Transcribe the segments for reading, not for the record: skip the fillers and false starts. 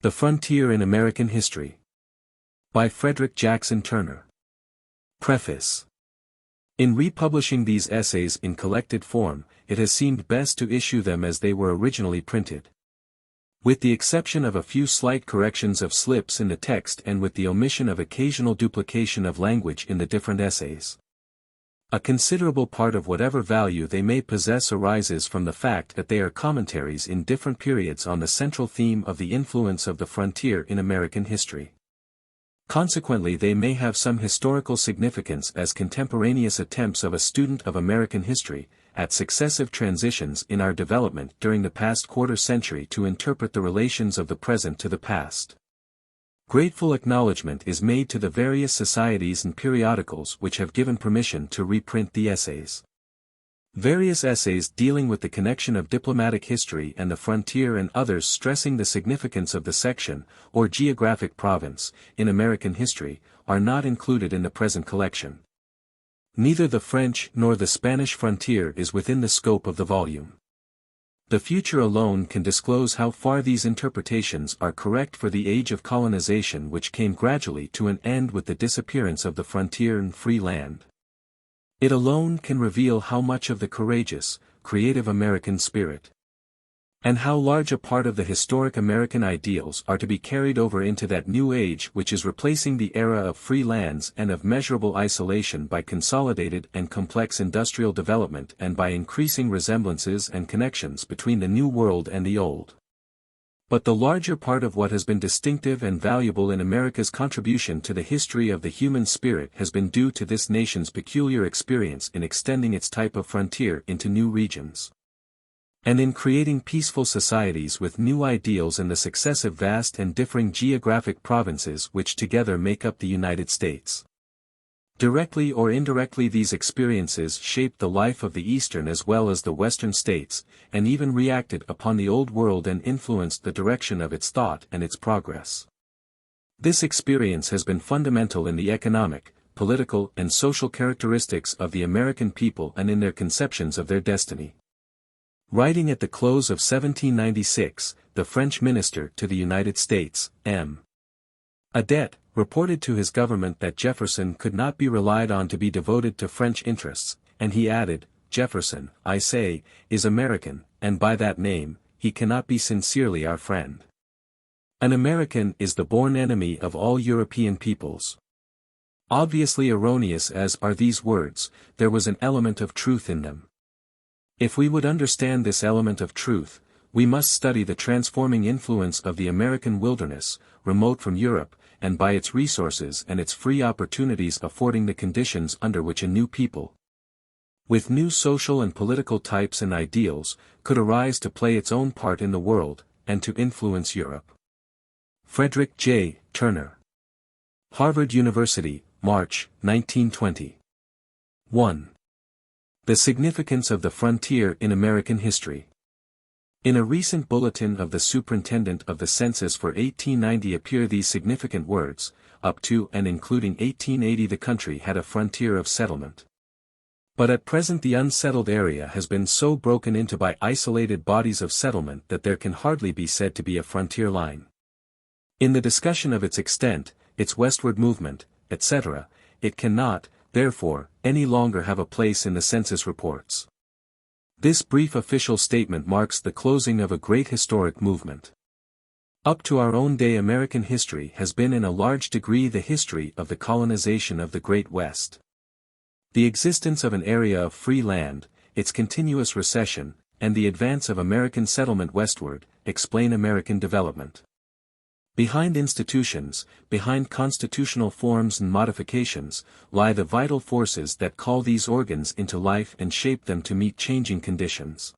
The Frontier in American History. By Frederick Jackson Turner. Preface. In republishing these essays in collected form, it has seemed best to issue them as they were originally printed. With the exception of a few slight corrections of slips in the text and with the omission of occasional duplication of language in the different essays. A considerable part of whatever value they may possess arises from the fact that they are commentaries in different periods on the central theme of the influence of the frontier in American history. Consequently, they may have some historical significance as contemporaneous attempts of a student of American history, at successive transitions in our development during the past quarter century to interpret the relations of the present to the past. Grateful acknowledgment is made to the various societies and periodicals which have given permission to reprint the essays. Various essays dealing with the connection of diplomatic history and the frontier and others stressing the significance of the section, or geographic province, in American history, are not included in the present collection. Neither the French nor the Spanish frontier is within the scope of the volume. The future alone can disclose how far these interpretations are correct for the age of colonization which came gradually to an end with the disappearance of the frontier and free land. It alone can reveal how much of the courageous, creative American spirit, and how large a part of the historic American ideals are to be carried over into that new age which is replacing the era of free lands and of measurable isolation by consolidated and complex industrial development and by increasing resemblances and connections between the New World and the Old. But the larger part of what has been distinctive and valuable in America's contribution to the history of the human spirit has been due to this nation's peculiar experience in extending its type of frontier into new regions, and in creating peaceful societies with new ideals in the successive vast and differing geographic provinces which together make up the United States. Directly or indirectly, these experiences shaped the life of the eastern as well as the western states, and even reacted upon the Old World and influenced the direction of its thought and its progress. This experience has been fundamental in the economic, political, and social characteristics of the American people and in their conceptions of their destiny. Writing at the close of 1796, the French minister to the United States, M. Adet, reported to his government that Jefferson could not be relied on to be devoted to French interests, and he added, "Jefferson, I say, is American, and by that name, he cannot be sincerely our friend. An American is the born enemy of all European peoples." Obviously erroneous as are these words, there was an element of truth in them. If we would understand this element of truth, we must study the transforming influence of the American wilderness, remote from Europe, and by its resources and its free opportunities affording the conditions under which a new people, with new social and political types and ideals, could arise to play its own part in the world, and to influence Europe. Frederick J. Turner. Harvard University, March, 1920. 1. The significance of the frontier in American history. In a recent bulletin of the Superintendent of the Census for 1890 appear these significant words: up to and including 1880 the country had a frontier of settlement. But at present the unsettled area has been so broken into by isolated bodies of settlement that there can hardly be said to be a frontier line. In the discussion of its extent, its westward movement, etc., it cannot, therefore, any longer have a place in the census reports. This brief official statement marks the closing of a great historic movement. Up to our own day, American history has been in a large degree the history of the colonization of the Great West. The existence of an area of free land, its continuous recession, and the advance of American settlement westward, explain American development. Behind institutions, behind constitutional forms and modifications, lie the vital forces that call these organs into life and shape them to meet changing conditions.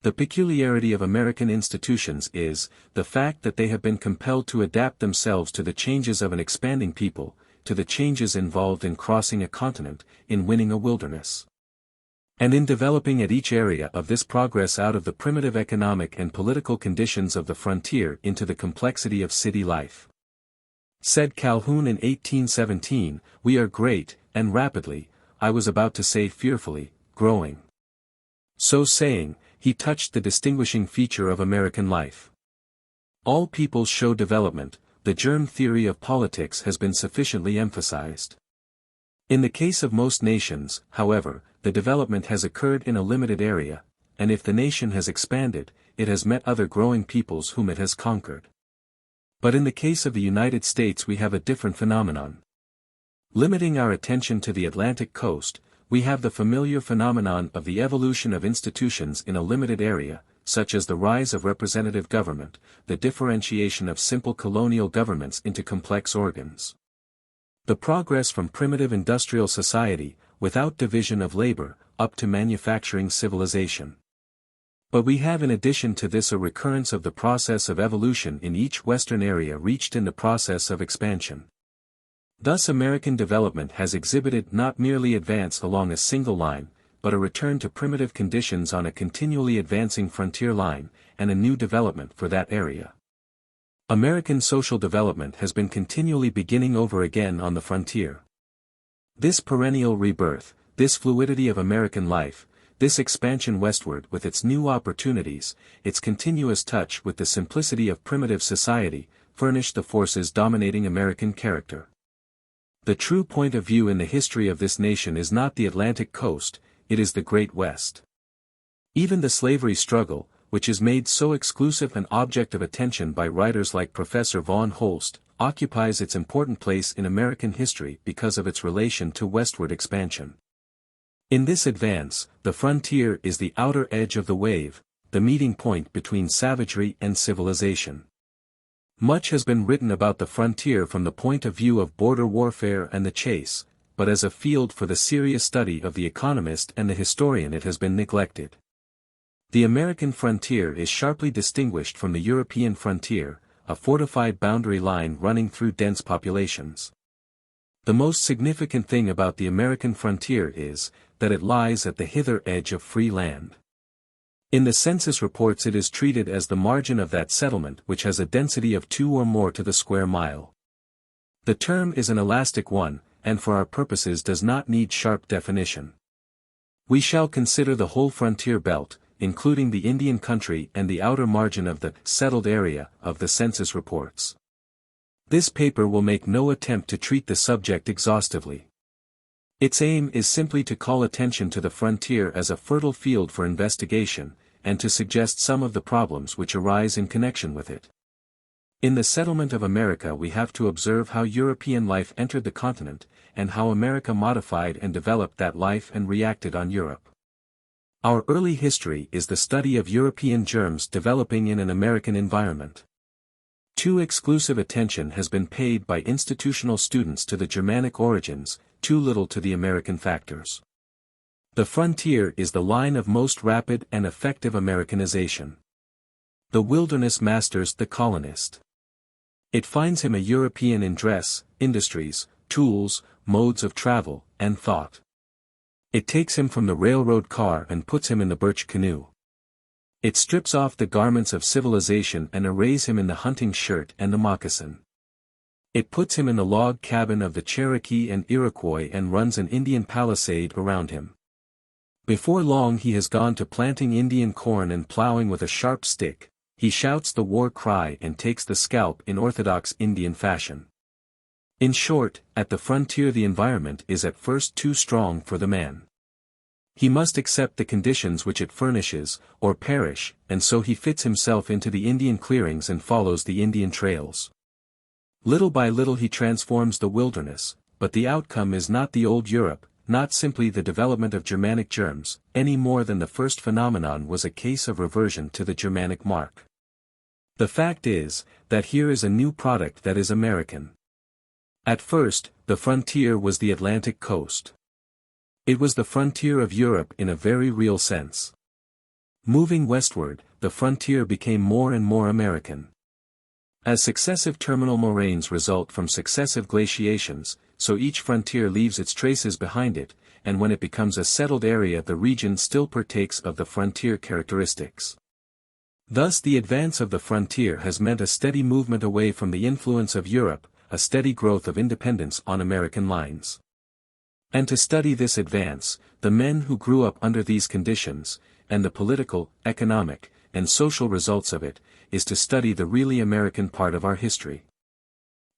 The peculiarity of American institutions is, the fact that they have been compelled to adapt themselves to the changes of an expanding people, to the changes involved in crossing a continent, in winning a wilderness, and in developing at each area of this progress out of the primitive economic and political conditions of the frontier into the complexity of city life. Said Calhoun in 1817, "We are great, and rapidly, I was about to say fearfully, growing." So saying, he touched the distinguishing feature of American life. All peoples show development. The germ theory of politics has been sufficiently emphasized. In the case of most nations, however, the development has occurred in a limited area, and if the nation has expanded, it has met other growing peoples whom it has conquered. But in the case of the United States we have a different phenomenon. Limiting our attention to the Atlantic coast, we have the familiar phenomenon of the evolution of institutions in a limited area, such as the rise of representative government, the differentiation of simple colonial governments into complex organs. The progress from primitive industrial society, without division of labor, up to manufacturing civilization. But we have in addition to this a recurrence of the process of evolution in each Western area reached in the process of expansion. Thus American development has exhibited not merely advance along a single line, but a return to primitive conditions on a continually advancing frontier line, and a new development for that area. American social development has been continually beginning over again on the frontier. This perennial rebirth, this fluidity of American life, this expansion westward with its new opportunities, its continuous touch with the simplicity of primitive society, furnished the forces dominating American character. The true point of view in the history of this nation is not the Atlantic coast, it is the Great West. Even the slavery struggle, which is made so exclusive an object of attention by writers like Professor von Holst, occupies its important place in American history because of its relation to westward expansion. In this advance, the frontier is the outer edge of the wave, the meeting point between savagery and civilization. Much has been written about the frontier from the point of view of border warfare and the chase, but as a field for the serious study of the economist and the historian it has been neglected. The American frontier is sharply distinguished from the European frontier, a fortified boundary line running through dense populations. The most significant thing about the American frontier is, that it lies at the hither edge of free land. In the census reports it is treated as the margin of that settlement which has a density of 2 or more to the square mile. The term is an elastic one, and for our purposes does not need sharp definition. We shall consider the whole frontier belt, including the Indian country and the outer margin of the settled area of the census reports. This paper will make no attempt to treat the subject exhaustively. Its aim is simply to call attention to the frontier as a fertile field for investigation, and to suggest some of the problems which arise in connection with it. In the settlement of America we have to observe how European life entered the continent, and how America modified and developed that life and reacted on Europe. Our early history is the study of European germs developing in an American environment. Too exclusive attention has been paid by institutional students to the Germanic origins, too little to the American factors. The frontier is the line of most rapid and effective Americanization. The wilderness masters the colonist. It finds him a European in dress, industries, tools, modes of travel, and thought. It takes him from the railroad car and puts him in the birch canoe. It strips off the garments of civilization and arrays him in the hunting shirt and the moccasin. It puts him in the log cabin of the Cherokee and Iroquois and runs an Indian palisade around him. Before long he has gone to planting Indian corn and plowing with a sharp stick. He shouts the war cry and takes the scalp in orthodox Indian fashion. In short, at the frontier the environment is at first too strong for the man. He must accept the conditions which it furnishes, or perish, and so he fits himself into the Indian clearings and follows the Indian trails. Little by little he transforms the wilderness, but the outcome is not the old Europe, not simply the development of Germanic germs, any more than the first phenomenon was a case of reversion to the Germanic mark. The fact is, that here is a new product that is American. At first, the frontier was the Atlantic coast. It was the frontier of Europe in a very real sense. Moving westward, the frontier became more and more American. As successive terminal moraines result from successive glaciations, so each frontier leaves its traces behind it, and when it becomes a settled area the region still partakes of the frontier characteristics. Thus the advance of the frontier has meant a steady movement away from the influence of Europe, a steady growth of independence on American lines. And to study this advance, the men who grew up under these conditions, and the political, economic, and social results of it, is to study the really American part of our history.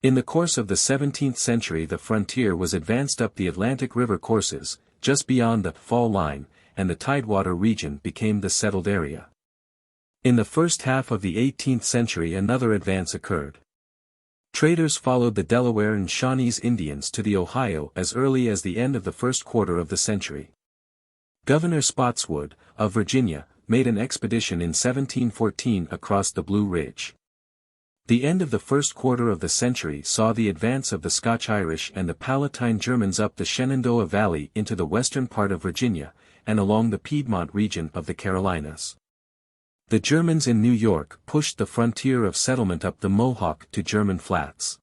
In the course of the 17th century the frontier was advanced up the Atlantic River courses, just beyond the fall line, and the tidewater region became the settled area. In the first half of the 18th century another advance occurred. Traders followed the Delaware and Shawnees Indians to the Ohio as early as the end of the first quarter of the century. Governor Spotswood, of Virginia, made an expedition in 1714 across the Blue Ridge. The end of the first quarter of the century saw the advance of the Scotch-Irish and the Palatine Germans up the Shenandoah Valley into the western part of Virginia, and along the Piedmont region of the Carolinas. The Germans in New York pushed the frontier of settlement up the Mohawk to German Flats.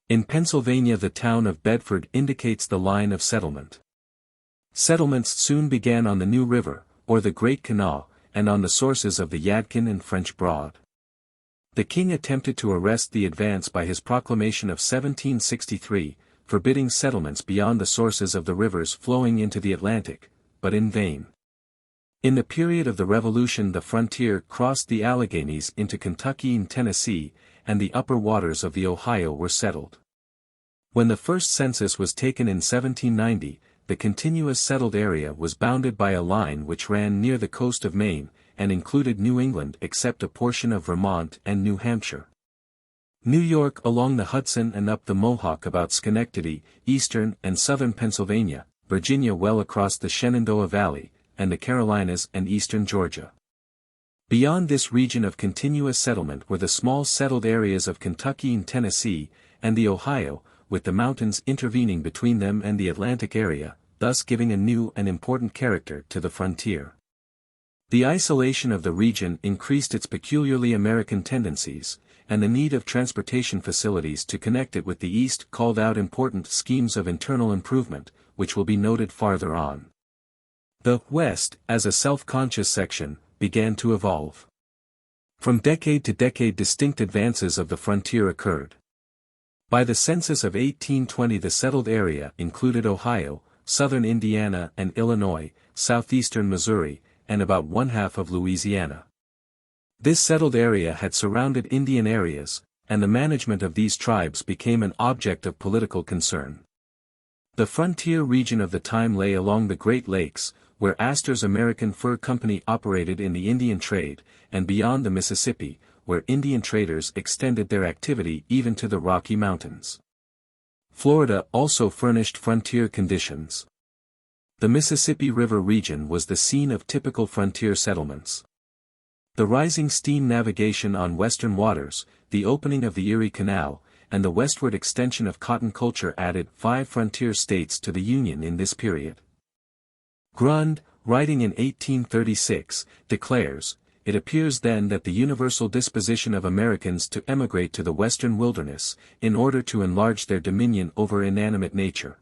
In Pennsylvania the town of Bedford indicates the line of settlement. Settlements soon began on the New River, or the Great Canal, and on the sources of the Yadkin and French Broad. The king attempted to arrest the advance by his proclamation of 1763, forbidding settlements beyond the sources of the rivers flowing into the Atlantic, but in vain. In the period of the Revolution the frontier crossed the Alleghenies into Kentucky and Tennessee, and the upper waters of the Ohio were settled. When the first census was taken in 1790, the continuous settled area was bounded by a line which ran near the coast of Maine, and included New England except a portion of Vermont and New Hampshire. New York along the Hudson and up the Mohawk about Schenectady, eastern and southern Pennsylvania, Virginia well across the Shenandoah Valley, and the Carolinas and eastern Georgia. Beyond this region of continuous settlement were the small settled areas of Kentucky and Tennessee, and the Ohio, with the mountains intervening between them and the Atlantic area, thus giving a new and important character to the frontier. The isolation of the region increased its peculiarly American tendencies, and the need of transportation facilities to connect it with the East called out important schemes of internal improvement, which will be noted farther on. The West, as a self-conscious section, began to evolve. From decade to decade distinct advances of the frontier occurred. By the census of 1820 the settled area included Ohio, southern Indiana and Illinois, southeastern Missouri, and about one-half of Louisiana. This settled area had surrounded Indian areas, and the management of these tribes became an object of political concern. The frontier region of the time lay along the Great Lakes, where Astor's American Fur Company operated in the Indian trade, and beyond the Mississippi, where Indian traders extended their activity even to the Rocky Mountains. Florida also furnished frontier conditions. The Mississippi River region was the scene of typical frontier settlements. The rising steam navigation on western waters, the opening of the Erie Canal, and the westward extension of cotton culture added 5 frontier states to the Union in this period. Grund, writing in 1836, declares, "It appears then that the universal disposition of Americans to emigrate to the western wilderness, in order to enlarge their dominion over inanimate nature,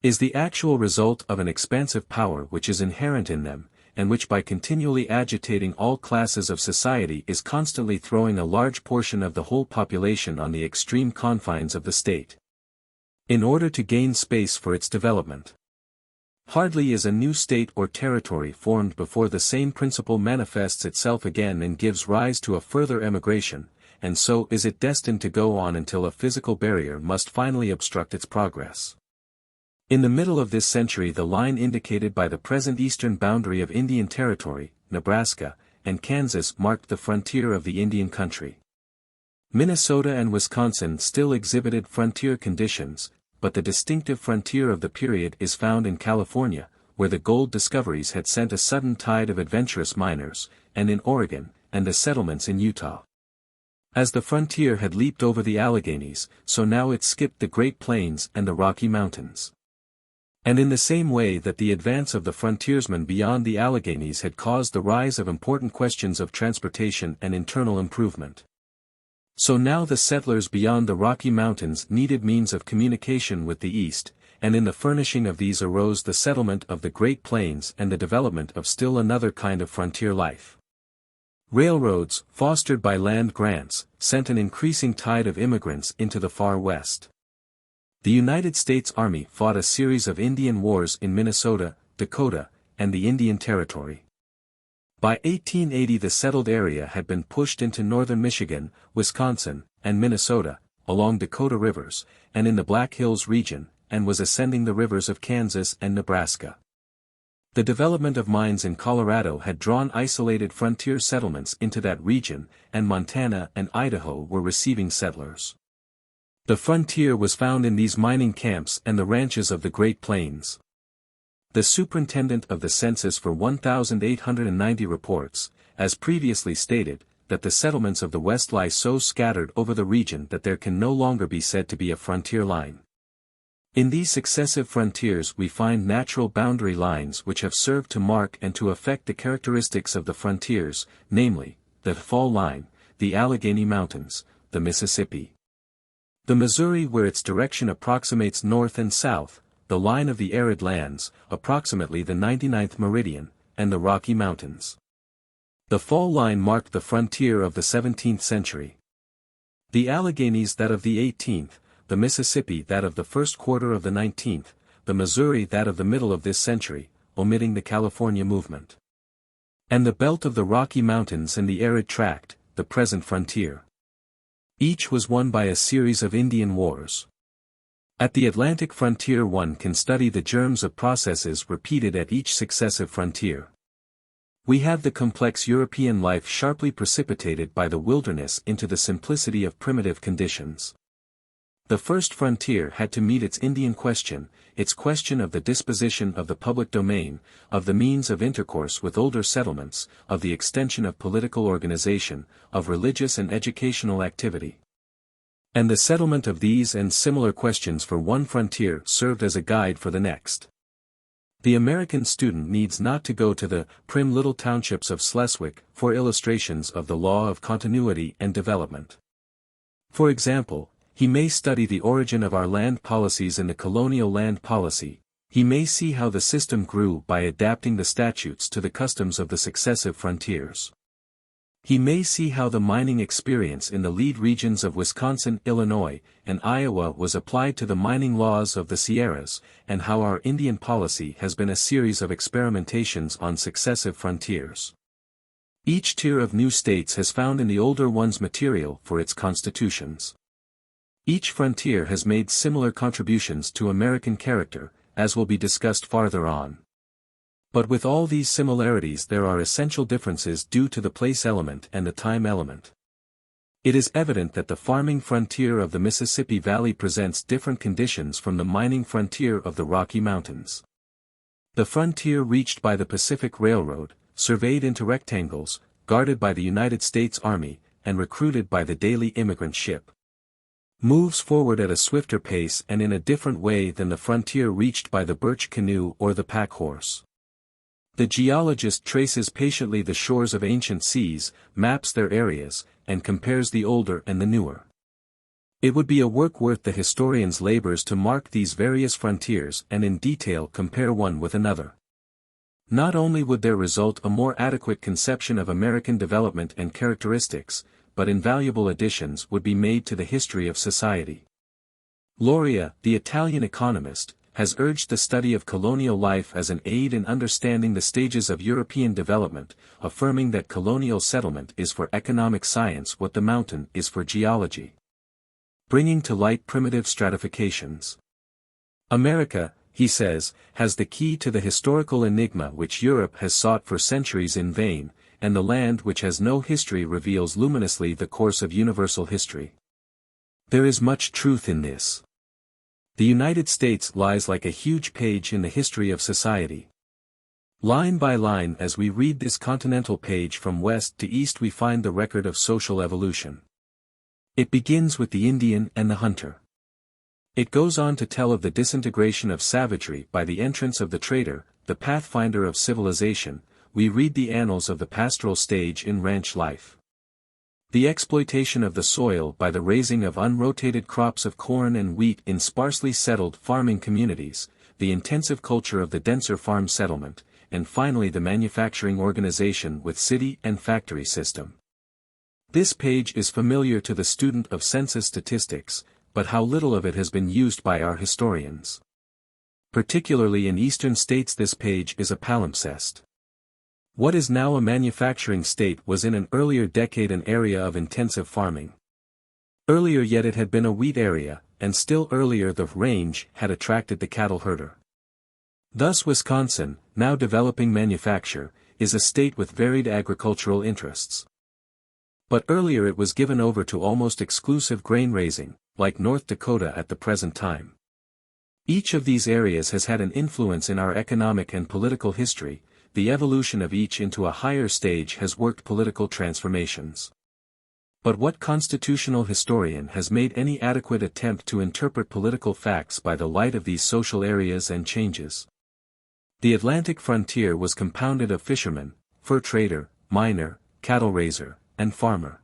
is the actual result of an expansive power which is inherent in them, and which by continually agitating all classes of society is constantly throwing a large portion of the whole population on the extreme confines of the state, in order to gain space for its development. Hardly is a new state or territory formed before the same principle manifests itself again and gives rise to a further emigration, and so is it destined to go on until a physical barrier must finally obstruct its progress." In the middle of this century the line indicated by the present eastern boundary of Indian Territory, Nebraska, and Kansas marked the frontier of the Indian country. Minnesota and Wisconsin still exhibited frontier conditions, but the distinctive frontier of the period is found in California, where the gold discoveries had sent a sudden tide of adventurous miners, and in Oregon, and the settlements in Utah. As the frontier had leaped over the Alleghenies, so now it skipped the Great Plains and the Rocky Mountains. And in the same way that the advance of the frontiersmen beyond the Alleghenies had caused the rise of important questions of transportation and internal improvement, so now the settlers beyond the Rocky Mountains needed means of communication with the East, and in the furnishing of these arose the settlement of the Great Plains and the development of still another kind of frontier life. Railroads, fostered by land grants, sent an increasing tide of immigrants into the far west. The United States Army fought a series of Indian wars in Minnesota, Dakota, and the Indian Territory. By 1880 the settled area had been pushed into northern Michigan, Wisconsin, and Minnesota, along Dakota rivers, and in the Black Hills region, and was ascending the rivers of Kansas and Nebraska. The development of mines in Colorado had drawn isolated frontier settlements into that region, and Montana and Idaho were receiving settlers. The frontier was found in these mining camps and the ranches of the Great Plains. The superintendent of the census for 1,890 reports, as previously stated, that the settlements of the West lie so scattered over the region that there can no longer be said to be a frontier line. In these successive frontiers we find natural boundary lines which have served to mark and to affect the characteristics of the frontiers, namely, the fall line, the Allegheny Mountains, the Mississippi, the Missouri where its direction approximates north and south, the line of the arid lands, approximately the 99th meridian, and the Rocky Mountains. The fall line marked the frontier of the 17th century. The Alleghenies that of the 18th, the Mississippi that of the first quarter of the 19th, the Missouri that of the middle of this century, omitting the California movement. And the belt of the Rocky Mountains and the arid tract, the present frontier. Each was won by a series of Indian wars. At the Atlantic frontier one can study the germs of processes repeated at each successive frontier. We have the complex European life sharply precipitated by the wilderness into the simplicity of primitive conditions. The first frontier had to meet its Indian question, its question of the disposition of the public domain, of the means of intercourse with older settlements, of the extension of political organization, of religious and educational activity. And the settlement of these and similar questions for one frontier served as a guide for the next. The American student needs not to go to the prim little townships of Schleswig for illustrations of the law of continuity and development. For example, he may study the origin of our land policies in the colonial land policy. He may see how the system grew by adapting the statutes to the customs of the successive frontiers. He may see how the mining experience in the lead regions of Wisconsin, Illinois, and Iowa was applied to the mining laws of the Sierras, and how our Indian policy has been a series of experimentations on successive frontiers. Each tier of new states has found in the older ones material for its constitutions. Each frontier has made similar contributions to American character, as will be discussed farther on. But with all these similarities there are essential differences due to the place element and the time element. It is evident that the farming frontier of the Mississippi Valley presents different conditions from the mining frontier of the Rocky Mountains. The frontier reached by the Pacific Railroad, surveyed into rectangles, guarded by the United States Army, and recruited by the daily immigrant ship, moves forward at a swifter pace and in a different way than the frontier reached by the birch canoe or the pack horse. The geologist traces patiently the shores of ancient seas, maps their areas, and compares the older and the newer. It would be a work worth the historian's labors to mark these various frontiers and in detail compare one with another. Not only would there result a more adequate conception of American development and characteristics, but invaluable additions would be made to the history of society. Loria, the Italian economist, has urged the study of colonial life as an aid in understanding the stages of European development, affirming that colonial settlement is for economic science what the mountain is for geology. Bringing to light primitive stratifications. America, he says, has the key to the historical enigma which Europe has sought for centuries in vain, and the land which has no history reveals luminously the course of universal history. There is much truth in this. The United States lies like a huge page in the history of society. Line by line as we read this continental page from west to east we find the record of social evolution. It begins with the Indian and the hunter. It goes on to tell of the disintegration of savagery by the entrance of the trader, the pathfinder of civilization. We read the annals of the pastoral stage in ranch life. The exploitation of the soil by the raising of unrotated crops of corn and wheat in sparsely settled farming communities, the intensive culture of the denser farm settlement, and finally the manufacturing organization with city and factory system. This page is familiar to the student of census statistics, but how little of it has been used by our historians. Particularly in eastern states this page is a palimpsest. What is now a manufacturing state was in an earlier decade an area of intensive farming. Earlier yet it had been a wheat area, and still earlier the range had attracted the cattle herder. Thus Wisconsin, now developing manufacture, is a state with varied agricultural interests. But earlier it was given over to almost exclusive grain raising, like North Dakota at the present time. Each of these areas has had an influence in our economic and political history. The evolution of each into a higher stage has worked political transformations. But what constitutional historian has made any adequate attempt to interpret political facts by the light of these social areas and changes? The Atlantic frontier was compounded of fisherman, fur trader, miner, cattle raiser, and farmer.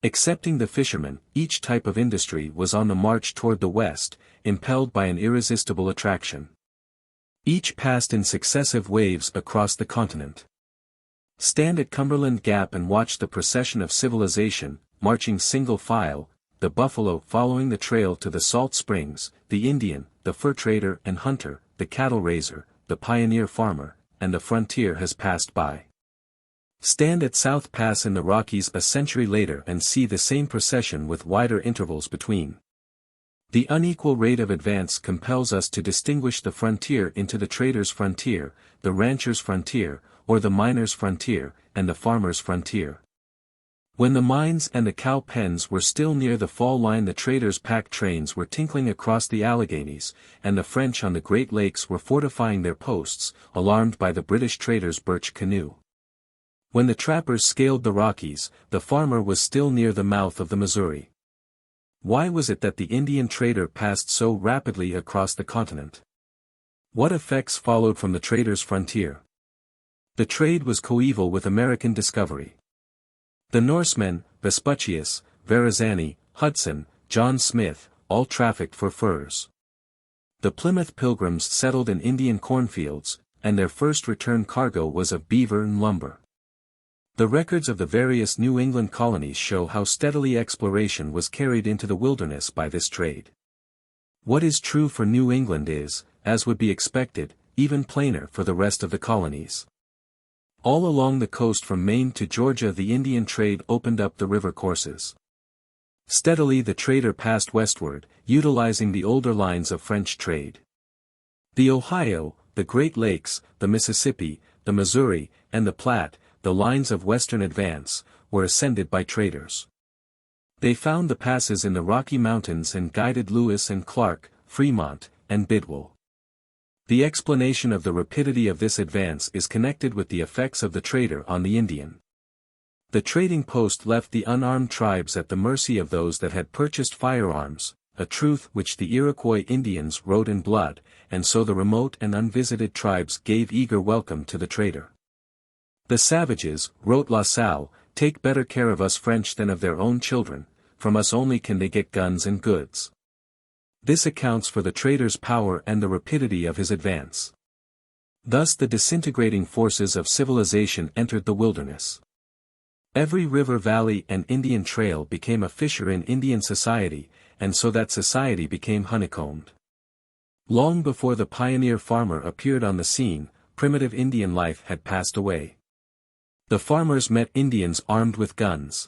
Excepting the fisherman, each type of industry was on the march toward the west, impelled by an irresistible attraction. Each passed in successive waves across the continent. Stand at Cumberland Gap and watch the procession of civilization, marching single file, the buffalo following the trail to the salt springs, the Indian, the fur trader and hunter, the cattle raiser, the pioneer farmer, and the frontier has passed by. Stand at South Pass in the Rockies a century later and see the same procession with wider intervals between. The unequal rate of advance compels us to distinguish the frontier into the trader's frontier, the rancher's frontier, or the miner's frontier, and the farmer's frontier. When the mines and the cow pens were still near the fall line, the traders' pack trains were tinkling across the Alleghanies, and the French on the Great Lakes were fortifying their posts, alarmed by the British traders' birch canoe. When the trappers scaled the Rockies, the farmer was still near the mouth of the Missouri. Why was it that the Indian trader passed so rapidly across the continent? What effects followed from the trader's frontier? The trade was coeval with American discovery. The Norsemen, Vespucius, Verrazani, Hudson, John Smith, all trafficked for furs. The Plymouth Pilgrims settled in Indian cornfields, and their first return cargo was of beaver and lumber. The records of the various New England colonies show how steadily exploration was carried into the wilderness by this trade. What is true for New England is, as would be expected, even plainer for the rest of the colonies. All along the coast from Maine to Georgia the Indian trade opened up the river courses. Steadily the trader passed westward, utilizing the older lines of French trade. The Ohio, the Great Lakes, the Mississippi, the Missouri, and the Platte, the lines of western advance, were ascended by traders. They found the passes in the Rocky Mountains and guided Lewis and Clark, Fremont, and Bidwell. The explanation of the rapidity of this advance is connected with the effects of the trader on the Indian. The trading post left the unarmed tribes at the mercy of those that had purchased firearms, a truth which the Iroquois Indians wrote in blood, and so the remote and unvisited tribes gave eager welcome to the trader. The savages, wrote La Salle, take better care of us French than of their own children, from us only can they get guns and goods. This accounts for the trader's power and the rapidity of his advance. Thus the disintegrating forces of civilization entered the wilderness. Every river valley and Indian trail became a fissure in Indian society, and so that society became honeycombed. Long before the pioneer farmer appeared on the scene, primitive Indian life had passed away. The farmers met Indians armed with guns.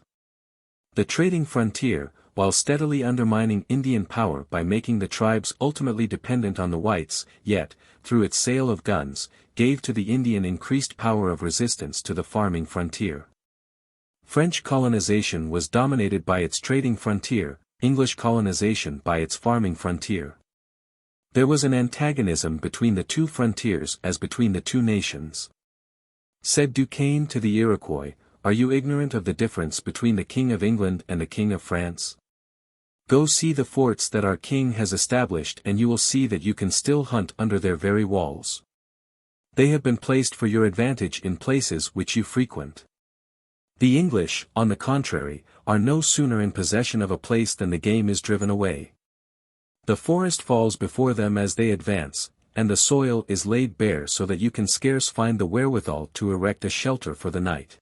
The trading frontier, while steadily undermining Indian power by making the tribes ultimately dependent on the whites, yet, through its sale of guns, gave to the Indian increased power of resistance to the farming frontier. French colonization was dominated by its trading frontier, English colonization by its farming frontier. There was an antagonism between the two frontiers as between the two nations. Said Duquesne to the Iroquois, "Are you ignorant of the difference between the King of England and the King of France? Go see the forts that our king has established and you will see that you can still hunt under their very walls. They have been placed for your advantage in places which you frequent. The English, on the contrary, are no sooner in possession of a place than the game is driven away. The forest falls before them as they advance, and the soil is laid bare so that you can scarce find the wherewithal to erect a shelter for the night."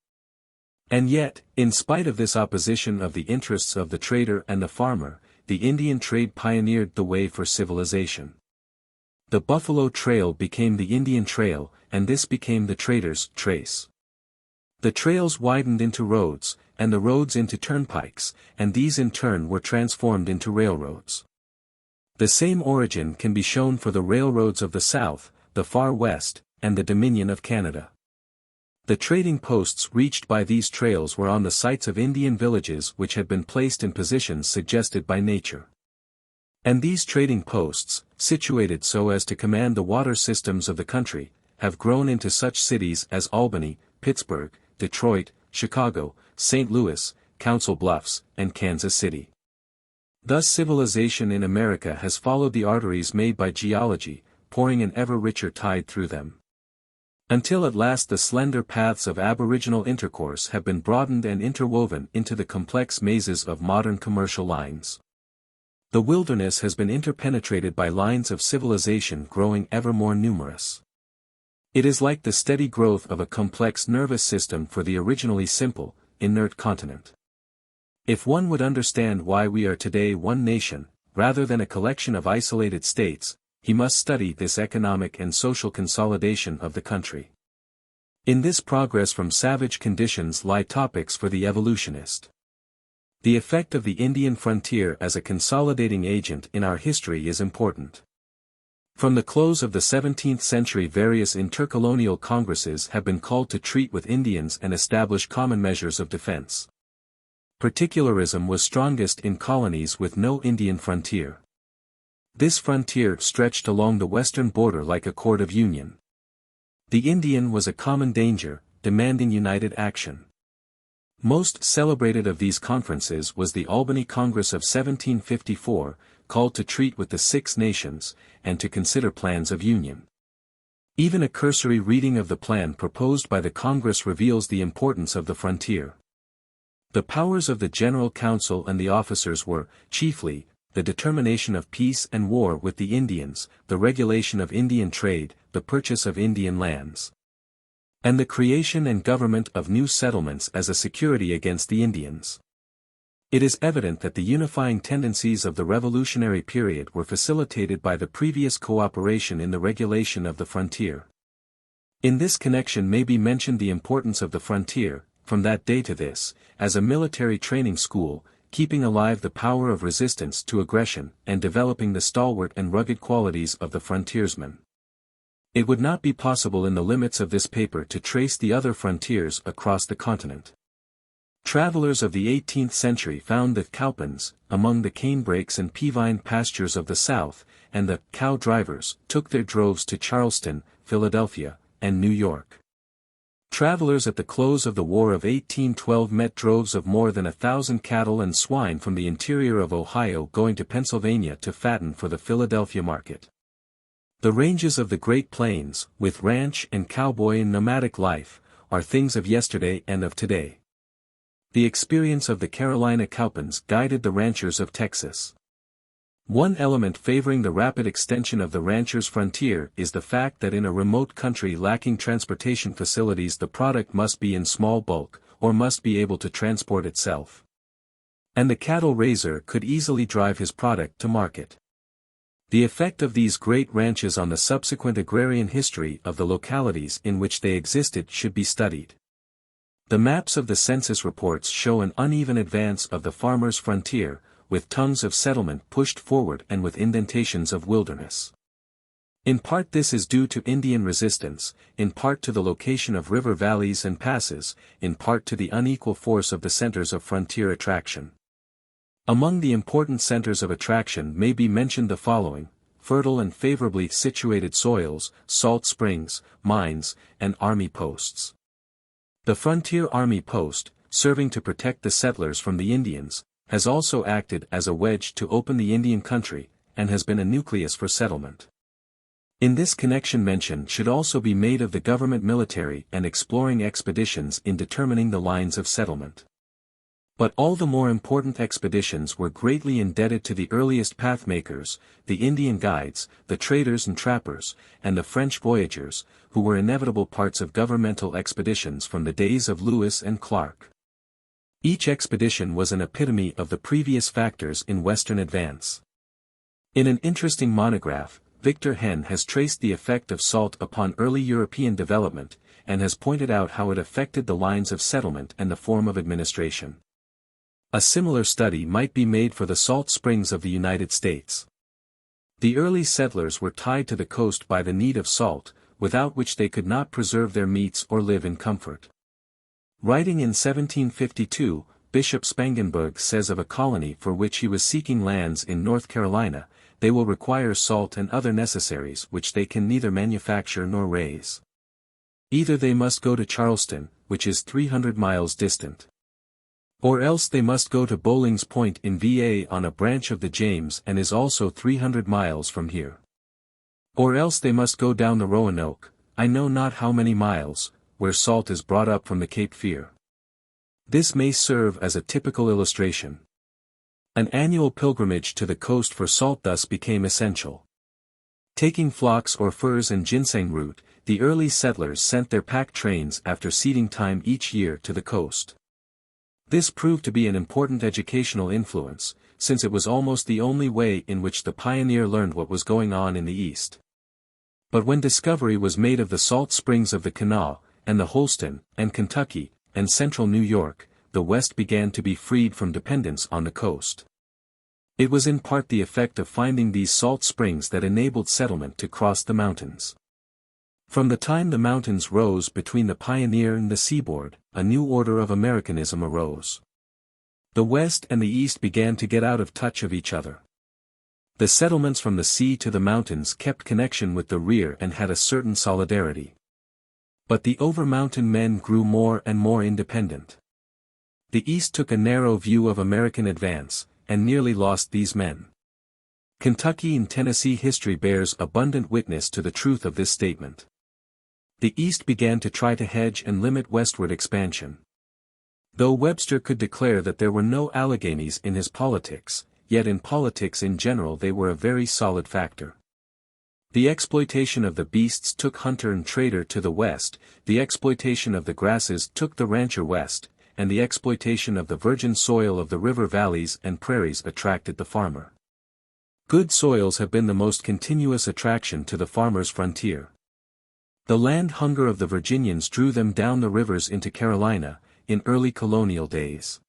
And yet, in spite of this opposition of the interests of the trader and the farmer, the Indian trade pioneered the way for civilization. The Buffalo Trail became the Indian Trail, and this became the trader's trace. The trails widened into roads, and the roads into turnpikes, and these in turn were transformed into railroads. The same origin can be shown for the railroads of the South, the Far West, and the Dominion of Canada. The trading posts reached by these trails were on the sites of Indian villages which had been placed in positions suggested by nature. And these trading posts, situated so as to command the water systems of the country, have grown into such cities as Albany, Pittsburgh, Detroit, Chicago, St. Louis, Council Bluffs, and Kansas City. Thus civilization in America has followed the arteries made by geology, pouring an ever richer tide through them, until at last the slender paths of aboriginal intercourse have been broadened and interwoven into the complex mazes of modern commercial lines. The wilderness has been interpenetrated by lines of civilization growing ever more numerous. It is like the steady growth of a complex nervous system for the originally simple, inert continent. If one would understand why we are today one nation, rather than a collection of isolated states, he must study this economic and social consolidation of the country. In this progress from savage conditions lie topics for the evolutionist. The effect of the Indian frontier as a consolidating agent in our history is important. From the close of the 17th century various intercolonial congresses have been called to treat with Indians and establish common measures of defense. Particularism was strongest in colonies with no Indian frontier. This frontier stretched along the western border like a cord of union. The Indian was a common danger, demanding united action. Most celebrated of these conferences was the Albany Congress of 1754, called to treat with the Six Nations, and to consider plans of union. Even a cursory reading of the plan proposed by the Congress reveals the importance of the frontier. The powers of the General Council and the officers were, chiefly, the determination of peace and war with the Indians, the regulation of Indian trade, the purchase of Indian lands, and the creation and government of new settlements as a security against the Indians. It is evident that the unifying tendencies of the Revolutionary period were facilitated by the previous cooperation in the regulation of the frontier. In this connection may be mentioned the importance of the frontier, from that day to this, as a military training school, keeping alive the power of resistance to aggression and developing the stalwart and rugged qualities of the frontiersman. It would not be possible in the limits of this paper to trace the other frontiers across the continent. Travelers of the 18th century found the cowpens, among the canebrakes and pea-vine pastures of the South, and the cow drivers took their droves to Charleston, Philadelphia, and New York. Travelers at the close of the War of 1812 met droves of more than 1,000 cattle and swine from the interior of Ohio going to Pennsylvania to fatten for the Philadelphia market. The ranges of the Great Plains, with ranch and cowboy and nomadic life, are things of yesterday and of today. The experience of the Carolina cowpens guided the ranchers of Texas. One element favoring the rapid extension of the rancher's frontier is the fact that in a remote country lacking transportation facilities the product must be in small bulk, or must be able to transport itself. And the cattle raiser could easily drive his product to market. The effect of these great ranches on the subsequent agrarian history of the localities in which they existed should be studied. The maps of the census reports show an uneven advance of the farmer's frontier, with tongues of settlement pushed forward and with indentations of wilderness. In part this is due to Indian resistance, in part to the location of river valleys and passes, in part to the unequal force of the centers of frontier attraction. Among the important centers of attraction may be mentioned the following: fertile and favorably situated soils, salt springs, mines, and army posts. The frontier army post, serving to protect the settlers from the Indians, has also acted as a wedge to open the Indian country, and has been a nucleus for settlement. In this connection mention should also be made of the government military and exploring expeditions in determining the lines of settlement. But all the more important expeditions were greatly indebted to the earliest pathmakers, the Indian guides, the traders and trappers, and the French voyagers, who were inevitable parts of governmental expeditions from the days of Lewis and Clark. Each expedition was an epitome of the previous factors in Western advance. In an interesting monograph, Victor Henn has traced the effect of salt upon early European development, and has pointed out how it affected the lines of settlement and the form of administration. A similar study might be made for the salt springs of the United States. The early settlers were tied to the coast by the need of salt, without which they could not preserve their meats or live in comfort. Writing in 1752, Bishop Spangenberg says of a colony for which he was seeking lands in North Carolina, they will require salt and other necessaries which they can neither manufacture nor raise. Either they must go to Charleston, which is 300 miles distant. Or else they must go to Bowling's Point in VA on a branch of the James and is also 300 miles from here. Or else they must go down the Roanoke, I know not how many miles, where salt is brought up from the Cape Fear. This may serve as a typical illustration. An annual pilgrimage to the coast for salt thus became essential. Taking phlox or furs and ginseng root, the early settlers sent their pack trains after seeding time each year to the coast. This proved to be an important educational influence, since it was almost the only way in which the pioneer learned what was going on in the East. But when discovery was made of the salt springs of the Kanawha, and the Holston, and Kentucky, and central New York, the West began to be freed from dependence on the coast. It was in part the effect of finding these salt springs that enabled settlement to cross the mountains. From the time the mountains rose between the pioneer and the seaboard, a new order of Americanism arose. The West and the East began to get out of touch of each other. The settlements from the sea to the mountains kept connection with the rear and had a certain solidarity. But the over-mountain men grew more and more independent. The East took a narrow view of American advance, and nearly lost these men. Kentucky and Tennessee history bears abundant witness to the truth of this statement. The East began to try to hedge and limit westward expansion. Though Webster could declare that there were no Alleghanies in his politics, yet in politics in general they were a very solid factor. The exploitation of the beasts took hunter and trader to the west, the exploitation of the grasses took the rancher west, and the exploitation of the virgin soil of the river valleys and prairies attracted the farmer. Good soils have been the most continuous attraction to the farmer's frontier. The land hunger of the Virginians drew them down the rivers into Carolina, in early colonial days.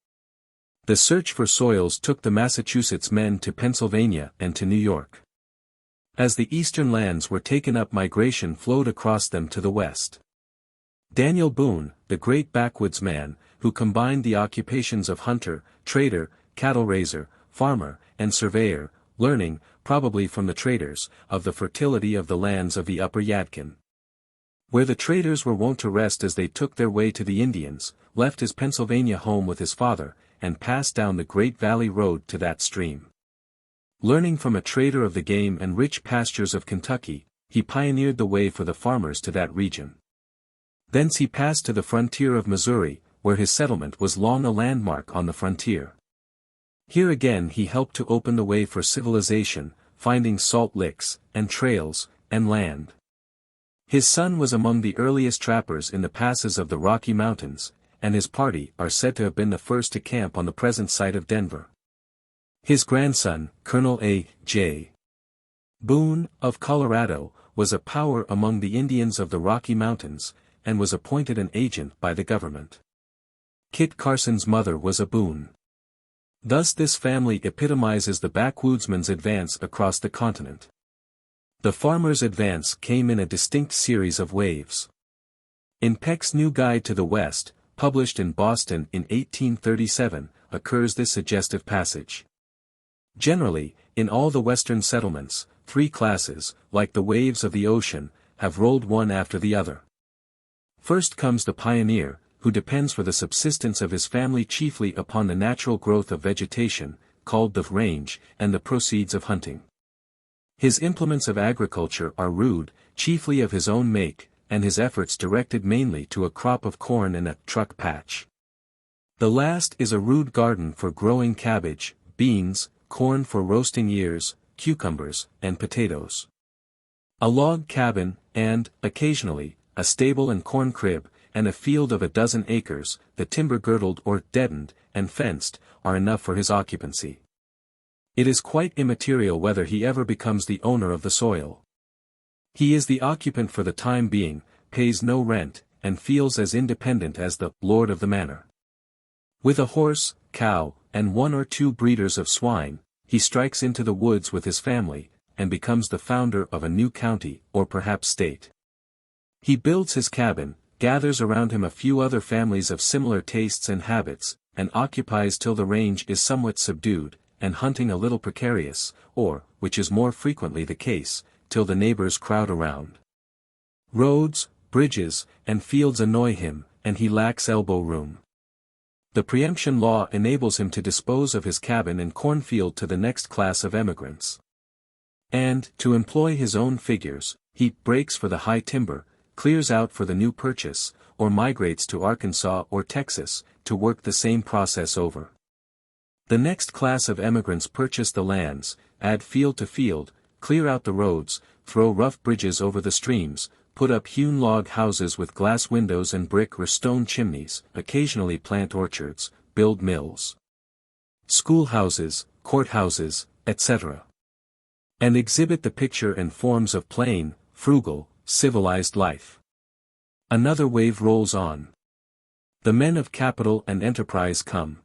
The search for soils took the Massachusetts men to Pennsylvania and to New York. As the eastern lands were taken up, migration flowed across them to the west. Daniel Boone, the great backwoods man, who combined the occupations of hunter, trader, cattle raiser, farmer, and surveyor, learning, probably from the traders, of the fertility of the lands of the upper Yadkin. Where the traders were wont to rest as they took their way to the Indians, left his Pennsylvania home with his father, and passed down the Great Valley Road to that stream. Learning from a trader of the game and rich pastures of Kentucky, he pioneered the way for the farmers to that region. Thence he passed to the frontier of Missouri, where his settlement was long a landmark on the frontier. Here again he helped to open the way for civilization, finding salt licks, and trails, and land. His son was among the earliest trappers in the passes of the Rocky Mountains, and his party are said to have been the first to camp on the present site of Denver. His grandson, Colonel A. J. Boone, of Colorado, was a power among the Indians of the Rocky Mountains, and was appointed an agent by the government. Kit Carson's mother was a Boone. Thus this family epitomizes the backwoodsman's advance across the continent. The farmer's advance came in a distinct series of waves. In Peck's New Guide to the West, published in Boston in 1837, occurs this suggestive passage. Generally, in all the western settlements, three classes, like the waves of the ocean, have rolled one after the other. First comes the pioneer, who depends for the subsistence of his family chiefly upon the natural growth of vegetation, called the range, and the proceeds of hunting. His implements of agriculture are rude, chiefly of his own make, and his efforts directed mainly to a crop of corn and a truck patch. The last is a rude garden for growing cabbage, beans, corn for roasting ears, cucumbers, and potatoes. A log cabin, and, occasionally, a stable and corn crib, and a field of a dozen acres, the timber girdled or deadened, and fenced, are enough for his occupancy. It is quite immaterial whether he ever becomes the owner of the soil. He is the occupant for the time being, pays no rent, and feels as independent as the lord of the manor. With a horse, cow, and 1 or 2 breeders of swine, he strikes into the woods with his family, and becomes the founder of a new county, or perhaps state. He builds his cabin, gathers around him a few other families of similar tastes and habits, and occupies till the range is somewhat subdued, and hunting a little precarious, or, which is more frequently the case, till the neighbors crowd around. Roads, bridges, and fields annoy him, and he lacks elbow room. The preemption law enables him to dispose of his cabin and cornfield to the next class of emigrants. And, to employ his own figures, he breaks for the high timber, clears out for the new purchase, or migrates to Arkansas or Texas, to work the same process over. The next class of emigrants purchase the lands, add field to field, clear out the roads, throw rough bridges over the streams, put up hewn log houses with glass windows and brick or stone chimneys, occasionally plant orchards, build mills, schoolhouses, courthouses, etc. And exhibit the picture and forms of plain, frugal, civilized life. Another wave rolls on. The men of capital and enterprise come.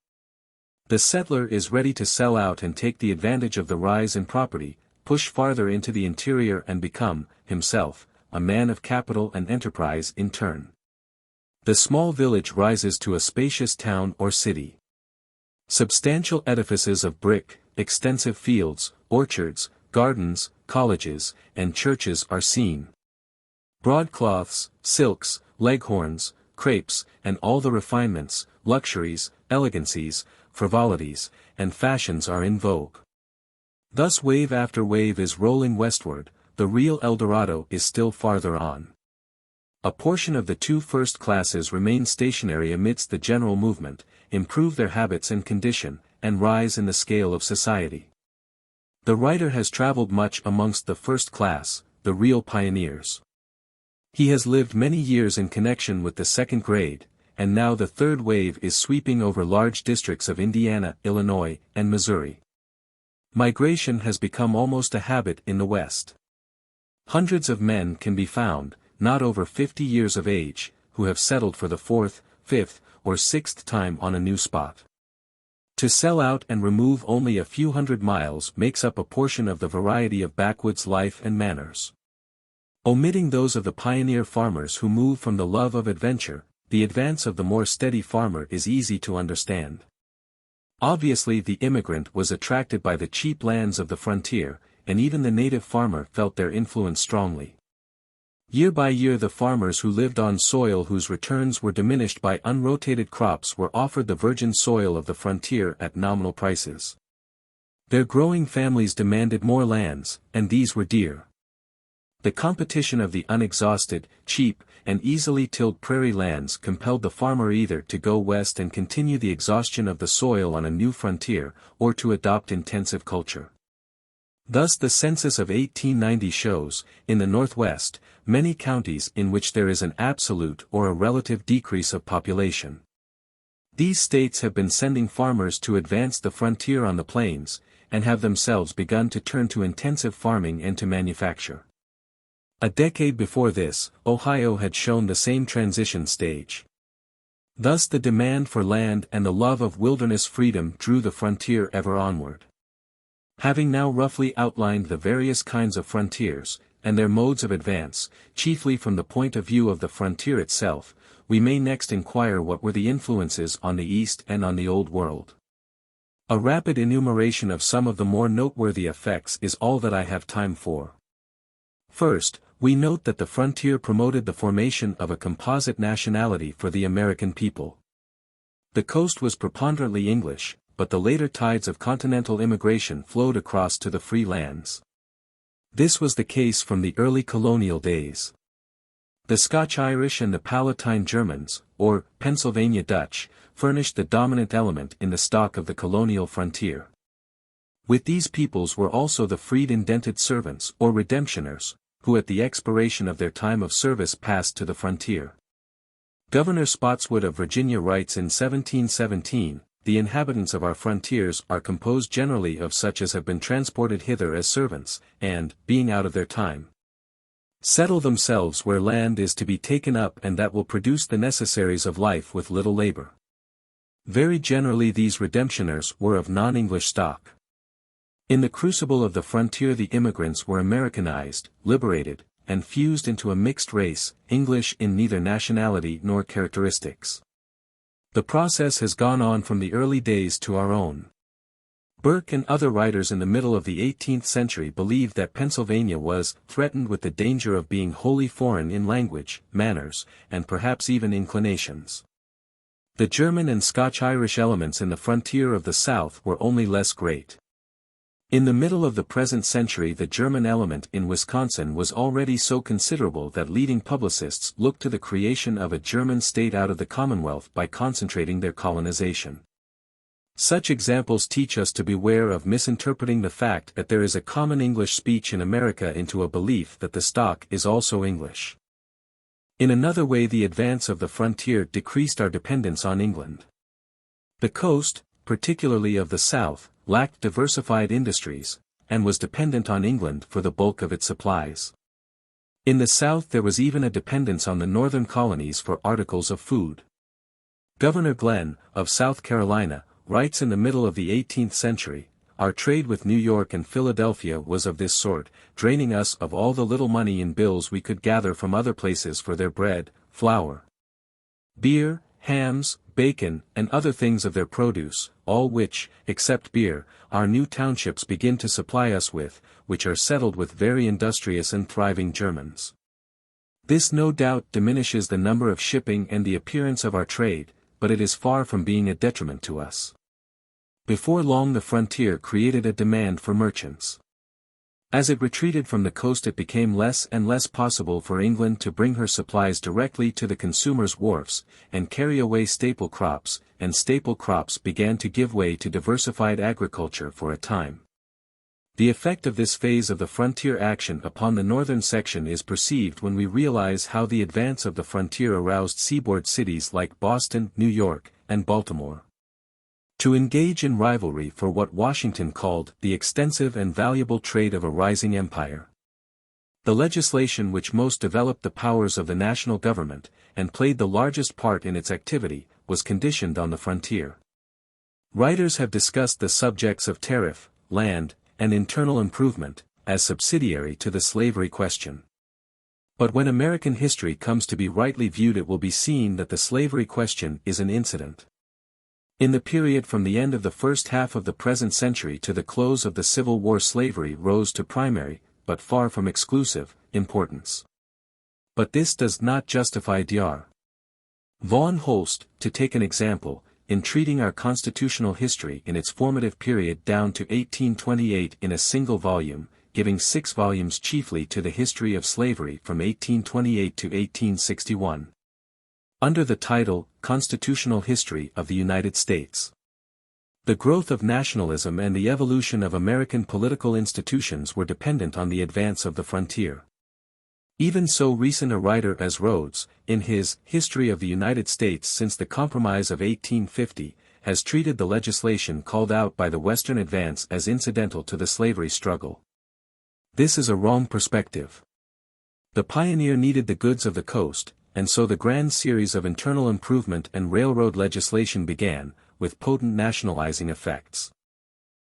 The settler is ready to sell out and take the advantage of the rise in property, push farther into the interior and become, himself, a man of capital and enterprise in turn. The small village rises to a spacious town or city. Substantial edifices of brick, extensive fields, orchards, gardens, colleges, and churches are seen. Broadcloths, silks, leghorns, crepes, and all the refinements, luxuries, elegancies, frivolities, and fashions are in vogue. Thus wave after wave is rolling westward, the real El Dorado is still farther on. A portion of the 2 first classes remain stationary amidst the general movement, improve their habits and condition, and rise in the scale of society. The writer has traveled much amongst the first class, the real pioneers. He has lived many years in connection with the second grade, and now the third wave is sweeping over large districts of Indiana, Illinois, and Missouri. Migration has become almost a habit in the West. Hundreds of men can be found, not over 50 years of age, who have settled for the 4th, 5th, or 6th time on a new spot. To sell out and remove only a few hundred miles makes up a portion of the variety of backwoods life and manners. Omitting those of the pioneer farmers who move from the love of adventure, the advance of the more steady farmer is easy to understand. Obviously the immigrant was attracted by the cheap lands of the frontier, and even the native farmer felt their influence strongly. Year by year the farmers who lived on soil whose returns were diminished by unrotated crops were offered the virgin soil of the frontier at nominal prices. Their growing families demanded more lands, and these were dear. The competition of the unexhausted, cheap, and easily tilled prairie lands compelled the farmer either to go west and continue the exhaustion of the soil on a new frontier, or to adopt intensive culture. Thus the census of 1890 shows, in the Northwest, many counties in which there is an absolute or a relative decrease of population. These states have been sending farmers to advance the frontier on the plains, and have themselves begun to turn to intensive farming and to manufacture. A decade before this, Ohio had shown the same transition stage. Thus the demand for land and the love of wilderness freedom drew the frontier ever onward. Having now roughly outlined the various kinds of frontiers, and their modes of advance, chiefly from the point of view of the frontier itself, we may next inquire what were the influences on the East and on the Old World. A rapid enumeration of some of the more noteworthy effects is all that I have time for. First, we note that the frontier promoted the formation of a composite nationality for the American people. The coast was preponderantly English, but the later tides of continental immigration flowed across to the free lands. This was the case from the early colonial days. The Scotch-Irish and the Palatine Germans, or Pennsylvania Dutch, furnished the dominant element in the stock of the colonial frontier. With these peoples were also the freed indented servants or redemptioners, who at the expiration of their time of service passed to the frontier. Governor Spotswood of Virginia writes in 1717, the inhabitants of our frontiers are composed generally of such as have been transported hither as servants, and, being out of their time, settle themselves where land is to be taken up and that will produce the necessaries of life with little labor. Very generally these redemptioners were of non-English stock. In the crucible of the frontier the immigrants were Americanized, liberated, and fused into a mixed race, English in neither nationality nor characteristics. The process has gone on from the early days to our own. Burke and other writers in the middle of the 18th century believed that Pennsylvania was threatened with the danger of being wholly foreign in language, manners, and perhaps even inclinations. The German and Scotch-Irish elements in the frontier of the South were only less great. In the middle of the present century the German element in Wisconsin was already so considerable that leading publicists looked to the creation of a German state out of the Commonwealth by concentrating their colonization. Such examples teach us to beware of misinterpreting the fact that there is a common English speech in America into a belief that the stock is also English. In another way the advance of the frontier decreased our dependence on England. The coast, particularly of the South, lacked diversified industries, and was dependent on England for the bulk of its supplies. In the South there was even a dependence on the northern colonies for articles of food. Governor Glenn, of South Carolina, writes in the middle of the 18th century, "Our trade with New York and Philadelphia was of this sort, draining us of all the little money in bills we could gather from other places for their bread, flour, beer, hams, bacon, and other things of their produce, all which, except beer, our new townships begin to supply us with, which are settled with very industrious and thriving Germans." This no doubt diminishes the number of shipping and the appearance of our trade, but it is far from being a detriment to us. Before long the frontier created a demand for merchants. As it retreated from the coast it became less and less possible for England to bring her supplies directly to the consumer's wharfs, and carry away staple crops, and staple crops began to give way to diversified agriculture for a time. The effect of this phase of the frontier action upon the northern section is perceived when we realize how the advance of the frontier aroused seaboard cities like Boston, New York, and Baltimore to engage in rivalry for what Washington called the extensive and valuable trade of a rising empire. The legislation which most developed the powers of the national government, and played the largest part in its activity, was conditioned on the frontier. Writers have discussed the subjects of tariff, land, and internal improvement, as subsidiary to the slavery question. But when American history comes to be rightly viewed it will be seen that the slavery question is an incident. In the period from the end of the first half of the present century to the close of the Civil War slavery rose to primary, but far from exclusive, importance. But this does not justify Dr. Vaughan Holst, to take an example, in treating our constitutional history in its formative period down to 1828 in a single volume, giving 6 volumes chiefly to the history of slavery from 1828 to 1861. Under the title, Constitutional History of the United States. The growth of nationalism and the evolution of American political institutions were dependent on the advance of the frontier. Even so recent a writer as Rhodes, in his History of the United States since the Compromise of 1850, has treated the legislation called out by the Western advance as incidental to the slavery struggle. This is a wrong perspective. The pioneer needed the goods of the coast, and so the grand series of internal improvement and railroad legislation began, with potent nationalizing effects.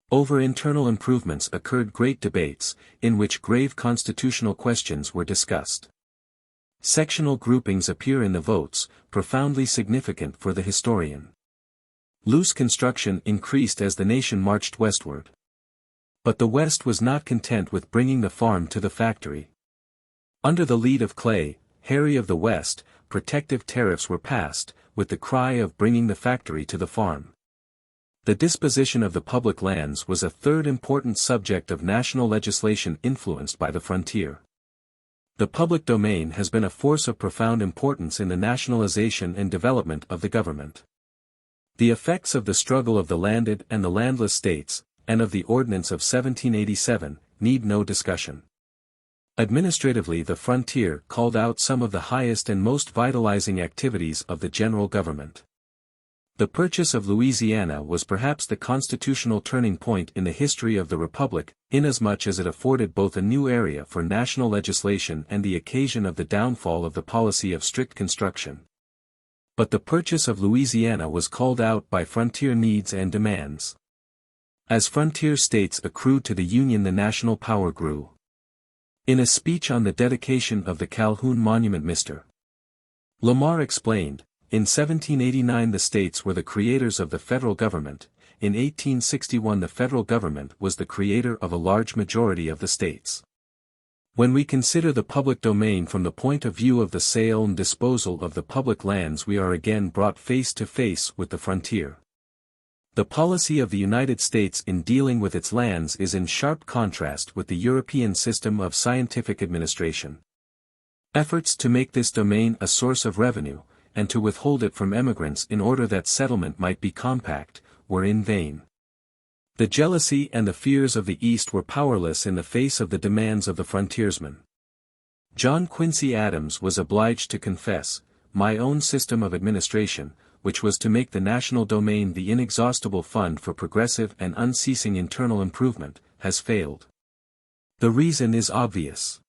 Over internal improvements occurred great debates, in which grave constitutional questions were discussed. Sectional groupings appear in the votes, profoundly significant for the historian. Loose construction increased as the nation marched westward. But the West was not content with bringing the farm to the factory. Under the lead of Clay, Harry of the West, protective tariffs were passed, with the cry of bringing the factory to the farm. The disposition of the public lands was a third important subject of national legislation influenced by the frontier. The public domain has been a force of profound importance in the nationalization and development of the government. The effects of the struggle of the landed and the landless states, and of the Ordinance of 1787, need no discussion. Administratively the frontier called out some of the highest and most vitalizing activities of the general government. The purchase of Louisiana was perhaps the constitutional turning point in the history of the Republic, inasmuch as it afforded both a new area for national legislation and the occasion of the downfall of the policy of strict construction. But the purchase of Louisiana was called out by frontier needs and demands. As frontier states accrued to the Union, the national power grew. In a speech on the dedication of the Calhoun Monument, Mr. Lamar explained, in 1789 the states were the creators of the federal government. In 1861 the federal government was the creator of a large majority of the states. When we consider the public domain from the point of view of the sale and disposal of the public lands, we are again brought face to face with the frontier. The policy of the United States in dealing with its lands is in sharp contrast with the European system of scientific administration. Efforts to make this domain a source of revenue, and to withhold it from emigrants in order that settlement might be compact, were in vain. The jealousy and the fears of the East were powerless in the face of the demands of the frontiersmen. John Quincy Adams was obliged to confess, "My own system of administration, which was to make the national domain the inexhaustible fund for progressive and unceasing internal improvement, has failed." The reason is obvious.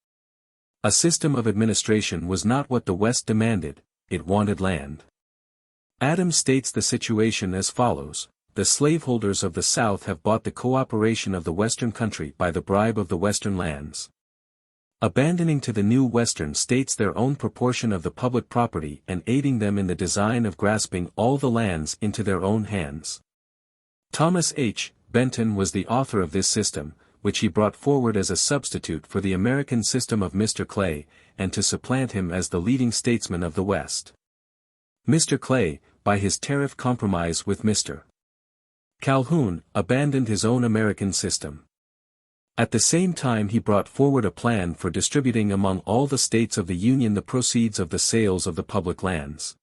A system of administration was not what the West demanded, it wanted land. Adams states the situation as follows: the slaveholders of the South have bought the cooperation of the Western country by the bribe of the Western lands. Abandoning to the new Western states their own proportion of the public property and aiding them in the design of grasping all the lands into their own hands. Thomas H. Benton was the author of this system, which he brought forward as a substitute for the American system of Mr. Clay, and to supplant him as the leading statesman of the West. Mr. Clay, by his tariff compromise with Mr. Calhoun, abandoned his own American system. At the same time he brought forward a plan for distributing among all the states of the Union the proceeds of the sales of the public lands.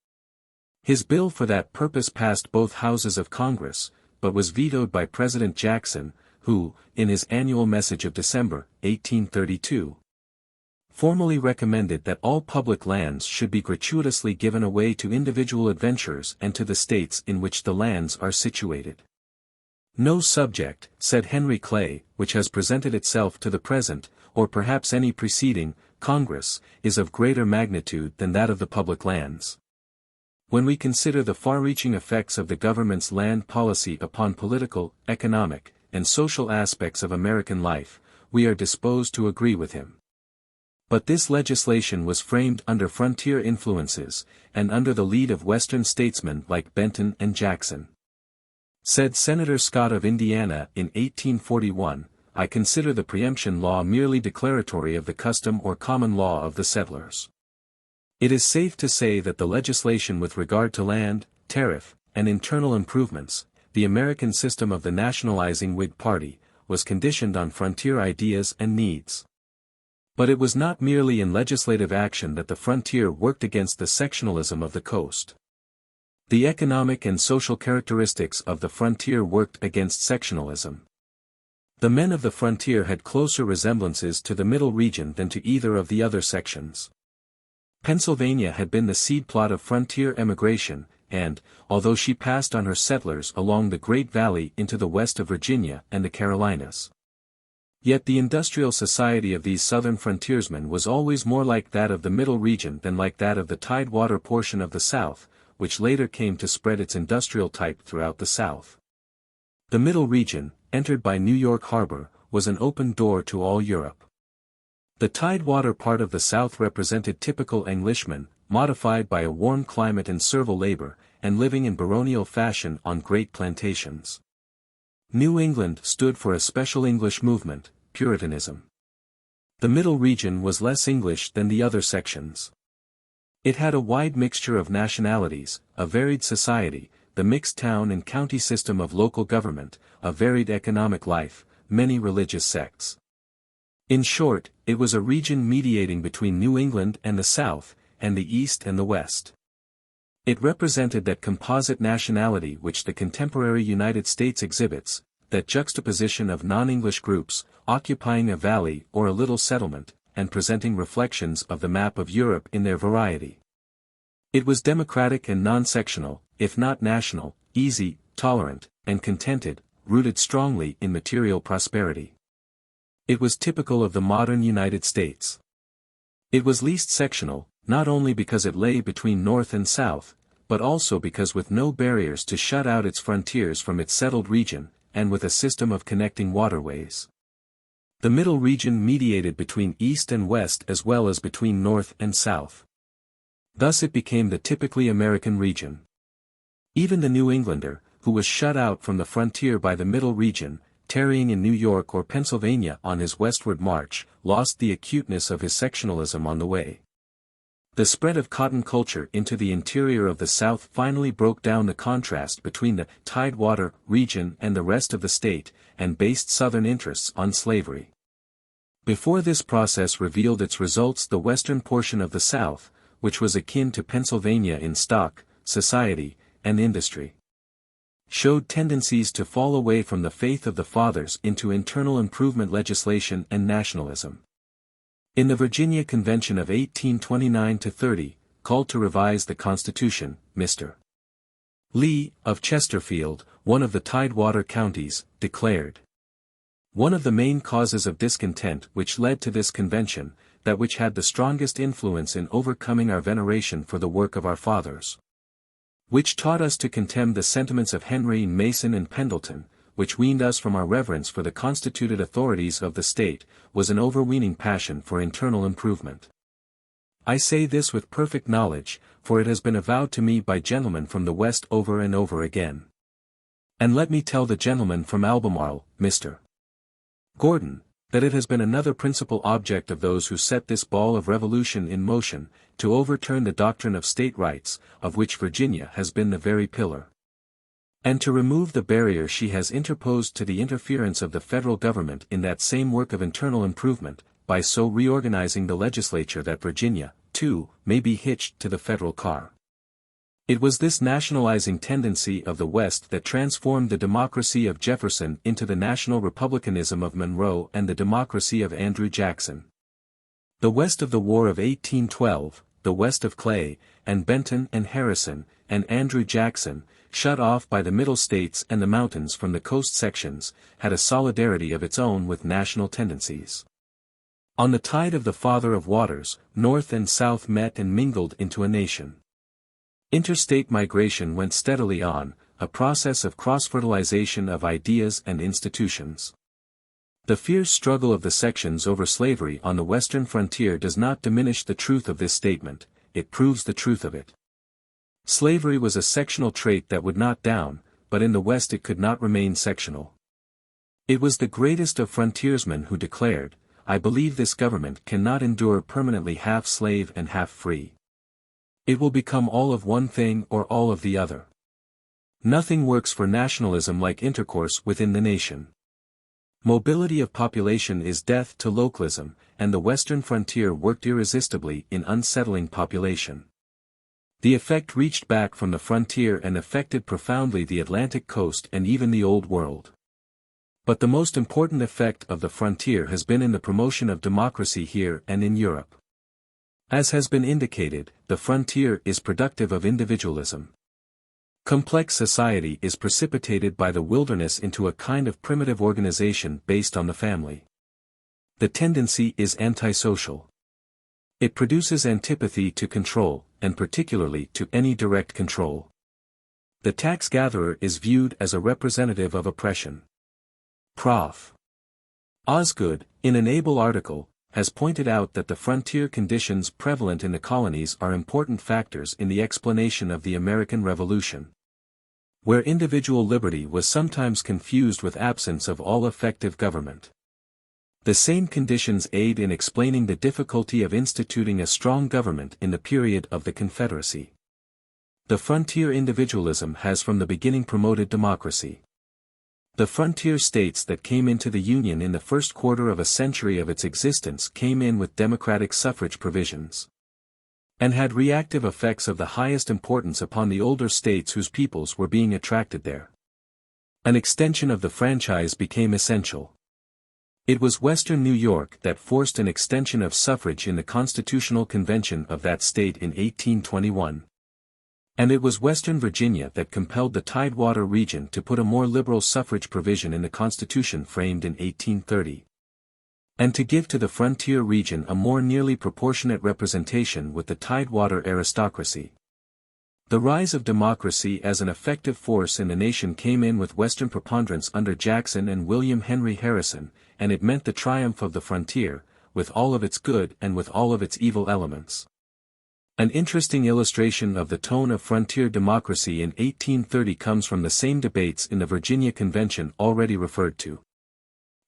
His bill for that purpose passed both houses of Congress, but was vetoed by President Jackson, who, in his annual message of December, 1832, formally recommended that all public lands should be gratuitously given away to individual adventurers and to the states in which the lands are situated. "No subject," said Henry Clay, "which has presented itself to the present, or perhaps any preceding, Congress, is of greater magnitude than that of the public lands." When we consider the far-reaching effects of the government's land policy upon political, economic, and social aspects of American life, we are disposed to agree with him. But this legislation was framed under frontier influences, and under the lead of Western statesmen like Benton and Jackson. Said Senator Scott of Indiana in 1841, "I consider the preemption law merely declaratory of the custom or common law of the settlers. It is safe to say that the legislation with regard to land, tariff, and internal improvements, the American system of the nationalizing Whig Party, was conditioned on frontier ideas and needs. But it was not merely in legislative action that the frontier worked against the sectionalism of the coast. The economic and social characteristics of the frontier worked against sectionalism. The men of the frontier had closer resemblances to the Middle region than to either of the other sections. Pennsylvania had been the seed plot of frontier emigration, and, although she passed on her settlers along the Great Valley into the west of Virginia and the Carolinas, yet the industrial society of these southern frontiersmen was always more like that of the Middle region than like that of the tidewater portion of the South, which later came to spread its industrial type throughout the South. The Middle region, entered by New York Harbor, was an open door to all Europe. The tidewater part of the South represented typical Englishmen, modified by a warm climate and servile labor, and living in baronial fashion on great plantations. New England stood for a special English movement, Puritanism. The Middle region was less English than the other sections. It had a wide mixture of nationalities, a varied society, the mixed town and county system of local government, a varied economic life, many religious sects. In short, it was a region mediating between New England and the South, and the East and the West. It represented that composite nationality which the contemporary United States exhibits, that juxtaposition of non-English groups, occupying a valley or a little settlement, and presenting reflections of the map of Europe in their variety. It was democratic and non-sectional, if not national, easy, tolerant, and contented, rooted strongly in material prosperity. It was typical of the modern United States. It was least sectional, not only because it lay between North and South, but also because with no barriers to shut out its frontiers from its settled region, and with a system of connecting waterways. The middle region mediated between East and West as well as between North and South. Thus it became the typically American region. Even the New Englander, who was shut out from the frontier by the middle region, tarrying in New York or Pennsylvania on his westward march, lost the acuteness of his sectionalism on the way. The spread of cotton culture into the interior of the South finally broke down the contrast between the Tidewater region and the rest of the state, and based Southern interests on slavery. Before this process revealed its results, the western portion of the South, which was akin to Pennsylvania in stock, society, and industry, showed tendencies to fall away from the faith of the fathers into internal improvement legislation and nationalism. In the Virginia Convention of 1829-30, called to revise the Constitution, Mr. Lee, of Chesterfield, one of the Tidewater counties, declared, "One of the main causes of discontent which led to this convention, that which had the strongest influence in overcoming our veneration for the work of our fathers, which taught us to contemn the sentiments of Henry, Mason and Pendleton, which weaned us from our reverence for the constituted authorities of the state, was an overweening passion for internal improvement. I say this with perfect knowledge, for it has been avowed to me by gentlemen from the West over and over again. And let me tell the gentleman from Albemarle, Mr. Gordon, that it has been another principal object of those who set this ball of revolution in motion, to overturn the doctrine of state rights, of which Virginia has been the very pillar, and to remove the barrier she has interposed to the interference of the federal government in that same work of internal improvement, by so reorganizing the legislature that Virginia, too, may be hitched to the federal car." It was this nationalizing tendency of the West that transformed the democracy of Jefferson into the national republicanism of Monroe and the democracy of Andrew Jackson. The West of the War of 1812, the West of Clay, and Benton and Harrison, and Andrew Jackson, shut off by the Middle States and the mountains from the coast sections, had a solidarity of its own with national tendencies. On the tide of the Father of Waters, North and South met and mingled into a nation. Interstate migration went steadily on, a process of cross-fertilization of ideas and institutions. The fierce struggle of the sections over slavery on the western frontier does not diminish the truth of this statement, it proves the truth of it. Slavery was a sectional trait that would not down, but in the West it could not remain sectional. It was the greatest of frontiersmen who declared, "I believe this government cannot endure permanently half slave and half free. It will become all of one thing or all of the other." Nothing works for nationalism like intercourse within the nation. Mobility of population is death to localism, and the western frontier worked irresistibly in unsettling population. The effect reached back from the frontier and affected profoundly the Atlantic coast and even the Old World. But the most important effect of the frontier has been in the promotion of democracy here and in Europe. As has been indicated, the frontier is productive of individualism. Complex society is precipitated by the wilderness into a kind of primitive organization based on the family. The tendency is antisocial. It produces antipathy to control, and particularly to any direct control. The tax-gatherer is viewed as a representative of oppression. Prof. Osgood, in an able article, has pointed out that the frontier conditions prevalent in the colonies are important factors in the explanation of the American Revolution, where individual liberty was sometimes confused with absence of all effective government. The same conditions aid in explaining the difficulty of instituting a strong government in the period of the Confederacy. The frontier individualism has from the beginning promoted democracy. The frontier states that came into the Union in the first quarter of a century of its existence came in with democratic suffrage provisions, and had reactive effects of the highest importance upon the older states whose peoples were being attracted there. An extension of the franchise became essential. It was Western New York that forced an extension of suffrage in the Constitutional Convention of that state in 1821. And it was Western Virginia that compelled the Tidewater region to put a more liberal suffrage provision in the Constitution framed in 1830. And to give to the frontier region a more nearly proportionate representation with the Tidewater aristocracy. The rise of democracy as an effective force in the nation came in with Western preponderance under Jackson and William Henry Harrison, and it meant the triumph of the frontier, with all of its good and with all of its evil elements. An interesting illustration of the tone of frontier democracy in 1830 comes from the same debates in the Virginia Convention already referred to.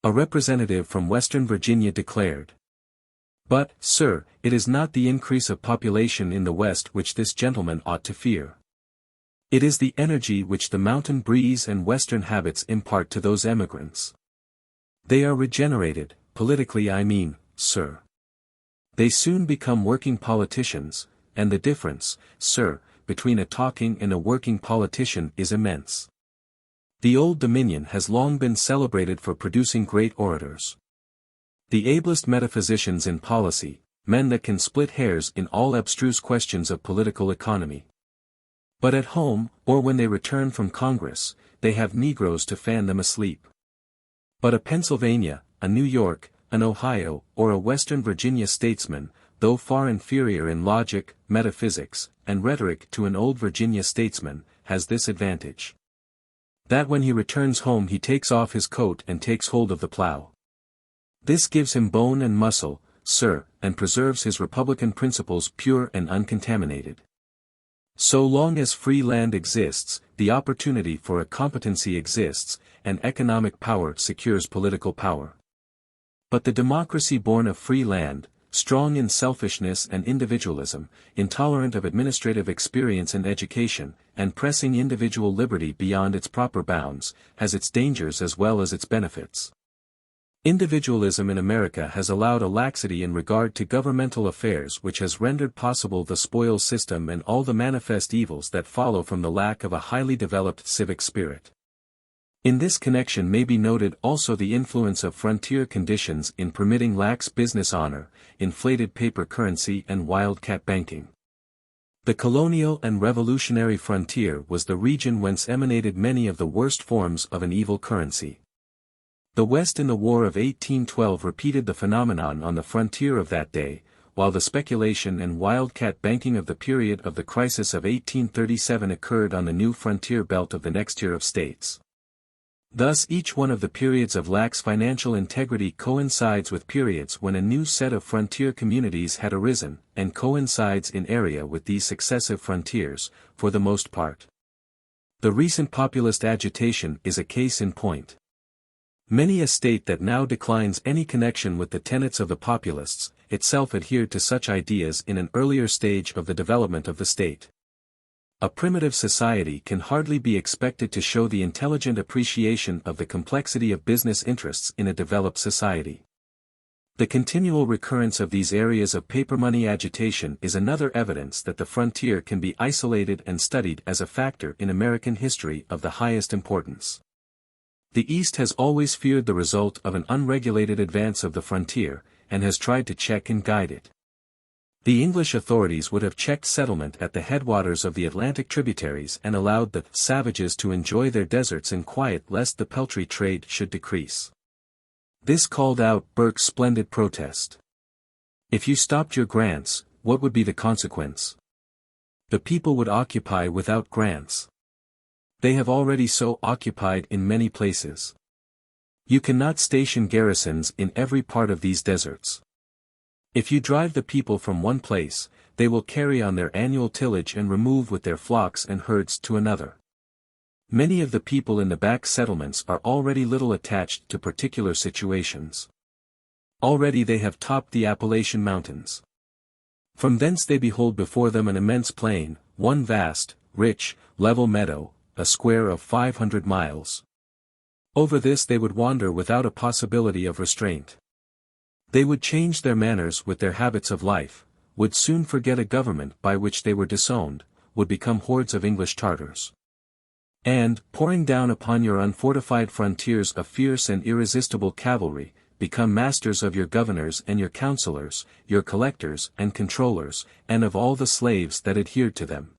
A representative from Western Virginia declared, "But, sir, it is not the increase of population in the West which this gentleman ought to fear. It is the energy which the mountain breeze and Western habits impart to those emigrants. They are regenerated, politically I mean, sir. They soon become working politicians, and the difference, sir, between a talking and a working politician is immense. The Old Dominion has long been celebrated for producing great orators. The ablest metaphysicians in policy, men that can split hairs in all abstruse questions of political economy. But at home, or when they return from Congress, they have Negroes to fan them asleep. But a Pennsylvania, a New York, an Ohio, or a Western Virginia statesman, though far inferior in logic, metaphysics, and rhetoric to an old Virginia statesman, has this advantage. That when he returns home he takes off his coat and takes hold of the plow. This gives him bone and muscle, sir, and preserves his republican principles pure and uncontaminated. So long as free land exists, the opportunity for a competency exists, and economic power secures political power. But the democracy born of free land, strong in selfishness and individualism, intolerant of administrative experience and education, and pressing individual liberty beyond its proper bounds, has its dangers as well as its benefits. Individualism in America has allowed a laxity in regard to governmental affairs which has rendered possible the spoils system and all the manifest evils that follow from the lack of a highly developed civic spirit. In this connection may be noted also the influence of frontier conditions in permitting lax business honor, inflated paper currency and wildcat banking. The colonial and revolutionary frontier was the region whence emanated many of the worst forms of an evil currency. The West in the War of 1812 repeated the phenomenon on the frontier of that day, while the speculation and wildcat banking of the period of the crisis of 1837 occurred on the new frontier belt of the next tier of states. Thus each one of the periods of lax financial integrity coincides with periods when a new set of frontier communities had arisen, and coincides in area with these successive frontiers, for the most part. The recent populist agitation is a case in point. Many a state that now declines any connection with the tenets of the populists, itself adhered to such ideas in an earlier stage of the development of the state. A primitive society can hardly be expected to show the intelligent appreciation of the complexity of business interests in a developed society. The continual recurrence of these areas of paper money agitation is another evidence that the frontier can be isolated and studied as a factor in American history of the highest importance. The East has always feared the result of an unregulated advance of the frontier, and has tried to check and guide it. The English authorities would have checked settlement at the headwaters of the Atlantic tributaries and allowed the savages to enjoy their deserts in quiet lest the peltry trade should decrease. This called out Burke's splendid protest. If you stopped your grants, what would be the consequence? The people would occupy without grants. They have already so occupied in many places. You cannot station garrisons in every part of these deserts. If you drive the people from one place, they will carry on their annual tillage and remove with their flocks and herds to another. Many of the people in the back settlements are already little attached to particular situations. Already they have topped the Appalachian Mountains. From thence they behold before them an immense plain, one vast, rich, level meadow, a square of 500 miles. Over this they would wander without a possibility of restraint. They would change their manners with their habits of life, would soon forget a government by which they were disowned, would become hordes of English Tartars. And, pouring down upon your unfortified frontiers a fierce and irresistible cavalry, become masters of your governors and your councillors, your collectors and controllers, and of all the slaves that adhered to them.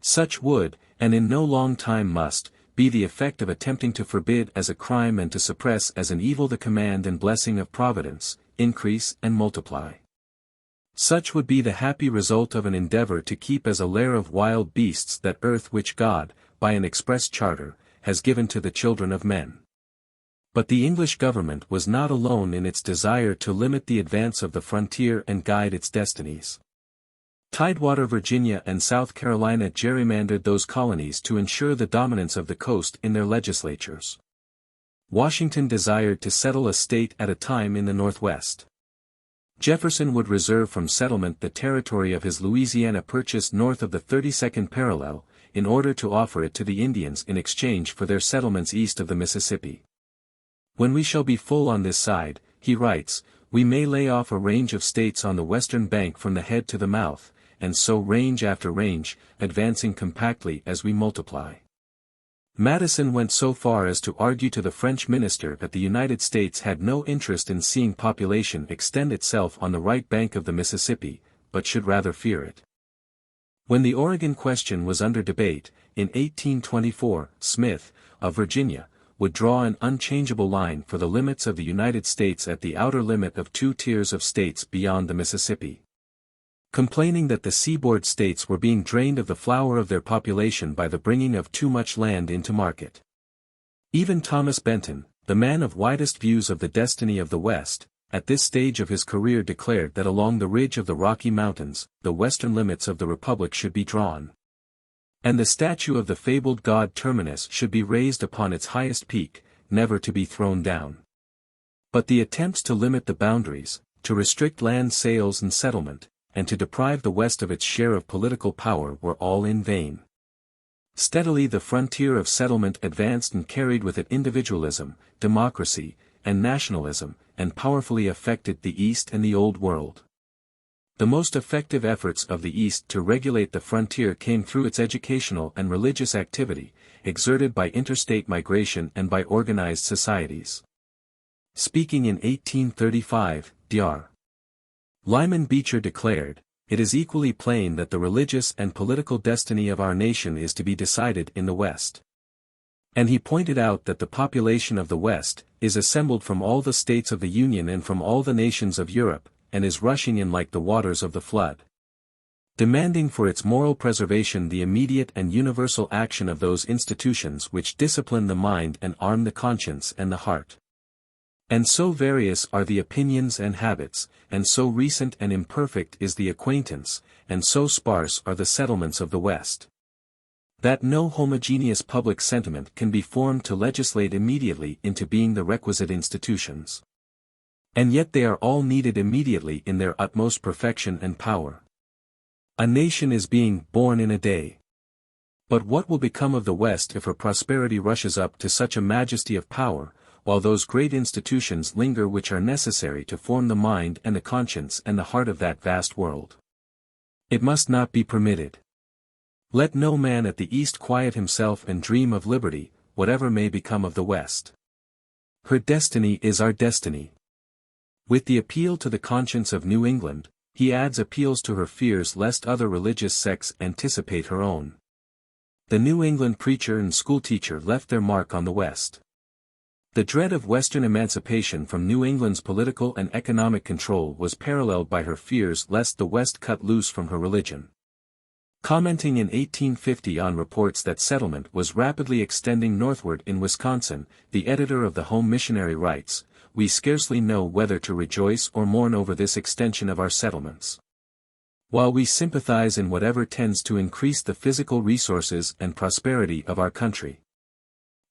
Such would, and in no long time must, be the effect of attempting to forbid as a crime and to suppress as an evil the command and blessing of Providence, increase and multiply. Such would be the happy result of an endeavor to keep as a lair of wild beasts that earth which God, by an express charter, has given to the children of men. But the English government was not alone in its desire to limit the advance of the frontier and guide its destinies. Tidewater Virginia and South Carolina gerrymandered those colonies to ensure the dominance of the coast in their legislatures. Washington desired to settle a state at a time in the Northwest. Jefferson would reserve from settlement the territory of his Louisiana Purchase north of the 32nd parallel, in order to offer it to the Indians in exchange for their settlements east of the Mississippi. When we shall be full on this side, he writes, we may lay off a range of states on the western bank from the head to the mouth, and so range after range, advancing compactly as we multiply. Madison went so far as to argue to the French minister that the United States had no interest in seeing population extend itself on the right bank of the Mississippi, but should rather fear it. When the Oregon question was under debate, in 1824, Smith, of Virginia, would draw an unchangeable line for the limits of the United States at the outer limit of 2 tiers of states beyond the Mississippi. Complaining that the seaboard states were being drained of the flower of their population by the bringing of too much land into market. Even Thomas Benton, the man of widest views of the destiny of the West, at this stage of his career declared that along the ridge of the Rocky Mountains, the western limits of the Republic should be drawn. And the statue of the fabled god Terminus should be raised upon its highest peak, never to be thrown down. But the attempts to limit the boundaries, to restrict land sales and settlement, and to deprive the West of its share of political power were all in vain. Steadily the frontier of settlement advanced and carried with it individualism, democracy, and nationalism, and powerfully affected the East and the Old World. The most effective efforts of the East to regulate the frontier came through its educational and religious activity, exerted by interstate migration and by organized societies. Speaking in 1835, Dr. Lyman Beecher declared, "It is equally plain that the religious and political destiny of our nation is to be decided in the West." And he pointed out that the population of the West is assembled from all the states of the Union and from all the nations of Europe, and is rushing in like the waters of the flood, demanding for its moral preservation the immediate and universal action of those institutions which discipline the mind and arm the conscience and the heart. And so various are the opinions and habits, and so recent and imperfect is the acquaintance, and so sparse are the settlements of the West, that no homogeneous public sentiment can be formed to legislate immediately into being the requisite institutions. And yet they are all needed immediately in their utmost perfection and power. A nation is being born in a day. But what will become of the West if her prosperity rushes up to such a majesty of power, while those great institutions linger which are necessary to form the mind and the conscience and the heart of that vast world? It must not be permitted. Let no man at the East quiet himself and dream of liberty, whatever may become of the West. Her destiny is our destiny. With the appeal to the conscience of New England, he adds appeals to her fears lest other religious sects anticipate her own. The New England preacher and schoolteacher left their mark on the West. The dread of Western emancipation from New England's political and economic control was paralleled by her fears lest the West cut loose from her religion. Commenting in 1850 on reports that settlement was rapidly extending northward in Wisconsin, the editor of the Home Missionary writes, "We scarcely know whether to rejoice or mourn over this extension of our settlements. While we sympathize in whatever tends to increase the physical resources and prosperity of our country,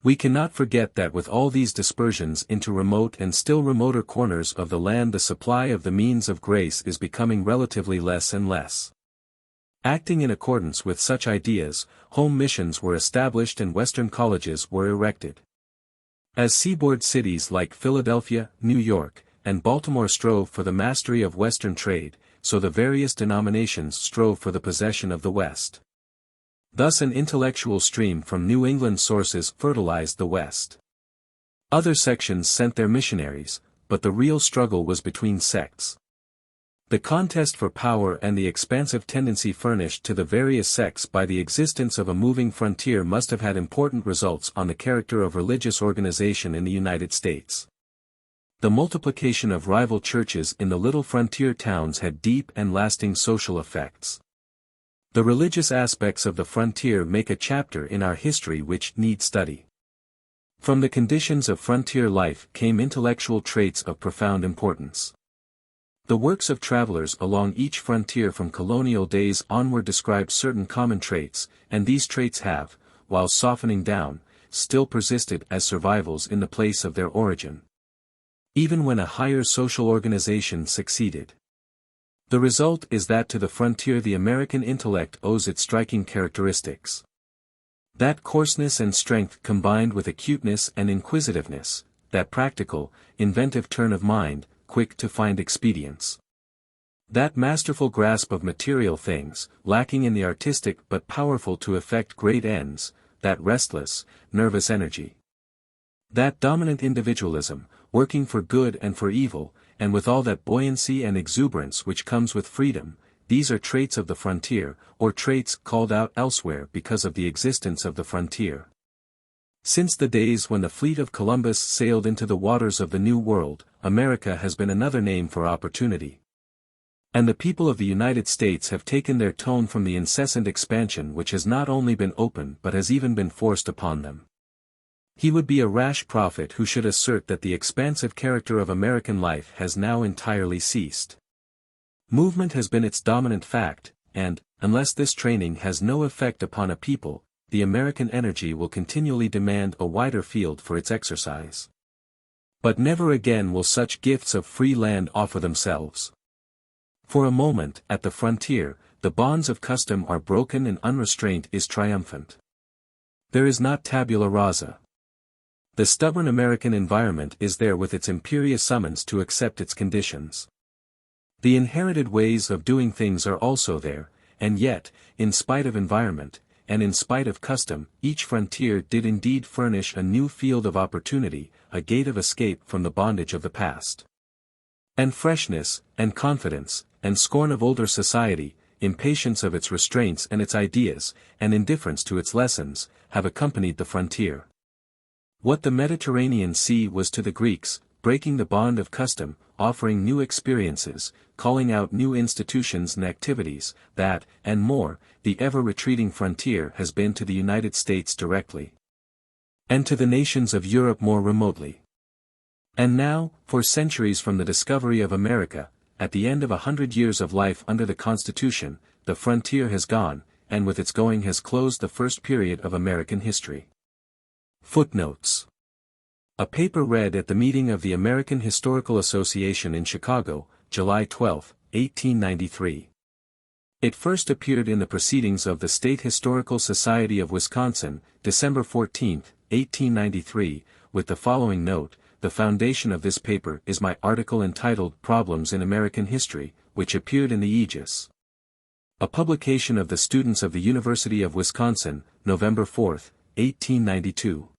we cannot forget that with all these dispersions into remote and still remoter corners of the land the supply of the means of grace is becoming relatively less and less." Acting in accordance with such ideas, home missions were established and Western colleges were erected. As seaboard cities like Philadelphia, New York, and Baltimore strove for the mastery of Western trade, so the various denominations strove for the possession of the West. Thus an intellectual stream from New England sources fertilized the West. Other sections sent their missionaries, but the real struggle was between sects. The contest for power and the expansive tendency furnished to the various sects by the existence of a moving frontier must have had important results on the character of religious organization in the United States. The multiplication of rival churches in the little frontier towns had deep and lasting social effects. The religious aspects of the frontier make a chapter in our history which needs study. From the conditions of frontier life came intellectual traits of profound importance. The works of travelers along each frontier from colonial days onward describe certain common traits, and these traits have, while softening down, still persisted as survivals in the place of their origin. Even when a higher social organization succeeded. The result is that to the frontier the American intellect owes its striking characteristics. That coarseness and strength combined with acuteness and inquisitiveness, that practical, inventive turn of mind, quick to find expedients. That masterful grasp of material things, lacking in the artistic but powerful to effect great ends, that restless, nervous energy. That dominant individualism, working for good and for evil, and with all that buoyancy and exuberance which comes with freedom, these are traits of the frontier, or traits called out elsewhere because of the existence of the frontier. Since the days when the fleet of Columbus sailed into the waters of the New World, America has been another name for opportunity. And the people of the United States have taken their tone from the incessant expansion which has not only been open but has even been forced upon them. He would be a rash prophet who should assert that the expansive character of American life has now entirely ceased. Movement has been its dominant fact, and, unless this training has no effect upon a people, the American energy will continually demand a wider field for its exercise. But never again will such gifts of free land offer themselves. For a moment, at the frontier, the bonds of custom are broken and unrestraint is triumphant. There is not tabula rasa. The stubborn American environment is there with its imperious summons to accept its conditions. The inherited ways of doing things are also there, and yet, in spite of environment, and in spite of custom, each frontier did indeed furnish a new field of opportunity, a gate of escape from the bondage of the past. And freshness, and confidence, and scorn of older society, impatience of its restraints and its ideas, and indifference to its lessons, have accompanied the frontier. What the Mediterranean Sea was to the Greeks, breaking the bond of custom, offering new experiences, calling out new institutions and activities, that, and more, the ever-retreating frontier has been to the United States directly. And to the nations of Europe more remotely. And now, for centuries from the discovery of America, at the end of 100 years of life under the Constitution, the frontier has gone, and with its going has closed the first period of American history. Footnotes. A paper read at the meeting of the American Historical Association in Chicago, July 12, 1893. It first appeared in the Proceedings of the State Historical Society of Wisconsin, December 14, 1893, with the following note: the foundation of this paper is my article entitled Problems in American History, which appeared in the Aegis. A publication of the students of the University of Wisconsin, November 4, 1892.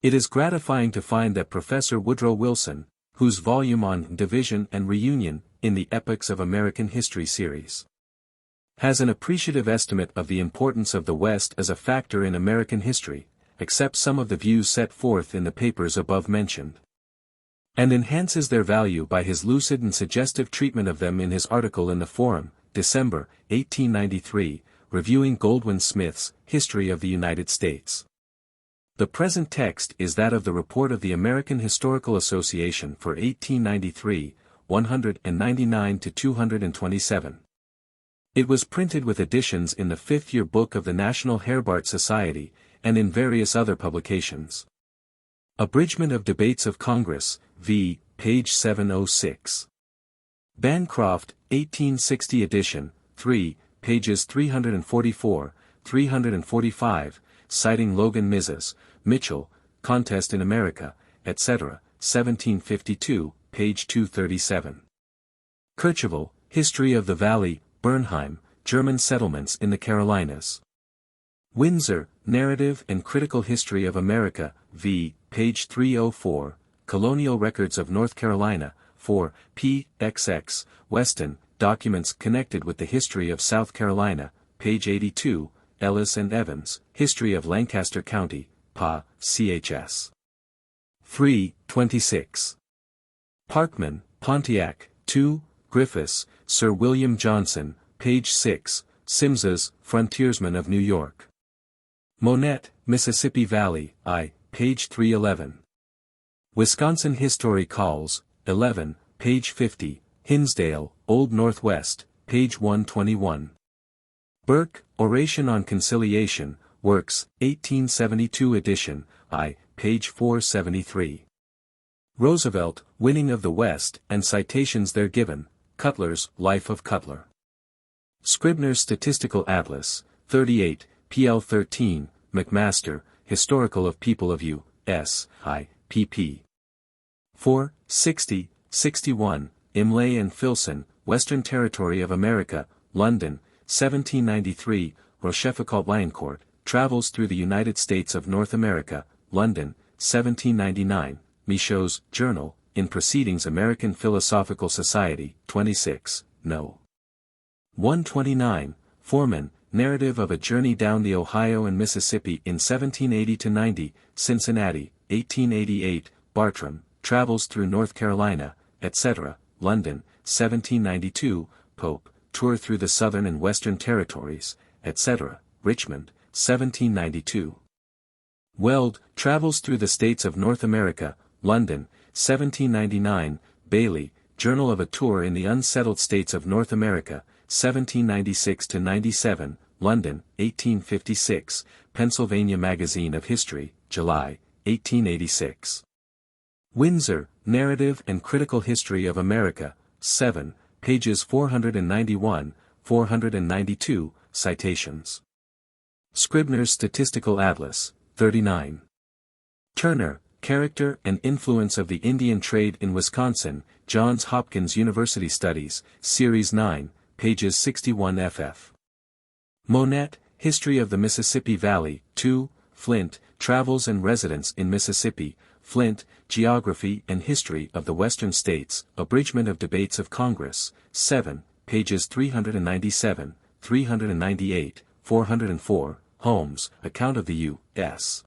It is gratifying to find that Professor Woodrow Wilson, whose volume on Division and Reunion, in the Epochs of American History series, has an appreciative estimate of the importance of the West as a factor in American history, accepts some of the views set forth in the papers above mentioned, and enhances their value by his lucid and suggestive treatment of them in his article in the Forum, December, 1893, reviewing Goldwin Smith's History of the United States. The present text is that of the Report of the American Historical Association for 1893, 199-227. It was printed with additions in the fifth-year book of the National Herbarts Society, and in various other publications. Abridgment of Debates of Congress, v. page 706. Bancroft, 1860 edition, 3, pages 344, 345, citing Logan Mizas, Mitchell, Contest in America, etc., 1752, page 237. Kercheval, History of the Valley, Bernheim, German Settlements in the Carolinas. Windsor, Narrative and Critical History of America, v. page 304, Colonial Records of North Carolina, 4, p. xx, Weston, Documents Connected with the History of South Carolina, page 82, Ellis and Evans, History of Lancaster County, Pa. Chs. 3, 26. Parkman, Pontiac, 2, Griffiths, Sir William Johnson, page 6, Sims's, Frontiersman of New York. Monette, Mississippi Valley, I, page 311. Wisconsin History Calls, 11, page 50, Hinsdale, Old Northwest, page 121. Burke, Oration on Conciliation, Works, 1872 edition, I, page 473. Roosevelt, Winning of the West, and Citations there given, Cutler's Life of Cutler. Scribner's Statistical Atlas, 38, pl 13, McMaster, Historical of People of U.S., I, pp. 4, 60, 61, Imlay and Filson, Western Territory of America, London, 1793, Rochefoucauld-Liancourt, Travels through the United States of North America, London, 1799, Michaud's Journal, in Proceedings American Philosophical Society, 26, No. 129, Foreman, Narrative of a Journey Down the Ohio and Mississippi in 1780-90, Cincinnati, 1888, Bartram, Travels through North Carolina, etc., London, 1792, Pope, Tour through the Southern and Western Territories, etc., Richmond, 1792. Weld, Travels through the States of North America, London, 1799, Bailey, Journal of a Tour in the Unsettled States of North America, 1796-97, London, 1856, Pennsylvania Magazine of History, July, 1886. Windsor, Narrative and Critical History of America, 7, pages 491, 492, citations. Scribner's Statistical Atlas, 39. Turner, Character and Influence of the Indian Trade in Wisconsin, Johns Hopkins University Studies, Series 9, pages 61 ff. Monette, History of the Mississippi Valley, 2, Flint, Travels and Residence in Mississippi, Flint, Geography and History of the Western States, Abridgment of Debates of Congress, 7, pages 397, 398, 404, Holmes, Account of the U.S.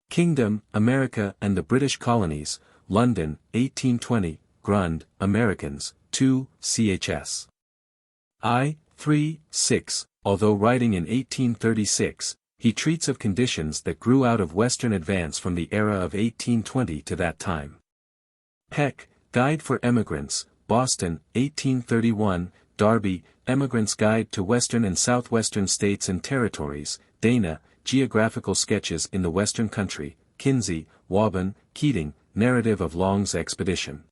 Kingdom, America and the British Colonies, London, 1820, Grund, Americans, 2, chs. I, 3, 6, although writing in 1836, he treats of conditions that grew out of Western advance from the era of 1820 to that time. Peck, Guide for Emigrants, Boston, 1831, Darby, Emigrant's Guide to Western and Southwestern States and Territories, Dana, Geographical Sketches in the Western Country, Kinsey, Wauban, Keating, Narrative of Long's Expedition.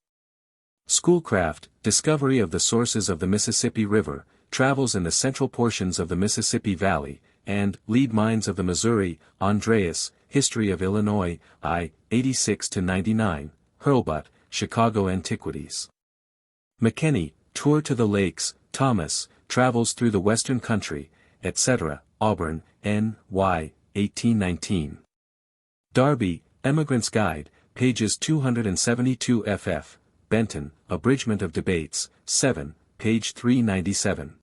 Schoolcraft, Discovery of the Sources of the Mississippi River, Travels in the Central Portions of the Mississippi Valley, and Lead Mines of the Missouri, Andreas, History of Illinois, I, 86-99, Hurlbut, Chicago Antiquities. McKenney, Tour to the Lakes, Thomas, Travels through the Western Country, etc., Auburn, N. Y., 1819. Darby, Emigrant's Guide, pages 272 ff, Benton, Abridgment of Debates, 7, page 397.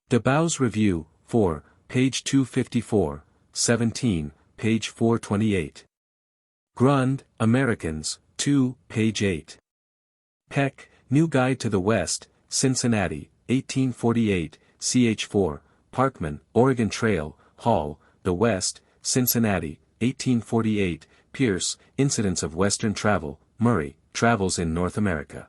DeBow's Review, 4, page 254, 17, page 428. Grund, Americans, 2, page 8. Peck, New Guide to the West, Cincinnati, 1848, ch. 4, Parkman, Oregon Trail, Hall, The West, Cincinnati, 1848, Pierce, Incidents of Western Travel, Murray, Travels in North America.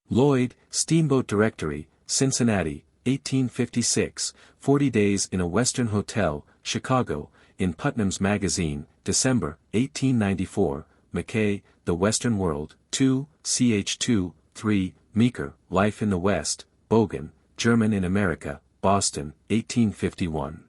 Lloyd, Steamboat Directory, Cincinnati, 1856, 40 Days in a Western Hotel, Chicago, in Putnam's Magazine, December, 1894, McKay, The Western World, 2, ch. 2, 3, Meeker, Life in the West, Bogan, German in America, Boston, 1851.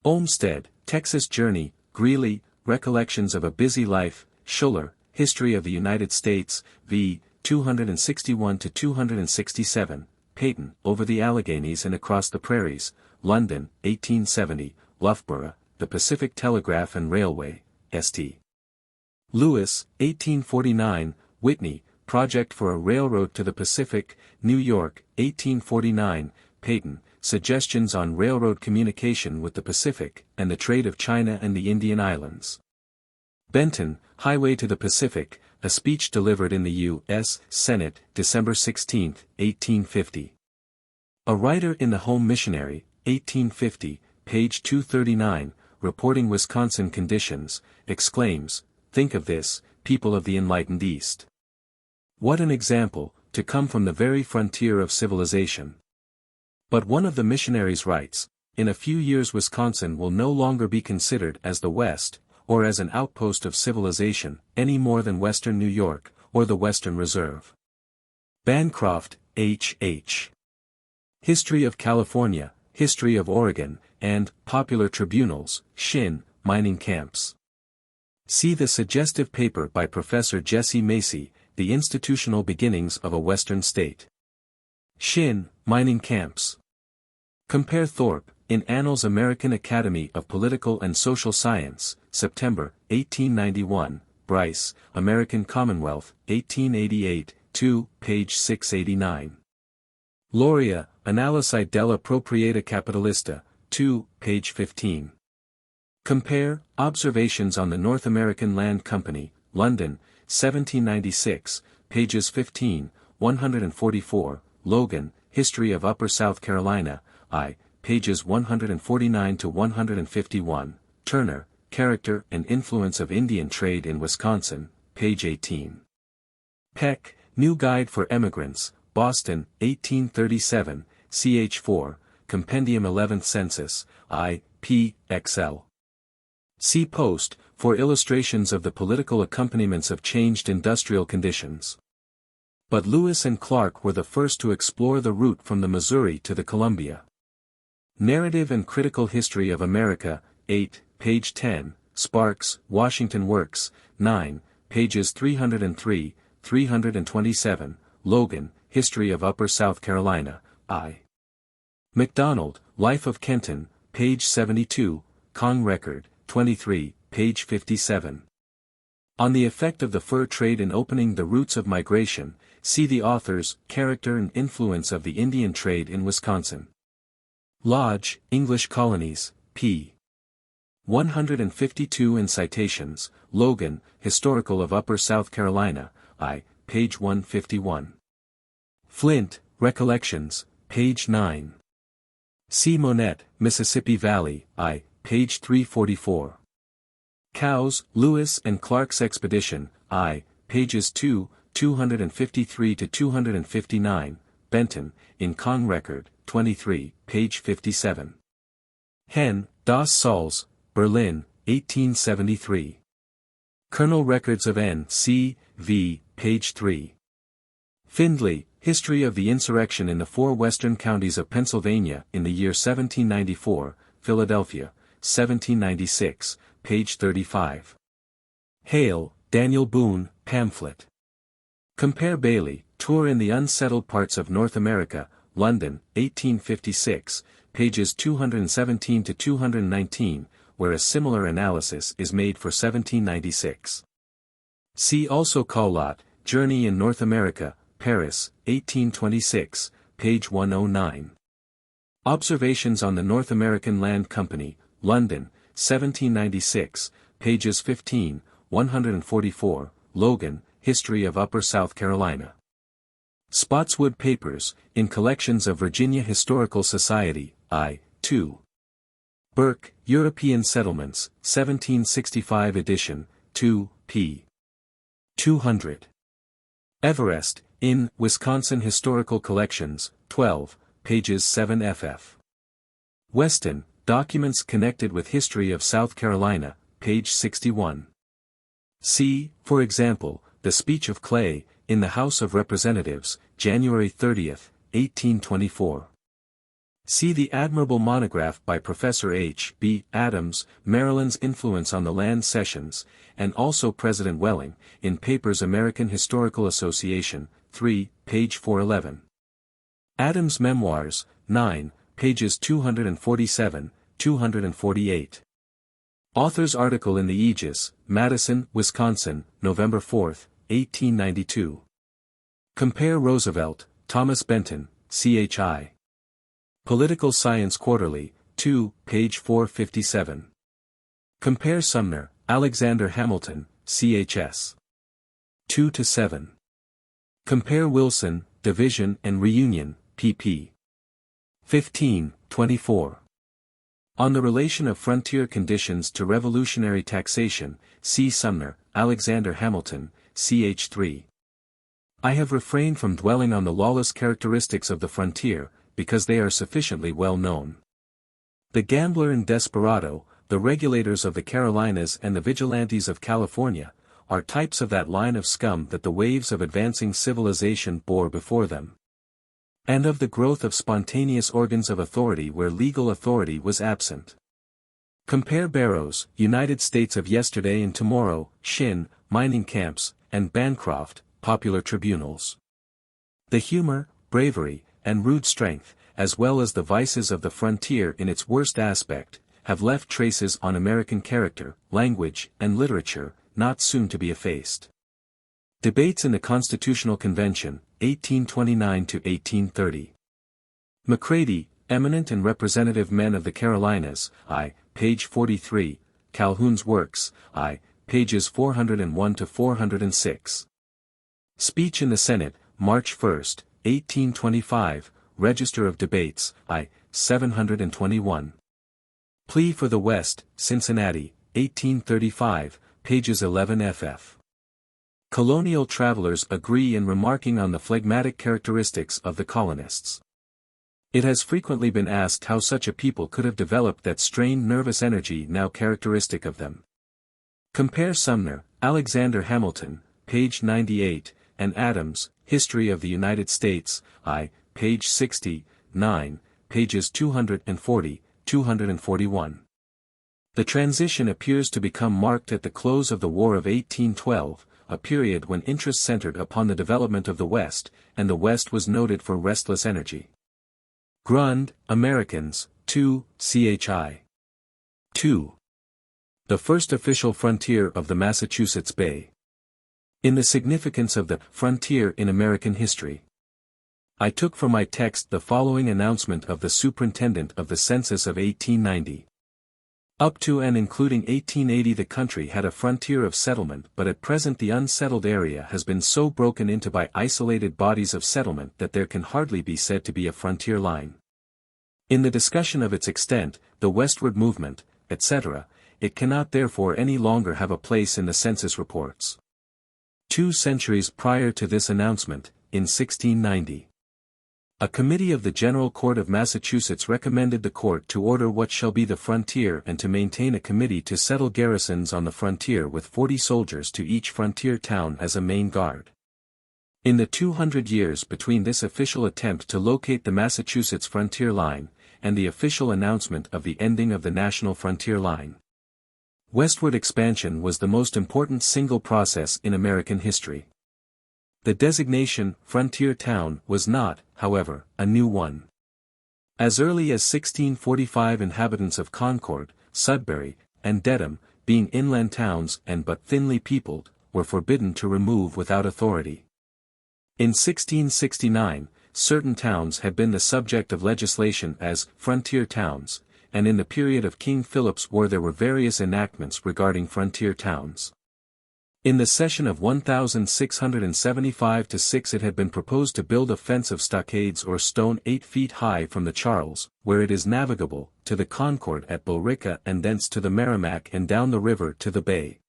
Olmsted, Texas Journey, Greeley, Recollections of a Busy Life, Schuller, History of the United States, v. 261-267, Peyton, Over the Alleghenies and Across the Prairies, London, 1870, Loughborough, The Pacific Telegraph and Railway, St. Louis, 1849, Whitney, Project for a Railroad to the Pacific, New York, 1849, Peyton, Suggestions on Railroad Communication with the Pacific and the Trade of China and the Indian Islands. Benton, Highway to the Pacific, a speech delivered in the U.S. Senate, December 16, 1850. A Writer in the Home Missionary, 1850, page 239, reporting Wisconsin conditions, exclaims, "Think of this, people of the enlightened East. What an example, to come from the very frontier of civilization." But one of the missionaries writes, "In a few years Wisconsin will no longer be considered as the West, or as an outpost of civilization, any more than Western New York, or the Western Reserve." Bancroft, H.H. History of California, History of Oregon, and Popular Tribunals, Shin, Mining Camps. See the suggestive paper by Professor Jesse Macy, The Institutional Beginnings of a Western State. Shin, Mining Camps. Compare Thorpe, in Annals American Academy of Political and Social Science, September, 1891, Bryce, American Commonwealth, 1888, 2, page 689. Loria, Analisi della Proprietà Capitalista, 2, page 15. Compare, Observations on the North American Land Company, London, 1796, pages 15, 144, Logan, History of Upper South Carolina, I, pages 149 to 151, Turner, Character and Influence of Indian Trade in Wisconsin, page 18. Peck, New Guide for Emigrants, Boston, 1837, ch. 4, Compendium 11th Census, I, p. XL. See Post, for illustrations of the political accompaniments of changed industrial conditions. But Lewis and Clark were the first to explore the route from the Missouri to the Columbia. Narrative and Critical History of America, 8, page 10, Sparks, Washington Works, 9, pages 303, 327, Logan, History of Upper South Carolina, I. MacDonald, Life of Kenton, page 72, Cong Record, 23, page 57. On the effect of the fur trade in opening the routes of migration, see the authors, Character and Influence of the Indian Trade in Wisconsin. Lodge, English Colonies, p. 152 in Citations, Logan, Historical of Upper South Carolina, I, page 151. Flint, Recollections, page 9. C. Monette, Mississippi Valley, I, page 344. Cowes, Lewis and Clark's Expedition, I, pages 2, 253 to 259, Benton, in Cong Record, 23, page 57. Henn, Das Salz, Berlin, 1873. Colonel Records of N.C. v., page 3. Findley, History of the Insurrection in the Four Western Counties of Pennsylvania in the year 1794, Philadelphia, 1796, page 35. Hale, Daniel Boone, Pamphlet. Compare Bailey, Tour in the Unsettled Parts of North America, London, 1856, pages 217 to 219, where a similar analysis is made for 1796. See also Collott, Journey in North America, Paris, 1826, page 109. Observations on the North American Land Company, London, 1796, pages 15, 144, Logan, History of Upper South Carolina. Spotswood Papers, in Collections of Virginia Historical Society, I, 2. Burke, European Settlements, 1765 edition, 2, p. 200. Everest, in Wisconsin Historical Collections, 12, pages 7 ff. Weston, Documents Connected with History of South Carolina, page 61. See, for example, The Speech of Clay, in the House of Representatives, January 30, 1824. See the admirable monograph by Professor H. B. Adams, Maryland's Influence on the Land Cessions, and also President Welling, in Papers American Historical Association, 3, page 411. Adams' Memoirs, 9, pages 247, 248. Author's article in the Aegis, Madison, Wisconsin, November 4, 1892. Compare Roosevelt, Thomas Benton, CHI. Political Science Quarterly, 2, page 457. Compare Sumner, Alexander Hamilton, CHS. 2-7. Compare Wilson, Division and Reunion, pp. 15, 24. On the relation of frontier conditions to revolutionary taxation, see Sumner, Alexander Hamilton, ch. 3. I have refrained from dwelling on the lawless characteristics of the frontier, because they are sufficiently well known. The gambler and desperado, the regulators of the Carolinas and the vigilantes of California, are types of that line of scum that the waves of advancing civilization bore before them. And of the growth of spontaneous organs of authority where legal authority was absent. Compare Barrows, United States of Yesterday and Tomorrow, Shin, Mining Camps, and Bancroft, Popular Tribunals. The humor, bravery, and rude strength, as well as the vices of the frontier in its worst aspect, have left traces on American character, language, and literature, not soon to be effaced. Debates in the Constitutional Convention, 1829–1830. McCready, Eminent and Representative Men of the Carolinas, I, page 43, Calhoun's Works, I, pages 401–406. Speech in the Senate, March 1, 1825, Register of Debates, I, 721. Plea for the West, Cincinnati, 1835, pages 11 ff. Colonial travelers agree in remarking on the phlegmatic characteristics of the colonists. It has frequently been asked how such a people could have developed that strained nervous energy now characteristic of them. Compare Sumner, Alexander Hamilton, page 98, and Adams, History of the United States, I, page 60, 9, pages 240–241. The transition appears to become marked at the close of the War of 1812, a period when interest centered upon the development of the West, and the West was noted for restless energy. Grund, Americans, 2, ch. 2. The first official frontier of the Massachusetts Bay. In the significance of the frontier in American history. I took for my text the following announcement of the Superintendent of the Census of 1890. Up to and including 1880 the country had a frontier of settlement, but at present the unsettled area has been so broken into by isolated bodies of settlement that there can hardly be said to be a frontier line. In the discussion of its extent, the westward movement, etc., it cannot therefore any longer have a place in the census reports. 2 centuries prior to this announcement, in 1690. A committee of the General Court of Massachusetts recommended the court to order what shall be the frontier and to maintain a committee to settle garrisons on the frontier with 40 soldiers to each frontier town as a main guard. In the 200 years between this official attempt to locate the Massachusetts frontier line, and the official announcement of the ending of the national frontier line, westward expansion was the most important single process in American history. The designation, frontier town, was not, however, a new one. As early as 1645 inhabitants of Concord, Sudbury, and Dedham, being inland towns and but thinly peopled, were forbidden to remove without authority. In 1669, certain towns had been the subject of legislation as frontier towns, and in the period of King Philip's War there were various enactments regarding frontier towns. In the session of 1675–6 it had been proposed to build a fence of stockades or stone 8 feet high from the Charles, where it is navigable, to the Concord at Billerica and thence to the Merrimack and down the river to the bay.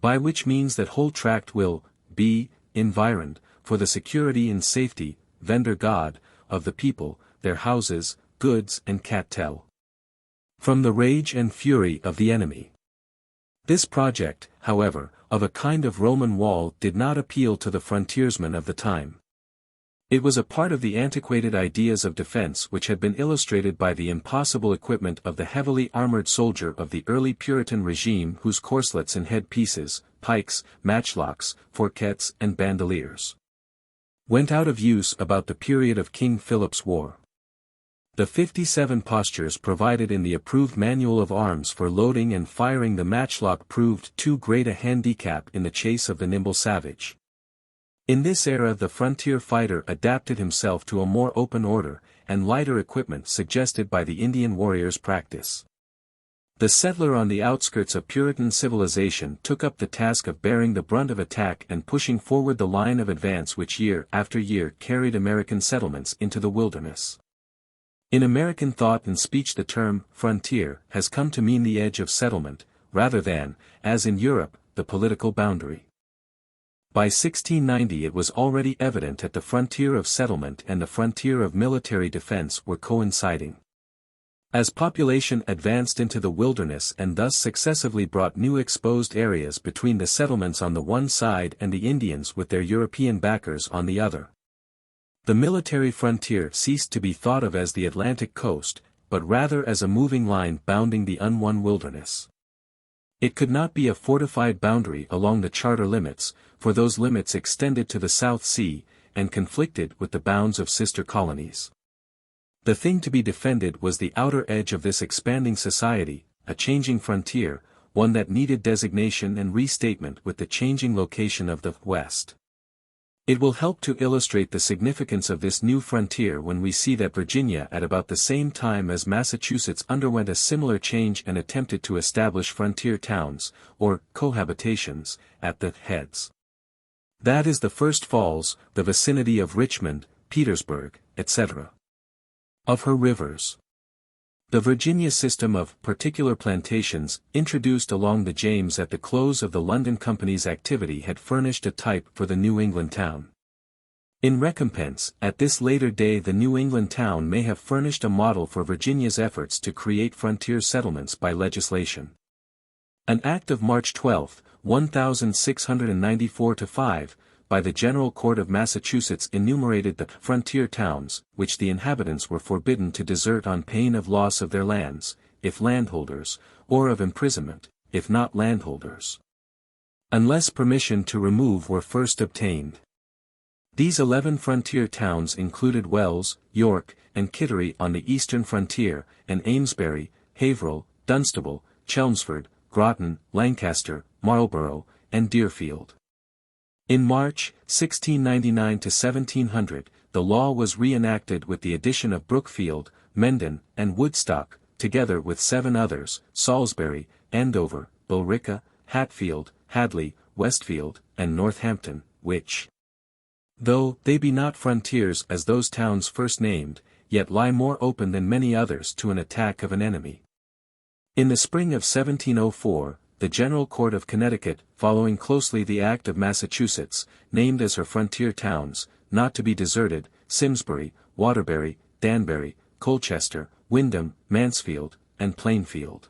By which means that whole tract will be environed, for the security and safety, vendor God, of the people, their houses, goods and cattle, from the rage and fury of the enemy. This project, however, of a kind of Roman wall did not appeal to the frontiersmen of the time. It was a part of the antiquated ideas of defense which had been illustrated by the impossible equipment of the heavily armored soldier of the early Puritan regime whose corselets and head-pieces, pikes, matchlocks, forquets and bandoliers went out of use about the period of King Philip's War. The 57 postures provided in the approved manual of arms for loading and firing the matchlock proved too great a handicap in the chase of the nimble savage. In this era the frontier fighter adapted himself to a more open order, and lighter equipment suggested by the Indian warrior's practice. The settler on the outskirts of Puritan civilization took up the task of bearing the brunt of attack and pushing forward the line of advance which year after year carried American settlements into the wilderness. In American thought and speech the term frontier has come to mean the edge of settlement, rather than, as in Europe, the political boundary. By 1690 it was already evident that the frontier of settlement and the frontier of military defense were coinciding. As population advanced into the wilderness and thus successively brought new exposed areas between the settlements on the one side and the Indians with their European backers on the other, the military frontier ceased to be thought of as the Atlantic coast, but rather as a moving line bounding the unwon wilderness. It could not be a fortified boundary along the charter limits, for those limits extended to the South Sea, and conflicted with the bounds of sister colonies. The thing to be defended was the outer edge of this expanding society, a changing frontier, one that needed designation and restatement with the changing location of the West. It will help to illustrate the significance of this new frontier when we see that Virginia at about the same time as Massachusetts underwent a similar change and attempted to establish frontier towns, or cohabitations, at the heads. That is the First Falls, the vicinity of Richmond, Petersburg, etc. of her rivers. The Virginia system of particular plantations, introduced along the James at the close of the London Company's activity had furnished a type for the New England town. In recompense, at this later day the New England town may have furnished a model for Virginia's efforts to create frontier settlements by legislation. An Act of March 12, 1694-5, by the General Court of Massachusetts enumerated the frontier towns, which the inhabitants were forbidden to desert on pain of loss of their lands, if landholders, or of imprisonment, if not landholders, unless permission to remove were first obtained. These 11 frontier towns included Wells, York, and Kittery on the eastern frontier, and Amesbury, Haverhill, Dunstable, Chelmsford, Groton, Lancaster, Marlborough, and Deerfield. In March, 1699-1700, the law was reenacted with the addition of Brookfield, Mendon, and Woodstock, together with 7 others, Salisbury, Andover, Billerica, Hatfield, Hadley, Westfield, and Northampton, which, though they be not frontiers as those towns first named, yet lie more open than many others to an attack of an enemy. In the spring of 1704, the General Court of Connecticut, following closely the Act of Massachusetts, named as her frontier towns, not to be deserted, Simsbury, Waterbury, Danbury, Colchester, Windham, Mansfield, and Plainfield.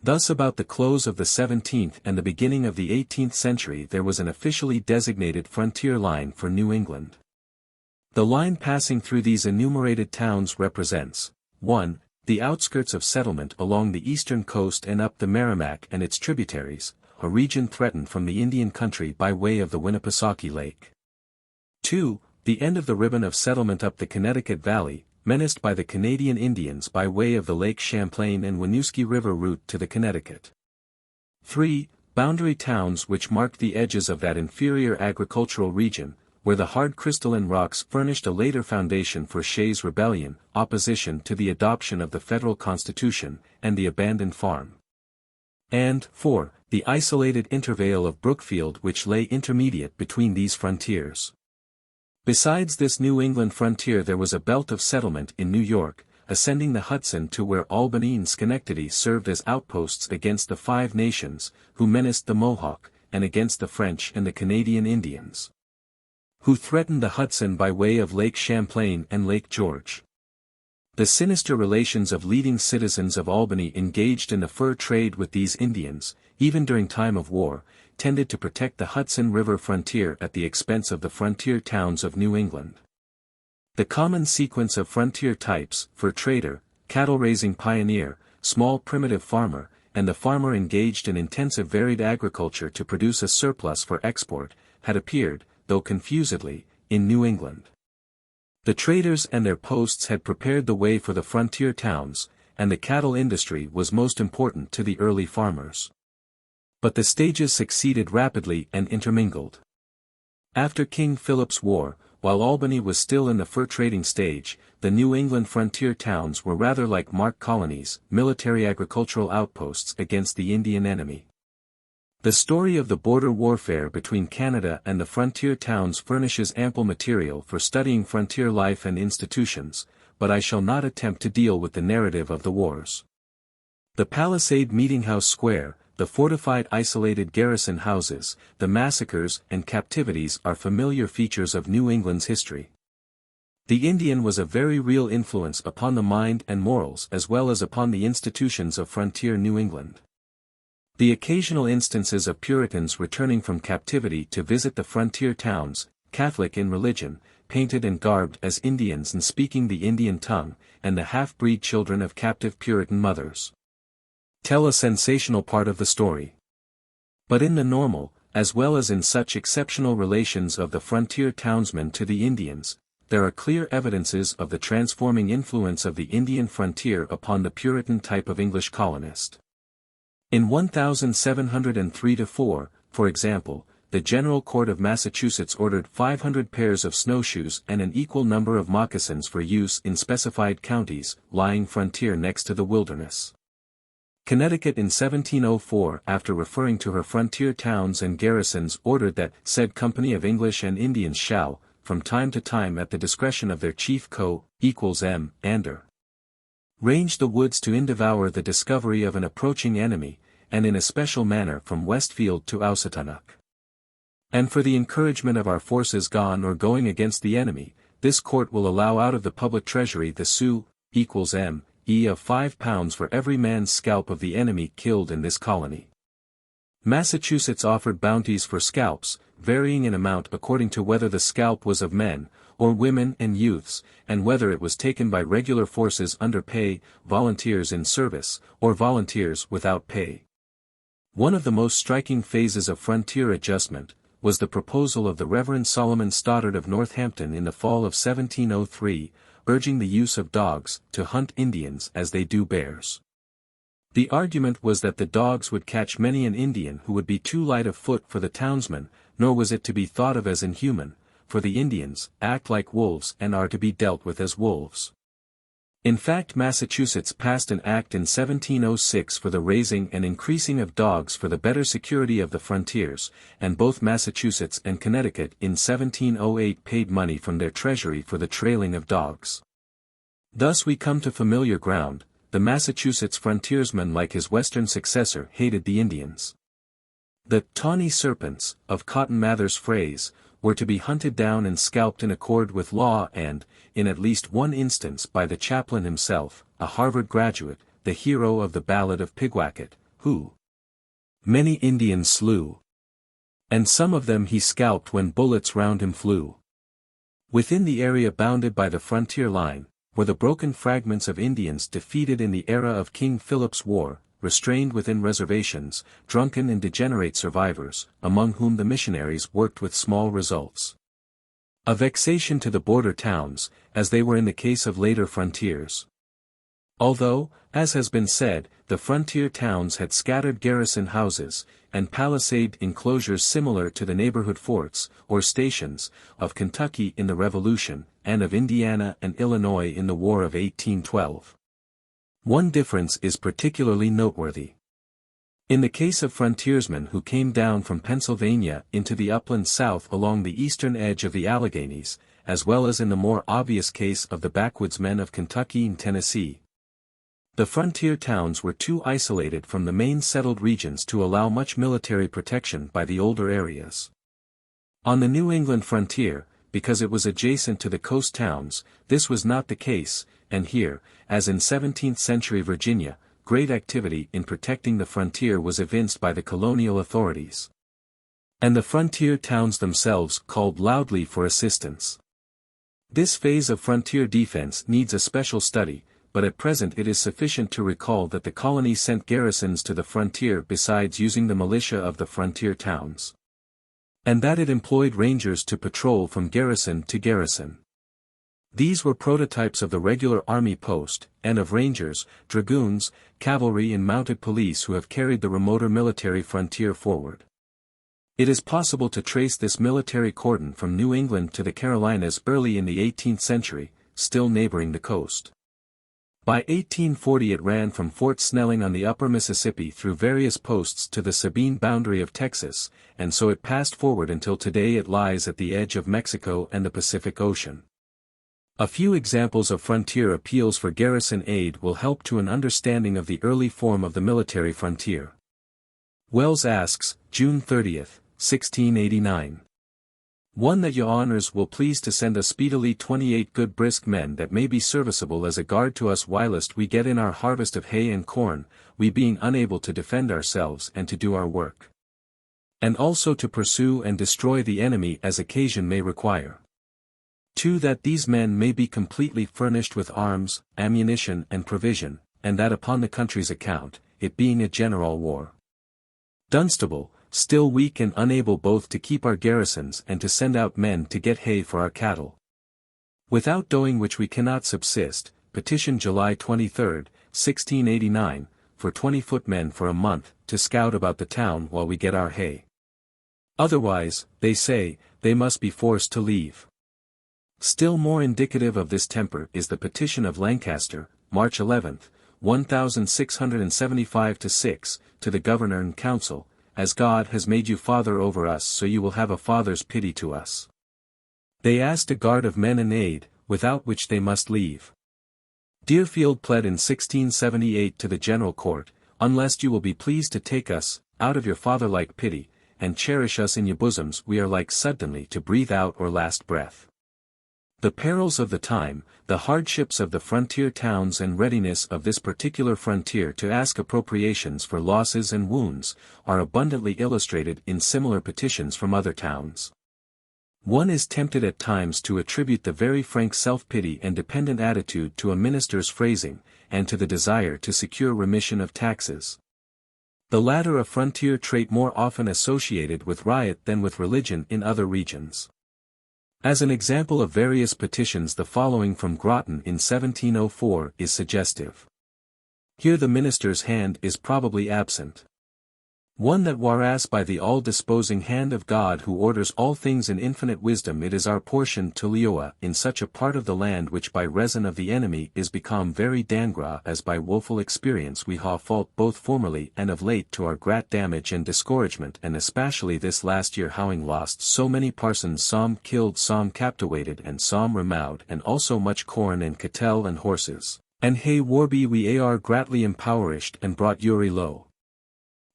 Thus about the close of the 17th and the beginning of the 18th century there was an officially designated frontier line for New England. The line passing through these enumerated towns represents 1. The outskirts of settlement along the eastern coast and up the Merrimack and its tributaries, a region threatened from the Indian country by way of the Winnipesaukee Lake. 2. The end of the ribbon of settlement up the Connecticut Valley, menaced by the Canadian Indians by way of the Lake Champlain and Winooski River route to the Connecticut. 3. Boundary towns which marked the edges of that inferior agricultural region, where the hard crystalline rocks furnished a later foundation for Shays' Rebellion, opposition to the adoption of the federal constitution, and the abandoned farm. And 4. The isolated intervale of Brookfield which lay intermediate between these frontiers. Besides this New England frontier there was a belt of settlement in New York, ascending the Hudson to where Albany and Schenectady served as outposts against the Five Nations, who menaced the Mohawk, and against the French and the Canadian Indians, who threatened the Hudson by way of Lake Champlain and Lake George. The sinister relations of leading citizens of Albany engaged in the fur trade with these Indians, even during time of war, tended to protect the Hudson River frontier at the expense of the frontier towns of New England. The common sequence of frontier types, fur trader, cattle-raising pioneer, small primitive farmer, and the farmer engaged in intensive varied agriculture to produce a surplus for export, had appeared, though confusedly, in New England. The traders and their posts had prepared the way for the frontier towns, and the cattle industry was most important to the early farmers. But the stages succeeded rapidly and intermingled. After King Philip's War, while Albany was still in the fur trading stage, the New England frontier towns were rather like mark colonies, military agricultural outposts against the Indian enemy. The story of the border warfare between Canada and the frontier towns furnishes ample material for studying frontier life and institutions, but I shall not attempt to deal with the narrative of the wars. The palisade meetinghouse square, the fortified isolated garrison houses, the massacres and captivities are familiar features of New England's history. The Indian was a very real influence upon the mind and morals as well as upon the institutions of frontier New England. The occasional instances of Puritans returning from captivity to visit the frontier towns, Catholic in religion, painted and garbed as Indians and speaking the Indian tongue, and the half-breed children of captive Puritan mothers, tell a sensational part of the story. But in the normal, as well as in such exceptional relations of the frontier townsmen to the Indians, there are clear evidences of the transforming influence of the Indian frontier upon the Puritan type of English colonist. In 1703-4, for example, the General Court of Massachusetts ordered 500 pairs of snowshoes and an equal number of moccasins for use in specified counties, lying frontier next to the wilderness. Connecticut in 1704, after referring to her frontier towns and garrisons, ordered that said company of English and Indians shall, from time to time at the discretion of their chief co-M. Ander, range the woods to devour the discovery of an approaching enemy, and in a special manner from Westfield to Ousatonic. And for the encouragement of our forces gone or going against the enemy, this court will allow out of the public treasury the sue =M. of £5 for every man's scalp of the enemy killed in this colony. Massachusetts offered bounties for scalps, varying in amount according to whether the scalp was of men, or women and youths, and whether it was taken by regular forces under pay, volunteers in service, or volunteers without pay. One of the most striking phases of frontier adjustment was the proposal of the Reverend Solomon Stoddard of Northampton in the fall of 1703, urging the use of dogs to hunt Indians as they do bears. The argument was that the dogs would catch many an Indian who would be too light of foot for the townsmen, nor was it to be thought of as inhuman, for the Indians act like wolves and are to be dealt with as wolves. In fact, Massachusetts passed an act in 1706 for the raising and increasing of dogs for the better security of the frontiers, and both Massachusetts and Connecticut in 1708 paid money from their treasury for the trailing of dogs. Thus we come to familiar ground. The Massachusetts frontiersman, like his western successor, hated the Indians. The "tawny serpents," of Cotton Mather's phrase, were to be hunted down and scalped in accord with law and, in at least one instance by the chaplain himself, a Harvard graduate, the hero of the Ballad of Pigwacket, who many Indians slew, and some of them he scalped when bullets round him flew. Within the area bounded by the frontier line, were the broken fragments of Indians defeated in the era of King Philip's War, restrained within reservations, drunken and degenerate survivors, among whom the missionaries worked with small results. A vexation to the border towns, as they were in the case of later frontiers. Although, as has been said, the frontier towns had scattered garrison houses, and palisade enclosures similar to the neighborhood forts, or stations, of Kentucky in the Revolution, and of Indiana and Illinois in the War of 1812. One difference is particularly noteworthy. In the case of frontiersmen who came down from Pennsylvania into the upland South along the eastern edge of the Alleghanies, as well as in the more obvious case of the backwoodsmen of Kentucky and Tennessee, the frontier towns were too isolated from the main settled regions to allow much military protection by the older areas. On the New England frontier, because it was adjacent to the coast towns, this was not the case, and here, as in 17th-century Virginia, great activity in protecting the frontier was evinced by the colonial authorities. And the frontier towns themselves called loudly for assistance. This phase of frontier defense needs a special study, but at present it is sufficient to recall that the colony sent garrisons to the frontier besides using the militia of the frontier towns, and that it employed rangers to patrol from garrison to garrison. These were prototypes of the regular army post, and of rangers, dragoons, cavalry and mounted police who have carried the remoter military frontier forward. It is possible to trace this military cordon from New England to the Carolinas early in the 18th century, still neighboring the coast. By 1840 it ran from Fort Snelling on the upper Mississippi through various posts to the Sabine boundary of Texas, and so it passed forward until today it lies at the edge of Mexico and the Pacific Ocean. A few examples of frontier appeals for garrison aid will help to an understanding of the early form of the military frontier. Wells asks, June 30, 1689. One that your honours will please to send us speedily 28 good brisk men that may be serviceable as a guard to us whilst we get in our harvest of hay and corn, we being unable to defend ourselves and to do our work. And also to pursue and destroy the enemy as occasion may require. 2. That these men may be completely furnished with arms, ammunition and provision, and that upon the country's account, it being a general war. Dunstable, still weak and unable both to keep our garrisons and to send out men to get hay for our cattle. Without doing which we cannot subsist, petition July 23, 1689, for 20 footmen for a month, to scout about the town while we get our hay. Otherwise, they say, they must be forced to leave. Still more indicative of this temper is the petition of Lancaster, March 11, 1675-6, to the Governor and Council, as God has made you father over us so you will have a father's pity to us. They asked a guard of men and aid, without which they must leave. Deerfield pled in 1678 to the General Court, unless you will be pleased to take us, out of your father-like pity, and cherish us in your bosoms we are like suddenly to breathe out our last breath. The perils of the time, the hardships of the frontier towns and readiness of this particular frontier to ask appropriations for losses and wounds, are abundantly illustrated in similar petitions from other towns. One is tempted at times to attribute the very frank self-pity and dependent attitude to a minister's phrasing, and to the desire to secure remission of taxes. The latter a frontier trait more often associated with riot than with religion in other regions. As an example of various petitions the following from Groton in 1704 is suggestive. Here the minister's hand is probably absent. One that whereas by the all-disposing hand of God who orders all things in infinite wisdom it is our portion to Lioa in such a part of the land which by reason of the enemy is become very dangra as by woeful experience we ha fault both formerly and of late to our great damage and discouragement and especially this last year howing lost so many parsons some killed some captivated and some removed and also much corn and cattle and horses, and hay warby we are greatly impoverished and brought Uri low.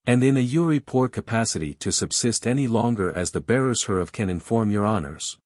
And in a Uri poor capacity to subsist any longer as the bearers hereof can inform your honours.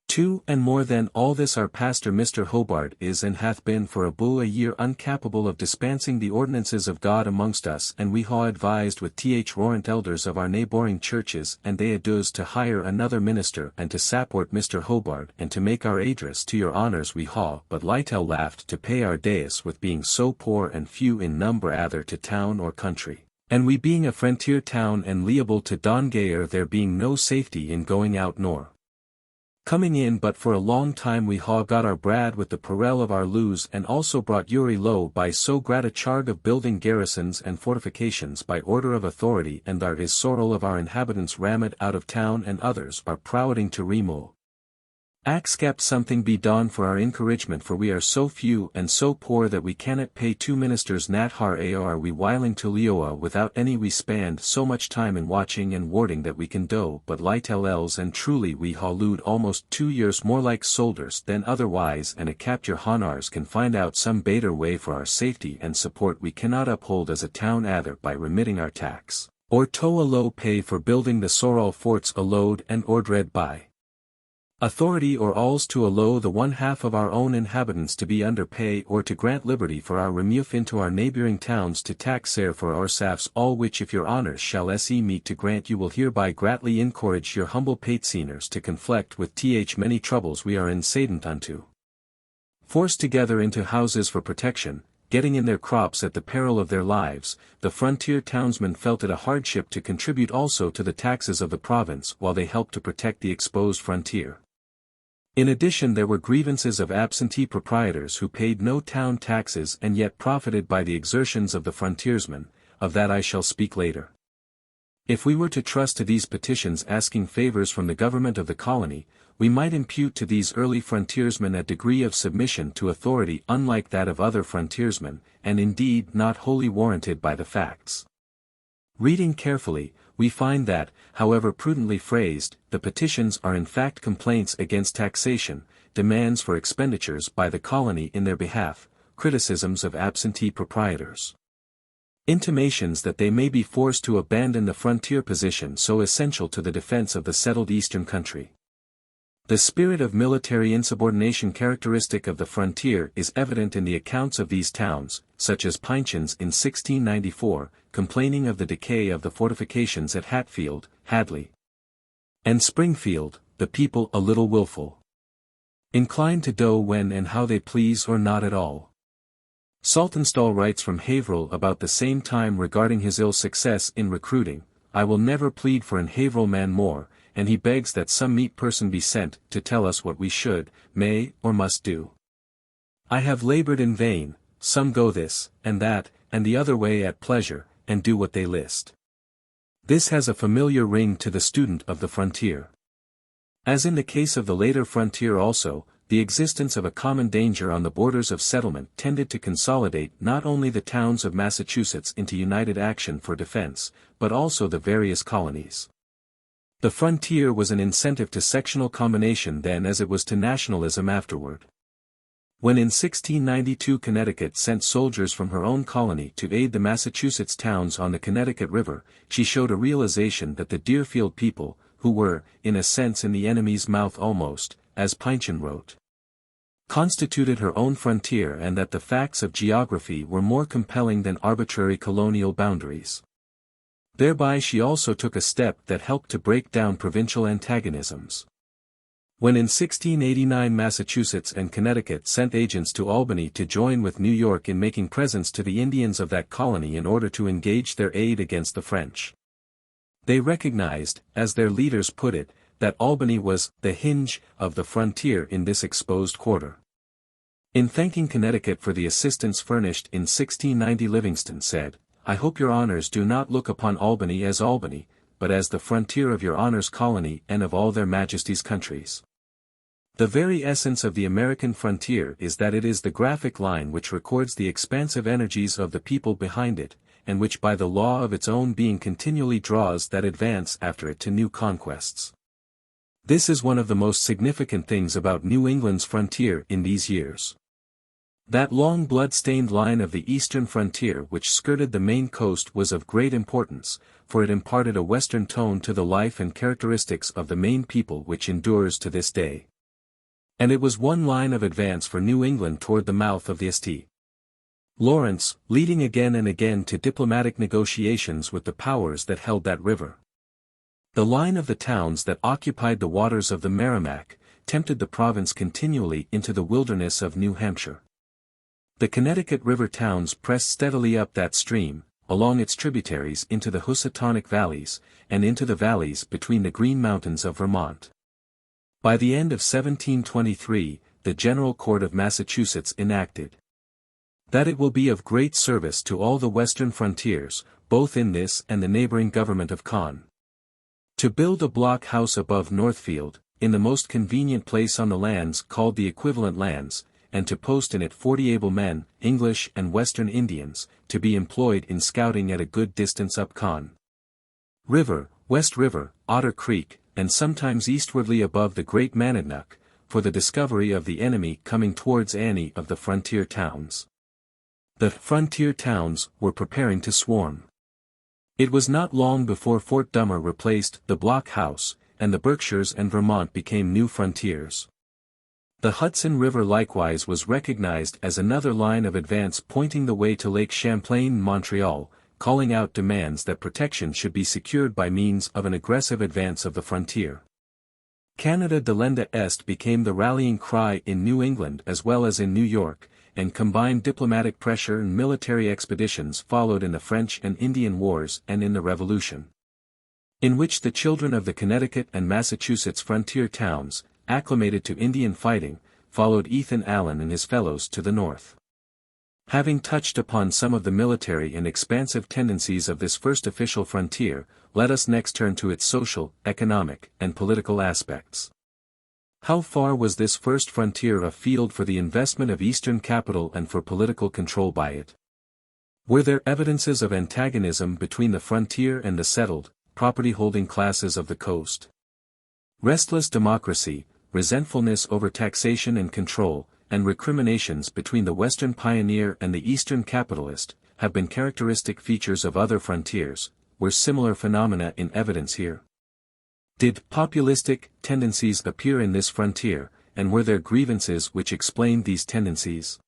2. And more than all this our pastor Mr. Hobart is and hath been for above a year uncapable of dispensing the ordinances of God amongst us and we ha advised with warrant elders of our neighbouring churches and they aduse to hire another minister and to support Mr. Hobart and to make our address to your honours we ha but Lytel laughed to pay our deus with being so poor and few in number either to town or country. And we being a frontier town and liable to Dongayer there being no safety in going out nor coming in but for a long time we ha got our brad with the parel of our loos and also brought Uri low by so great a charge of building garrisons and fortifications by order of authority and there is sorrel of our inhabitants rammed out of town and others are prowling to remove. Axcap something be done for our encouragement for we are so few and so poor that we cannot pay 2 ministers nat har ar we whiling to Lioa without any we spend so much time in watching and warding that we can do but Lytel els and truly we ha lewd almost 2 years more like soldiers than otherwise and a cap your honors can find out some better way for our safety and support we cannot uphold as a town either by remitting our tax, or tow a low pay for building the sorrel forts a load and ordred by authority or alls to allow the 1/2 of our own inhabitants to be under pay or to grant liberty for our remove into our neighbouring towns to tax there for ourselves all which if your honours shall se meet to grant you will hereby greatly encourage your humble pateseners to conflict with many troubles we are insadent unto. Forced together into houses for protection, getting in their crops at the peril of their lives, the frontier townsmen felt it a hardship to contribute also to the taxes of the province while they helped to protect the exposed frontier. In addition there were grievances of absentee proprietors who paid no town taxes and yet profited by the exertions of the frontiersmen, of that I shall speak later. If we were to trust to these petitions asking favors from the government of the colony, we might impute to these early frontiersmen a degree of submission to authority unlike that of other frontiersmen, and indeed not wholly warranted by the facts. Reading carefully, we find that, however prudently phrased, the petitions are in fact complaints against taxation, demands for expenditures by the colony in their behalf, criticisms of absentee proprietors, intimations that they may be forced to abandon the frontier position so essential to the defense of the settled eastern country. The spirit of military insubordination characteristic of the frontier is evident in the accounts of these towns, such as Pinchins in 1694, complaining of the decay of the fortifications at Hatfield, Hadley, and Springfield, the people a little wilful, inclined to do when and how they please or not at all. Saltonstall writes from Haverhill about the same time regarding his ill success in recruiting, "I will never plead for an Haverhill man more," and he begs that some meet person be sent to tell us what we should, may, or must do. "I have labored in vain, some go this, and that, and the other way at pleasure, and do what they list." This has a familiar ring to the student of the frontier. As in the case of the later frontier also, the existence of a common danger on the borders of settlement tended to consolidate not only the towns of Massachusetts into united action for defense, but also the various colonies. The frontier was an incentive to sectional combination then as it was to nationalism afterward. When in 1692 Connecticut sent soldiers from her own colony to aid the Massachusetts towns on the Connecticut River, she showed a realization that the Deerfield people, who were, in a sense in the enemy's mouth almost, as Pynchon wrote, constituted her own frontier and that the facts of geography were more compelling than arbitrary colonial boundaries. Thereby she also took a step that helped to break down provincial antagonisms. When in 1689 Massachusetts and Connecticut sent agents to Albany to join with New York in making presents to the Indians of that colony in order to engage their aid against the French, they recognized, as their leaders put it, that Albany was the hinge of the frontier in this exposed quarter. In thanking Connecticut for the assistance furnished in 1690, Livingston said, "I hope your honors do not look upon Albany, but as the frontier of your honors' colony and of all their majesties' countries." The very essence of the American frontier is that it is the graphic line which records the expansive energies of the people behind it, and which by the law of its own being continually draws that advance after it to new conquests. This is one of the most significant things about New England's frontier in these years. That long blood-stained line of the eastern frontier which skirted the Maine coast was of great importance, for it imparted a western tone to the life and characteristics of the Maine people which endures to this day. And it was one line of advance for New England toward the mouth of the St. Lawrence, leading again and again to diplomatic negotiations with the powers that held that river. The line of the towns that occupied the waters of the Merrimack, tempted the province continually into the wilderness of New Hampshire. The Connecticut River towns pressed steadily up that stream, along its tributaries into the Housatonic valleys, and into the valleys between the Green Mountains of Vermont. By the end of 1723, the General Court of Massachusetts enacted that it will be of great service to all the western frontiers, both in this and the neighboring government of Conn, to build a block house above Northfield, in the most convenient place on the lands called the equivalent lands, and to post in it 40 able men, English and Western Indians, to be employed in scouting at a good distance up Conn River, West River, Otter Creek, and sometimes eastwardly above the Great Monadnock, for the discovery of the enemy coming towards any of the frontier towns. The frontier towns were preparing to swarm. It was not long before Fort Dummer replaced the block house, and the Berkshires and Vermont became new frontiers. The Hudson River likewise was recognized as another line of advance pointing the way to Lake Champlain and Montreal, calling out demands that protection should be secured by means of an aggressive advance of the frontier. Canada delenda est became the rallying cry in New England as well as in New York, and combined diplomatic pressure and military expeditions followed in the French and Indian Wars and in the Revolution, in which the children of the Connecticut and Massachusetts frontier towns, acclimated to Indian fighting, followed Ethan Allen and his fellows to the north. Having touched upon some of the military and expansive tendencies of this first official frontier, let us next turn to its social, economic, and political aspects. How far was this first frontier a field for the investment of Eastern capital and for political control by it? Were there evidences of antagonism between the frontier and the settled, property-holding classes of the coast? Restless democracy, resentfulness over taxation and control, and recriminations between the Western pioneer and the Eastern capitalist, have been characteristic features of other frontiers. Were similar phenomena in evidence here? Did populistic tendencies appear in this frontier, and were there grievances which explained these tendencies?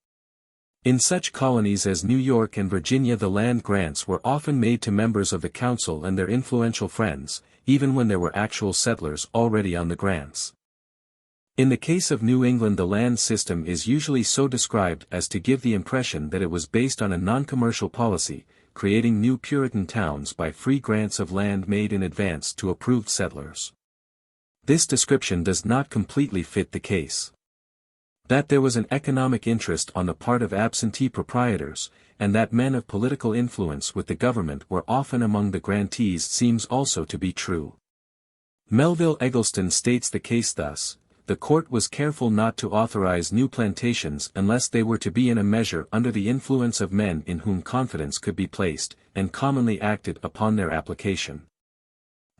In such colonies as New York and Virginia, the land grants were often made to members of the council and their influential friends, even when there were actual settlers already on the grants. In the case of New England, the land system is usually so described as to give the impression that it was based on a non-commercial policy, creating new Puritan towns by free grants of land made in advance to approved settlers. This description does not completely fit the case. That there was an economic interest on the part of absentee proprietors, and that men of political influence with the government were often among the grantees seems also to be true. Melville Eggleston states the case thus: the court was careful not to authorize new plantations unless they were to be in a measure under the influence of men in whom confidence could be placed, and commonly acted upon their application.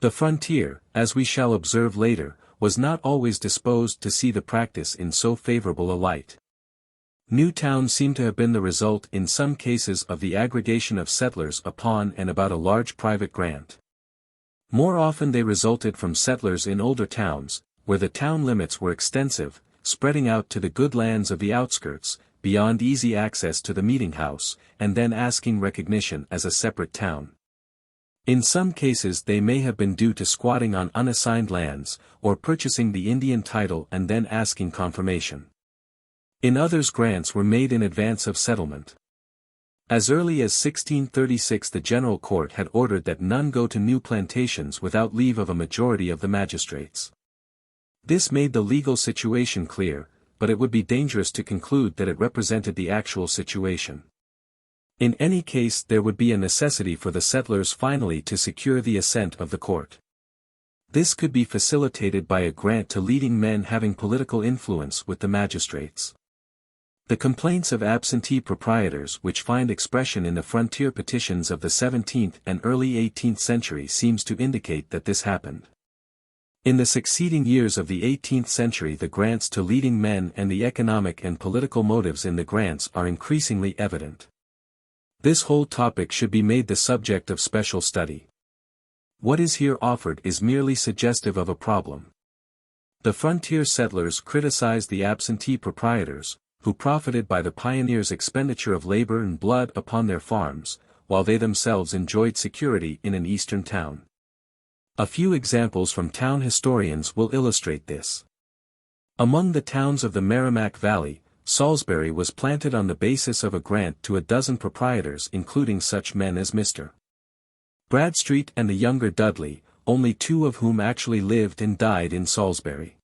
The frontier, as we shall observe later, was not always disposed to see the practice in so favorable a light. New towns seem to have been the result in some cases of the aggregation of settlers upon and about a large private grant. More often they resulted from settlers in older towns, where the town limits were extensive, spreading out to the good lands of the outskirts, beyond easy access to the meeting house, and then asking recognition as a separate town. In some cases they may have been due to squatting on unassigned lands, or purchasing the Indian title and then asking confirmation. In others grants were made in advance of settlement. As early as 1636 the General Court had ordered that none go to new plantations without leave of a majority of the magistrates. This made the legal situation clear, but it would be dangerous to conclude that it represented the actual situation. In any case there would be a necessity for the settlers finally to secure the assent of the court. This could be facilitated by a grant to leading men having political influence with the magistrates. The complaints of absentee proprietors which find expression in the frontier petitions of the 17th and early 18th century seems to indicate that this happened. In the succeeding years of the 18th century the grants to leading men and the economic and political motives in the grants are increasingly evident. This whole topic should be made the subject of special study. What is here offered is merely suggestive of a problem. The frontier settlers criticized the absentee proprietors, who profited by the pioneers' expenditure of labor and blood upon their farms, while they themselves enjoyed security in an eastern town. A few examples from town historians will illustrate this. Among the towns of the Merrimack Valley, Salisbury was planted on the basis of a grant to a dozen proprietors including such men as Mr. Bradstreet and the younger Dudley, only two of whom actually lived and died in Salisbury.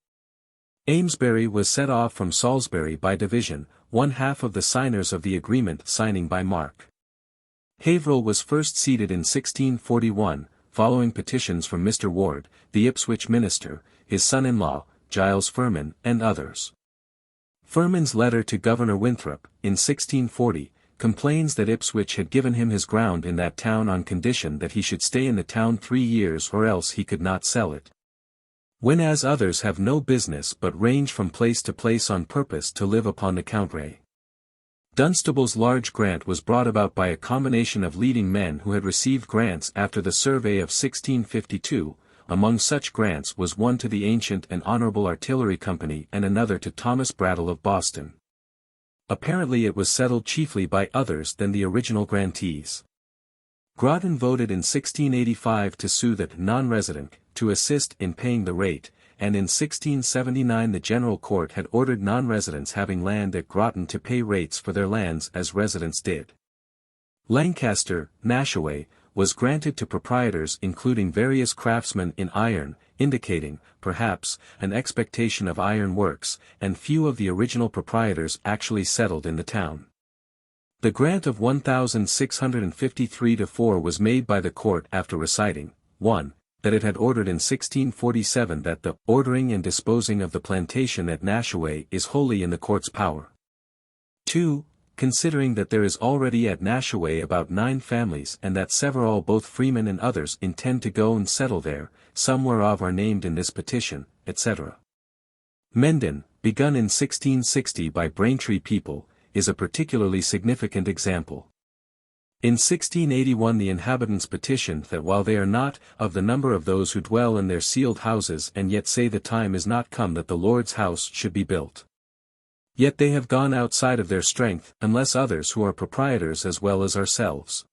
Amesbury was set off from Salisbury by division, one half of the signers of the agreement signing by Mark. Haverhill was first ceded in 1641, following petitions from Mr. Ward, the Ipswich minister, his son-in-law, Giles Firmin, and others. Firmin's letter to Governor Winthrop, in 1640, complains that Ipswich had given him his ground in that town on condition that he should stay in the town 3 years or else he could not sell it. Whenas others have no business but range from place to place on purpose to live upon the country. Dunstable's large grant was brought about by a combination of leading men who had received grants after the survey of 1652, among such grants was one to the Ancient and Honorable Artillery Company and another to Thomas Brattle of Boston. Apparently it was settled chiefly by others than the original grantees. Grattan voted in 1685 to sue the non-resident, to assist in paying the rate, and in 1679 the General Court had ordered non-residents having land at Grattan to pay rates for their lands as residents did. Lancaster, Nashaway, was granted to proprietors including various craftsmen in iron, indicating, perhaps, an expectation of iron works, and few of the original proprietors actually settled in the town. The grant of 1653-4 was made by the court after reciting, 1. That it had ordered in 1647 that the ordering and disposing of the plantation at Nashaway is wholly in the court's power. 2. Considering that there is already at Nashaway about 9 families and that several both freemen and others intend to go and settle there, some whereof are named in this petition, etc. Mendon, begun in 1660 by Braintree people, is a particularly significant example. In 1681 the inhabitants petitioned that while they are not of the number of those who dwell in their sealed houses and yet say the time is not come that the Lord's house should be built. Yet they have gone outside of their strength, unless others who are proprietors as well as ourselves.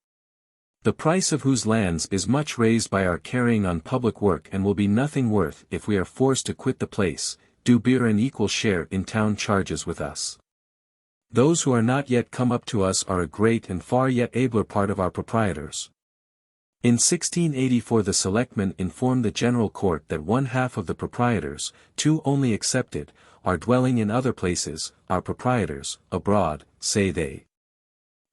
The price of whose lands is much raised by our carrying on public work and will be nothing worth if we are forced to quit the place, do bear an equal share in town charges with us. Those who are not yet come up to us are a great and far yet abler part of our proprietors. In 1684 the selectmen informed the general court that 1/2 of the proprietors, 2 only excepted, are dwelling in other places, our proprietors, abroad, say they.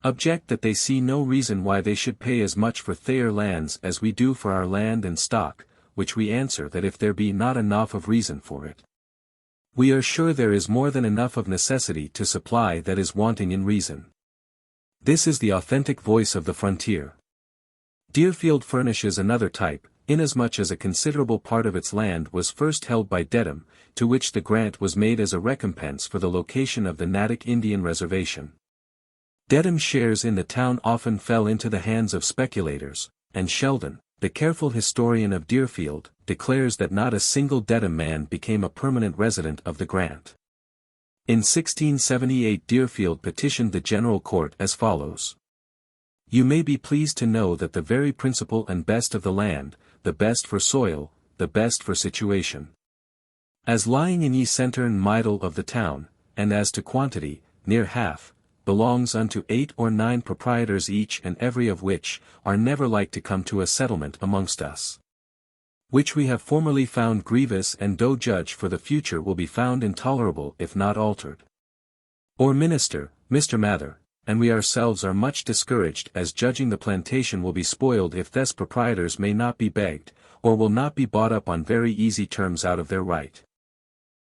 Object that they see no reason why they should pay as much for their lands as we do for our land and stock, which we answer that if there be not enough of reason for it, we are sure there is more than enough of necessity to supply that is wanting in reason. This is the authentic voice of the frontier. Deerfield furnishes another type, inasmuch as a considerable part of its land was first held by Dedham, to which the grant was made as a recompense for the location of the Natick Indian Reservation. Dedham's shares in the town often fell into the hands of speculators, and Sheldon, the careful historian of Deerfield, declares that not a single Dedham man became a permanent resident of the grant. In 1678 Deerfield petitioned the General Court as follows. You may be pleased to know that the very principal and best of the land, the best for soil, the best for situation, as lying in ye centre and middle of the town, and as to quantity, near half, belongs unto 8 or 9 proprietors each and every of which, are never like to come to a settlement amongst us. Which we have formerly found grievous and do judge for the future will be found intolerable if not altered. Or minister, Mr. Mather, and we ourselves are much discouraged as judging the plantation will be spoiled if thus proprietors may not be begged, or will not be bought up on very easy terms out of their right.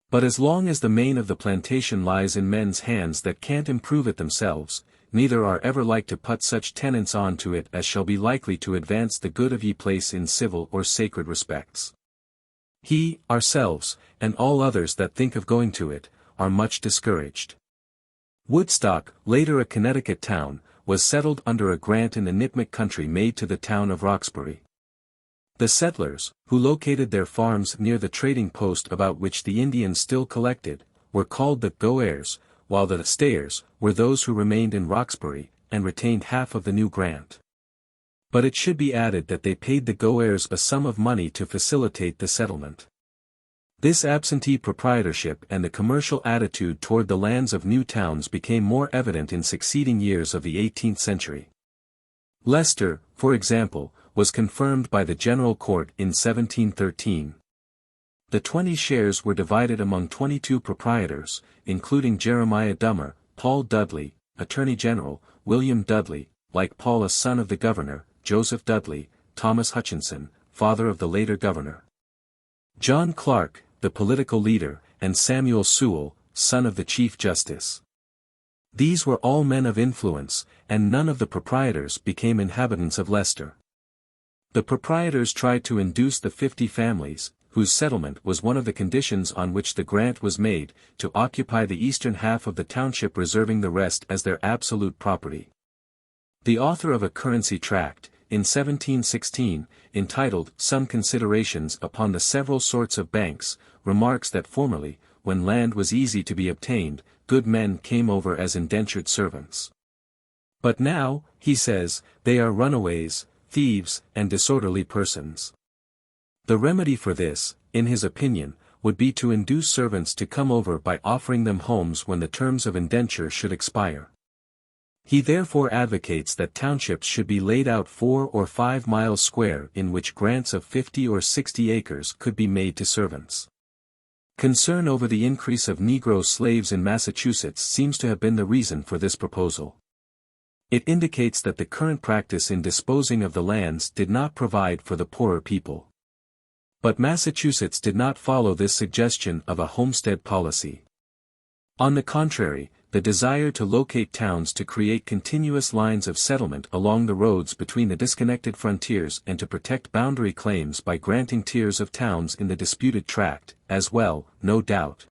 But as long as the main of the plantation lies in men's hands that can't improve it themselves, neither are ever like to put such tenants on to it as shall be likely to advance the good of ye place in civil or sacred respects. He, ourselves, and all others that think of going to it, are much discouraged. Woodstock, later a Connecticut town, was settled under a grant in the Nipmuc country made to the town of Roxbury. The settlers, who located their farms near the trading post about which the Indians still collected, were called the goers, while the stayers were those who remained in Roxbury, and retained half of the new grant. But it should be added that they paid the goers a sum of money to facilitate the settlement. This absentee proprietorship and the commercial attitude toward the lands of new towns became more evident in succeeding years of the 18th century. Leicester, for example, was confirmed by the General Court in 1713. The 20 shares were divided among 22 proprietors, including Jeremiah Dummer, Paul Dudley, Attorney General, William Dudley, like Paul a son of the governor, Joseph Dudley, Thomas Hutchinson, father of the later governor, John Clark, the political leader, and Samuel Sewell, son of the Chief Justice. These were all men of influence, and none of the proprietors became inhabitants of Leicester. The proprietors tried to induce the 50 families, whose settlement was one of the conditions on which the grant was made, to occupy the eastern half of the township, reserving the rest as their absolute property. The author of a currency tract, in 1716, entitled Some Considerations upon the Several Sorts of Banks, remarks that formerly, when land was easy to be obtained, good men came over as indentured servants. But now, he says, they are runaways, thieves, and disorderly persons. The remedy for this, in his opinion, would be to induce servants to come over by offering them homes when the terms of indenture should expire. He therefore advocates that townships should be laid out 4 or 5 miles square in which grants of 50 or 60 acres could be made to servants. Concern over the increase of Negro slaves in Massachusetts seems to have been the reason for this proposal. It indicates that the current practice in disposing of the lands did not provide for the poorer people. But Massachusetts did not follow this suggestion of a homestead policy. On the contrary, the desire to locate towns to create continuous lines of settlement along the roads between the disconnected frontiers and to protect boundary claims by granting tiers of towns in the disputed tract, as well, no doubt,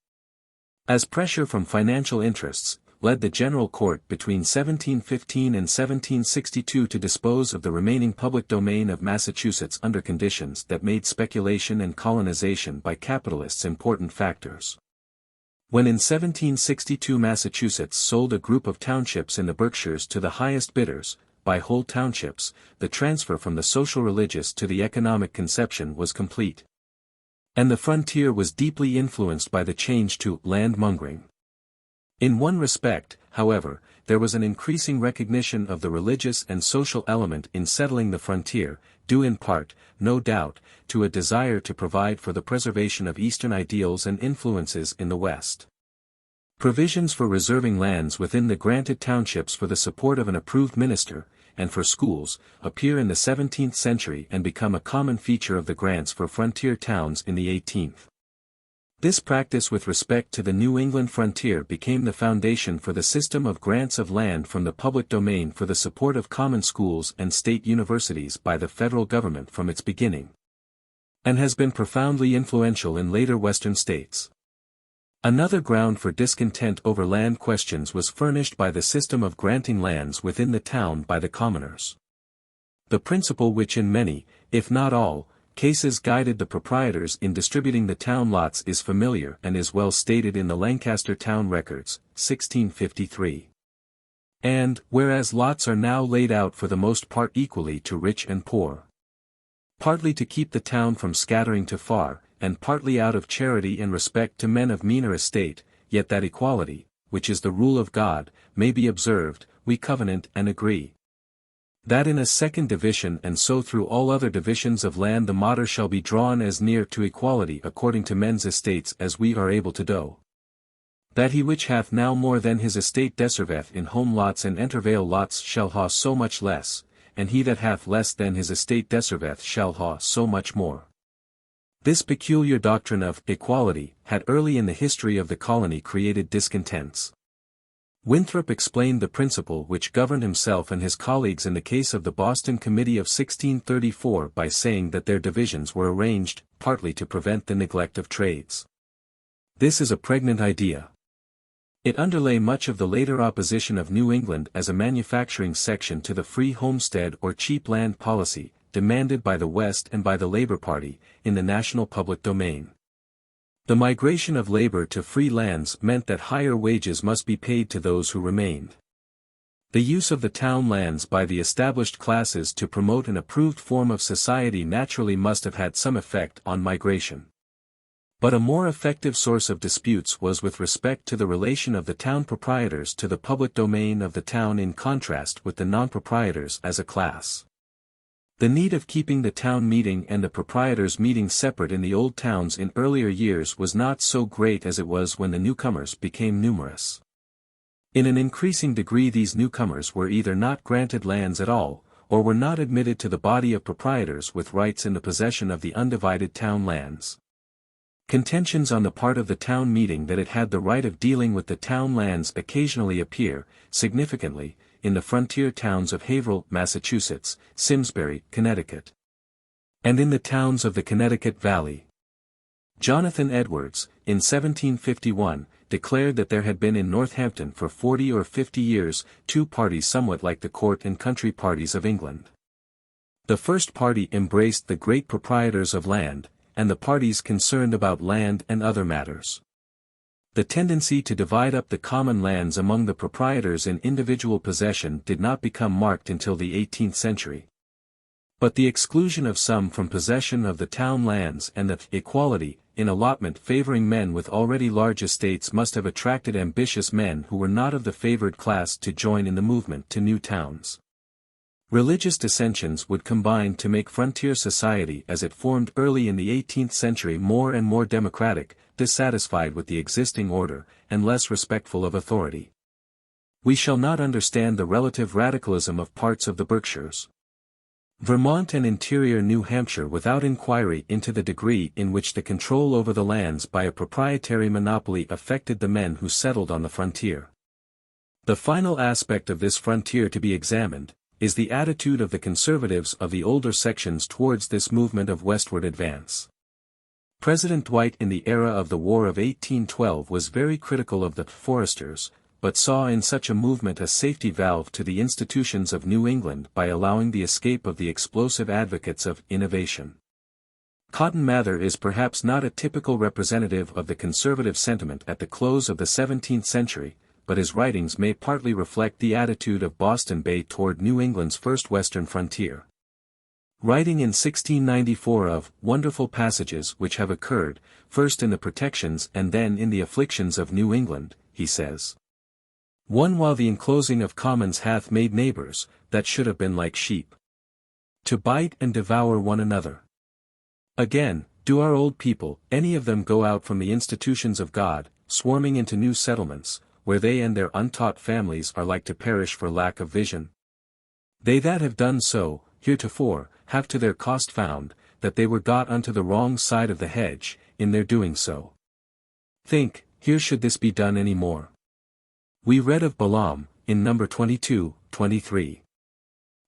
as pressure from financial interests, led the General Court between 1715 and 1762 to dispose of the remaining public domain of Massachusetts under conditions that made speculation and colonization by capitalists important factors. When in 1762 Massachusetts sold a group of townships in the Berkshires to the highest bidders, by whole townships, the transfer from the social-religious to the economic conception was complete. And the frontier was deeply influenced by the change to landmongering. In one respect, however, there was an increasing recognition of the religious and social element in settling the frontier, due in part, no doubt, to a desire to provide for the preservation of Eastern ideals and influences in the West. Provisions for reserving lands within the granted townships for the support of an approved minister, and for schools, appear in the 17th century and become a common feature of the grants for frontier towns in the 18th. This practice with respect to the New England frontier became the foundation for the system of grants of land from the public domain for the support of common schools and state universities by the federal government from its beginning, and has been profoundly influential in later Western states. Another ground for discontent over land questions was furnished by the system of granting lands within the town by the commoners. The principle which in many, if not all, cases guided the proprietors in distributing the town lots is familiar and is well stated in the Lancaster Town Records, 1653. And, whereas lots are now laid out for the most part equally to rich and poor, partly to keep the town from scattering too far, and partly out of charity and respect to men of meaner estate, yet that equality, which is the rule of God, may be observed, we covenant and agree, that in a second division and so through all other divisions of land the matter shall be drawn as near to equality according to men's estates as we are able to do. That he which hath now more than his estate deserveth in home lots and intervale lots shall ha so much less, and he that hath less than his estate deserveth shall ha so much more. This peculiar doctrine of equality had early in the history of the colony created discontents. Winthrop explained the principle which governed himself and his colleagues in the case of the Boston Committee of 1634 by saying that their divisions were arranged, partly to prevent the neglect of trades. This is a pregnant idea. It underlay much of the later opposition of New England as a manufacturing section to the free homestead or cheap land policy, demanded by the West and by the Labor Party, in the national public domain. The migration of labor to free lands meant that higher wages must be paid to those who remained. The use of the town lands by the established classes to promote an approved form of society naturally must have had some effect on migration. But a more effective source of disputes was with respect to the relation of the town proprietors to the public domain of the town in contrast with the non-proprietors as a class. The need of keeping the town meeting and the proprietors' meeting separate in the old towns in earlier years was not so great as it was when the newcomers became numerous. In an increasing degree these newcomers were either not granted lands at all, or were not admitted to the body of proprietors with rights in the possession of the undivided town lands. Contentions on the part of the town meeting that it had the right of dealing with the town lands occasionally appear, significantly, in the frontier towns of Haverhill, Massachusetts, Simsbury, Connecticut, and in the towns of the Connecticut Valley. Jonathan Edwards, in 1751, declared that there had been in Northampton for 40 or 50 years, two parties somewhat like the court and country parties of England. The first party embraced the great proprietors of land, and the parties concerned about land and other matters. The tendency to divide up the common lands among the proprietors in individual possession did not become marked until the 18th century. But the exclusion of some from possession of the town lands and the equality in allotment favoring men with already large estates must have attracted ambitious men who were not of the favored class to join in the movement to new towns. Religious dissensions would combine to make frontier society as it formed early in the 18th century more and more democratic, dissatisfied with the existing order, and less respectful of authority. We shall not understand the relative radicalism of parts of the Berkshires, Vermont and interior New Hampshire without inquiry into the degree in which the control over the lands by a proprietary monopoly affected the men who settled on the frontier. The final aspect of this frontier to be examined, is the attitude of the conservatives of the older sections towards this movement of westward advance. President Dwight in the era of the War of 1812 was very critical of the foresters, but saw in such a movement a safety valve to the institutions of New England by allowing the escape of the explosive advocates of innovation. Cotton Mather is perhaps not a typical representative of the conservative sentiment at the close of the 17th century, but his writings may partly reflect the attitude of Boston Bay toward New England's first western frontier. Writing in 1694 of wonderful passages which have occurred, first in the protections and then in the afflictions of New England, he says, "One while the enclosing of commons hath made neighbors, that should have been like sheep, to bite and devour one another. Again, do our old people, any of them go out from the institutions of God, swarming into new settlements, where they and their untaught families are like to perish for lack of vision? They that have done so, heretofore, have to their cost found, that they were got unto the wrong side of the hedge, in their doing so. Think, here should this be done any more. We read of Balaam, in number 22, 23.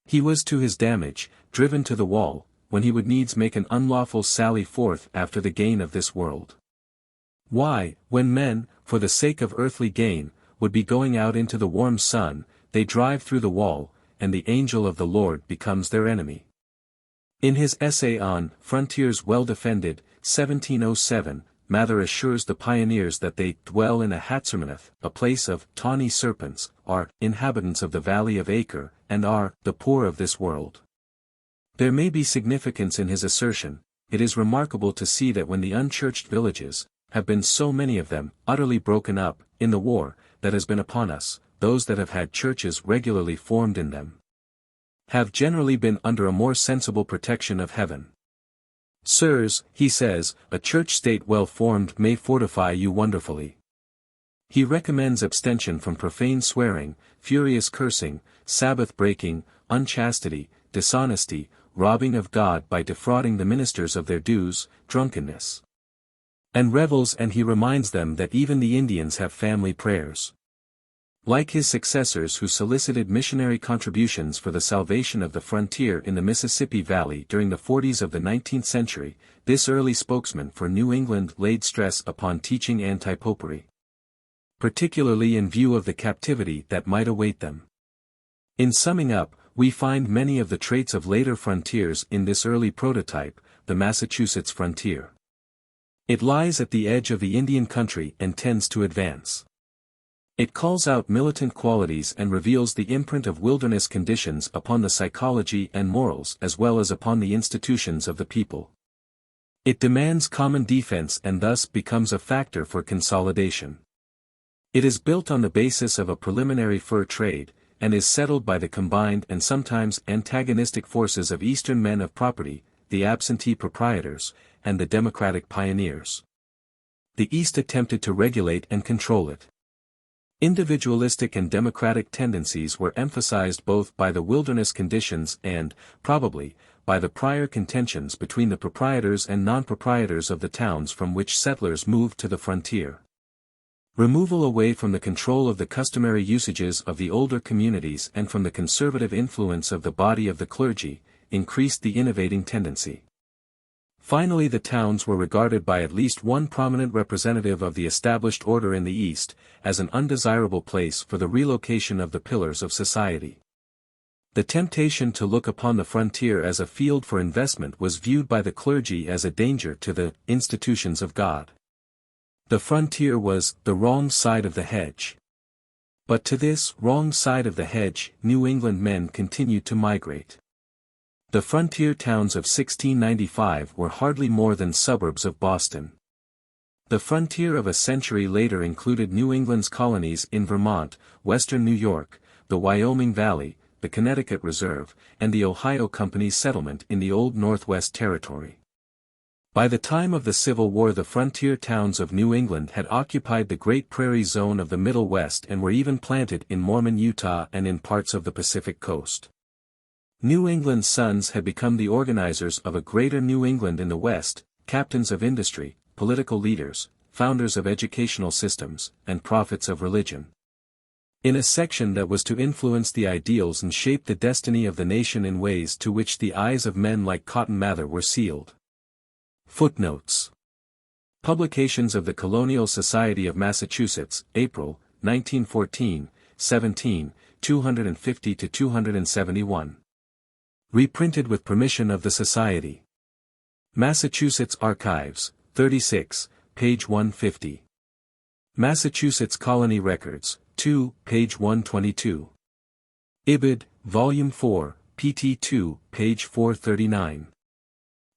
He was to his damage, driven to the wall, when he would needs make an unlawful sally forth after the gain of this world. Why, when men, for the sake of earthly gain, would be going out into the warm sun, they drive through the wall, and the angel of the Lord becomes their enemy." In his essay on Frontiers Well Defended, 1707, Mather assures the pioneers that they dwell in a Hatzermaneth, a place of tawny serpents, are inhabitants of the valley of Acre, and are the poor of this world. There may be significance in his assertion. It is remarkable to see that when the unchurched villages, have been so many of them, utterly broken up, in the war, that has been upon us, those that have had churches regularly formed in them, have generally been under a more sensible protection of heaven. Sirs, he says, a church-state well formed may fortify you wonderfully. He recommends abstention from profane swearing, furious cursing, Sabbath-breaking, unchastity, dishonesty, robbing of God by defrauding the ministers of their dues, drunkenness, and revels, and he reminds them that even the Indians have family prayers. Like his successors who solicited missionary contributions for the salvation of the frontier in the Mississippi Valley during the 40s of the 19th century, this early spokesman for New England laid stress upon teaching anti-popery, particularly in view of the captivity that might await them. In summing up, we find many of the traits of later frontiers in this early prototype, the Massachusetts frontier. It lies at the edge of the Indian country and tends to advance. It calls out militant qualities and reveals the imprint of wilderness conditions upon the psychology and morals as well as upon the institutions of the people. It demands common defense and thus becomes a factor for consolidation. It is built on the basis of a preliminary fur trade, and is settled by the combined and sometimes antagonistic forces of Eastern men of property, the absentee proprietors, and the democratic pioneers. The East attempted to regulate and control it. Individualistic and democratic tendencies were emphasized both by the wilderness conditions and, probably, by the prior contentions between the proprietors and non-proprietors of the towns from which settlers moved to the frontier. Removal away from the control of the customary usages of the older communities and from the conservative influence of the body of the clergy, increased the innovating tendency. Finally, the towns were regarded by at least one prominent representative of the established order in the East, as an undesirable place for the relocation of the pillars of society. The temptation to look upon the frontier as a field for investment was viewed by the clergy as a danger to the institutions of God. The frontier was the wrong side of the hedge. But to this wrong side of the hedge, New England men continued to migrate. The frontier towns of 1695 were hardly more than suburbs of Boston. The frontier of a century later included New England's colonies in Vermont, western New York, the Wyoming Valley, the Connecticut Reserve, and the Ohio Company's settlement in the Old Northwest Territory. By the time of the Civil War, the frontier towns of New England had occupied the Great Prairie Zone of the Middle West and were even planted in Mormon Utah and in parts of the Pacific Coast. New England's sons had become the organizers of a greater New England in the West, captains of industry, political leaders, founders of educational systems, and prophets of religion. In a section that was to influence the ideals and shape the destiny of the nation in ways to which the eyes of men like Cotton Mather were sealed. Footnotes. Publications of the Colonial Society of Massachusetts, April, 1914, 17, 250-271. Reprinted with permission of the Society. Massachusetts Archives, 36, page 150. Massachusetts Colony Records, 2, page 122. Ibid, Volume 4, pt 2, page 439.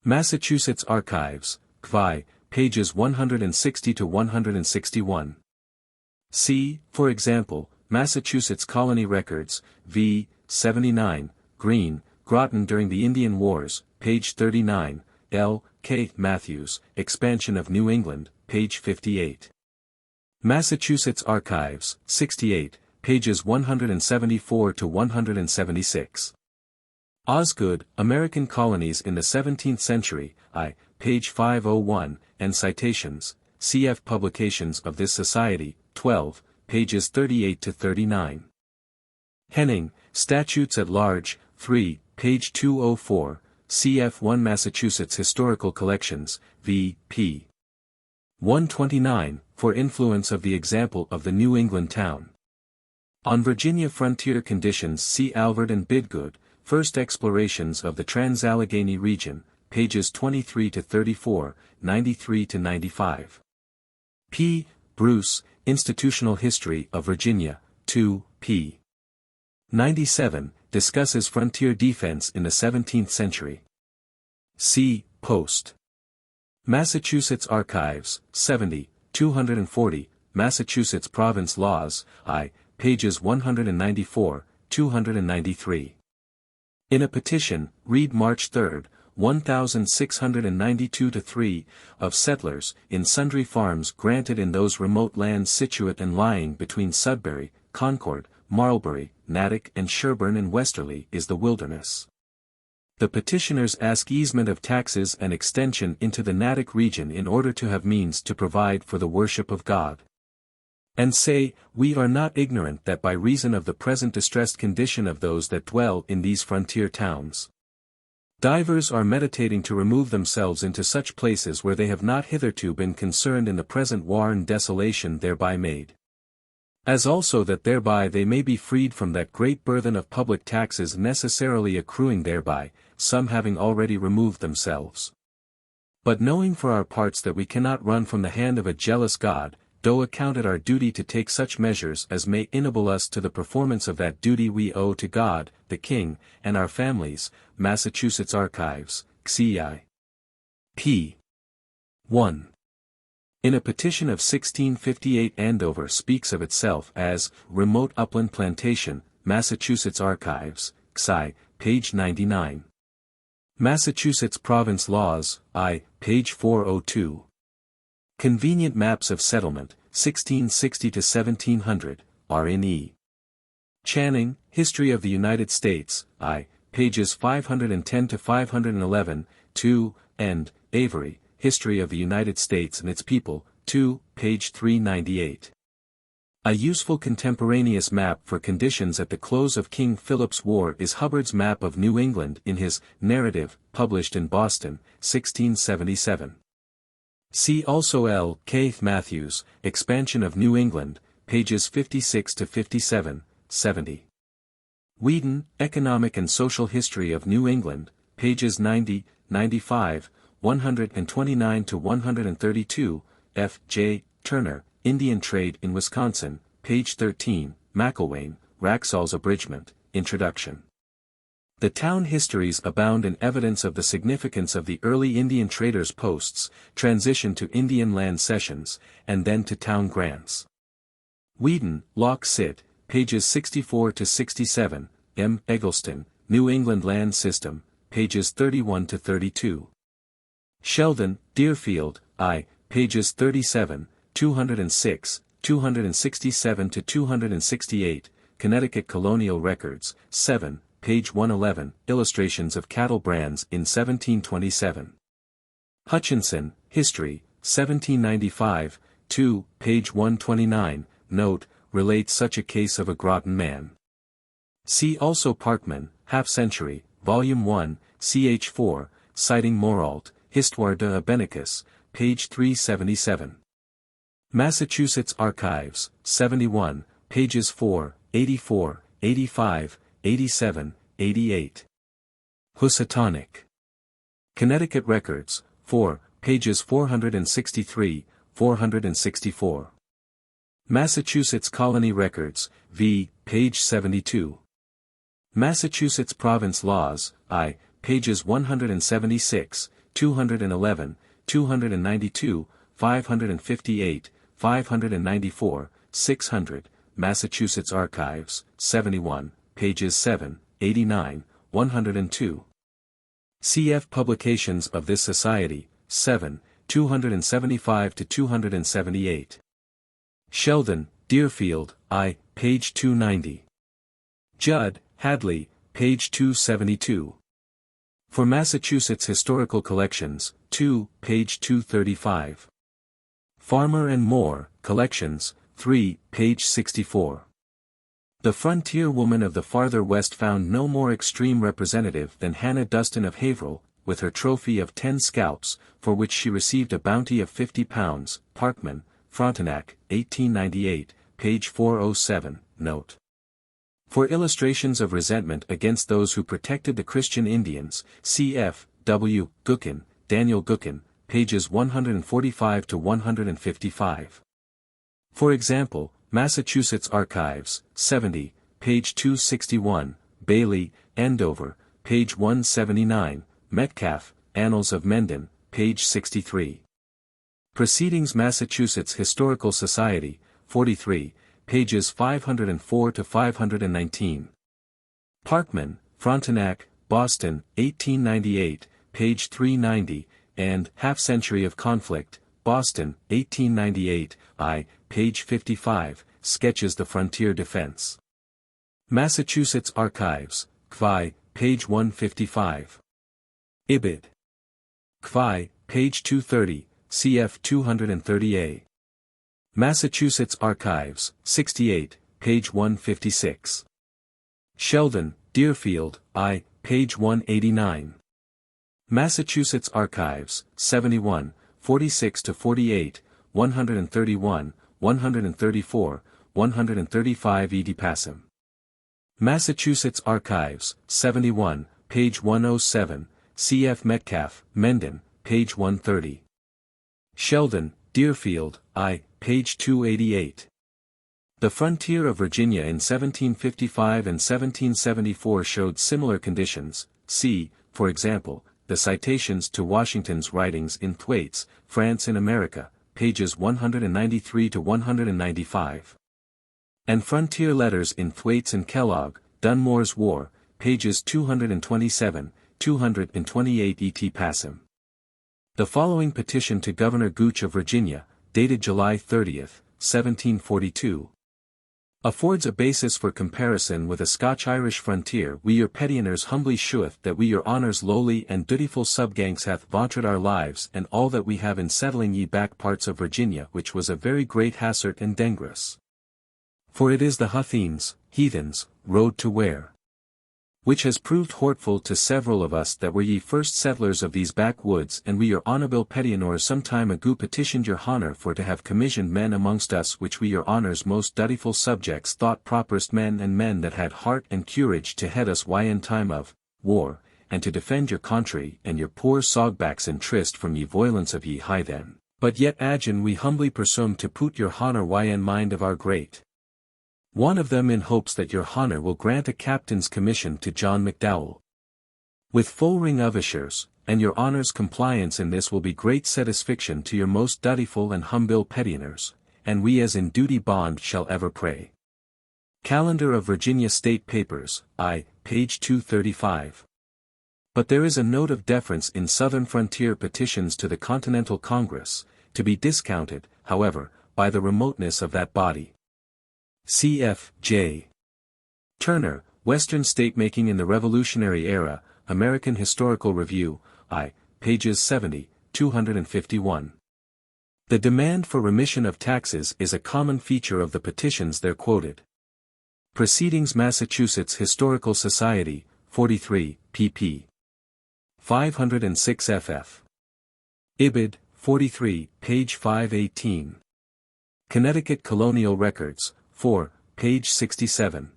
Massachusetts Archives, CVI, pages 160-161. See, for example, Massachusetts Colony Records, v. 79, Green, Groton during the Indian Wars, page 39, L. K. Matthews, Expansion of New England, page 58. Massachusetts Archives, 68, pages 174-176. Osgood, American Colonies in the 17th Century, I, page 501, and citations, cf. Publications of this Society, 12, pages 38-39. Henning, Statutes at Large, 3, page 204, cf. 1 Massachusetts Historical Collections, v. p. 129, for influence of the example of the New England town. On Virginia frontier conditions, see Alvord and Bidgood, First Explorations of the Trans-Allegheny Region, pages 23-34, 93-95. P. Bruce, Institutional History of Virginia, 2, p. 97, discusses frontier defense in the 17th century. C. Post. Massachusetts Archives, 70, 240, Massachusetts Province Laws, I, pages 194, 293. In a petition, read March 3, 1692-3, of settlers, in sundry farms granted in those remote lands situate and lying between Sudbury, Concord, Marlbury, Natick and Sherburne and Westerly is the wilderness. The petitioners ask easement of taxes and extension into the Natick region in order to have means to provide for the worship of God. And say, we are not ignorant that by reason of the present distressed condition of those that dwell in these frontier towns, divers are meditating to remove themselves into such places where they have not hitherto been concerned in the present war and desolation thereby made. As also that thereby they may be freed from that great burthen of public taxes necessarily accruing thereby, some having already removed themselves. But knowing for our parts that we cannot run from the hand of a jealous God, do account it our duty to take such measures as may enable us to the performance of that duty we owe to God, the King, and our families. Massachusetts Archives, CI. p. 1. In a petition of 1658 Andover speaks of itself as, remote upland plantation, Massachusetts Archives, XI, page 99. Massachusetts Province Laws, I, page 402. Convenient Maps of Settlement, 1660-1700, are in E. Channing, History of the United States, I, pages 510-511, 2, and, Avery, History of the United States and its People, 2, page 398. A useful contemporaneous map for conditions at the close of King Philip's War is Hubbard's Map of New England in his Narrative, published in Boston, 1677. See also L. K. Matthews, Expansion of New England, pages 56-57, 70. Whedon, Economic and Social History of New England, pages 90, 95, 129-132, F. J. Turner, Indian Trade in Wisconsin, page 13, McIlwain, Wraxall's Abridgment, Introduction. The town histories abound in evidence of the significance of the early Indian traders' posts, transition to Indian land cessions, and then to town grants. Whedon, Lock Sit, pages 64-67, M. Eggleston, New England Land System, pages 31-32. Sheldon, Deerfield, I, pages 37, 206, 267 to 268, Connecticut Colonial Records, 7, page 111, Illustrations of Cattle Brands in 1727. Hutchinson, History, 1795, 2, page 129, note, relates such a case of a Groton man. See also Parkman, Half Century, Volume 1, ch. 4, citing Morault, Histoire de Abenicus, page 377. Massachusetts Archives, 71, pages 4, 84, 85, 87, 88. Housatonic. Connecticut Records, 4, pages 463, 464. Massachusetts Colony Records, v. page 72. Massachusetts Province Laws, I, pages 176, 211, 292, 558, 594, 600, Massachusetts Archives, 71, pages 7, 89, 102. Cf. Publications of this Society, 7, 275 to 278. Sheldon, Deerfield, I, page 290. Judd, Hadley, page 272. For Massachusetts Historical Collections, 2, page 235. Farmer and Moore, Collections, 3, page 64. The frontier woman of the farther west found no more extreme representative than Hannah Dustin of Haverhill, with her trophy of 10 scalps, for which she received a bounty of £50, Parkman, Frontenac, 1898, page 407, note. For illustrations of resentment against those who protected the Christian Indians, cf. W. Gookin, Daniel Gookin, pages 145 to 155. For example, Massachusetts Archives, 70, page 261, Bailey, Andover, page 179, Metcalf, Annals of Mendon, page 63. Proceedings Massachusetts Historical Society, 43, pages 504 to 519. Parkman, Frontenac, Boston, 1898, page 390, and Half Century of Conflict, Boston, 1898, I, page 55, sketches the frontier defense. Massachusetts Archives, Kvi, page 155. Ibid. Kvi, page 230, cf 230a. Massachusetts Archives, 68, page 156. Sheldon, Deerfield, I, page 189. Massachusetts Archives, 71, 46 to 48, 131, 134, 135 edipassim. Massachusetts Archives, 71, page 107, cf Metcalf, Mendon, page 130. Sheldon, Deerfield, I, page 288. The frontier of Virginia in 1755 and 1774 showed similar conditions. See, for example, the citations to Washington's writings in Thwaites, France in America, pages 193 to 195. And frontier letters in Thwaites and Kellogg, Dunmore's War, pages 227, 228 et passim. The following petition to Governor Gooch of Virginia, dated July 30, 1742, affords a basis for comparison with a Scotch-Irish frontier. We your pettioners humbly sheweth that we your honours lowly and dutiful subgangs hath vaunted our lives and all that we have in settling ye back parts of Virginia, which was a very great hassart and dangerous. For it is the heathens, road to Ware, which has proved hortful to several of us that were ye first settlers of these backwoods, and we your honourable pettioners some time ago petitioned your honour for to have commissioned men amongst us which we your honour's most dutiful subjects thought properest men and men that had heart and courage to head us in time of war, and to defend your country and your poor sogbacks and tryst from ye violence of ye high then, but yet agin we humbly presume to put your honour in mind of our great one of them in hopes that your honour will grant a captain's commission to John McDowell, with full ring of assures, and your honour's compliance in this will be great satisfaction to your most dutiful and humble pettioners, and we as in duty bond shall ever pray. Calendar of Virginia State Papers, I, page 235. But there is a note of deference in Southern frontier petitions to the Continental Congress, to be discounted, however, by the remoteness of that body. Cf. J. Turner, Western Statemaking in the Revolutionary Era, American Historical Review, I, pages 70, 251. The demand for remission of taxes is a common feature of the petitions there quoted. Proceedings Massachusetts Historical Society, 43, pp. 506 ff. Ibid, 43, page 518. Connecticut Colonial Records, 4, page 67.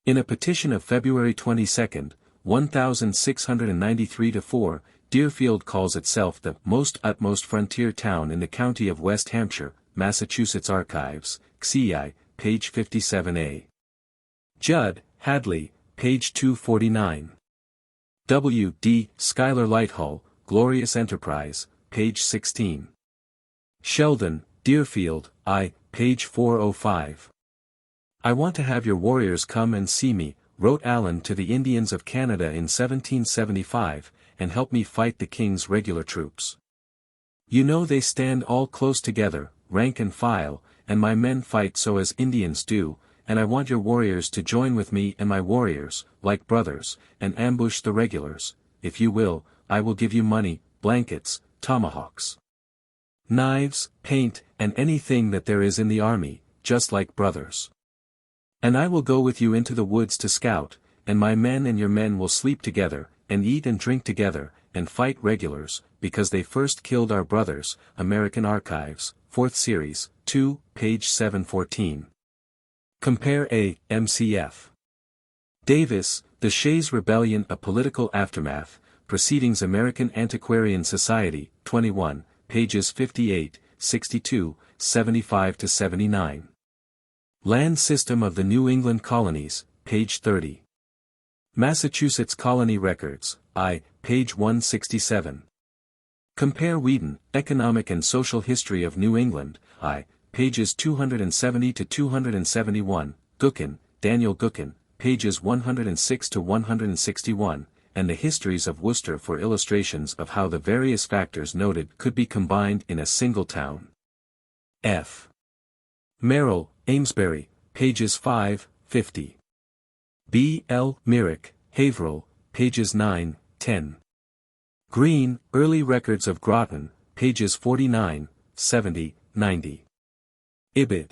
In a petition of February 22, 1693-4, Deerfield calls itself the utmost frontier town in the county of West Hampshire, Massachusetts Archives, XCI, page 57a. Judd, Hadley, page 249. W. D. Schuyler Lighthull, Glorious Enterprise, page 16. Sheldon, Deerfield, I, page 405. I want to have your warriors come and see me, wrote Allen to the Indians of Canada in 1775, and help me fight the king's regular troops. You know they stand all close together, rank and file, and my men fight so as Indians do, and I want your warriors to join with me and my warriors, like brothers, and ambush the regulars. If you will, I will give you money, blankets, tomahawks, knives, paint, and anything that there is in the army, just like brothers. And I will go with you into the woods to scout, and my men and your men will sleep together, and eat and drink together, and fight regulars, because they first killed our brothers. American Archives, 4th Series, 2, page 714. Compare A. MCF. Davis, The Shays' Rebellion, A Political Aftermath, Proceedings American Antiquarian Society, 21, pages 58, 62, 75-79. Land System of the New England Colonies, page 30. Massachusetts Colony Records, I, page 167. Compare Wheaton, Economic and Social History of New England, I, pages 270-271, Gookin, Daniel Gookin, pages 106-161, and the Histories of Worcester for illustrations of how the various factors noted could be combined in a single town. F. Merrill, Amesbury, pages 5, 50. B. L. Myrick, Haverhill, pages 9, 10. Green, Early Records of Groton, pages 49, 70, 90. Ibid.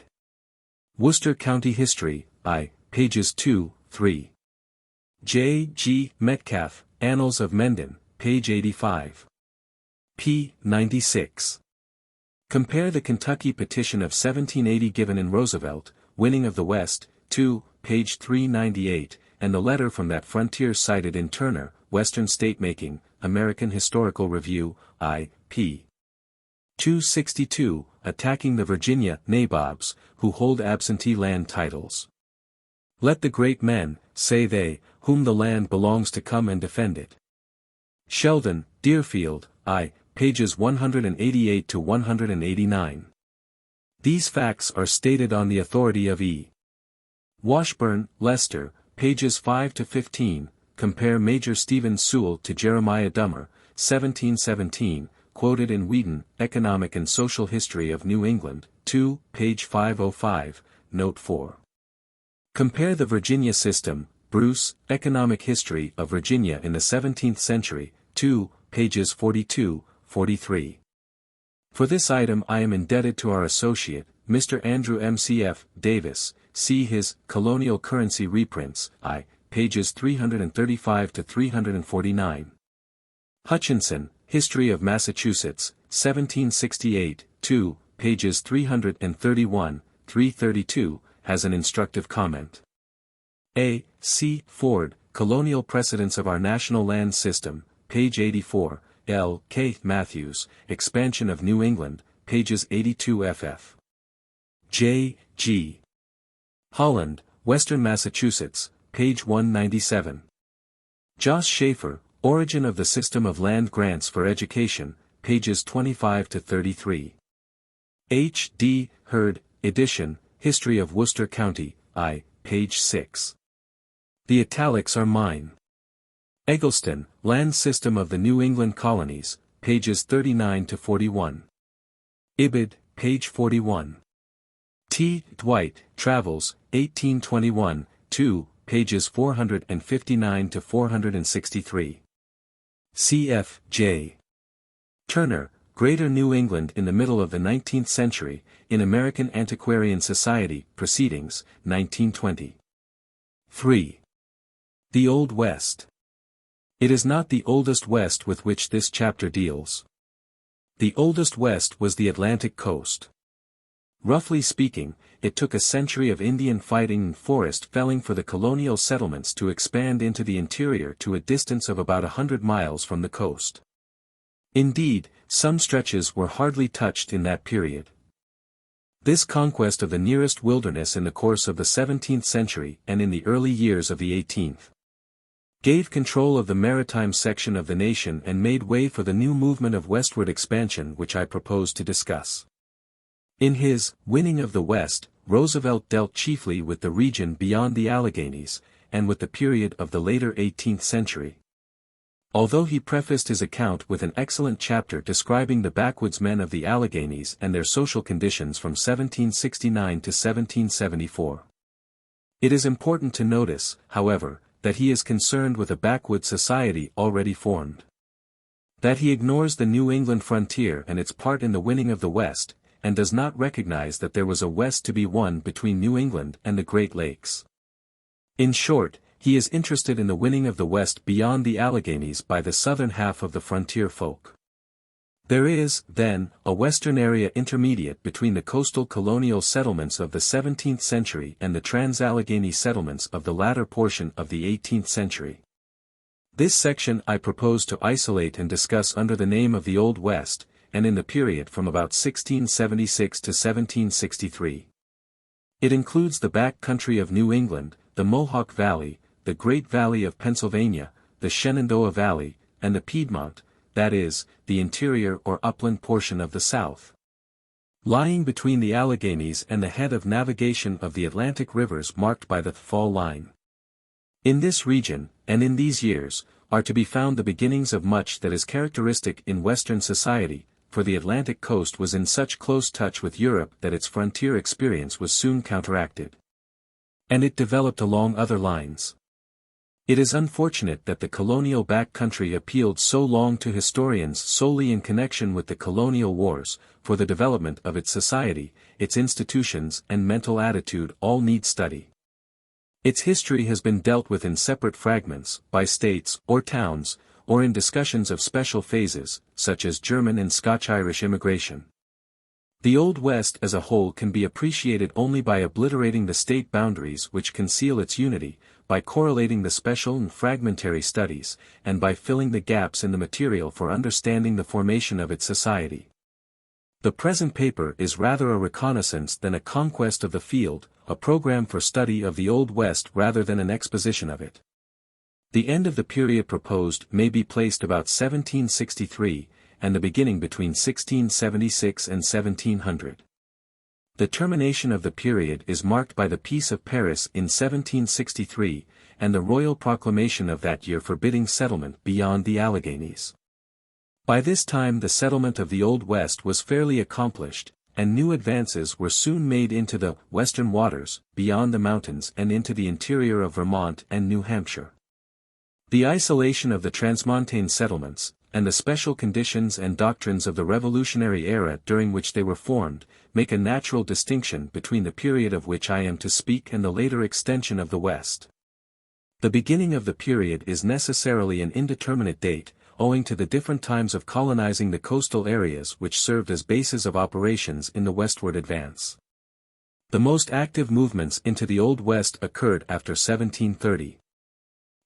Worcester County History, I, pages 2, 3. J. G. Metcalf, Annals of Mendon, page 85. p. 96. Compare the Kentucky Petition of 1780 given in Roosevelt, Winning of the West, 2, page 398, and the letter from that frontier cited in Turner, Western Statemaking, American Historical Review, I, p. 262, attacking the Virginia nabobs, who hold absentee land titles. Let the great men, say they, whom the land belongs to come and defend it. Sheldon, Deerfield, I, pages 188-189. These facts are stated on the authority of E. Washburn, Lester, pages 5-15, compare Major Stephen Sewell to Jeremiah Dummer, 1717, quoted in Wheaton, Economic and Social History of New England, 2, page 505, note 4. Compare the Virginia System, Bruce, Economic History of Virginia in the 17th Century, 2, pages 42, 43. For this item I am indebted to our associate, Mr. Andrew M.C.F. Davis, see his Colonial Currency Reprints, I, pages 335-349. Hutchinson, History of Massachusetts, 1768, 2, pages 331, 332, has an instructive comment. A. C. Ford, Colonial Precedents of Our National Land System, page 84, L. K. Matthews, Expansion of New England, pages 82 ff. J. G. Holland, Western Massachusetts, page 197. Joss Schaefer, Origin of the System of Land Grants for Education, pages 25-33. H. D. Hurd, Edition, History of Worcester County, I, page 6. The italics are mine. Eggleston, Land System of the New England Colonies, pages 39 to 41. Ibid, page 41. T. Dwight, Travels, 1821, 2, pages 459 to 463. C.F. J. Turner, Greater New England in the Middle of the 19th Century, in American Antiquarian Society, Proceedings, 1920. 3. The Old West. It is not the oldest West with which this chapter deals. The oldest West was the Atlantic coast. Roughly speaking, it took a century of Indian fighting and forest felling for the colonial settlements to expand into the interior to a distance of about 100 miles from the coast. Indeed, some stretches were hardly touched in that period. This conquest of the nearest wilderness in the course of the 17th century and in the early years of the 18th gave control of the maritime section of the nation and made way for the new movement of westward expansion which I propose to discuss. In his Winning of the West, Roosevelt dealt chiefly with the region beyond the Alleghanies, and with the period of the later 18th century. Although he prefaced his account with an excellent chapter describing the backwoodsmen of the Alleghanies and their social conditions from 1769 to 1774. It is important to notice, however, that he is concerned with a backwoods society already formed. That he ignores the New England frontier and its part in the winning of the West, and does not recognize that there was a West to be won between New England and the Great Lakes. In short, he is interested in the winning of the West beyond the Alleghanies by the southern half of the frontier folk. There is, then, a western area intermediate between the coastal colonial settlements of the 17th century and the trans-Allegheny settlements of the latter portion of the 18th century. This section I propose to isolate and discuss under the name of the Old West, and in the period from about 1676 to 1763. It includes the back country of New England, the Mohawk Valley, the Great Valley of Pennsylvania, the Shenandoah Valley, and the Piedmont, that is, the interior or upland portion of the South. Lying between the Alleghanies and the head of navigation of the Atlantic rivers marked by the Fall Line. In this region, and in these years, are to be found the beginnings of much that is characteristic in Western society, for the Atlantic coast was in such close touch with Europe that its frontier experience was soon counteracted. And it developed along other lines. It is unfortunate that the colonial backcountry appealed so long to historians solely in connection with the colonial wars, for the development of its society, its institutions and mental attitude all need study. Its history has been dealt with in separate fragments, by states, or towns, or in discussions of special phases, such as German and Scotch-Irish immigration. The Old West as a whole can be appreciated only by obliterating the state boundaries which conceal its unity, by correlating the special and fragmentary studies, and by filling the gaps in the material for understanding the formation of its society. The present paper is rather a reconnaissance than a conquest of the field, a program for study of the Old West rather than an exposition of it. The end of the period proposed may be placed about 1763, and the beginning between 1676 and 1700. The termination of the period is marked by the Peace of Paris in 1763, and the royal proclamation of that year forbidding settlement beyond the Alleghanies. By this time the settlement of the Old West was fairly accomplished, and new advances were soon made into the western waters, beyond the mountains and into the interior of Vermont and New Hampshire. The isolation of the transmontane settlements, and the special conditions and doctrines of the Revolutionary era during which they were formed, make a natural distinction between the period of which I am to speak and the later extension of the West. The beginning of the period is necessarily an indeterminate date, owing to the different times of colonizing the coastal areas which served as bases of operations in the westward advance. The most active movements into the Old West occurred after 1730.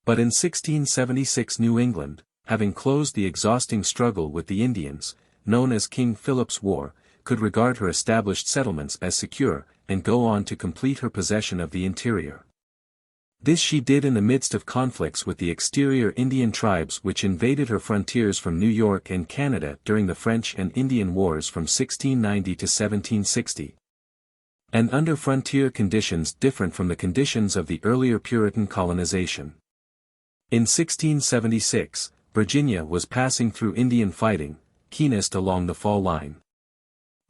But in 1676 New England, having closed the exhausting struggle with the Indians, known as King Philip's War, could regard her established settlements as secure, and go on to complete her possession of the interior. This she did in the midst of conflicts with the exterior Indian tribes which invaded her frontiers from New York and Canada during the French and Indian Wars from 1690 to 1760. And under frontier conditions different from the conditions of the earlier Puritan colonization. In 1676, Virginia was passing through Indian fighting, keenest along the fall line,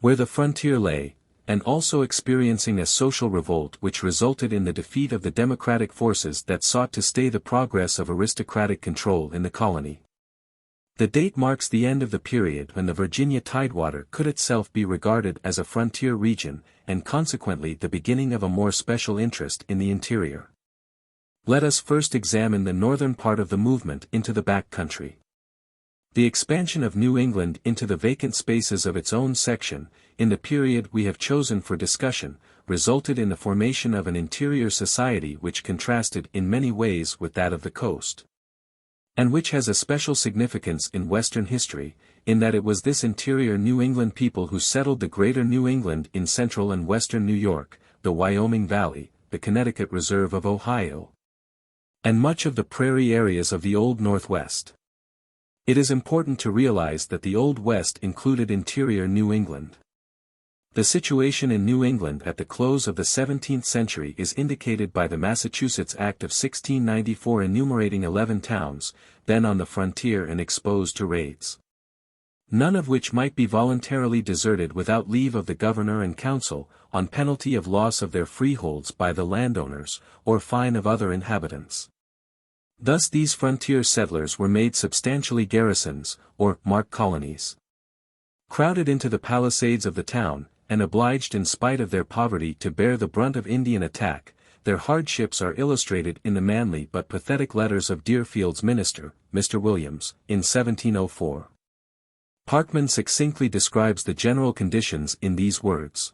where the frontier lay, and also experiencing a social revolt which resulted in the defeat of the democratic forces that sought to stay the progress of aristocratic control in the colony. The date marks the end of the period when the Virginia Tidewater could itself be regarded as a frontier region, and consequently the beginning of a more special interest in the interior. Let us first examine the northern part of the movement into the back country. The expansion of New England into the vacant spaces of its own section, in the period we have chosen for discussion, resulted in the formation of an interior society which contrasted in many ways with that of the coast, and which has a special significance in Western history, in that it was this interior New England people who settled the greater New England in central and western New York, the Wyoming Valley, the Connecticut Reserve of Ohio, and much of the prairie areas of the Old Northwest. It is important to realize that the Old West included interior New England. The situation in New England at the close of the 17th century is indicated by the Massachusetts Act of 1694 enumerating 11 towns, then on the frontier and exposed to raids, none of which might be voluntarily deserted without leave of the governor and council, on penalty of loss of their freeholds by the landowners, or fine of other inhabitants. Thus these frontier settlers were made substantially garrisons, or mark colonies, crowded into the palisades of the town, and obliged in spite of their poverty to bear the brunt of Indian attack. Their hardships are illustrated in the manly but pathetic letters of Deerfield's minister, Mr. Williams, in 1704. Parkman succinctly describes the general conditions in these words.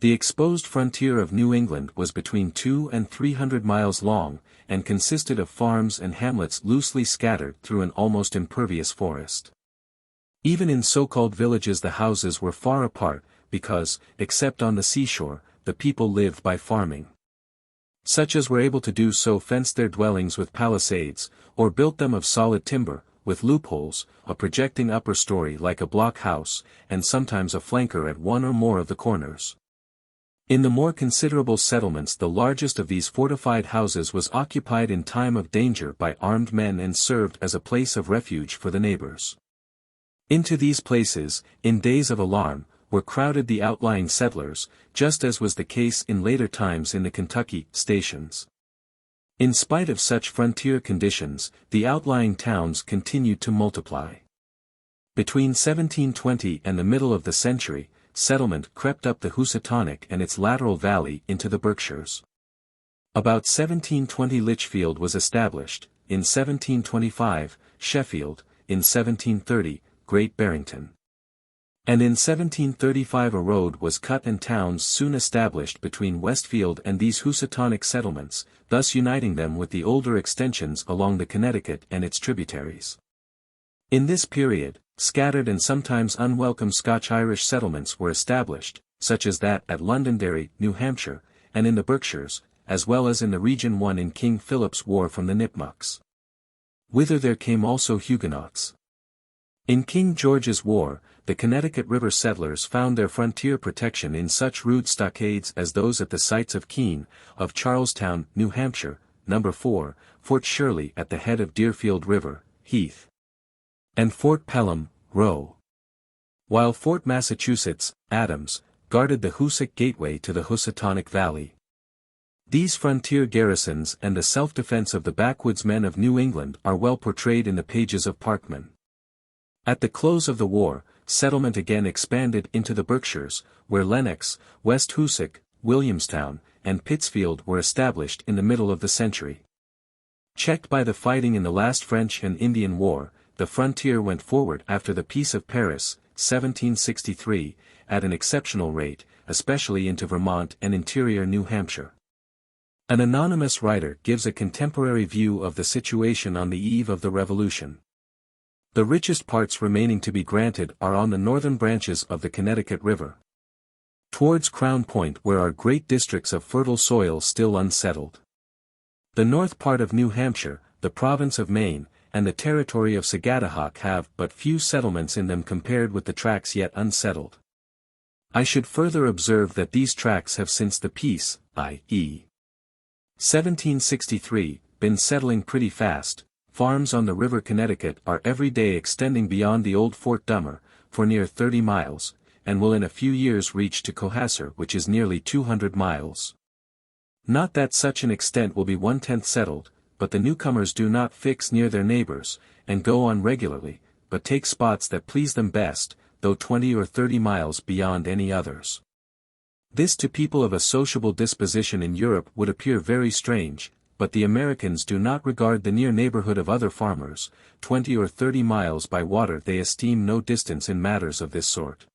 The exposed frontier of New England was between 200 and 300 miles long, and consisted of farms and hamlets loosely scattered through an almost impervious forest. Even in so-called villages the houses were far apart, because, except on the seashore, the people lived by farming. Such as were able to do so fenced their dwellings with palisades, or built them of solid timber, with loopholes, a projecting upper story like a block house, and sometimes a flanker at one or more of the corners. In the more considerable settlements the largest of these fortified houses was occupied in time of danger by armed men and served as a place of refuge for the neighbors. Into these places, in days of alarm, were crowded the outlying settlers, just as was the case in later times in the Kentucky stations. In spite of such frontier conditions, the outlying towns continued to multiply. Between 1720 and the middle of the century, settlement crept up the Housatonic and its lateral valley into the Berkshires. About 1720 Litchfield was established, in 1725, Sheffield, in 1730, Great Barrington. And in 1735 a road was cut and towns soon established between Westfield and these Housatonic settlements, thus uniting them with the older extensions along the Connecticut and its tributaries. In this period, scattered and sometimes unwelcome Scotch-Irish settlements were established, such as that at Londonderry, New Hampshire, and in the Berkshires, as well as in the region won in King Philip's War from the Nipmucks, whither there came also Huguenots. In King George's War, the Connecticut River settlers found their frontier protection in such rude stockades as those at the sites of Keene, of Charlestown, New Hampshire, No. 4, Fort Shirley at the head of Deerfield River, Heath, and Fort Pelham, Row. While Fort Massachusetts, Adams, guarded the Hoosic gateway to the Housatonic Valley. These frontier garrisons and the self-defense of the backwoodsmen of New England are well portrayed in the pages of Parkman. At the close of the war, settlement again expanded into the Berkshires, where Lenox, West Hoosic, Williamstown, and Pittsfield were established in the middle of the century. Checked by the fighting in the last French and Indian War, the frontier went forward after the Peace of Paris, 1763, at an exceptional rate, especially into Vermont and interior New Hampshire. An anonymous writer gives a contemporary view of the situation on the eve of the Revolution. The richest parts remaining to be granted are on the northern branches of the Connecticut River, towards Crown Point, where are great districts of fertile soil still unsettled. The north part of New Hampshire, the province of Maine, and the territory of Sagadahoc have but few settlements in them compared with the tracts yet unsettled. I should further observe that these tracts have since the peace, i.e. 1763, been settling pretty fast. Farms on the River Connecticut are every day extending beyond the old Fort Dummer, for near 30 miles, and will in a few years reach to Cohasset, which is nearly 200 miles. Not that such an extent will be 1/10 settled, but the newcomers do not fix near their neighbors, and go on regularly, but take spots that please them best, though 20 or 30 miles beyond any others. This to people of a sociable disposition in Europe would appear very strange, but the Americans do not regard the near neighborhood of other farmers. 20 or 30 miles by water they esteem no distance in matters of this sort.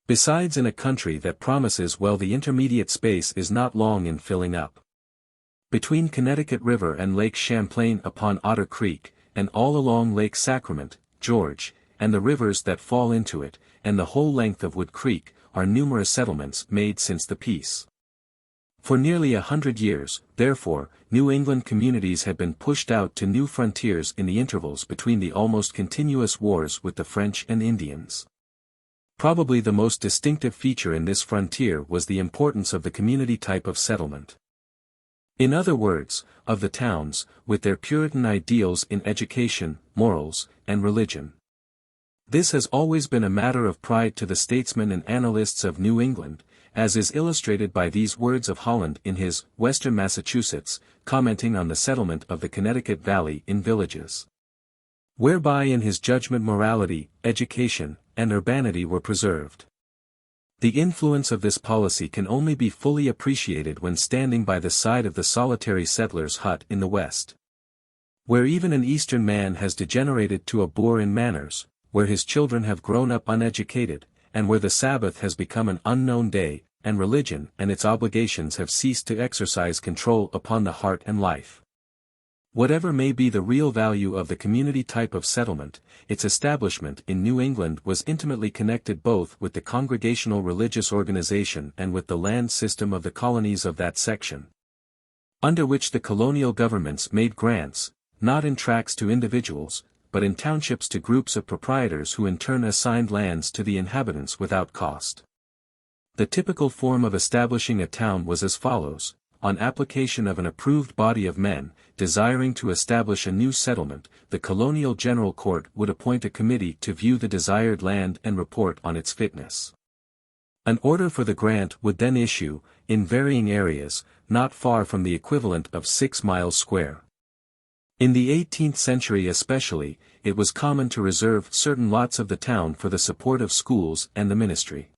Besides, in a country that promises well, the intermediate space is not long in filling up. Between Connecticut River and Lake Champlain upon Otter Creek, and all along Lake Sacrament, George, and the rivers that fall into it, and the whole length of Wood Creek, are numerous settlements made since the peace. For nearly 100 years, therefore, New England communities had been pushed out to new frontiers in the intervals between the almost continuous wars with the French and Indians. Probably the most distinctive feature in this frontier was the importance of the community type of settlement. In other words, of the towns, with their Puritan ideals in education, morals, and religion. This has always been a matter of pride to the statesmen and annalists of New England, as is illustrated by these words of Holland in his Western Massachusetts, commenting on the settlement of the Connecticut Valley in villages. Whereby in his judgment morality, education, and urbanity were preserved. The influence of this policy can only be fully appreciated when standing by the side of the solitary settler's hut in the West. Where even an Eastern man has degenerated to a boor in manners, where his children have grown up uneducated, and where the Sabbath has become an unknown day, and religion and its obligations have ceased to exercise control upon the heart and life. Whatever may be the real value of the community type of settlement, its establishment in New England was intimately connected both with the congregational religious organization and with the land system of the colonies of that section, under which the colonial governments made grants, not in tracts to individuals, but in townships to groups of proprietors who in turn assigned lands to the inhabitants without cost. The typical form of establishing a town was as follows: on application of an approved body of men, desiring to establish a new settlement, the colonial general court would appoint a committee to view the desired land and report on its fitness. An order for the grant would then issue, in varying areas, not far from the equivalent of 6 miles square. In the 18th century especially, it was common to reserve certain lots of the town for the support of schools and the ministry.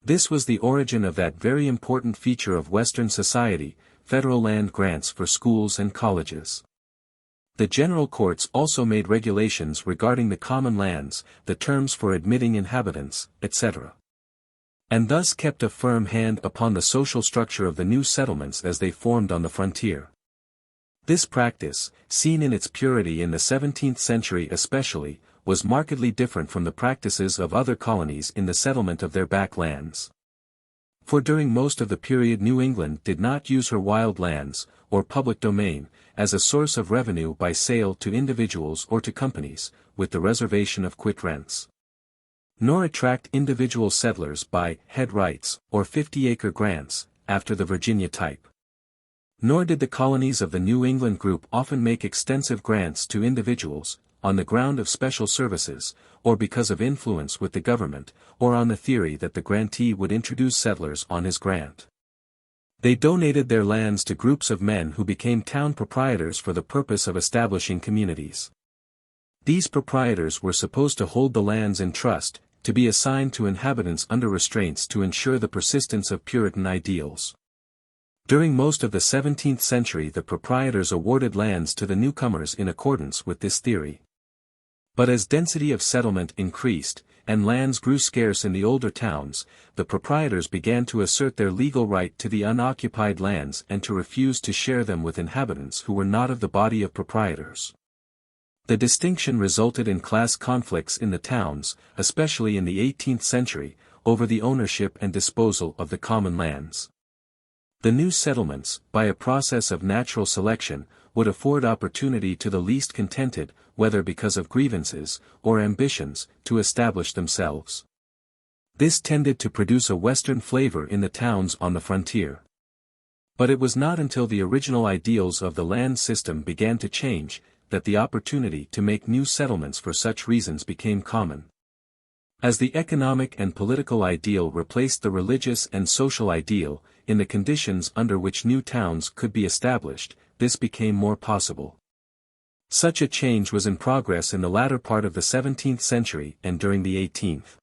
This was the origin of that very important feature of Western society, federal land grants for schools and colleges. The general courts also made regulations regarding the common lands, the terms for admitting inhabitants, etc. And thus kept a firm hand upon the social structure of the new settlements as they formed on the frontier. This practice, seen in its purity in the 17th century especially, was markedly different from the practices of other colonies in the settlement of their back lands. For during most of the period New England did not use her wild lands, or public domain, as a source of revenue by sale to individuals or to companies, with the reservation of quit rents. Nor attract individual settlers by head rights, or 50-acre grants, after the Virginia type. Nor did the colonies of the New England group often make extensive grants to individuals, on the ground of special services, or because of influence with the government, or on the theory that the grantee would introduce settlers on his grant. They donated their lands to groups of men who became town proprietors for the purpose of establishing communities. These proprietors were supposed to hold the lands in trust, to be assigned to inhabitants under restraints to ensure the persistence of Puritan ideals. During most of the 17th century the proprietors awarded lands to the newcomers in accordance with this theory. But as density of settlement increased, and lands grew scarce in the older towns, the proprietors began to assert their legal right to the unoccupied lands and to refuse to share them with inhabitants who were not of the body of proprietors. The distinction resulted in class conflicts in the towns, especially in the 18th century, over the ownership and disposal of the common lands. The new settlements, by a process of natural selection, would afford opportunity to the least contented, whether because of grievances, or ambitions, to establish themselves. This tended to produce a Western flavor in the towns on the frontier. But it was not until the original ideals of the land system began to change, that the opportunity to make new settlements for such reasons became common. As the economic and political ideal replaced the religious and social ideal, in the conditions under which new towns could be established, this became more possible. Such a change was in progress in the latter part of the 17th century and during the 18th.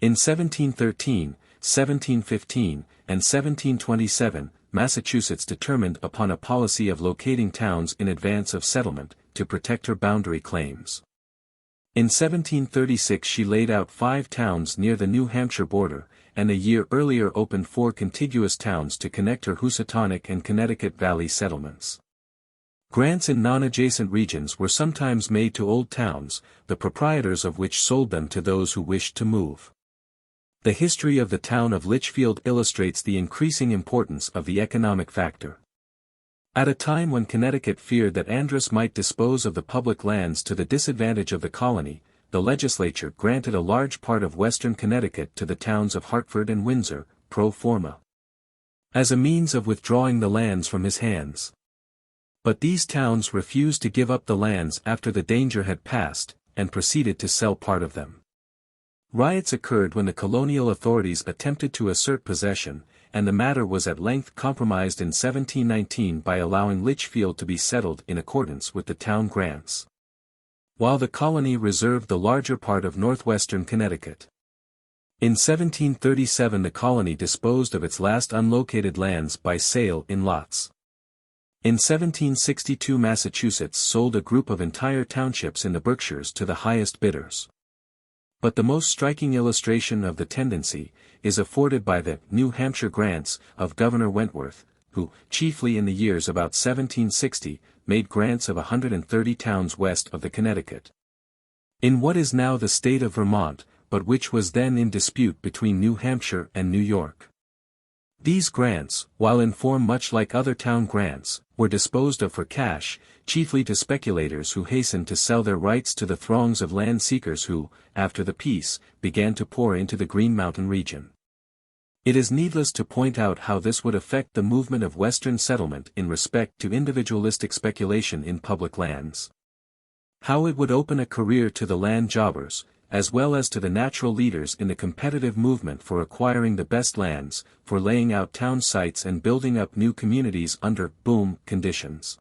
In 1713, 1715, and 1727, Massachusetts determined upon a policy of locating towns in advance of settlement, to protect her boundary claims. In 1736 she laid out 5 towns near the New Hampshire border, and a year earlier opened 4 contiguous towns to connect her Housatonic and Connecticut Valley settlements. Grants in non-adjacent regions were sometimes made to old towns, the proprietors of which sold them to those who wished to move. The history of the town of Litchfield illustrates the increasing importance of the economic factor. At a time when Connecticut feared that Andros might dispose of the public lands to the disadvantage of the colony, the legislature granted a large part of western Connecticut to the towns of Hartford and Windsor, pro forma, as a means of withdrawing the lands from his hands. But these towns refused to give up the lands after the danger had passed, and proceeded to sell part of them. Riots occurred when the colonial authorities attempted to assert possession, and the matter was at length compromised in 1719 by allowing Litchfield to be settled in accordance with the town grants, while the colony reserved the larger part of northwestern Connecticut. In 1737 the colony disposed of its last unlocated lands by sale in lots. In 1762 Massachusetts sold a group of entire townships in the Berkshires to the highest bidders. But the most striking illustration of the tendency is afforded by the New Hampshire grants of Governor Wentworth, who, chiefly in the years about 1760, made grants of 130 towns west of the Connecticut, in what is now the state of Vermont, but which was then in dispute between New Hampshire and New York. These grants, while in form much like other town grants, were disposed of for cash, chiefly to speculators who hastened to sell their rights to the throngs of land seekers who, after the peace, began to pour into the Green Mountain region. It is needless to point out how this would affect the movement of Western settlement in respect to individualistic speculation in public lands. How it would open a career to the land jobbers, as well as to the natural leaders in the competitive movement for acquiring the best lands, for laying out town sites and building up new communities under boom conditions.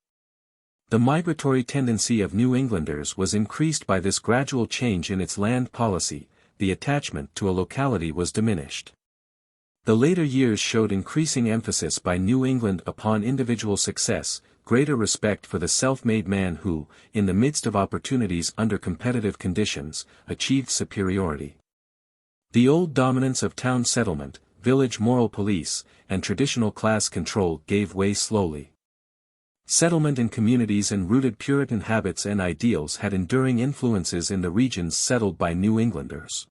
The migratory tendency of New Englanders was increased by this gradual change in its land policy, the attachment to a locality was diminished. The later years showed increasing emphasis by New England upon individual success, greater respect for the self-made man who, in the midst of opportunities under competitive conditions, achieved superiority. The old dominance of town settlement, village moral police, and traditional class control gave way slowly. Settlement in communities and rooted Puritan habits and ideals had enduring influences in the regions settled by New Englanders.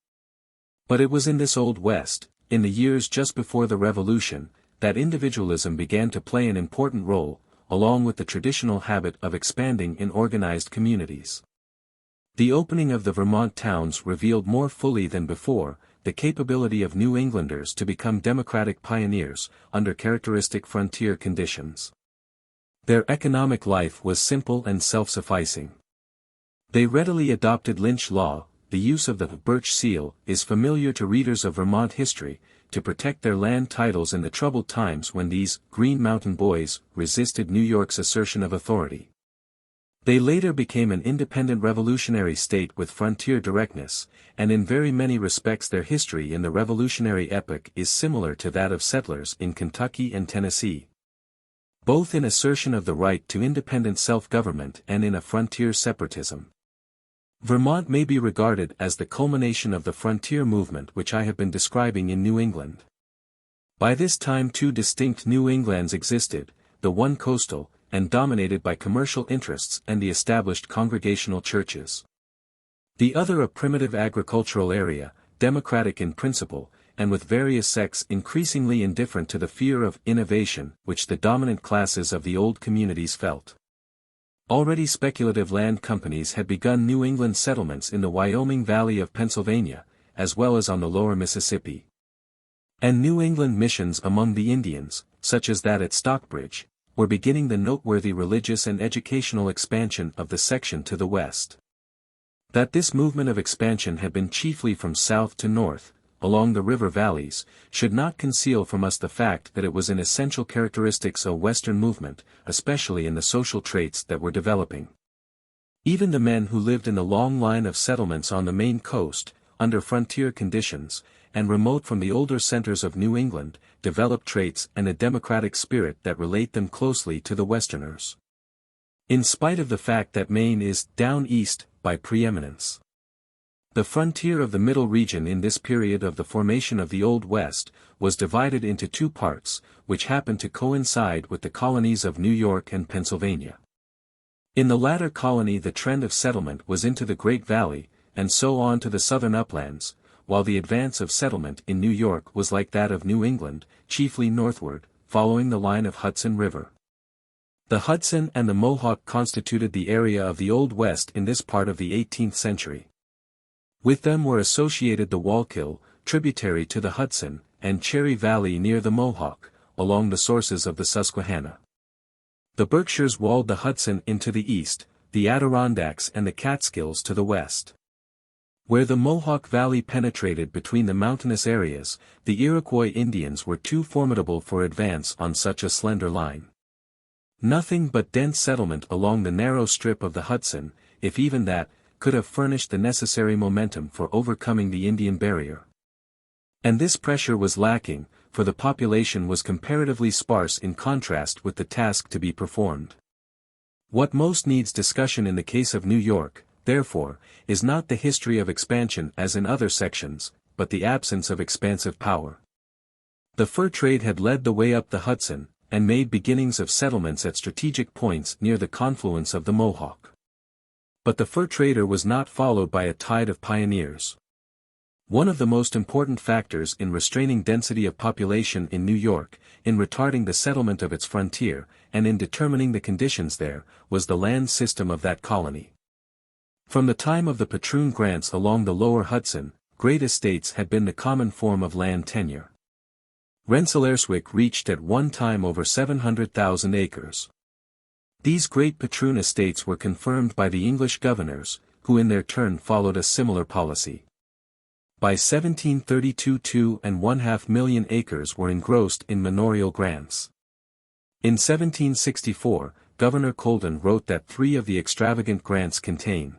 But it was in this Old West, in the years just before the Revolution, that individualism began to play an important role, along with the traditional habit of expanding in organized communities. The opening of the Vermont towns revealed more fully than before, the capability of New Englanders to become democratic pioneers, under characteristic frontier conditions. Their economic life was simple and self-sufficing. They readily adopted lynch law. The use of the birch seal is familiar to readers of Vermont history, to protect their land titles in the troubled times when these Green Mountain Boys resisted New York's assertion of authority. They later became an independent revolutionary state with frontier directness, and in very many respects their history in the revolutionary epoch is similar to that of settlers in Kentucky and Tennessee, both in assertion of the right to independent self-government and in a frontier separatism. Vermont may be regarded as the culmination of the frontier movement which I have been describing in New England. By this time two distinct New Englands existed, the one coastal, and dominated by commercial interests and the established congregational churches. The other a primitive agricultural area, democratic in principle, and with various sects increasingly indifferent to the fear of innovation which the dominant classes of the old communities felt. Already speculative land companies had begun New England settlements in the Wyoming Valley of Pennsylvania, as well as on the lower Mississippi. And New England missions among the Indians, such as that at Stockbridge, were beginning the noteworthy religious and educational expansion of the section to the west. That this movement of expansion had been chiefly from south to north, along the river valleys, should not conceal from us the fact that it was in essential characteristics a Western movement, especially in the social traits that were developing. Even the men who lived in the long line of settlements on the Maine coast, under frontier conditions, and remote from the older centers of New England, developed traits and a democratic spirit that relate them closely to the Westerners. In spite of the fact that Maine is down east by preeminence. The frontier of the middle region in this period of the formation of the Old West was divided into two parts, which happened to coincide with the colonies of New York and Pennsylvania. In the latter colony the trend of settlement was into the Great Valley, and so on to the southern uplands, while the advance of settlement in New York was like that of New England, chiefly northward, following the line of Hudson River. The Hudson and the Mohawk constituted the area of the Old West in this part of the 18th century. With them were associated the Wallkill, tributary to the Hudson, and Cherry Valley near the Mohawk, along the sources of the Susquehanna. The Berkshires walled the Hudson into the east, the Adirondacks and the Catskills to the west. Where the Mohawk Valley penetrated between the mountainous areas, the Iroquois Indians were too formidable for advance on such a slender line. Nothing but dense settlement along the narrow strip of the Hudson, if even that, could have furnished the necessary momentum for overcoming the Indian barrier. And this pressure was lacking, for the population was comparatively sparse in contrast with the task to be performed. What most needs discussion in the case of New York, therefore, is not the history of expansion as in other sections, but the absence of expansive power. The fur trade had led the way up the Hudson, and made beginnings of settlements at strategic points near the confluence of the Mohawk. But the fur trader was not followed by a tide of pioneers. One of the most important factors in restraining density of population in New York, in retarding the settlement of its frontier, and in determining the conditions there, was the land system of that colony. From the time of the patroon grants along the lower Hudson, great estates had been the common form of land tenure. Rensselaerswyck reached at one time over 700,000 acres. These great patroon estates were confirmed by the English governors, who in their turn followed a similar policy. By 1732 2.5 million acres were engrossed in manorial grants. In 1764, Governor Colden wrote that 3 of the extravagant grants contain,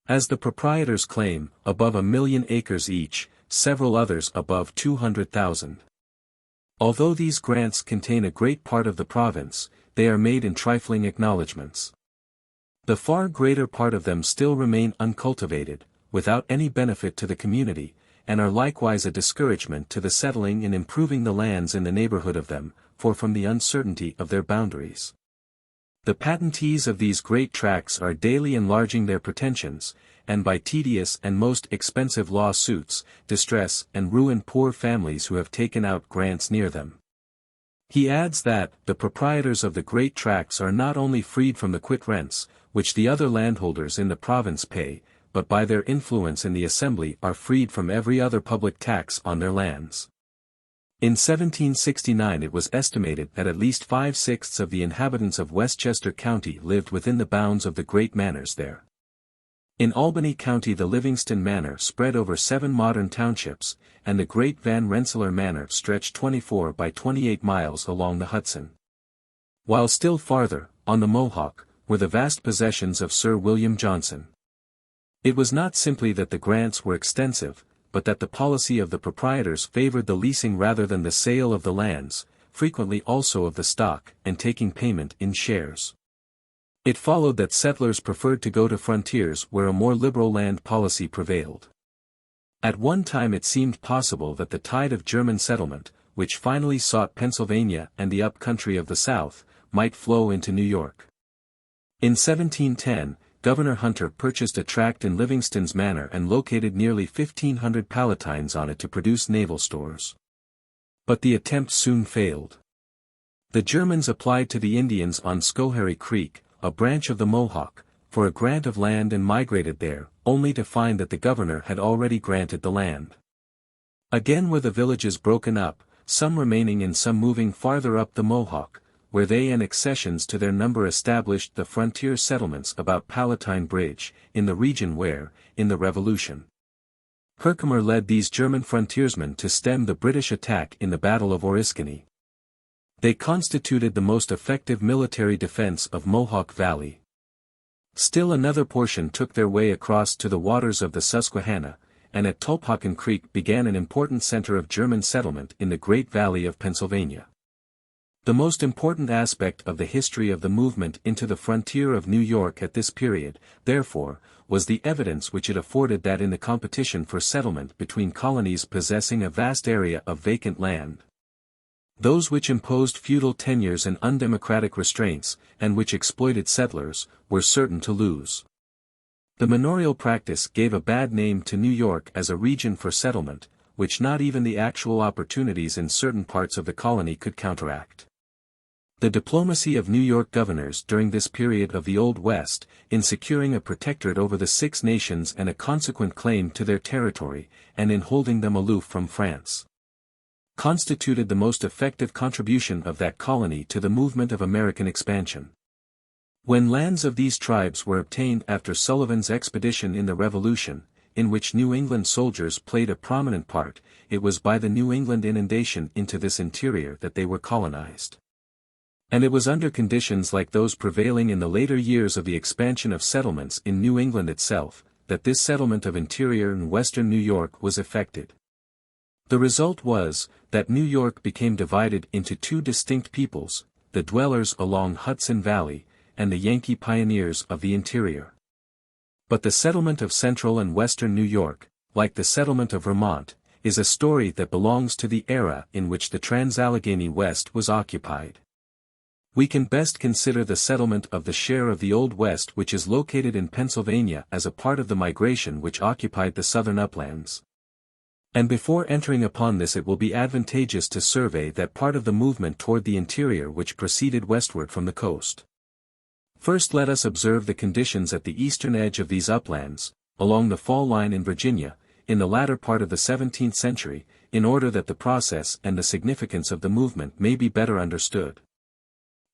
as the proprietors claim, above 1 million acres each, several others above 200,000. Although these grants contain a great part of the province, they are made in trifling acknowledgments. The far greater part of them still remain uncultivated, without any benefit to the community, and are likewise a discouragement to the settling and improving the lands in the neighborhood of them, for from the uncertainty of their boundaries. The patentees of these great tracts are daily enlarging their pretensions, and by tedious and most expensive lawsuits, distress and ruin poor families who have taken out grants near them. He adds that, the proprietors of the great tracts are not only freed from the quit rents, which the other landholders in the province pay, but by their influence in the assembly are freed from every other public tax on their lands. In 1769 it was estimated that at least 5/6 of the inhabitants of Westchester County lived within the bounds of the great manors there. In Albany County the Livingston Manor spread over 7 modern townships, and the great Van Rensselaer Manor stretched 24 by 28 miles along the Hudson. While still farther, on the Mohawk, were the vast possessions of Sir William Johnson. It was not simply that the grants were extensive, but that the policy of the proprietors favored the leasing rather than the sale of the lands, frequently also of the stock, and taking payment in shares. It followed that settlers preferred to go to frontiers where a more liberal land policy prevailed. At one time it seemed possible that the tide of German settlement, which finally sought Pennsylvania and the up-country of the South, might flow into New York. In 1710, Governor Hunter purchased a tract in Livingston's Manor and located nearly 1,500 palatines on it to produce naval stores. But the attempt soon failed. The Germans applied to the Indians on Schoharie Creek, a branch of the Mohawk, for a grant of land and migrated there, only to find that the governor had already granted the land. Again were the villages broken up, some remaining and some moving farther up the Mohawk, where they and accessions to their number established the frontier settlements about Palatine Bridge, in the region where, in the Revolution, Herkimer led these German frontiersmen to stem the British attack in the Battle of Oriskany. They constituted the most effective military defense of Mohawk Valley. Still another portion took their way across to the waters of the Susquehanna, and at Tulphocken Creek began an important center of German settlement in the Great Valley of Pennsylvania. The most important aspect of the history of the movement into the frontier of New York at this period, therefore, was the evidence which it afforded that in the competition for settlement between colonies possessing a vast area of vacant land, those which imposed feudal tenures and undemocratic restraints, and which exploited settlers, were certain to lose. The manorial practice gave a bad name to New York as a region for settlement, which not even the actual opportunities in certain parts of the colony could counteract. The diplomacy of New York governors during this period of the Old West, in securing a protectorate over the Six Nations and a consequent claim to their territory, and in holding them aloof from France, constituted the most effective contribution of that colony to the movement of American expansion. When lands of these tribes were obtained after Sullivan's expedition in the Revolution, in which New England soldiers played a prominent part, it was by the New England inundation into this interior that they were colonized. And it was under conditions like those prevailing in the later years of the expansion of settlements in New England itself, that this settlement of interior and western New York was effected. The result was, that New York became divided into two distinct peoples, the dwellers along Hudson Valley, and the Yankee pioneers of the interior. But the settlement of central and western New York, like the settlement of Vermont, is a story that belongs to the era in which the Trans-Allegheny West was occupied. We can best consider the settlement of the share of the Old West which is located in Pennsylvania as a part of the migration which occupied the southern uplands. And before entering upon this it will be advantageous to survey that part of the movement toward the interior which proceeded westward from the coast. First let us observe the conditions at the eastern edge of these uplands, along the fall line in Virginia, in the latter part of the 17th century, in order that the process and the significance of the movement may be better understood.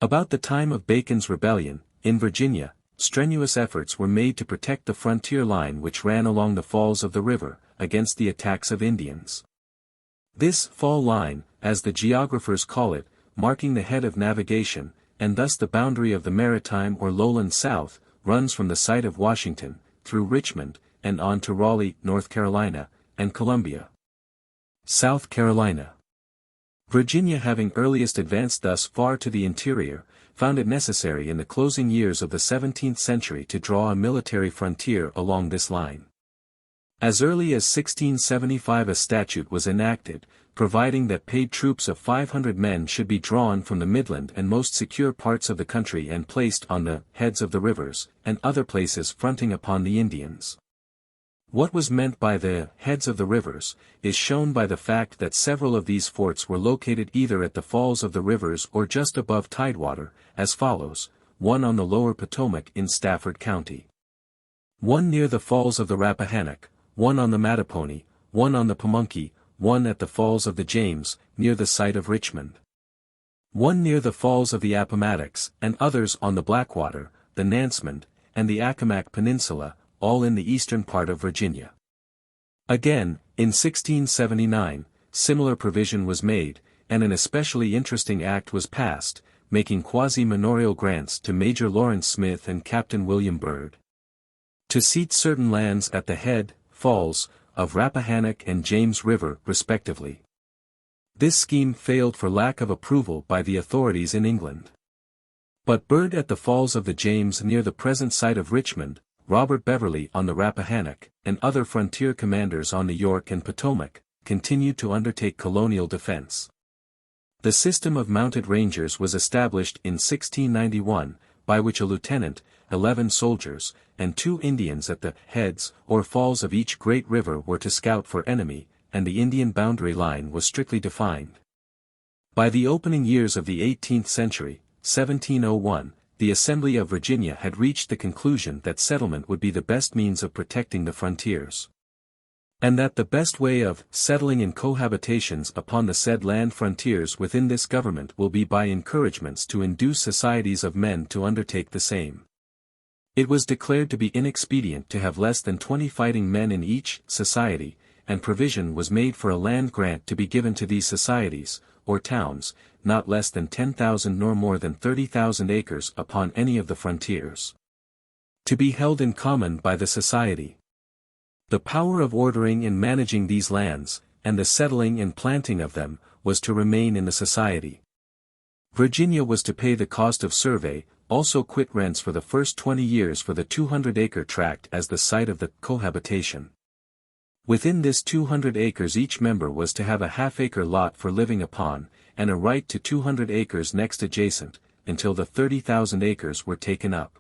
About the time of Bacon's Rebellion, in Virginia, strenuous efforts were made to protect the frontier line which ran along the falls of the river, against the attacks of Indians. This fall line, as the geographers call it, marking the head of navigation, and thus the boundary of the maritime or lowland South, runs from the site of Washington, through Richmond, and on to Raleigh, North Carolina, and Columbia, South Carolina. Virginia, having earliest advanced thus far to the interior, found it necessary in the closing years of the 17th century to draw a military frontier along this line. As early as 1675 a statute was enacted, providing that paid troops of 500 men should be drawn from the midland and most secure parts of the country and placed on the heads of the rivers, and other places fronting upon the Indians. What was meant by the heads of the rivers, is shown by the fact that several of these forts were located either at the falls of the rivers or just above tidewater, as follows: one on the lower Potomac in Stafford County, one near the falls of the Rappahannock, one on the Mattapony, one on the Pamunkey, one at the falls of the James, near the site of Richmond, one near the falls of the Appomattox, and others on the Blackwater, the Nansemond, and the Accomack Peninsula, all in the eastern part of Virginia. Again, in 1679, similar provision was made, and an especially interesting act was passed, making quasi-manorial grants to Major Lawrence Smith and Captain William Byrd, to cede certain lands at the head, falls, of Rappahannock and James River, respectively. This scheme failed for lack of approval by the authorities in England. But Byrd at the falls of the James near the present site of Richmond, Robert Beverly on the Rappahannock, and other frontier commanders on the York and Potomac, continued to undertake colonial defense. The system of mounted rangers was established in 1691, by which a lieutenant, 11 soldiers, and 2 Indians at the heads or falls of each great river were to scout for enemy, and the Indian boundary line was strictly defined. By the opening years of the 18th century, 1701, the Assembly of Virginia had reached the conclusion that settlement would be the best means of protecting the frontiers. And that the best way of settling in cohabitations upon the said land frontiers within this government will be by encouragements to induce societies of men to undertake the same. It was declared to be inexpedient to have less than 20 fighting men in each society, and provision was made for a land grant to be given to these societies, or towns, not less than 10,000 nor more than 30,000 acres upon any of the frontiers, to be held in common by the society. The power of ordering and managing these lands, and the settling and planting of them, was to remain in the society. Virginia was to pay the cost of survey, also quit rents for the first 20 years for the 200-acre tract as the site of the cohabitation. Within this 200 acres each member was to have a half-acre lot for living upon, and a right to 200 acres next adjacent, until the 30,000 acres were taken up.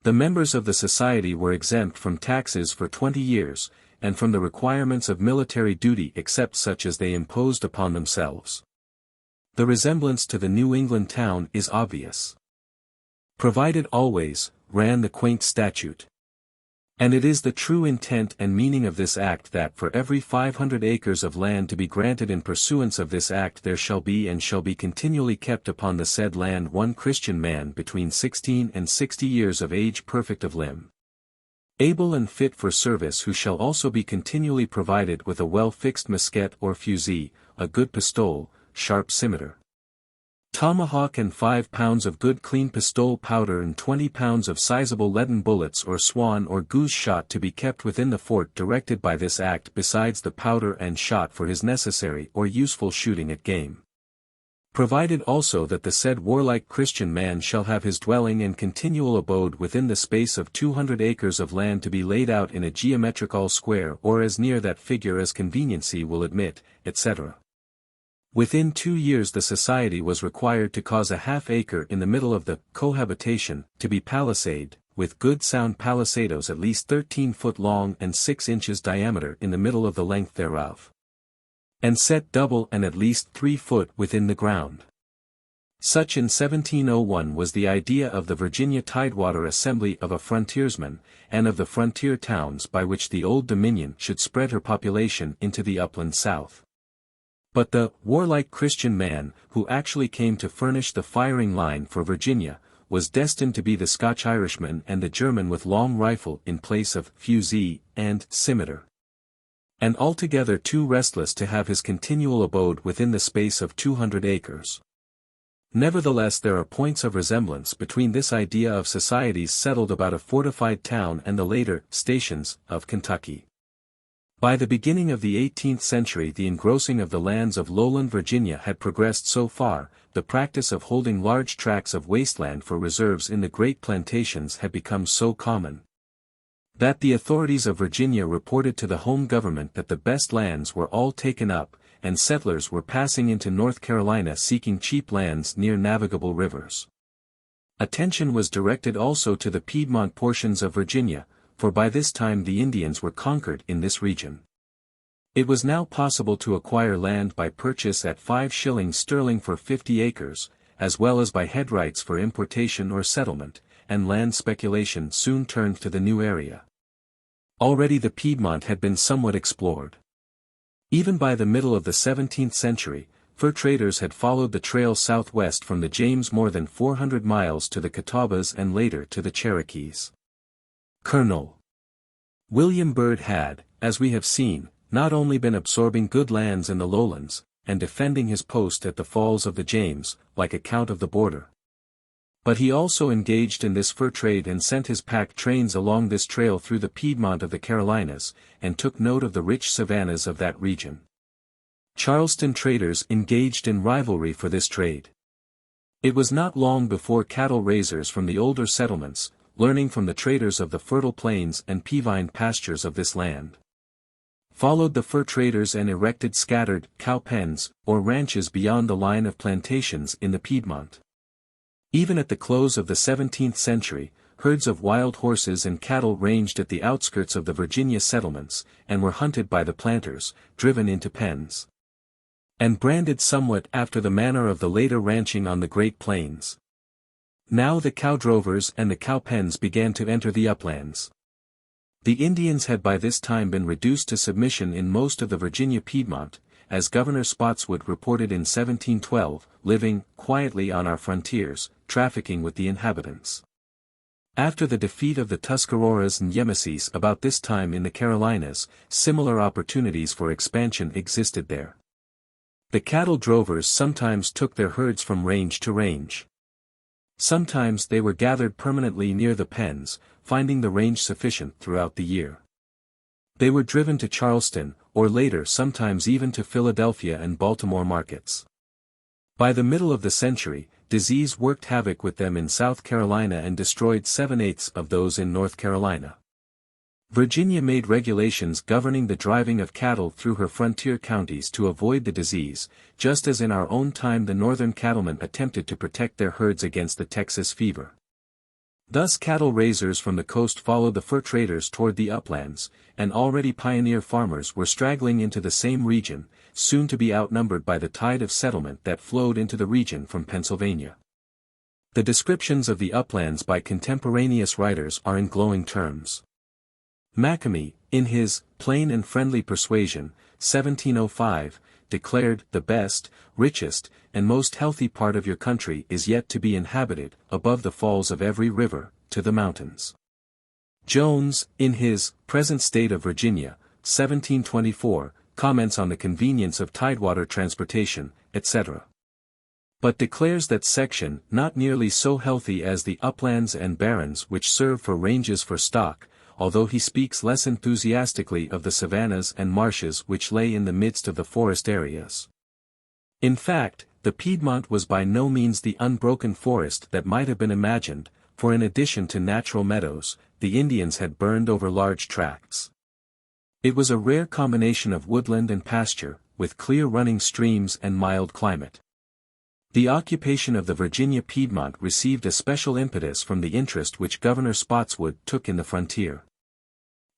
The members of the society were exempt from taxes for 20 years, and from the requirements of military duty except such as they imposed upon themselves. The resemblance to the New England town is obvious. Provided always, ran the quaint statute. And it is the true intent and meaning of this act that for every 500 acres of land to be granted in pursuance of this act there shall be and shall be continually kept upon the said land one Christian man between 16 and 60 years of age perfect of limb, able and fit for service, who shall also be continually provided with a well-fixed musket or fusee, a good pistol, sharp scimitar, tomahawk, and 5 pounds of good clean pistol powder, and 20 pounds of sizable leaden bullets or swan or goose shot to be kept within the fort directed by this act, besides the powder and shot for his necessary or useful shooting at game. Provided also that the said warlike Christian man shall have his dwelling and continual abode within the space of 200 acres of land to be laid out in a geometrical square or as near that figure as conveniency will admit, etc. Within 2 years the society was required to cause a half-acre in the middle of the cohabitation to be palisaded, with good sound palisadoes at least 13 foot long and 6 inches diameter in the middle of the length thereof, and set double and at least 3 foot within the ground. Such in 1701 was the idea of the Virginia Tidewater Assembly of a frontiersman, and of the frontier towns by which the Old Dominion should spread her population into the upland south. But the warlike Christian man, who actually came to furnish the firing line for Virginia, was destined to be the Scotch-Irishman and the German with long rifle in place of fusee and scimitar, and altogether too restless to have his continual abode within the space of 200 acres. Nevertheless there are points of resemblance between this idea of societies settled about a fortified town and the later stations of Kentucky. By the beginning of the 18th century the engrossing of the lands of lowland Virginia had progressed so far, the practice of holding large tracts of wasteland for reserves in the great plantations had become so common, that the authorities of Virginia reported to the home government that the best lands were all taken up, and settlers were passing into North Carolina seeking cheap lands near navigable rivers. Attention was directed also to the Piedmont portions of Virginia, for by this time the Indians were conquered in this region. It was now possible to acquire land by purchase at 5 shillings sterling for 50 acres, as well as by head rights for importation or settlement, and land speculation soon turned to the new area. Already the Piedmont had been somewhat explored. Even by the middle of the 17th century, fur traders had followed the trail southwest from the James more than 400 miles to the Catawbas and later to the Cherokees. Colonel William Byrd had, as we have seen, not only been absorbing good lands in the lowlands, and defending his post at the falls of the James, like a count of the border, but he also engaged in this fur trade and sent his pack trains along this trail through the Piedmont of the Carolinas, and took note of the rich savannas of that region. Charleston traders engaged in rivalry for this trade. It was not long before cattle raisers from the older settlements, learning from the traders of the fertile plains and peavine pastures of this land, followed the fur traders and erected scattered cow pens or ranches beyond the line of plantations in the Piedmont. Even at the close of the 17th century, herds of wild horses and cattle ranged at the outskirts of the Virginia settlements, and were hunted by the planters, driven into pens, and branded somewhat after the manner of the later ranching on the Great Plains. Now the cow drovers and the cow pens began to enter the uplands. The Indians had by this time been reduced to submission in most of the Virginia Piedmont, as Governor Spotswood reported in 1712, living quietly on our frontiers, trafficking with the inhabitants. After the defeat of the Tuscaroras and Yemassees about this time in the Carolinas, similar opportunities for expansion existed there. The cattle drovers sometimes took their herds from range to range. Sometimes they were gathered permanently near the pens, finding the range sufficient throughout the year. They were driven to Charleston, or later sometimes even to Philadelphia and Baltimore markets. By the middle of the century, disease worked havoc with them in South Carolina and destroyed 7/8 of those in North Carolina. Virginia made regulations governing the driving of cattle through her frontier counties to avoid the disease, just as in our own time the northern cattlemen attempted to protect their herds against the Texas fever. Thus cattle raisers from the coast followed the fur traders toward the uplands, and already pioneer farmers were straggling into the same region, soon to be outnumbered by the tide of settlement that flowed into the region from Pennsylvania. The descriptions of the uplands by contemporaneous writers are in glowing terms. Macamie, in his Plain and Friendly Persuasion, 1705, declared, "The best, richest, and most healthy part of your country is yet to be inhabited, above the falls of every river, to the mountains." Jones, in his Present State of Virginia, 1724, comments on the convenience of tidewater transportation, etc. But declares that section not nearly so healthy as the uplands and barrens which serve for ranges for stock, although he speaks less enthusiastically of the savannas and marshes which lay in the midst of the forest areas. In fact, the Piedmont was by no means the unbroken forest that might have been imagined, for in addition to natural meadows, the Indians had burned over large tracts. It was a rare combination of woodland and pasture, with clear running streams and mild climate. The occupation of the Virginia Piedmont received a special impetus from the interest which Governor Spotswood took in the frontier.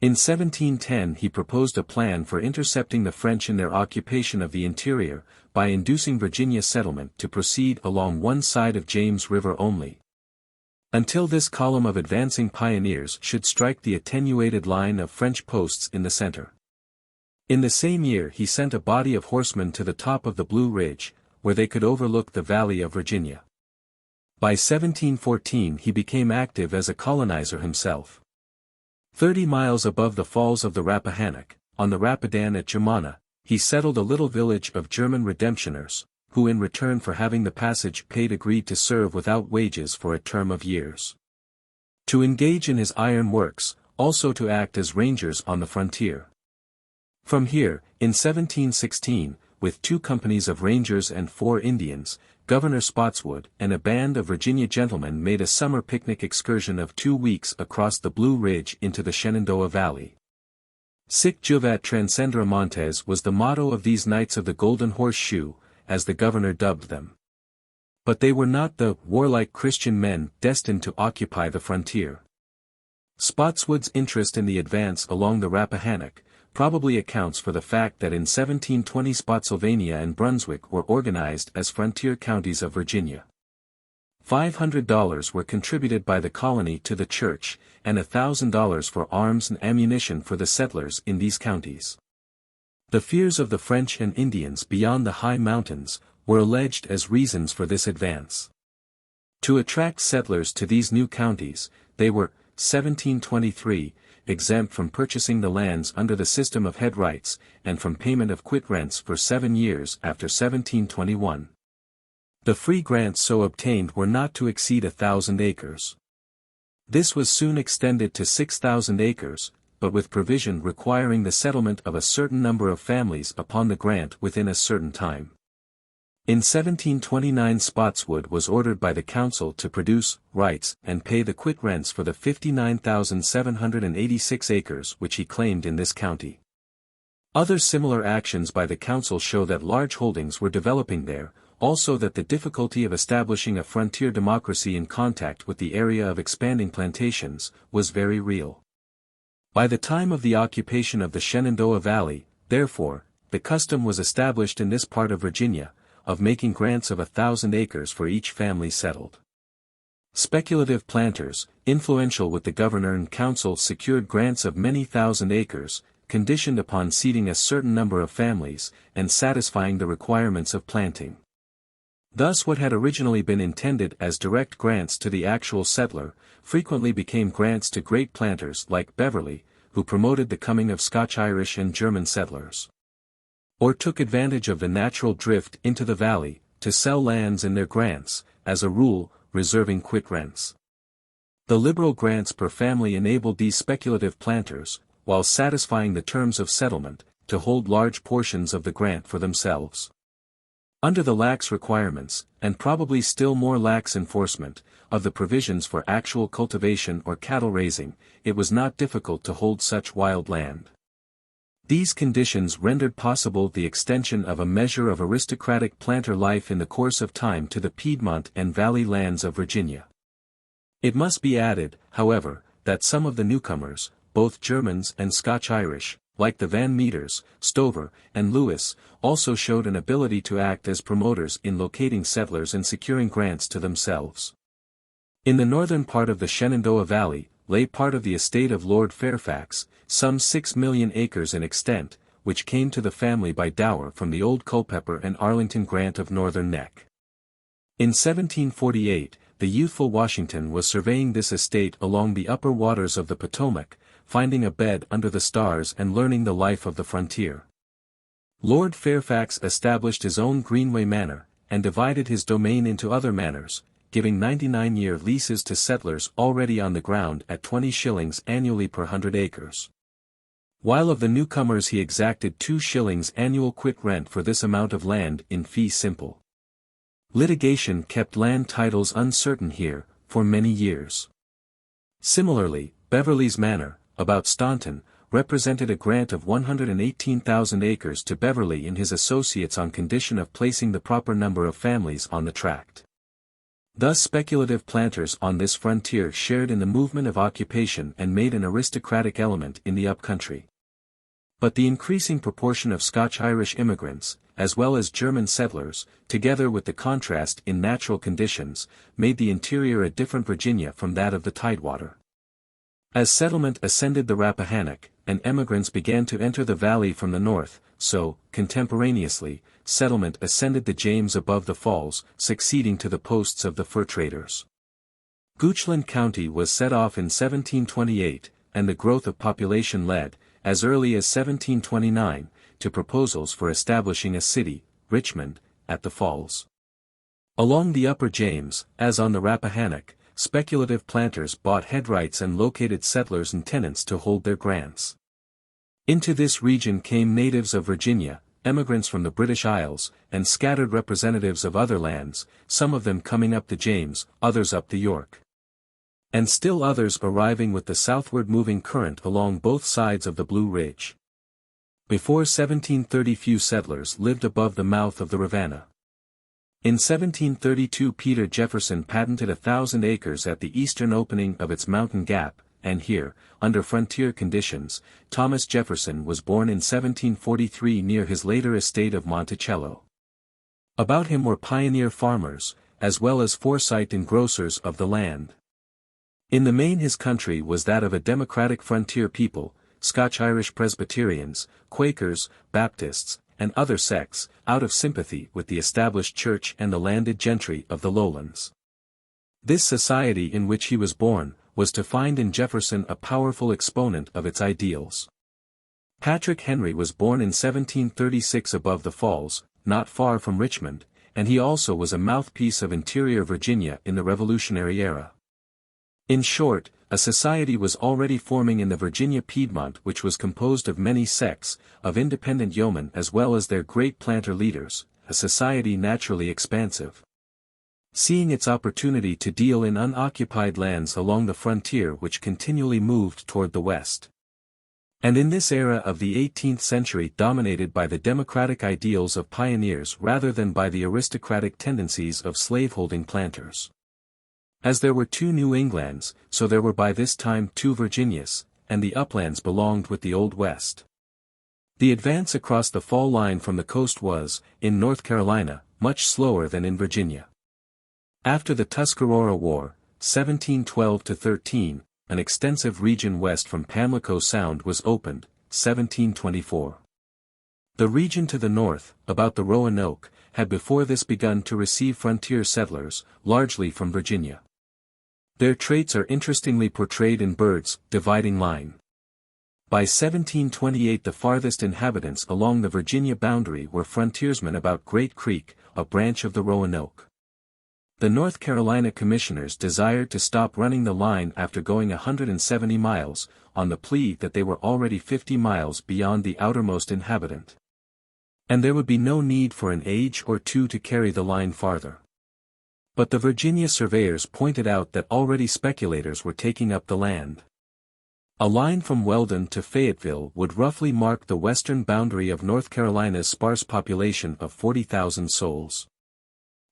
In 1710 he proposed a plan for intercepting the French in their occupation of the interior, by inducing Virginia settlement to proceed along one side of James River only, until this column of advancing pioneers should strike the attenuated line of French posts in the center. In the same year he sent a body of horsemen to the top of the Blue Ridge, where they could overlook the Valley of Virginia. By 1714 he became active as a colonizer himself. 30 miles above the falls of the Rappahannock, on the Rapidan at Germanna, he settled a little village of German redemptioners, who in return for having the passage paid agreed to serve without wages for a term of years. To engage in his iron works, also to act as rangers on the frontier. From here, in 1716, with 2 companies of rangers and 4 Indians, Governor Spotswood and a band of Virginia gentlemen made a summer picnic excursion of 2 weeks across the Blue Ridge into the Shenandoah Valley. Sic juvat transcendere montes was the motto of these Knights of the Golden Horseshoe, as the governor dubbed them. But they were not the warlike Christian men destined to occupy the frontier. Spotswood's interest in the advance along the Rappahannock probably accounts for the fact that in 1720 Spotsylvania and Brunswick were organized as frontier counties of Virginia. $500 were contributed by the colony to the church, and $1,000 for arms and ammunition for the settlers in these counties. The fears of the French and Indians beyond the high mountains were alleged as reasons for this advance. To attract settlers to these new counties, they were, 1723, exempt from purchasing the lands under the system of head rights, and from payment of quit rents for 7 years after 1721. The free grants so obtained were not to exceed 1,000 acres. This was soon extended to 6,000 acres, but with provision requiring the settlement of a certain number of families upon the grant within a certain time. In 1729 Spotswood was ordered by the council to produce rights and pay the quit rents for the 59,786 acres which he claimed in this county. Other similar actions by the council show that large holdings were developing there, also that the difficulty of establishing a frontier democracy in contact with the area of expanding plantations was very real. By the time of the occupation of the Shenandoah Valley, therefore, the custom was established in this part of Virginia, of making grants of 1,000 acres for each family settled. Speculative planters, influential with the governor and council, secured grants of many thousand acres, conditioned upon seeding a certain number of families, and satisfying the requirements of planting. Thus what had originally been intended as direct grants to the actual settler, frequently became grants to great planters like Beverley, who promoted the coming of Scotch-Irish and German settlers. Or took advantage of the natural drift into the valley, to sell lands in their grants, as a rule, reserving quit rents. The liberal grants per family enabled these speculative planters, while satisfying the terms of settlement, to hold large portions of the grant for themselves. Under the lax requirements, and probably still more lax enforcement, of the provisions for actual cultivation or cattle raising, it was not difficult to hold such wild land. These conditions rendered possible the extension of a measure of aristocratic planter life in the course of time to the Piedmont and Valley lands of Virginia. It must be added, however, that some of the newcomers, both Germans and Scotch-Irish, like the Van Meters, Stover, and Lewis, also showed an ability to act as promoters in locating settlers and securing grants to themselves. In the northern part of the Shenandoah Valley, lay part of the estate of Lord Fairfax, some 6 million acres in extent, which came to the family by dower from the old Culpeper and Arlington grant of Northern Neck. In 1748, the youthful Washington was surveying this estate along the upper waters of the Potomac, finding a bed under the stars and learning the life of the frontier. Lord Fairfax established his own Greenway Manor, and divided his domain into other manors, giving 99-year leases to settlers already on the ground at 20 shillings annually per 100 acres. While of the newcomers he exacted 2 shillings annual quit rent for this amount of land in fee simple. Litigation kept land titles uncertain here, for many years. Similarly, Beverley's Manor, about Staunton, represented a grant of 118,000 acres to Beverley and his associates on condition of placing the proper number of families on the tract. Thus speculative planters on this frontier shared in the movement of occupation and made an aristocratic element in the upcountry. But the increasing proportion of Scotch-Irish immigrants, as well as German settlers, together with the contrast in natural conditions, made the interior a different Virginia from that of the Tidewater. As settlement ascended the Rappahannock, and emigrants began to enter the valley from the north, so, contemporaneously, settlement ascended the James above the falls, succeeding to the posts of the fur traders. Goochland County was set off in 1728, and the growth of population led, as early as 1729, to proposals for establishing a city, Richmond, at the falls. Along the upper James, as on the Rappahannock, speculative planters bought headrights and located settlers and tenants to hold their grants. Into this region came natives of Virginia, emigrants from the British Isles, and scattered representatives of other lands, some of them coming up the James, others up the York. And still others arriving with the southward moving current along both sides of the Blue Ridge. Before 1730 few settlers lived above the mouth of the Rivanna. In 1732 Peter Jefferson patented 1,000 acres at the eastern opening of its mountain gap, and here, under frontier conditions, Thomas Jefferson was born in 1743 near his later estate of Monticello. About him were pioneer farmers, as well as foresight engrossers of the land. In the main his country was that of a democratic frontier people, Scotch-Irish Presbyterians, Quakers, Baptists, and other sects, out of sympathy with the established church and the landed gentry of the lowlands. This society in which he was born, was to find in Jefferson a powerful exponent of its ideals. Patrick Henry was born in 1736 above the falls, not far from Richmond, and he also was a mouthpiece of interior Virginia in the Revolutionary era. In short, a society was already forming in the Virginia Piedmont which was composed of many sects, of independent yeomen as well as their great planter leaders, a society naturally expansive. Seeing its opportunity to deal in unoccupied lands along the frontier which continually moved toward the west. And in this era of the 18th century dominated by the democratic ideals of pioneers rather than by the aristocratic tendencies of slaveholding planters. As there were 2 New Englands, so there were by this time 2 Virginias, and the uplands belonged with the Old West. The advance across the fall line from the coast was, in North Carolina, much slower than in Virginia. After the Tuscarora War, 1712–13, an extensive region west from Pamlico Sound was opened, 1724. The region to the north, about the Roanoke, had before this begun to receive frontier settlers, largely from Virginia. Their traits are interestingly portrayed in Bird's dividing line. By 1728 the farthest inhabitants along the Virginia boundary were frontiersmen about Great Creek, a branch of the Roanoke. The North Carolina commissioners desired to stop running the line after going 170 miles, on the plea that they were already 50 miles beyond the outermost inhabitant. And there would be no need for an age or two to carry the line farther. But the Virginia surveyors pointed out that already speculators were taking up the land. A line from Weldon to Fayetteville would roughly mark the western boundary of North Carolina's sparse population of 40,000 souls.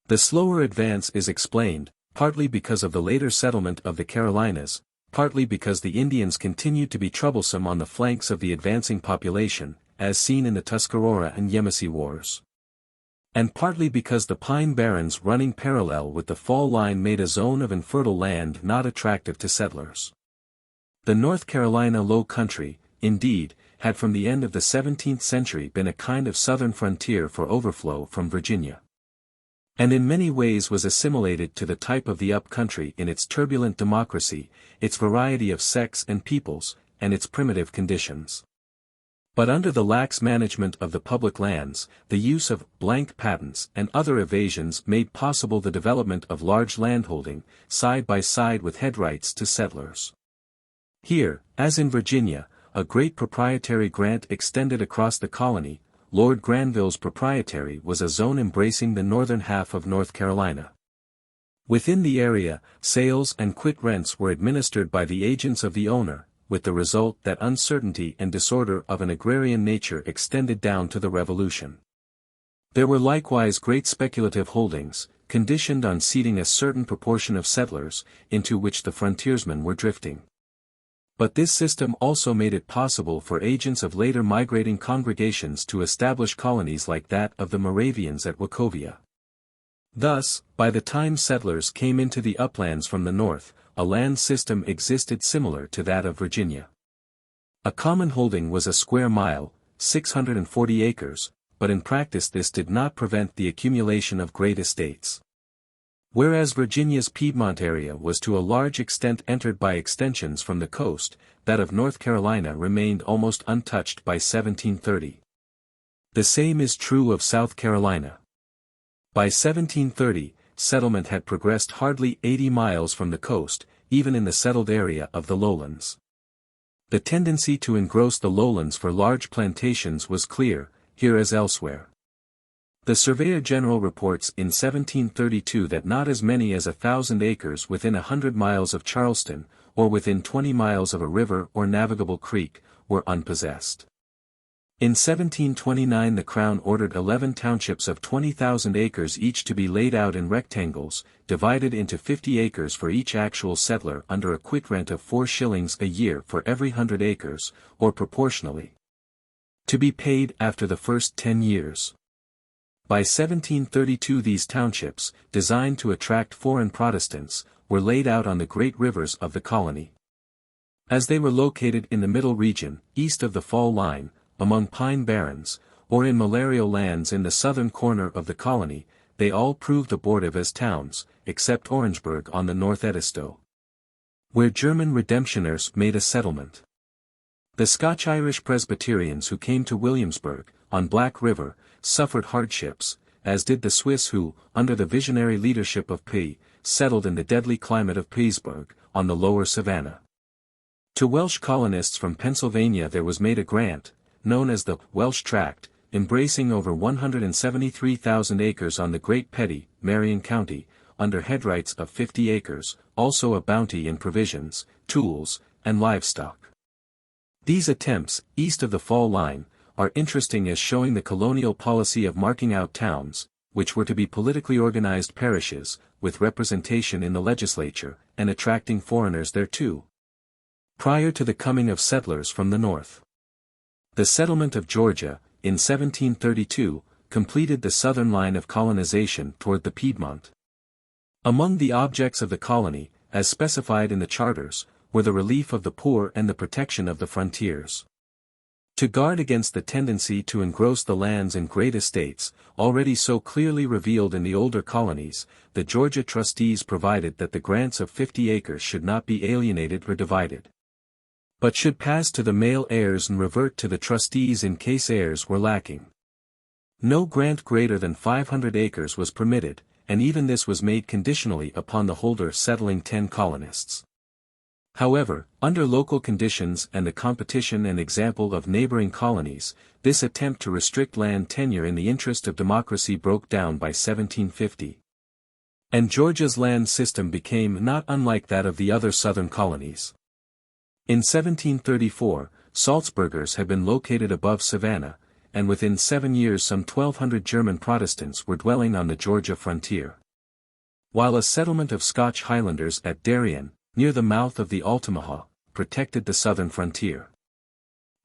The slower advance is explained, partly because of the later settlement of the Carolinas, partly because the Indians continued to be troublesome on the flanks of the advancing population, as seen in the Tuscarora and Yamasee Wars. And partly because the pine barrens running parallel with the fall line made a zone of infertile land not attractive to settlers. The North Carolina Low Country, indeed, had from the end of the 17th century been a kind of southern frontier for overflow from Virginia. And in many ways was assimilated to the type of the up-country in its turbulent democracy, its variety of sects and peoples, and its primitive conditions. But under the lax management of the public lands, the use of blank patents and other evasions made possible the development of large landholding, side by side with head rights to settlers. Here, as in Virginia, a great proprietary grant extended across the colony. Lord Granville's proprietary was a zone embracing the northern half of North Carolina. Within the area, sales and quit rents were administered by the agents of the owner, with the result that uncertainty and disorder of an agrarian nature extended down to the Revolution. There were likewise great speculative holdings, conditioned on seating a certain proportion of settlers, into which the frontiersmen were drifting. But this system also made it possible for agents of later migrating congregations to establish colonies like that of the Moravians at Wachovia. Thus, by the time settlers came into the uplands from the north, a land system existed similar to that of Virginia. A common holding was a square mile, 640 acres, but in practice this did not prevent the accumulation of great estates. Whereas Virginia's Piedmont area was to a large extent entered by extensions from the coast, that of North Carolina remained almost untouched by 1730. The same is true of South Carolina. By 1730, settlement had progressed hardly 80 miles from the coast, even in the settled area of the lowlands. The tendency to engross the lowlands for large plantations was clear, here as elsewhere. The Surveyor General reports in 1732 that not as many as 1,000 acres within 100 miles of Charleston, or within 20 miles of a river or navigable creek, were unpossessed. In 1729 the Crown ordered 11 townships of 20,000 acres each to be laid out in rectangles, divided into 50 acres for each actual settler under a quit rent of 4 shillings a year for every 100 acres, or proportionally. To be paid after the first 10 years. By 1732 these townships, designed to attract foreign Protestants, were laid out on the great rivers of the colony. As they were located in the middle region, east of the fall line, among pine barrens, or in malarial lands in the southern corner of the colony, they all proved abortive as towns, except Orangeburg on the North Edisto, where German Redemptioners made a settlement. The Scotch-Irish Presbyterians who came to Williamsburg, on Black River, suffered hardships, as did the Swiss who, under the visionary leadership of P, settled in the deadly climate of Petersburg, on the lower Savannah. To Welsh colonists from Pennsylvania there was made a grant, known as the Welsh Tract, embracing over 173,000 acres on the Great Petty, Marion County, under headrights of 50 acres, also a bounty in provisions, tools, and livestock. These attempts, east of the fall line, are interesting as showing the colonial policy of marking out towns, which were to be politically organized parishes, with representation in the legislature, and attracting foreigners thereto. Prior to the coming of settlers from the north. The settlement of Georgia, in 1732, completed the southern line of colonization toward the Piedmont. Among the objects of the colony, as specified in the charters, were the relief of the poor and the protection of the frontiers. To guard against the tendency to engross the lands in great estates, already so clearly revealed in the older colonies, the Georgia trustees provided that the grants of 50 acres should not be alienated or divided, but should pass to the male heirs and revert to the trustees in case heirs were lacking. No grant greater than 500 acres was permitted, and even this was made conditionally upon the holder settling 10 colonists. However, under local conditions and the competition and example of neighboring colonies, this attempt to restrict land tenure in the interest of democracy broke down by 1750. And Georgia's land system became not unlike that of the other southern colonies. In 1734, Salzburgers had been located above Savannah, and within 7 years some 1,200 German Protestants were dwelling on the Georgia frontier. While a settlement of Scotch Highlanders at Darien, near the mouth of the Altamaha, protected the southern frontier.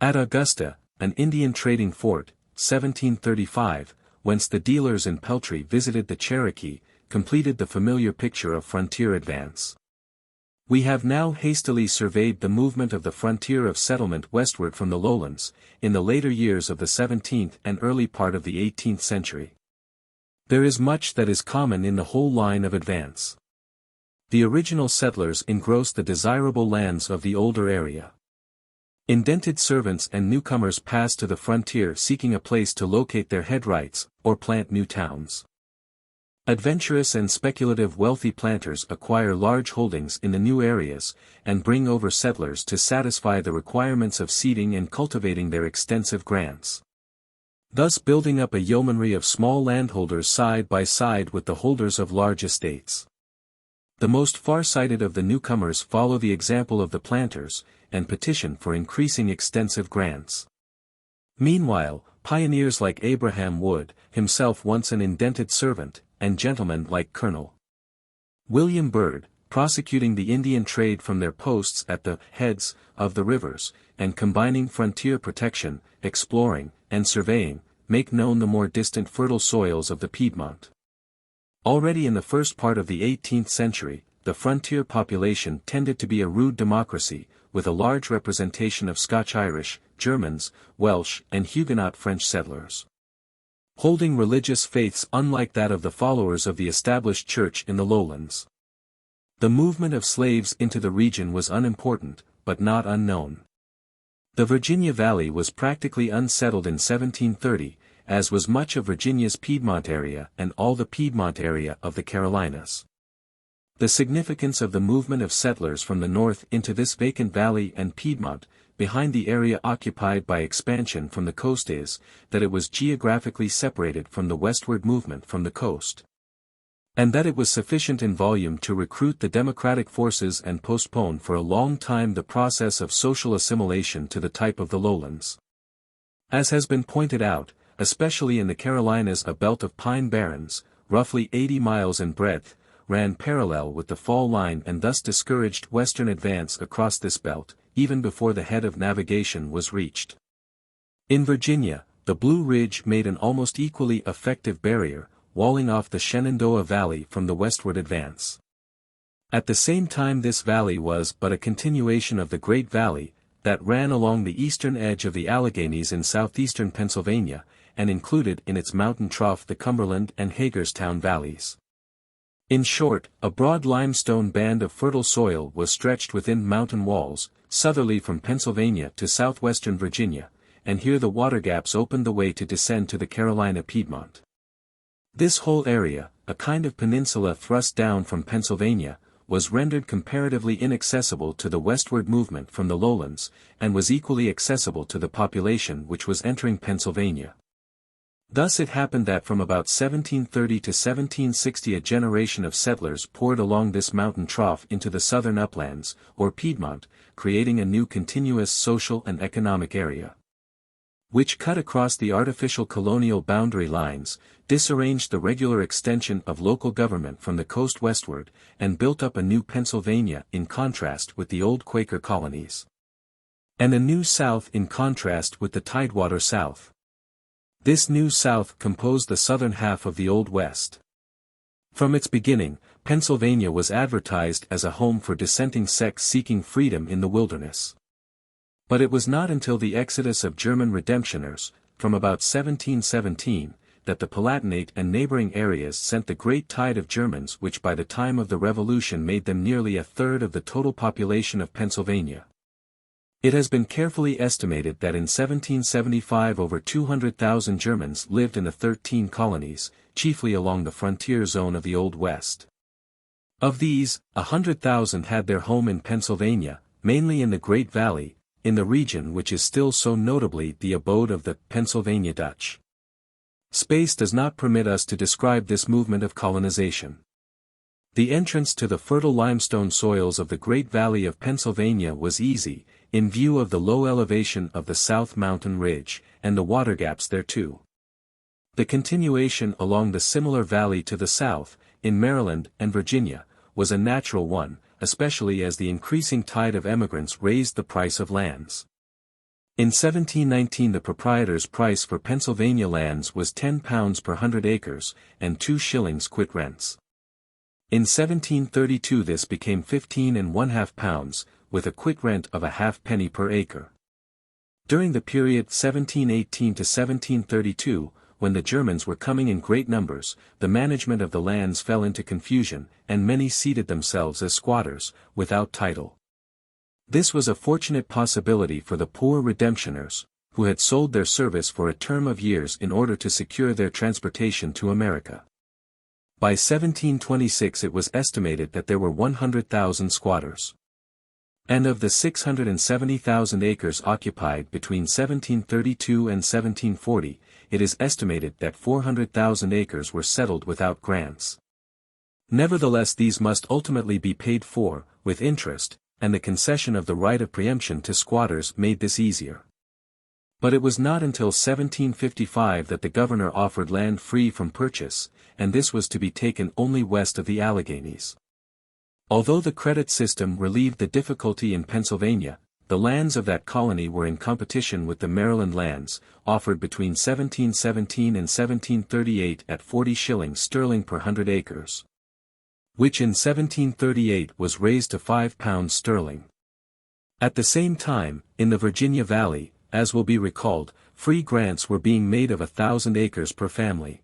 At Augusta, an Indian trading fort, 1735, whence the dealers in peltry visited the Cherokee, completed the familiar picture of frontier advance. We have now hastily surveyed the movement of the frontier of settlement westward from the lowlands, in the later years of the 17th and early part of the 18th century. There is much that is common in the whole line of advance. The original settlers engrossed the desirable lands of the older area. Indented servants and newcomers passed to the frontier seeking a place to locate their headrights, or plant new towns. Adventurous and speculative wealthy planters acquire large holdings in the new areas, and bring over settlers to satisfy the requirements of seeding and cultivating their extensive grants, thus building up a yeomanry of small landholders side by side with the holders of large estates. The most far-sighted of the newcomers follow the example of the planters, and petition for increasing extensive grants. Meanwhile, pioneers like Abraham Wood, himself once an indented servant, and gentlemen like Colonel William Byrd, prosecuting the Indian trade from their posts at the heads of the rivers, and combining frontier protection, exploring, and surveying, make known the more distant fertile soils of the Piedmont. Already in the first part of the 18th century, the frontier population tended to be a rude democracy, with a large representation of Scotch-Irish, Germans, Welsh and Huguenot French settlers, holding religious faiths unlike that of the followers of the established church in the lowlands. The movement of slaves into the region was unimportant, but not unknown. The Virginia Valley was practically unsettled in 1730, as was much of Virginia's Piedmont area and all the Piedmont area of the Carolinas. The significance of the movement of settlers from the north into this vacant valley and Piedmont, behind the area occupied by expansion from the coast is, that it was geographically separated from the westward movement from the coast, and that it was sufficient in volume to recruit the democratic forces and postpone for a long time the process of social assimilation to the type of the lowlands. As has been pointed out, especially in the Carolinas, a belt of pine barrens, roughly 80 miles in breadth, ran parallel with the fall line and thus discouraged western advance across this belt, even before the head of navigation was reached. In Virginia, the Blue Ridge made an almost equally effective barrier, walling off the Shenandoah Valley from the westward advance. At the same time, this valley was but a continuation of the Great Valley, that ran along the eastern edge of the Alleghanies in southeastern Pennsylvania, and included in its mountain trough the Cumberland and Hagerstown valleys. In short, a broad limestone band of fertile soil was stretched within mountain walls, southerly from Pennsylvania to southwestern Virginia, and here the water gaps opened the way to descend to the Carolina Piedmont. This whole area, a kind of peninsula thrust down from Pennsylvania, was rendered comparatively inaccessible to the westward movement from the lowlands, and was equally accessible to the population which was entering Pennsylvania. Thus it happened that from about 1730 to 1760 a generation of settlers poured along this mountain trough into the southern uplands, or Piedmont, creating a new continuous social and economic area, which cut across the artificial colonial boundary lines, disarranged the regular extension of local government from the coast westward, and built up a new Pennsylvania in contrast with the old Quaker colonies, and a new South in contrast with the Tidewater South. This new South composed the southern half of the Old West. From its beginning, Pennsylvania was advertised as a home for dissenting sects seeking freedom in the wilderness. But it was not until the exodus of German redemptioners, from about 1717, that the Palatinate and neighboring areas sent the great tide of Germans which by the time of the Revolution made them nearly a third of the total population of Pennsylvania. It has been carefully estimated that in 1775 over 200,000 Germans lived in the 13 colonies, chiefly along the frontier zone of the Old West. Of these, 100,000 had their home in Pennsylvania, mainly in the Great Valley, in the region which is still so notably the abode of the Pennsylvania Dutch. Space does not permit us to describe this movement of colonization. The entrance to the fertile limestone soils of the Great Valley of Pennsylvania was easy, in view of the low elevation of the South Mountain Ridge, and the water gaps thereto. The continuation along the similar valley to the south, in Maryland and Virginia, was a natural one, especially as the increasing tide of emigrants raised the price of lands. In 1719 the proprietor's price for Pennsylvania lands was £10 per 100 acres, and 2 shillings quit rents. In 1732 this became £15.5, with a quit rent of a halfpenny per acre. During the period 1718 to 1732, when the Germans were coming in great numbers, the management of the lands fell into confusion, and many seated themselves as squatters, without title. This was a fortunate possibility for the poor redemptioners, who had sold their service for a term of years in order to secure their transportation to America. By 1726 it was estimated that there were 100,000 squatters. And of the 670,000 acres occupied between 1732 and 1740, it is estimated that 400,000 acres were settled without grants. Nevertheless these must ultimately be paid for, with interest, and the concession of the right of preemption to squatters made this easier. But it was not until 1755 that the governor offered land free from purchase, and this was to be taken only west of the Alleghenies. Although the credit system relieved the difficulty in Pennsylvania, the lands of that colony were in competition with the Maryland lands, offered between 1717 and 1738 at 40 shillings sterling per 100 acres. Which in 1738 was raised to £5 sterling. At the same time, in the Virginia Valley, as will be recalled, free grants were being made of 1,000 acres per family.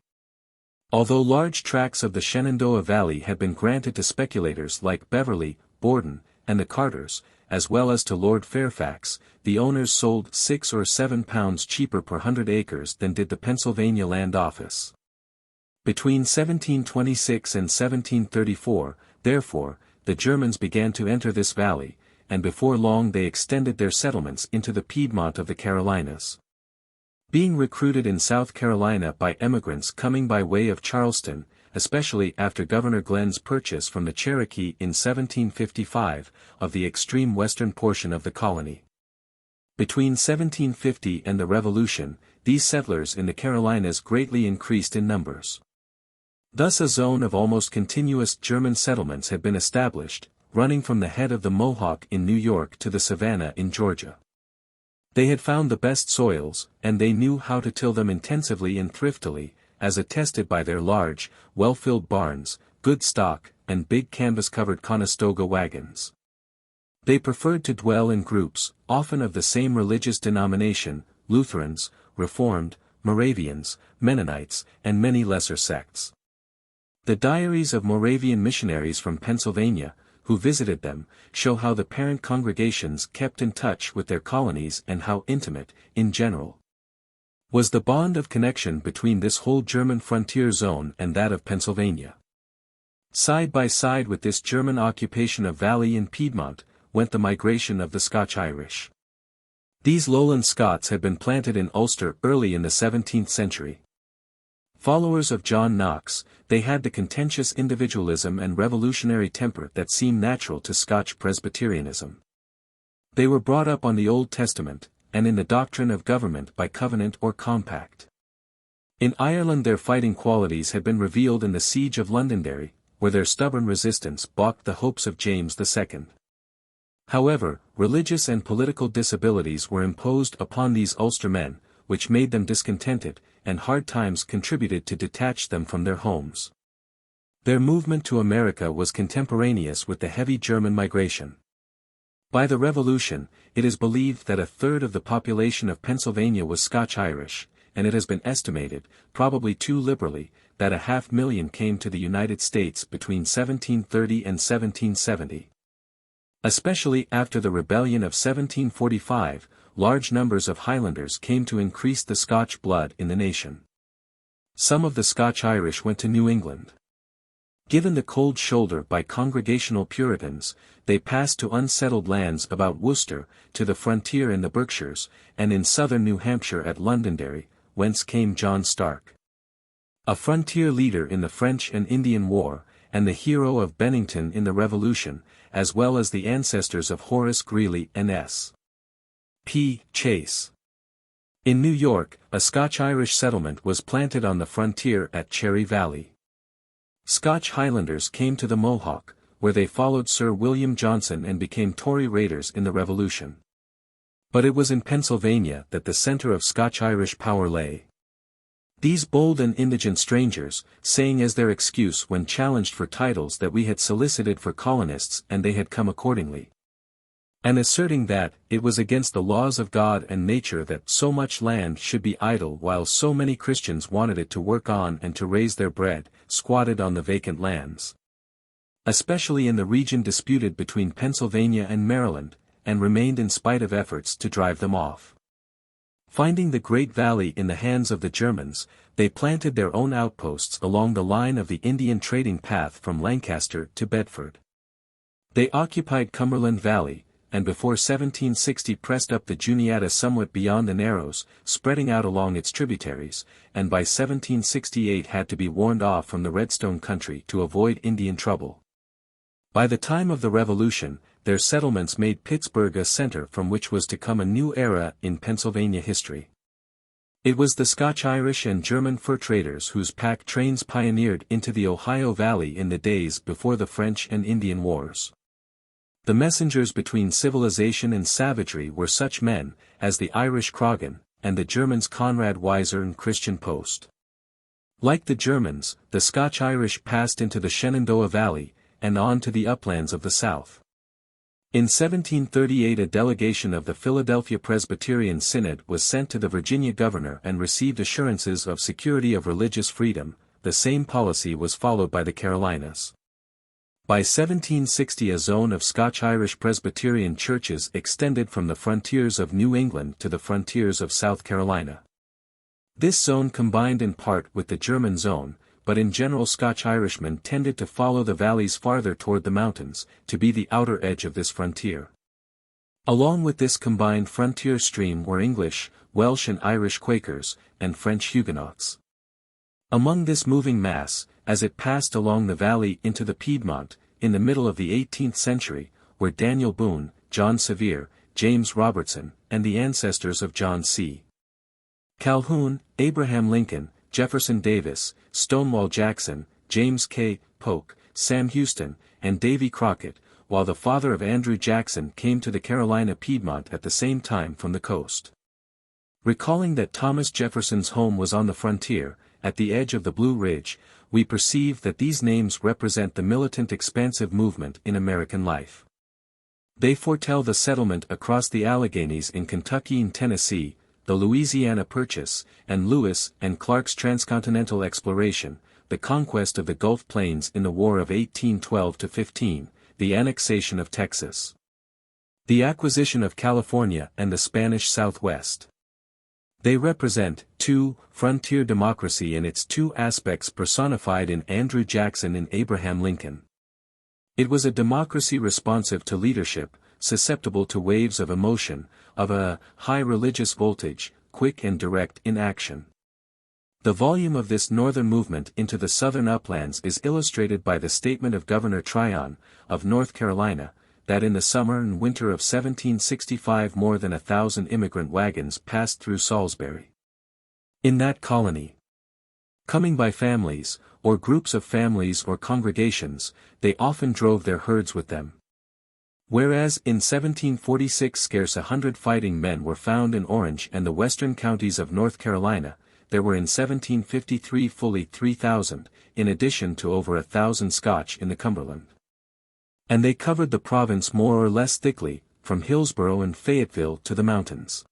Although large tracts of the Shenandoah Valley had been granted to speculators like Beverly, Borden, and the Carters, as well as to Lord Fairfax, the owners sold £6 or £7 cheaper per 100 acres than did the Pennsylvania Land Office. Between 1726 and 1734, therefore, the Germans began to enter this valley, and before long they extended their settlements into the Piedmont of the Carolinas. Being recruited in South Carolina by emigrants coming by way of Charleston, especially after Governor Glenn's purchase from the Cherokee in 1755, of the extreme western portion of the colony. Between 1750 and the Revolution, these settlers in the Carolinas greatly increased in numbers. Thus a zone of almost continuous German settlements had been established, running from the head of the Mohawk in New York to the Savannah in Georgia. They had found the best soils, and they knew how to till them intensively and thriftily, as attested by their large, well-filled barns, good stock, and big canvas-covered Conestoga wagons. They preferred to dwell in groups, often of the same religious denomination, Lutherans, Reformed, Moravians, Mennonites, and many lesser sects. The diaries of Moravian missionaries from Pennsylvania, who visited them, show how the parent congregations kept in touch with their colonies and how intimate, in general, was the bond of connection between this whole German frontier zone and that of Pennsylvania. Side by side with this German occupation of Valley and Piedmont, went the migration of the Scotch-Irish. These lowland Scots had been planted in Ulster early in the 17th century. Followers of John Knox, they had the contentious individualism and revolutionary temper that seem natural to Scotch Presbyterianism. They were brought up on the Old Testament, and in the doctrine of government by covenant or compact. In Ireland their fighting qualities had been revealed in the siege of Londonderry, where their stubborn resistance balked the hopes of James II. However, religious and political disabilities were imposed upon these Ulster men, which made them discontented, and hard times contributed to detach them from their homes. Their movement to America was contemporaneous with the heavy German migration. By the Revolution, it is believed that a third of the population of Pennsylvania was Scotch-Irish, and it has been estimated, probably too liberally, that 500,000 came to the United States between 1730 and 1770. Especially after the Rebellion of 1745, large numbers of Highlanders came to increase the Scotch blood in the nation. Some of the Scotch-Irish went to New England. Given the cold shoulder by Congregational Puritans, they passed to unsettled lands about Worcester, to the frontier in the Berkshires, and in southern New Hampshire at Londonderry, whence came John Stark, a frontier leader in the French and Indian War, and the hero of Bennington in the Revolution, as well as the ancestors of Horace Greeley and S. P. Chase. In New York, a Scotch-Irish settlement was planted on the frontier at Cherry Valley. Scotch Highlanders came to the Mohawk, where they followed Sir William Johnson and became Tory raiders in the Revolution. But it was in Pennsylvania that the center of Scotch-Irish power lay. These bold and indigent strangers, saying as their excuse when challenged for titles that we had solicited for colonists and they had come accordingly, and asserting that it was against the laws of God and nature that so much land should be idle while so many Christians wanted it to work on and to raise their bread, squatted on the vacant lands, especially in the region disputed between Pennsylvania and Maryland, and remained in spite of efforts to drive them off. Finding the Great Valley in the hands of the Germans, they planted their own outposts along the line of the Indian trading path from Lancaster to Bedford. They occupied Cumberland Valley, and before 1760 pressed up the Juniata somewhat beyond the Narrows, spreading out along its tributaries, and by 1768 had to be warned off from the Redstone country to avoid Indian trouble. By the time of the Revolution, their settlements made Pittsburgh a center from which was to come a new era in Pennsylvania history. It was the Scotch-Irish and German fur traders whose pack trains pioneered into the Ohio Valley in the days before the French and Indian Wars. The messengers between civilization and savagery were such men, as the Irish Croghan, and the Germans Conrad Weiser and Christian Post. Like the Germans, the Scotch-Irish passed into the Shenandoah Valley, and on to the uplands of the South. In 1738 a delegation of the Philadelphia Presbyterian Synod was sent to the Virginia governor and received assurances of security of religious freedom. The same policy was followed by the Carolinas. By 1760 a zone of Scotch-Irish Presbyterian churches extended from the frontiers of New England to the frontiers of South Carolina. This zone combined in part with the German zone, but in general Scotch-Irishmen tended to follow the valleys farther toward the mountains, to be the outer edge of this frontier. Along with this combined frontier stream were English, Welsh and Irish Quakers, and French Huguenots. Among this moving mass, as it passed along the valley into the Piedmont, in the middle of the 18th century, were Daniel Boone, John Sevier, James Robertson, and the ancestors of John C. Calhoun, Abraham Lincoln, Jefferson Davis, Stonewall Jackson, James K. Polk, Sam Houston, and Davy Crockett, while the father of Andrew Jackson came to the Carolina Piedmont at the same time from the coast. Recalling that Thomas Jefferson's home was on the frontier, at the edge of the Blue Ridge, we perceive that these names represent the militant expansive movement in American life. They foretell the settlement across the Alleghenies in Kentucky and Tennessee, the Louisiana Purchase, and Lewis and Clark's transcontinental exploration, the conquest of the Gulf Plains in the War of 1812-15, the annexation of Texas, the acquisition of California and the Spanish Southwest. They represent, too, frontier democracy in its two aspects personified in Andrew Jackson and Abraham Lincoln. It was a democracy responsive to leadership, susceptible to waves of emotion, of a high religious voltage, quick and direct in action. The volume of this northern movement into the southern uplands is illustrated by the statement of Governor Tryon, of North Carolina, that in the summer and winter of 1765 more than 1,000 immigrant wagons passed through Salisbury. In that colony, coming by families, or groups of families or congregations, they often drove their herds with them. Whereas in 1746 scarce 100 fighting men were found in Orange and the western counties of North Carolina, there were in 1753 fully 3,000, in addition to over 1,000 Scotch in the Cumberland. And they covered the province more or less thickly, from Hillsborough and Fayetteville to the mountains.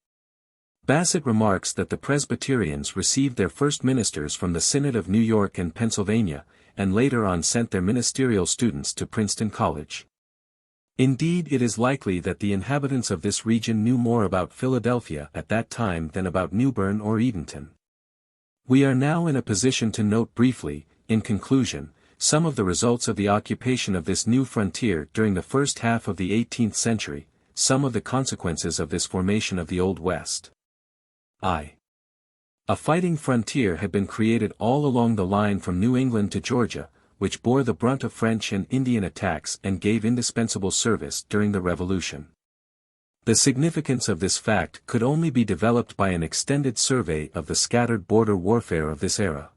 Bassett remarks that the Presbyterians received their first ministers from the Synod of New York and Pennsylvania, and later on sent their ministerial students to Princeton College. Indeed, it is likely that the inhabitants of this region knew more about Philadelphia at that time than about Newbern or Edenton. We are now in a position to note briefly, in conclusion, some of the results of the occupation of this new frontier during the first half of the 18th century, some of the consequences of this formation of the Old West. A fighting frontier had been created all along the line from New England to Georgia, which bore the brunt of French and Indian attacks and gave indispensable service during the Revolution. The significance of this fact could only be developed by an extended survey of the scattered border warfare of this era.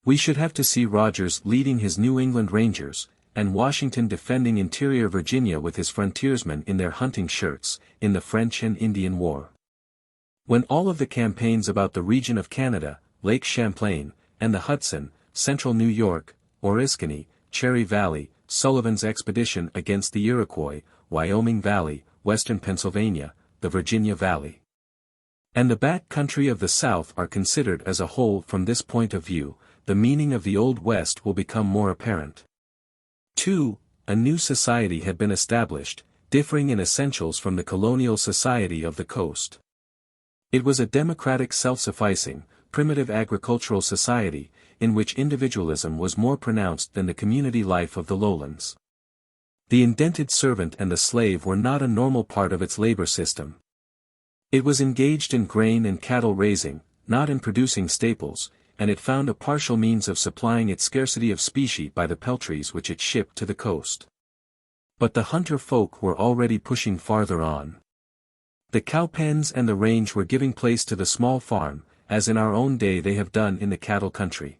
We should have to see Rogers leading his New England Rangers, and Washington defending interior Virginia with his frontiersmen in their hunting shirts, in the French and Indian War. When all of the campaigns about the region of Canada, Lake Champlain, and the Hudson, central New York, Oriskany, Cherry Valley, Sullivan's expedition against the Iroquois, Wyoming Valley, western Pennsylvania, the Virginia Valley, and the back country of the South are considered as a whole from this point of view, the meaning of the Old West will become more apparent. 2. A new society had been established, differing in essentials from the colonial society of the coast. It was a democratic self-sufficing, primitive agricultural society, in which individualism was more pronounced than the community life of the lowlands. The indented servant and the slave were not a normal part of its labor system. It was engaged in grain and cattle raising, not in producing staples, and it found a partial means of supplying its scarcity of specie by the peltries which it shipped to the coast. But the hunter folk were already pushing farther on. The cowpens and the range were giving place to the small farm, as in our own day they have done in the cattle country.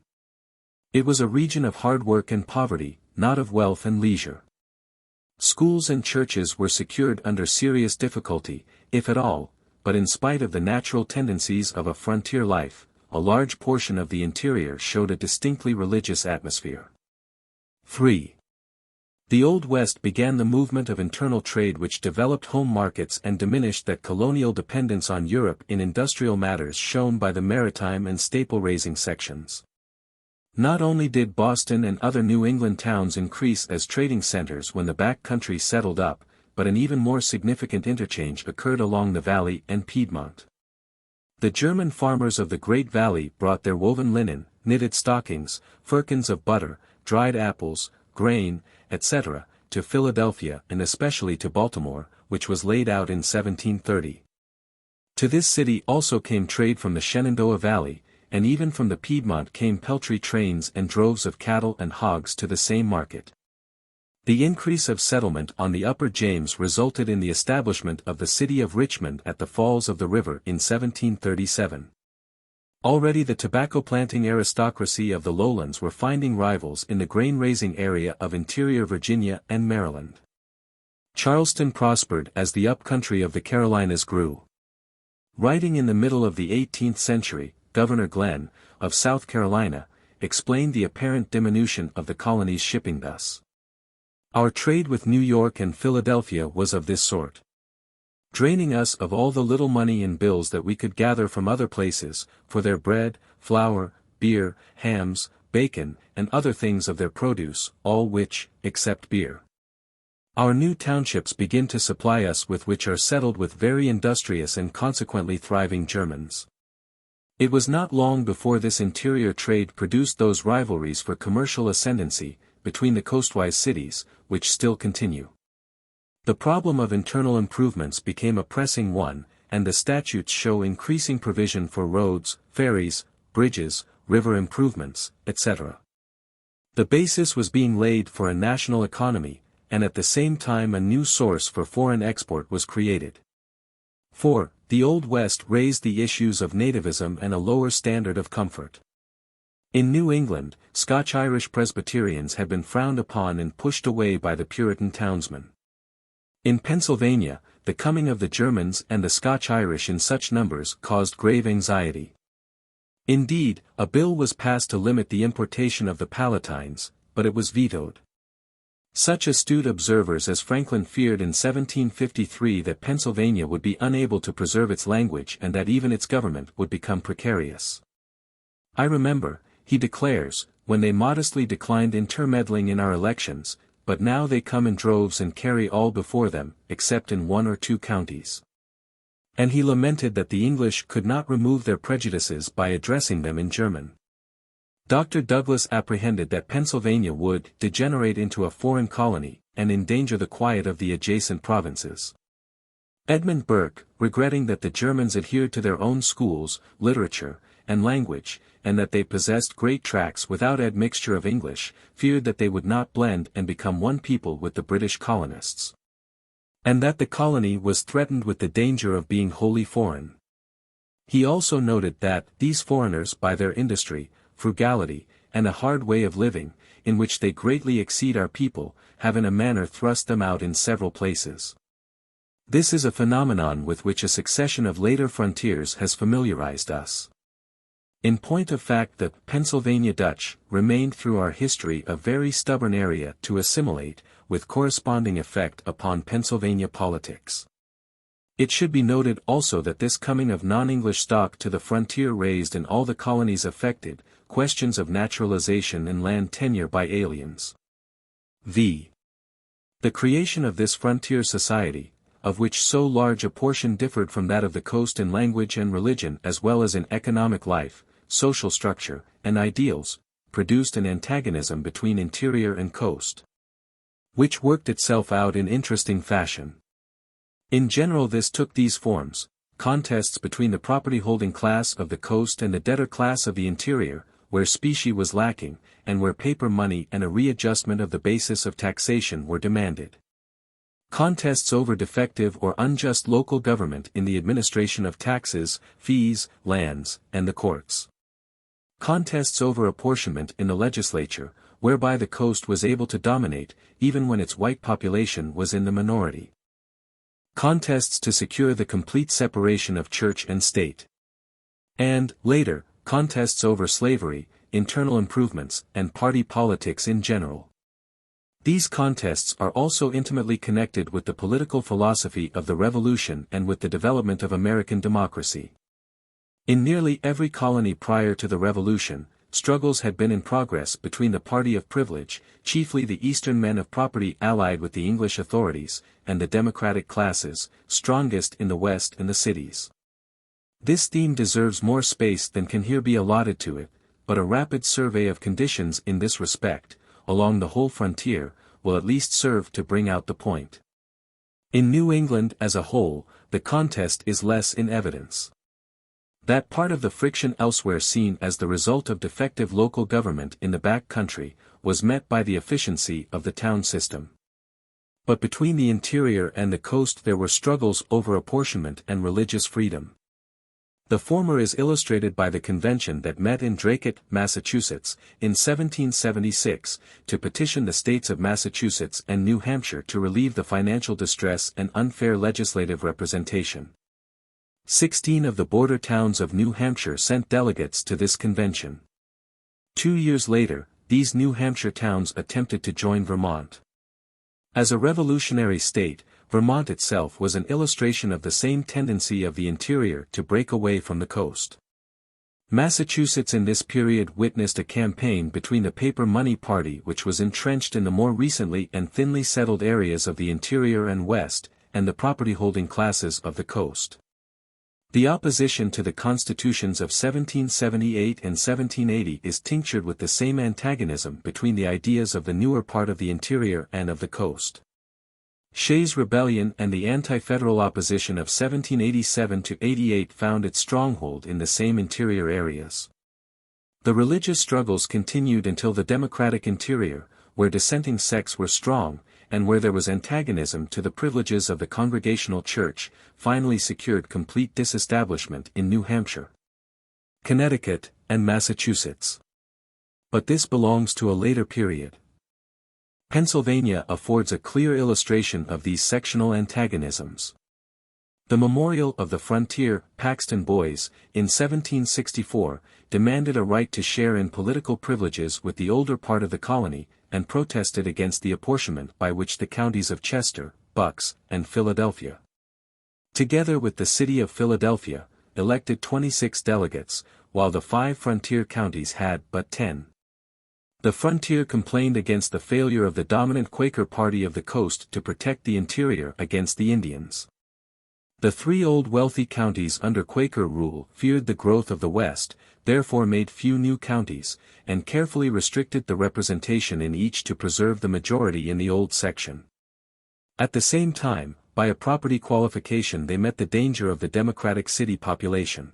It was a region of hard work and poverty, not of wealth and leisure. Schools and churches were secured under serious difficulty, if at all, but in spite of the natural tendencies of a frontier life, a large portion of the interior showed a distinctly religious atmosphere. 3. The Old West began the movement of internal trade which developed home markets and diminished that colonial dependence on Europe in industrial matters shown by the maritime and staple-raising sections. Not only did Boston and other New England towns increase as trading centers when the back country settled up, but an even more significant interchange occurred along the Valley and Piedmont. The German farmers of the Great Valley brought their woven linen, knitted stockings, firkins of butter, dried apples, grain, etc., to Philadelphia and especially to Baltimore, which was laid out in 1730. To this city also came trade from the Shenandoah Valley, and even from the Piedmont came peltry trains and droves of cattle and hogs to the same market. The increase of settlement on the Upper James resulted in the establishment of the city of Richmond at the falls of the river in 1737. Already the tobacco-planting aristocracy of the lowlands were finding rivals in the grain-raising area of interior Virginia and Maryland. Charleston prospered as the upcountry of the Carolinas grew. Writing in the middle of the 18th century, Governor Glenn, of South Carolina, explained the apparent diminution of the colony's shipping thus. Our trade with New York and Philadelphia was of this sort. Draining us of all the little money in bills that we could gather from other places, for their bread, flour, beer, hams, bacon, and other things of their produce, all which, except beer. Our new townships begin to supply us with which are settled with very industrious and consequently thriving Germans. It was not long before this interior trade produced those rivalries for commercial ascendancy, between the coastwise cities, which still continue. The problem of internal improvements became a pressing one, and the statutes show increasing provision for roads, ferries, bridges, river improvements, etc. The basis was being laid for a national economy, and at the same time a new source for foreign export was created. 4. The Old West raised the issues of nativism and a lower standard of comfort. In New England, Scotch-Irish Presbyterians had been frowned upon and pushed away by the Puritan townsmen. In Pennsylvania, the coming of the Germans and the Scotch-Irish in such numbers caused grave anxiety. Indeed, a bill was passed to limit the importation of the Palatines, but it was vetoed. Such astute observers as Franklin feared in 1753 that Pennsylvania would be unable to preserve its language and that even its government would become precarious. "I remember," he declares, "when they modestly declined intermeddling in our elections, but now they come in droves and carry all before them, except in 1 or 2 counties." And he lamented that the English could not remove their prejudices by addressing them in German. Dr. Douglas apprehended that Pennsylvania would degenerate into a foreign colony, and endanger the quiet of the adjacent provinces. Edmund Burke, regretting that the Germans adhered to their own schools, literature, and language, and that they possessed great tracts without admixture of English, feared that they would not blend and become one people with the British colonists, and that the colony was threatened with the danger of being wholly foreign. He also noted that these foreigners by their industry, frugality, and a hard way of living, in which they greatly exceed our people, have in a manner thrust them out in several places. This is a phenomenon with which a succession of later frontiers has familiarized us. In point of fact, the Pennsylvania Dutch remained through our history a very stubborn area to assimilate, with corresponding effect upon Pennsylvania politics. It should be noted also that this coming of non-English stock to the frontier raised in all the colonies affected, questions of naturalization and land tenure by aliens. The creation of this frontier society, of which so large a portion differed from that of the coast in language and religion as well as in economic life, social structure, and ideals, produced an antagonism between interior and coast, which worked itself out in interesting fashion. In general this took these forms: contests between the property-holding class of the coast and the debtor class of the interior, where specie was lacking, and where paper money and a readjustment of the basis of taxation were demanded. Contests over defective or unjust local government in the administration of taxes, fees, lands, and the courts. Contests over apportionment in the legislature, whereby the coast was able to dominate, even when its white population was in the minority. Contests to secure the complete separation of church and state. And, later, contests over slavery, internal improvements, and party politics in general. These contests are also intimately connected with the political philosophy of the Revolution and with the development of American democracy. In nearly every colony prior to the Revolution, struggles had been in progress between the party of privilege, chiefly the Eastern men of property allied with the English authorities, and the democratic classes, strongest in the West and the cities. This theme deserves more space than can here be allotted to it, but a rapid survey of conditions in this respect, along the whole frontier, will at least serve to bring out the point. In New England as a whole, the contest is less in evidence. That part of the friction elsewhere seen as the result of defective local government in the back country, was met by the efficiency of the town system. But between the interior and the coast there were struggles over apportionment and religious freedom. The former is illustrated by the convention that met in Dracut, Massachusetts, in 1776, to petition the states of Massachusetts and New Hampshire to relieve the financial distress and unfair legislative representation. 16 of the border towns of New Hampshire sent delegates to this convention. 2 years later, these New Hampshire towns attempted to join Vermont. As a revolutionary state, Vermont itself was an illustration of the same tendency of the interior to break away from the coast. Massachusetts in this period witnessed a campaign between the paper money party which was entrenched in the more recently and thinly settled areas of the interior and west, and the property-holding classes of the coast. The opposition to the constitutions of 1778 and 1780 is tinctured with the same antagonism between the ideas of the newer part of the interior and of the coast. Shays' Rebellion and the anti-federal opposition of 1787–88 found its stronghold in the same interior areas. The religious struggles continued until the democratic interior, where dissenting sects were strong, and where there was antagonism to the privileges of the Congregational Church, finally secured complete disestablishment in New Hampshire, Connecticut, and Massachusetts. But this belongs to a later period. Pennsylvania affords a clear illustration of these sectional antagonisms. The Memorial of the Frontier, Paxton Boys, in 1764, demanded a right to share in political privileges with the older part of the colony, and protested against the apportionment by which the counties of Chester, Bucks, and Philadelphia, together with the city of Philadelphia, elected 26 delegates, while the 5 frontier counties had but 10. The frontier complained against the failure of the dominant Quaker party of the coast to protect the interior against the Indians. The 3 old wealthy counties under Quaker rule feared the growth of the West, therefore made few new counties, and carefully restricted the representation in each to preserve the majority in the old section. At the same time, by a property qualification they met the danger of the democratic city population.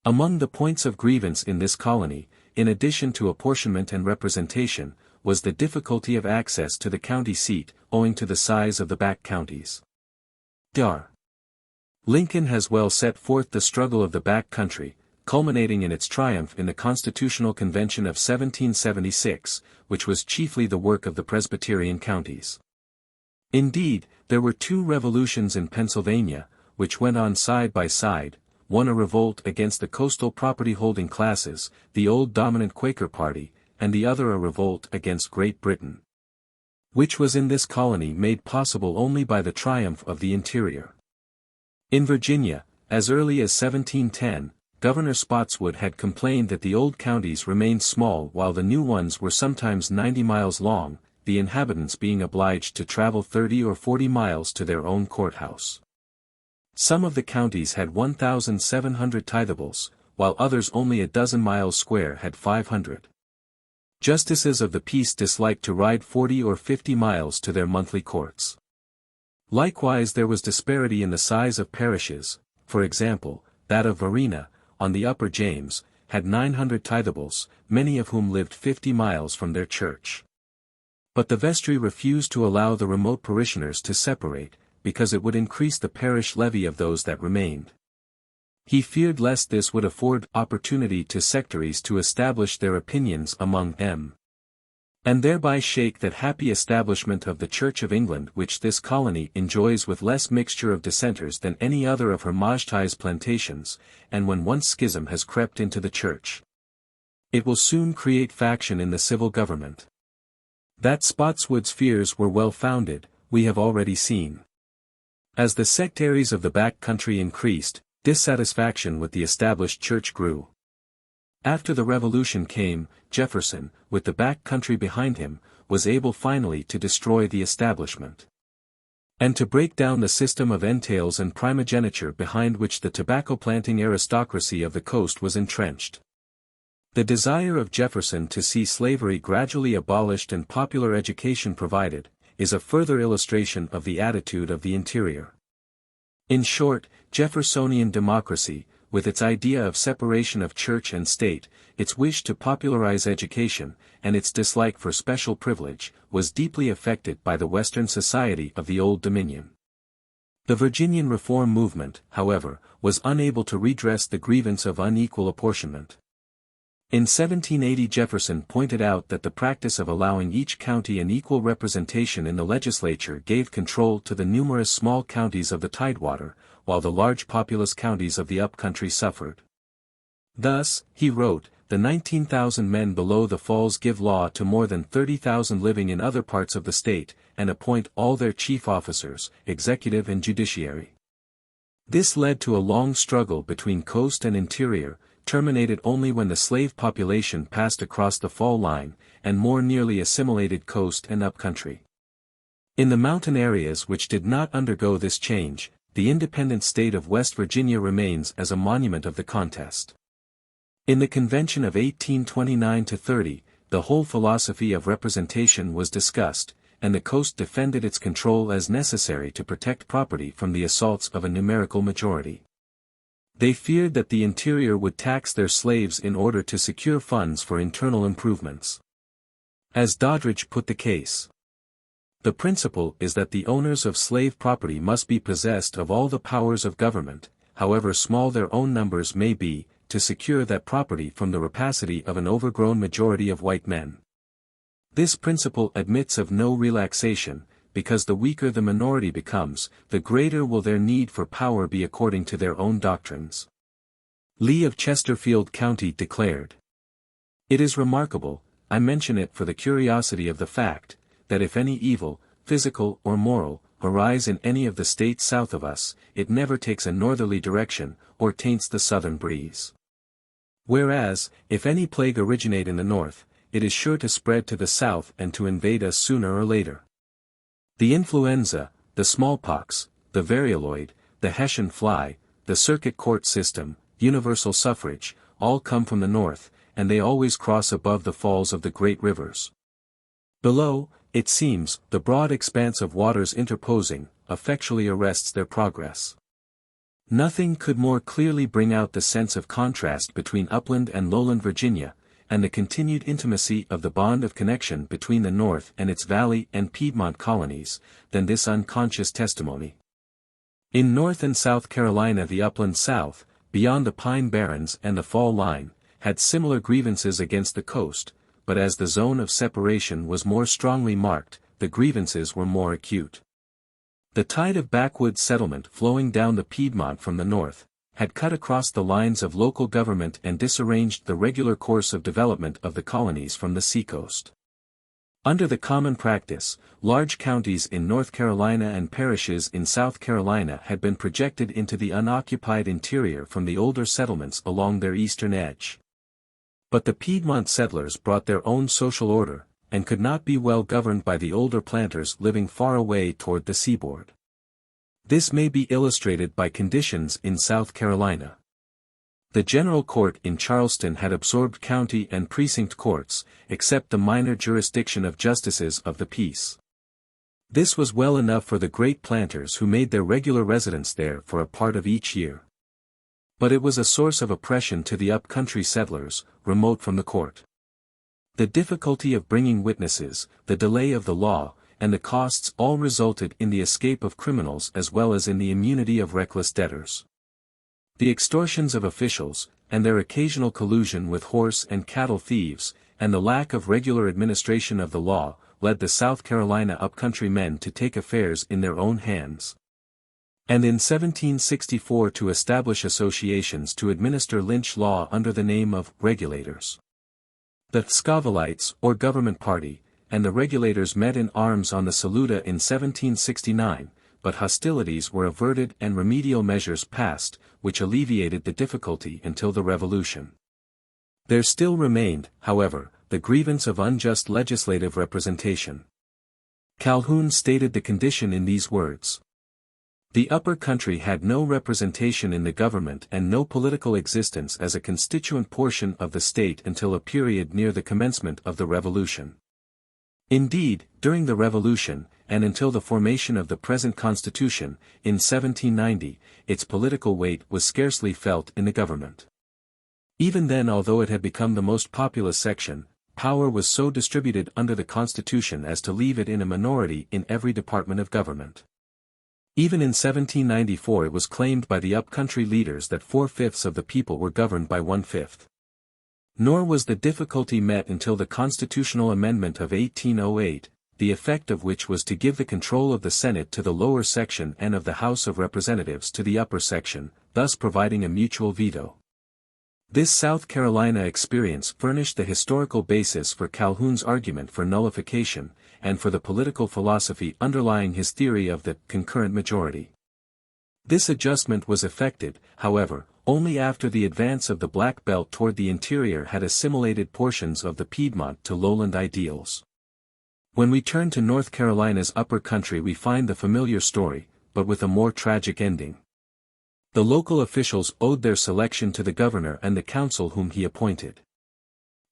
Among the points of grievance in this colony, in addition to apportionment and representation, was the difficulty of access to the county seat, owing to the size of the back counties. Dr. Lincoln has well set forth the struggle of the back country, culminating in its triumph in the Constitutional Convention of 1776, which was chiefly the work of the Presbyterian counties. Indeed, there were 2 revolutions in Pennsylvania, which went on side by side, one a revolt against the coastal property-holding classes, the old dominant Quaker party, and the other a revolt against Great Britain, which was in this colony made possible only by the triumph of the interior. In Virginia, as early as 1710, Governor Spotswood had complained that the old counties remained small while the new ones were sometimes 90 miles long, the inhabitants being obliged to travel 30 or 40 miles to their own courthouse. Some of the counties had 1,700 tithables, while others only a dozen miles square had 500. Justices of the peace disliked to ride 40 or 50 miles to their monthly courts. Likewise there was disparity in the size of parishes. For example, that of Varina, on the Upper James, had 900 tithables, many of whom lived 50 miles from their church. But the vestry refused to allow the remote parishioners to separate, because it would increase the parish levy of those that remained. He feared lest this would afford opportunity to sectaries to establish their opinions among them, and thereby shake that happy establishment of the Church of England which this colony enjoys with less mixture of dissenters than any other of her Maagdheid plantations, and when once schism has crept into the Church, it will soon create faction in the civil government. That Spotswood's fears were well founded, we have already seen. As the sectaries of the back country increased, dissatisfaction with the established church grew. After the Revolution came, Jefferson, with the back country behind him, was able finally to destroy the establishment, and to break down the system of entails and primogeniture behind which the tobacco-planting aristocracy of the coast was entrenched. The desire of Jefferson to see slavery gradually abolished and popular education provided, is a further illustration of the attitude of the interior. In short, Jeffersonian democracy, with its idea of separation of church and state, its wish to popularize education, and its dislike for special privilege, was deeply affected by the Western society of the Old Dominion. The Virginian reform movement, however, was unable to redress the grievance of unequal apportionment. In 1780 Jefferson pointed out that the practice of allowing each county an equal representation in the legislature gave control to the numerous small counties of the Tidewater, while the large populous counties of the upcountry suffered. Thus, he wrote, the 19,000 men below the falls give law to more than 30,000 living in other parts of the state, and appoint all their chief officers, executive and judiciary. This led to a long struggle between coast and interior, terminated only when the slave population passed across the fall line, and more nearly assimilated coast and upcountry. In the mountain areas which did not undergo this change, the independent state of West Virginia remains as a monument of the contest. In the Convention of 1829-30, the whole philosophy of representation was discussed, and the coast defended its control as necessary to protect property from the assaults of a numerical majority. They feared that the interior would tax their slaves in order to secure funds for internal improvements. As Doddridge put the case, the principle is that the owners of slave property must be possessed of all the powers of government, however small their own numbers may be, to secure that property from the rapacity of an overgrown majority of white men. This principle admits of no relaxation, because the weaker the minority becomes, the greater will their need for power be according to their own doctrines. Lee of Chesterfield County declared. It is remarkable, I mention it for the curiosity of the fact, that if any evil, physical or moral, arise in any of the states south of us, it never takes a northerly direction, or taints the southern breeze. Whereas, if any plague originate in the north, it is sure to spread to the south and to invade us sooner or later. The influenza, the smallpox, the varioloid, the Hessian fly, the circuit court system, universal suffrage, all come from the north, and they always cross above the falls of the great rivers. Below, it seems, the broad expanse of waters interposing, effectually arrests their progress. Nothing could more clearly bring out the sense of contrast between upland and lowland Virginia, and the continued intimacy of the bond of connection between the North and its Valley and Piedmont colonies, than this unconscious testimony. In North and South Carolina the upland South, beyond the Pine Barrens and the Fall Line, had similar grievances against the coast, but as the zone of separation was more strongly marked, the grievances were more acute. The tide of backwoods settlement flowing down the Piedmont from the north, had cut across the lines of local government and disarranged the regular course of development of the colonies from the seacoast. Under the common practice, large counties in North Carolina and parishes in South Carolina had been projected into the unoccupied interior from the older settlements along their eastern edge. But the Piedmont settlers brought their own social order, and could not be well governed by the older planters living far away toward the seaboard. This may be illustrated by conditions in South Carolina. The General Court in Charleston had absorbed county and precinct courts, except the minor jurisdiction of justices of the peace. This was well enough for the great planters who made their regular residence there for a part of each year. But it was a source of oppression to the up-country settlers, remote from the court. The difficulty of bringing witnesses, the delay of the law, and the costs all resulted in the escape of criminals as well as in the immunity of reckless debtors. The extortions of officials, and their occasional collusion with horse and cattle thieves, and the lack of regular administration of the law, led the South Carolina up-country men to take affairs in their own hands. And in 1764 to establish associations to administer lynch law under the name of regulators. The Scovelites, or government party, and the regulators met in arms on the Saluda in 1769, but hostilities were averted and remedial measures passed, which alleviated the difficulty until the Revolution. There still remained, however, the grievance of unjust legislative representation. Calhoun stated the condition in these words. The upper country had no representation in the government and no political existence as a constituent portion of the state until a period near the commencement of the Revolution. Indeed, during the Revolution, and until the formation of the present Constitution, in 1790, its political weight was scarcely felt in the government. Even then, although it had become the most populous section, power was so distributed under the Constitution as to leave it in a minority in every department of government. Even in 1794 it was claimed by the up-country leaders that 4/5 of the people were governed by 1/5. Nor was the difficulty met until the constitutional amendment of 1808, the effect of which was to give the control of the Senate to the lower section and of the House of Representatives to the upper section, thus providing a mutual veto. This South Carolina experience furnished the historical basis for Calhoun's argument for nullification, and for the political philosophy underlying his theory of the concurrent majority. This adjustment was effected, however, only after the advance of the Black Belt toward the interior had assimilated portions of the Piedmont to lowland ideals. When we turn to North Carolina's upper country we find the familiar story, but with a more tragic ending. The local officials owed their selection to the governor and the council whom he appointed.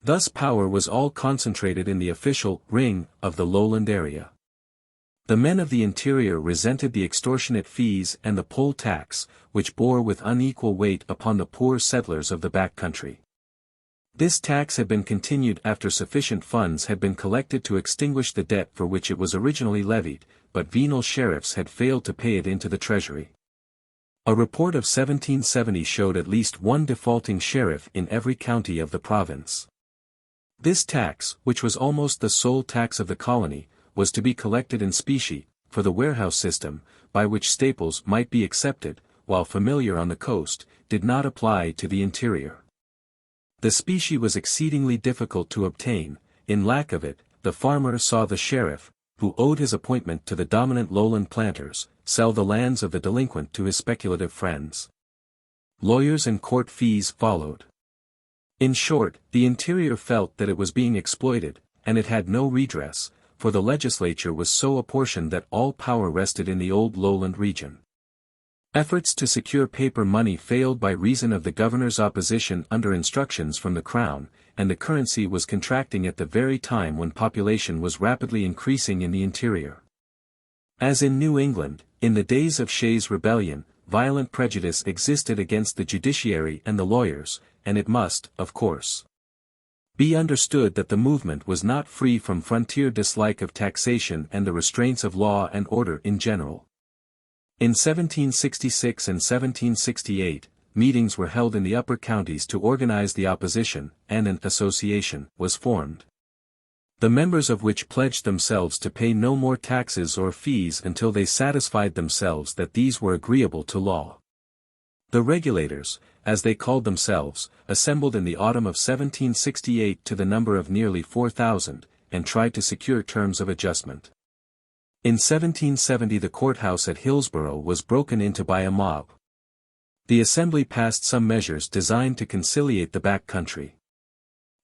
Thus power was all concentrated in the official ring of the lowland area. The men of the interior resented the extortionate fees and the poll tax, which bore with unequal weight upon the poor settlers of the back country. This tax had been continued after sufficient funds had been collected to extinguish the debt for which it was originally levied, but venal sheriffs had failed to pay it into the treasury. A report of 1770 showed at least one defaulting sheriff in every county of the province. This tax, which was almost the sole tax of the colony, was to be collected in specie, for the warehouse system, by which staples might be accepted, while familiar on the coast, did not apply to the interior. The specie was exceedingly difficult to obtain. In lack of it, the farmer saw the sheriff, who owed his appointment to the dominant lowland planters, sell the lands of the delinquent to his speculative friends. Lawyers and court fees followed. In short, the interior felt that it was being exploited, and it had no redress, for the legislature was so apportioned that all power rested in the old lowland region. Efforts to secure paper money failed by reason of the governor's opposition under instructions from the crown, and the currency was contracting at the very time when population was rapidly increasing in the interior. As in New England, in the days of Shays' Rebellion, violent prejudice existed against the judiciary and the lawyers, and it must, of course, be understood that the movement was not free from frontier dislike of taxation and the restraints of law and order in general. In 1766 and 1768, meetings were held in the upper counties to organize the opposition, and an association was formed, the members of which pledged themselves to pay no more taxes or fees until they satisfied themselves that these were agreeable to law. The regulators, as they called themselves, assembled in the autumn of 1768 to the number of nearly 4,000, and tried to secure terms of adjustment. In 1770 the courthouse at Hillsborough was broken into by a mob. The assembly passed some measures designed to conciliate the back country.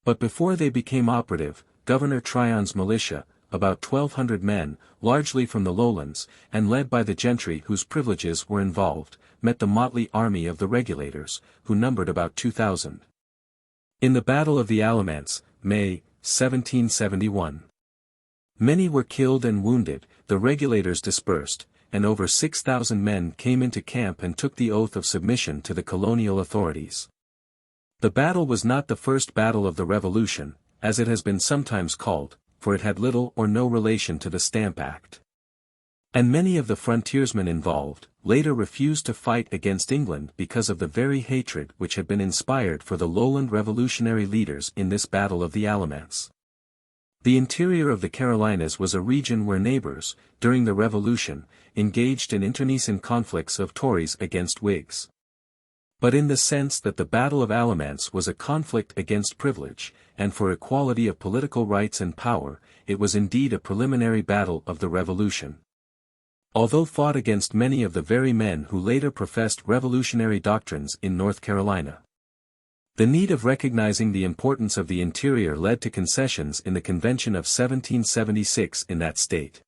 But before they became operative, Governor Tryon's militia, about 1,200 men, largely from the lowlands, and led by the gentry whose privileges were involved, met the motley army of the regulators, who numbered about 2,000. In the Battle of the Alamance, May, 1771. Many were killed and wounded, the regulators dispersed, and over 6,000 men came into camp and took the oath of submission to the colonial authorities. The battle was not the first battle of the Revolution, as it has been sometimes called, for it had little or no relation to the Stamp Act. And many of the frontiersmen involved, later refused to fight against England because of the very hatred which had been inspired for the lowland revolutionary leaders in this Battle of the Alamance. The interior of the Carolinas was a region where neighbors, during the Revolution, engaged in internecine conflicts of Tories against Whigs. But in the sense that the Battle of Alamance was a conflict against privilege, and for equality of political rights and power, it was indeed a preliminary battle of the Revolution. Although fought against many of the very men who later professed revolutionary doctrines in North Carolina. The need of recognizing the importance of the interior led to concessions in the Convention of 1776 in that state.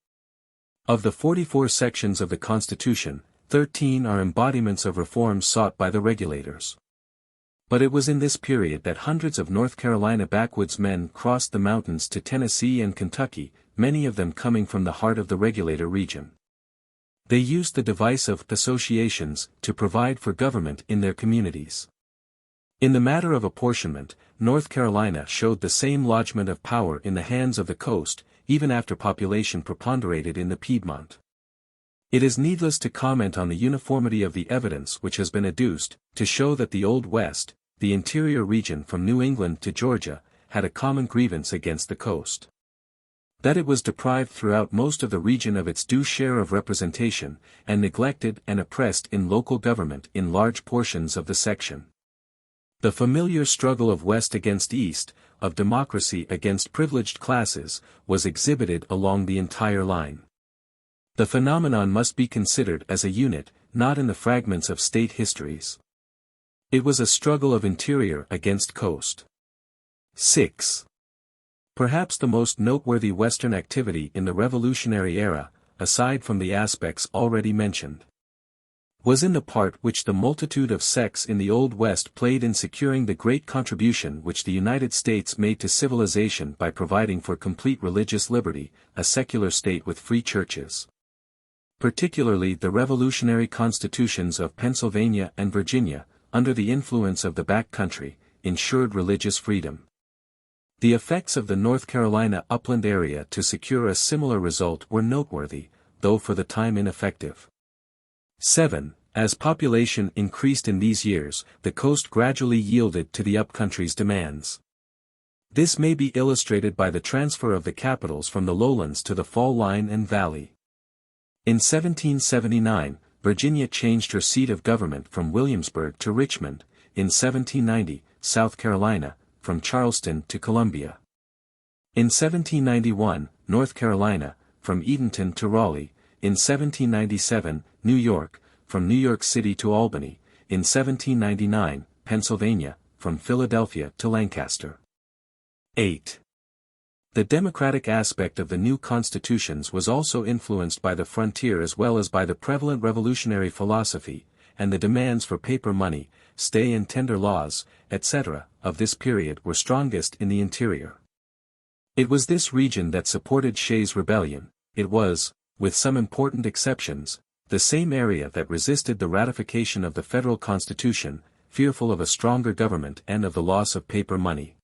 Of the 44 sections of the Constitution, 13 are embodiments of reforms sought by the regulators. But it was in this period that hundreds of North Carolina backwoods men crossed the mountains to Tennessee and Kentucky, many of them coming from the heart of the regulator region. They used the device of associations to provide for government in their communities. In the matter of apportionment, North Carolina showed the same lodgment of power in the hands of the coast, even after population preponderated in the Piedmont. It is needless to comment on the uniformity of the evidence which has been adduced, to show that the Old West, the interior region from New England to Georgia, had a common grievance against the coast. That it was deprived throughout most of the region of its due share of representation, and neglected and oppressed in local government in large portions of the section. The familiar struggle of West against East, of democracy against privileged classes, was exhibited along the entire line. The phenomenon must be considered as a unit, not in the fragments of state histories. It was a struggle of interior against coast. 6. Perhaps the most noteworthy Western activity in the Revolutionary era, aside from the aspects already mentioned, was in the part which the multitude of sects in the Old West played in securing the great contribution which the United States made to civilization by providing for complete religious liberty, a secular state with free churches. Particularly the revolutionary constitutions of Pennsylvania and Virginia, under the influence of the back country, ensured religious freedom. The effects of the North Carolina upland area to secure a similar result were noteworthy, though for the time ineffective. 7. As population increased in these years, the coast gradually yielded to the upcountry's demands. This may be illustrated by the transfer of the capitals from the lowlands to the fall line and valley. In 1779, Virginia changed her seat of government from Williamsburg to Richmond, in 1790, South Carolina, from Charleston to Columbia. In 1791, North Carolina, from Edenton to Raleigh, in 1797, New York, from New York City to Albany, in 1799, Pennsylvania, from Philadelphia to Lancaster. 8. The democratic aspect of the new constitutions was also influenced by the frontier as well as by the prevalent revolutionary philosophy, and the demands for paper money, stay and tender laws, etc., of this period were strongest in the interior. It was this region that supported Shays' rebellion. It was, with some important exceptions, the same area that resisted the ratification of the federal constitution, fearful of a stronger government and of the loss of paper money.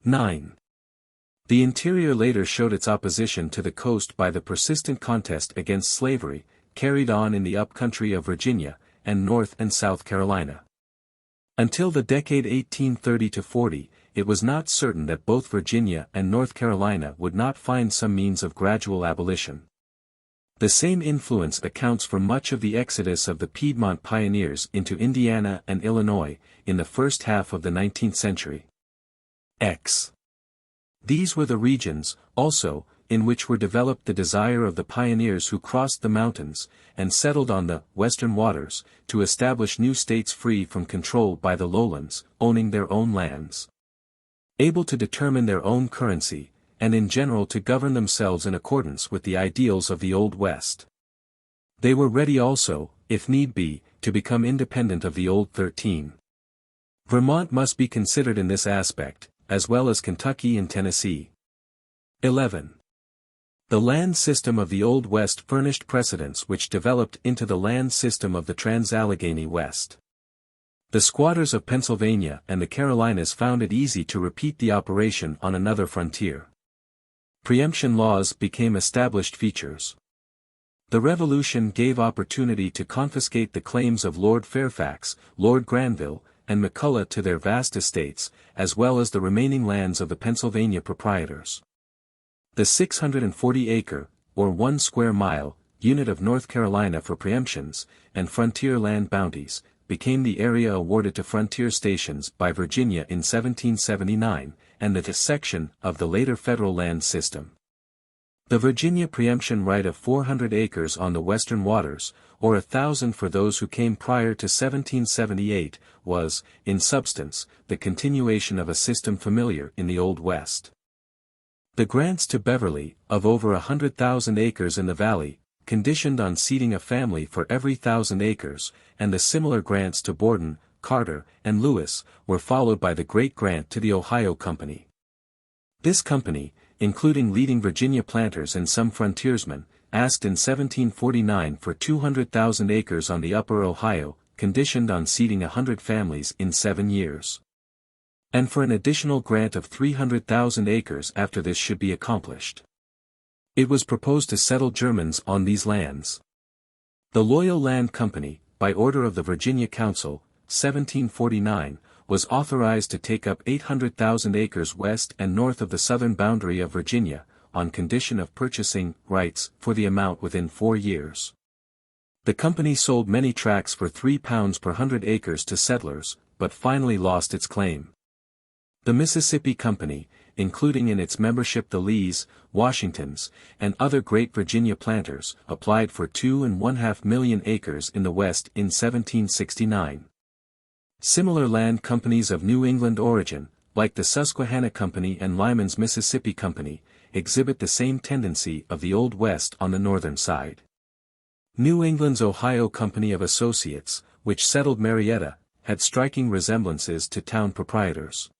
9. The interior later showed its opposition to the coast by the persistent contest against slavery, carried on in the upcountry of Virginia, and North and South Carolina. Until the decade 1830–40, it was not certain that both Virginia and North Carolina would not find some means of gradual abolition. The same influence accounts for much of the exodus of the Piedmont pioneers into Indiana and Illinois, in the first half of the 19th century. These were the regions, also, in which were developed the desire of the pioneers who crossed the mountains, and settled on the western waters, to establish new states free from control by the lowlands, owning their own lands, able to determine their own currency, and in general to govern themselves in accordance with the ideals of the Old West. They were ready also, if need be, to become independent of the Old 13. Vermont must be considered in this aspect, as well as Kentucky and Tennessee. 11. The land system of the Old West furnished precedents which developed into the land system of the Trans-Allegheny West. The squatters of Pennsylvania and the Carolinas found it easy to repeat the operation on another frontier. Preemption laws became established features. The Revolution gave opportunity to confiscate the claims of Lord Fairfax, Lord Granville, and McCulloch to their vast estates, as well as the remaining lands of the Pennsylvania proprietors. The 640-acre, or 1 square mile, unit of North Carolina for preemptions, and frontier land bounties, became the area awarded to frontier stations by Virginia in 1779, and the section of the later federal land system. The Virginia preemption right of 400 acres on the western waters, or 1,000 for those who came prior to 1778, was, in substance, the continuation of a system familiar in the Old West. The grants to Beverly, of over 100,000 acres in the valley, conditioned on seating a family for every 1,000 acres, and the similar grants to Borden, Carter, and Lewis, were followed by the great grant to the Ohio Company. This company, including leading Virginia planters and some frontiersmen, asked in 1749 for 200,000 acres on the upper Ohio, conditioned on seating 100 families in 7 years. And for an additional grant of 300,000 acres after this should be accomplished. It was proposed to settle Germans on these lands. The Loyal Land Company, by order of the Virginia Council, 1749, was authorized to take up 800,000 acres west and north of the southern boundary of Virginia, on condition of purchasing rights for the amount within 4 years. The company sold many tracts for £3 per 100 acres to settlers, but finally lost its claim. The Mississippi Company, including in its membership the Lees, Washingtons, and other great Virginia planters, applied for 2.5 million acres in the West in 1769. Similar land companies of New England origin, like the Susquehanna Company and Lyman's Mississippi Company, exhibit the same tendency of the Old West on the northern side. New England's Ohio Company of Associates, which settled Marietta, had striking resemblances to town proprietors.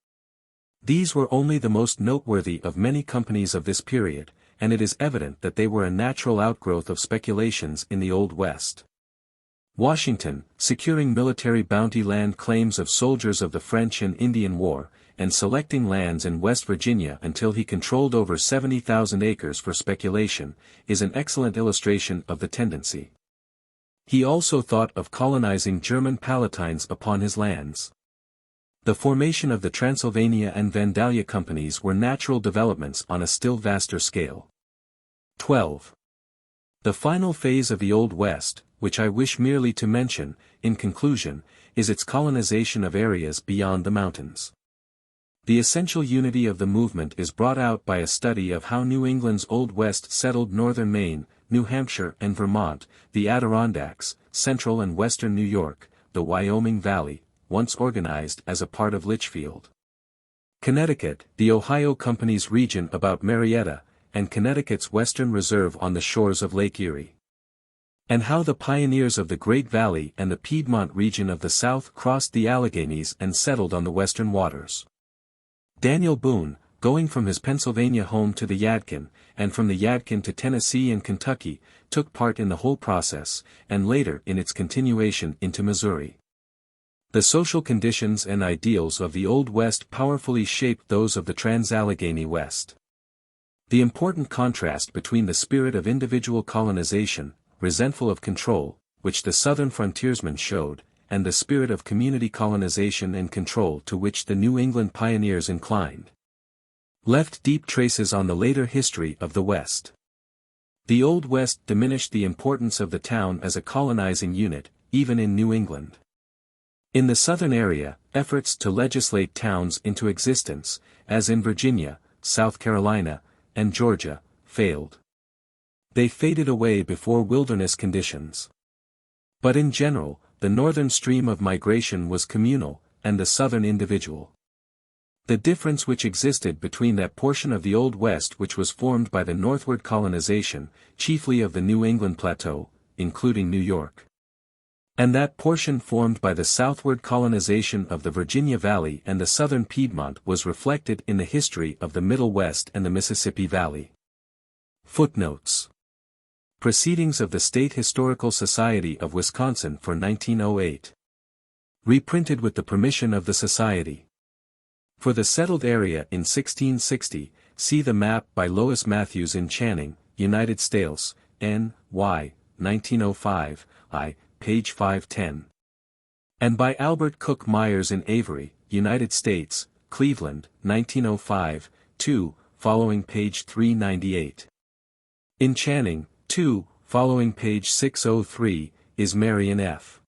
These were only the most noteworthy of many companies of this period, and it is evident that they were a natural outgrowth of speculations in the Old West. Washington, securing military bounty land claims of soldiers of the French and Indian War, and selecting lands in West Virginia until he controlled over 70,000 acres for speculation, is an excellent illustration of the tendency. He also thought of colonizing German Palatines upon his lands. The formation of the Transylvania and Vandalia companies were natural developments on a still vaster scale. 12. The final phase of the Old West, which I wish merely to mention, in conclusion, is its colonization of areas beyond the mountains. The essential unity of the movement is brought out by a study of how New England's Old West settled northern Maine, New Hampshire and Vermont, the Adirondacks, central and western New York, the Wyoming Valley, once organized as a part of Litchfield, Connecticut, the Ohio Company's region about Marietta, and Connecticut's western reserve on the shores of Lake Erie. And how the pioneers of the Great Valley and the Piedmont region of the South crossed the Alleghenies and settled on the western waters. Daniel Boone, going from his Pennsylvania home to the Yadkin, and from the Yadkin to Tennessee and Kentucky, took part in the whole process, and later in its continuation into Missouri. The social conditions and ideals of the Old West powerfully shaped those of the Trans-Allegheny West. The important contrast between the spirit of individual colonization, resentful of control, which the Southern frontiersmen showed, and the spirit of community colonization and control to which the New England pioneers inclined, left deep traces on the later history of the West. The Old West diminished the importance of the town as a colonizing unit, even in New England. In the southern area, efforts to legislate towns into existence, as in Virginia, South Carolina, and Georgia, failed. They faded away before wilderness conditions. But in general, the northern stream of migration was communal, and the southern individual. The difference which existed between that portion of the Old West which was formed by the northward colonization, chiefly of the New England Plateau, including New York, and that portion formed by the southward colonization of the Virginia Valley and the southern Piedmont was reflected in the history of the Middle West and the Mississippi Valley. Footnotes. Proceedings of the State Historical Society of Wisconsin for 1908. Reprinted with the permission of the Society. For the settled area in 1660, see the map by Lois Matthews in Channing, United States, N.Y., 1905, I, page 510. And by Albert Cook Myers in Avery, United States, Cleveland, 1905, 2, following page 398. In Channing, 2, following page 603, is Marion F.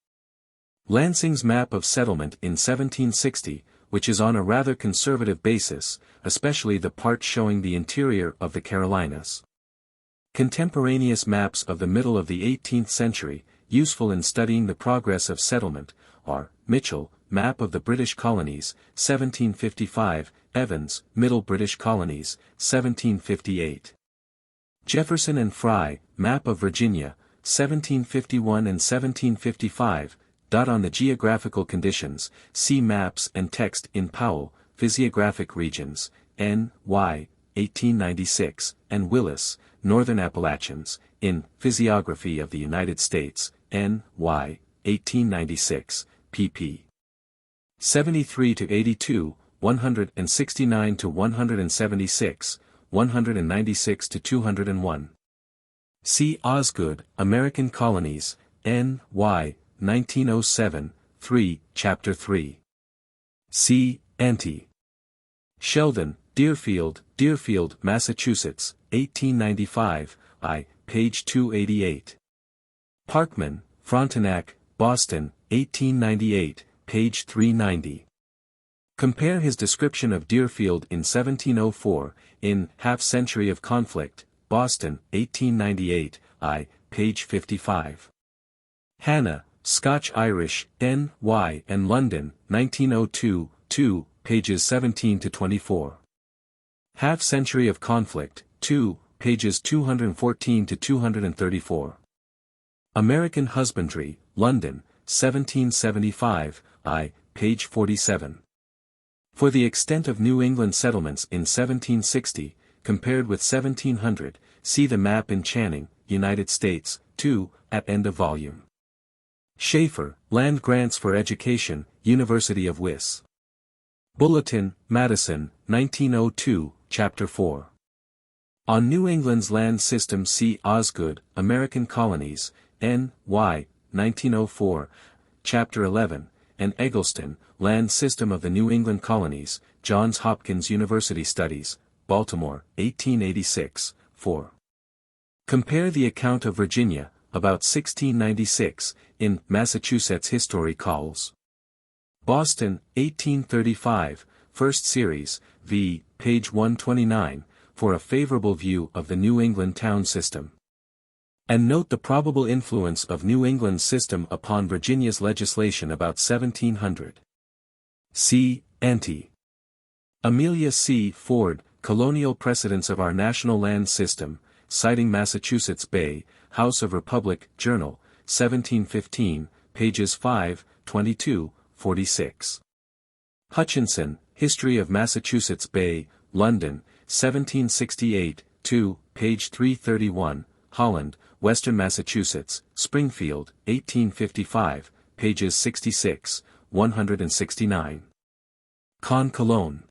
Lansing's map of settlement in 1760, which is on a rather conservative basis, especially the part showing the interior of the Carolinas. Contemporaneous maps of the middle of the 18th century, useful in studying the progress of settlement, are, Mitchell, Map of the British Colonies, 1755, Evans, Middle British Colonies, 1758. Jefferson and Fry, Map of Virginia, 1751 and 1755, on the geographical conditions, see maps and text in Powell, Physiographic Regions, N.Y., 1896, and Willis, Northern Appalachians, in Physiography of the United States, N.Y., 1896, pp. 73-82, 169-176, 196-201. C. Osgood, American Colonies, N.Y., 1907, 3, Chapter 3. C. Ante. Sheldon, Deerfield, Massachusetts, 1895, I, page 288. Parkman, Frontenac, Boston, 1898, page 390. Compare his description of Deerfield in 1704, in Half Century of Conflict, Boston, 1898, I, page 55. Hannah, Scotch-Irish, N.Y. and London, 1902, 2, pages 17-24. Half Century of Conflict, 2, pages 214-234. American Husbandry, London, 1775, I, page 47. For the extent of New England settlements in 1760, compared with 1700, see the map in Channing, United States, 2, at end of volume. Schaefer, Land Grants for Education, University of Wis. Bulletin, Madison, 1902, Chapter 4. On New England's land system see Osgood, American Colonies, N.Y., 1904, Chapter 11, and Eggleston, Land System of the New England Colonies, Johns Hopkins University Studies, Baltimore, 1886, 4. Compare the account of Virginia, about 1696, in Massachusetts History Calls. Boston, 1835, First Series, v. page 129, for a favorable view of the New England town system. And note the probable influence of New England's system upon Virginia's legislation about 1700. C. Ante. Amelia C. Ford, Colonial Precedents of Our National Land System, citing Massachusetts Bay, House of Republic, Journal, 1715, pages 5, 22, 46. Hutchinson, History of Massachusetts Bay, London, 1768, 2, page 331, Holland, Western Massachusetts, Springfield, 1855, pages 66, 169. Con Cologne.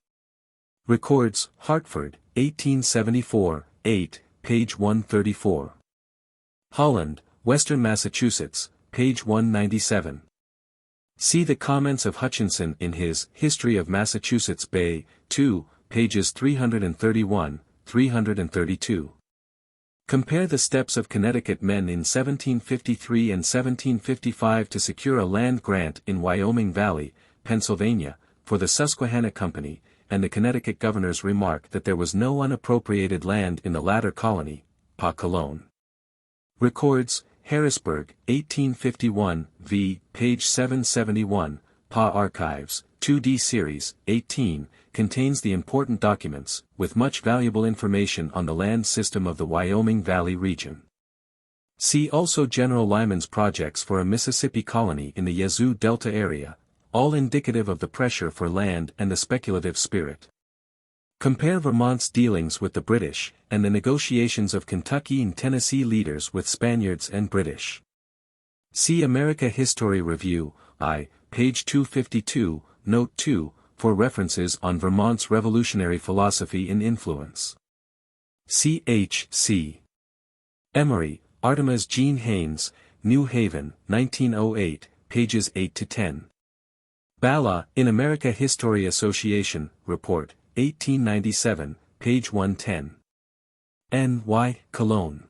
Records, Hartford, 1874, 8, page 134. Holland, Western Massachusetts, page 197. See the comments of Hutchinson in his History of Massachusetts Bay, 2, pages 331, 332. Compare the steps of Connecticut men in 1753 and 1755 to secure a land grant in Wyoming Valley, Pennsylvania, for the Susquehanna Company, and the Connecticut governor's remark that there was no unappropriated land in the latter colony, Pa Cologne. Records, Harrisburg, 1851, v. page 771, Pa Archives, 2D Series, 18, contains the important documents, with much valuable information on the land system of the Wyoming Valley region. See also General Lyman's projects for a Mississippi colony in the Yazoo Delta area, all indicative of the pressure for land and the speculative spirit. Compare Vermont's dealings with the British, and the negotiations of Kentucky and Tennessee leaders with Spaniards and British. See America History Review, I, page 252, note 2, for references on Vermont's revolutionary philosophy and influence. C. H. C. Emory, Artemas Jean Haynes, New Haven, 1908, pages 8 to 10. Bala, in America History Association, Report, 1897, page 110. N. Y. Cologne.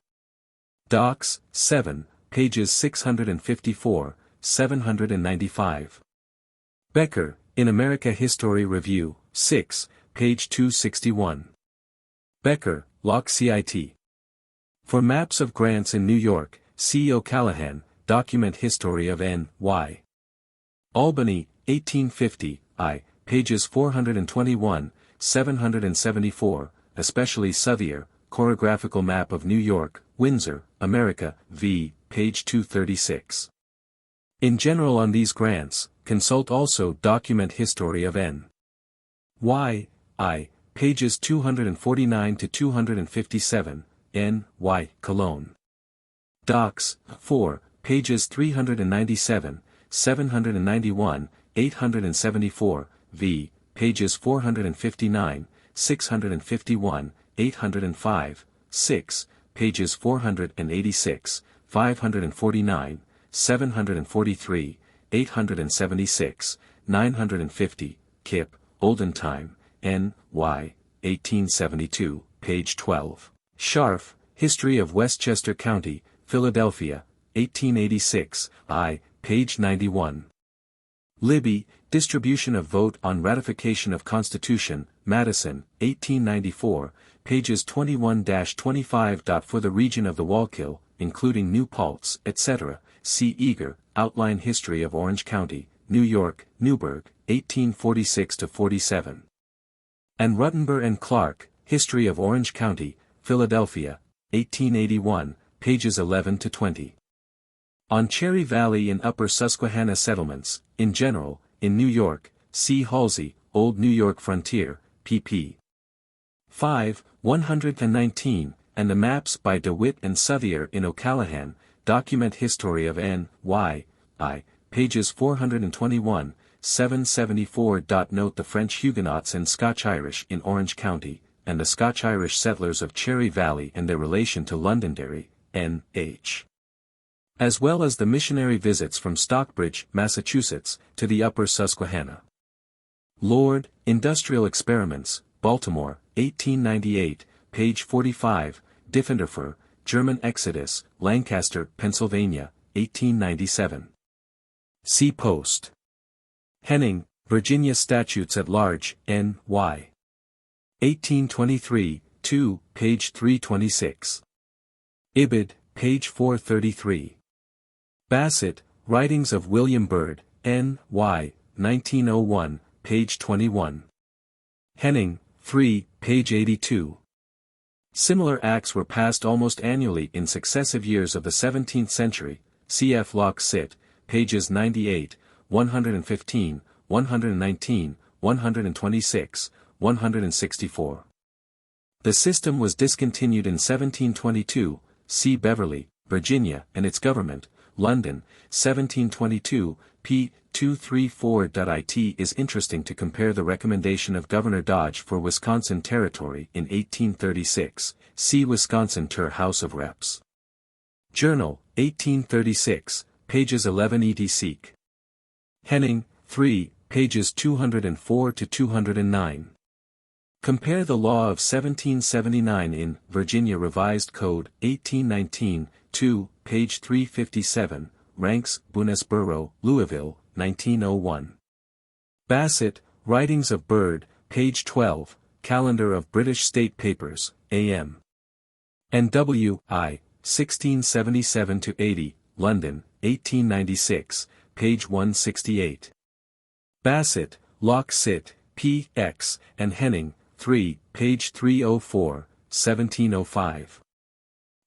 Docs, 7, pages 654, 795. Becker, in America History Review, 6, page 261. Becker, Locke CIT. For maps of grants in New York, C. O'Callaghan, Document History of N. Y. Albany, 1850, I, pages 421, 774, especially Southier, Chorographical Map of New York, Windsor, America, v. page 236. In general on these grants, consult also Document History of N. Y. I, pages 249 to 257, N. Y. Cologne. Docs, 4, pages 397, 791, 874, v. pages 459, 651, 805, 6, pages 486, 549, 743, 876, 950, Kip, Olden Time, N. Y., 1872, page 12. Scharf, History of Westchester County, Philadelphia, 1886, I, page 91. Libby, Distribution of Vote on Ratification of Constitution, Madison, 1894, pages 21-25. For the region of the Wallkill, including New Paltz, etc., see Eager, Outline History of Orange County, New York, Newburgh, 1846-47. And Ruttenber and Clark, History of Orange County, Philadelphia, 1881, pages 11-20. On Cherry Valley and Upper Susquehanna settlements, in general, in New York, see Halsey, Old New York Frontier, pp. 5, 119, and the maps by DeWitt and Southier in O'Callaghan, Document History of N. Y. I, pages 421, 774. Note the French Huguenots and Scotch-Irish in Orange County, and the Scotch-Irish settlers of Cherry Valley and their relation to Londonderry, N. H. As well as the missionary visits from Stockbridge, Massachusetts, to the Upper Susquehanna. Lord, Industrial Experiments, Baltimore, 1898, page 45, Diffenderfer, German Exodus, Lancaster, Pennsylvania, 1897. See Post. Henning, Virginia Statutes at Large, N.Y. 1823, 2, page 326. Ibid, page 433. Bassett, Writings of William Byrd, N.Y., 1901, page 21. Henning, 3, page 82. Similar acts were passed almost annually in successive years of the 17th century, cf. Locke Cit., pages 98, 115, 119, 126, 164. The system was discontinued in 1722, see Beverly, Virginia, and its government, London, 1722, p. 234. It is interesting to compare the recommendation of Governor Dodge for Wisconsin Territory in 1836, see Wisconsin Ter House of Reps. Journal, 1836, pages 11 etc. Henning, 3, pages 204 to 209. Compare the law of 1779 in Virginia Revised Code, 1819, 2, page 357, Ranks, Boonesboro, Louisville, 1901. Bassett, Writings of Byrd, page 12, Calendar of British State Papers, A.M. and W.I., 1677-80, London, 1896, page 168. Bassett, Locke Cit., P.X., and Henning, 3, page 304, 1705.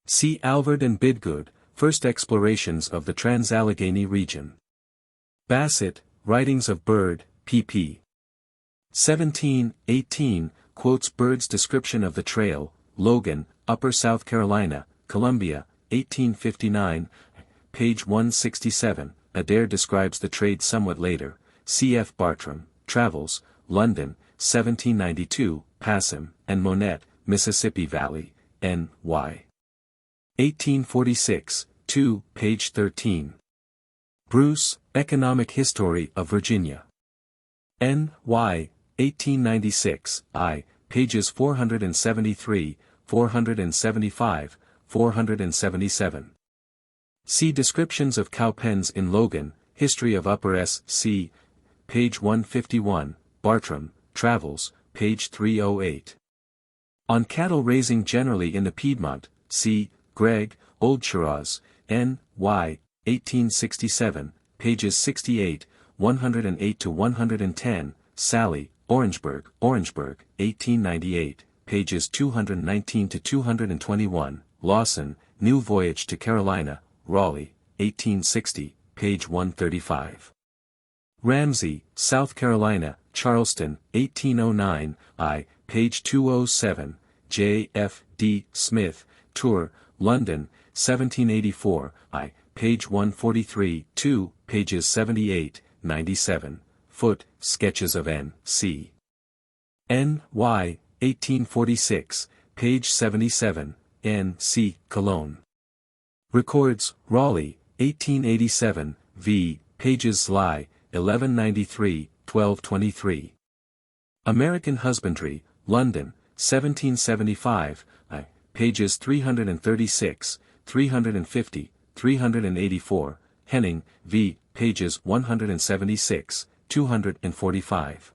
See Alvord and Bidgood, First Explorations of the Trans-Allegheny Region. Bassett, Writings of Byrd, pp. 17, 18, quotes Byrd's description of the trail, Logan, Upper South Carolina, Columbia, 1859, page 167. Adair describes the trade somewhat later, C.F. Bartram, Travels, London, 1792, Passam, and Monette, Mississippi Valley, N.Y. 1846, 2, page 13. Bruce, Economic History of Virginia. N.Y., 1896, I, pages 473, 475, 477. See Descriptions of Cowpens in Logan, History of Upper S.C., page 151, Bartram, Travels, page 308. On cattle raising generally in the Piedmont, see, Gregg, Old Shiraz, N.Y., 1867, pages 68, 108 to 110, Sally, Orangeburg, 1898, pages 219 to 221, Lawson, New Voyage to Carolina, Raleigh, 1860, page 135. Ramsey, South Carolina, Charleston, 1809, I, page 207, J. F. D. Smith, Tour, London, 1784, I, page 143, 2, pages 78, 97, Foot, Sketches of N. C. N. Y., 1846, page 77, N. C. Cologne. Records, Raleigh, 1887, v. pages Sly, 1193, 1223. American Husbandry, London, 1775, I, pages 336, 350, 384, Henning, v. pages 176, 245.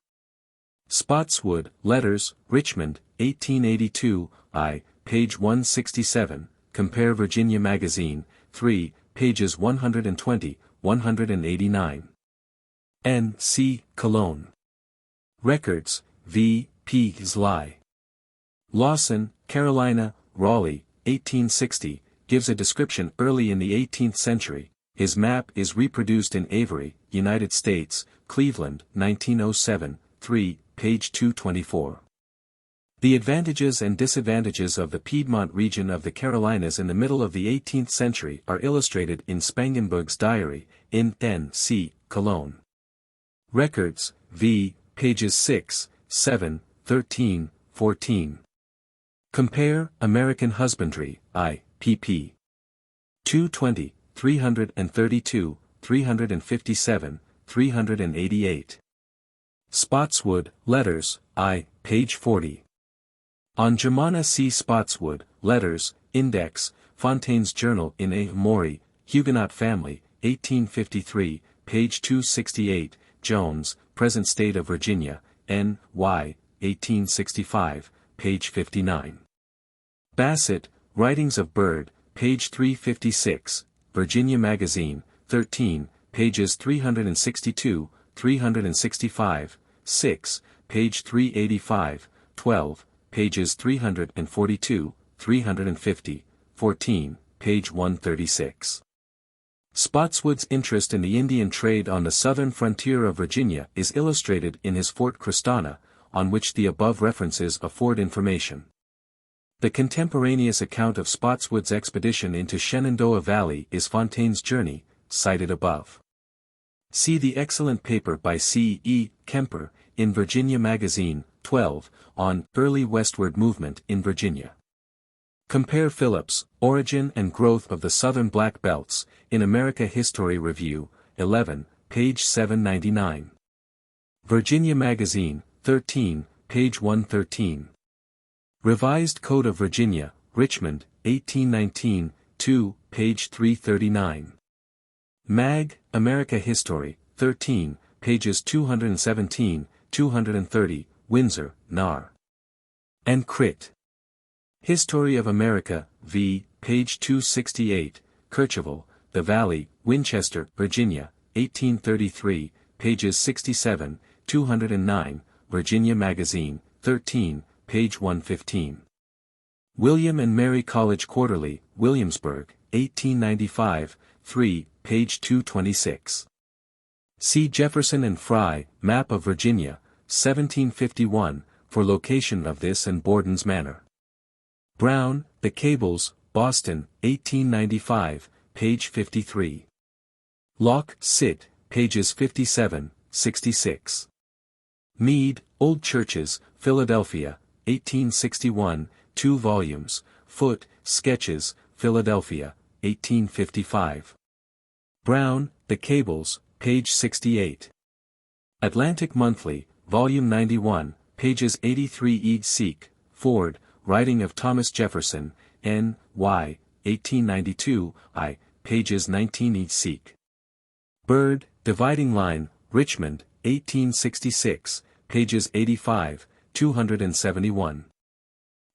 Spotswood, Letters, Richmond, 1882, I, page 167, Compare Virginia Magazine, 3, pages 120, 189. N. C. Cologne. Records, V. P. Sly. Lawson, Carolina, Raleigh, 1860, gives a description early in the 18th century. His map is reproduced in Avery, United States, Cleveland, 1907, 3, page 224. The advantages and disadvantages of the Piedmont region of the Carolinas in the middle of the 18th century are illustrated in Spangenberg's diary, in N. C. Cologne. Records, v. pages 6, 7, 13, 14. Compare, American Husbandry, I, pp. 220, 332, 357, 388. Spotswood, Letters, I, page 40. On Germana C. Spotswood, Letters, Index, Fontaine's Journal in a Maury, Huguenot Family, 1853, page 268, Jones, Present State of Virginia, N.Y., 1865, page 59. Bassett, Writings of Byrd, page 356, Virginia Magazine, 13, pages 362, 365, 6, page 385, 12, pages 342, 350, 14, page 136. Spotswood's interest in the Indian trade on the southern frontier of Virginia is illustrated in his Fort Christana, on which the above references afford information. The contemporaneous account of Spotswood's expedition into Shenandoah Valley is Fontaine's Journey, cited above. See the excellent paper by C. E. Kemper, in Virginia Magazine, 12, on Early Westward Movement in Virginia. Compare Phillips, Origin and Growth of the Southern Black Belts, in America History Review, 11, page 799. Virginia Magazine, 13, page 113. Revised Code of Virginia, Richmond, 1819, 2, page 339. Mag, America History, 13, pages 217, 230, Windsor, Nar. And Crit. History of America, v. page 268, Kercheval, The Valley, Winchester, Virginia, 1833, pages 67, 209, Virginia Magazine, 13, page 115. William and Mary College Quarterly, Williamsburg, 1895, 3, page 226. See Jefferson and Fry, Map of Virginia, 1751, for location of this and Borden's Manor. Brown, The Cables, Boston, 1895, page 53. Locke, Sit, pages 57, 66. Mead, Old Churches, Philadelphia, 1861, 2 volumes, Foote, Sketches, Philadelphia, 1855. Brown, The Cables, page 68. Atlantic Monthly, volume 91, pages 83 E. Seek, Ford, Writing of Thomas Jefferson, N. Y., 1892, I, pages 19 E. Seek. Byrd, Dividing Line, Richmond, 1866, pages 85, 271.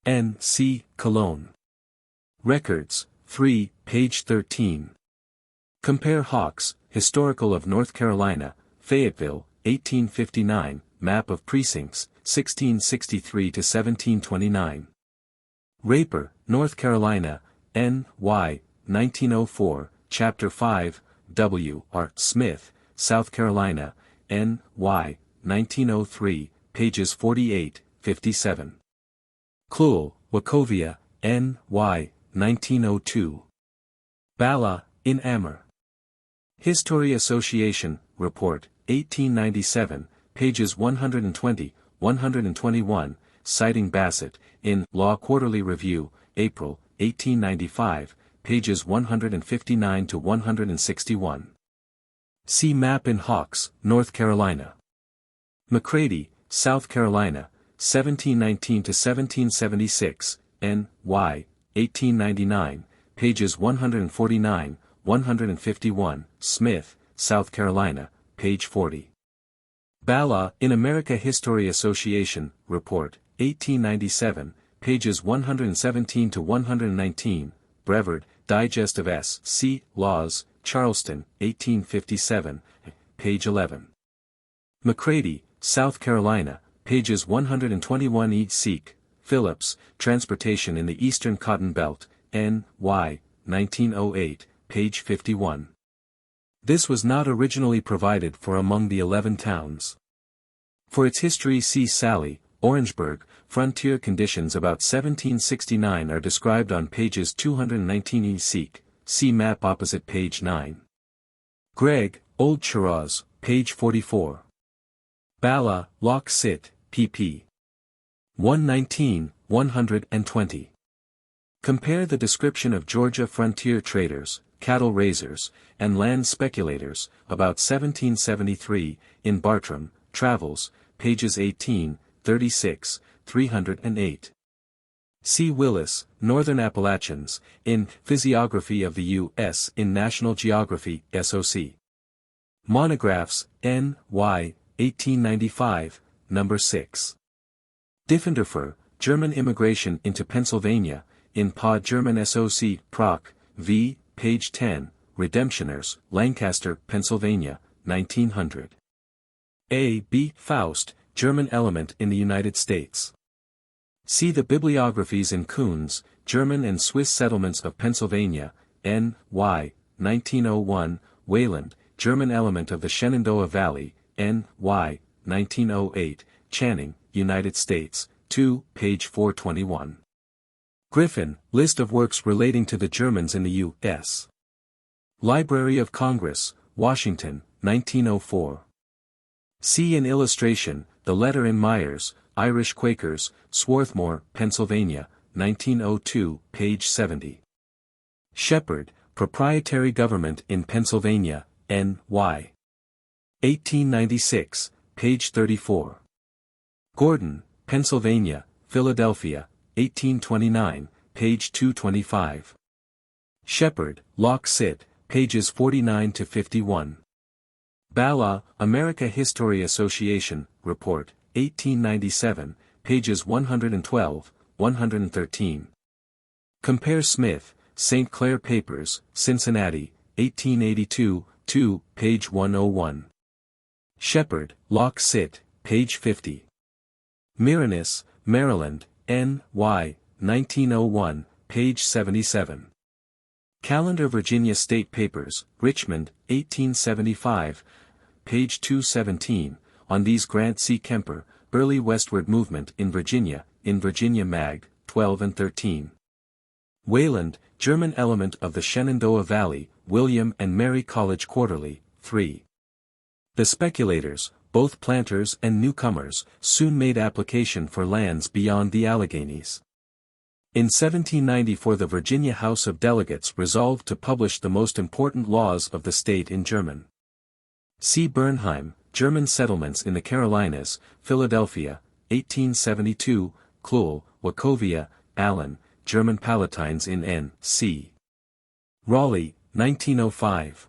N. C. Cologne. Records, 3, page 13. Compare Hawks, Historical of North Carolina, Fayetteville, 1859, Map of Precincts, 1663 to 1729. Raper, North Carolina, N. Y., 1904, Chapter 5, W. R. Smith, South Carolina, N. Y., 1903, pages 48, 57. Kluel, Wachovia, N. Y., 1902. Bala, in Amer. History Association, Report, 1897, pages 120, 121, citing Bassett, in Law Quarterly Review, April, 1895, pages 159 to 161. See Map in Hawks, North Carolina. McCready, South Carolina, 1719 to 1776, N. Y., 1899, pages 149, 151, Smith, South Carolina, page 40. Bala, in America History Association, Report, 1897, pages 117 to 119, Brevard, Digest of S. C. Laws, Charleston, 1857, page 11. McCready, South Carolina, pages 121 E. Seek, Phillips, Transportation in the Eastern Cotton Belt, N. Y., 1908, page 51. This was not originally provided for among the 11 towns. For its history see Sally, Orangeburg, Frontier conditions about 1769 are described on pages 219 E. Seek, see map opposite page 9. Gregg, Old Shiraz, page 44. Bala, Lock Sit, pp. 119, 120. Compare the description of Georgia frontier traders, cattle raisers, and land speculators, about 1773, in Bartram, Travels, pages 18, 36, 308. C. Willis, Northern Appalachians, in Physiography of the U.S. in National Geography, SOC. Monographs, N. Y. 1895, No. 6. Diffenderfer, German Immigration into Pennsylvania, in Pa German SOC, Proc. V. page 10, Redemptioners, Lancaster, Pennsylvania, 1900. A. B. Faust, German Element in the United States. See the bibliographies in Kuhn's, German and Swiss Settlements of Pennsylvania, N. Y. 1901, Wayland, German Element of the Shenandoah Valley, N. Y. 1908, Channing, United States, 2, page 421. Griffin, List of Works Relating to the Germans in the U.S. Library of Congress, Washington, 1904. See in illustration, The Letter in Myers, Irish Quakers, Swarthmore, Pennsylvania, 1902, page 70. Shepherd, Proprietary Government in Pennsylvania, N.Y. 1896, page 34. Gordon, Pennsylvania, Philadelphia, 1829, page 225. Shepherd, Lock Sit, pages 49 to 51. Bala, America History Association, Report, 1897, pages 112, 113. Compare Smith, St. Clair Papers, Cincinnati, 1882, 2, page 101. Shepherd, Lock Sit, page 50. Miranis, Maryland, N. Y., 1901, page 77. Calendar Virginia State Papers, Richmond, 1875, page 217, on these Grant C. Kemper, Early Westward Movement in Virginia Mag., 12 and 13. Wayland, German Element of the Shenandoah Valley, William and Mary College Quarterly, 3. The speculators, both planters and newcomers, soon made application for lands beyond the Alleghenies. In 1794 the Virginia House of Delegates resolved to publish the most important laws of the state in German. C. Bernheim, German Settlements in the Carolinas, Philadelphia, 1872, Kluhl, Wachovia, Allen, German Palatines in N.C. Raleigh, 1905.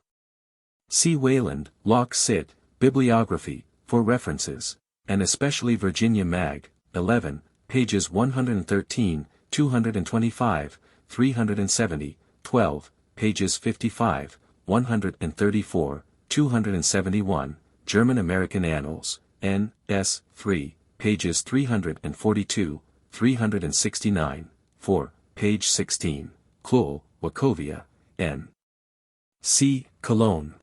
C. Wayland, Lock Sit, Bibliography, for references, and especially Virginia Mag, 11, pages 113, 225, 370, 12, pages 55, 134, 271, German American Annals, N. S. 3, pages 342, 369, 4, page 16, Kluhl, Wachovia, N. C. Cologne.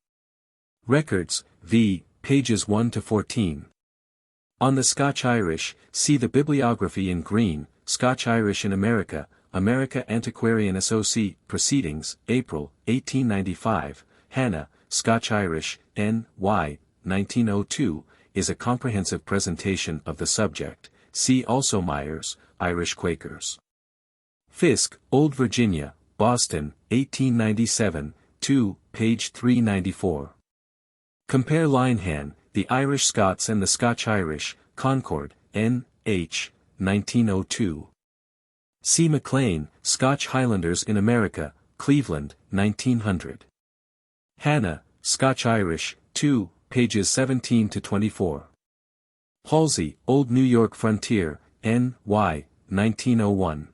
Records, v. pages 1 to 14. On the Scotch-Irish, see the bibliography in Green, Scotch-Irish in America, America Antiquarian Associ. Proceedings, April, 1895, Hannah, Scotch-Irish, N. Y., 1902, is a comprehensive presentation of the subject. See also Myers, Irish Quakers. Fisk, Old Virginia, Boston, 1897, 2, page 394. Compare Linehan, The Irish Scots and the Scotch-Irish, Concord, N. H., 1902. C. McLean, Scotch Highlanders in America, Cleveland, 1900. Hannah, Scotch-Irish, 2, pages 17 to 24. Halsey, Old New York Frontier, N. Y., 1901.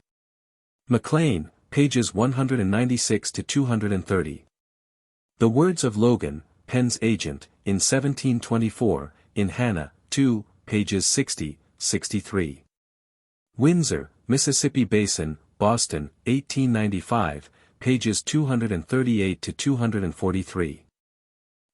McLean, pages 196 to 230. The Words of Logan, Penn's agent, in 1724, in Hannah, 2, pages 60, 63. Windsor, Mississippi Basin, Boston, 1895, pages 238 to 243.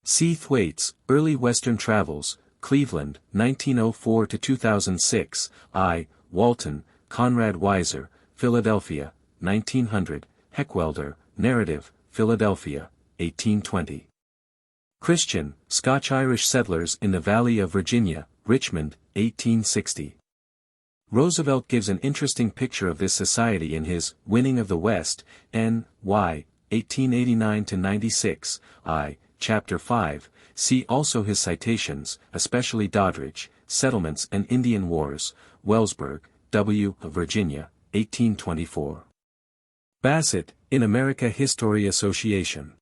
C. Thwaites, Early Western Travels, Cleveland, 1904 to 2006, I. Walton, Conrad Weiser, Philadelphia, 1900, Heckwelder, Narrative, Philadelphia, 1820. Christian, Scotch-Irish Settlers in the Valley of Virginia, Richmond, 1860. Roosevelt gives an interesting picture of this society in his Winning of the West, N. Y., 1889-96, I., Chapter 5, see also his citations, especially Doddridge, Settlements and Indian Wars, Wellsburg, W. of Virginia, 1824. Bassett, In America History Association.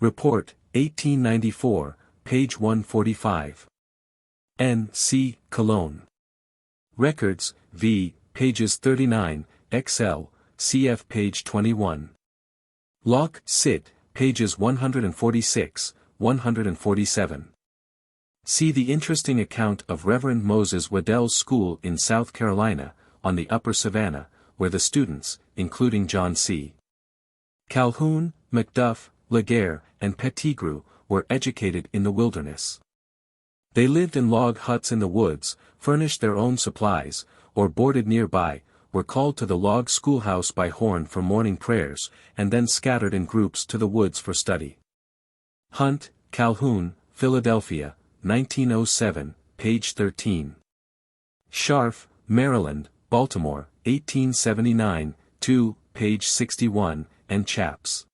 Report, 1894, page 145. N. C. Cologne. Records, v. pages 39, XL, cf. page 21. Locke, Sit, pages 146, 147. See the interesting account of Reverend Moses Waddell's school in South Carolina, on the Upper Savannah, where the students, including John C. Calhoun, Macduff, Laguerre, and Pettigrew, were educated in the wilderness. They lived in log huts in the woods, furnished their own supplies, or boarded nearby, were called to the log schoolhouse by horn for morning prayers, and then scattered in groups to the woods for study. Hunt, Calhoun, Philadelphia, 1907, page 13. Scharf, Maryland, Baltimore, 1879, 2, page 61, and Chaps.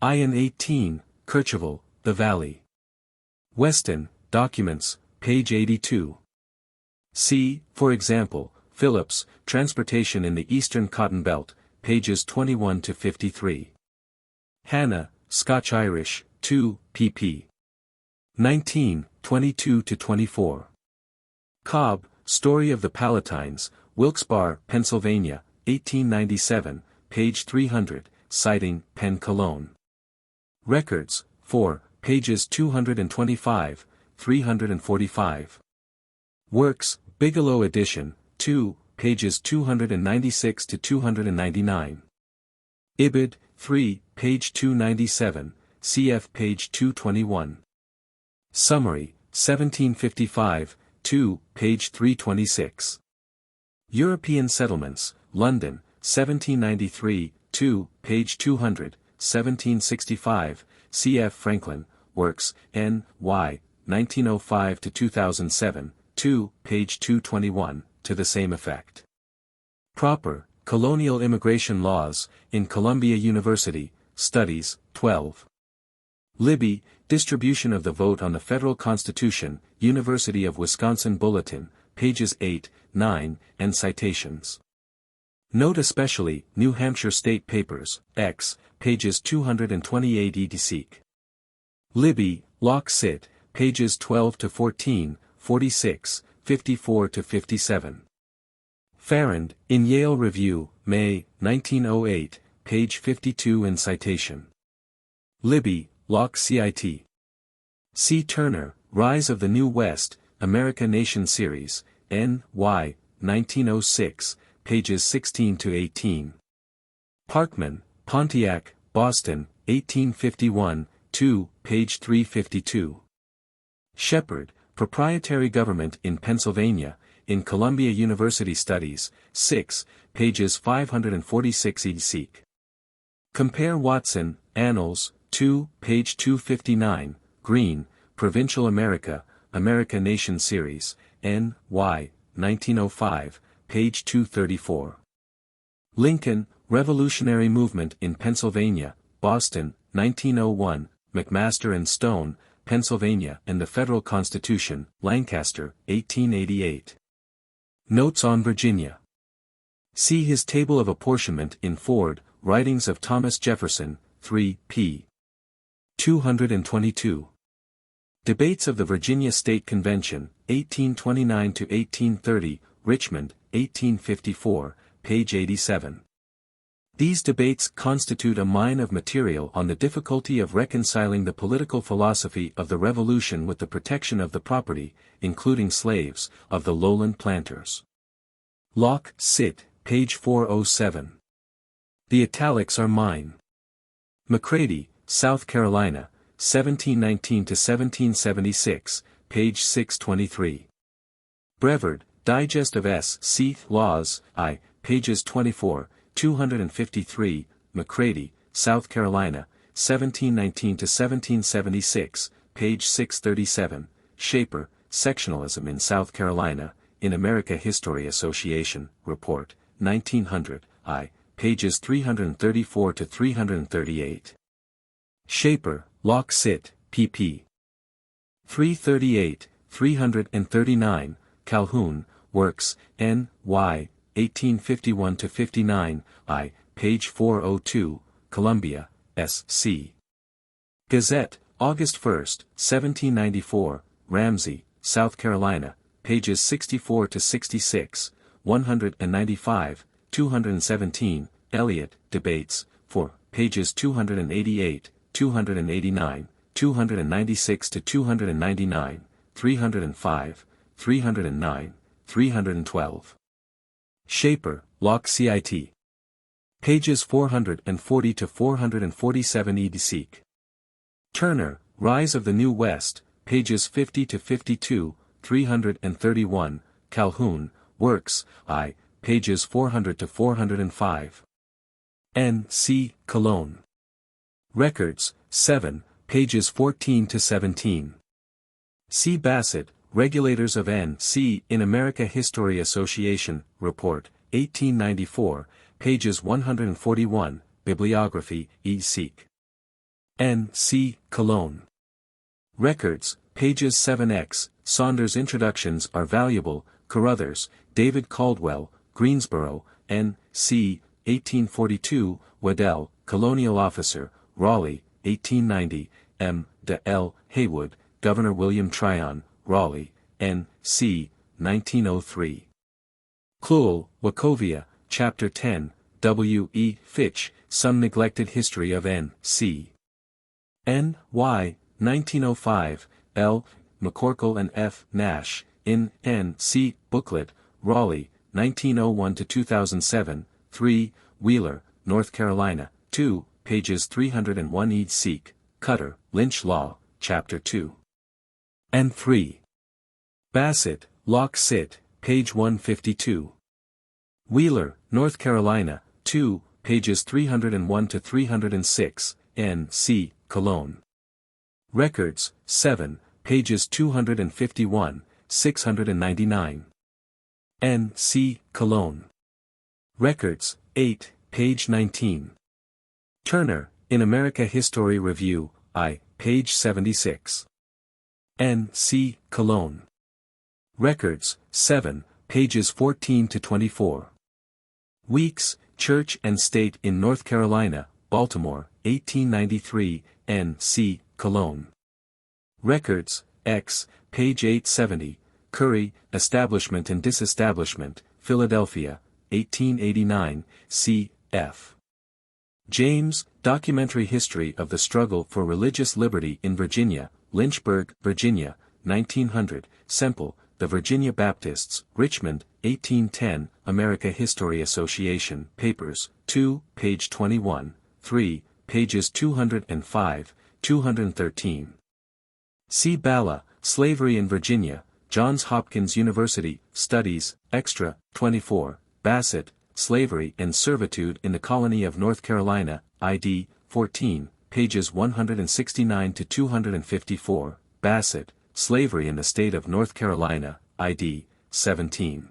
Ian 18, Kercheval, The Valley. Weston, Documents, page 82. See, for example, Phillips, Transportation in the Eastern Cotton Belt, pages 21 to 53. Hannah, Scotch-Irish, 2, pp. 19, 22 to 24. Cobb, Story of the Palatines, Wilkes-Barre, Pennsylvania, 1897, page 300, citing Penn Cologne. Records, 4, pages 225, 345. Works, Bigelow edition, 2, pages 296 to 299. Ibid, 3, page 297, cf. page 221. Summary, 1755, 2, page 326. European Settlements, London, 1793, 2, page 200, 1765, cf. Franklin, Works, N. Y., 1905 to 2007, 2, page 221, to the same effect. Proper, Colonial Immigration Laws, in Columbia University, Studies, 12. Libby, Distribution of the Vote on the Federal Constitution, University of Wisconsin Bulletin, pages 8, 9, and citations. Note especially, New Hampshire State Papers, X, pages 228 etc. Libby, Locke Sit, pages 12 to 14, 46, 54 to 57. Farrand, in Yale Review, May, 1908, page 52 and citation. Libby, Locke Cit. C. Turner, Rise of the New West, America Nation Series, N. Y., 1906, pages 16 to 18. Parkman, Pontiac, Boston, 1851, 2, page 352. Shepard, Proprietary Government in Pennsylvania, in Columbia University Studies, 6, pages 546 etc. Compare Watson, Annals, 2, page 259, Green, Provincial America, America Nation Series, N. Y., 1905, page 234. Lincoln, Revolutionary Movement in Pennsylvania, Boston, 1901, McMaster and Stone, Pennsylvania and the Federal Constitution, Lancaster, 1888. Notes on Virginia. See his Table of Apportionment in Ford, Writings of Thomas Jefferson, 3, p. 222. Debates of the Virginia State Convention, 1829 to 1830, Richmond, 1854, page 87. These debates constitute a mine of material on the difficulty of reconciling the political philosophy of the Revolution with the protection of the property, including slaves, of the lowland planters. Locke, Sit, page 407. The italics are mine. McCready, South Carolina, 1719 to 1776, page 623. Brevard, Digest of S. Seath Laws, I, pages 24, 253, McCready, South Carolina, 1719 to 1776, page 637, Shaper, Sectionalism in South Carolina, in America History Association, Report, 1900, I, pages 334 to 338. Shaper, Locke Sit, pp. 338, 339, Calhoun, Works, N. Y., 1851-59, I, page 402, Columbia, S.C. Gazette, August 1, 1794, Ramsey, South Carolina, pages 64-66, 195, 217, Eliot, Debates, 4, pages 288, 289, 296-299, 305, 309, 312. Shaper, Locke Cit. Pages 440-447 edc. Turner, Rise of the New West, pages 50-52, 331, Calhoun, Works, I, pages 400-405. N. C. Cologne. Records, 7, pages 14-17. C. Bassett, Regulators of N. C. in America History Association, Report, 1894, pages 141, Bibliography, E. Seek. N. C. Cologne. Records, pages 7x, Saunders' introductions are valuable, Carruthers, David Caldwell, Greensboro, N. C. 1842, Waddell, Colonial Officer, Raleigh, 1890, M. de L. Haywood, Governor William Tryon, Raleigh, N. C. 1903. Kluhl, Wachovia, Chapter 10, W. E. Fitch, Some Neglected History of N. C. N. Y. 1905, L. McCorkle and F. Nash, in N. C. Booklet, Raleigh, 1901-2007, 3, Wheeler, North Carolina, 2, pages 301 ed. Seek, Cutter, Lynch Law, Chapter 2. and 3. Bassett, Locke Cit, page 152. Wheeler, North Carolina, 2, pages 301-306, N. C. Cologne. Records, 7, pages 251, 699. N. C. Cologne. Records, 8, page 19. Turner, In America History Review, I, page 76. N. C. Cologne. Records, 7, pages 14-24. Weeks, Church and State in North Carolina, Baltimore, 1893, N. C. Cologne. Records, X, page 870, Curry, Establishment and Disestablishment, Philadelphia, 1889, C. F. James, Documentary History of the Struggle for Religious Liberty in Virginia, Lynchburg, Virginia, 1900, Semple, The Virginia Baptists, Richmond, 1810, America History Association, Papers, 2, page 21, 3, pages 205, 213. C. Balla, Slavery in Virginia, Johns Hopkins University, Studies, Extra, 24, Bassett, Slavery and Servitude in the Colony of North Carolina, ID, 14, pages 169-254, Bassett, Slavery in the State of North Carolina, ID, 17.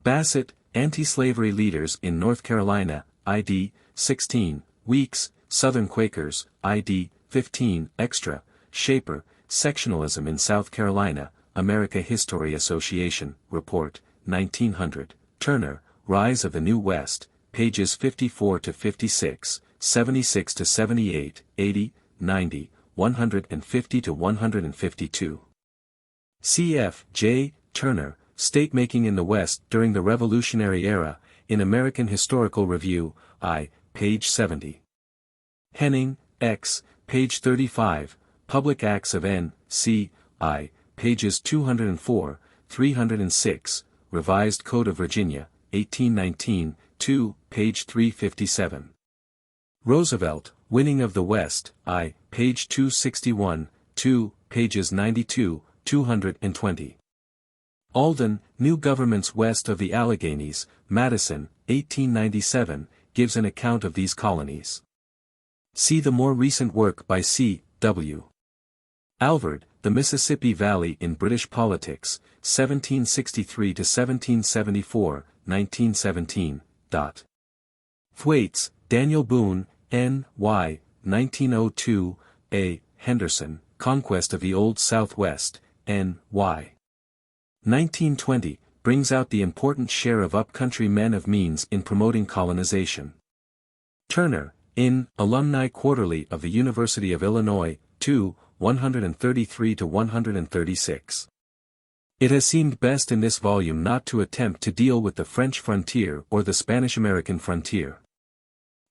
Bassett, Anti-Slavery Leaders in North Carolina, ID, 16, Weeks, Southern Quakers, ID, 15, Extra, Shaper, Sectionalism in South Carolina, America History Association, Report, 1900, Turner, Rise of the New West, pages 54-56, 76-78, 80, 90, 150-152. C.F. J. Turner, State-Making in the West During the Revolutionary Era, in American Historical Review, I, page 70. Henning, X, page 35, Public Acts of N. C. I, pages 204, 306, Revised Code of Virginia, 1819, 2, page 357. Roosevelt, Winning of the West, I, page 261, 2, pages 92, 220. Alden, New Governments West of the Alleghenies, Madison, 1897, gives an account of these colonies. See the more recent work by C. W. Alvord, The Mississippi Valley in British Politics, 1763-1774, 1917, Thwaites, Daniel Boone, N. Y., 1902, A. Henderson, Conquest of the Old Southwest, N. Y. 1920, brings out the important share of upcountry men of means in promoting colonization. Turner, in Alumni Quarterly of the University of Illinois, 2, 133-136. It has seemed best in this volume not to attempt to deal with the French frontier or the Spanish-American frontier.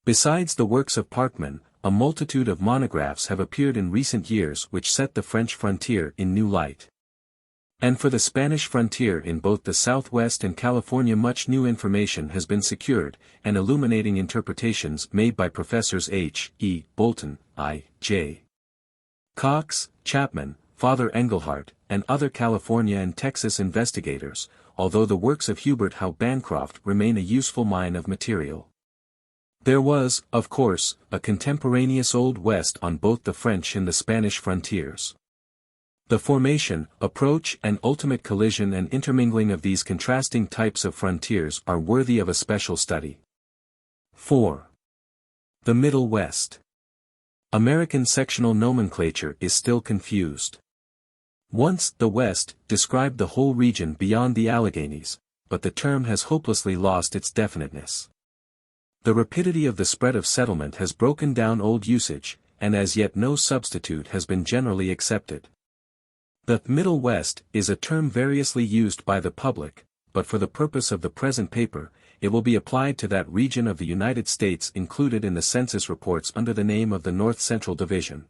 Besides the works of Parkman, a multitude of monographs have appeared in recent years which set the French frontier in new light. And for the Spanish frontier in both the Southwest and California much new information has been secured, and illuminating interpretations made by Professors H. E. Bolton, I. J. Cox, Chapman, Father Engelhardt, and other California and Texas investigators, although the works of Hubert Howe Bancroft remain a useful mine of material. There was, of course, a contemporaneous Old West on both the French and the Spanish frontiers. The formation, approach and ultimate collision and intermingling of these contrasting types of frontiers are worthy of a special study. 4. The Middle West. American sectional nomenclature is still confused. Once, the West described the whole region beyond the Alleghenies, but the term has hopelessly lost its definiteness. The rapidity of the spread of settlement has broken down old usage, and as yet no substitute has been generally accepted. The Middle West is a term variously used by the public, but for the purpose of the present paper, it will be applied to that region of the United States included in the census reports under the name of the North Central Division.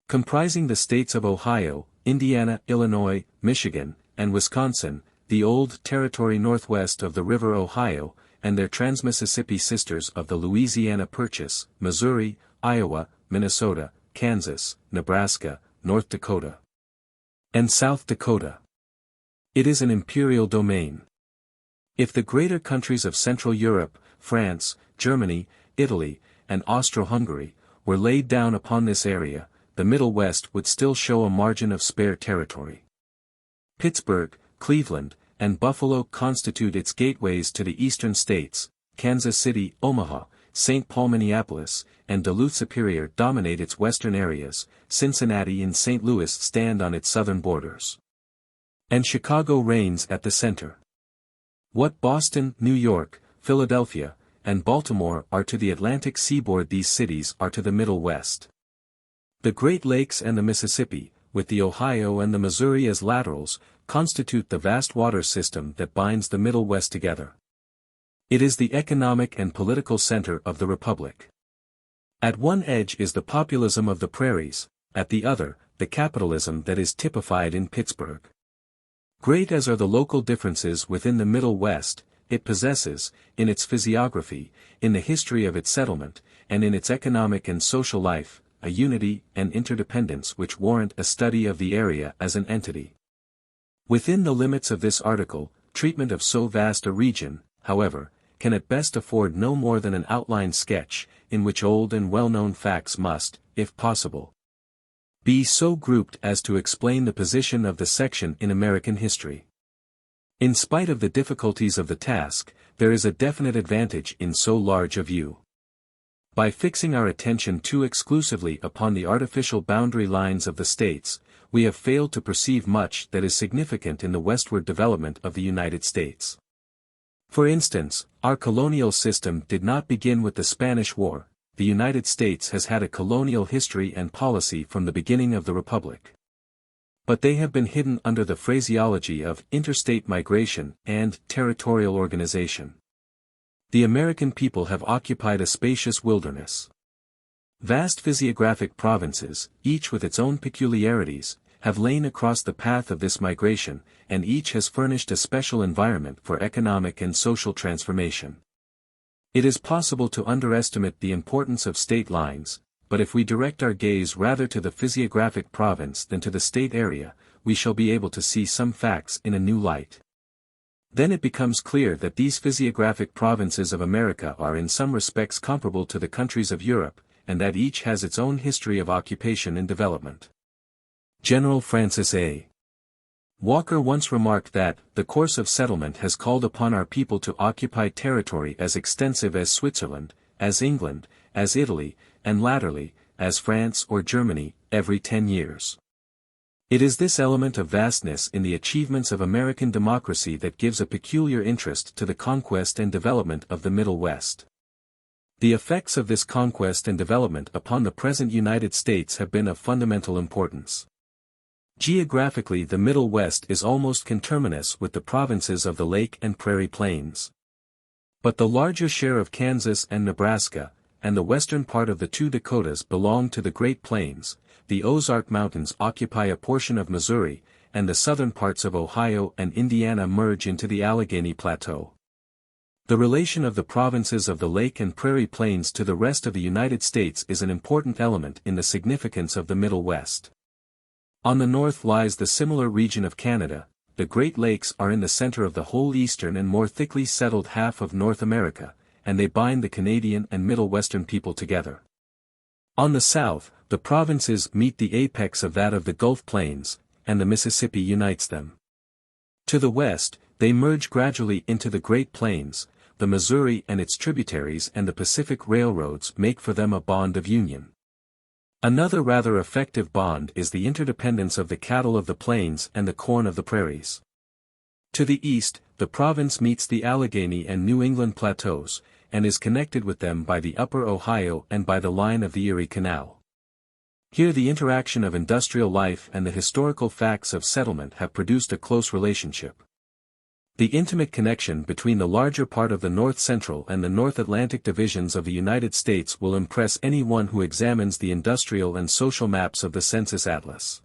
Comprising the states of Ohio, Indiana, Illinois, Michigan, and Wisconsin, the old territory northwest of the River Ohio, and their trans-Mississippi sisters of the Louisiana Purchase, Missouri, Iowa, Minnesota, Kansas, Nebraska, North Dakota, and South Dakota. It is an imperial domain. If the greater countries of Central Europe, France, Germany, Italy, and Austro-Hungary, were laid down upon this area, the Middle West would still show a margin of spare territory. Pittsburgh, Cleveland, and Buffalo constitute its gateways to the eastern states. Kansas City, Omaha, St. Paul, Minneapolis, and Duluth Superior dominate its western areas. Cincinnati and St. Louis stand on its southern borders, and Chicago reigns at the center. What Boston, New York, Philadelphia, and Baltimore are to the Atlantic seaboard, these cities are to the Middle West. The Great Lakes and the Mississippi, with the Ohio and the Missouri as laterals, constitute the vast water system that binds the Middle West together. It is the economic and political center of the Republic. At one edge is the populism of the prairies, at the other, the capitalism that is typified in Pittsburgh. Great as are the local differences within the Middle West, it possesses, in its physiography, in the history of its settlement, and in its economic and social life, a unity and interdependence which warrant a study of the area as an entity. Within the limits of this article, treatment of so vast a region, however, can at best afford no more than an outline sketch, in which old and well-known facts must, if possible, be so grouped as to explain the position of the section in American history. In spite of the difficulties of the task, there is a definite advantage in so large a view. By fixing our attention too exclusively upon the artificial boundary lines of the states, we have failed to perceive much that is significant in the westward development of the United States. For instance, our colonial system did not begin with the Spanish War. The United States has had a colonial history and policy from the beginning of the Republic. But they have been hidden under the phraseology of interstate migration and territorial organization. The American people have occupied a spacious wilderness. Vast physiographic provinces, each with its own peculiarities, have lain across the path of this migration, and each has furnished a special environment for economic and social transformation. It is possible to underestimate the importance of state lines, but if we direct our gaze rather to the physiographic province than to the state area, we shall be able to see some facts in a new light. Then it becomes clear that these physiographic provinces of America are in some respects comparable to the countries of Europe, and that each has its own history of occupation and development. General Francis A. Walker once remarked that, the course of settlement has called upon our people to occupy territory as extensive as Switzerland, as England, as Italy, and latterly, as France or Germany, every 10 years. It is this element of vastness in the achievements of American democracy that gives a peculiar interest to the conquest and development of the Middle West. The effects of this conquest and development upon the present United States have been of fundamental importance. Geographically, the Middle West is almost conterminous with the provinces of the Lake and Prairie Plains. But the larger share of Kansas and Nebraska, and the western part of the two Dakotas belong to the Great Plains. The Ozark Mountains occupy a portion of Missouri, and the southern parts of Ohio and Indiana merge into the Allegheny Plateau. The relation of the provinces of the Lake and Prairie Plains to the rest of the United States is an important element in the significance of the Middle West. On the north lies the similar region of Canada. The Great Lakes are in the center of the whole eastern and more thickly settled half of North America, and they bind the Canadian and Middle Western people together. On the south, the provinces meet the apex of that of the Gulf Plains, and the Mississippi unites them. To the west, they merge gradually into the Great Plains. The Missouri and its tributaries and the Pacific railroads make for them a bond of union. Another rather effective bond is the interdependence of the cattle of the plains and the corn of the prairies. To the east, the province meets the Allegheny and New England plateaus, and is connected with them by the upper Ohio and by the line of the Erie Canal. Here the interaction of industrial life and the historical facts of settlement have produced a close relationship. The intimate connection between the larger part of the North Central and the North Atlantic divisions of the United States will impress anyone who examines the industrial and social maps of the Census Atlas.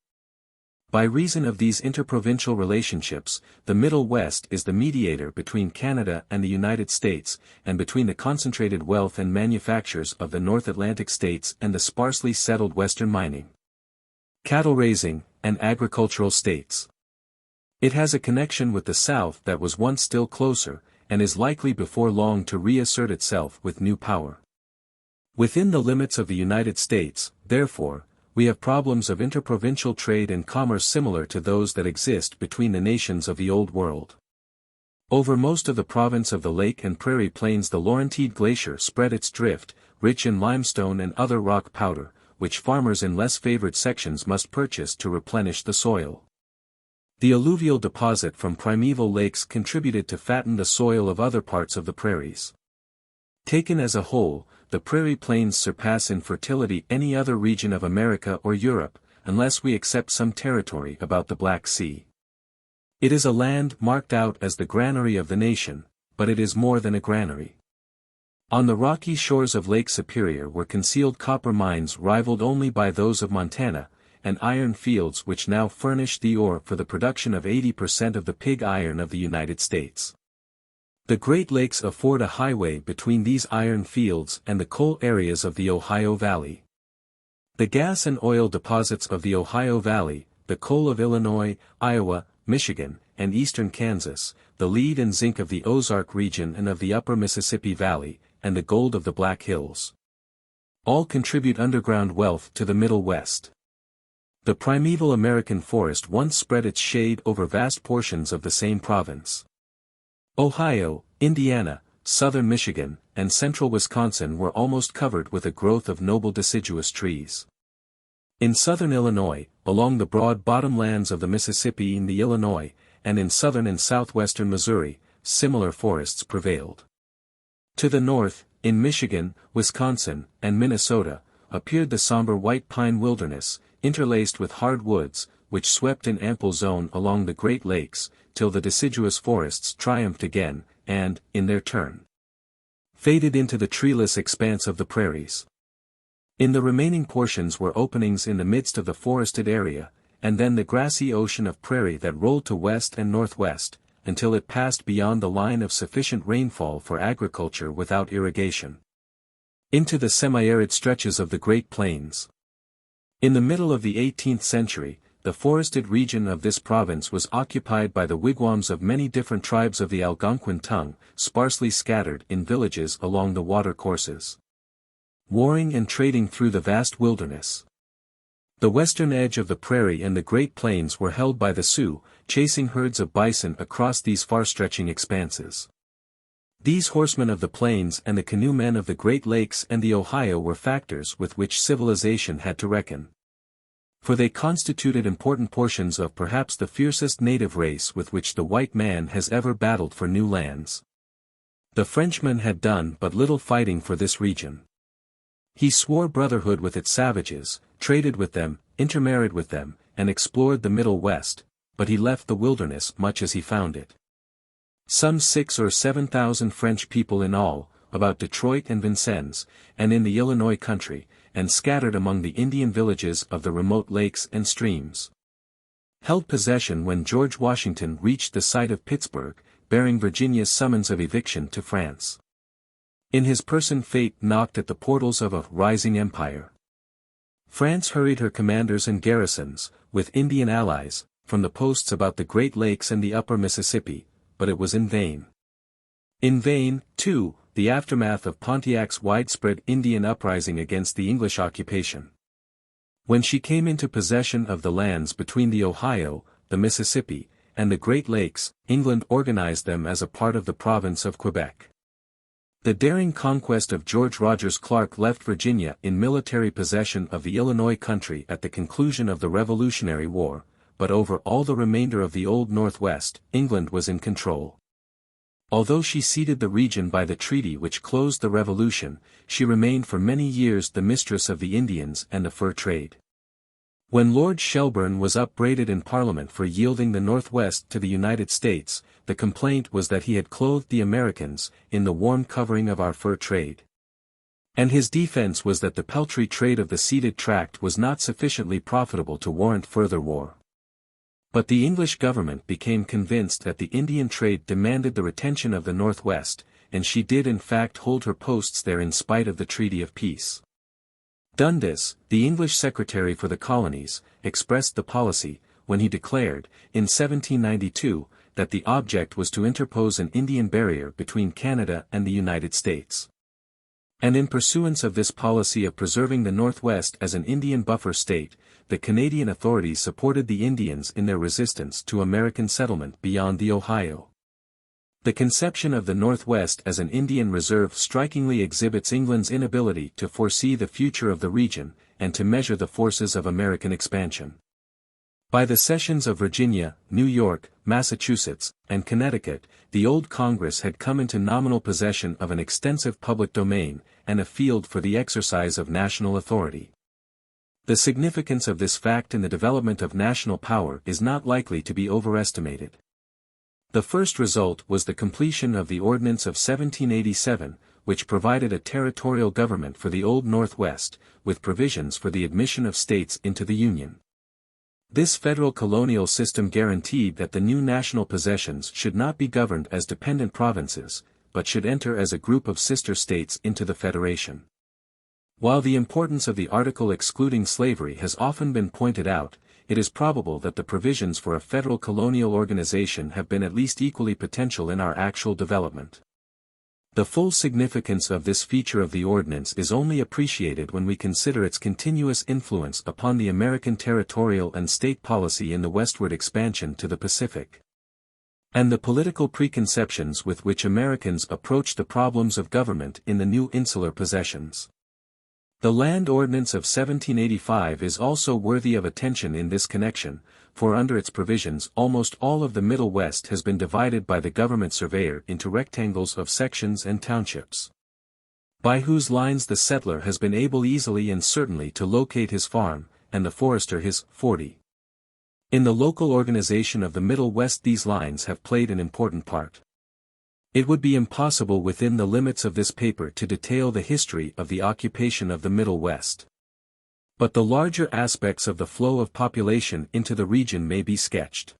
By reason of these interprovincial relationships, the Middle West is the mediator between Canada and the United States, and between the concentrated wealth and manufactures of the North Atlantic states and the sparsely settled western mining, cattle-raising, and agricultural states. It has a connection with the South that was once still closer, and is likely before long to reassert itself with new power. Within the limits of the United States, therefore, we have problems of interprovincial trade and commerce similar to those that exist between the nations of the Old World. Over most of the province of the Lake and Prairie Plains the Laurentide Glacier spread its drift, rich in limestone and other rock powder, which farmers in less favored sections must purchase to replenish the soil. The alluvial deposit from primeval lakes contributed to fatten the soil of other parts of the prairies. Taken as a whole, the Prairie Plains surpass in fertility any other region of America or Europe, unless we except some territory about the Black Sea. It is a land marked out as the granary of the nation, but it is more than a granary. On the rocky shores of Lake Superior were concealed copper mines rivaled only by those of Montana, and iron fields which now furnish the ore for the production of 80% of the pig iron of the United States. The Great Lakes afford a highway between these iron fields and the coal areas of the Ohio Valley. The gas and oil deposits of the Ohio Valley, the coal of Illinois, Iowa, Michigan, and eastern Kansas, the lead and zinc of the Ozark region and of the upper Mississippi Valley, and the gold of the Black Hills, all contribute underground wealth to the Middle West. The primeval American forest once spread its shade over vast portions of the same province. Ohio, Indiana, southern Michigan, and central Wisconsin were almost covered with a growth of noble deciduous trees. In southern Illinois, along the broad bottomlands of the Mississippi in the Illinois, and in southern and southwestern Missouri, similar forests prevailed. To the north, in Michigan, Wisconsin, and Minnesota, appeared the somber white pine wilderness, interlaced with hardwoods, which swept in ample zone along the Great Lakes, till the deciduous forests triumphed again, and, in their turn, faded into the treeless expanse of the prairies. In the remaining portions were openings in the midst of the forested area, and then the grassy ocean of prairie that rolled to west and northwest, until it passed beyond the line of sufficient rainfall for agriculture without irrigation, into the semi-arid stretches of the Great Plains. In the middle of the 18th century, the forested region of this province was occupied by the wigwams of many different tribes of the Algonquin tongue, sparsely scattered in villages along the water courses, warring and trading through the vast wilderness. The western edge of the prairie and the Great Plains were held by the Sioux, chasing herds of bison across these far-stretching expanses. These horsemen of the plains and the canoemen of the Great Lakes and the Ohio were factors with which civilization had to reckon. For they constituted important portions of perhaps the fiercest native race with which the white man has ever battled for new lands. The Frenchman had done but little fighting for this region. He swore brotherhood with its savages, traded with them, intermarried with them, and explored the Middle West, but he left the wilderness much as he found it. Some 6,000 or 7,000 French people in all, about Detroit and Vincennes, and in the Illinois country, and scattered among the Indian villages of the remote lakes and streams, held possession when George Washington reached the site of Pittsburgh, bearing Virginia's summons of eviction to France. In his person fate knocked at the portals of a rising empire. France hurried her commanders and garrisons, with Indian allies, from the posts about the Great Lakes and the upper Mississippi, but it was in vain. In vain, too, the aftermath of Pontiac's widespread Indian uprising against the English occupation. When she came into possession of the lands between the Ohio, the Mississippi, and the Great Lakes, England organized them as a part of the province of Quebec. The daring conquest of George Rogers Clark left Virginia in military possession of the Illinois country at the conclusion of the Revolutionary War, but over all the remainder of the Old Northwest, England was in control. Although she ceded the region by the treaty which closed the Revolution, she remained for many years the mistress of the Indians and the fur trade. When Lord Shelburne was upbraided in Parliament for yielding the Northwest to the United States, the complaint was that he had clothed the Americans in the warm covering of our fur trade. And his defense was that the peltry trade of the ceded tract was not sufficiently profitable to warrant further war. But the English government became convinced that the Indian trade demanded the retention of the Northwest, and she did in fact hold her posts there in spite of the Treaty of Peace. Dundas, the English Secretary for the Colonies, expressed the policy, when he declared, in 1792, that the object was to interpose an Indian barrier between Canada and the United States. And in pursuance of this policy of preserving the Northwest as an Indian buffer state, the Canadian authorities supported the Indians in their resistance to American settlement beyond the Ohio. The conception of the Northwest as an Indian reserve strikingly exhibits England's inability to foresee the future of the region, and to measure the forces of American expansion. By the cessions of Virginia, New York, Massachusetts, and Connecticut, the old Congress had come into nominal possession of an extensive public domain, and a field for the exercise of national authority. The significance of this fact in the development of national power is not likely to be overestimated. The first result was the completion of the Ordinance of 1787, which provided a territorial government for the Old Northwest, with provisions for the admission of states into the Union. This federal colonial system guaranteed that the new national possessions should not be governed as dependent provinces, but should enter as a group of sister states into the Federation. While the importance of the article excluding slavery has often been pointed out, it is probable that the provisions for a federal colonial organization have been at least equally potential in our actual development. The full significance of this feature of the ordinance is only appreciated when we consider its continuous influence upon the American territorial and state policy in the westward expansion to the Pacific, and the political preconceptions with which Americans approach the problems of government in the new insular possessions. The Land Ordinance of 1785 is also worthy of attention in this connection, for under its provisions almost all of the Middle West has been divided by the government surveyor into rectangles of sections and townships, by whose lines the settler has been able easily and certainly to locate his farm, and the forester his 40. In the local organization of the Middle West these lines have played an important part. It would be impossible within the limits of this paper to detail the history of the occupation of the Middle West. But the larger aspects of the flow of population into the region may be sketched.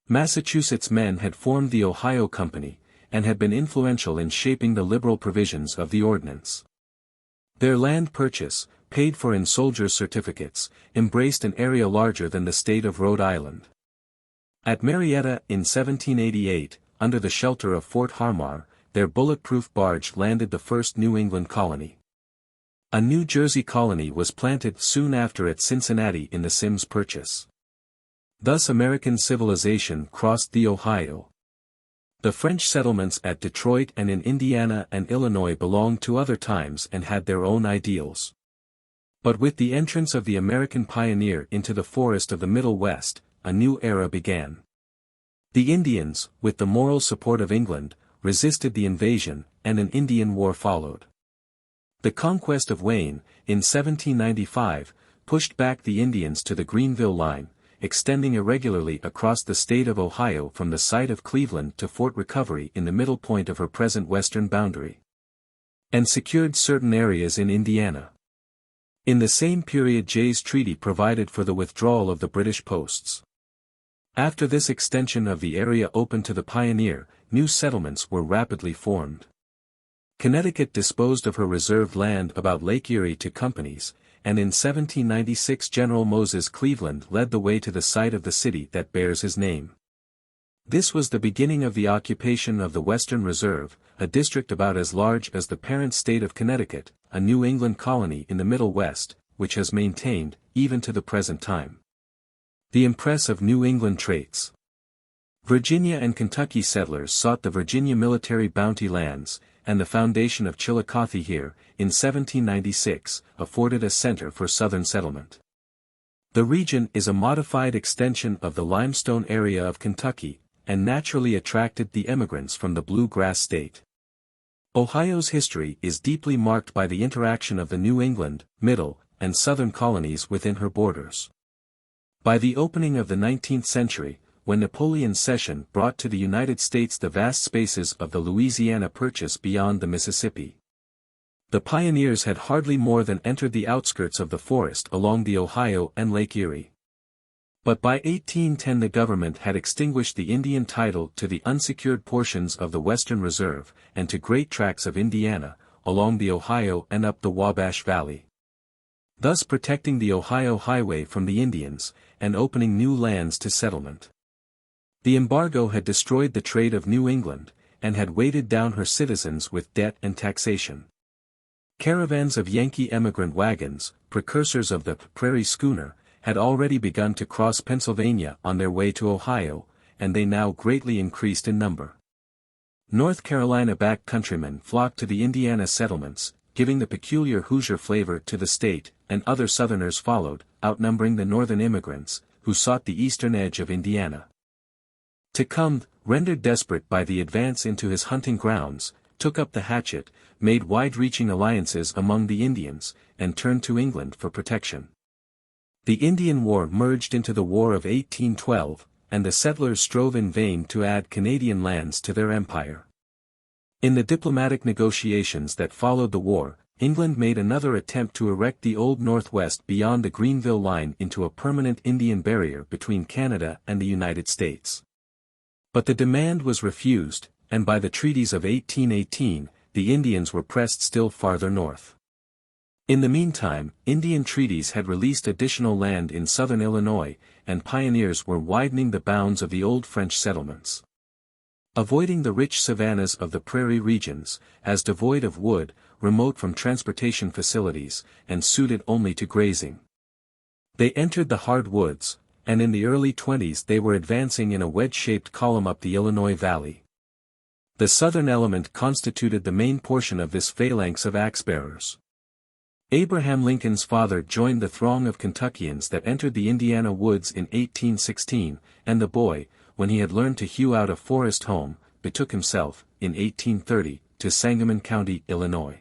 Massachusetts men had formed the Ohio Company, and had been influential in shaping the liberal provisions of the ordinance. Their land purchase, paid for in soldiers' certificates, embraced an area larger than the state of Rhode Island. At Marietta in 1788, under the shelter of Fort Harmar, their bulletproof barge landed the first New England colony. A New Jersey colony was planted soon after at Cincinnati in the Symmes Purchase. Thus American civilization crossed the Ohio. The French settlements at Detroit and in Indiana and Illinois belonged to other times and had their own ideals. But with the entrance of the American pioneer into the forest of the Middle West, a new era began. The Indians, with the moral support of England, resisted the invasion, and an Indian war followed. The conquest of Wayne, in 1795, pushed back the Indians to the Greenville line, extending irregularly across the state of Ohio from the site of Cleveland to Fort Recovery in the middle point of her present western boundary, and secured certain areas in Indiana. In the same period Jay's Treaty provided for the withdrawal of the British posts. After this extension of the area open to the pioneer, new settlements were rapidly formed. Connecticut disposed of her reserved land about Lake Erie to companies, and in 1796 General Moses Cleveland led the way to the site of the city that bears his name. This was the beginning of the occupation of the Western Reserve, a district about as large as the parent state of Connecticut, a New England colony in the Middle West, which has maintained, even to the present time, the impress of New England traits. Virginia and Kentucky settlers sought the Virginia military bounty lands, and the foundation of Chillicothe here, in 1796, afforded a center for southern settlement. The region is a modified extension of the limestone area of Kentucky, and naturally attracted the emigrants from the Bluegrass State. Ohio's history is deeply marked by the interaction of the New England, Middle, and Southern colonies within her borders. By the opening of the 19th century, when Napoleon's cession brought to the United States the vast spaces of the Louisiana Purchase beyond the Mississippi, the pioneers had hardly more than entered the outskirts of the forest along the Ohio and Lake Erie. But by 1810 the government had extinguished the Indian title to the unsecured portions of the Western Reserve, and to great tracts of Indiana, along the Ohio and up the Wabash Valley, thus protecting the Ohio Highway from the Indians, and opening new lands to settlement. The embargo had destroyed the trade of New England, and had weighted down her citizens with debt and taxation. Caravans of Yankee emigrant wagons, precursors of the prairie schooner, had already begun to cross Pennsylvania on their way to Ohio, and they now greatly increased in number. North Carolina-backed countrymen flocked to the Indiana settlements, giving the peculiar Hoosier flavor to the state, and other Southerners followed, outnumbering the northern immigrants, who sought the eastern edge of Indiana. Tecumseh, rendered desperate by the advance into his hunting grounds, took up the hatchet, made wide-reaching alliances among the Indians, and turned to England for protection. The Indian War merged into the War of 1812, and the settlers strove in vain to add Canadian lands to their empire. In the diplomatic negotiations that followed the war, England made another attempt to erect the Old Northwest beyond the Greenville line into a permanent Indian barrier between Canada and the United States. But the demand was refused, and by the treaties of 1818, the Indians were pressed still farther north. In the meantime, Indian treaties had released additional land in southern Illinois, and pioneers were widening the bounds of the old French settlements. Avoiding the rich savannas of the prairie regions, as devoid of wood, remote from transportation facilities, and suited only to grazing, they entered the hard woods, and in the early 20s they were advancing in a wedge-shaped column up the Illinois Valley. The southern element constituted the main portion of this phalanx of axe-bearers. Abraham Lincoln's father joined the throng of Kentuckians that entered the Indiana woods in 1816, and the boy, when he had learned to hew out a forest home, betook himself, in 1830, to Sangamon County, Illinois.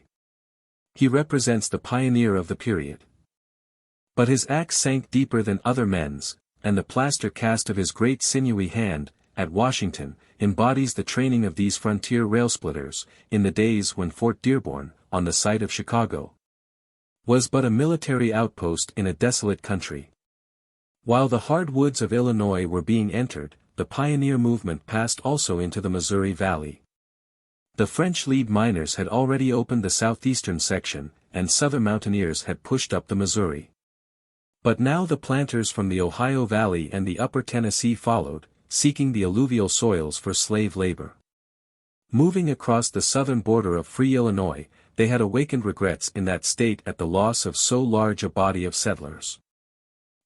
He represents the pioneer of the period. But his axe sank deeper than other men's, and the plaster cast of his great sinewy hand, at Washington, embodies the training of these frontier railsplitters, in the days when Fort Dearborn, on the site of Chicago, was but a military outpost in a desolate country. While the hard woods of Illinois were being entered, the pioneer movement passed also into the Missouri Valley. The French lead miners had already opened the southeastern section, and Southern mountaineers had pushed up the Missouri. But now the planters from the Ohio Valley and the upper Tennessee followed, seeking the alluvial soils for slave labor. Moving across the southern border of free Illinois, they had awakened regrets in that state at the loss of so large a body of settlers.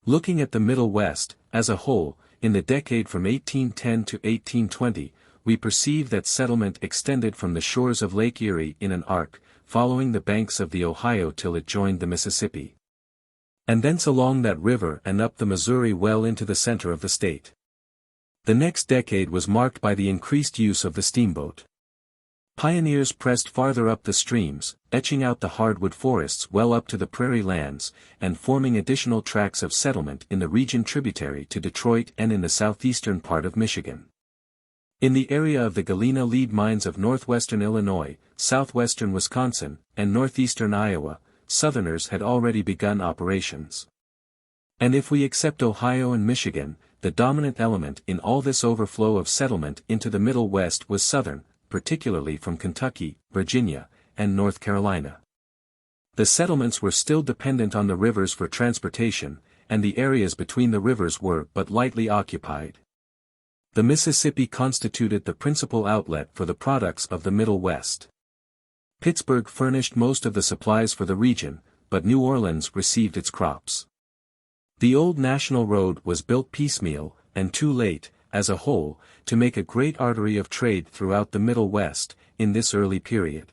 Looking at the Middle West, as a whole, in the decade from 1810 to 1820, we perceive that settlement extended from the shores of Lake Erie in an arc, following the banks of the Ohio till it joined the Mississippi. and thence along that river and up the Missouri well into the center of the state. The next decade was marked by the increased use of the steamboat. Pioneers pressed farther up the streams, etching out the hardwood forests well up to the prairie lands, and forming additional tracts of settlement in the region tributary to Detroit and in the southeastern part of Michigan. In the area of the Galena lead mines of northwestern Illinois, southwestern Wisconsin, and northeastern Iowa, Southerners had already begun operations. And if we except Ohio and Michigan, the dominant element in all this overflow of settlement into the Middle West was Southern, particularly from Kentucky, Virginia, and North Carolina. The settlements were still dependent on the rivers for transportation, and the areas between the rivers were but lightly occupied. The Mississippi constituted the principal outlet for the products of the Middle West. Pittsburgh furnished most of the supplies for the region, but New Orleans received its crops. The old National Road was built piecemeal, and too late, as a whole, to make a great artery of trade throughout the Middle West, in this early period.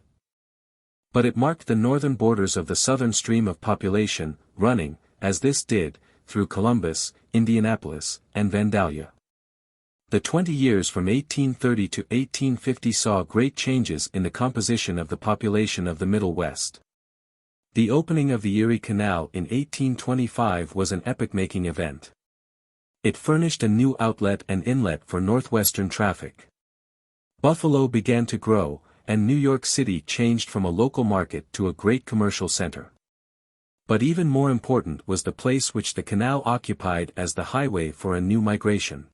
But it marked the northern borders of the southern stream of population, running, as this did, through Columbus, Indianapolis, and Vandalia. The 20 years from 1830 to 1850 saw great changes in the composition of the population of the Middle West. The opening of the Erie Canal in 1825 was an epoch-making event. It furnished a new outlet and inlet for northwestern traffic. Buffalo began to grow, and New York City changed from a local market to a great commercial center. But even more important was the place which the canal occupied as the highway for a new migration.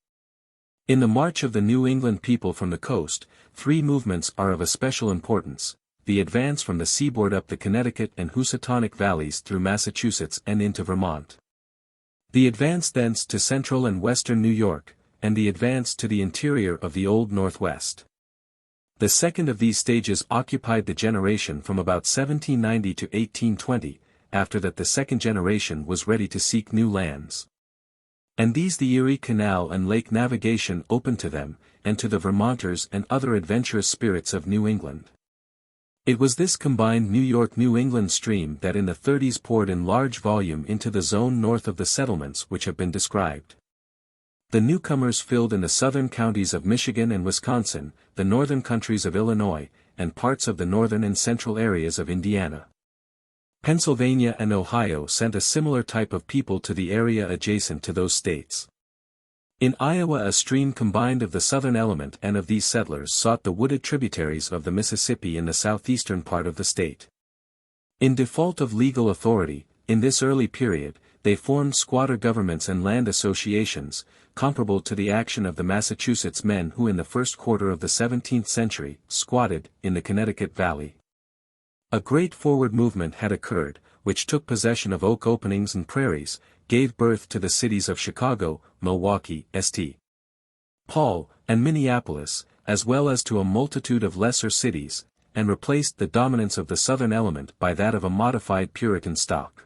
In the march of the New England people from the coast, three movements are of especial importance: the advance from the seaboard up the Connecticut and Housatonic valleys through Massachusetts and into Vermont, the advance thence to central and western New York, and the advance to the interior of the Old Northwest. The second of these stages occupied the generation from about 1790 to 1820, after that the second generation was ready to seek new lands. And these the Erie Canal and lake navigation opened to them, and to the Vermonters and other adventurous spirits of New England. It was this combined New York-New England stream that in the 30s poured in large volume into the zone north of the settlements which have been described. The newcomers filled in the southern counties of Michigan and Wisconsin, the northern countries of Illinois, and parts of the northern and central areas of Indiana. Pennsylvania and Ohio sent a similar type of people to the area adjacent to those states. In Iowa a stream combined of the southern element and of these settlers sought the wooded tributaries of the Mississippi in the southeastern part of the state. In default of legal authority, in this early period, they formed squatter governments and land associations, comparable to the action of the Massachusetts men who in the first quarter of the 17th century, squatted, in the Connecticut Valley. A great forward movement had occurred, which took possession of oak openings and prairies, gave birth to the cities of Chicago, Milwaukee, St. Paul, and Minneapolis, as well as to a multitude of lesser cities, and replaced the dominance of the southern element by that of a modified Puritan stock.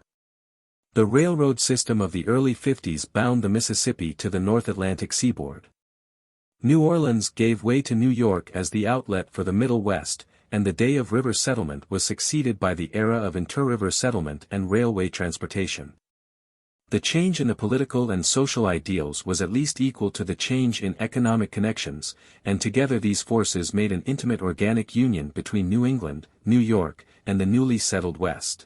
The railroad system of the early 50s bound the Mississippi to the North Atlantic seaboard. New Orleans gave way to New York as the outlet for the Middle West, and the day of river settlement was succeeded by the era of inter-river settlement and railway transportation. The change in the political and social ideals was at least equal to the change in economic connections, and together these forces made an intimate organic union between New England, New York, and the newly settled West.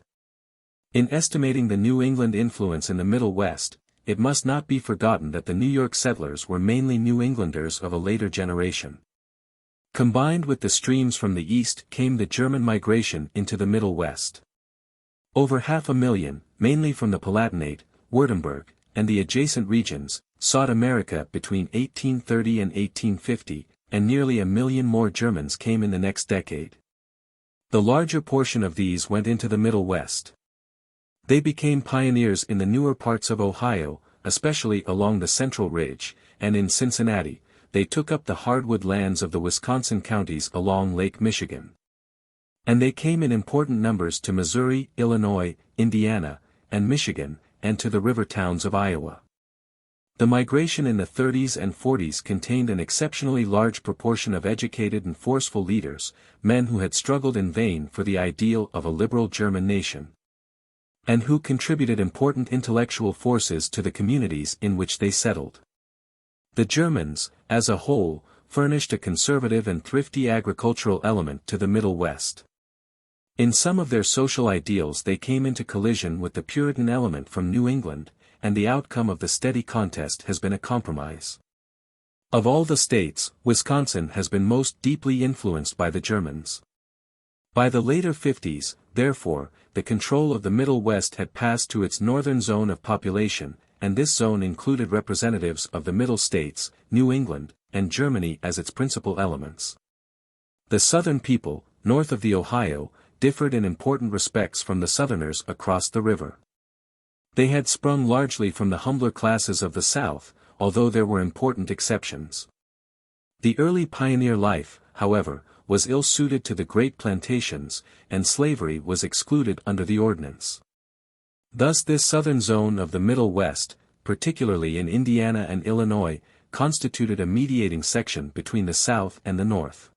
In estimating the New England influence in the Middle West, it must not be forgotten that the New York settlers were mainly New Englanders of a later generation. Combined with the streams from the east came the German migration into the Middle West. Over 500,000, mainly from the Palatinate, Württemberg, and the adjacent regions, sought America between 1830 and 1850, and nearly 1 million more Germans came in the next decade. The larger portion of these went into the Middle West. They became pioneers in the newer parts of Ohio, especially along the Central Ridge, and in Cincinnati, they took up the hardwood lands of the Wisconsin counties along Lake Michigan. And they came in important numbers to Missouri, Illinois, Indiana, and Michigan, and to the river towns of Iowa. The migration in the 30s and 40s contained an exceptionally large proportion of educated and forceful leaders, men who had struggled in vain for the ideal of a liberal German nation. and who contributed important intellectual forces to the communities in which they settled. The Germans, as a whole, furnished a conservative and thrifty agricultural element to the Middle West. In some of their social ideals they came into collision with the Puritan element from New England, and the outcome of the steady contest has been a compromise. Of all the states, Wisconsin has been most deeply influenced by the Germans. By the later 50s, therefore, the control of the Middle West had passed to its northern zone of population, and this zone included representatives of the Middle States, New England, and Germany as its principal elements. The Southern people, north of the Ohio, differed in important respects from the Southerners across the river. They had sprung largely from the humbler classes of the South, although there were important exceptions. The early pioneer life, however, was ill-suited to the great plantations, and slavery was excluded under the ordinance. Thus this southern zone of the Middle West, particularly in Indiana and Illinois, constituted a mediating section between the South and the North.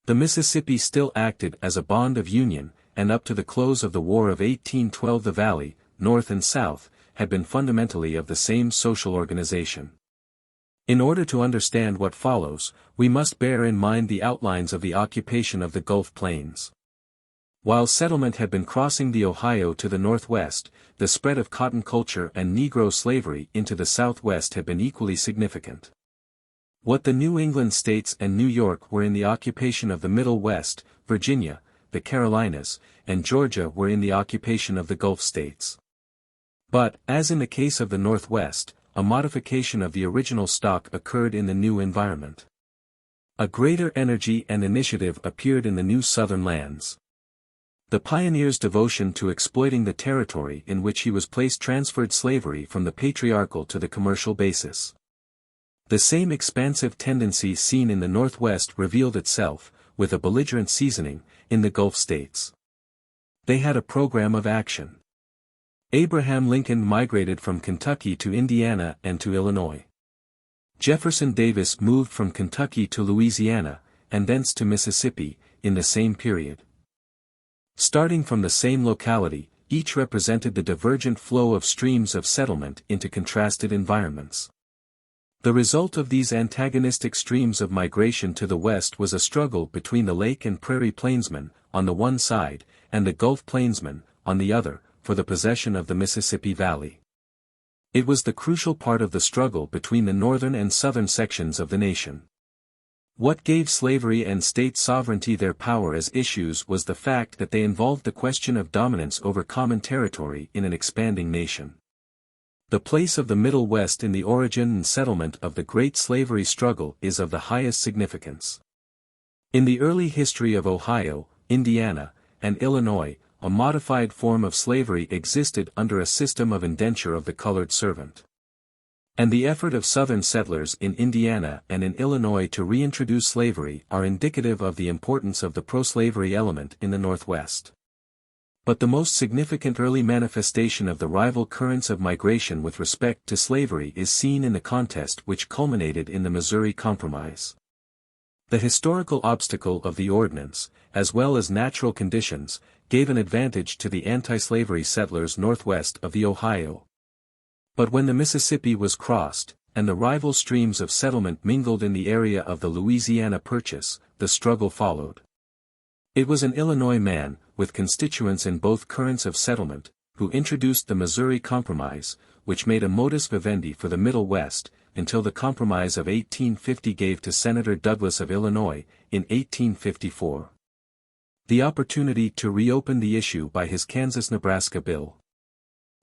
The Mississippi still acted as a bond of union, and up to the close of the War of 1812 the Valley, North and South, had been fundamentally of the same social organization. In order to understand what follows, we must bear in mind the outlines of the occupation of the Gulf Plains. While settlement had been crossing the Ohio to the northwest, the spread of cotton culture and Negro slavery into the southwest had been equally significant. What the New England states and New York were in the occupation of the Middle West, Virginia, the Carolinas, and Georgia were in the occupation of the Gulf states. But, as in the case of the Northwest, a modification of the original stock occurred in the new environment. A greater energy and initiative appeared in the new southern lands. The pioneer's devotion to exploiting the territory in which he was placed transferred slavery from the patriarchal to the commercial basis. The same expansive tendency seen in the Northwest revealed itself, with a belligerent seasoning, in the Gulf states. They had a program of action. Abraham Lincoln migrated from Kentucky to Indiana and to Illinois. Jefferson Davis moved from Kentucky to Louisiana, and thence to Mississippi, in the same period. Starting from the same locality, each represented the divergent flow of streams of settlement into contrasted environments. The result of these antagonistic streams of migration to the west was a struggle between the lake and prairie plainsmen, on the one side, and the Gulf plainsmen, on the other, for the possession of the Mississippi Valley. It was the crucial part of the struggle between the northern and southern sections of the nation. What gave slavery and state sovereignty their power as issues was the fact that they involved the question of dominance over common territory in an expanding nation. The place of the Middle West in the origin and settlement of the great slavery struggle is of the highest significance. In the early history of Ohio, Indiana, and Illinois, a modified form of slavery existed under a system of indenture of the colored servant. And the effort of Southern settlers in Indiana and in Illinois to reintroduce slavery are indicative of the importance of the pro-slavery element in the Northwest. But the most significant early manifestation of the rival currents of migration with respect to slavery is seen in the contest which culminated in the Missouri Compromise. The historical obstacle of the ordinance, as well as natural conditions, gave an advantage to the anti-slavery settlers northwest of the Ohio. But when the Mississippi was crossed, and the rival streams of settlement mingled in the area of the Louisiana Purchase, the struggle followed. It was an Illinois man, with constituents in both currents of settlement, who introduced the Missouri Compromise, which made a modus vivendi for the Middle West, until the Compromise of 1850 gave to Senator Douglas of Illinois, in 1854, the opportunity to reopen the issue by his Kansas-Nebraska bill.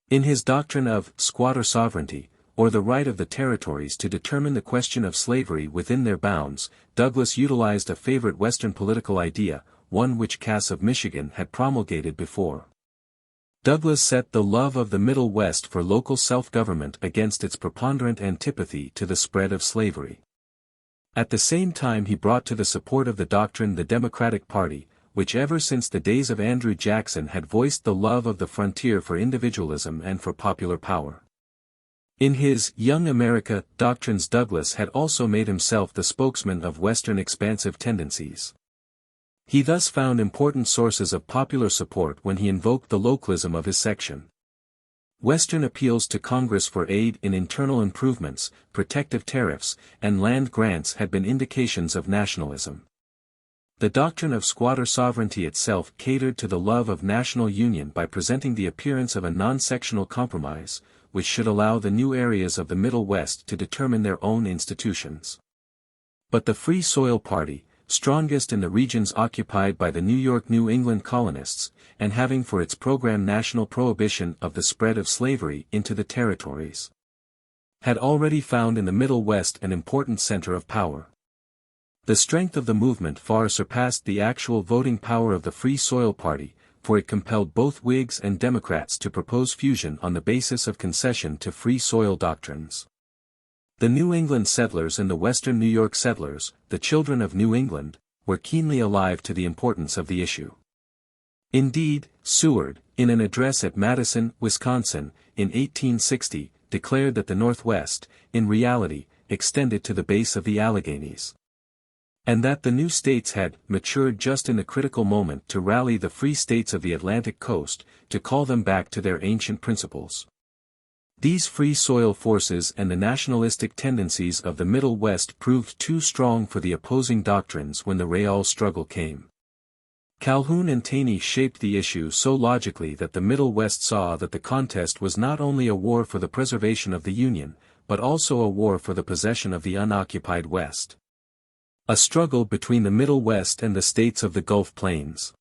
In his doctrine of squatter sovereignty, or the right of the territories to determine the question of slavery within their bounds, Douglas utilized a favorite Western political idea, one which Cass of Michigan had promulgated before. Douglas set the love of the Middle West for local self-government against its preponderant antipathy to the spread of slavery. At the same time he brought to the support of the doctrine the Democratic Party, which ever since the days of Andrew Jackson had voiced the love of the frontier for individualism and for popular power. In his Young America doctrines Douglas had also made himself the spokesman of Western expansive tendencies. He thus found important sources of popular support when he invoked the localism of his section. Western appeals to Congress for aid in internal improvements, protective tariffs, and land grants had been indications of nationalism. The doctrine of squatter sovereignty itself catered to the love of national union by presenting the appearance of a non-sectional compromise, which should allow the new areas of the Middle West to determine their own institutions. But the Free Soil Party, strongest in the regions occupied by the New York New England colonists, and having for its program national prohibition of the spread of slavery into the territories, had already found in the Middle West an important center of power. The strength of the movement far surpassed the actual voting power of the Free Soil Party, for it compelled both Whigs and Democrats to propose fusion on the basis of concession to free soil doctrines. The New England settlers and the Western New York settlers, the children of New England, were keenly alive to the importance of the issue. Indeed, Seward, in an address at Madison, Wisconsin, in 1860, declared that the Northwest, in reality, extended to the base of the Alleghanies, and that the new states had matured just in the critical moment to rally the free states of the Atlantic coast, to call them back to their ancient principles. These free soil forces and the nationalistic tendencies of the Middle West proved too strong for the opposing doctrines when the real struggle came. Calhoun and Taney shaped the issue so logically that the Middle West saw that the contest was not only a war for the preservation of the Union, but also a war for the possession of the unoccupied West. A struggle between the Middle West and the states of the Gulf Plains.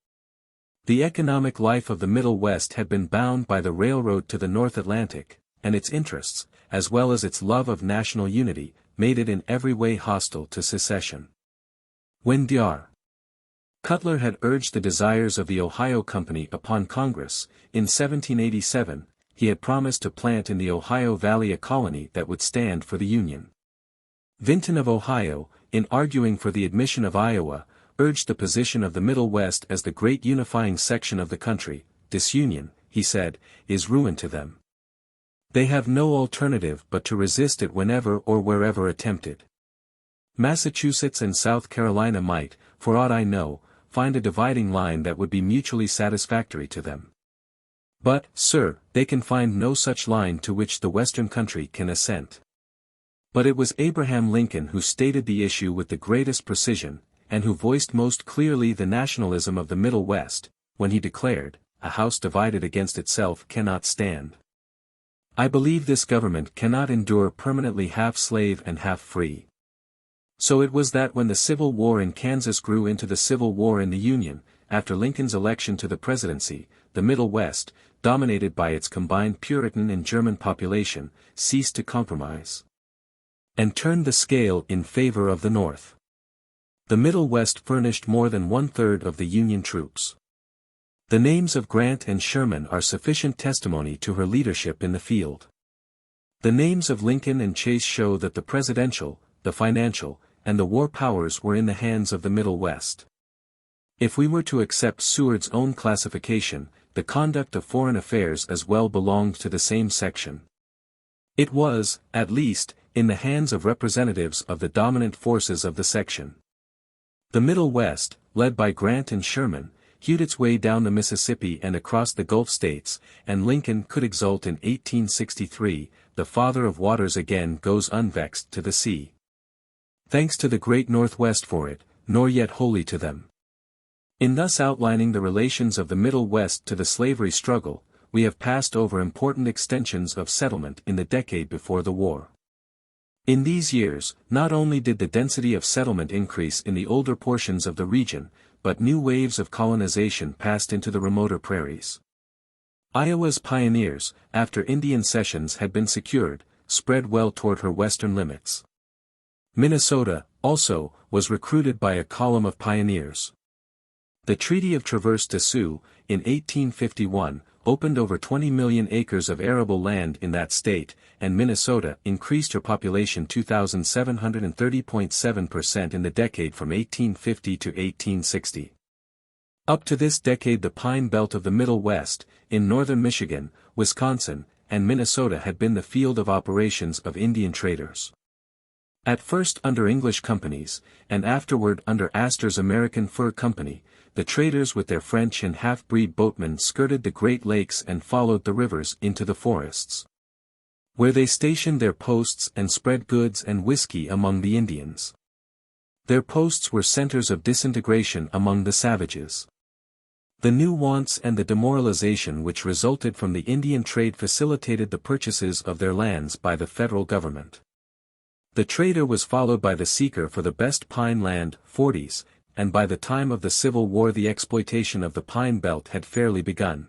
The economic life of the Middle West had been bound by the railroad to the North Atlantic, and its interests, as well as its love of national unity, made it in every way hostile to secession. When Dr. Cutler had urged the desires of the Ohio Company upon Congress, in 1787, he had promised to plant in the Ohio Valley a colony that would stand for the Union. Vinton of Ohio, in arguing for the admission of Iowa, urged the position of the Middle West as the great unifying section of the country. Disunion, he said, is ruin to them. They have no alternative but to resist it whenever or wherever attempted. Massachusetts and South Carolina might, for aught I know, find a dividing line that would be mutually satisfactory to them. But, sir, they can find no such line to which the Western country can assent. But it was Abraham Lincoln who stated the issue with the greatest precision, and who voiced most clearly the nationalism of the Middle West, when he declared, "A house divided against itself cannot stand." I believe this government cannot endure permanently half slave and half free. So it was that when the Civil War in Kansas grew into the Civil War in the Union, after Lincoln's election to the presidency, the Middle West, dominated by its combined Puritan and German population, ceased to compromise, and turned the scale in favor of the North. The Middle West furnished more than one-third of the Union troops. The names of Grant and Sherman are sufficient testimony to her leadership in the field. The names of Lincoln and Chase show that the presidential, the financial, and the war powers were in the hands of the Middle West. If we were to accept Seward's own classification, the conduct of foreign affairs as well belonged to the same section. It was, at least, in the hands of representatives of the dominant forces of the section. The Middle West, led by Grant and Sherman, hewed its way down the Mississippi and across the Gulf states, and Lincoln could exult in 1863, "The father of waters again goes unvexed to the sea. Thanks to the great Northwest for it, nor yet wholly to them." In thus outlining the relations of the Middle West to the slavery struggle, we have passed over important extensions of settlement in the decade before the war. In these years, not only did the density of settlement increase in the older portions of the region, but new waves of colonization passed into the remoter prairies. Iowa's pioneers, after Indian cessions had been secured, spread well toward her western limits. Minnesota, also, was recruited by a column of pioneers. The Treaty of Traverse des Sioux, in 1851, opened over 20 million acres of arable land in that state, and Minnesota increased her population 2,730.7% in the decade from 1850 to 1860. Up to this decade the Pine Belt of the Middle West, in northern Michigan, Wisconsin, and Minnesota had been the field of operations of Indian traders. At first under English companies, and afterward under Astor's American Fur Company, the traders with their French and half-breed boatmen skirted the Great Lakes and followed the rivers into the forests, where they stationed their posts and spread goods and whiskey among the Indians. Their posts were centers of disintegration among the savages. The new wants and the demoralization which resulted from the Indian trade facilitated the purchases of their lands by the federal government. The trader was followed by the seeker for the best pine land, forties, and by the time of the Civil War the exploitation of the pine belt had fairly begun.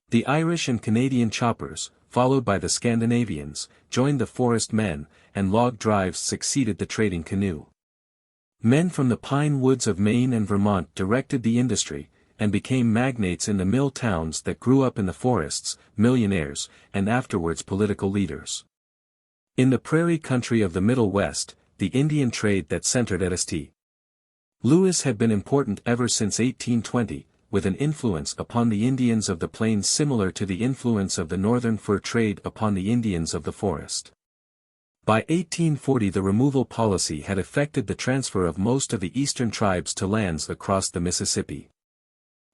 The Irish and Canadian choppers, followed by the Scandinavians, joined the forest men, and log drives succeeded the trading canoe. Men from the pine woods of Maine and Vermont directed the industry, and became magnates in the mill towns that grew up in the forests, millionaires, and afterwards political leaders. In the prairie country of the Middle West, the Indian trade that centered at St. Louis had been important ever since 1820, with an influence upon the Indians of the plains similar to the influence of the northern fur trade upon the Indians of the forest. By 1840 the removal policy had effected the transfer of most of the eastern tribes to lands across the Mississippi.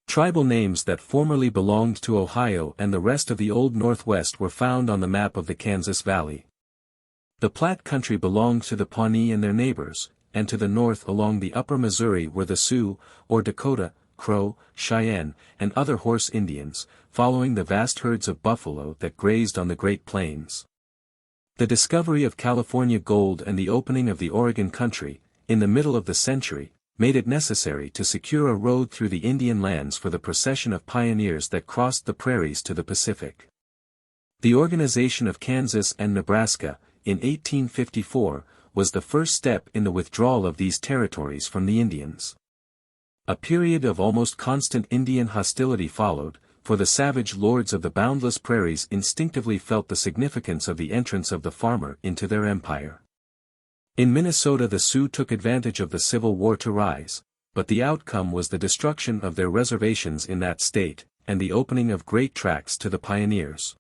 Tribal names that formerly belonged to Ohio and the rest of the Old Northwest were found on the map of the Kansas Valley. The Platte country belonged to the Pawnee and their neighbors, and to the north along the upper Missouri were the Sioux, or Dakota, Crow, Cheyenne, and other horse Indians, following the vast herds of buffalo that grazed on the Great Plains. The discovery of California gold and the opening of the Oregon country, in the middle of the century, made it necessary to secure a road through the Indian lands for the procession of pioneers that crossed the prairies to the Pacific. The organization of Kansas and Nebraska, in 1854, was the first step in the withdrawal of these territories from the Indians. A period of almost constant Indian hostility followed, for the savage lords of the boundless prairies instinctively felt the significance of the entrance of the farmer into their empire. In Minnesota the Sioux took advantage of the Civil War to rise, but the outcome was the destruction of their reservations in that state, and the opening of great tracts to the pioneers.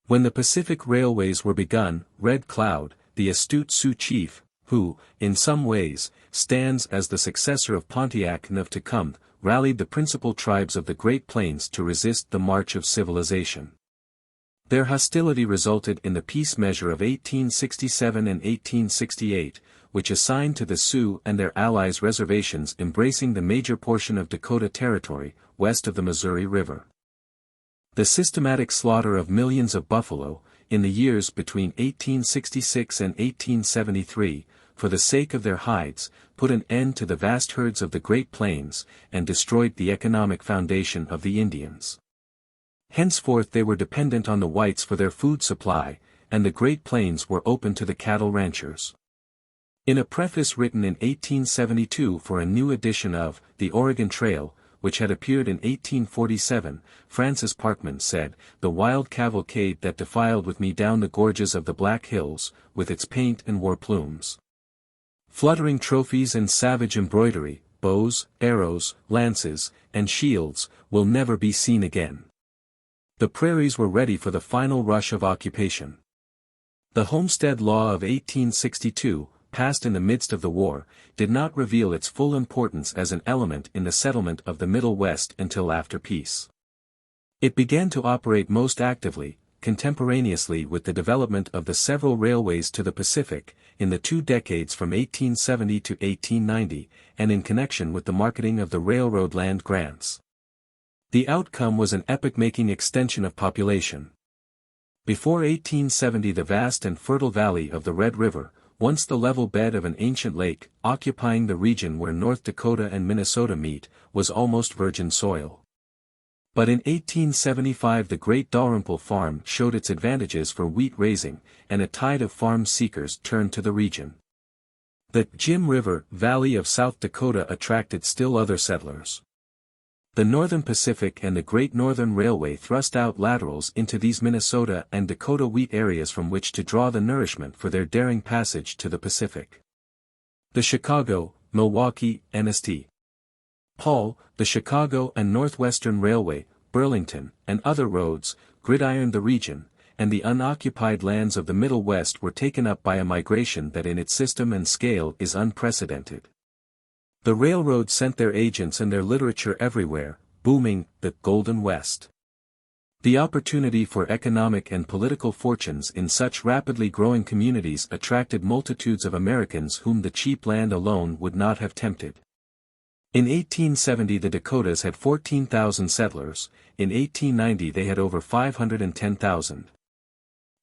When the Pacific railways were begun, Red Cloud, the astute Sioux chief, who, in some ways, stands as the successor of Pontiac and of Tecumseh, rallied the principal tribes of the Great Plains to resist the march of civilization. Their hostility resulted in the peace measure of 1867 and 1868, which assigned to the Sioux and their allies reservations embracing the major portion of Dakota Territory, west of the Missouri River. The systematic slaughter of millions of buffalo, in the years between 1866 and 1873, for the sake of their hides, put an end to the vast herds of the Great Plains, and destroyed the economic foundation of the Indians. Henceforth they were dependent on the whites for their food supply, and the Great Plains were open to the cattle ranchers. In a preface written in 1872 for a new edition of The Oregon Trail, which had appeared in 1847, Francis Parkman said, "The wild cavalcade that defiled with me down the gorges of the Black Hills, with its paint and war plumes, fluttering trophies and savage embroidery, bows, arrows, lances, and shields, will never be seen again." The prairies were ready for the final rush of occupation. The Homestead Law of 1862, passed in the midst of the war, did not reveal its full importance as an element in the settlement of the Middle West until after peace. It began to operate most actively, contemporaneously with the development of the several railways to the Pacific, in the 2 decades from 1870 to 1890, and in connection with the marketing of the railroad land grants. The outcome was an epoch-making extension of population. Before 1870 the vast and fertile valley of the Red River, once the level bed of an ancient lake, occupying the region where North Dakota and Minnesota meet, was almost virgin soil. But in 1875 the Great Dalrymple Farm showed its advantages for wheat raising, and a tide of farm seekers turned to the region. The Jim River Valley of South Dakota attracted still other settlers. The Northern Pacific and the Great Northern Railway thrust out laterals into these Minnesota and Dakota wheat areas from which to draw the nourishment for their daring passage to the Pacific. The Chicago, Milwaukee, and St. Paul, the Chicago and Northwestern Railway, Burlington, and other roads, gridironed the region, and the unoccupied lands of the Middle West were taken up by a migration that in its system and scale is unprecedented. The railroads sent their agents and their literature everywhere, booming the Golden West. The opportunity for economic and political fortunes in such rapidly growing communities attracted multitudes of Americans whom the cheap land alone would not have tempted. In 1870 the Dakotas had 14,000 settlers, in 1890 they had over 510,000.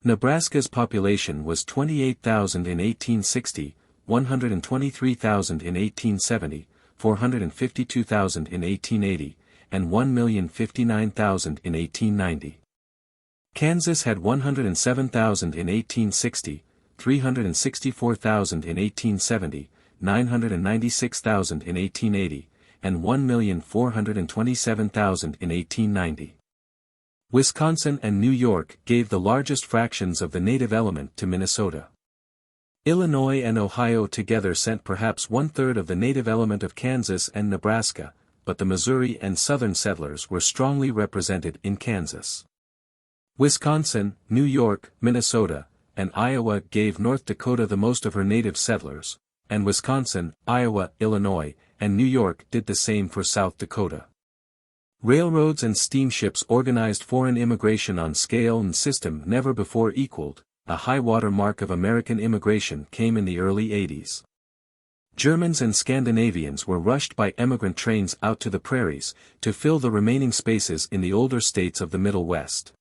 Nebraska's population was 28,000 in 1860, 123,000 in 1870, 452,000 in 1880, and 1,059,000 in 1890. Kansas had 107,000 in 1860, 364,000 in 1870, 996,000 in 1880, and 1,427,000 in 1890. Wisconsin and New York gave the largest fractions of the native element to Minnesota. Illinois and Ohio together sent perhaps one-third of the native element of Kansas and Nebraska, but the Missouri and Southern settlers were strongly represented in Kansas. Wisconsin, New York, Minnesota, and Iowa gave North Dakota the most of her native settlers, and Wisconsin, Iowa, Illinois, and New York did the same for South Dakota. Railroads and steamships organized foreign immigration on scale and system never before equaled. A high-water mark of American immigration came in the early 80s. Germans and Scandinavians were rushed by emigrant trains out to the prairies, to fill the remaining spaces in the older states of the Middle West.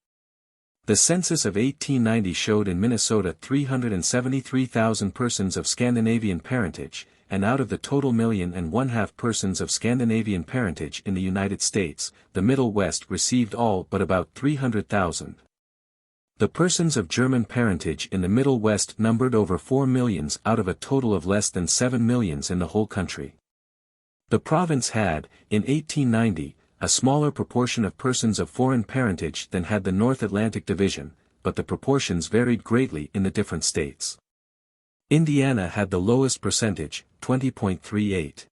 The census of 1890 showed in Minnesota 373,000 persons of Scandinavian parentage, and out of the total 1.5 million persons of Scandinavian parentage in the United States, the Middle West received all but about 300,000. The persons of German parentage in the Middle West numbered over 4 million out of a total of less than 7 million in the whole country. The province had, in 1890, a smaller proportion of persons of foreign parentage than had the North Atlantic Division, but the proportions varied greatly in the different states. Indiana had the lowest percentage, 20.38.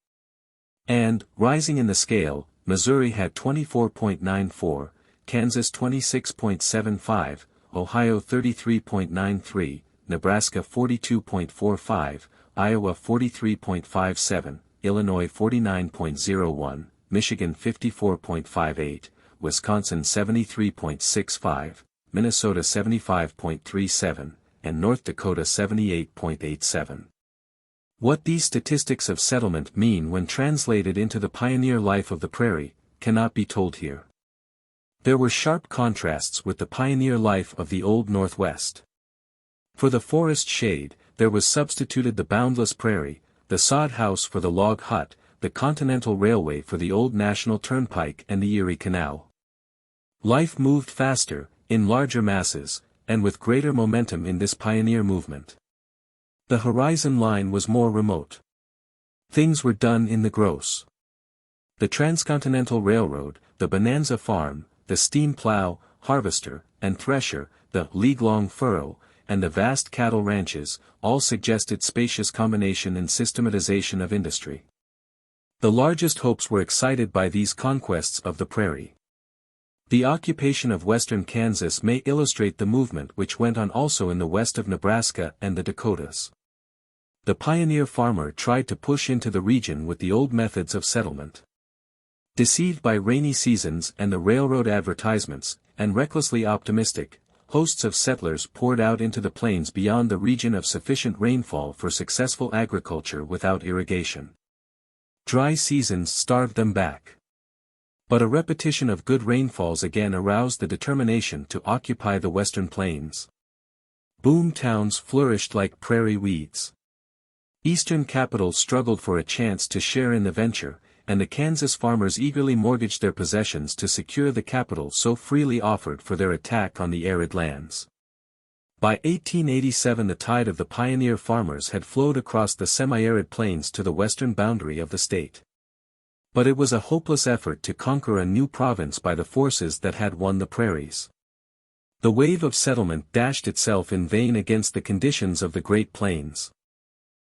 And, rising in the scale, Missouri had 24.94, Kansas 26.75, Ohio 33.93, Nebraska 42.45, Iowa 43.57, Illinois 49.01, Michigan 54.58, Wisconsin 73.65, Minnesota 75.37, and North Dakota 78.87. What these statistics of settlement mean when translated into the pioneer life of the prairie, cannot be told here. There were sharp contrasts with the pioneer life of the Old Northwest. For the forest shade, there was substituted the boundless prairie, the sod house for the log hut, the Continental Railway for the old National Turnpike and the Erie Canal. Life moved faster, in larger masses, and with greater momentum in this pioneer movement. The horizon line was more remote. Things were done in the gross. The Transcontinental Railroad, the Bonanza Farm, the steam plow, harvester, and thresher, the league-long furrow, and the vast cattle ranches, all suggested spacious combination and systematization of industry. The largest hopes were excited by these conquests of the prairie. The occupation of western Kansas may illustrate the movement which went on also in the west of Nebraska and the Dakotas. The pioneer farmer tried to push into the region with the old methods of settlement. Deceived by rainy seasons and the railroad advertisements, and recklessly optimistic, hosts of settlers poured out into the plains beyond the region of sufficient rainfall for successful agriculture without irrigation. Dry seasons starved them back. But a repetition of good rainfalls again aroused the determination to occupy the western plains. Boom towns flourished like prairie weeds. Eastern capitals struggled for a chance to share in the venture, and the Kansas farmers eagerly mortgaged their possessions to secure the capital so freely offered for their attack on the arid lands. By 1887 the tide of the pioneer farmers had flowed across the semi-arid plains to the western boundary of the state. But it was a hopeless effort to conquer a new province by the forces that had won the prairies. The wave of settlement dashed itself in vain against the conditions of the Great Plains.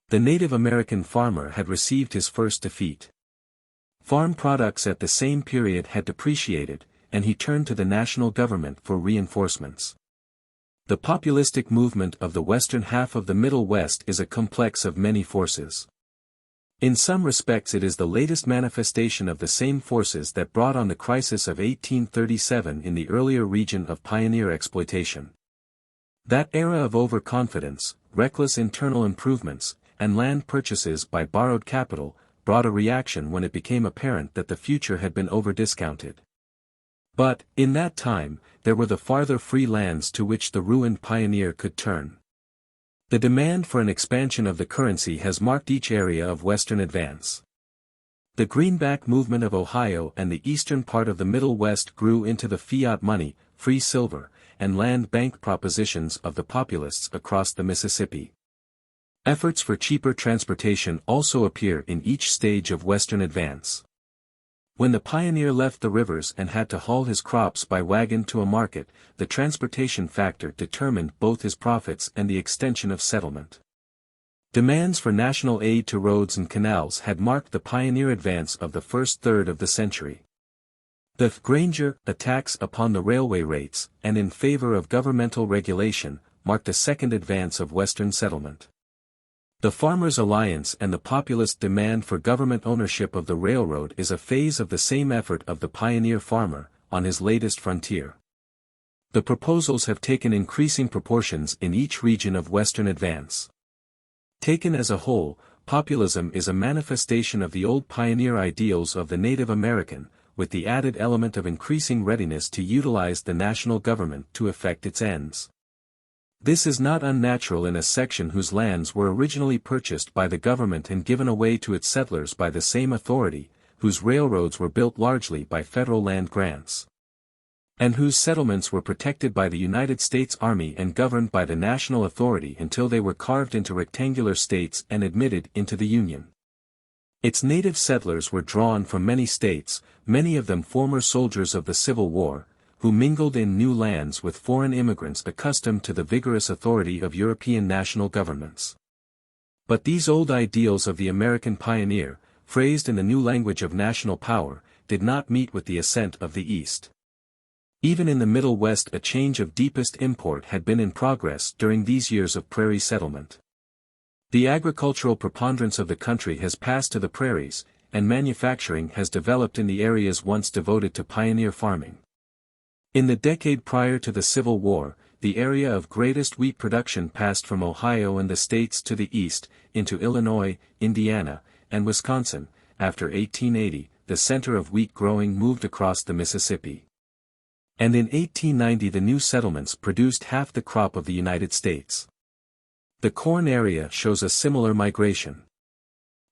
The Native American farmer had received his first defeat. Farm products at the same period had depreciated, and he turned to the national government for reinforcements. The populistic movement of the western half of the Middle West is a complex of many forces. In some respects it is the latest manifestation of the same forces that brought on the crisis of 1837 in the earlier region of pioneer exploitation. That era of overconfidence, reckless internal improvements, and land purchases by borrowed capital, brought a reaction when it became apparent that the future had been over-discounted. But, in that time, there were the farther free lands to which the ruined pioneer could turn. The demand for an expansion of the currency has marked each area of Western advance. The greenback movement of Ohio and the eastern part of the Middle West grew into the fiat money, free silver, and land bank propositions of the populists across the Mississippi. Efforts for cheaper transportation also appear in each stage of Western advance. When the pioneer left the rivers and had to haul his crops by wagon to a market, the transportation factor determined both his profits and the extension of settlement. Demands for national aid to roads and canals had marked the pioneer advance of the first third of the century. The Granger attacks upon the railway rates, and in favor of governmental regulation, marked a second advance of Western settlement. The Farmers' Alliance and the populist demand for government ownership of the railroad is a phase of the same effort of the pioneer farmer, on his latest frontier. The proposals have taken increasing proportions in each region of Western advance. Taken as a whole, populism is a manifestation of the old pioneer ideals of the Native American, with the added element of increasing readiness to utilize the national government to effect its ends. This is not unnatural in a section whose lands were originally purchased by the government and given away to its settlers by the same authority, whose railroads were built largely by federal land grants, and whose settlements were protected by the United States Army and governed by the national authority until they were carved into rectangular states and admitted into the Union. Its native settlers were drawn from many states, many of them former soldiers of the Civil War, who mingled in new lands with foreign immigrants accustomed to the vigorous authority of European national governments. But these old ideals of the American pioneer, phrased in the new language of national power, did not meet with the assent of the East. Even in the Middle West a change of deepest import had been in progress during these years of prairie settlement. The agricultural preponderance of the country has passed to the prairies, and manufacturing has developed in the areas once devoted to pioneer farming. In the decade prior to the Civil War, the area of greatest wheat production passed from Ohio and the states to the east, into Illinois, Indiana, and Wisconsin. After 1880, the center of wheat growing moved across the Mississippi. And in 1890 the new settlements produced half the crop of the United States. The corn area shows a similar migration.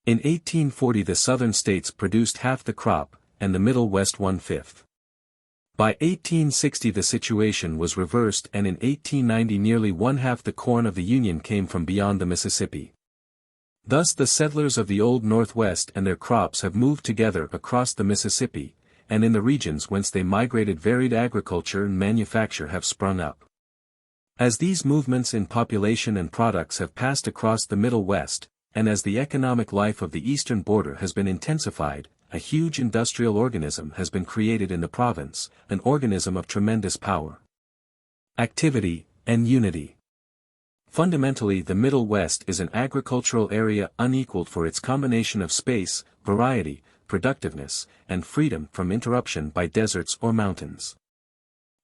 In 1840 the southern states produced half the crop, and the Middle West one-fifth. By 1860 the situation was reversed and in 1890 nearly one-half the corn of the Union came from beyond the Mississippi. Thus the settlers of the Old Northwest and their crops have moved together across the Mississippi, and in the regions whence they migrated varied agriculture and manufacture have sprung up. As these movements in population and products have passed across the Middle West, and as the economic life of the eastern border has been intensified, a huge industrial organism has been created in the province, an organism of tremendous power, activity, and unity. Fundamentally the Middle West is an agricultural area unequaled for its combination of space, variety, productiveness, and freedom from interruption by deserts or mountains.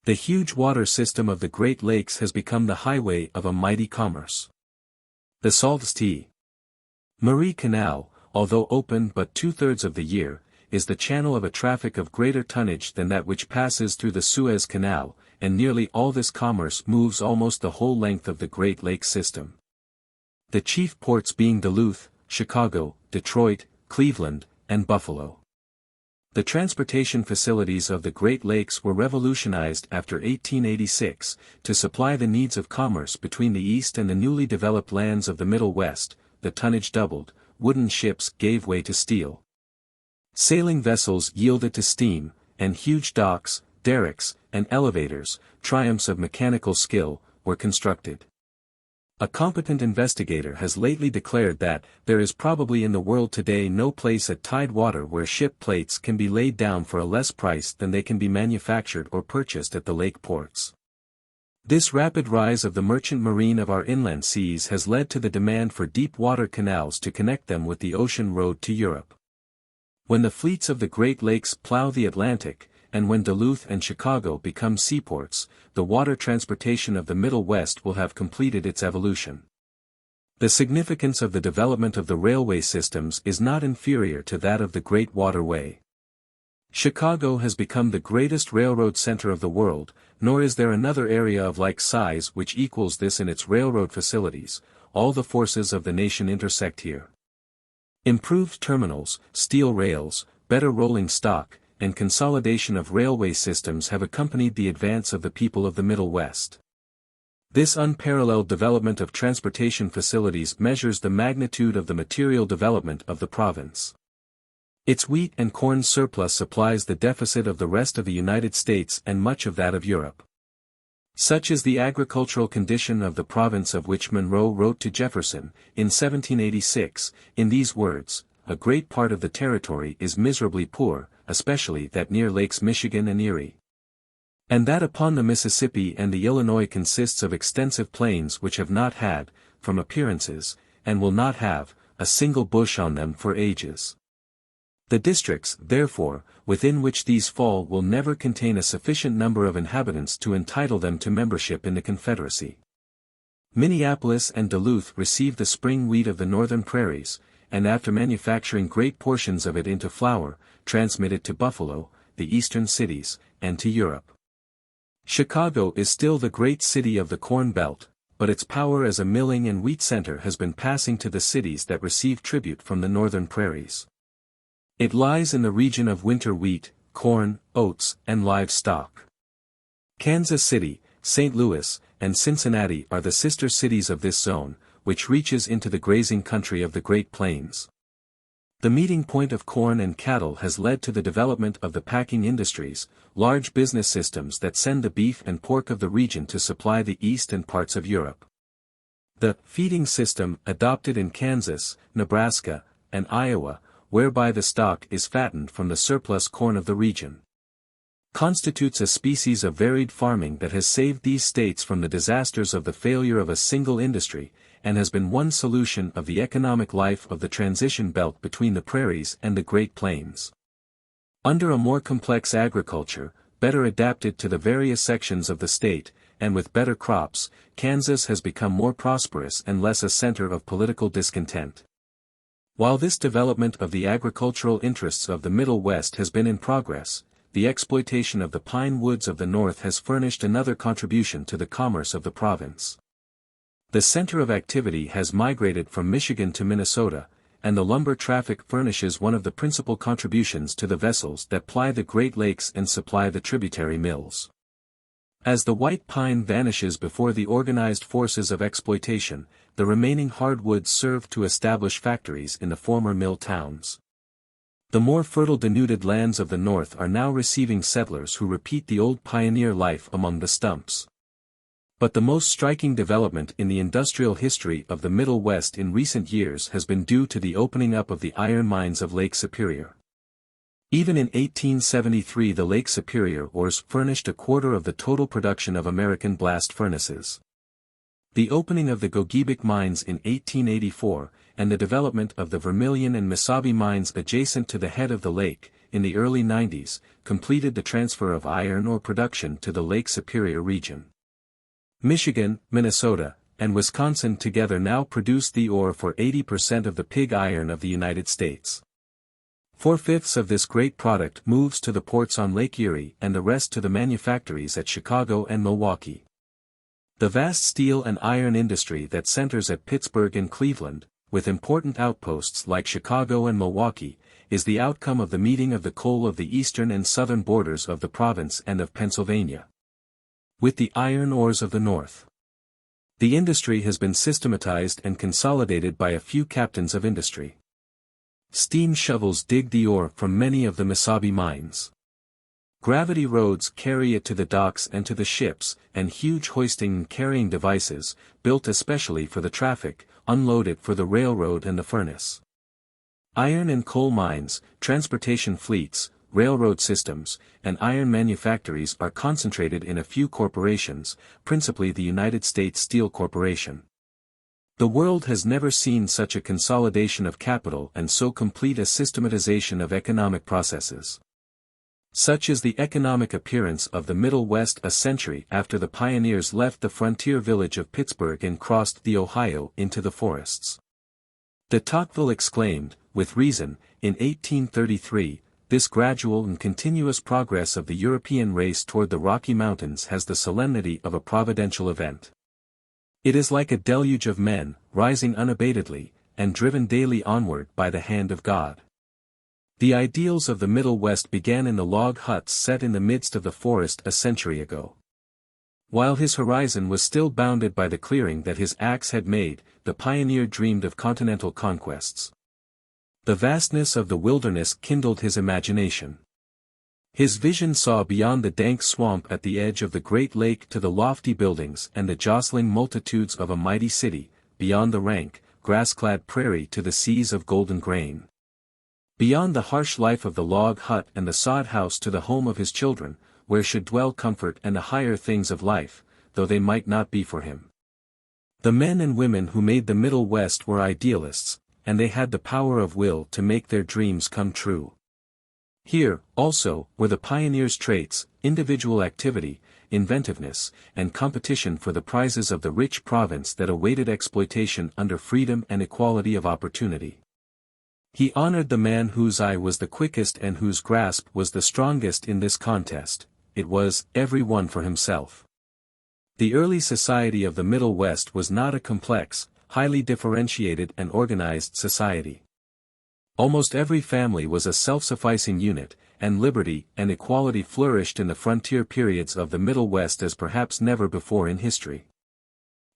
The huge water system of the Great Lakes has become the highway of a mighty commerce. The Sault Ste. Marie Canal, although open but two-thirds of the year, is the channel of a traffic of greater tonnage than that which passes through the Suez Canal, and nearly all this commerce moves almost the whole length of the Great Lakes system. The chief ports being Duluth, Chicago, Detroit, Cleveland, and Buffalo. The transportation facilities of the Great Lakes were revolutionized after 1886, to supply the needs of commerce between the East and the newly developed lands of the Middle West. The tonnage doubled, wooden ships gave way to steel. Sailing vessels yielded to steam, and huge docks, derricks, and elevators, triumphs of mechanical skill, were constructed. A competent investigator has lately declared that, there is probably in the world today no place at tidewater where ship plates can be laid down for a less price than they can be manufactured or purchased at the lake ports. This rapid rise of the merchant marine of our inland seas has led to the demand for deep water canals to connect them with the ocean road to Europe. When the fleets of the Great Lakes plow the Atlantic, and when Duluth and Chicago become seaports, the water transportation of the Middle West will have completed its evolution. The significance of the development of the railway systems is not inferior to that of the Great Waterway. Chicago has become the greatest railroad center of the world, nor is there another area of like size which equals this in its railroad facilities. All the forces of the nation intersect here. Improved terminals, steel rails, better rolling stock, and consolidation of railway systems have accompanied the advance of the people of the Middle West. This unparalleled development of transportation facilities measures the magnitude of the material development of the province. Its wheat and corn surplus supplies the deficit of the rest of the United States and much of that of Europe. Such is the agricultural condition of the province of which Monroe wrote to Jefferson, in 1786, in these words: "A great part of the territory is miserably poor, especially that near Lakes Michigan and Erie. And that upon the Mississippi and the Illinois consists of extensive plains which have not had, from appearances, and will not have, a single bush on them for ages. The districts, therefore, within which these fall will never contain a sufficient number of inhabitants to entitle them to membership in the Confederacy. Minneapolis and Duluth receive the spring wheat of the northern prairies, and after manufacturing great portions of it into flour, transmit it to Buffalo, the eastern cities, and to Europe. Chicago is still the great city of the Corn Belt, but its power as a milling and wheat center has been passing to the cities that receive tribute from the northern prairies. It lies in the region of winter wheat, corn, oats, and livestock. Kansas City, St. Louis, and Cincinnati are the sister cities of this zone, which reaches into the grazing country of the Great Plains. The meeting point of corn and cattle has led to the development of the packing industries, large business systems that send the beef and pork of the region to supply the East and parts of Europe. The feeding system adopted in Kansas, Nebraska, and Iowa, whereby the stock is fattened from the surplus corn of the region, constitutes a species of varied farming that has saved these states from the disasters of the failure of a single industry, and has been one solution of the economic life of the transition belt between the prairies and the Great Plains. Under a more complex agriculture, better adapted to the various sections of the state, and with better crops, Kansas has become more prosperous and less a center of political discontent. While this development of the agricultural interests of the Middle West has been in progress, the exploitation of the pine woods of the North has furnished another contribution to the commerce of the province. The center of activity has migrated from Michigan to Minnesota, and the lumber traffic furnishes one of the principal contributions to the vessels that ply the Great Lakes and supply the tributary mills. As the white pine vanishes before the organized forces of exploitation, the remaining hardwoods serve to establish factories in the former mill towns. The more fertile denuded lands of the North are now receiving settlers who repeat the old pioneer life among the stumps. But the most striking development in the industrial history of the Middle West in recent years has been due to the opening up of the iron mines of Lake Superior. Even in 1873 the Lake Superior ores furnished a quarter of the total production of American blast furnaces. The opening of the Gogebic mines in 1884, and the development of the Vermilion and Mesabi mines adjacent to the head of the lake, in the early 90s, completed the transfer of iron ore production to the Lake Superior region. Michigan, Minnesota, and Wisconsin together now produce the ore for 80% of the pig iron of the United States. 4/5 of this great product moves to the ports on Lake Erie and the rest to the manufactories at Chicago and Milwaukee. The vast steel and iron industry that centers at Pittsburgh and Cleveland, with important outposts like Chicago and Milwaukee, is the outcome of the meeting of the coal of the eastern and southern borders of the province and of Pennsylvania with the iron ores of the North. The industry has been systematized and consolidated by a few captains of industry. Steam shovels dig the ore from many of the Mesabi mines. Gravity roads carry it to the docks and to the ships, and huge hoisting and carrying devices, built especially for the traffic, unload it for the railroad and the furnace. Iron and coal mines, transportation fleets, railroad systems, and iron manufactories are concentrated in a few corporations, principally the United States Steel Corporation. The world has never seen such a consolidation of capital and so complete a systematization of economic processes. Such is the economic appearance of the Middle West a century after the pioneers left the frontier village of Pittsburgh and crossed the Ohio into the forests. De Tocqueville exclaimed, with reason, in 1833, "This gradual and continuous progress of the European race toward the Rocky Mountains has the solemnity of a providential event. It is like a deluge of men, rising unabatedly, and driven daily onward by the hand of God." The ideals of the Middle West began in the log huts set in the midst of the forest a century ago. While his horizon was still bounded by the clearing that his axe had made, the pioneer dreamed of continental conquests. The vastness of the wilderness kindled his imagination. His vision saw beyond the dank swamp at the edge of the great lake to the lofty buildings and the jostling multitudes of a mighty city, beyond the rank, grass-clad prairie to the seas of golden grain. Beyond the harsh life of the log hut and the sod house to the home of his children, where should dwell comfort and the higher things of life, though they might not be for him. The men and women who made the Middle West were idealists, and they had the power of will to make their dreams come true. Here, also, were the pioneers' traits, individual activity, inventiveness, and competition for the prizes of the rich province that awaited exploitation under freedom and equality of opportunity. He honored the man whose eye was the quickest and whose grasp was the strongest in this contest. It was, every one for himself. The early society of the Middle West was not a complex, highly differentiated and organized society. Almost every family was a self-sufficing unit, and liberty and equality flourished in the frontier periods of the Middle West as perhaps never before in history.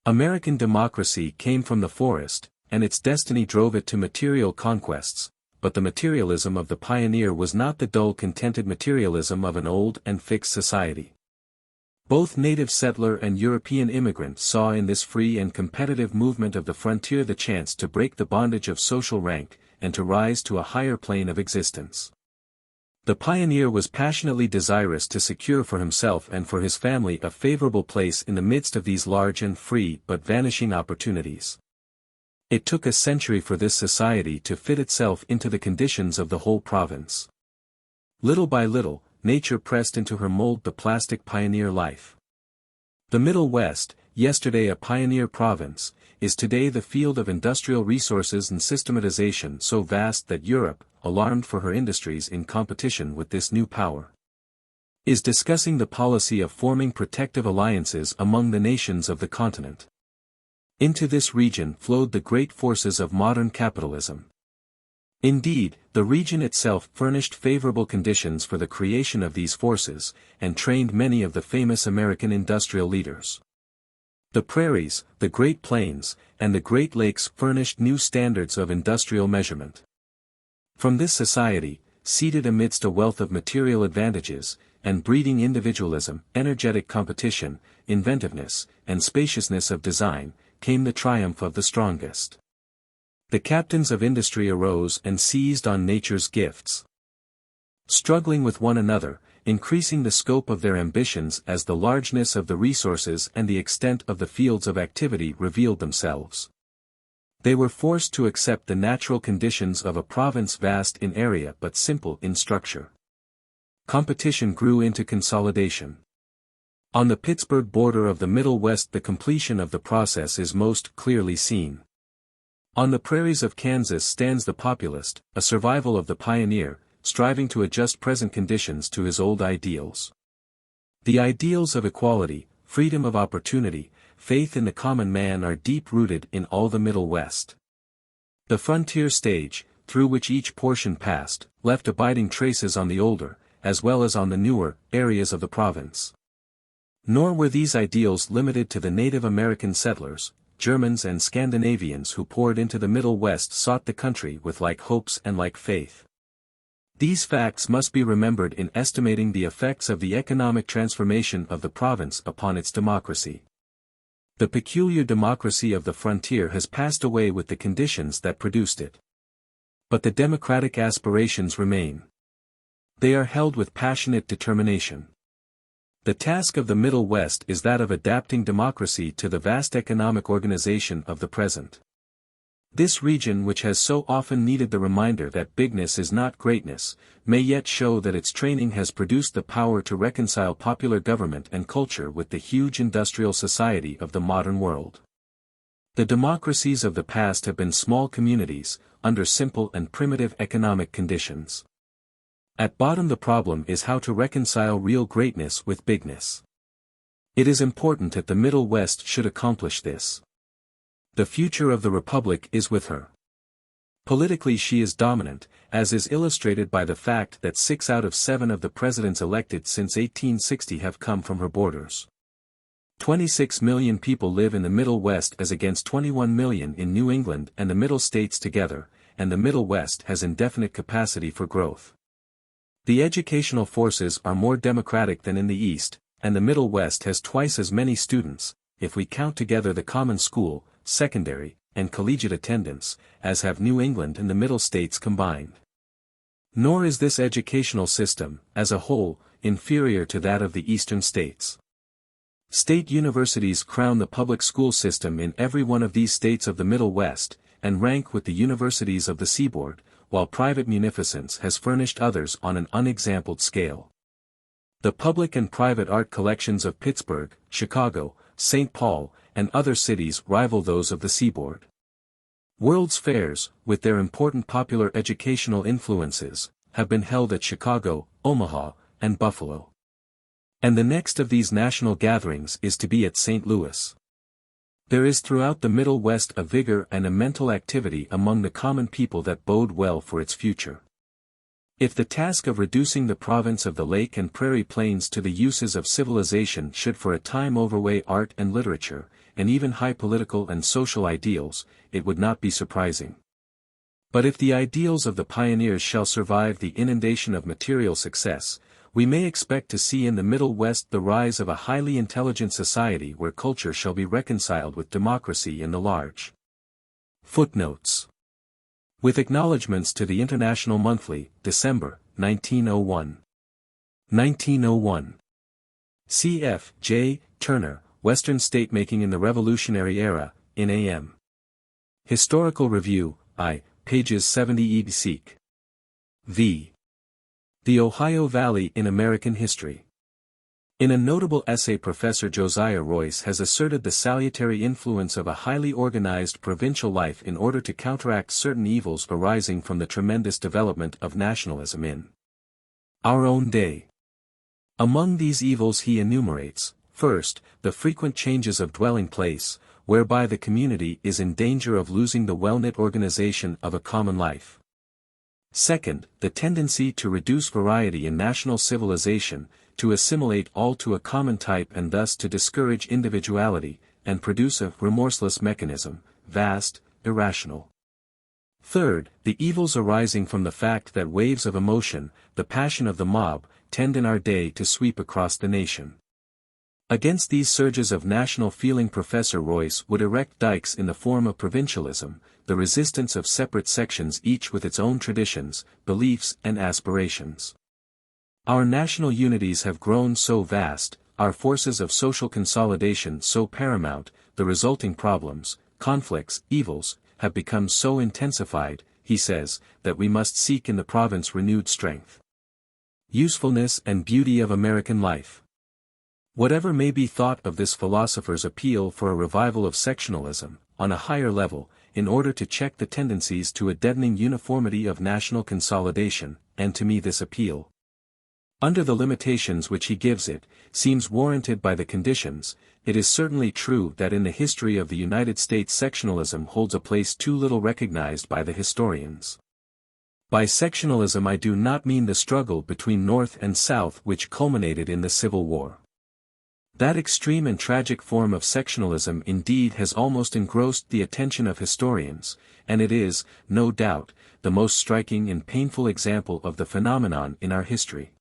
American democracy came from the forest, and its destiny drove it to material conquests, but the materialism of the pioneer was not the dull contented materialism of an old and fixed society. Both native settler and European immigrant saw in this free and competitive movement of the frontier the chance to break the bondage of social rank, and to rise to a higher plane of existence. The pioneer was passionately desirous to secure for himself and for his family a favorable place in the midst of these large and free but vanishing opportunities. It took a century for this society to fit itself into the conditions of the whole province. Little by little, nature pressed into her mold the plastic pioneer life. The Middle West, yesterday a pioneer province, is today the field of industrial resources and systematization so vast that Europe, alarmed for her industries in competition with this new power, is discussing the policy of forming protective alliances among the nations of the continent. Into this region flowed the great forces of modern capitalism. Indeed, the region itself furnished favorable conditions for the creation of these forces, and trained many of the famous American industrial leaders. The prairies, the Great Plains, and the Great Lakes furnished new standards of industrial measurement. From this society, seated amidst a wealth of material advantages, and breeding individualism, energetic competition, inventiveness, and spaciousness of design, came the triumph of the strongest. The captains of industry arose and seized on nature's gifts. Struggling with one another, increasing the scope of their ambitions as the largeness of the resources and the extent of the fields of activity revealed themselves. They were forced to accept the natural conditions of a province vast in area but simple in structure. Competition grew into consolidation. On the Pittsburgh border of the Middle West the completion of the process is most clearly seen. On the prairies of Kansas stands the populist, a survival of the pioneer, striving to adjust present conditions to his old ideals. The ideals of equality, freedom of opportunity, faith in the common man are deep-rooted in all the Middle West. The frontier stage, through which each portion passed, left abiding traces on the older, as well as on the newer, areas of the province. Nor were these ideals limited to the Native American settlers. Germans and Scandinavians who poured into the Middle West sought the country with like hopes and like faith. These facts must be remembered in estimating the effects of the economic transformation of the province upon its democracy. The peculiar democracy of the frontier has passed away with the conditions that produced it. But the democratic aspirations remain. They are held with passionate determination. The task of the Middle West is that of adapting democracy to the vast economic organization of the present. This region, which has so often needed the reminder that bigness is not greatness, may yet show that its training has produced the power to reconcile popular government and culture with the huge industrial society of the modern world. The democracies of the past have been small communities, under simple and primitive economic conditions. At bottom the problem is how to reconcile real greatness with bigness. It is important that the Middle West should accomplish this. The future of the Republic is with her. Politically she is dominant, as is illustrated by the fact that 6 out of 7 of the presidents elected since 1860 have come from her borders. 26 million people live in the Middle West as against 21 million in New England and the Middle States together, and the Middle West has indefinite capacity for growth. The educational forces are more democratic than in the East, and the Middle West has twice as many students, if we count together the common school, secondary, and collegiate attendance, as have New England and the Middle States combined. Nor is this educational system, as a whole, inferior to that of the Eastern states. State universities crown the public school system in every one of these states of the Middle West, and rank with the universities of the seaboard, while private munificence has furnished others on an unexampled scale. The public and private art collections of Pittsburgh, Chicago, St. Paul, and other cities rival those of the seaboard. World's fairs, with their important popular educational influences, have been held at Chicago, Omaha, and Buffalo. And the next of these national gatherings is to be at St. Louis. There is throughout the Middle West a vigor and a mental activity among the common people that bode well for its future. If the task of reducing the province of the Lake and Prairie Plains to the uses of civilization should for a time overweigh art and literature, and even high political and social ideals, it would not be surprising. But if the ideals of the pioneers shall survive the inundation of material success, we may expect to see in the Middle West the rise of a highly intelligent society where culture shall be reconciled with democracy in the large. Footnotes. With acknowledgments to the International Monthly, December, 1901. 1901. C.F. J. Turner, Western Statemaking in the Revolutionary Era, in A.M. Historical Review, I, pages 70 e. Seek. V. The Ohio Valley in American History. In a notable essay Professor Josiah Royce has asserted the salutary influence of a highly organized provincial life in order to counteract certain evils arising from the tremendous development of nationalism in our own day. Among these evils he enumerates, first, the frequent changes of dwelling place, whereby the community is in danger of losing the well-knit organization of a common life. Second, the tendency to reduce variety in national civilization, to assimilate all to a common type and thus to discourage individuality, and produce a remorseless mechanism, vast, irrational. Third, the evils arising from the fact that waves of emotion, the passion of the mob, tend in our day to sweep across the nation. Against these surges of national feeling Professor Royce would erect dikes in the form of provincialism, the resistance of separate sections each with its own traditions, beliefs and aspirations. Our national unities have grown so vast, our forces of social consolidation so paramount, the resulting problems, conflicts, evils, have become so intensified, he says, that we must seek in the province renewed strength, usefulness and beauty of American life. Whatever may be thought of this philosopher's appeal for a revival of sectionalism, on a higher level, in order to check the tendencies to a deadening uniformity of national consolidation, and to me this appeal, under the limitations which he gives it, seems warranted by the conditions. It is certainly true that in the history of the United States sectionalism holds a place too little recognized by the historians. By sectionalism I do not mean the struggle between North and South which culminated in the Civil War. That extreme and tragic form of sectionalism indeed has almost engrossed the attention of historians, and it is, no doubt, the most striking and painful example of the phenomenon in our history.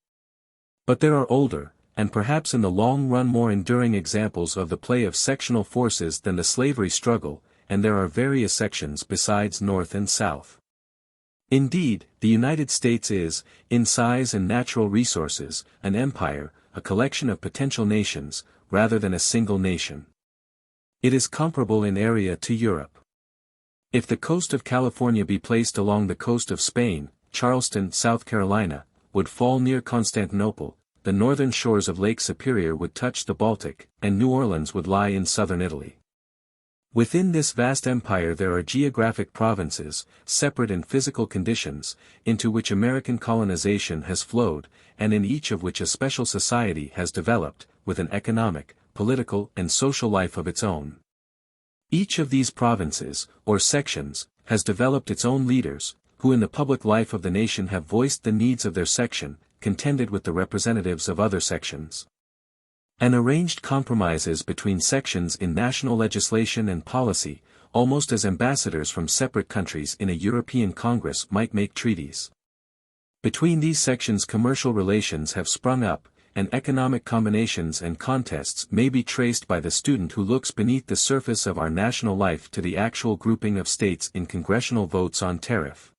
But there are older, and perhaps in the long run more enduring examples of the play of sectional forces than the slavery struggle, and there are various sections besides North and South. Indeed, the United States is, in size and natural resources, an empire, a collection of potential nations, rather than a single nation. It is comparable in area to Europe. If the coast of California be placed along the coast of Spain, Charleston, South Carolina, would fall near Constantinople, the northern shores of Lake Superior would touch the Baltic, and New Orleans would lie in southern Italy. Within this vast empire there are geographic provinces, separate in physical conditions, into which American colonization has flowed, and in each of which a special society has developed, with an economic, political and social life of its own. Each of these provinces, or sections, has developed its own leaders, who in the public life of the nation have voiced the needs of their section, contended with the representatives of other sections, and arranged compromises between sections in national legislation and policy, almost as ambassadors from separate countries in a European Congress might make treaties. Between these sections commercial relations have sprung up, and economic combinations and contests may be traced by the student who looks beneath the surface of our national life to the actual grouping of states in congressional votes on tariff,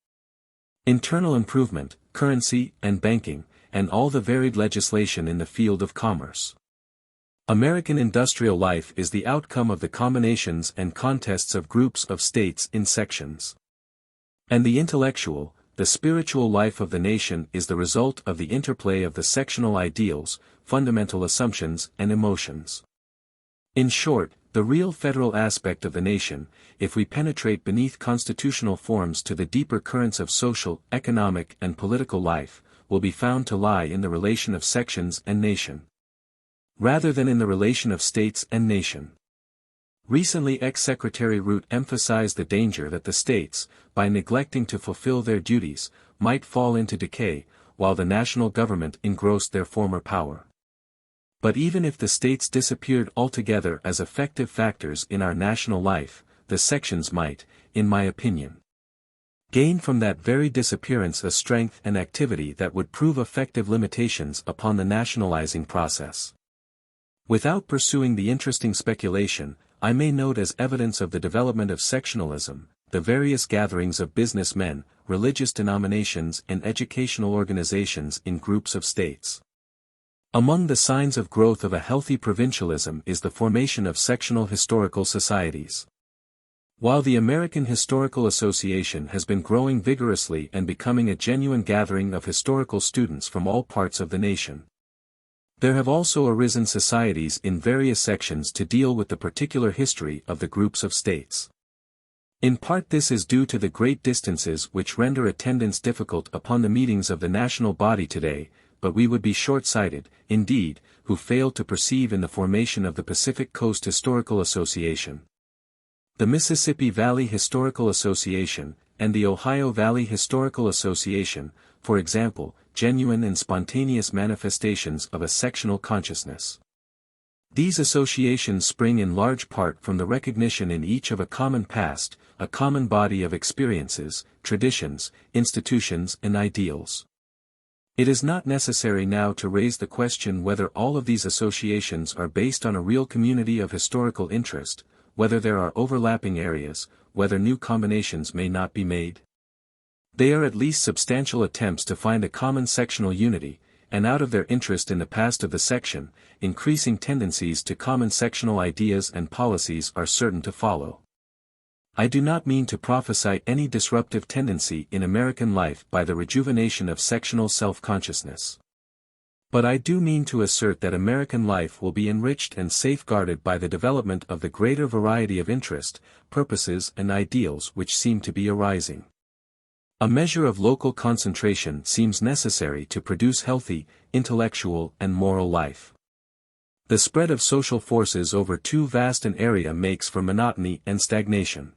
internal improvement, currency and banking, and all the varied legislation in the field of commerce. American industrial life is the outcome of the combinations and contests of groups of states in sections. And the intellectual, the spiritual life of the nation is the result of the interplay of the sectional ideals, fundamental assumptions and emotions. In short, the real federal aspect of the nation, if we penetrate beneath constitutional forms to the deeper currents of social, economic and political life, will be found to lie in the relation of sections and nation, rather than in the relation of states and nation. Recently ex-Secretary Root emphasized the danger that the states, by neglecting to fulfill their duties, might fall into decay, while the national government engrossed their former power. But even if the states disappeared altogether as effective factors in our national life, the sections might, in my opinion, gain from that very disappearance a strength and activity that would prove effective limitations upon the nationalizing process. Without pursuing the interesting speculation, I may note as evidence of the development of sectionalism, the various gatherings of businessmen, religious denominations and educational organizations in groups of states. Among the signs of growth of a healthy provincialism is the formation of sectional historical societies. While the American Historical Association has been growing vigorously and becoming a genuine gathering of historical students from all parts of the nation, there have also arisen societies in various sections to deal with the particular history of the groups of states. In part this is due to the great distances which render attendance difficult upon the meetings of the national body today, but we would be short-sighted, indeed, who failed to perceive in the formation of the Pacific Coast Historical Association, the Mississippi Valley Historical Association, and the Ohio Valley Historical Association, for example, genuine and spontaneous manifestations of a sectional consciousness. These associations spring in large part from the recognition in each of a common past, a common body of experiences, traditions, institutions and ideals. It is not necessary now to raise the question whether all of these associations are based on a real community of historical interest, whether there are overlapping areas, whether new combinations may not be made. They are at least substantial attempts to find a common sectional unity, and out of their interest in the past of the section, increasing tendencies to common sectional ideas and policies are certain to follow. I do not mean to prophesy any disruptive tendency in American life by the rejuvenation of sectional self-consciousness. But I do mean to assert that American life will be enriched and safeguarded by the development of the greater variety of interest, purposes and ideals which seem to be arising. A measure of local concentration seems necessary to produce healthy, intellectual and moral life. The spread of social forces over too vast an area makes for monotony and stagnation.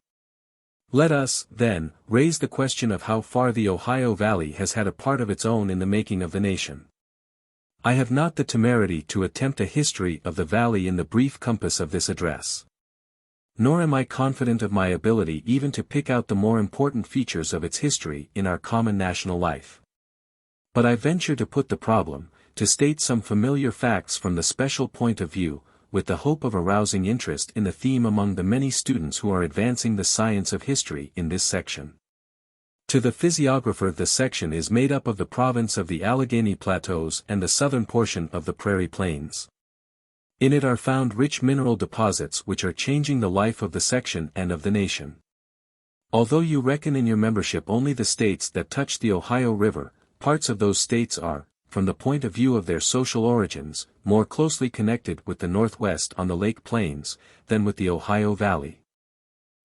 Let us, then, raise the question of how far the Ohio Valley has had a part of its own in the making of the nation. I have not the temerity to attempt a history of the valley in the brief compass of this address. Nor am I confident of my ability even to pick out the more important features of its history in our common national life. But I venture to put the problem, to state some familiar facts from the special point of view, with the hope of arousing interest in the theme among the many students who are advancing the science of history in this section. To the physiographer, the section is made up of the province of the Allegheny Plateaus and the southern portion of the Prairie Plains. In it are found rich mineral deposits which are changing the life of the section and of the nation. Although you reckon in your membership only the states that touch the Ohio River, parts of those states are, from the point of view of their social origins, more closely connected with the Northwest on the Lake Plains, than with the Ohio Valley.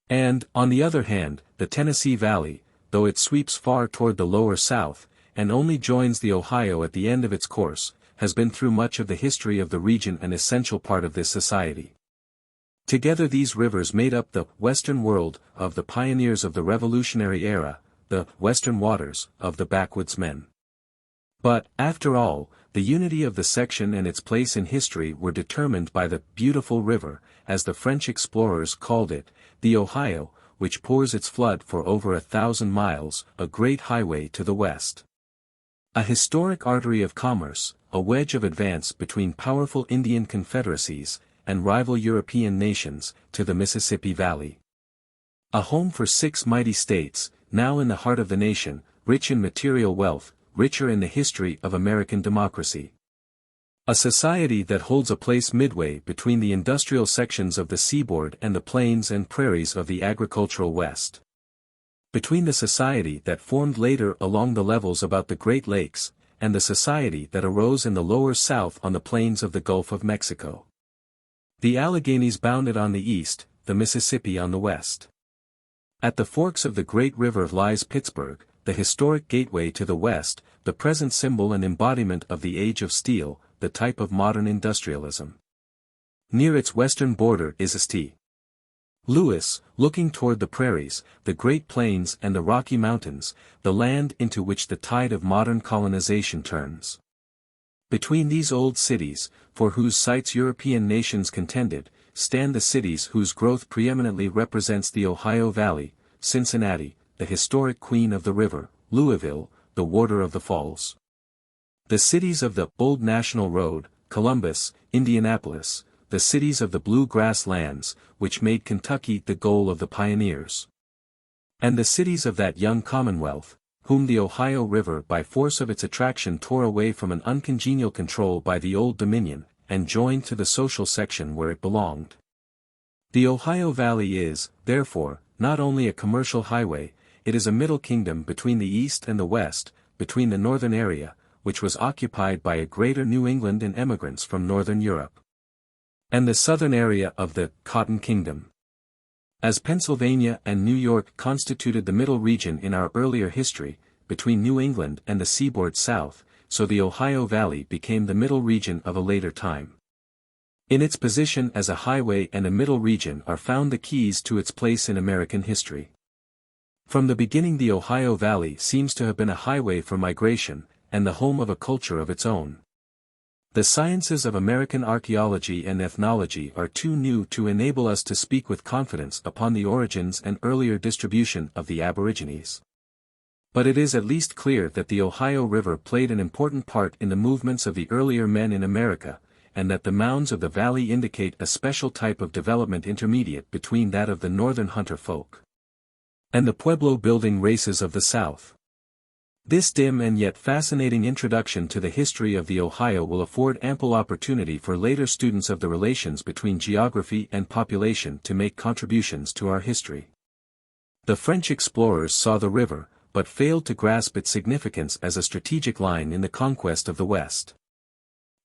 And, on the other hand, the Tennessee Valley, though it sweeps far toward the lower South, and only joins the Ohio at the end of its course, has been through much of the history of the region an essential part of this society. Together these rivers made up the western world of the pioneers of the Revolutionary era, the western waters of the backwoodsmen. But, after all, the unity of the section and its place in history were determined by the beautiful river, as the French explorers called it, the Ohio, which pours its flood for over 1,000 miles, a great highway to the west. A historic artery of commerce, a wedge of advance between powerful Indian confederacies, and rival European nations, to the Mississippi Valley. A home for 6 mighty states, now in the heart of the nation, rich in material wealth, richer in the history of American democracy. A society that holds a place midway between the industrial sections of the seaboard and the plains and prairies of the agricultural West. Between the society that formed later along the levels about the Great Lakes, and the society that arose in the lower South on the plains of the Gulf of Mexico. The Alleghenies bounded on the east, the Mississippi on the west. At the forks of the great river lies Pittsburgh, the historic gateway to the west, the present symbol and embodiment of the age of steel, the type of modern industrialism. Near its western border is St. Louis, looking toward the prairies, the Great Plains and the Rocky Mountains, the land into which the tide of modern colonization turns. Between these old cities, for whose sites European nations contended, stand the cities whose growth preeminently represents the Ohio Valley, Cincinnati, the historic queen of the river, Louisville, the warder of the falls. The cities of the Old National Road, Columbus, Indianapolis, the cities of the Blue Grass Lands, which made Kentucky the goal of the pioneers. And the cities of that young Commonwealth, whom the Ohio River by force of its attraction tore away from an uncongenial control by the Old Dominion, and joined to the social section where it belonged. The Ohio Valley is, therefore, not only a commercial highway, it is a middle kingdom between the east and the west, between the northern area, which was occupied by a greater New England and emigrants from northern Europe, and the southern area of the Cotton Kingdom. As Pennsylvania and New York constituted the middle region in our earlier history, between New England and the seaboard south, so the Ohio Valley became the middle region of a later time. In its position as a highway and a middle region are found the keys to its place in American history. From the beginning the Ohio Valley seems to have been a highway for migration, and the home of a culture of its own. The sciences of American archaeology and ethnology are too new to enable us to speak with confidence upon the origins and earlier distribution of the Aborigines. But it is at least clear that the Ohio River played an important part in the movements of the earlier men in America, and that the mounds of the valley indicate a special type of development intermediate between that of the northern hunter folk and the Pueblo-building races of the South. This dim and yet fascinating introduction to the history of the Ohio will afford ample opportunity for later students of the relations between geography and population to make contributions to our history. The French explorers saw the river, but failed to grasp its significance as a strategic line in the conquest of the West.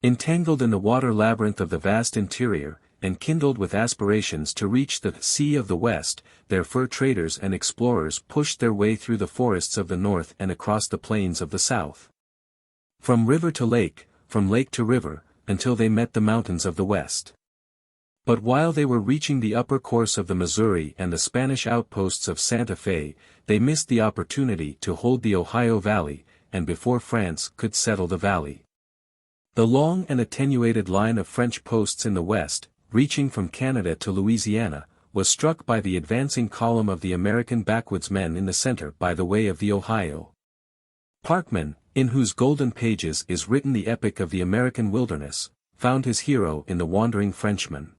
Entangled in the water labyrinth of the vast interior, and kindled with aspirations to reach the Sea of the West, their fur traders and explorers pushed their way through the forests of the north and across the plains of the south. From river to lake, from lake to river, until they met the mountains of the west. But while they were reaching the upper course of the Missouri and the Spanish outposts of Santa Fe, they missed the opportunity to hold the Ohio Valley, and before France could settle the valley. The long and attenuated line of French posts in the west, reaching from Canada to Louisiana, was struck by the advancing column of the American backwoodsmen in the center by the way of the Ohio. Parkman, in whose golden pages is written the epic of the American wilderness, found his hero in the wandering Frenchman.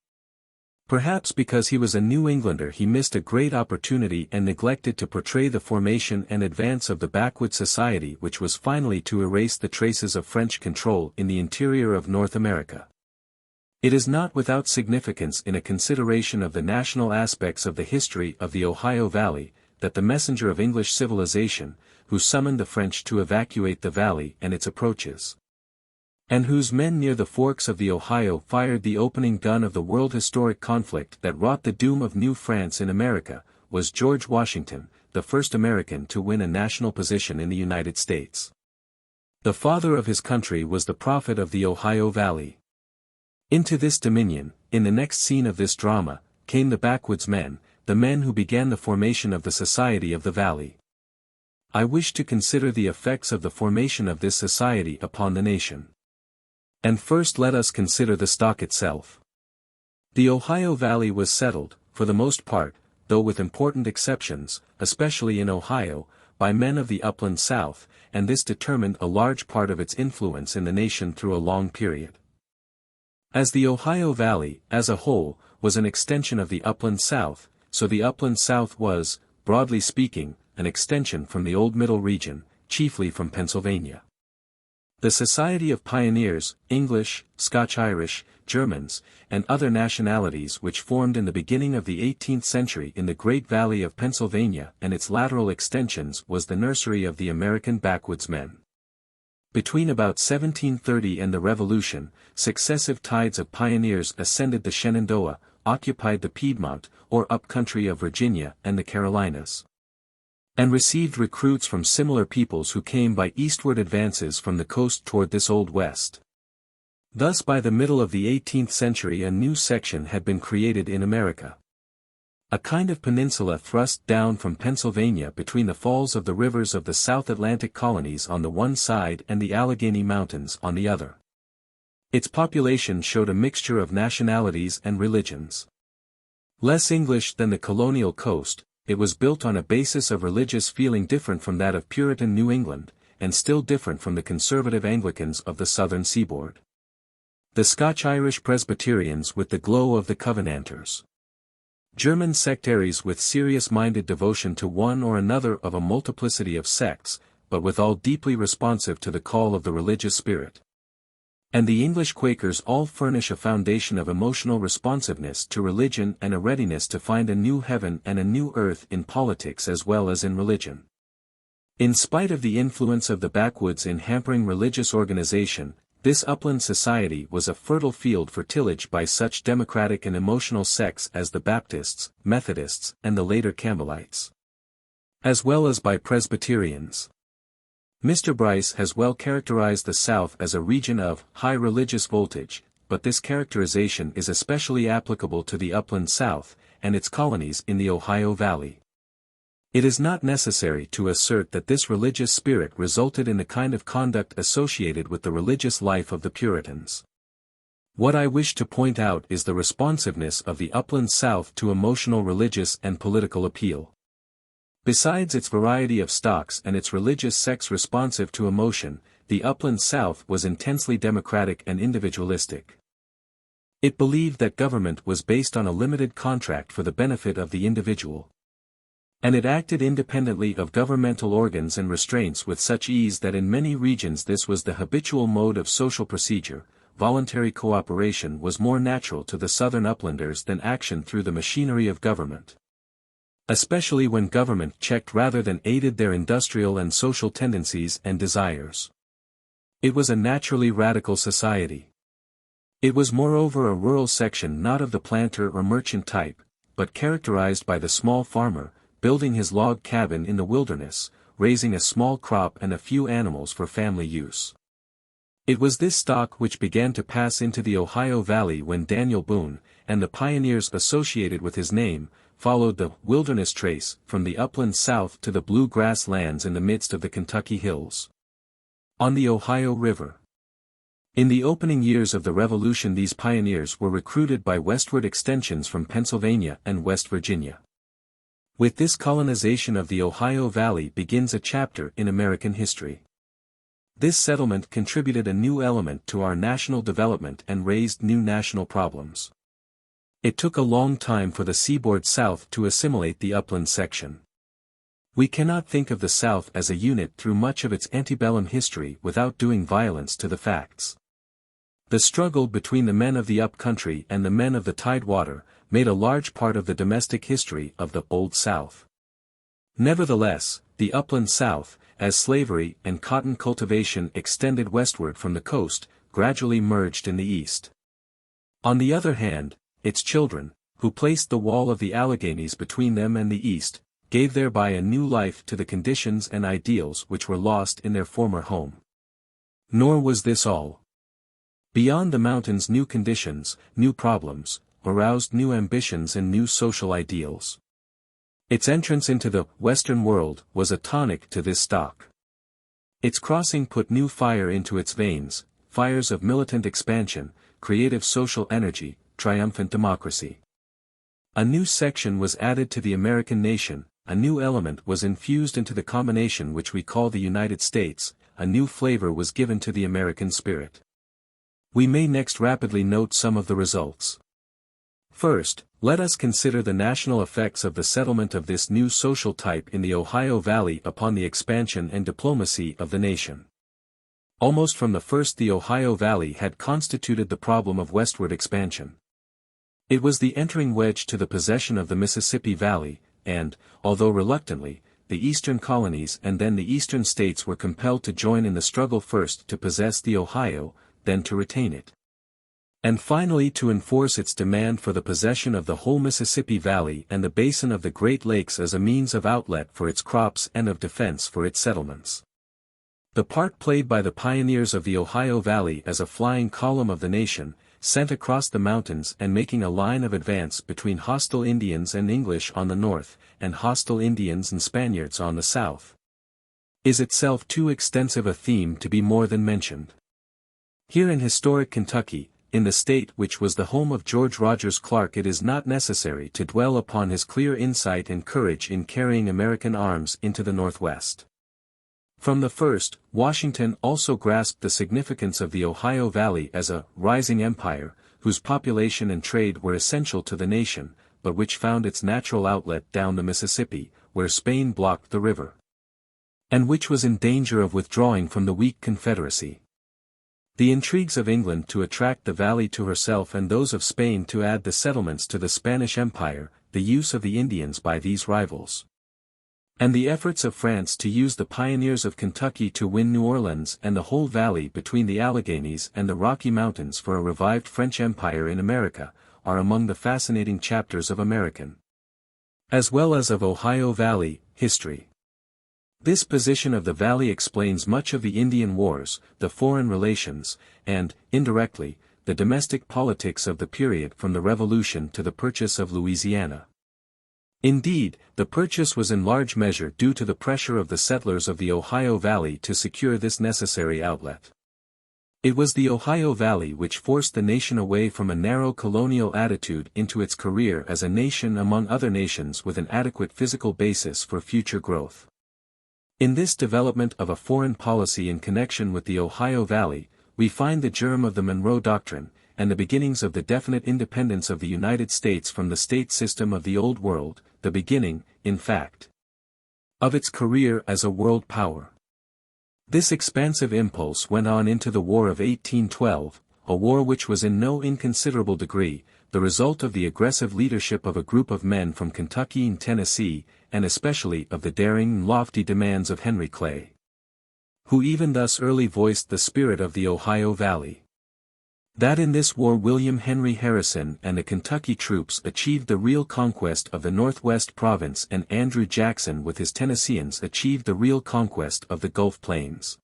Perhaps because he was a New Englander, he missed a great opportunity and neglected to portray the formation and advance of the backwoods society which was finally to erase the traces of French control in the interior of North America. It is not without significance in a consideration of the national aspects of the history of the Ohio Valley, that the messenger of English civilization, who summoned the French to evacuate the valley and its approaches, and whose men near the forks of the Ohio fired the opening gun of the world historic conflict that wrought the doom of New France in America, was George Washington, the first American to win a national position in the United States. The father of his country was the prophet of the Ohio Valley. Into this dominion, in the next scene of this drama, came the backwoods men, the men who began the formation of the society of the valley. I wish to consider the effects of the formation of this society upon the nation. And first let us consider the stock itself. The Ohio Valley was settled, for the most part, though with important exceptions, especially in Ohio, by men of the upland South, and this determined a large part of its influence in the nation through a long period. As the Ohio Valley, as a whole, was an extension of the upland South, so the upland South was, broadly speaking, an extension from the Old Middle region, chiefly from Pennsylvania. The Society of Pioneers, English, Scotch-Irish, Germans, and other nationalities which formed in the beginning of the 18th century in the Great Valley of Pennsylvania and its lateral extensions was the nursery of the American backwoodsmen. Between about 1730 and the Revolution, successive tides of pioneers ascended the Shenandoah, occupied the Piedmont, or up-country of Virginia and the Carolinas, and received recruits from similar peoples who came by eastward advances from the coast toward this Old West. Thus by the middle of the 18th century a new section had been created in America. A kind of peninsula thrust down from Pennsylvania between the falls of the rivers of the South Atlantic colonies on the one side and the Allegheny Mountains on the other. Its population showed a mixture of nationalities and religions. Less English than the colonial coast, it was built on a basis of religious feeling different from that of Puritan New England, and still different from the conservative Anglicans of the southern seaboard. The Scotch-Irish Presbyterians with the glow of the Covenanters. German sectaries with serious-minded devotion to one or another of a multiplicity of sects, but withal deeply responsive to the call of the religious spirit. And the English Quakers all furnish a foundation of emotional responsiveness to religion and a readiness to find a new heaven and a new earth in politics as well as in religion. In spite of the influence of the backwoods in hampering religious organization, this upland society was a fertile field for tillage by such democratic and emotional sects as the Baptists, Methodists, and the later Campbellites, as well as by Presbyterians. Mr. Bryce has well characterized the South as a region of high religious voltage, but this characterization is especially applicable to the upland South, and its colonies in the Ohio Valley. It is not necessary to assert that this religious spirit resulted in the kind of conduct associated with the religious life of the Puritans. What I wish to point out is the responsiveness of the upland South to emotional religious and political appeal. Besides its variety of stocks and its religious sects responsive to emotion, the upland South was intensely democratic and individualistic. It believed that government was based on a limited contract for the benefit of the individual. And it acted independently of governmental organs and restraints with such ease that in many regions this was the habitual mode of social procedure. Voluntary cooperation was more natural to the southern uplanders than action through the machinery of government, especially when government checked rather than aided their industrial and social tendencies and desires. It was a naturally radical society. It was moreover a rural section not of the planter or merchant type, but characterized by the small farmer, building his log cabin in the wilderness, raising a small crop and a few animals for family use. It was this stock which began to pass into the Ohio Valley when Daniel Boone, and the pioneers associated with his name, followed the wilderness trace from the upland South to the blue grass lands in the midst of the Kentucky hills, on the Ohio River. In the opening years of the Revolution these pioneers were recruited by westward extensions from Pennsylvania and West Virginia. With this colonization of the Ohio Valley begins a chapter in American history. This settlement contributed a new element to our national development and raised new national problems. It took a long time for the seaboard South to assimilate the upland section. We cannot think of the South as a unit through much of its antebellum history without doing violence to the facts. The struggle between the men of the up-country and the men of the Tidewater made a large part of the domestic history of the Old South. Nevertheless, the upland South, as slavery and cotton cultivation extended westward from the coast, gradually merged in the East. On the other hand, its children, who placed the wall of the Alleghanies between them and the East, gave thereby a new life to the conditions and ideals which were lost in their former home. Nor was this all. Beyond the mountains, new conditions, new problems, aroused new ambitions and new social ideals. Its entrance into the Western world was a tonic to this stock. Its crossing put new fire into its veins, fires of militant expansion, creative social energy, triumphant democracy. A new section was added to the American nation, a new element was infused into the combination which we call the United States, a new flavor was given to the American spirit. We may next rapidly note some of the results. First, let us consider the national effects of the settlement of this new social type in the Ohio Valley upon the expansion and diplomacy of the nation. Almost from the first, the Ohio Valley had constituted the problem of westward expansion. It was the entering wedge to the possession of the Mississippi Valley, and, although reluctantly, the eastern colonies and then the eastern states were compelled to join in the struggle, first to possess the Ohio, then to retain it, and finally to enforce its demand for the possession of the whole Mississippi Valley and the basin of the Great Lakes as a means of outlet for its crops and of defense for its settlements. The part played by the pioneers of the Ohio Valley as a flying column of the nation, sent across the mountains and making a line of advance between hostile Indians and English on the north, and hostile Indians and Spaniards on the south, is itself too extensive a theme to be more than mentioned. Here in historic Kentucky, in the state which was the home of George Rogers Clark, it is not necessary to dwell upon his clear insight and courage in carrying American arms into the Northwest. From the first, Washington also grasped the significance of the Ohio Valley as a rising empire, whose population and trade were essential to the nation, but which found its natural outlet down the Mississippi, where Spain blocked the river, and which was in danger of withdrawing from the weak Confederacy. The intrigues of England to attract the valley to herself and those of Spain to add the settlements to the Spanish Empire, the use of the Indians by these rivals, and the efforts of France to use the pioneers of Kentucky to win New Orleans and the whole valley between the Alleghanies and the Rocky Mountains for a revived French Empire in America, are among the fascinating chapters of American, as well as of Ohio Valley, history. This position of the valley explains much of the Indian Wars, the foreign relations, and, indirectly, the domestic politics of the period from the Revolution to the purchase of Louisiana. Indeed, the purchase was in large measure due to the pressure of the settlers of the Ohio Valley to secure this necessary outlet. It was the Ohio Valley which forced the nation away from a narrow colonial attitude into its career as a nation among other nations with an adequate physical basis for future growth. In this development of a foreign policy in connection with the Ohio Valley, we find the germ of the Monroe Doctrine, and the beginnings of the definite independence of the United States from the state system of the Old World, the beginning, in fact, of its career as a world power. This expansive impulse went on into the War of 1812, a war which was in no inconsiderable degree the result of the aggressive leadership of a group of men from Kentucky and Tennessee, and especially of the daring and lofty demands of Henry Clay, who even thus early voiced the spirit of the Ohio Valley. That in this war William Henry Harrison and the Kentucky troops achieved the real conquest of the Northwest Province, and Andrew Jackson with his Tennesseans achieved the real conquest of the Gulf Plains,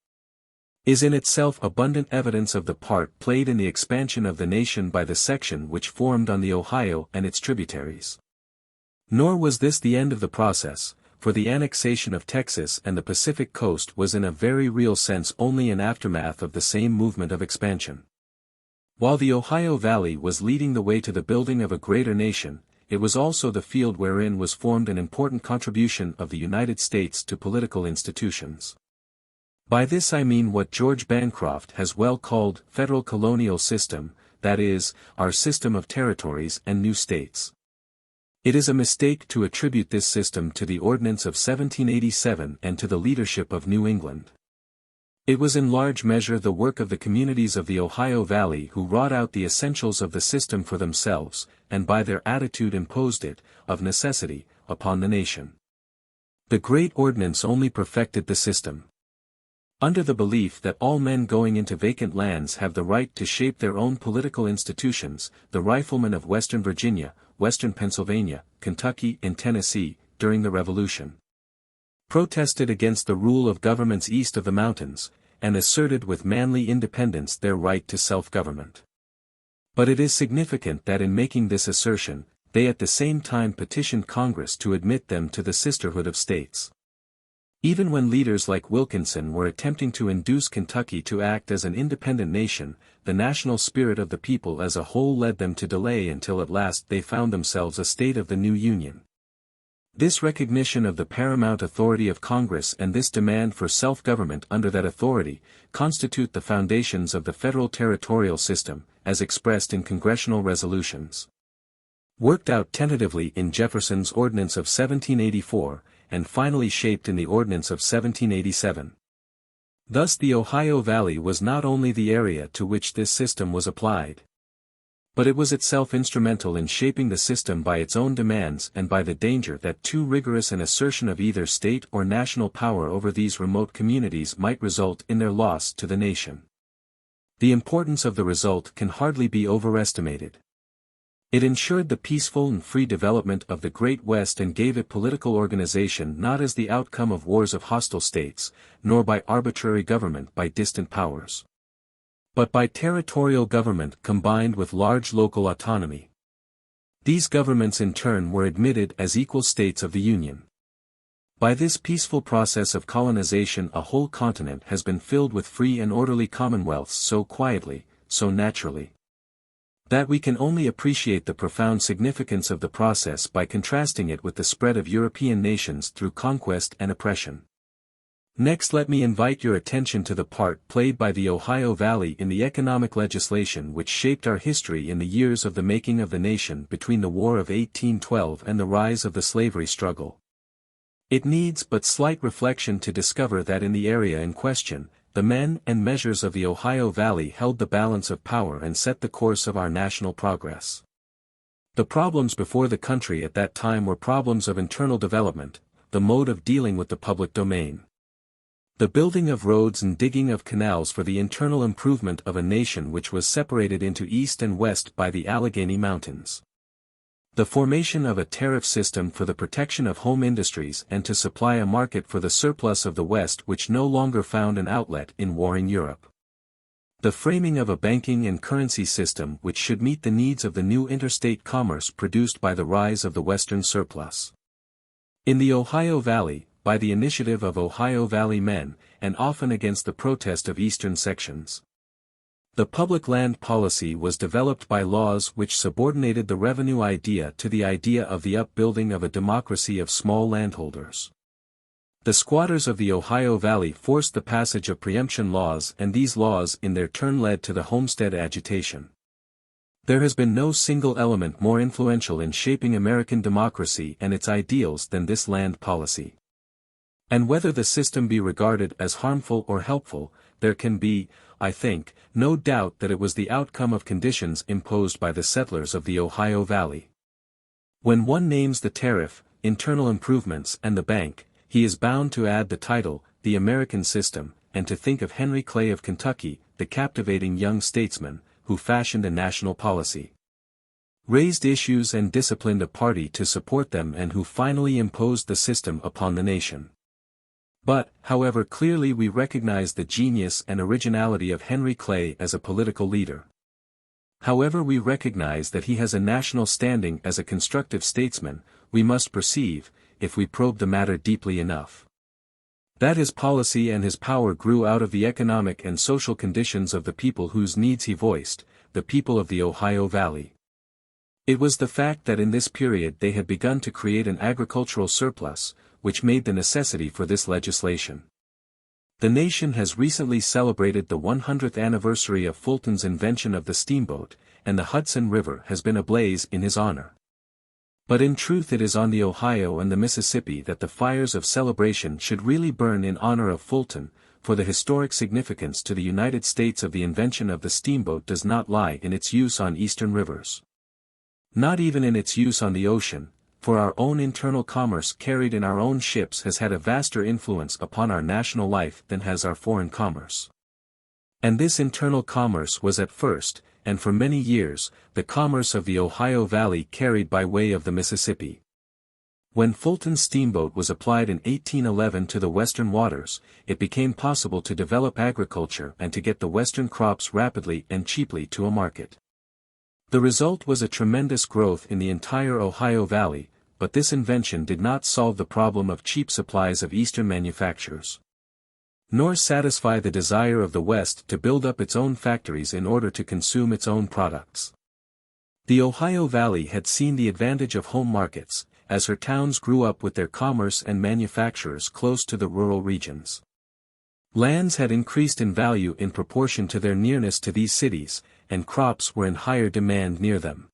is in itself abundant evidence of the part played in the expansion of the nation by the section which formed on the Ohio and its tributaries. Nor was this the end of the process, for the annexation of Texas and the Pacific coast was in a very real sense only an aftermath of the same movement of expansion. While the Ohio Valley was leading the way to the building of a greater nation, it was also the field wherein was formed an important contribution of the United States to political institutions. By this I mean what George Bancroft has well called federal colonial system, that is, our system of territories and new states. It is a mistake to attribute this system to the Ordinance of 1787 and to the leadership of New England. It was in large measure the work of the communities of the Ohio Valley who wrought out the essentials of the system for themselves, and by their attitude imposed it, of necessity, upon the nation. The great ordinance only perfected the system. Under the belief that all men going into vacant lands have the right to shape their own political institutions, the riflemen of Western Virginia, Western Pennsylvania, Kentucky and Tennessee, during the Revolution, protested against the rule of governments east of the mountains, and asserted with manly independence their right to self-government. But it is significant that in making this assertion, they at the same time petitioned Congress to admit them to the sisterhood of states. Even when leaders like Wilkinson were attempting to induce Kentucky to act as an independent nation, the national spirit of the people as a whole led them to delay until at last they found themselves a state of the new Union. This recognition of the paramount authority of Congress and this demand for self-government under that authority, constitute the foundations of the federal territorial system, as expressed in congressional resolutions. Worked out tentatively in Jefferson's Ordinance of 1784, and finally shaped in the Ordinance of 1787. Thus the Ohio Valley was not only the area to which this system was applied, but it was itself instrumental in shaping the system by its own demands and by the danger that too rigorous an assertion of either state or national power over these remote communities might result in their loss to the nation. The importance of the result can hardly be overestimated. It ensured the peaceful and free development of the Great West and gave it political organization not as the outcome of wars of hostile states, nor by arbitrary government by distant powers, but by territorial government combined with large local autonomy. These governments in turn were admitted as equal states of the Union. By this peaceful process of colonization a whole continent has been filled with free and orderly commonwealths so quietly, so naturally, that we can only appreciate the profound significance of the process by contrasting it with the spread of European nations through conquest and oppression. Next, let me invite your attention to the part played by the Ohio Valley in the economic legislation which shaped our history in the years of the making of the nation between the War of 1812 and the rise of the slavery struggle. It needs but slight reflection to discover that in the area in question, the men and measures of the Ohio Valley held the balance of power and set the course of our national progress. The problems before the country at that time were problems of internal development, the mode of dealing with the public domain, the building of roads and digging of canals for the internal improvement of a nation which was separated into east and west by the Allegheny Mountains, the formation of a tariff system for the protection of home industries and to supply a market for the surplus of the West which no longer found an outlet in warring Europe, the framing of a banking and currency system which should meet the needs of the new interstate commerce produced by the rise of the Western surplus. In the Ohio Valley, by the initiative of Ohio Valley men, and often against the protest of eastern sections, the public land policy was developed by laws which subordinated the revenue idea to the idea of the upbuilding of a democracy of small landholders. The squatters of the Ohio Valley forced the passage of preemption laws, and these laws in their turn led to the homestead agitation. There has been no single element more influential in shaping American democracy and its ideals than this land policy. And whether the system be regarded as harmful or helpful, there can be, I think, no doubt that it was the outcome of conditions imposed by the settlers of the Ohio Valley. When one names the tariff, internal improvements and the bank, he is bound to add the title, the American system, and to think of Henry Clay of Kentucky, the captivating young statesman, who fashioned a national policy, raised issues and disciplined a party to support them and who finally imposed the system upon the nation. But, however clearly we recognize the genius and originality of Henry Clay as a political leader, however we recognize that he has a national standing as a constructive statesman, we must perceive, if we probe the matter deeply enough, that his policy and his power grew out of the economic and social conditions of the people whose needs he voiced, the people of the Ohio Valley. It was the fact that in this period they had begun to create an agricultural surplus, which made the necessity for this legislation. The nation has recently celebrated the 100th anniversary of Fulton's invention of the steamboat, and the Hudson River has been ablaze in his honor. But in truth it is on the Ohio and the Mississippi that the fires of celebration should really burn in honor of Fulton, for the historic significance to the United States of the invention of the steamboat does not lie in its use on eastern rivers. Not even in its use on the ocean, for our own internal commerce carried in our own ships has had a vaster influence upon our national life than has our foreign commerce. And this internal commerce was at first, and for many years, the commerce of the Ohio Valley carried by way of the Mississippi. When Fulton's steamboat was applied in 1811 to the western waters, it became possible to develop agriculture and to get the western crops rapidly and cheaply to a market. The result was a tremendous growth in the entire Ohio Valley, but this invention did not solve the problem of cheap supplies of eastern manufactures, nor satisfy the desire of the West to build up its own factories in order to consume its own products. The Ohio Valley had seen the advantage of home markets, as her towns grew up with their commerce and manufacturers close to the rural regions. Lands had increased in value in proportion to their nearness to these cities, and crops were in higher demand near them.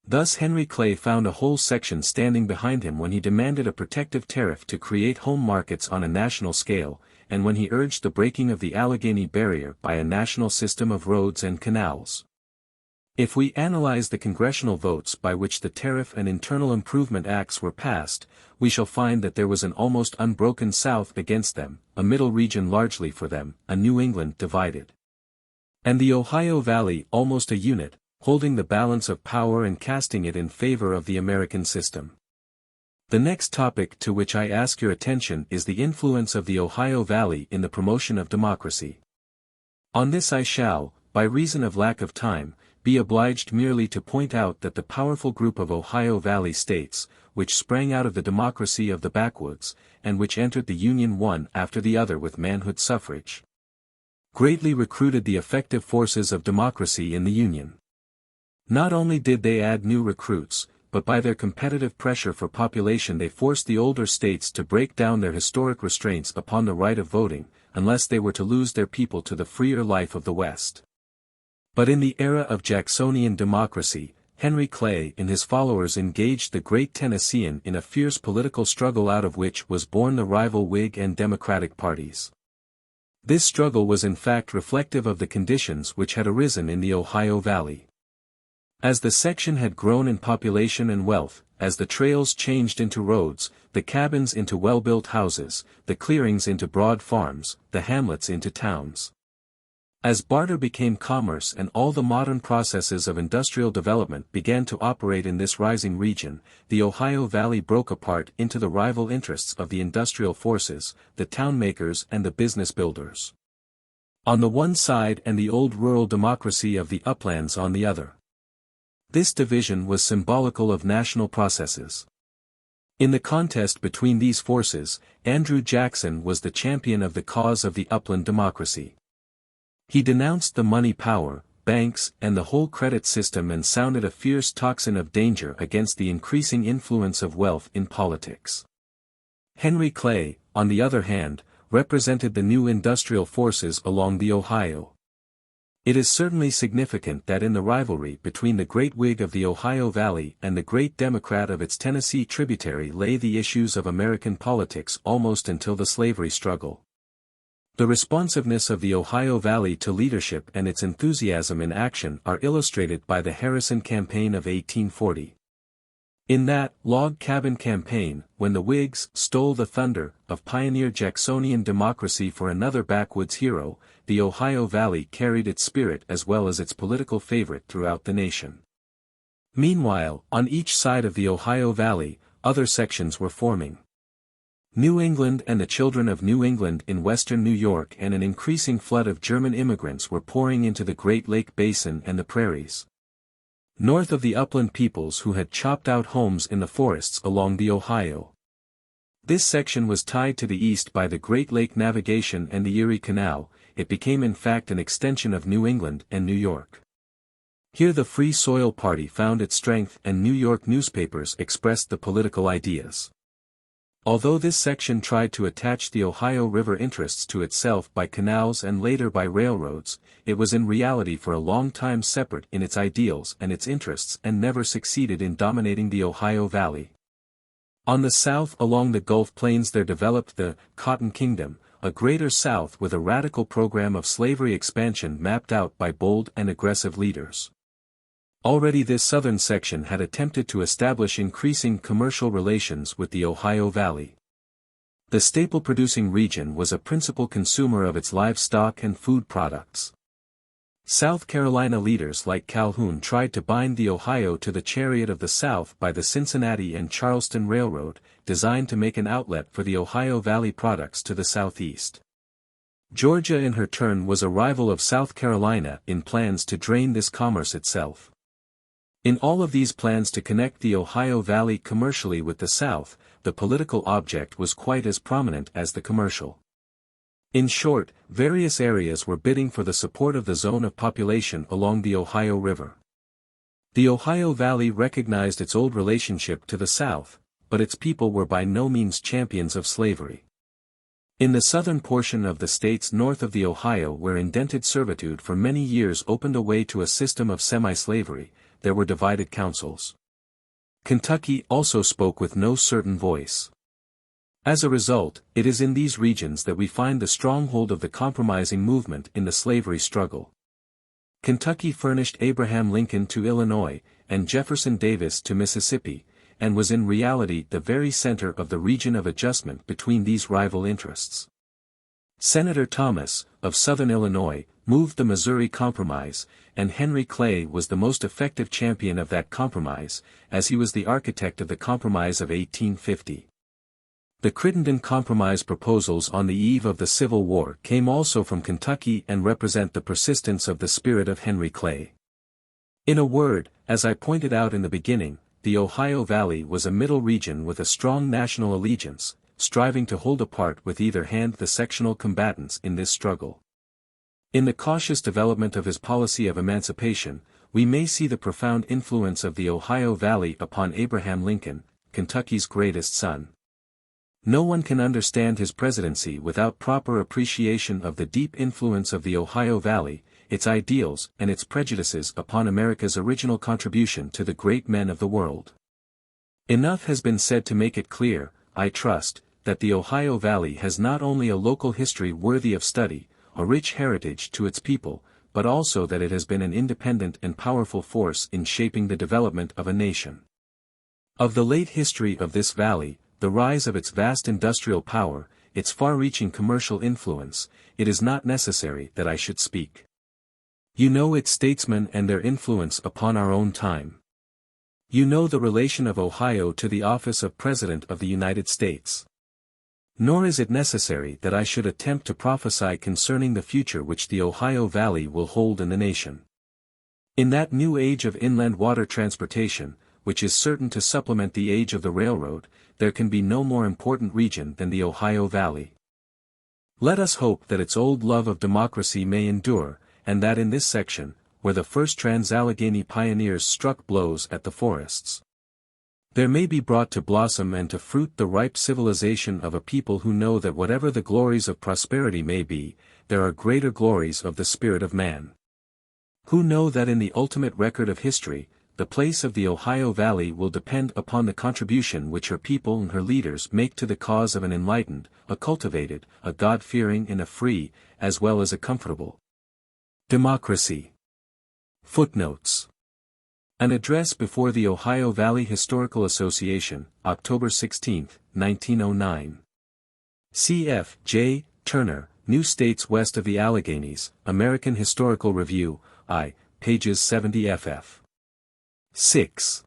Thus Henry Clay found a whole section standing behind him when he demanded a protective tariff to create home markets on a national scale, and when he urged the breaking of the Allegheny Barrier by a national system of roads and canals. If we analyze the congressional votes by which the Tariff and Internal Improvement Acts were passed, we shall find that there was an almost unbroken South against them, a middle region largely for them, a New England divided, and the Ohio Valley almost a unit, holding the balance of power and casting it in favor of the American system. The next topic to which I ask your attention is the influence of the Ohio Valley in the promotion of democracy. On this I shall, by reason of lack of time, be obliged merely to point out that the powerful group of Ohio Valley states, which sprang out of the democracy of the backwoods, and which entered the Union one after the other with manhood suffrage, greatly recruited the effective forces of democracy in the Union. Not only did they add new recruits, but by their competitive pressure for population they forced the older states to break down their historic restraints upon the right of voting, unless they were to lose their people to the freer life of the West. But in the era of Jacksonian democracy, Henry Clay and his followers engaged the great Tennessean in a fierce political struggle out of which was born the rival Whig and Democratic parties. This struggle was in fact reflective of the conditions which had arisen in the Ohio Valley. As the section had grown in population and wealth, as the trails changed into roads, the cabins into well-built houses, the clearings into broad farms, the hamlets into towns, as barter became commerce and all the modern processes of industrial development began to operate in this rising region, the Ohio Valley broke apart into the rival interests of the industrial forces, the town makers and the business builders, on the one side and the old rural democracy of the uplands on the other. This division was symbolical of national processes. In the contest between these forces, Andrew Jackson was the champion of the cause of the upland democracy. He denounced the money power, banks, and the whole credit system and sounded a fierce tocsin of danger against the increasing influence of wealth in politics. Henry Clay, on the other hand, represented the new industrial forces along the Ohio. It is certainly significant that in the rivalry between the great Whig of the Ohio Valley and the great Democrat of its Tennessee tributary lay the issues of American politics almost until the slavery struggle. The responsiveness of the Ohio Valley to leadership and its enthusiasm in action are illustrated by the Harrison Campaign of 1840. In that log cabin campaign, when the Whigs stole the thunder of pioneer Jacksonian democracy for another backwoods hero, the Ohio Valley carried its spirit as well as its political favorite throughout the nation. Meanwhile, on each side of the Ohio Valley, other sections were forming. New England and the children of New England in western New York and an increasing flood of German immigrants were pouring into the Great Lake Basin and the prairies. North of the upland peoples who had chopped out homes in the forests along the Ohio. This section was tied to the east by the Great Lake navigation and the Erie Canal. It became in fact an extension of New England and New York. Here the Free Soil Party found its strength and New York newspapers expressed the political ideas. Although this section tried to attach the Ohio River interests to itself by canals and later by railroads, it was in reality for a long time separate in its ideals and its interests and never succeeded in dominating the Ohio Valley. On the south along the Gulf Plains there developed the Cotton Kingdom, a greater South with a radical program of slavery expansion mapped out by bold and aggressive leaders. Already this southern section had attempted to establish increasing commercial relations with the Ohio Valley. The staple-producing region was a principal consumer of its livestock and food products. South Carolina leaders like Calhoun tried to bind the Ohio to the chariot of the South by the Cincinnati and Charleston Railroad, designed to make an outlet for the Ohio Valley products to the southeast. Georgia in her turn was a rival of South Carolina in plans to drain this commerce itself. In all of these plans to connect the Ohio Valley commercially with the South, the political object was quite as prominent as the commercial. In short, various areas were bidding for the support of the zone of population along the Ohio River. The Ohio Valley recognized its old relationship to the South, but its people were by no means champions of slavery. In the southern portion of the states north of the Ohio where indented servitude for many years opened a way to a system of semi-slavery, there were divided councils. Kentucky also spoke with no certain voice. As a result, it is in these regions that we find the stronghold of the compromising movement in the slavery struggle. Kentucky furnished Abraham Lincoln to Illinois, and Jefferson Davis to Mississippi, and was in reality the very center of the region of adjustment between these rival interests. Senator Thomas, of Southern Illinois, moved the Missouri Compromise, and Henry Clay was the most effective champion of that compromise, as he was the architect of the Compromise of 1850. The Crittenden Compromise proposals on the eve of the Civil War came also from Kentucky and represent the persistence of the spirit of Henry Clay. In a word, as I pointed out in the beginning, the Ohio Valley was a middle region with a strong national allegiance, striving to hold apart with either hand the sectional combatants in this struggle. In the cautious development of his policy of emancipation, we may see the profound influence of the Ohio Valley upon Abraham Lincoln, Kentucky's greatest son. No one can understand his presidency without proper appreciation of the deep influence of the Ohio Valley, its ideals and its prejudices upon America's original contribution to the great men of the world. Enough has been said to make it clear, I trust, that the Ohio Valley has not only a local history worthy of study, a rich heritage to its people, but also that it has been an independent and powerful force in shaping the development of a nation. Of the late history of this valley, the rise of its vast industrial power, its far-reaching commercial influence, it is not necessary that I should speak. You know its statesmen and their influence upon our own time. You know the relation of Ohio to the office of President of the United States. Nor is it necessary that I should attempt to prophesy concerning the future which the Ohio Valley will hold in the nation. In that new age of inland water transportation, which is certain to supplement the age of the railroad, there can be no more important region than the Ohio Valley. Let us hope that its old love of democracy may endure, and that in this section, where the first Trans-Allegheny pioneers struck blows at the forests, there may be brought to blossom and to fruit the ripe civilization of a people who know that whatever the glories of prosperity may be, there are greater glories of the spirit of man. Who know that in the ultimate record of history, the place of the Ohio Valley will depend upon the contribution which her people and her leaders make to the cause of an enlightened, a cultivated, a God-fearing and a free, as well as a comfortable democracy. Footnotes. An address before the Ohio Valley Historical Association, October 16, 1909. C.F. J. Turner, New States West of the Alleghenies, American Historical Review, I, pages 70 ff. 6.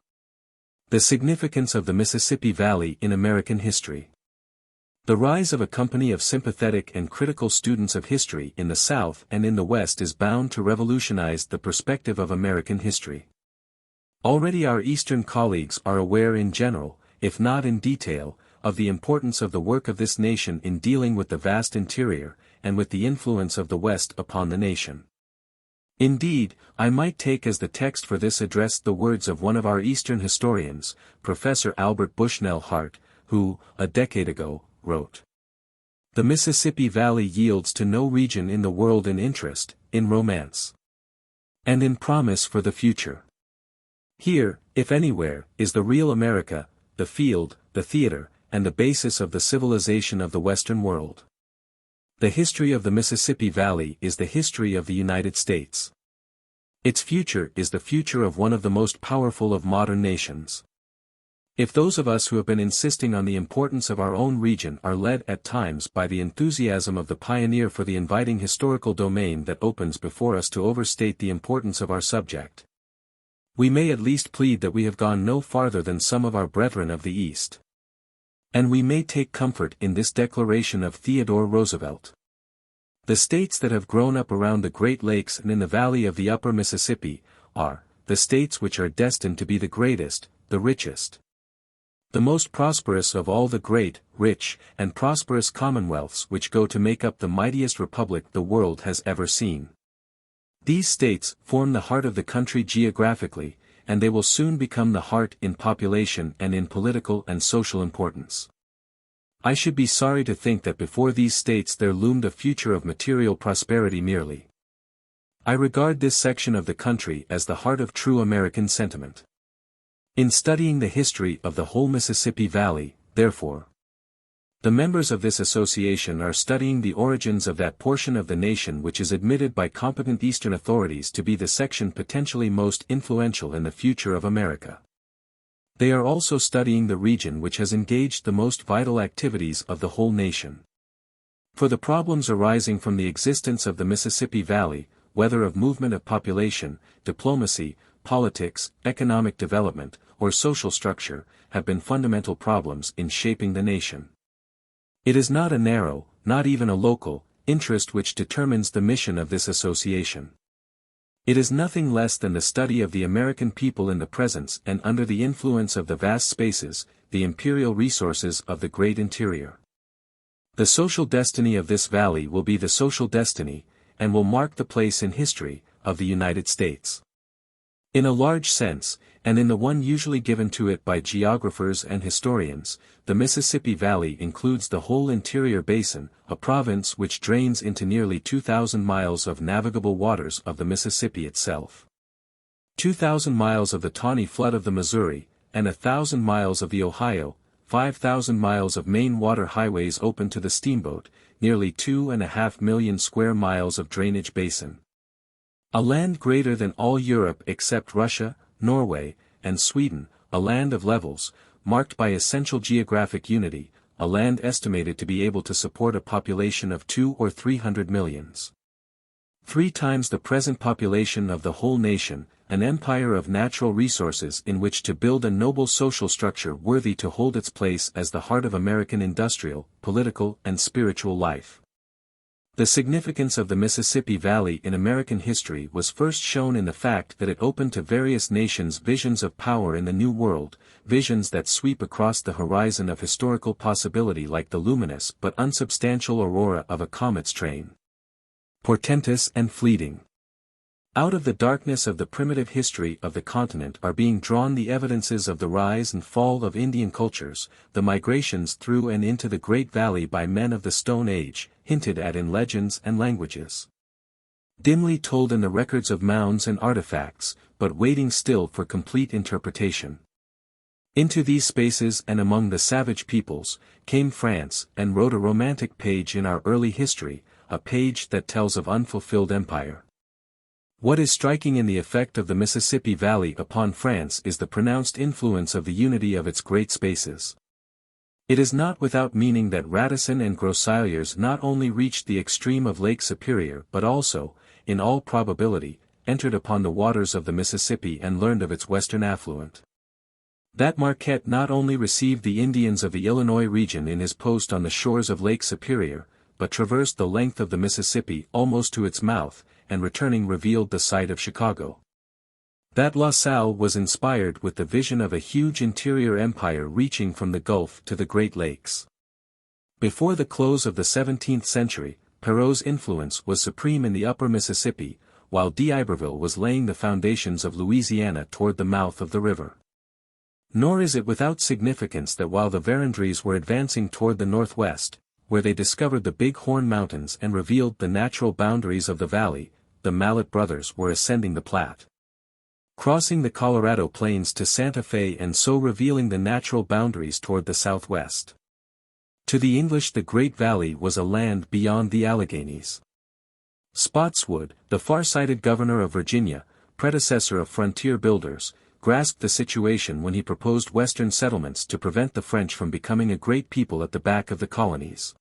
The significance of the Mississippi Valley in American history. The rise of a company of sympathetic and critical students of history in the South and in the West is bound to revolutionize the perspective of American history. Already our Eastern colleagues are aware in general, if not in detail, of the importance of the work of this nation in dealing with the vast interior, and with the influence of the West upon the nation. Indeed, I might take as the text for this address the words of one of our Eastern historians, Professor Albert Bushnell Hart, who, a decade ago, wrote, "The Mississippi Valley yields to no region in the world in interest, in romance, and in promise for the future. Here, if anywhere, is the real America, the field, the theater, and the basis of the civilization of the Western world. The history of the Mississippi Valley is the history of the United States. Its future is the future of one of the most powerful of modern nations. If those of us who have been insisting on the importance of our own region are led at times by the enthusiasm of the pioneer for the inviting historical domain that opens before us to overstate the importance of our subject, we may at least plead that we have gone no farther than some of our brethren of the East. And we may take comfort in this declaration of Theodore Roosevelt. The states that have grown up around the Great Lakes and in the valley of the upper Mississippi, are, the states which are destined to be the greatest, the richest, the most prosperous of all the great, rich, and prosperous commonwealths which go to make up the mightiest republic the world has ever seen. These states form the heart of the country geographically, and they will soon become the heart in population and in political and social importance. I should be sorry to think that before these states there loomed a future of material prosperity merely. I regard this section of the country as the heart of true American sentiment. In studying the history of the whole Mississippi Valley, therefore, the members of this association are studying the origins of that portion of the nation which is admitted by competent Eastern authorities to be the section potentially most influential in the future of America. They are also studying the region which has engaged the most vital activities of the whole nation. For the problems arising from the existence of the Mississippi Valley, whether of movement of population, diplomacy, politics, economic development, or social structure, have been fundamental problems in shaping the nation. It is not a narrow, not even a local, interest which determines the mission of this association. It is nothing less than the study of the American people in the presence and under the influence of the vast spaces, the imperial resources of the great interior. The social destiny of this valley will be the social destiny, and will mark the place in history, of the United States. In a large sense, and in the one usually given to it by geographers and historians, the Mississippi Valley includes the whole interior basin, a province which drains into nearly 2,000 miles of navigable waters of the Mississippi itself, 2,000 miles of the tawny flood of the Missouri, and 1,000 miles of the Ohio, 5,000 miles of main water highways open to the steamboat, nearly 2.5 million square miles of drainage basin. A land greater than all Europe except Russia, Norway, and Sweden, a land of levels, marked by essential geographic unity, a land estimated to be able to support a population of 200 or 300 millions. 3 times the present population of the whole nation, an empire of natural resources in which to build a noble social structure worthy to hold its place as the heart of American industrial, political, and spiritual life. The significance of the Mississippi Valley in American history was first shown in the fact that it opened to various nations visions of power in the New World, visions that sweep across the horizon of historical possibility like the luminous but unsubstantial aurora of a comet's train. Portentous and fleeting. Out of the darkness of the primitive history of the continent are being drawn the evidences of the rise and fall of Indian cultures, the migrations through and into the Great Valley by men of the Stone Age, hinted at in legends and languages, dimly told in the records of mounds and artifacts, but waiting still for complete interpretation. Into these spaces and among the savage peoples, came France and wrote a romantic page in our early history, a page that tells of unfulfilled empire. What is striking in the effect of the Mississippi Valley upon France is the pronounced influence of the unity of its great spaces. It is not without meaning that Radisson and Groseilliers not only reached the extreme of Lake Superior but also, in all probability, entered upon the waters of the Mississippi and learned of its western affluent. That Marquette not only received the Indians of the Illinois region in his post on the shores of Lake Superior, but traversed the length of the Mississippi almost to its mouth, and returning revealed the site of Chicago. That La Salle was inspired with the vision of a huge interior empire reaching from the Gulf to the Great Lakes. Before the close of the 17th century, Perrot's influence was supreme in the upper Mississippi, while D'Iberville was laying the foundations of Louisiana toward the mouth of the river. Nor is it without significance that while the Verendrys were advancing toward the northwest, where they discovered the Big Horn Mountains and revealed the natural boundaries of the valley, the Mallet brothers were ascending the Platte, crossing the Colorado Plains to Santa Fe and so revealing the natural boundaries toward the southwest. To the English the Great Valley was a land beyond the Alleghenies. Spotswood, the far-sighted governor of Virginia, predecessor of frontier builders, grasped the situation when he proposed western settlements to prevent the French from becoming a great people at the back of the colonies.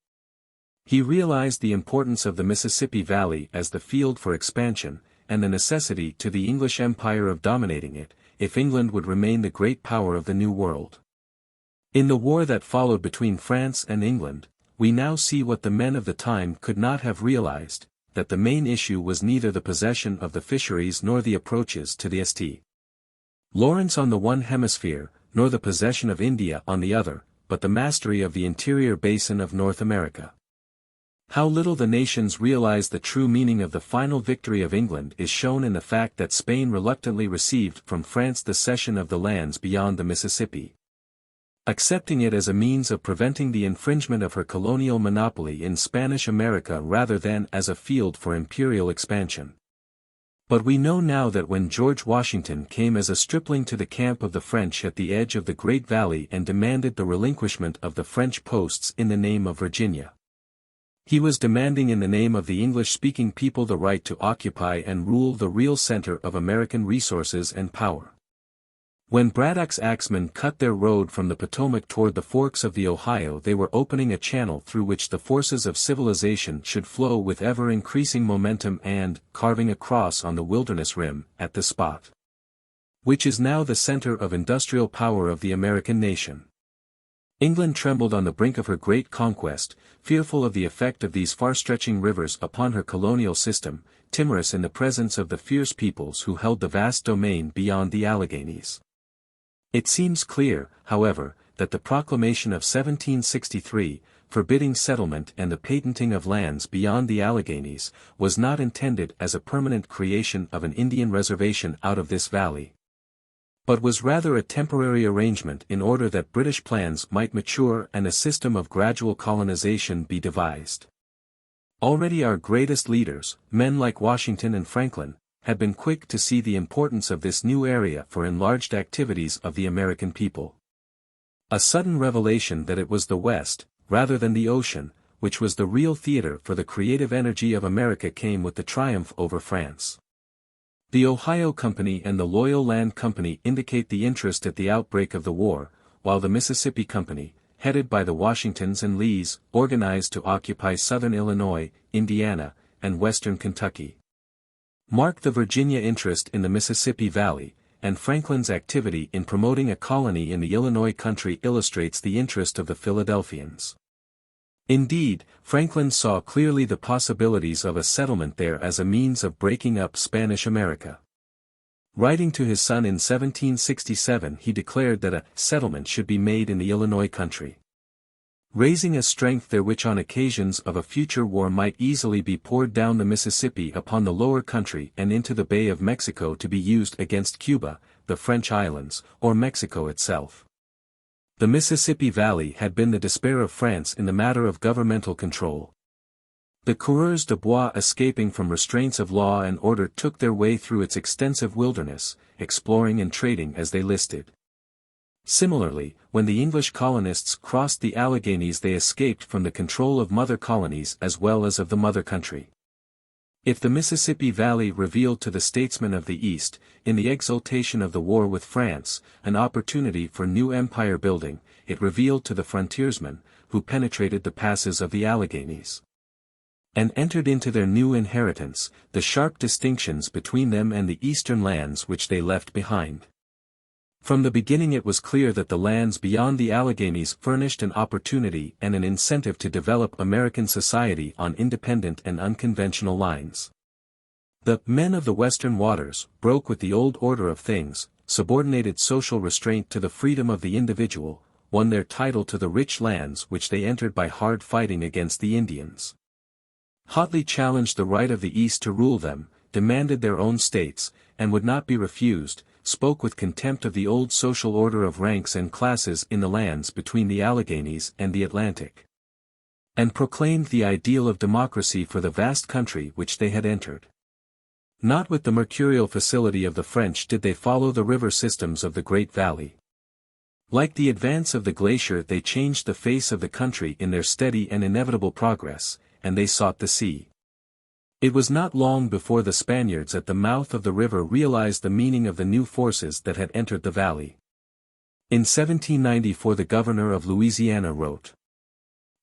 He realized the importance of the Mississippi Valley as the field for expansion, and the necessity to the English empire of dominating it, if England would remain the great power of the New World. In the war that followed between France and England, we now see what the men of the time could not have realized, that the main issue was neither the possession of the fisheries nor the approaches to the St. Lawrence on the one hemisphere, nor the possession of India on the other, but the mastery of the interior basin of North America. How little the nations realized the true meaning of the final victory of England is shown in the fact that Spain reluctantly received from France the cession of the lands beyond the Mississippi, accepting it as a means of preventing the infringement of her colonial monopoly in Spanish America rather than as a field for imperial expansion. But we know now that when George Washington came as a stripling to the camp of the French at the edge of the Great Valley and demanded the relinquishment of the French posts in the name of Virginia, he was demanding in the name of the English-speaking people the right to occupy and rule the real center of American resources and power. When Braddock's axemen cut their road from the Potomac toward the forks of the Ohio, they were opening a channel through which the forces of civilization should flow with ever-increasing momentum and, carving a cross on the wilderness rim, at the spot which is now the center of industrial power of the American nation. England trembled on the brink of her great conquest, fearful of the effect of these far-stretching rivers upon her colonial system, timorous in the presence of the fierce peoples who held the vast domain beyond the Alleghenies. It seems clear, however, that the proclamation of 1763, forbidding settlement and the patenting of lands beyond the Alleghenies, was not intended as a permanent creation of an Indian reservation out of this valley, but was rather a temporary arrangement in order that British plans might mature and a system of gradual colonization be devised. Already our greatest leaders, men like Washington and Franklin, had been quick to see the importance of this new area for enlarged activities of the American people. A sudden revelation that it was the West, rather than the ocean, which was the real theater for the creative energy of America came with the triumph over France. The Ohio Company and the Loyal Land Company indicate the interest at the outbreak of the war, while the Mississippi Company, headed by the Washingtons and Lees, organized to occupy southern Illinois, Indiana, and western Kentucky. Mark the Virginia interest in the Mississippi Valley, and Franklin's activity in promoting a colony in the Illinois country illustrates the interest of the Philadelphians. Indeed, Franklin saw clearly the possibilities of a settlement there as a means of breaking up Spanish America. Writing to his son in 1767, he declared that a settlement should be made in the Illinois country, raising a strength there which on occasions of a future war might easily be poured down the Mississippi upon the lower country and into the Bay of Mexico to be used against Cuba, the French islands, or Mexico itself. The Mississippi Valley had been the despair of France in the matter of governmental control. The coureurs de bois escaping from restraints of law and order took their way through its extensive wilderness, exploring and trading as they listed. Similarly, when the English colonists crossed the Alleghenies, they escaped from the control of mother colonies as well as of the mother country. If the Mississippi Valley revealed to the statesmen of the East, in the exultation of the war with France, an opportunity for new empire building, it revealed to the frontiersmen, who penetrated the passes of the Alleghenies and entered into their new inheritance, the sharp distinctions between them and the eastern lands which they left behind. From the beginning it was clear that the lands beyond the Alleghenies furnished an opportunity and an incentive to develop American society on independent and unconventional lines. The men of the Western waters broke with the old order of things, subordinated social restraint to the freedom of the individual, won their title to the rich lands which they entered by hard fighting against the Indians, hotly challenged the right of the East to rule them, demanded their own states, and would not be refused, spoke with contempt of the old social order of ranks and classes in the lands between the Alleghenies and the Atlantic, and proclaimed the ideal of democracy for the vast country which they had entered. Not with the mercurial facility of the French did they follow the river systems of the Great Valley. Like the advance of the glacier, they changed the face of the country in their steady and inevitable progress, and they sought the sea. It was not long before the Spaniards at the mouth of the river realized the meaning of the new forces that had entered the valley. In 1794 the governor of Louisiana wrote,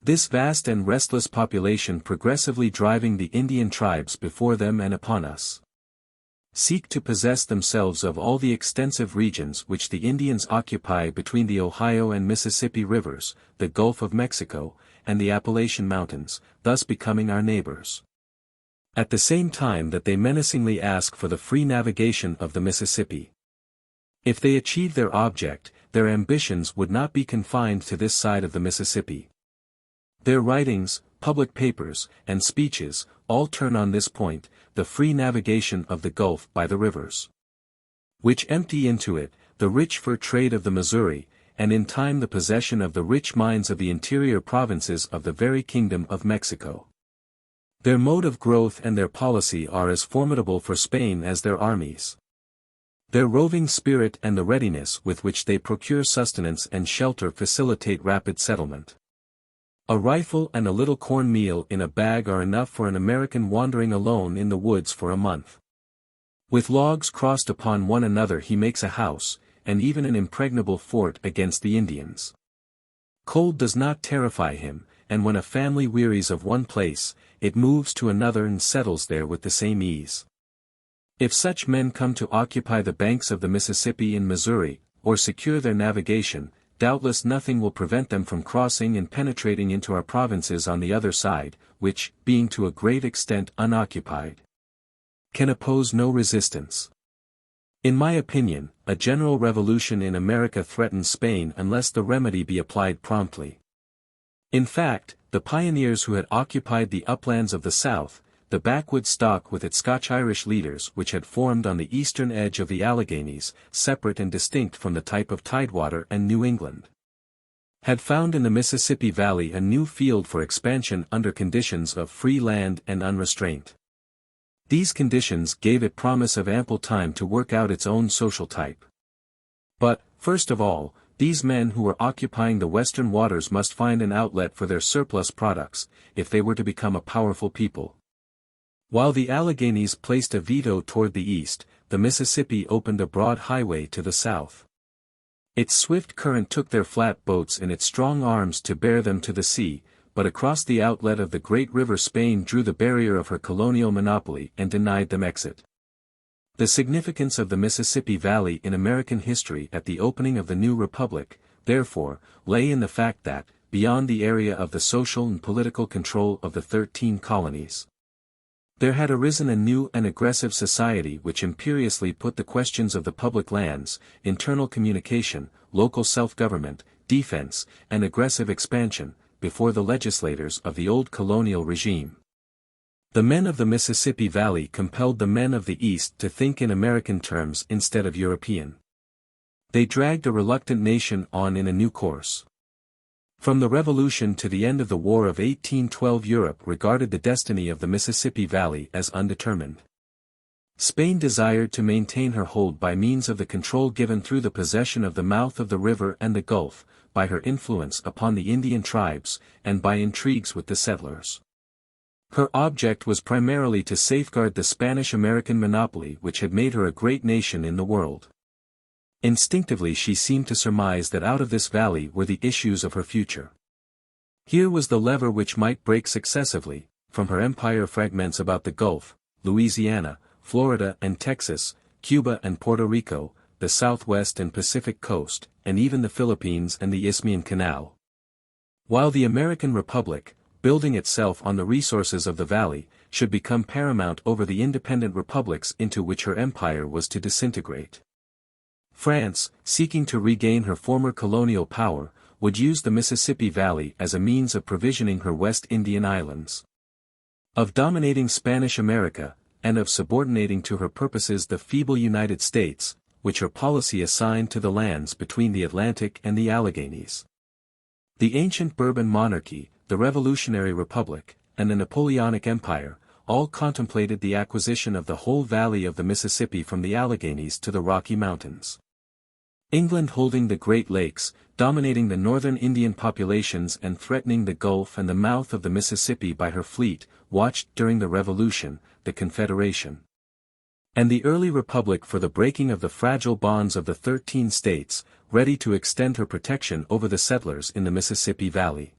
"This vast and restless population progressively driving the Indian tribes before them and upon us, seek to possess themselves of all the extensive regions which the Indians occupy between the Ohio and Mississippi rivers, the Gulf of Mexico, and the Appalachian Mountains, thus becoming our neighbors. At the same time that they menacingly ask for the free navigation of the Mississippi. If they achieve their object, their ambitions would not be confined to this side of the Mississippi. Their writings, public papers, and speeches, all turn on this point, the free navigation of the Gulf by the rivers, which empty into it, the rich fur trade of the Missouri, and in time the possession of the rich mines of the interior provinces of the very kingdom of Mexico. Their mode of growth and their policy are as formidable for Spain as their armies. Their roving spirit and the readiness with which they procure sustenance and shelter facilitate rapid settlement. A rifle and a little corn meal in a bag are enough for an American wandering alone in the woods for a month. With logs crossed upon one another he makes a house, and even an impregnable fort against the Indians. Cold does not terrify him, and when a family wearies of one place, it moves to another and settles there with the same ease. If such men come to occupy the banks of the Mississippi in Missouri, or secure their navigation, doubtless nothing will prevent them from crossing and penetrating into our provinces on the other side, which, being to a great extent unoccupied, can oppose no resistance. In my opinion, a general revolution in America threatens Spain unless the remedy be applied promptly. In fact, the pioneers who had occupied the uplands of the South, the backwoods stock with its Scotch-Irish leaders which had formed on the eastern edge of the Alleghenies, separate and distinct from the type of Tidewater and New England, had found in the Mississippi Valley a new field for expansion under conditions of free land and unrestraint. These conditions gave it promise of ample time to work out its own social type. But, first of all, these men who were occupying the western waters must find an outlet for their surplus products, if they were to become a powerful people. While the Alleghenies placed a veto toward the east, the Mississippi opened a broad highway to the south. Its swift current took their flat boats in its strong arms to bear them to the sea, but across the outlet of the great river Spain drew the barrier of her colonial monopoly and denied them exit. The significance of the Mississippi Valley in American history at the opening of the new republic, therefore, lay in the fact that, beyond the area of the social and political control of the 13 colonies, there had arisen a new and aggressive society which imperiously put the questions of the public lands, internal communication, local self-government, defense, and aggressive expansion, before the legislators of the old colonial regime. The men of the Mississippi Valley compelled the men of the East to think in American terms instead of European. They dragged a reluctant nation on in a new course. From the Revolution to the end of the War of 1812 Europe regarded the destiny of the Mississippi Valley as undetermined. Spain desired to maintain her hold by means of the control given through the possession of the mouth of the river and the Gulf, by her influence upon the Indian tribes, and by intrigues with the settlers. Her object was primarily to safeguard the Spanish-American monopoly which had made her a great nation in the world. Instinctively she seemed to surmise that out of this valley were the issues of her future. Here was the lever which might break successively, from her empire fragments about the Gulf, Louisiana, Florida and Texas, Cuba and Puerto Rico, the Southwest and Pacific coast, and even the Philippines and the Isthmian Canal. While the American Republic, building itself on the resources of the valley, should become paramount over the independent republics into which her empire was to disintegrate. France, seeking to regain her former colonial power, would use the Mississippi Valley as a means of provisioning her West Indian islands, of dominating Spanish America, and of subordinating to her purposes the feeble United States, which her policy assigned to the lands between the Atlantic and the Alleghanies. The ancient Bourbon monarchy, the Revolutionary Republic, and the Napoleonic Empire, all contemplated the acquisition of the whole valley of the Mississippi from the Alleghanies to the Rocky Mountains. England holding the Great Lakes, dominating the northern Indian populations and threatening the Gulf and the mouth of the Mississippi by her fleet, watched during the Revolution, the Confederation, and the early Republic for the breaking of the fragile bonds of the 13 states, ready to extend her protection over the settlers in the Mississippi Valley.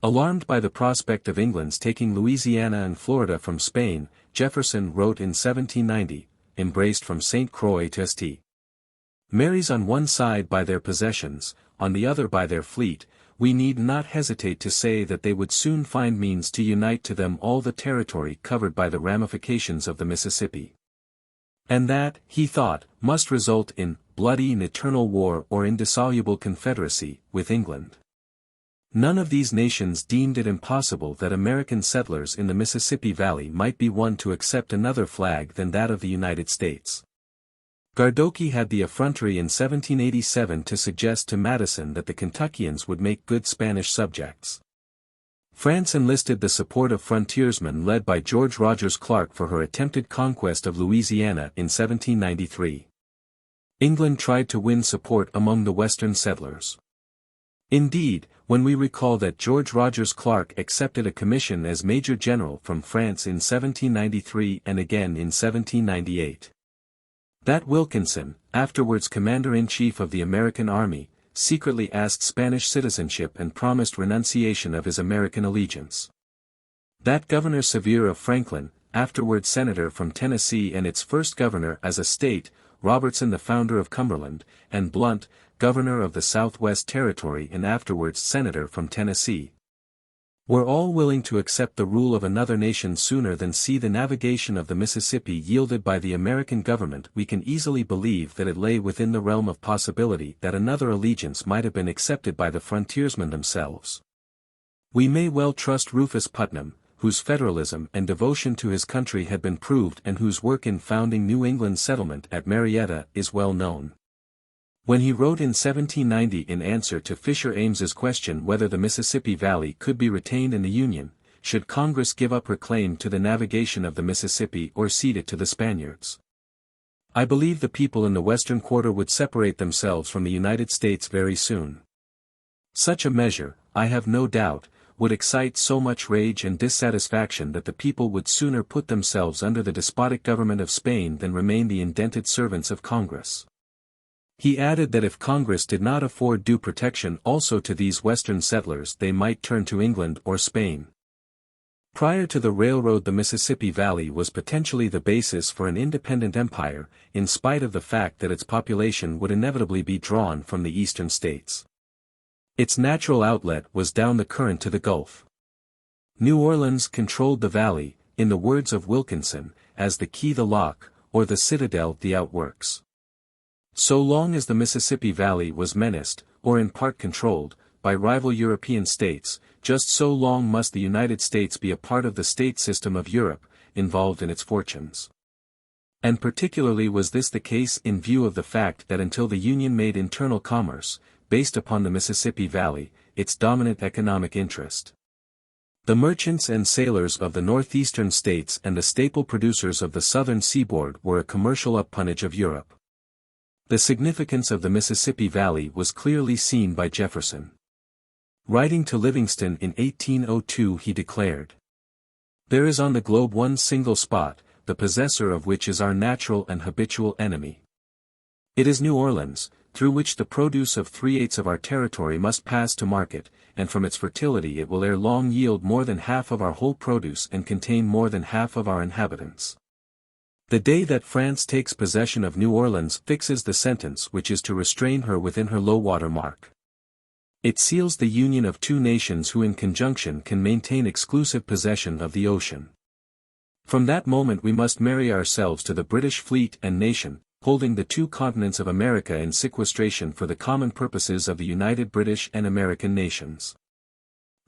Alarmed by the prospect of England's taking Louisiana and Florida from Spain, Jefferson wrote in 1790, embraced from St. Croix to St. Mary's on one side by their possessions, on the other by their fleet, we need not hesitate to say that they would soon find means to unite to them all the territory covered by the ramifications of the Mississippi. And that, he thought, must result in bloody and eternal war or indissoluble confederacy with England. None of these nations deemed it impossible that American settlers in the Mississippi Valley might be won to accept another flag than that of the United States. Gardoqui had the effrontery in 1787 to suggest to Madison that the Kentuckians would make good Spanish subjects. France enlisted the support of frontiersmen led by George Rogers Clark for her attempted conquest of Louisiana in 1793. England tried to win support among the Western settlers. Indeed, when we recall that George Rogers Clark accepted a commission as Major General from France in 1793 and again in 1798. That Wilkinson, afterwards Commander-in-Chief of the American Army, secretly asked Spanish citizenship and promised renunciation of his American allegiance. That Governor Sevier of Franklin, afterwards Senator from Tennessee and its first governor as a state, Robertson the founder of Cumberland, and Blunt, Governor of the Southwest Territory and afterwards Senator from Tennessee, were all willing to accept the rule of another nation sooner than see the navigation of the Mississippi yielded by the American government. We can easily believe that it lay within the realm of possibility that another allegiance might have been accepted by the frontiersmen themselves. We may well trust Rufus Putnam, whose federalism and devotion to his country had been proved and whose work in founding New England settlement at Marietta is well known. When he wrote in 1790 in answer to Fisher Ames's question whether the Mississippi Valley could be retained in the Union, should Congress give up her claim to the navigation of the Mississippi or cede it to the Spaniards? I believe the people in the western quarter would separate themselves from the United States very soon. Such a measure, I have no doubt, would excite so much rage and dissatisfaction that the people would sooner put themselves under the despotic government of Spain than remain the indented servants of Congress. He added that if Congress did not afford due protection also to these western settlers they might turn to England or Spain. Prior to the railroad the Mississippi Valley was potentially the basis for an independent empire, in spite of the fact that its population would inevitably be drawn from the eastern states. Its natural outlet was down the current to the Gulf. New Orleans controlled the valley, in the words of Wilkinson, as the key the lock, or the citadel the outworks. So long as the Mississippi Valley was menaced, or in part controlled, by rival European states, just so long must the United States be a part of the state system of Europe, involved in its fortunes. And particularly was this the case in view of the fact that until the Union made internal commerce, based upon the Mississippi Valley, its dominant economic interest. The merchants and sailors of the northeastern states and the staple producers of the southern seaboard were a commercial appanage of Europe. The significance of the Mississippi Valley was clearly seen by Jefferson. Writing to Livingston in 1802 he declared, "There is on the globe one single spot, the possessor of which is our natural and habitual enemy. It is New Orleans, through which the produce of 3/8 of our territory must pass to market, and from its fertility it will ere long yield more than half of our whole produce and contain more than half of our inhabitants. The day that France takes possession of New Orleans fixes the sentence which is to restrain her within her low water mark. It seals the union of two nations who in conjunction can maintain exclusive possession of the ocean. From that moment we must marry ourselves to the British fleet and nation, holding the two continents of America in sequestration for the common purposes of the united British and American nations.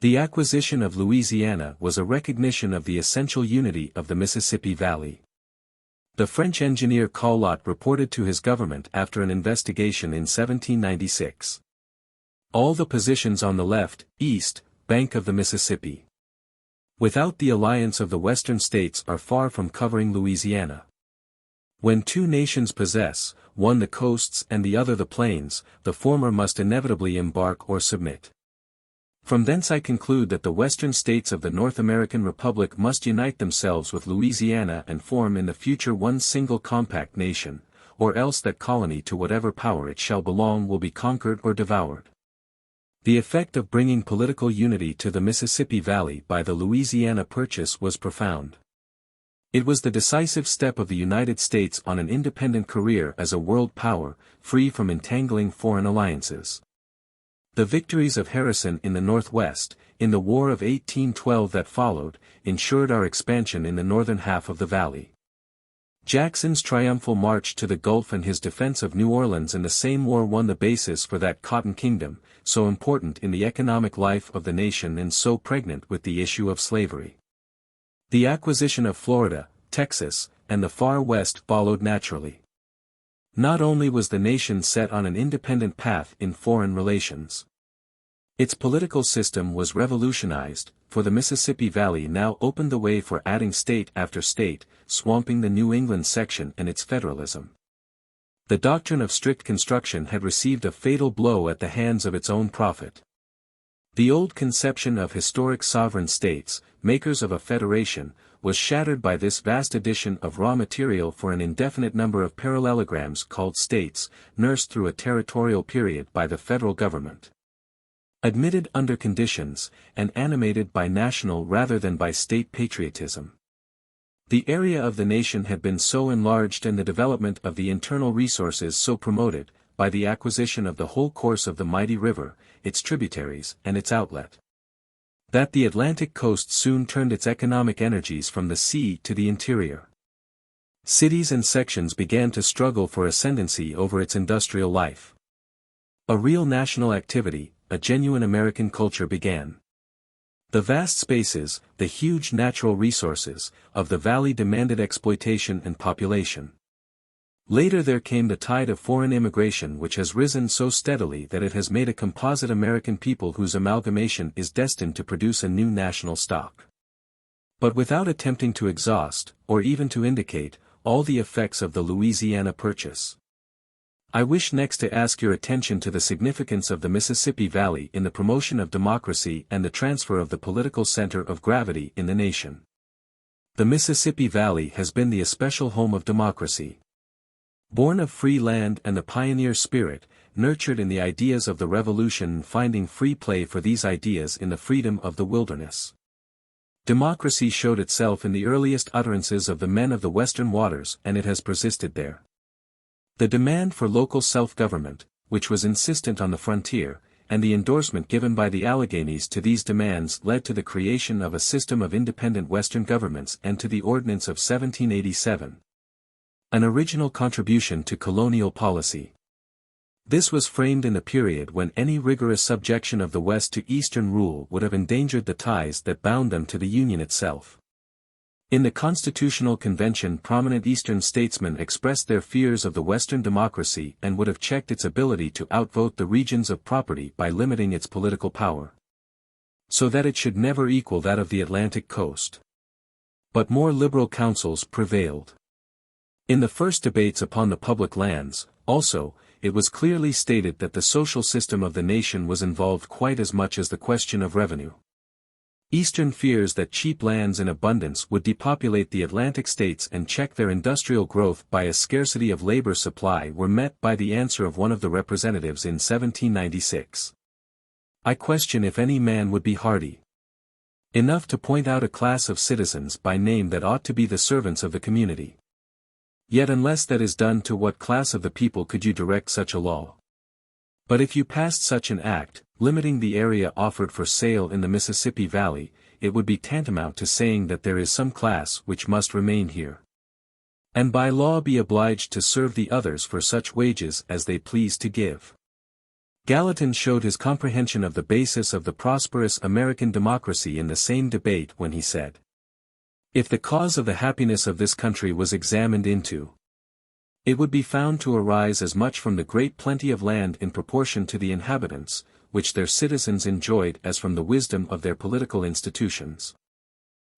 The acquisition of Louisiana was a recognition of the essential unity of the Mississippi Valley. The French engineer Collot reported to his government after an investigation in 1796. All the positions on the left, east, bank of the Mississippi, without the alliance of the western states, are far from covering Louisiana. When two nations possess, one the coasts and the other the plains, the former must inevitably embark or submit. From thence I conclude that the western states of the North American Republic must unite themselves with Louisiana and form in the future one single compact nation, or else that colony to whatever power it shall belong will be conquered or devoured. The effect of bringing political unity to the Mississippi Valley by the Louisiana Purchase was profound. It was the decisive step of the United States on an independent career as a world power, free from entangling foreign alliances. The victories of Harrison in the Northwest, in the War of 1812 that followed, ensured our expansion in the northern half of the valley. Jackson's triumphal march to the Gulf and his defense of New Orleans in the same war won the basis for that Cotton Kingdom, so important in the economic life of the nation and so pregnant with the issue of slavery. The acquisition of Florida, Texas, and the far west followed naturally. Not only was the nation set on an independent path in foreign relations, its political system was revolutionized, for the Mississippi Valley now opened the way for adding state after state, swamping the New England section and its federalism. The doctrine of strict construction had received a fatal blow at the hands of its own prophet. The old conception of historic sovereign states, makers of a federation, was shattered by this vast addition of raw material for an indefinite number of parallelograms called states, nursed through a territorial period by the federal government. Admitted under conditions, and animated by national rather than by state patriotism. The area of the nation had been so enlarged and the development of the internal resources so promoted, by the acquisition of the whole course of the mighty river, its tributaries and its outlet, that the Atlantic coast soon turned its economic energies from the sea to the interior. Cities and sections began to struggle for ascendancy over its industrial life. A real national activity, a genuine American culture began. The vast spaces, the huge natural resources, of the valley demanded exploitation and population. Later there came the tide of foreign immigration which has risen so steadily that it has made a composite American people whose amalgamation is destined to produce a new national stock. But without attempting to exhaust, or even to indicate, all the effects of the Louisiana Purchase, I wish next to ask your attention to the significance of the Mississippi Valley in the promotion of democracy and the transfer of the political center of gravity in the nation. The Mississippi Valley has been the especial home of democracy. Born of free land and the pioneer spirit, nurtured in the ideas of the Revolution and finding free play for these ideas in the freedom of the wilderness. Democracy showed itself in the earliest utterances of the men of the Western waters and it has persisted there. The demand for local self-government, which was insistent on the frontier, and the endorsement given by the Alleghenies to these demands led to the creation of a system of independent Western governments and to the Ordinance of 1787. An original contribution to colonial policy. This was framed in the period when any rigorous subjection of the West to Eastern rule would have endangered the ties that bound them to the Union itself. In the Constitutional Convention prominent Eastern statesmen expressed their fears of the Western democracy and would have checked its ability to outvote the regions of property by limiting its political power, so that it should never equal that of the Atlantic coast. But more liberal counsels prevailed. In the first debates upon the public lands, also, it was clearly stated that the social system of the nation was involved quite as much as the question of revenue. Eastern fears that cheap lands in abundance would depopulate the Atlantic states and check their industrial growth by a scarcity of labor supply were met by the answer of one of the representatives in 1796. I question if any man would be hardy enough to point out a class of citizens by name that ought to be the servants of the community. Yet unless that is done, to what class of the people could you direct such a law? But if you passed such an act, limiting the area offered for sale in the Mississippi Valley, it would be tantamount to saying that there is some class which must remain here, and by law be obliged to serve the others for such wages as they please to give. Gallatin showed his comprehension of the basis of the prosperous American democracy in the same debate when he said, "If the cause of the happiness of this country was examined into, it would be found to arise as much from the great plenty of land in proportion to the inhabitants, which their citizens enjoyed as from the wisdom of their political institutions.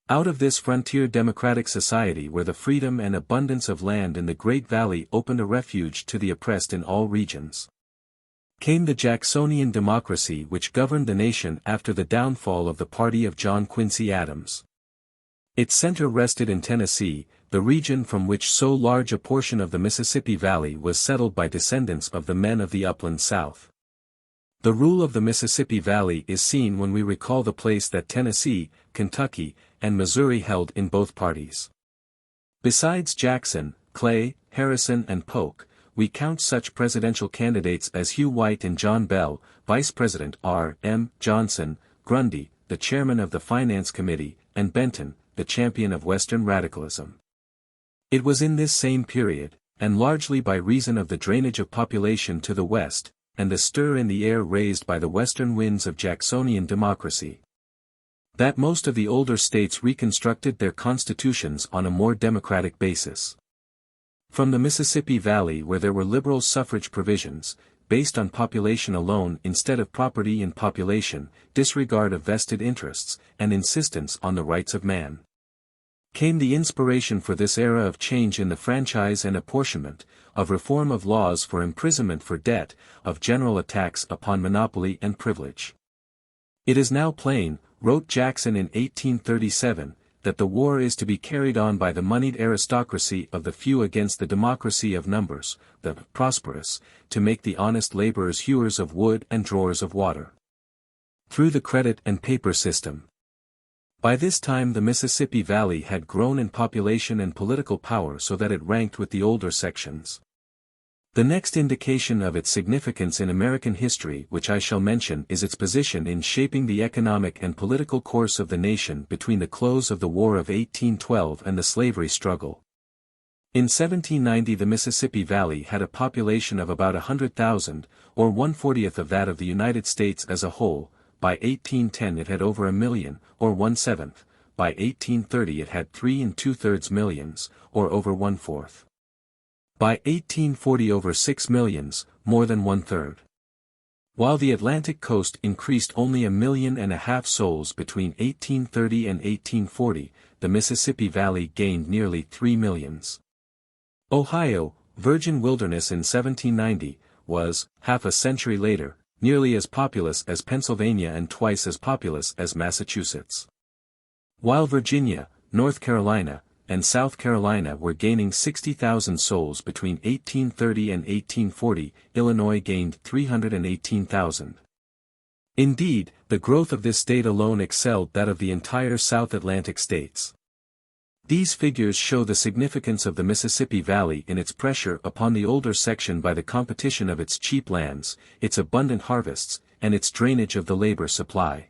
Out of this frontier democratic society where the freedom and abundance of land in the Great Valley opened a refuge to the oppressed in all regions, came the Jacksonian democracy which governed the nation after the downfall of the party of John Quincy Adams. Its center rested in Tennessee, the region from which so large a portion of the Mississippi Valley was settled by descendants of the men of the upland South. The rule of the Mississippi Valley is seen when we recall the place that Tennessee, Kentucky, and Missouri held in both parties. Besides Jackson, Clay, Harrison and Polk, we count such presidential candidates as Hugh White and John Bell, Vice President R. M. Johnson, Grundy, the chairman of the Finance Committee, and Benton, the champion of Western radicalism. It was in this same period, and largely by reason of the drainage of population to the west, and the stir in the air raised by the western winds of Jacksonian democracy, that most of the older states reconstructed their constitutions on a more democratic basis. From the Mississippi Valley where there were liberal suffrage provisions, based on population alone instead of property in population, disregard of vested interests, and insistence on the rights of man, came the inspiration for this era of change in the franchise and apportionment, of reform of laws for imprisonment for debt, of general attacks upon monopoly and privilege. It is now plain, wrote Jackson in 1837, that the war is to be carried on by the moneyed aristocracy of the few against the democracy of numbers, the prosperous, to make the honest laborers hewers of wood and drawers of water. Through the credit and paper system. By this time the Mississippi Valley had grown in population and political power so that it ranked with the older sections. The next indication of its significance in American history which I shall mention is its position in shaping the economic and political course of the nation between the close of the War of 1812 and the slavery struggle. In 1790 the Mississippi Valley had a population of about 100,000, or 1/40th of that of the United States as a whole. By 1810 it had over 1 million, or 1/7, by 1830 it had 3 2/3 millions, or over 1/4. By 1840 over 6 millions, more than 1/3. While the Atlantic coast increased only 1.5 million souls between 1830 and 1840, the Mississippi Valley gained nearly 3 millions. Ohio, virgin wilderness in 1790, was, half a century later, nearly as populous as Pennsylvania and twice as populous as Massachusetts. While Virginia, North Carolina, and South Carolina were gaining 60,000 souls between 1830 and 1840, Illinois gained 318,000. Indeed, the growth of this state alone excelled that of the entire South Atlantic states. These figures show the significance of the Mississippi Valley in its pressure upon the older section by the competition of its cheap lands, its abundant harvests, and its drainage of the labor supply.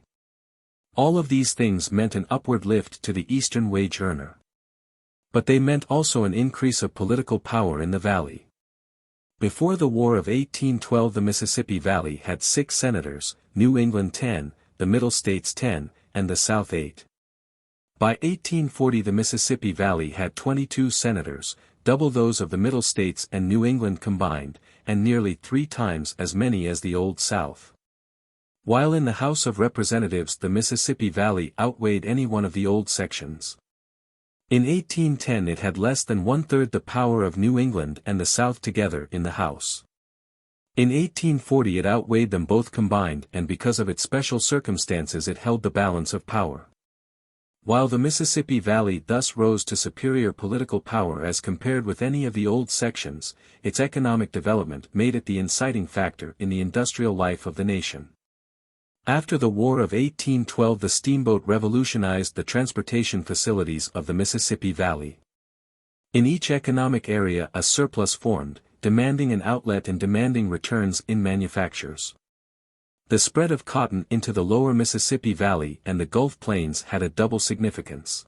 All of these things meant an upward lift to the eastern wage earner. But they meant also an increase of political power in the valley. Before the War of 1812 the Mississippi Valley had 6 senators, New England 10, the Middle States 10, and the South 8. By 1840 the Mississippi Valley had 22 senators, double those of the Middle States and New England combined, and nearly 3 times as many as the Old South. While in the House of Representatives the Mississippi Valley outweighed any one of the old sections. In 1810 it had less than 1/3 the power of New England and the South together in the House. In 1840 it outweighed them both combined and because of its special circumstances it held the balance of power. While the Mississippi Valley thus rose to superior political power as compared with any of the old sections, its economic development made it the inciting factor in the industrial life of the nation. After the War of 1812 the steamboat revolutionized the transportation facilities of the Mississippi Valley. In each economic area a surplus formed, demanding an outlet and demanding returns in manufactures. The spread of cotton into the lower Mississippi Valley and the Gulf Plains had a double significance.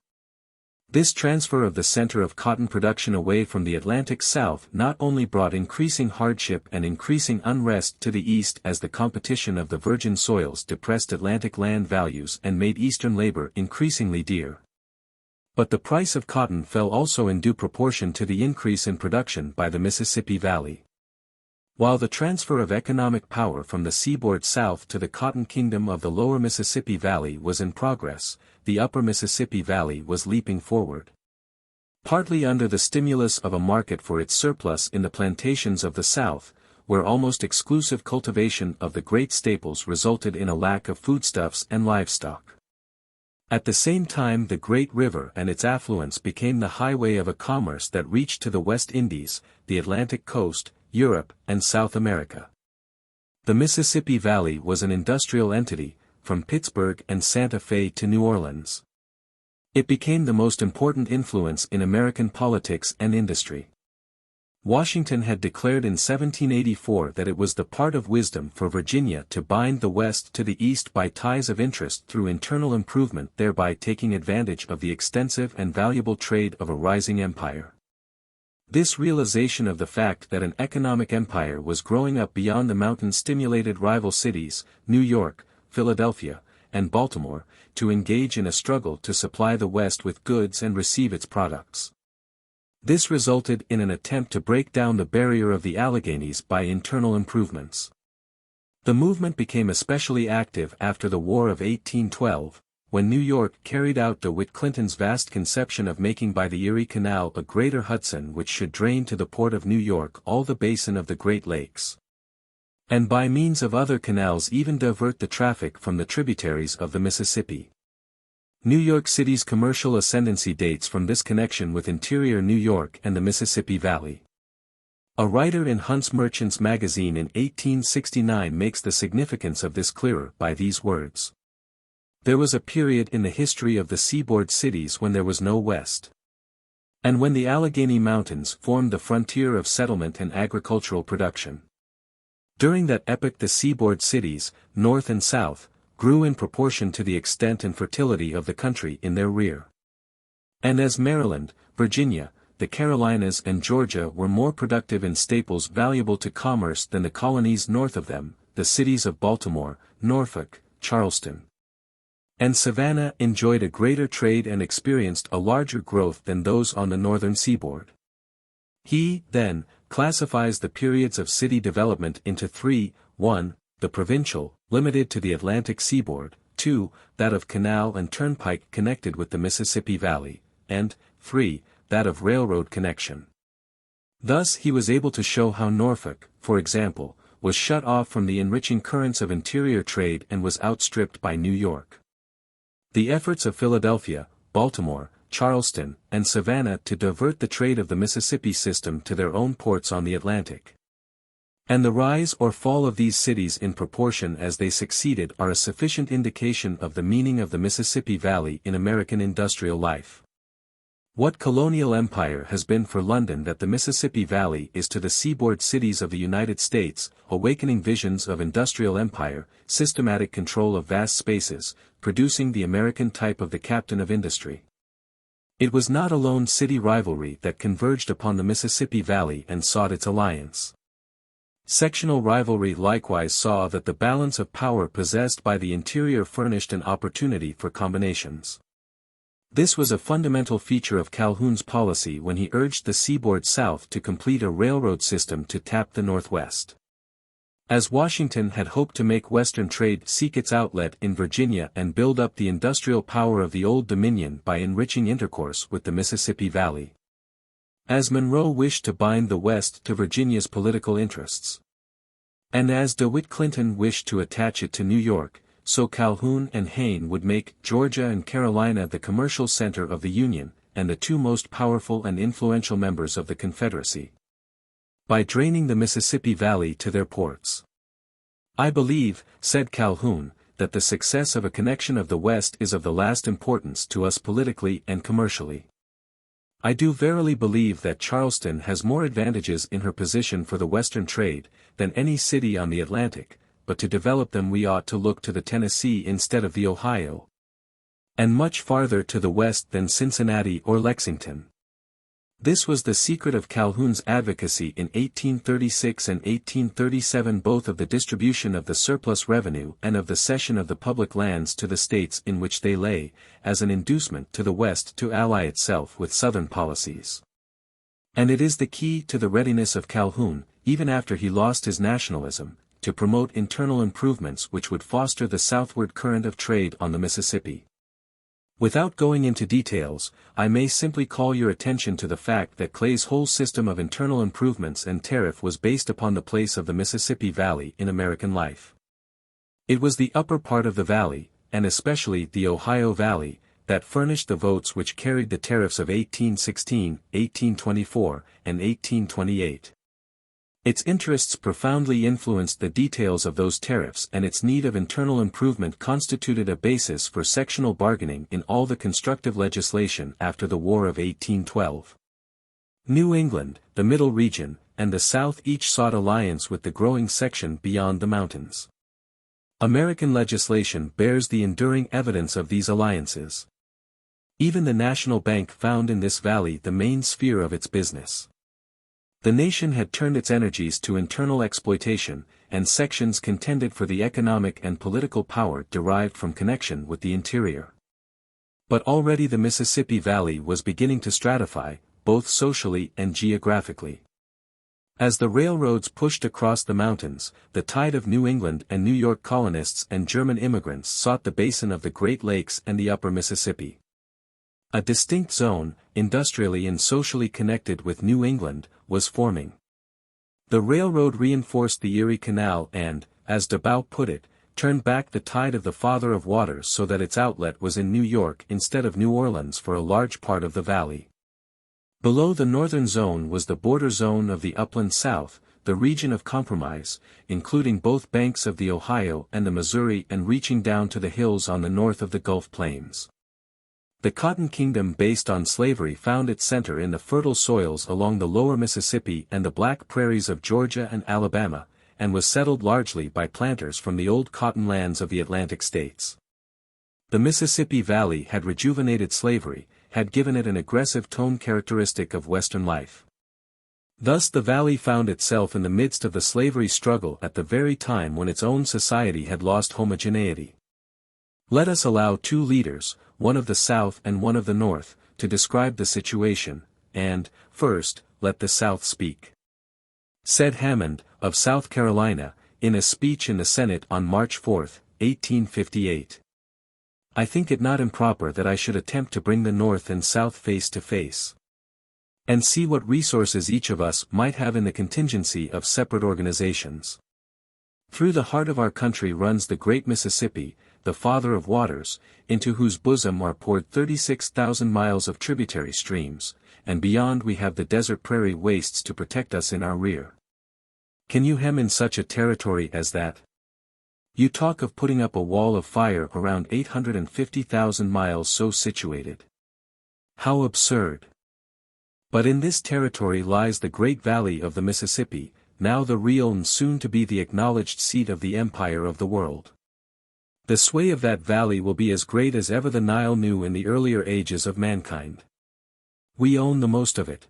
This transfer of the center of cotton production away from the Atlantic South not only brought increasing hardship and increasing unrest to the east as the competition of the virgin soils depressed Atlantic land values and made eastern labor increasingly dear. But the price of cotton fell also in due proportion to the increase in production by the Mississippi Valley. While the transfer of economic power from the seaboard south to the cotton kingdom of the lower Mississippi Valley was in progress, the upper Mississippi Valley was leaping forward. Partly under the stimulus of a market for its surplus in the plantations of the South, where almost exclusive cultivation of the great staples resulted in a lack of foodstuffs and livestock. At the same time, the great river and its affluents became the highway of a commerce that reached to the West Indies, the Atlantic coast, Europe, and South America. The Mississippi Valley was an industrial entity, from Pittsburgh and Santa Fe to New Orleans. It became the most important influence in American politics and industry. Washington had declared in 1784 that it was the part of wisdom for Virginia to bind the West to the East by ties of interest through internal improvement, thereby taking advantage of the extensive and valuable trade of a rising empire. This realization of the fact that an economic empire was growing up beyond the mountain stimulated rival cities, New York, Philadelphia, and Baltimore, to engage in a struggle to supply the West with goods and receive its products. This resulted in an attempt to break down the barrier of the Alleghenies by internal improvements. The movement became especially active after the War of 1812, when New York carried out DeWitt Clinton's vast conception of making by the Erie Canal a greater Hudson which should drain to the port of New York all the basin of the Great Lakes, and by means of other canals even divert the traffic from the tributaries of the Mississippi. New York City's commercial ascendancy dates from this connection with interior New York and the Mississippi Valley. A writer in Hunt's Merchants magazine in 1869 makes the significance of this clearer by these words. There was a period in the history of the seaboard cities when there was no West. And when the Allegheny Mountains formed the frontier of settlement and agricultural production. During that epoch the seaboard cities, north and south, grew in proportion to the extent and fertility of the country in their rear. And as Maryland, Virginia, the Carolinas and Georgia were more productive in staples valuable to commerce than the colonies north of them, the cities of Baltimore, Norfolk, Charleston, and Savannah enjoyed a greater trade and experienced a larger growth than those on the northern seaboard. He, then, classifies the periods of city development into three: 1. The provincial, limited to the Atlantic seaboard; 2. That of canal and turnpike connected with the Mississippi Valley; and 3. That of railroad connection. Thus he was able to show how Norfolk, for example, was shut off from the enriching currents of interior trade and was outstripped by New York. The efforts of Philadelphia, Baltimore, Charleston, and Savannah to divert the trade of the Mississippi system to their own ports on the Atlantic, and the rise or fall of these cities in proportion as they succeeded are a sufficient indication of the meaning of the Mississippi Valley in American industrial life. What colonial empire has been for London that the Mississippi Valley is to the seaboard cities of the United States, awakening visions of industrial empire, systematic control of vast spaces, producing the American type of the captain of industry. It was not alone city rivalry that converged upon the Mississippi Valley and sought its alliance. Sectional rivalry likewise saw that the balance of power possessed by the interior furnished an opportunity for combinations. This was a fundamental feature of Calhoun's policy when he urged the seaboard South to complete a railroad system to tap the Northwest. As Washington had hoped to make Western trade seek its outlet in Virginia and build up the industrial power of the Old Dominion by enriching intercourse with the Mississippi Valley. As Monroe wished to bind the West to Virginia's political interests. And as DeWitt Clinton wished to attach it to New York, so Calhoun and Hayne would make Georgia and Carolina the commercial center of the Union, and the two most powerful and influential members of the Confederacy, by draining the Mississippi Valley to their ports. I believe, said Calhoun, that the success of a connection of the West is of the last importance to us politically and commercially. I do verily believe that Charleston has more advantages in her position for the Western trade, than any city on the Atlantic, but to develop them we ought to look to the Tennessee instead of the Ohio. and much farther to the west than Cincinnati or Lexington. This was the secret of Calhoun's advocacy in 1836 and 1837, both of the distribution of the surplus revenue and of the cession of the public lands to the states in which they lay, as an inducement to the West to ally itself with Southern policies. And it is the key to the readiness of Calhoun, even after he lost his nationalism, to promote internal improvements which would foster the southward current of trade on the Mississippi. Without going into details, I may simply call your attention to the fact that Clay's whole system of internal improvements and tariff was based upon the place of the Mississippi Valley in American life. It was the upper part of the valley, and especially the Ohio Valley, that furnished the votes which carried the tariffs of 1816, 1824, and 1828. Its interests profoundly influenced the details of those tariffs, and its need of internal improvement constituted a basis for sectional bargaining in all the constructive legislation after the War of 1812. New England, the Middle Region, and the South each sought alliance with the growing section beyond the mountains. American legislation bears the enduring evidence of these alliances. Even the National Bank found in this valley the main sphere of its business. The nation had turned its energies to internal exploitation, and sections contended for the economic and political power derived from connection with the interior. But already the Mississippi Valley was beginning to stratify, both socially and geographically. As the railroads pushed across the mountains, the tide of New England and New York colonists and German immigrants sought the basin of the Great Lakes and the upper Mississippi. A distinct zone, industrially and socially connected with New England, was forming. The railroad reinforced the Erie Canal and, as Debaut put it, turned back the tide of the Father of Waters so that its outlet was in New York instead of New Orleans for a large part of the valley. Below the northern zone was the border zone of the upland South, the region of compromise, including both banks of the Ohio and the Missouri and reaching down to the hills on the north of the Gulf Plains. The Cotton Kingdom based on slavery found its center in the fertile soils along the lower Mississippi and the black prairies of Georgia and Alabama, and was settled largely by planters from the old cotton lands of the Atlantic states. The Mississippi Valley had rejuvenated slavery, had given it an aggressive tone characteristic of Western life. Thus the valley found itself in the midst of the slavery struggle at the very time when its own society had lost homogeneity. Let us allow two leaders, one of the South and one of the North, to describe the situation, and, first, let the South speak. Said Hammond, of South Carolina, in a speech in the Senate on March 4, 1858. I think it not improper that I should attempt to bring the North and South face to face, and see what resources each of us might have in the contingency of separate organizations. Through the heart of our country runs the great Mississippi, the Father of Waters, into whose bosom are poured 36,000 miles of tributary streams, and beyond we have the desert prairie wastes to protect us in our rear. Can you hem in such a territory as that? You talk of putting up a wall of fire around 850,000 miles so situated. How absurd! But in this territory lies the great valley of the Mississippi, now the real and soon to be the acknowledged seat of the empire of the world. The sway of that valley will be as great as ever the Nile knew in the earlier ages of mankind. We own the most of it.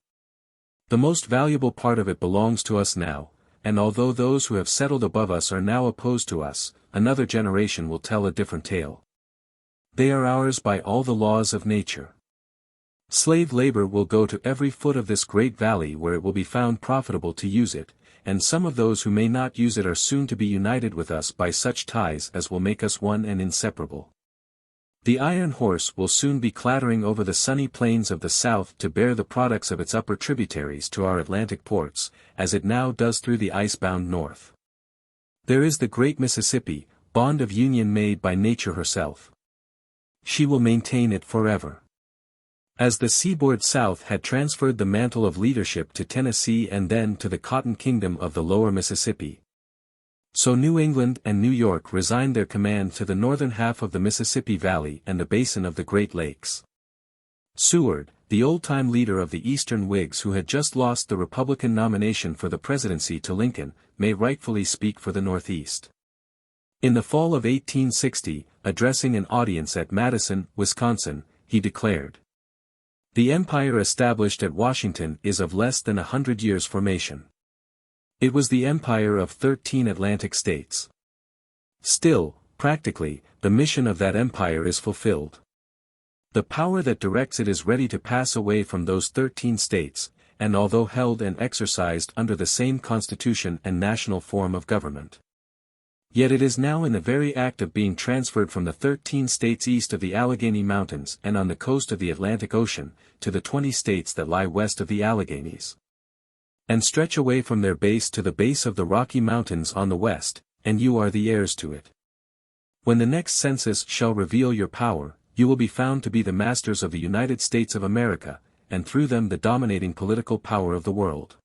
The most valuable part of it belongs to us now, and although those who have settled above us are now opposed to us, another generation will tell a different tale. They are ours by all the laws of nature. Slave labor will go to every foot of this great valley where it will be found profitable to use it, and some of those who may not use it are soon to be united with us by such ties as will make us one and inseparable. The iron horse will soon be clattering over the sunny plains of the South to bear the products of its upper tributaries to our Atlantic ports, as it now does through the ice-bound North. There is the great Mississippi, bond of union made by nature herself. She will maintain it forever. As the seaboard South had transferred the mantle of leadership to Tennessee and then to the Cotton Kingdom of the lower Mississippi, so New England and New York resigned their command to the northern half of the Mississippi Valley and the basin of the Great Lakes. Seward, the old-time leader of the Eastern Whigs who had just lost the Republican nomination for the presidency to Lincoln, may rightfully speak for the Northeast. In the fall of 1860, addressing an audience at Madison, Wisconsin, he declared, "The empire established at Washington is of less than 100 years' formation. It was the empire of 13 Atlantic states. Still, practically, the mission of that empire is fulfilled. The power that directs it is ready to pass away from those 13 states, and although held and exercised under the same constitution and national form of government. Yet it is now in the very act of being transferred from the 13 states east of the Allegheny Mountains and on the coast of the Atlantic Ocean, to the 20 states that lie west of the Alleghenies, and stretch away from their base to the base of the Rocky Mountains on the west, and you are the heirs to it. When the next census shall reveal your power, you will be found to be the masters of the United States of America, and through them the dominating political power of the world."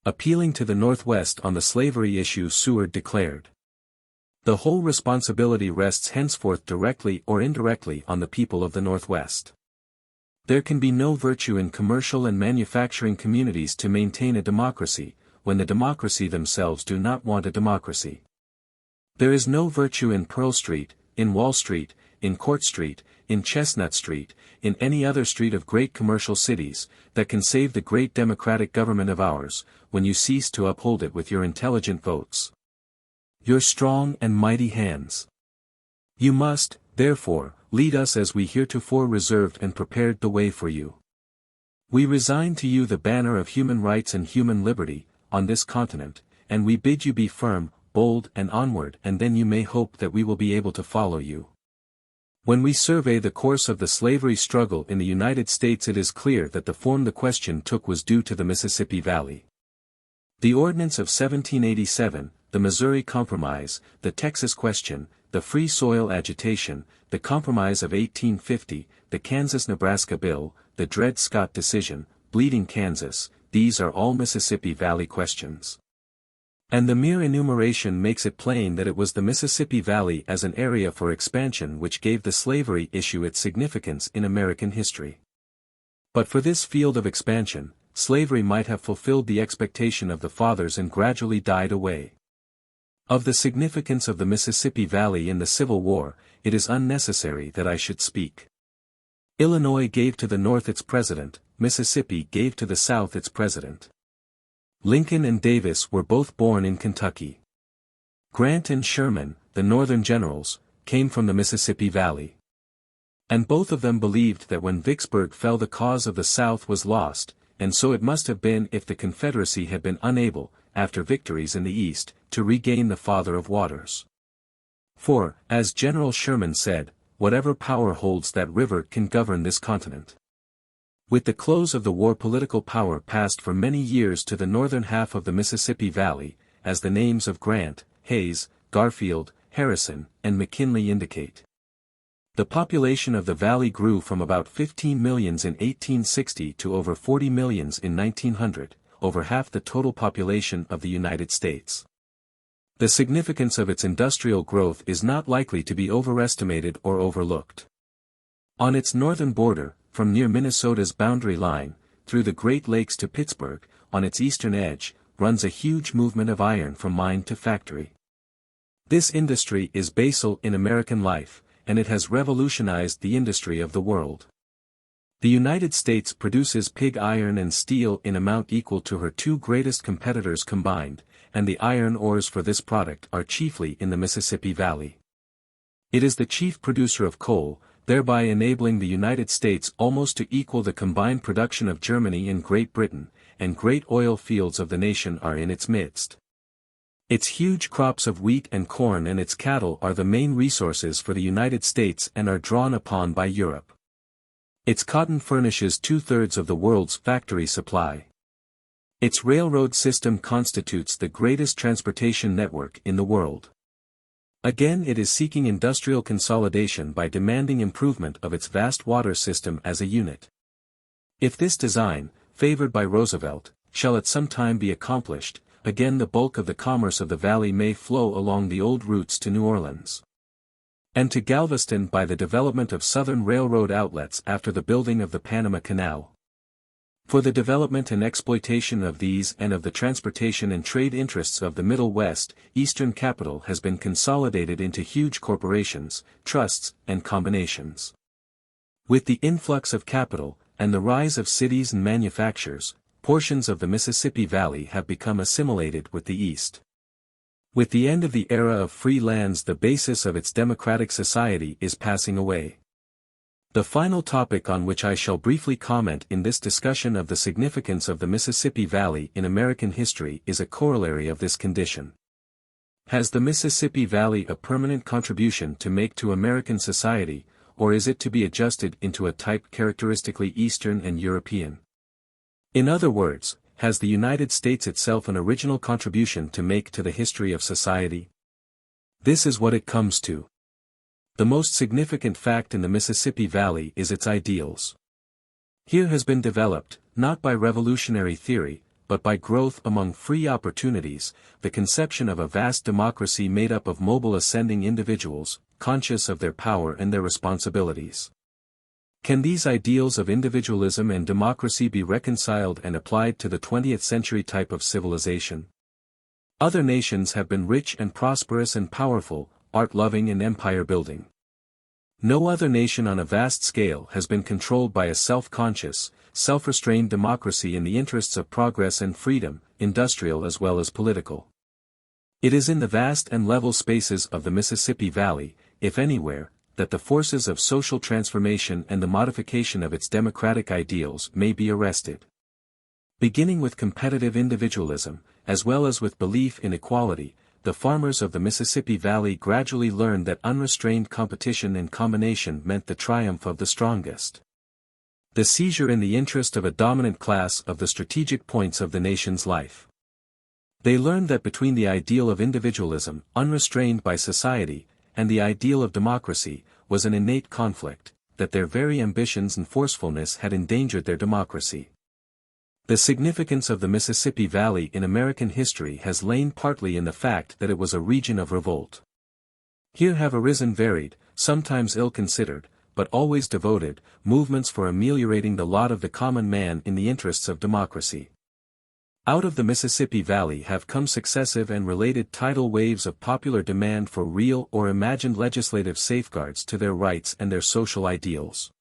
Appealing to the Northwest on the slavery issue, Seward declared, "The whole responsibility rests henceforth directly or indirectly on the people of the Northwest. There can be no virtue in commercial and manufacturing communities to maintain a democracy, when the democracy themselves do not want a democracy. There is no virtue in Pearl Street, in Wall Street, in Court Street, in Chestnut Street, in any other street of great commercial cities, that can save the great democratic government of ours, when you cease to uphold it with your intelligent votes, your strong and mighty hands. You must, therefore, lead us as we heretofore reserved and prepared the way for you. We resign to you the banner of human rights and human liberty, on this continent, and we bid you be firm, bold and onward, and then you may hope that we will be able to follow you. When we survey the course of the slavery struggle in the United States, it is clear that the form the question took was due to the Mississippi Valley. The Ordinance of 1787, the Missouri Compromise, the Texas Question, the Free Soil Agitation, the Compromise of 1850, the Kansas-Nebraska Bill, the Dred Scott Decision, Bleeding Kansas, these are all Mississippi Valley questions. And the mere enumeration makes it plain that it was the Mississippi Valley as an area for expansion which gave the slavery issue its significance in American history. But for this field of expansion, slavery might have fulfilled the expectation of the fathers and gradually died away. Of the significance of the Mississippi Valley in the Civil War, it is unnecessary that I should speak. Illinois gave to the North its president, Mississippi gave to the South its president. Lincoln and Davis were both born in Kentucky. Grant and Sherman, the Northern generals, came from the Mississippi Valley. And both of them believed that when Vicksburg fell the cause of the South was lost, and so it must have been if the Confederacy had been unable, after victories in the East, to regain the Father of Waters. For, as General Sherman said, whatever power holds that river can govern this continent. With the close of the war, political power passed for many years to the northern half of the Mississippi Valley, as the names of Grant, Hayes, Garfield, Harrison, and McKinley indicate. The population of the valley grew from about 15 millions in 1860 to over 40 millions in 1900, over half the total population of the United States. The significance of its industrial growth is not likely to be overestimated or overlooked. On its northern border, from near Minnesota's boundary line, through the Great Lakes to Pittsburgh, on its eastern edge, runs a huge movement of iron from mine to factory. This industry is basal in American life, and it has revolutionized the industry of the world. The United States produces pig iron and steel in amount equal to her two greatest competitors combined, and the iron ores for this product are chiefly in the Mississippi Valley. It is the chief producer of coal, thereby enabling the United States almost to equal the combined production of Germany and Great Britain, and great oil fields of the nation are in its midst. Its huge crops of wheat and corn and its cattle are the main resources for the United States and are drawn upon by Europe. Its cotton furnishes 2/3 of the world's factory supply. Its railroad system constitutes the greatest transportation network in the world. Again, it is seeking industrial consolidation by demanding improvement of its vast water system as a unit. If this design, favored by Roosevelt, shall at some time be accomplished, again the bulk of the commerce of the valley may flow along the old routes to New Orleans and to Galveston by the development of southern railroad outlets after the building of the Panama Canal. For the development and exploitation of these and of the transportation and trade interests of the Middle West, Eastern capital has been consolidated into huge corporations, trusts, and combinations. With the influx of capital, and the rise of cities and manufactures, portions of the Mississippi Valley have become assimilated with the East. With the end of the era of free lands, the basis of its democratic society is passing away. The final topic on which I shall briefly comment in this discussion of the significance of the Mississippi Valley in American history is a corollary of this condition. Has the Mississippi Valley a permanent contribution to make to American society, or is it to be adjusted into a type characteristically Eastern and European? In other words, has the United States itself an original contribution to make to the history of society? This is what it comes to. The most significant fact in the Mississippi Valley is its ideals. Here has been developed, not by revolutionary theory, but by growth among free opportunities, the conception of a vast democracy made up of mobile ascending individuals, conscious of their power and their responsibilities. Can these ideals of individualism and democracy be reconciled and applied to the 20th century type of civilization? Other nations have been rich and prosperous and powerful, art-loving and empire-building. No other nation on a vast scale has been controlled by a self-conscious, self-restrained democracy in the interests of progress and freedom, industrial as well as political. It is in the vast and level spaces of the Mississippi Valley, if anywhere, that the forces of social transformation and the modification of its democratic ideals may be arrested. Beginning with competitive individualism, as well as with belief in equality, the farmers of the Mississippi Valley gradually learned that unrestrained competition and combination meant the triumph of the strongest. The seizure in the interest of a dominant class of the strategic points of the nation's life. They learned that between the ideal of individualism, unrestrained by society, and the ideal of democracy, was an innate conflict, that their very ambitions and forcefulness had endangered their democracy. The significance of the Mississippi Valley in American history has lain partly in the fact that it was a region of revolt. Here have arisen varied, sometimes ill-considered, but always devoted, movements for ameliorating the lot of the common man in the interests of democracy. Out of the Mississippi Valley have come successive and related tidal waves of popular demand for real or imagined legislative safeguards to their rights and their social ideals.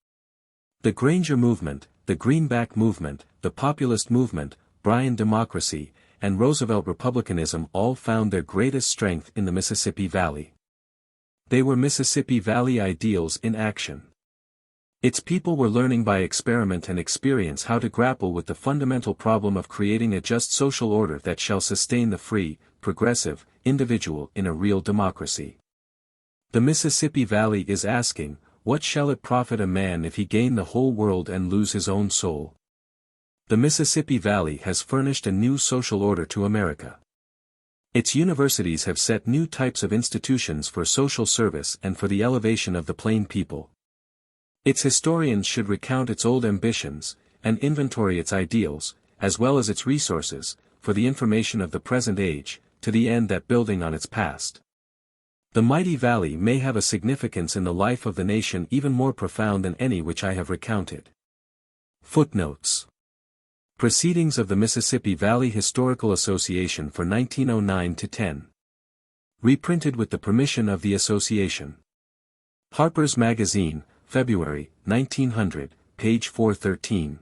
The Granger movement, the Greenback movement, the Populist movement, Bryan democracy, and Roosevelt republicanism all found their greatest strength in the Mississippi Valley. They were Mississippi Valley ideals in action. Its people were learning by experiment and experience how to grapple with the fundamental problem of creating a just social order that shall sustain the free, progressive, individual in a real democracy. The Mississippi Valley is asking, what shall it profit a man if he gain the whole world and lose his own soul? The Mississippi Valley has furnished a new social order to America. Its universities have set new types of institutions for social service and for the elevation of the plain people. Its historians should recount its old ambitions, and inventory its ideals, as well as its resources, for the information of the present age, to the end that building on its past. The mighty valley may have a significance in the life of the nation even more profound than any which I have recounted. Footnotes. Proceedings of the Mississippi Valley Historical Association for 1909-10. Reprinted with the permission of the association. Harper's Magazine, February, 1900, page 413.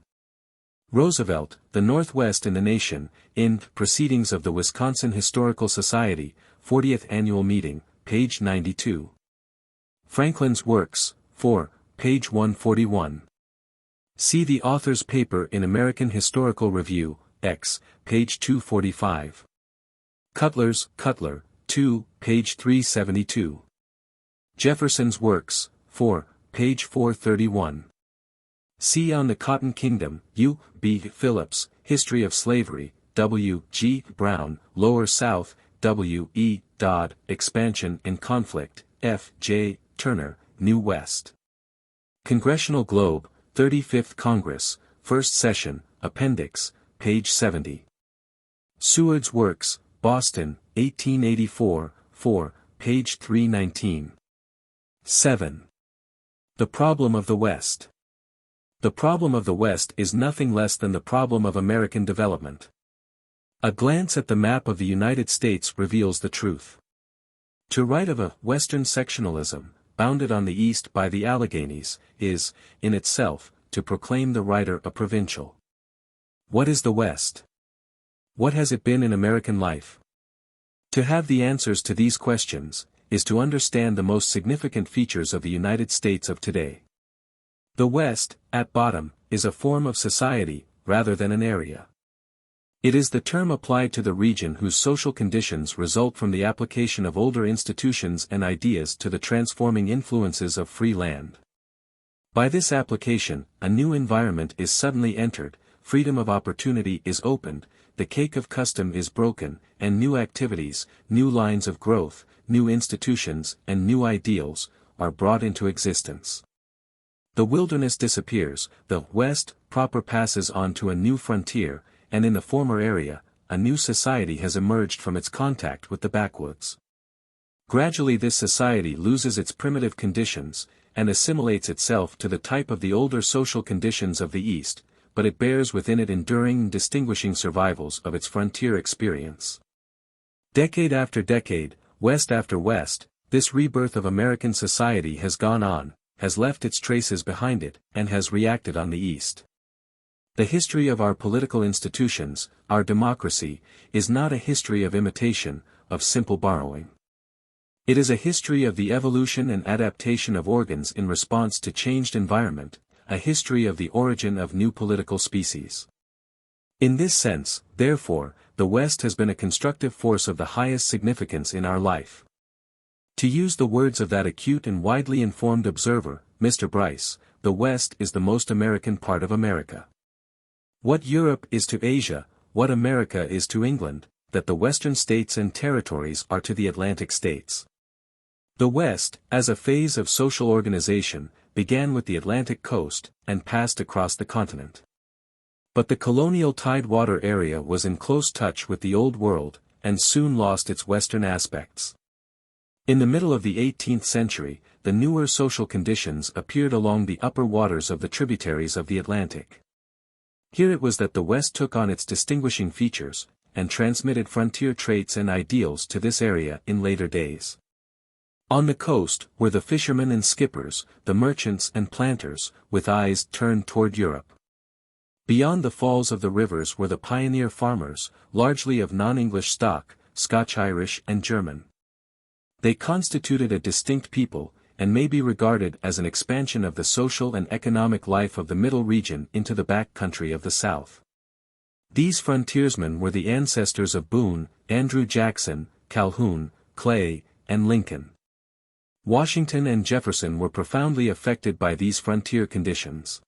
Roosevelt, the Northwest and the Nation, in Proceedings of the Wisconsin Historical Society, 40th Annual Meeting, page 92. Franklin's Works, 4, page 141. See the author's paper in American Historical Review, X, page 245. Cutler, 2, page 372. Jefferson's Works, 4, page 431. See on the Cotton Kingdom, U. B. Phillips, History of Slavery, W. G. Brown, Lower South, W. E. Dodd, Expansion and Conflict, F. J. Turner, New West. Congressional Globe, 35th Congress, First Session, Appendix, page 70. Seward's Works, Boston, 1884, 4, page 319. 7. The Problem of the West. The problem of the West is nothing less than the problem of American development. A glance at the map of the United States reveals the truth. To write of a Western sectionalism, bounded on the east by the Alleghanies, is, in itself, to proclaim the writer a provincial. What is the West? What has it been in American life? To have the answers to these questions, is to understand the most significant features of the United States of today. The West, at bottom, is a form of society, rather than an area. It is the term applied to the region whose social conditions result from the application of older institutions and ideas to the transforming influences of free land. By this application, a new environment is suddenly entered, freedom of opportunity is opened, the cake of custom is broken, and new activities, new lines of growth, new institutions, and new ideals, are brought into existence. The wilderness disappears, the West proper passes on to a new frontier, and in the former area, a new society has emerged from its contact with the backwoods. Gradually this society loses its primitive conditions, and assimilates itself to the type of the older social conditions of the East, but it bears within it enduring and distinguishing survivals of its frontier experience. Decade after decade, West after West, this rebirth of American society has gone on, has left its traces behind it, and has reacted on the East. The history of our political institutions, our democracy, is not a history of imitation, of simple borrowing. It is a history of the evolution and adaptation of organs in response to changed environment, a history of the origin of new political species. In this sense, therefore, the West has been a constructive force of the highest significance in our life. To use the words of that acute and widely informed observer, Mr. Bryce, the West is the most American part of America. What Europe is to Asia, what America is to England, that the Western states and territories are to the Atlantic states. The West, as a phase of social organization, began with the Atlantic coast, and passed across the continent. But the colonial tidewater area was in close touch with the Old World, and soon lost its Western aspects. In the middle of the 18th century, the newer social conditions appeared along the upper waters of the tributaries of the Atlantic. Here it was that the West took on its distinguishing features, and transmitted frontier traits and ideals to this area in later days. On the coast were the fishermen and skippers, the merchants and planters, with eyes turned toward Europe. Beyond the falls of the rivers were the pioneer farmers, largely of non-English stock, Scotch-Irish and German. They constituted a distinct people, and may be regarded as an expansion of the social and economic life of the middle region into the back country of the South. These frontiersmen were the ancestors of Boone, Andrew Jackson, Calhoun, Clay, and Lincoln. Washington and Jefferson were profoundly affected by these frontier conditions.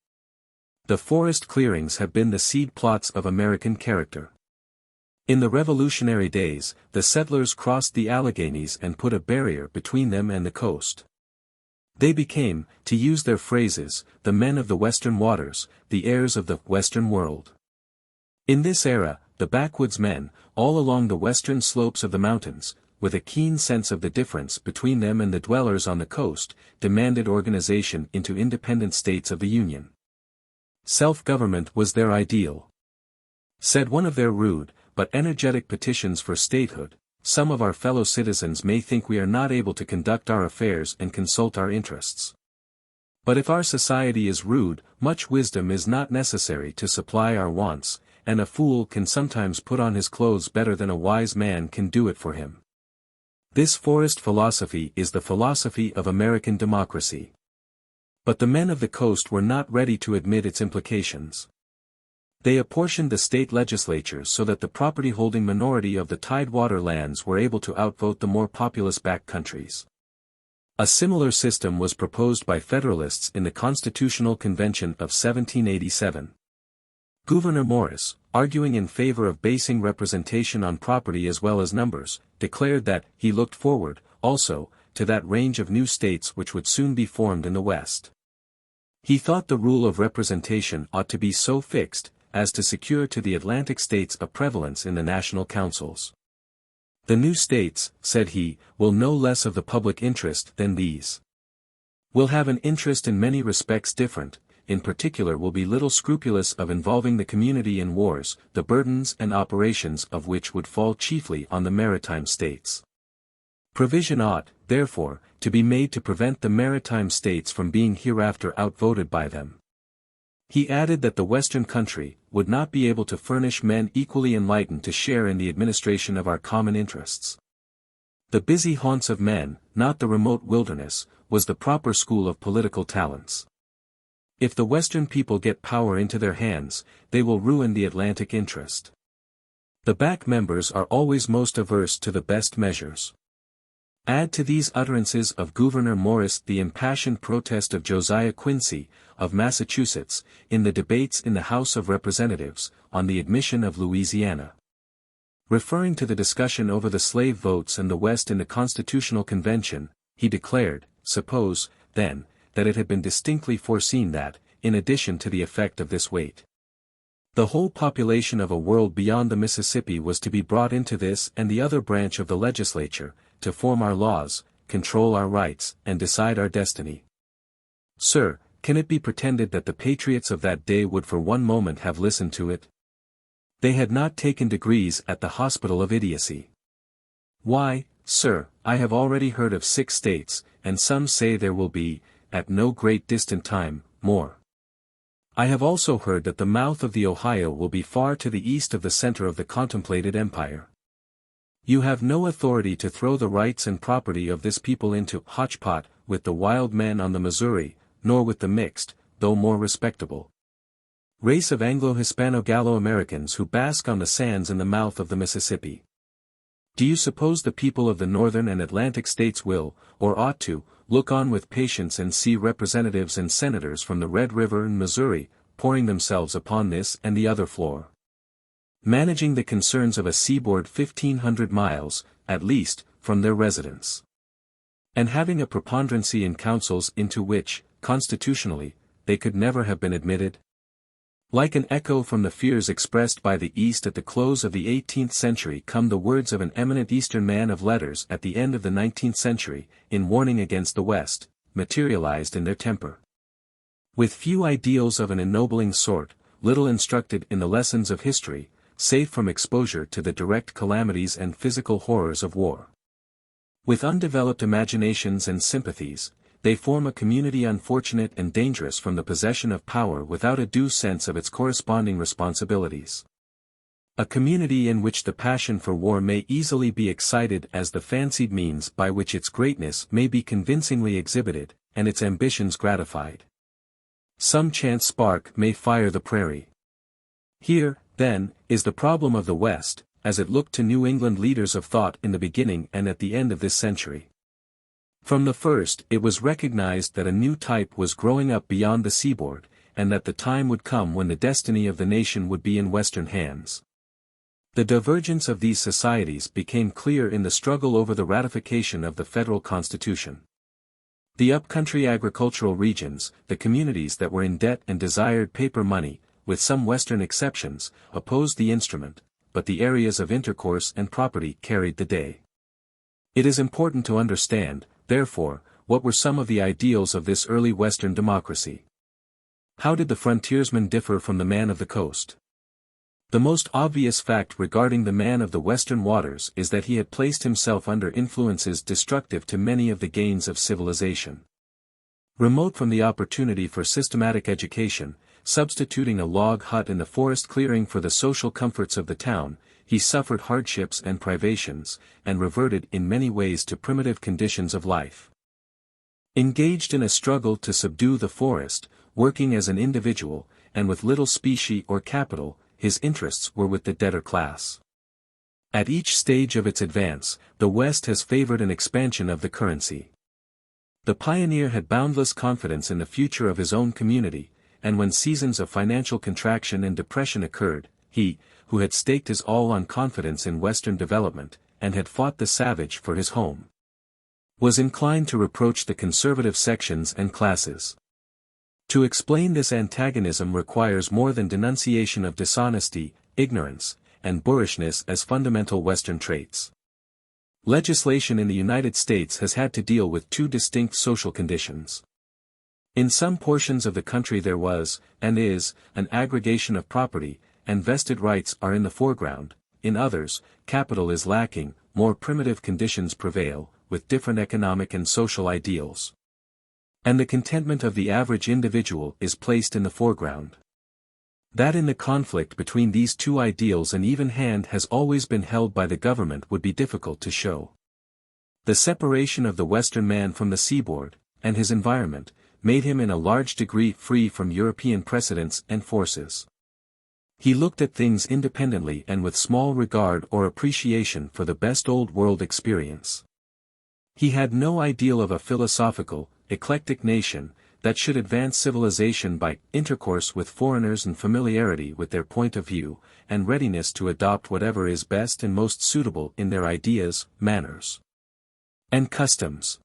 The forest clearings have been the seed plots of American character. In the Revolutionary days, the settlers crossed the Alleghanies and put a barrier between them and the coast. They became, to use their phrases, the men of the Western waters, the heirs of the Western world. In this era, the backwoods men, all along the western slopes of the mountains, with a keen sense of the difference between them and the dwellers on the coast, demanded organization into independent states of the Union. Self-government was their ideal. Said one of their rude, but energetic petitions for statehood, some of our fellow citizens may think we are not able to conduct our affairs and consult our interests. But if our society is rude, much wisdom is not necessary to supply our wants, and a fool can sometimes put on his clothes better than a wise man can do it for him. This forest philosophy is the philosophy of American democracy. But the men of the coast were not ready to admit its implications. They apportioned the state legislatures so that the property-holding minority of the tidewater lands were able to outvote the more populous back countries. A similar system was proposed by Federalists in the Constitutional Convention of 1787. Gouverneur Morris, arguing in favor of basing representation on property as well as numbers, declared that he looked forward, also, to that range of new states which would soon be formed in the West. He thought the rule of representation ought to be so fixed, as to secure to the Atlantic states a prevalence in the national councils. The new states, said he, will know less of the public interest than these. Will have an interest in many respects different, in particular will be little scrupulous of involving the community in wars, the burdens and operations of which would fall chiefly on the maritime states. Provision ought, therefore, to be made to prevent the maritime states from being hereafter outvoted by them. He added that the Western country would not be able to furnish men equally enlightened to share in the administration of our common interests. The busy haunts of men, not the remote wilderness, was the proper school of political talents. If the Western people get power into their hands, they will ruin the Atlantic interest. The back members are always most averse to the best measures. Add to these utterances of Gouverneur Morris the impassioned protest of Josiah Quincy, of Massachusetts, in the debates in the House of Representatives, on the admission of Louisiana. Referring to the discussion over the slave votes and the West in the Constitutional Convention, he declared, suppose, then, that it had been distinctly foreseen that, in addition to the effect of this weight, the whole population of a world beyond the Mississippi was to be brought into this and the other branch of the legislature, to form our laws, control our rights, and decide our destiny. Sir, can it be pretended that the patriots of that day would for one moment have listened to it? They had not taken degrees at the hospital of idiocy. Why, sir, I have already heard of 6 states, and some say there will be, at no great distant time, more. I have also heard that the mouth of the Ohio will be far to the east of the center of the contemplated empire. You have no authority to throw the rights and property of this people into hotchpot with the wild men on the Missouri, nor with the mixed, though more respectable, race of Anglo-Hispano-Gallo-Americans who bask on the sands in the mouth of the Mississippi. Do you suppose the people of the northern and Atlantic states will, or ought to, look on with patience and see representatives and senators from the Red River and Missouri, pouring themselves upon this and the other floor, managing the concerns of a seaboard 1,500 miles, at least, from their residence, and having a preponderancy in councils into which, constitutionally, they could never have been admitted? Like an echo from the fears expressed by the East at the close of the 18th century come the words of an eminent Eastern man of letters at the end of the 19th century, in warning against the West, materialized in their temper. With few ideals of an ennobling sort, little instructed in the lessons of history, safe from exposure to the direct calamities and physical horrors of war, with undeveloped imaginations and sympathies, they form a community unfortunate and dangerous from the possession of power without a due sense of its corresponding responsibilities. A community in which the passion for war may easily be excited as the fancied means by which its greatness may be convincingly exhibited, and its ambitions gratified. Some chance spark may fire the prairie. Here, then, is the problem of the West, as it looked to New England leaders of thought in the beginning and at the end of this century. From the first it was recognized that a new type was growing up beyond the seaboard, and that the time would come when the destiny of the nation would be in Western hands. The divergence of these societies became clear in the struggle over the ratification of the federal constitution. The upcountry agricultural regions, the communities that were in debt and desired paper money, with some Western exceptions, opposed the instrument, but the areas of intercourse and property carried the day. It is important to understand, therefore, what were some of the ideals of this early Western democracy. How did the frontiersman differ from the man of the coast? The most obvious fact regarding the man of the Western waters is that he had placed himself under influences destructive to many of the gains of civilization. Remote from the opportunity for systematic education, substituting a log hut in the forest clearing for the social comforts of the town, he suffered hardships and privations, and reverted in many ways to primitive conditions of life. Engaged in a struggle to subdue the forest, working as an individual, and with little specie or capital, his interests were with the debtor class. At each stage of its advance, the West has favored an expansion of the currency. The pioneer had boundless confidence in the future of his own community, and when seasons of financial contraction and depression occurred, he, who had staked his all on confidence in Western development, and had fought the savage for his home, was inclined to reproach the conservative sections and classes. To explain this antagonism requires more than denunciation of dishonesty, ignorance, and boorishness as fundamental Western traits. Legislation in the United States has had to deal with two distinct social conditions. In some portions of the country there was, and is, an aggregation of property, and vested rights are in the foreground. In others, capital is lacking, more primitive conditions prevail, with different economic and social ideals. And the contentment of the average individual is placed in the foreground. That in the conflict between these two ideals an even hand has always been held by the government would be difficult to show. The separation of the Western man from the seaboard, and his environment, made him in a large degree free from European precedents and forces. He looked at things independently and with small regard or appreciation for the best old world experience. He had no ideal of a philosophical, eclectic nation, that should advance civilization by intercourse with foreigners and familiarity with their point of view, and readiness to adopt whatever is best and most suitable in their ideas, manners, and customs.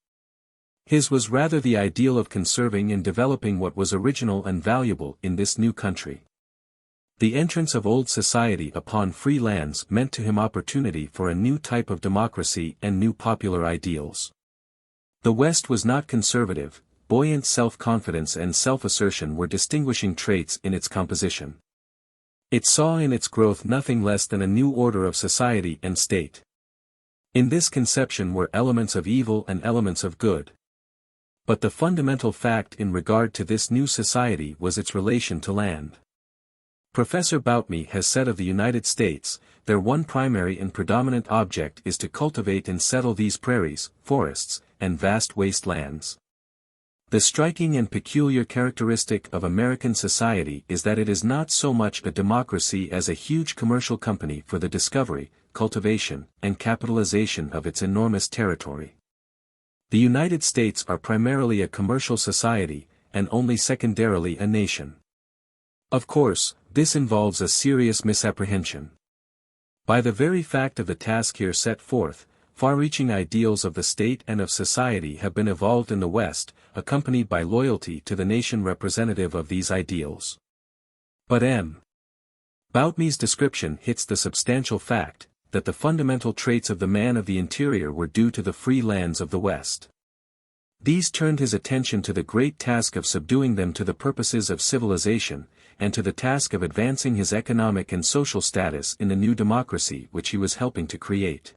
His was rather the ideal of conserving and developing what was original and valuable in this new country. The entrance of old society upon free lands meant to him opportunity for a new type of democracy and new popular ideals. The West was not conservative. Buoyant self-confidence and self-assertion were distinguishing traits in its composition. It saw in its growth nothing less than a new order of society and state. In this conception were elements of evil and elements of good. But the fundamental fact in regard to this new society was its relation to land. Professor Boutmy has said of the United States, their one primary and predominant object is to cultivate and settle these prairies, forests, and vast waste lands. The striking and peculiar characteristic of American society is that it is not so much a democracy as a huge commercial company for the discovery, cultivation, and capitalization of its enormous territory. The United States are primarily a commercial society, and only secondarily a nation. Of course, this involves a serious misapprehension. By the very fact of the task here set forth, far-reaching ideals of the state and of society have been evolved in the West, accompanied by loyalty to the nation representative of these ideals. But M. Boutmy's description hits the substantial fact, that the fundamental traits of the man of the interior were due to the free lands of the West. These turned his attention to the great task of subduing them to the purposes of civilization, and to the task of advancing his economic and social status in the new democracy which he was helping to create.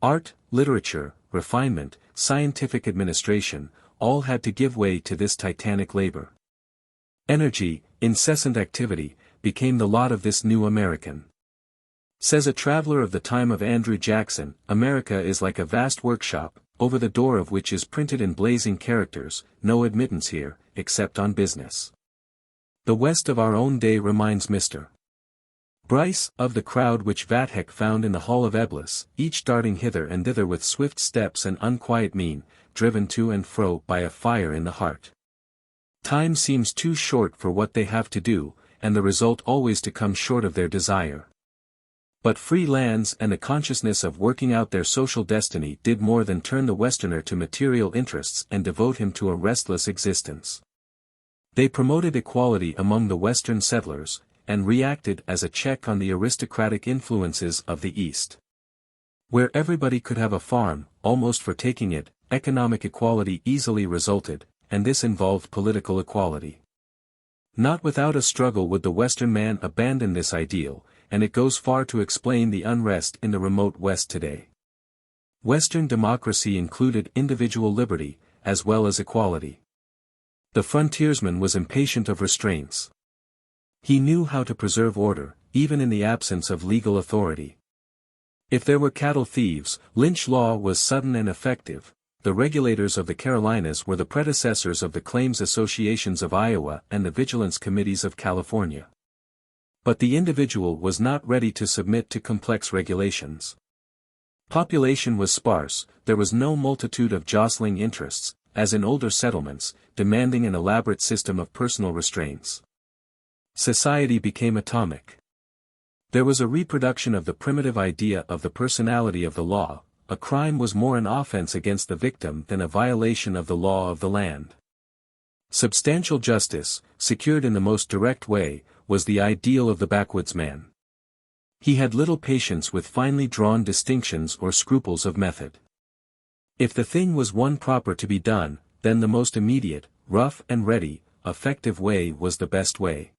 Art, literature, refinement, scientific administration, all had to give way to this titanic labor. Energy, incessant activity, became the lot of this new American. Says a traveler of the time of Andrew Jackson, America is like a vast workshop, over the door of which is printed in blazing characters, no admittance here, except on business. The West of our own day reminds Mr. Bryce of the crowd which Vathek found in the hall of Eblis, each darting hither and thither with swift steps and unquiet mien, driven to and fro by a fire in the heart. Time seems too short for what they have to do, and the result always to come short of their desire. But free lands and the consciousness of working out their social destiny did more than turn the Westerner to material interests and devote him to a restless existence. They promoted equality among the Western settlers, and reacted as a check on the aristocratic influences of the East. Where everybody could have a farm, almost for taking it, economic equality easily resulted, and this involved political equality. Not without a struggle would the Western man abandon this ideal, and it goes far to explain the unrest in the remote West today. Western democracy included individual liberty, as well as equality. The frontiersman was impatient of restraints. He knew how to preserve order, even in the absence of legal authority. If there were cattle thieves, lynch law was sudden and effective. The regulators of the Carolinas were the predecessors of the claims associations of Iowa and the vigilance committees of California. But the individual was not ready to submit to complex regulations. Population was sparse, there was no multitude of jostling interests, as in older settlements, demanding an elaborate system of personal restraints. Society became atomic. There was a reproduction of the primitive idea of the personality of the law. A crime was more an offense against the victim than a violation of the law of the land. Substantial justice, secured in the most direct way, was the ideal of the backwoodsman. He had little patience with finely drawn distinctions or scruples of method. If the thing was one proper to be done, then the most immediate, rough and ready, effective way was the best way.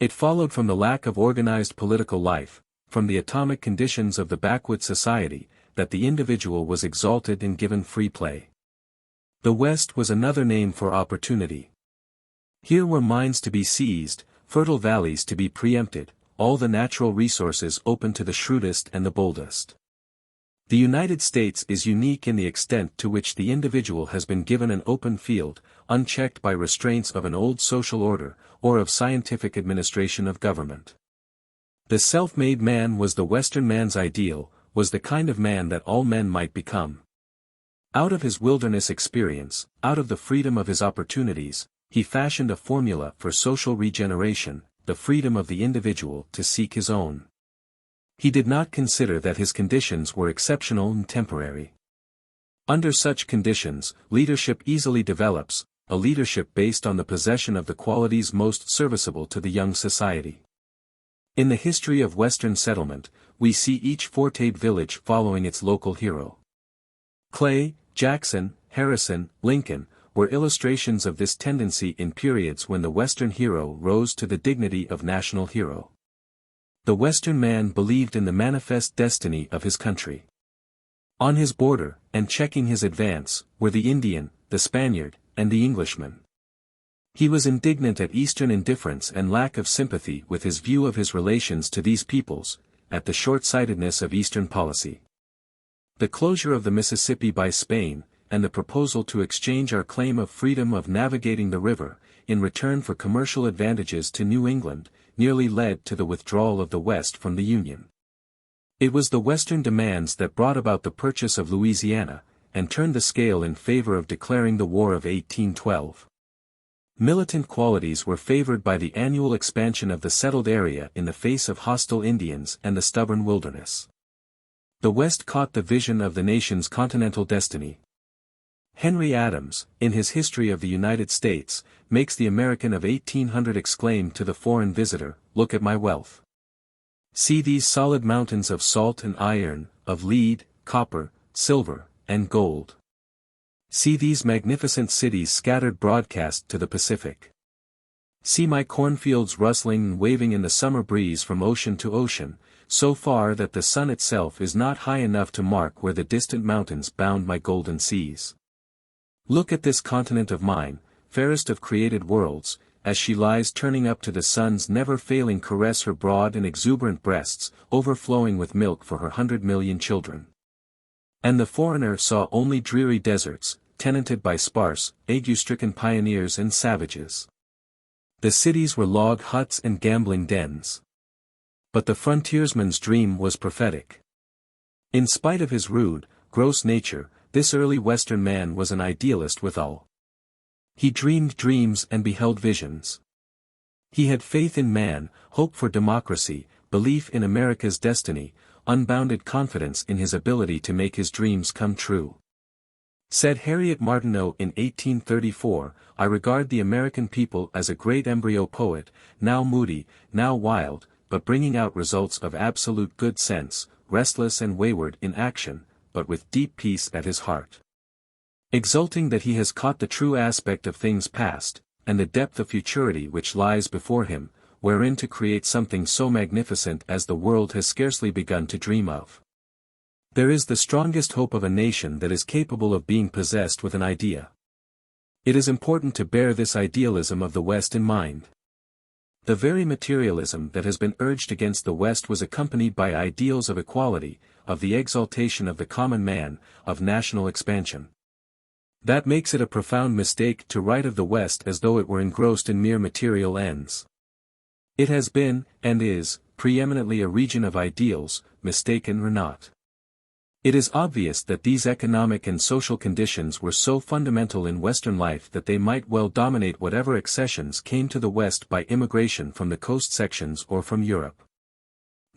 It followed from the lack of organized political life, from the atomic conditions of the backwoods society, that the individual was exalted and given free play. The West was another name for opportunity. Here were mines to be seized, fertile valleys to be preempted, all the natural resources open to the shrewdest and the boldest. The United States is unique in the extent to which the individual has been given an open field, unchecked by restraints of an old social order, or of scientific administration of government. The self-made man was the Western man's ideal, was the kind of man that all men might become. Out of his wilderness experience, out of the freedom of his opportunities, he fashioned a formula for social regeneration, the freedom of the individual to seek his own. He did not consider that his conditions were exceptional and temporary. Under such conditions, leadership easily develops, a leadership based on the possession of the qualities most serviceable to the young society. In the history of Western settlement, we see each fortied village following its local hero. Clay, Jackson, Harrison, Lincoln, were illustrations of this tendency in periods when the Western hero rose to the dignity of national hero. The Western man believed in the manifest destiny of his country. On his border, and checking his advance, were the Indian, the Spaniard, and the Englishman. He was indignant at Eastern indifference and lack of sympathy with his view of his relations to these peoples, at the short-sightedness of Eastern policy. The closure of the Mississippi by Spain, and the proposal to exchange our claim of freedom of navigating the river, in return for commercial advantages to New England, nearly led to the withdrawal of the West from the Union. It was the Western demands that brought about the purchase of Louisiana, and turned the scale in favor of declaring the War of 1812. Militant qualities were favored by the annual expansion of the settled area in the face of hostile Indians and the stubborn wilderness. The West caught the vision of the nation's continental destiny. Henry Adams, in his History of the United States, makes the American of 1800 exclaim to the foreign visitor, "Look at my wealth. See these solid mountains of salt and iron, of lead, copper, silver, and gold. See these magnificent cities scattered broadcast to the Pacific. See my cornfields rustling and waving in the summer breeze from ocean to ocean, so far that the sun itself is not high enough to mark where the distant mountains bound my golden seas. Look at this continent of mine, fairest of created worlds, as she lies turning up to the sun's never-failing caress her broad and exuberant breasts, overflowing with milk for her 100,000,000 children." And the foreigner saw only dreary deserts, tenanted by sparse, ague-stricken pioneers and savages. The cities were log huts and gambling dens. But the frontiersman's dream was prophetic. In spite of his rude, gross nature, this early Western man was an idealist withal. He dreamed dreams and beheld visions. He had faith in man, hope for democracy, belief in America's destiny, unbounded confidence in his ability to make his dreams come true. Said Harriet Martineau in 1834, "I regard the American people as a great embryo poet, now moody, now wild, but bringing out results of absolute good sense, restless and wayward in action, but with deep peace at his heart. Exulting that he has caught the true aspect of things past, and the depth of futurity which lies before him, wherein to create something so magnificent as the world has scarcely begun to dream of. There is the strongest hope of a nation that is capable of being possessed with an idea. It is important to bear this idealism of the West in mind. The very materialism that has been urged against the West was accompanied by ideals of equality, of the exaltation of the common man, of national expansion. That makes it a profound mistake to write of the West as though it were engrossed in mere material ends. It has been, and is, preeminently a region of ideals, mistaken or not. It is obvious that these economic and social conditions were so fundamental in Western life that they might well dominate whatever accessions came to the West by immigration from the coast sections or from Europe.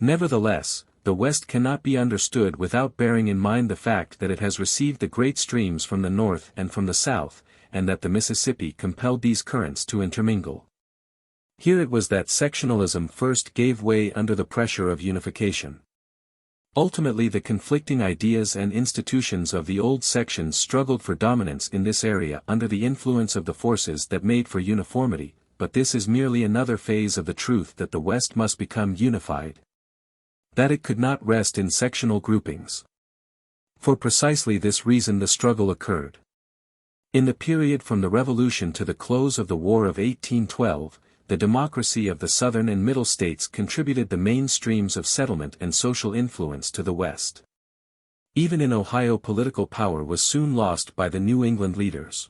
Nevertheless, the West cannot be understood without bearing in mind the fact that it has received the great streams from the north and from the south, and that the Mississippi compelled these currents to intermingle. Here it was that sectionalism first gave way under the pressure of unification. Ultimately, the conflicting ideas and institutions of the old sections struggled for dominance in this area under the influence of the forces that made for uniformity, but this is merely another phase of the truth that the West must become unified. That it could not rest in sectional groupings. For precisely this reason the struggle occurred. In the period from the Revolution to the close of the War of 1812, the democracy of the Southern and Middle states contributed the main streams of settlement and social influence to the West. Even in Ohio political power was soon lost by the New England leaders.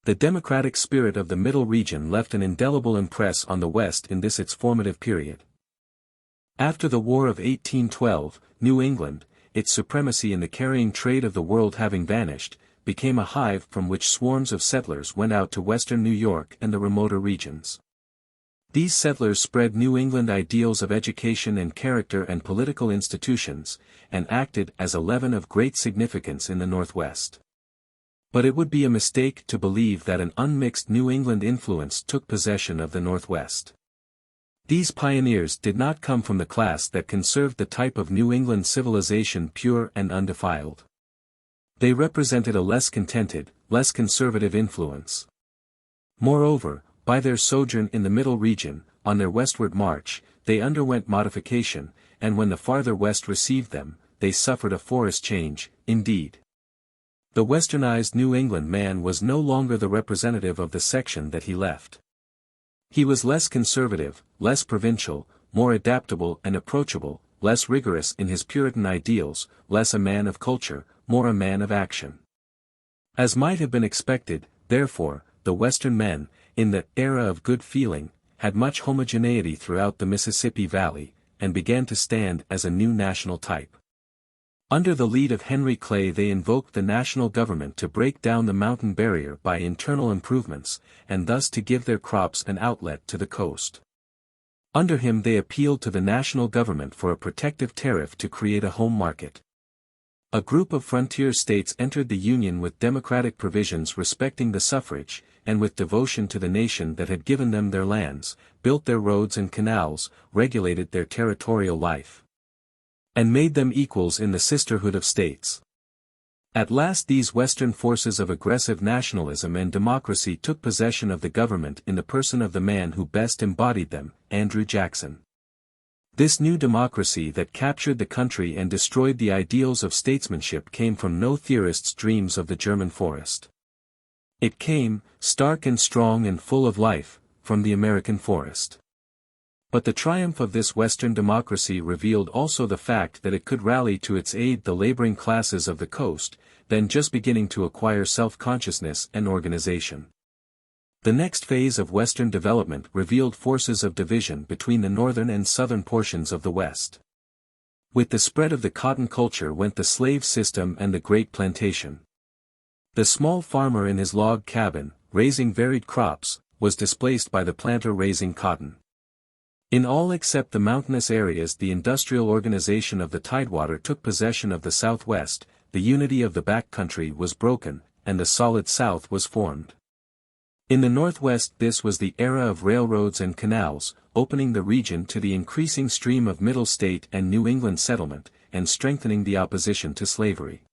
The democratic spirit of the Middle region left an indelible impress on the West in this its formative period. After the War of 1812, New England, its supremacy in the carrying trade of the world having vanished, became a hive from which swarms of settlers went out to western New York and the remoter regions. These settlers spread New England ideals of education and character and political institutions, and acted as a leaven of great significance in the Northwest. But it would be a mistake to believe that an unmixed New England influence took possession of the Northwest. These pioneers did not come from the class that conserved the type of New England civilization pure and undefiled. They represented a less contented, less conservative influence. Moreover, by their sojourn in the Middle region, on their westward march, they underwent modification, and when the farther west received them, they suffered a forest change, indeed. The westernized New England man was no longer the representative of the section that he left. He was less conservative, less provincial, more adaptable and approachable, less rigorous in his Puritan ideals, less a man of culture, more a man of action. As might have been expected, therefore, the Western men, in the era of good feeling, had much homogeneity throughout the Mississippi Valley, and began to stand as a new national type. Under the lead of Henry Clay they invoked the national government to break down the mountain barrier by internal improvements, and thus to give their crops an outlet to the coast. Under him they appealed to the national government for a protective tariff to create a home market. A group of frontier states entered the Union with democratic provisions respecting the suffrage, and with devotion to the nation that had given them their lands, built their roads and canals, regulated their territorial life, and made them equals in the sisterhood of states. At last these Western forces of aggressive nationalism and democracy took possession of the government in the person of the man who best embodied them, Andrew Jackson. This new democracy that captured the country and destroyed the ideals of statesmanship came from no theorist's dreams of the German forest. It came, stark and strong and full of life, from the American forest. But the triumph of this Western democracy revealed also the fact that it could rally to its aid the laboring classes of the coast, then just beginning to acquire self-consciousness and organization. The next phase of Western development revealed forces of division between the northern and southern portions of the West. With the spread of the cotton culture went the slave system and the great plantation. The small farmer in his log cabin, raising varied crops, was displaced by the planter raising cotton. In all except the mountainous areas the industrial organization of the Tidewater took possession of the Southwest, the unity of the back country was broken, and the solid South was formed. In the Northwest this was the era of railroads and canals, opening the region to the increasing stream of Middle State and New England settlement, and strengthening the opposition to slavery.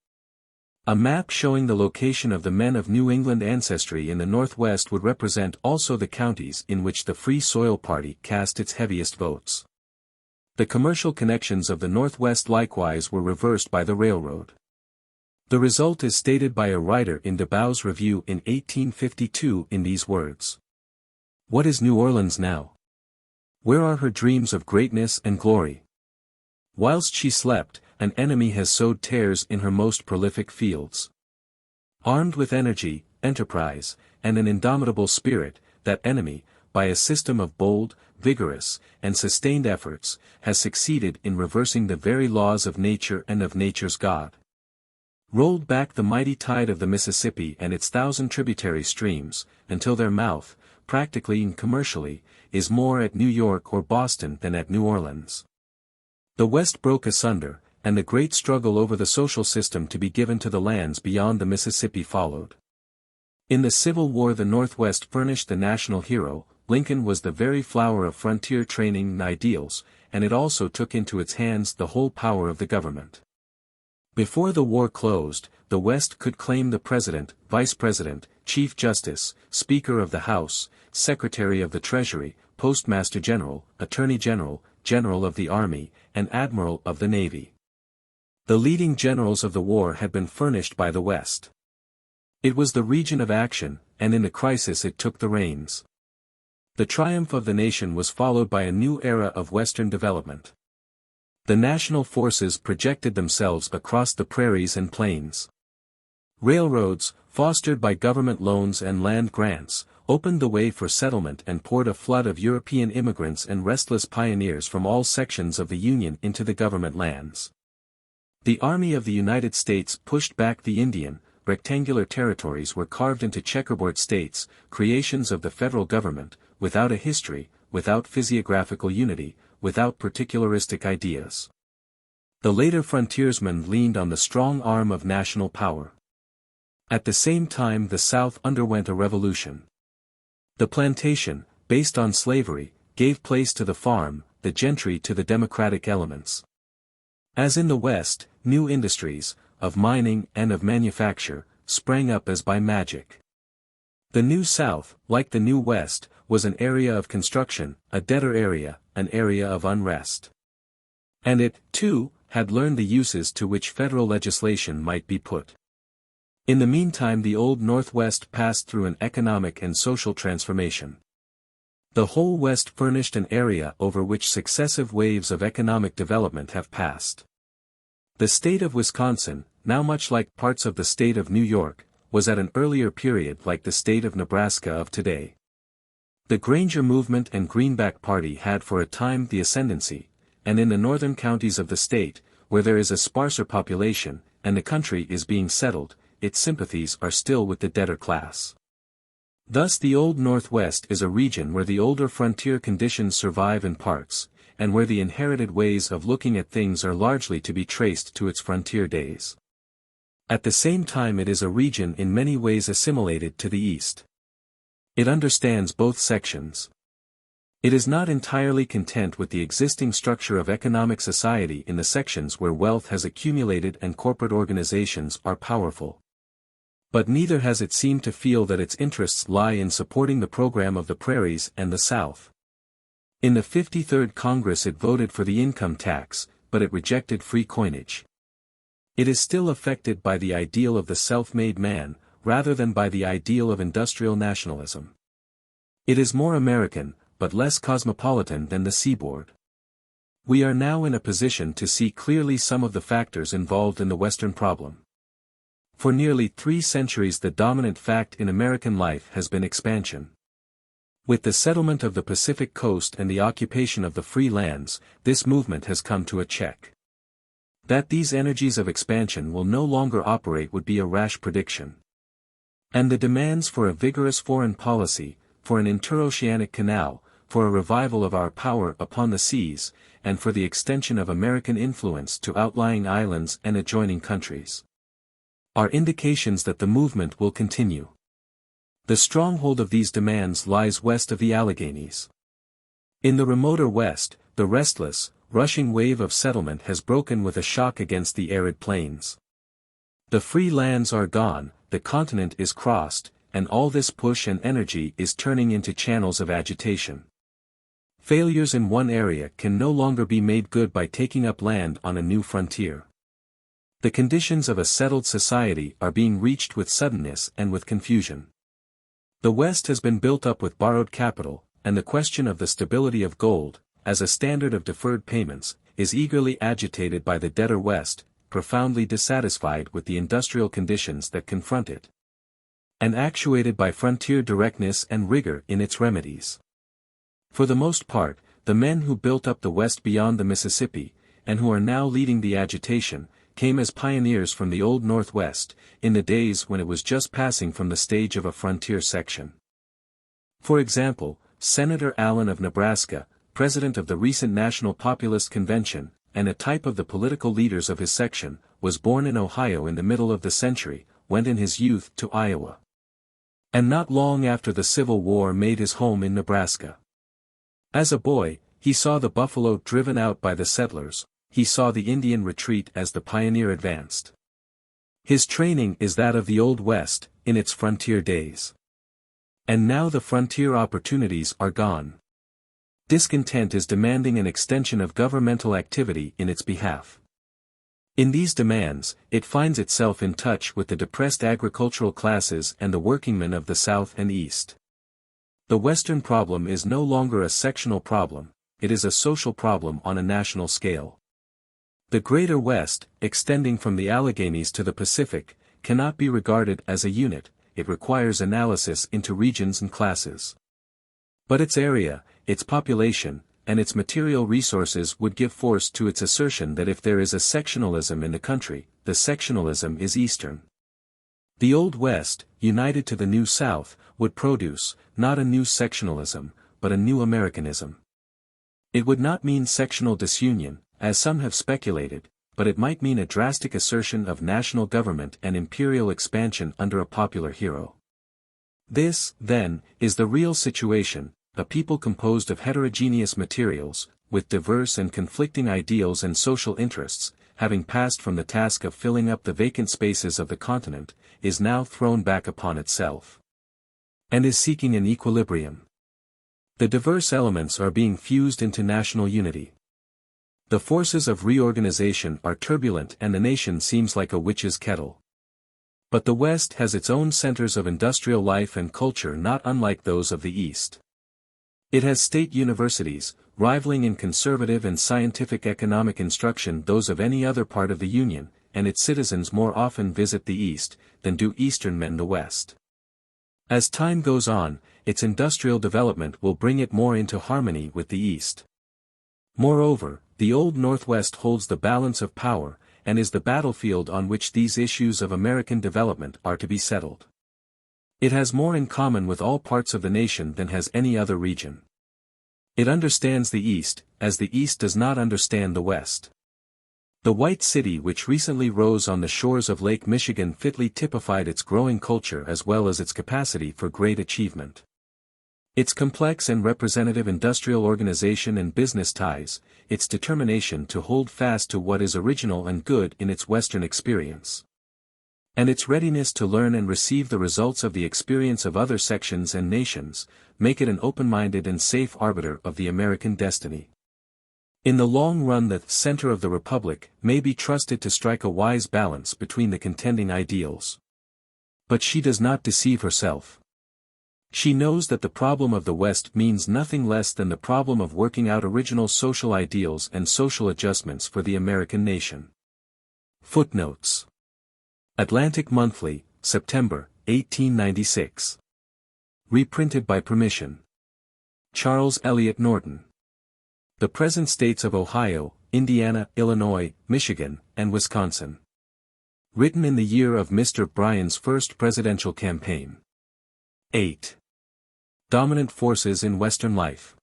A map showing the location of the men of New England ancestry in the Northwest would represent also the counties in which the Free Soil Party cast its heaviest votes. The commercial connections of the Northwest likewise were reversed by the railroad. The result is stated by a writer in DeBow's Review in 1852 in these words. What is New Orleans now? Where are her dreams of greatness and glory? Whilst she slept, an enemy has sowed tares in her most prolific fields. Armed with energy, enterprise, and an indomitable spirit, that enemy, by a system of bold, vigorous, and sustained efforts, has succeeded in reversing the very laws of nature and of nature's God. Rolled back the mighty tide of the Mississippi and its 1,000 tributary streams, until their mouth, practically and commercially, is more at New York or Boston than at New Orleans. The West broke asunder, and the great struggle over the social system to be given to the lands beyond the Mississippi followed. In the Civil War the Northwest furnished the national hero, Lincoln was the very flower of frontier training and ideals, and it also took into its hands the whole power of the government. Before the war closed, the West could claim the President, Vice President, Chief Justice, Speaker of the House, Secretary of the Treasury, Postmaster General, Attorney General, General of the Army, and Admiral of the Navy. The leading generals of the war had been furnished by the West. It was the region of action, and in the crisis it took the reins. The triumph of the nation was followed by a new era of Western development. The national forces projected themselves across the prairies and plains. Railroads, fostered by government loans and land grants, opened the way for settlement and poured a flood of European immigrants and restless pioneers from all sections of the Union into the government lands. The Army of the United States pushed back the Indian, rectangular territories were carved into checkerboard states, creations of the federal government, without a history, without physiographical unity, without particularistic ideas. The later frontiersmen leaned on the strong arm of national power. At the same time the South underwent a revolution. The plantation, based on slavery, gave place to the farm, the gentry to the democratic elements. As in the West, new industries, of mining and of manufacture, sprang up as by magic. The New South, like the New West, was an area of construction, a debtor area, an area of unrest. And it, too, had learned the uses to which federal legislation might be put. In the meantime the Old Northwest passed through an economic and social transformation. The whole West furnished an area over which successive waves of economic development have passed. The state of Wisconsin, now much like parts of the state of New York, was at an earlier period like the state of Nebraska of today. The Granger movement and Greenback Party had for a time the ascendancy, and in the northern counties of the state, where there is a sparser population, and the country is being settled, its sympathies are still with the debtor class. Thus the Old Northwest is a region where the older frontier conditions survive in parts, and where the inherited ways of looking at things are largely to be traced to its frontier days. At the same time it is a region in many ways assimilated to the East. It understands both sections. It is not entirely content with the existing structure of economic society in the sections where wealth has accumulated and corporate organizations are powerful. But neither has it seemed to feel that its interests lie in supporting the program of the prairies and the South. In the 53rd Congress it voted for the income tax, but it rejected free coinage. It is still affected by the ideal of the self-made man, rather than by the ideal of industrial nationalism. It is more American, but less cosmopolitan than the seaboard. We are now in a position to see clearly some of the factors involved in the Western problem. For nearly 3 centuries the dominant fact in American life has been expansion. With the settlement of the Pacific coast and the occupation of the free lands, this movement has come to a check. That these energies of expansion will no longer operate would be a rash prediction. And the demands for a vigorous foreign policy, for an interoceanic canal, for a revival of our power upon the seas, and for the extension of American influence to outlying islands and adjoining countries, are indications that the movement will continue. The stronghold of these demands lies west of the Alleghenies. In the remoter west, the restless, rushing wave of settlement has broken with a shock against the arid plains. The free lands are gone, the continent is crossed, and all this push and energy is turning into channels of agitation. Failures in one area can no longer be made good by taking up land on a new frontier. The conditions of a settled society are being reached with suddenness and with confusion. The West has been built up with borrowed capital, and the question of the stability of gold, as a standard of deferred payments, is eagerly agitated by the debtor West, profoundly dissatisfied with the industrial conditions that confront it, and actuated by frontier directness and rigor in its remedies. For the most part, the men who built up the West beyond the Mississippi, and who are now leading the agitation, came as pioneers from the Old Northwest, in the days when it was just passing from the stage of a frontier section. For example, Senator Allen of Nebraska, president of the recent National Populist Convention, and a type of the political leaders of his section, was born in Ohio in the middle of the century, went in his youth to Iowa. And not long after the Civil War made his home in Nebraska. As a boy, he saw the buffalo driven out by the settlers, he saw the Indian retreat as the pioneer advanced. His training is that of the Old West, in its frontier days. And now the frontier opportunities are gone. Discontent is demanding an extension of governmental activity in its behalf. In these demands, it finds itself in touch with the depressed agricultural classes and the workingmen of the South and East. The Western problem is no longer a sectional problem, it is a social problem on a national scale. The Greater West, extending from the Alleghenies to the Pacific, cannot be regarded as a unit, it requires analysis into regions and classes. But its area, its population, and its material resources would give force to its assertion that if there is a sectionalism in the country, the sectionalism is Eastern. The Old West, united to the New South, would produce, not a new sectionalism, but a new Americanism. It would not mean sectional disunion, as some have speculated, but it might mean a drastic assertion of national government and imperial expansion under a popular hero. This, then, is the real situation, a people composed of heterogeneous materials, with diverse and conflicting ideals and social interests, having passed from the task of filling up the vacant spaces of the continent, is now thrown back upon itself. And is seeking an equilibrium. The diverse elements are being fused into national unity. The forces of reorganization are turbulent and the nation seems like a witch's kettle. But the West has its own centers of industrial life and culture not unlike those of the East. It has state universities, rivaling in conservative and scientific economic instruction those of any other part of the Union, and its citizens more often visit the East, than do Eastern men the West. As time goes on, its industrial development will bring it more into harmony with the East. Moreover, the Old Northwest holds the balance of power, and is the battlefield on which these issues of American development are to be settled. It has more in common with all parts of the nation than has any other region. It understands the East, as the East does not understand the West. The White City which recently rose on the shores of Lake Michigan fitly typified its growing culture as well as its capacity for great achievement. Its complex and representative industrial organization and business ties, its determination to hold fast to what is original and good in its Western experience. And its readiness to learn and receive the results of the experience of other sections and nations, make it an open-minded and safe arbiter of the American destiny. In the long run the center of the Republic may be trusted to strike a wise balance between the contending ideals. But she does not deceive herself. She knows that the problem of the West means nothing less than the problem of working out original social ideals and social adjustments for the American nation. Footnotes. Atlantic Monthly, September, 1896. Reprinted by permission. Charles Eliot Norton. The present states of Ohio, Indiana, Illinois, Michigan, and Wisconsin. Written in the year of Mr. Bryan's first presidential campaign. 8. Dominant forces in Western life.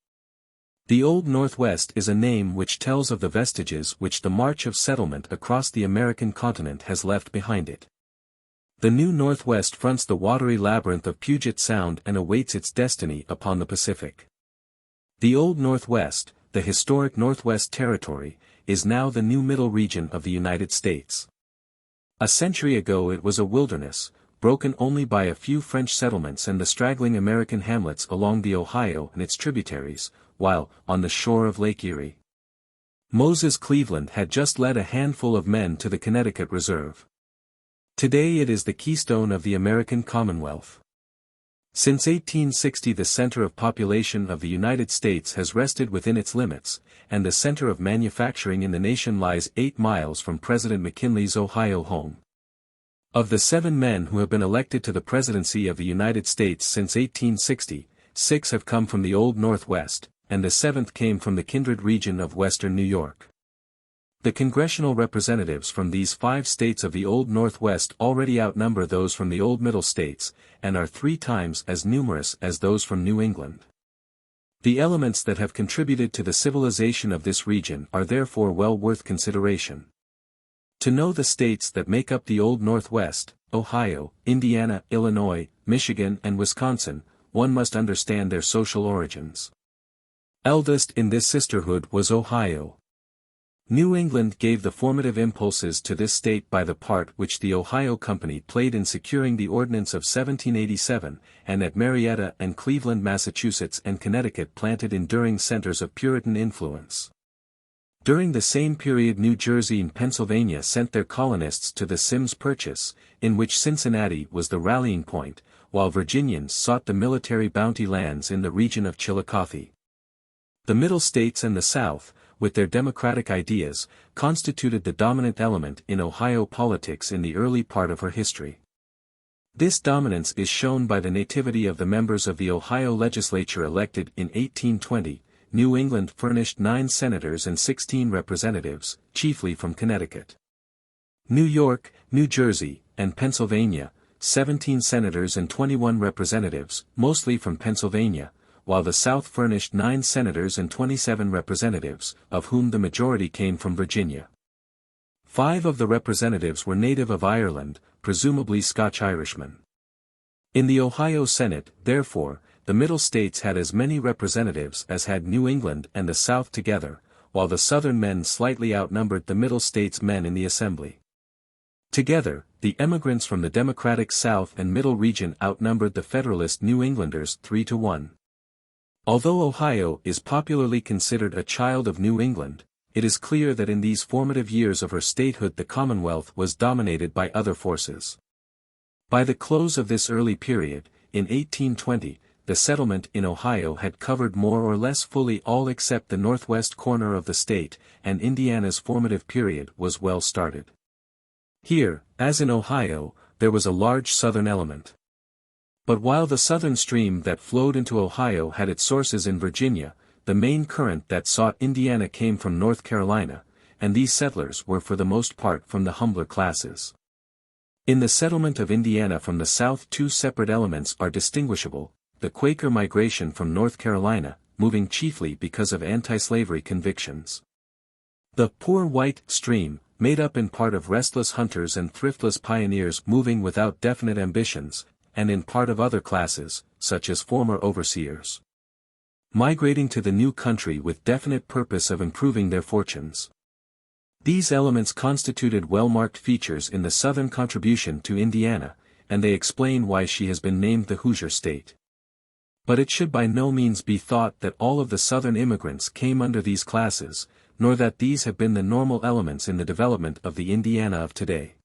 The Old Northwest is a name which tells of the vestiges which the march of settlement across the American continent has left behind it. The new Northwest fronts the watery labyrinth of Puget Sound and awaits its destiny upon the Pacific. The Old Northwest, the historic Northwest Territory, is now the new middle region of the United States. A century ago it was a wilderness, broken only by a few French settlements and the straggling American hamlets along the Ohio and its tributaries, while, on the shore of Lake Erie, Moses Cleveland had just led a handful of men to the Connecticut Reserve. Today it is the keystone of the American Commonwealth. Since 1860 the center of population of the United States has rested within its limits, and the center of manufacturing in the nation lies 8 miles from President McKinley's Ohio home. Of the 7 men who have been elected to the presidency of the United States since 1860, 6 have come from the Old Northwest, and the 7th came from the kindred region of western New York. The congressional representatives from these 5 states of the Old Northwest already outnumber those from the Old Middle States, and are 3 times as numerous as those from New England. The elements that have contributed to the civilization of this region are therefore well worth consideration. To know the states that make up the Old Northwest, Ohio, Indiana, Illinois, Michigan and Wisconsin, one must understand their social origins. Eldest in this sisterhood was Ohio. New England gave the formative impulses to this state by the part which the Ohio Company played in securing the Ordinance of 1787, and at Marietta and Cleveland, Massachusetts and Connecticut planted enduring centers of Puritan influence. During the same period New Jersey and Pennsylvania sent their colonists to the Symmes Purchase, in which Cincinnati was the rallying point, while Virginians sought the military bounty lands in the region of Chillicothe. The Middle States and the South, with their democratic ideas, constituted the dominant element in Ohio politics in the early part of her history. This dominance is shown by the nativity of the members of the Ohio legislature elected in 1820. New England furnished 9 senators and 16 representatives, chiefly from Connecticut. New York, New Jersey, and Pennsylvania, 17 senators and 21 representatives, mostly from Pennsylvania, while the South furnished 9 senators and 27 representatives, of whom the majority came from Virginia. 5 of the representatives were native of Ireland, presumably Scotch-Irishmen. In the Ohio Senate, therefore, the Middle States had as many representatives as had New England and the South together, while the Southern men slightly outnumbered the Middle States men in the Assembly. Together, the emigrants from the Democratic South and Middle region outnumbered the Federalist New Englanders 3-1. Although Ohio is popularly considered a child of New England, it is clear that in these formative years of her statehood the Commonwealth was dominated by other forces. By the close of this early period, in 1820, the settlement in Ohio had covered more or less fully all except the northwest corner of the state, and Indiana's formative period was well started. Here, as in Ohio, there was a large southern element. But while the southern stream that flowed into Ohio had its sources in Virginia, the main current that sought Indiana came from North Carolina, and these settlers were for the most part from the humbler classes. In the settlement of Indiana from the south 2 separate elements are distinguishable: the Quaker migration from North Carolina, moving chiefly because of anti-slavery convictions. The poor white stream, made up in part of restless hunters and thriftless pioneers moving without definite ambitions, and in part of other classes, such as former overseers, migrating to the new country with definite purpose of improving their fortunes. These elements constituted well-marked features in the Southern contribution to Indiana, and they explain why she has been named the Hoosier State. But it should by no means be thought that all of the Southern immigrants came under these classes, nor that these have been the normal elements in the development of the Indiana of today.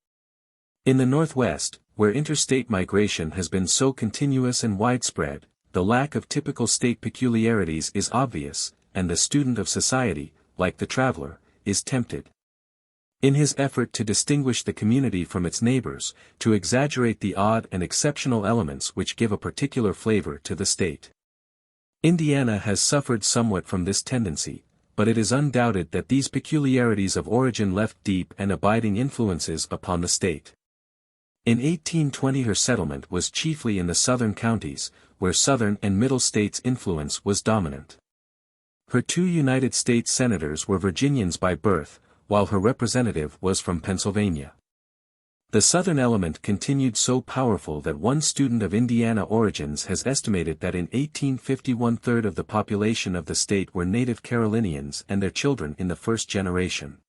In the Northwest, where interstate migration has been so continuous and widespread, the lack of typical state peculiarities is obvious, and the student of society, like the traveler, is tempted, in his effort to distinguish the community from its neighbors, to exaggerate the odd and exceptional elements which give a particular flavor to the state. Indiana has suffered somewhat from this tendency, but it is undoubted that these peculiarities of origin left deep and abiding influences upon the state. In 1820 her settlement was chiefly in the southern counties, where Southern and Middle States influence was dominant. Her 2 United States senators were Virginians by birth, while her representative was from Pennsylvania. The Southern element continued so powerful that one student of Indiana origins has estimated that in 1850 1/3 of the population of the state were native Carolinians and their children in the first generation.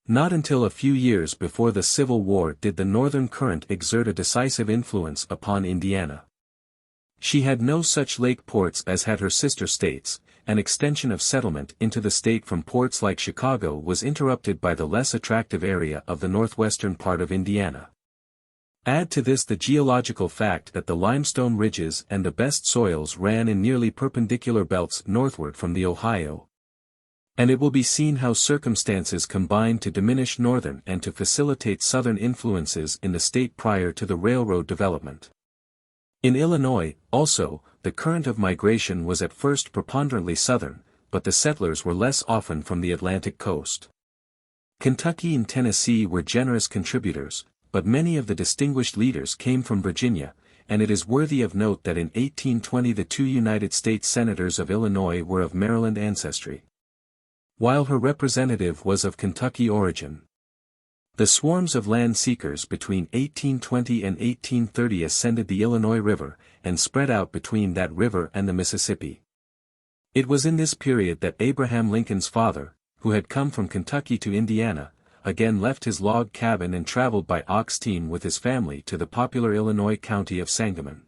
Not until a few years before the Civil War did the northern current exert a decisive influence upon Indiana. She had no such lake ports as had her sister states. An extension of settlement into the state from ports like Chicago was interrupted by the less attractive area of the northwestern part of Indiana. Add to this the geological fact that the limestone ridges and the best soils ran in nearly perpendicular belts northward from the Ohio, and it will be seen how circumstances combined to diminish northern and to facilitate southern influences in the state prior to the railroad development. In Illinois, also, the current of migration was at first preponderantly southern, but the settlers were less often from the Atlantic coast. Kentucky and Tennessee were generous contributors, but many of the distinguished leaders came from Virginia, and it is worthy of note that in 1820 the 2 United States senators of Illinois were of Maryland ancestry, while her representative was of Kentucky origin. The swarms of land seekers between 1820 and 1830 ascended the Illinois River, and spread out between that river and the Mississippi. It was in this period that Abraham Lincoln's father, who had come from Kentucky to Indiana, again left his log cabin and traveled by ox team with his family to the popular Illinois county of Sangamon.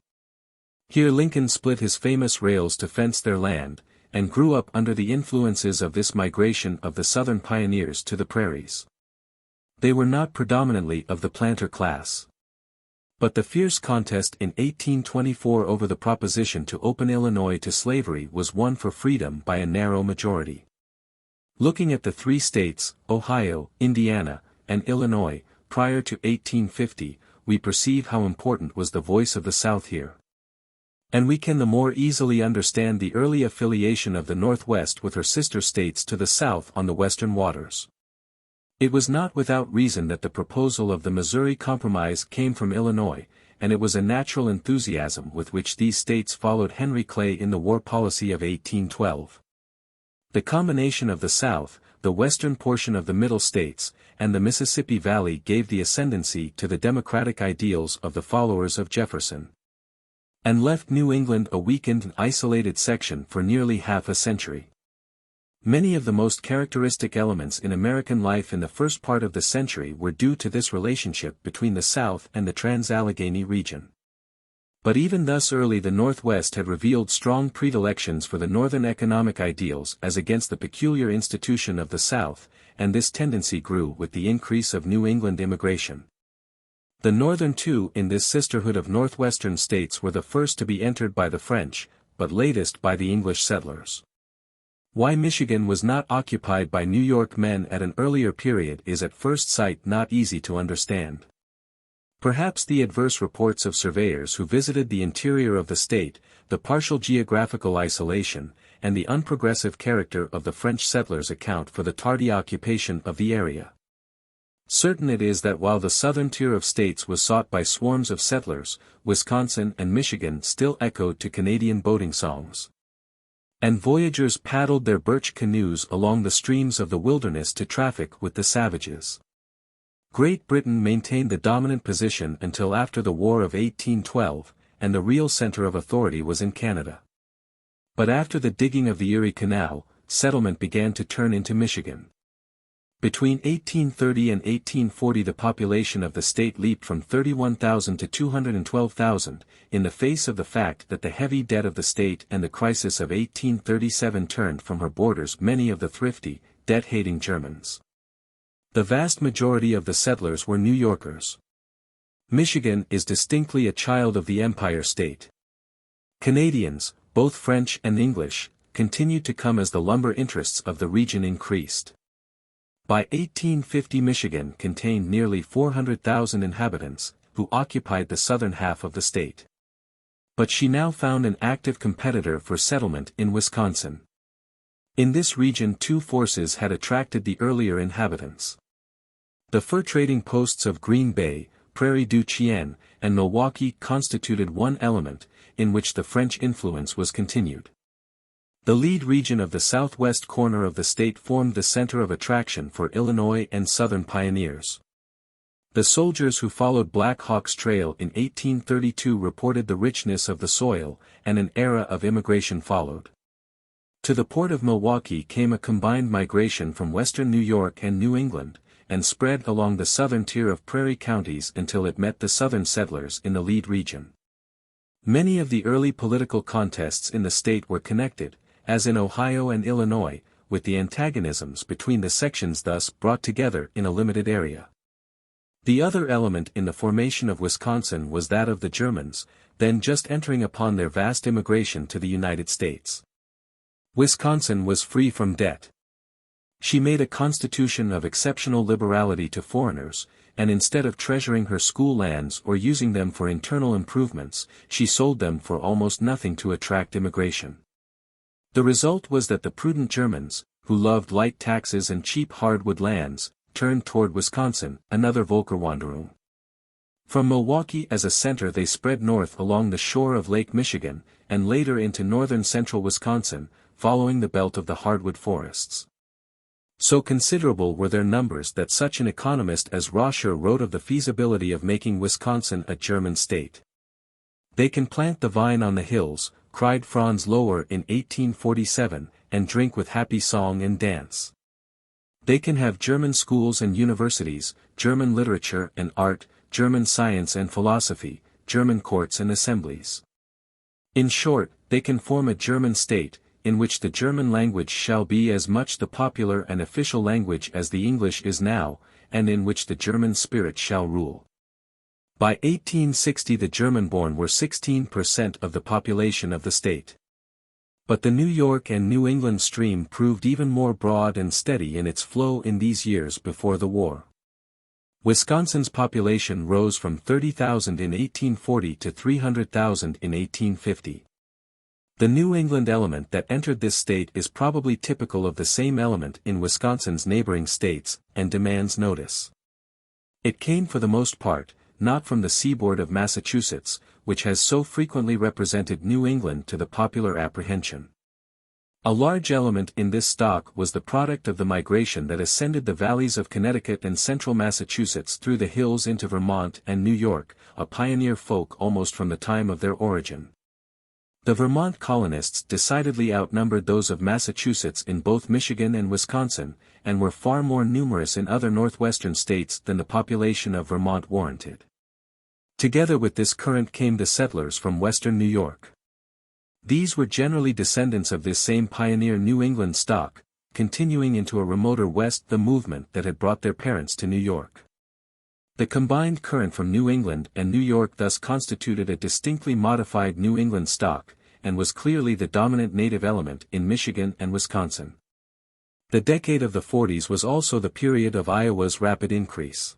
Here Lincoln split his famous rails to fence their land, and grew up under the influences of this migration of the Southern pioneers to the prairies. They were not predominantly of the planter class. But the fierce contest in 1824 over the proposition to open Illinois to slavery was won for freedom by a narrow majority. Looking at the three states, Ohio, Indiana, and Illinois, prior to 1850, we perceive how important was the voice of the South here. And we can the more easily understand the early affiliation of the Northwest with her sister states to the south on the western waters. It was not without reason that the proposal of the Missouri Compromise came from Illinois, and it was a natural enthusiasm with which these states followed Henry Clay in the war policy of 1812. The combination of the South, the western portion of the Middle States, and the Mississippi Valley gave the ascendancy to the democratic ideals of the followers of Jefferson, and left New England a weakened and isolated section for nearly half a century. Many of the most characteristic elements in American life in the first part of the century were due to this relationship between the South and the Trans-Allegheny region. But even thus early the Northwest had revealed strong predilections for the Northern economic ideals as against the peculiar institution of the South, and this tendency grew with the increase of New England immigration. The Northern two in this sisterhood of Northwestern states were the first to be entered by the French, but latest by the English settlers. Why Michigan was not occupied by New York men at an earlier period is at first sight not easy to understand. Perhaps the adverse reports of surveyors who visited the interior of the state, the partial geographical isolation, and the unprogressive character of the French settlers account for the tardy occupation of the area. Certain it is that while the southern tier of states was sought by swarms of settlers, Wisconsin and Michigan still echoed to Canadian boating songs. And voyagers paddled their birch canoes along the streams of the wilderness to traffic with the savages. Great Britain maintained the dominant position until after the War of 1812, and the real center of authority was in Canada. But after the digging of the Erie Canal, settlement began to turn into Michigan. Between 1830 and 1840 the population of the state leaped from 31,000 to 212,000, in the face of the fact that the heavy debt of the state and the crisis of 1837 turned from her borders many of the thrifty, debt-hating Germans. The vast majority of the settlers were New Yorkers. Michigan is distinctly a child of the Empire State. Canadians, both French and English, continued to come as the lumber interests of the region increased. By 1850 Michigan contained nearly 400,000 inhabitants, who occupied the southern half of the state. But she now found an active competitor for settlement in Wisconsin. In this region two forces had attracted the earlier inhabitants. The fur trading posts of Green Bay, Prairie du Chien, and Milwaukee constituted one element, in which the French influence was continued. The lead region of the southwest corner of the state formed the center of attraction for Illinois and Southern pioneers. The soldiers who followed Black Hawk's trail in 1832 reported the richness of the soil, and an era of immigration followed. To the port of Milwaukee came a combined migration from western New York and New England, and spread along the southern tier of prairie counties until it met the southern settlers in the lead region. Many of the early political contests in the state were connected, as in Ohio and Illinois, with the antagonisms between the sections thus brought together in a limited area. The other element in the formation of Wisconsin was that of the Germans, then just entering upon their vast immigration to the United States. Wisconsin was free from debt. She made a constitution of exceptional liberality to foreigners, and instead of treasuring her school lands or using them for internal improvements, she sold them for almost nothing to attract immigration. The result was that the prudent Germans, who loved light taxes and cheap hardwood lands, turned toward Wisconsin, another Völkerwanderung. From Milwaukee as a center they spread north along the shore of Lake Michigan, and later into northern central Wisconsin, following the belt of the hardwood forests. So considerable were their numbers that such an economist as Roscher wrote of the feasibility of making Wisconsin a German state. "They can plant the vine on the hills," cried Franz Lohr in 1847, "and drink with happy song and dance. They can have German schools and universities, German literature and art, German science and philosophy, German courts and assemblies. In short, they can form a German state, in which the German language shall be as much the popular and official language as the English is now, and in which the German spirit shall rule." By 1860 the German-born were 16% of the population of the state. But the New York and New England stream proved even more broad and steady in its flow in these years before the war. Wisconsin's population rose from 30,000 in 1840 to 300,000 in 1850. The New England element that entered this state is probably typical of the same element in Wisconsin's neighboring states, and demands notice. It came for the most part, not from the seaboard of Massachusetts, which has so frequently represented New England to the popular apprehension. A large element in this stock was the product of the migration that ascended the valleys of Connecticut and central Massachusetts through the hills into Vermont and New York, a pioneer folk almost from the time of their origin. The Vermont colonists decidedly outnumbered those of Massachusetts in both Michigan and Wisconsin, and were far more numerous in other northwestern states than the population of Vermont warranted. Together with this current came the settlers from western New York. These were generally descendants of this same pioneer New England stock, continuing into a remoter west the movement that had brought their parents to New York. The combined current from New England and New York thus constituted a distinctly modified New England stock, and was clearly the dominant native element in Michigan and Wisconsin. The decade of the 40s was also the period of Iowa's rapid increase.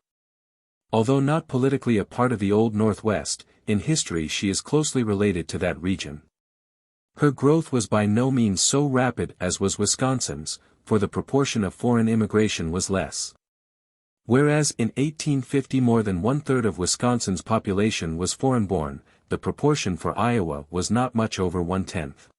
Although not politically a part of the Old Northwest, in history she is closely related to that region. Her growth was by no means so rapid as was Wisconsin's, for the proportion of foreign immigration was less. Whereas in 1850 more than one-third of Wisconsin's population was foreign-born, the proportion for Iowa was not much over one-tenth.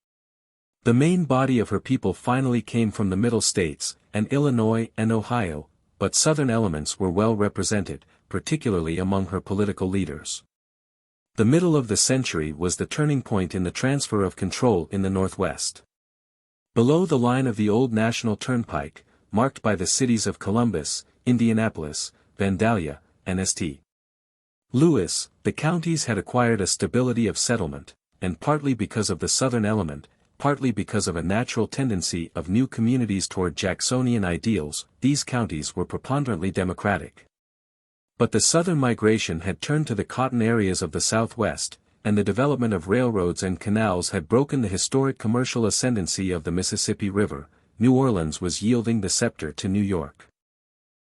The main body of her people finally came from the Middle States, and Illinois and Ohio, but Southern elements were well represented, particularly among her political leaders. The middle of the century was the turning point in the transfer of control in the Northwest. Below the line of the old National Turnpike, marked by the cities of Columbus, Indianapolis, Vandalia, and St. Louis, the counties had acquired a stability of settlement, and partly because of the Southern element, partly because of a natural tendency of new communities toward Jacksonian ideals, these counties were preponderantly Democratic. But the Southern migration had turned to the cotton areas of the Southwest, and the development of railroads and canals had broken the historic commercial ascendancy of the Mississippi River. New Orleans was yielding the scepter to New York.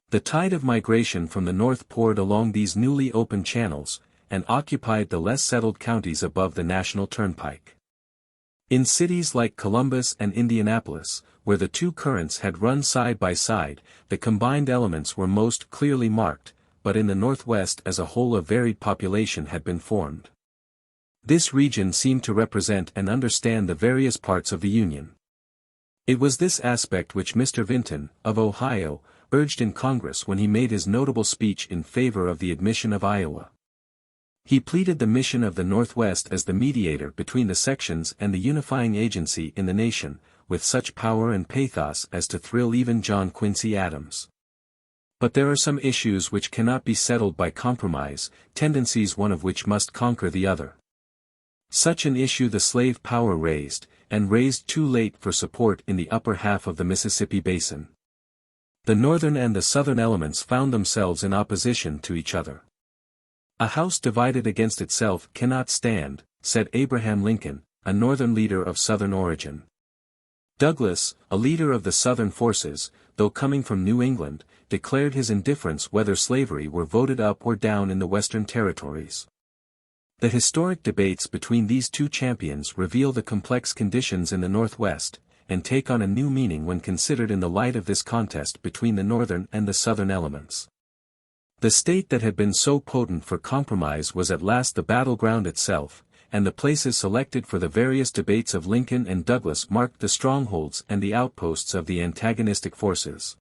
The tide of migration from the north poured along these newly opened channels, and occupied the less settled counties above the National Turnpike. In cities like Columbus and Indianapolis, where the two currents had run side by side, the combined elements were most clearly marked, but in the Northwest as a whole a varied population had been formed. This region seemed to represent and understand the various parts of the Union. It was this aspect which Mr. Vinton, of Ohio, urged in Congress when he made his notable speech in favor of the admission of Iowa. He pleaded the mission of the Northwest as the mediator between the sections and the unifying agency in the nation, with such power and pathos as to thrill even John Quincy Adams. But there are some issues which cannot be settled by compromise, tendencies one of which must conquer the other. Such an issue the slave power raised, and raised too late for support in the upper half of the Mississippi Basin. The northern and the southern elements found themselves in opposition to each other. "A house divided against itself cannot stand," said Abraham Lincoln, a northern leader of southern origin. Douglas, a leader of the southern forces, though coming from New England, declared his indifference whether slavery were voted up or down in the western territories. The historic debates between these two champions reveal the complex conditions in the Northwest, and take on a new meaning when considered in the light of this contest between the northern and the southern elements. The state that had been so potent for compromise was at last the battleground itself, and the places selected for the various debates of Lincoln and Douglas marked the strongholds and the outposts of the antagonistic forces.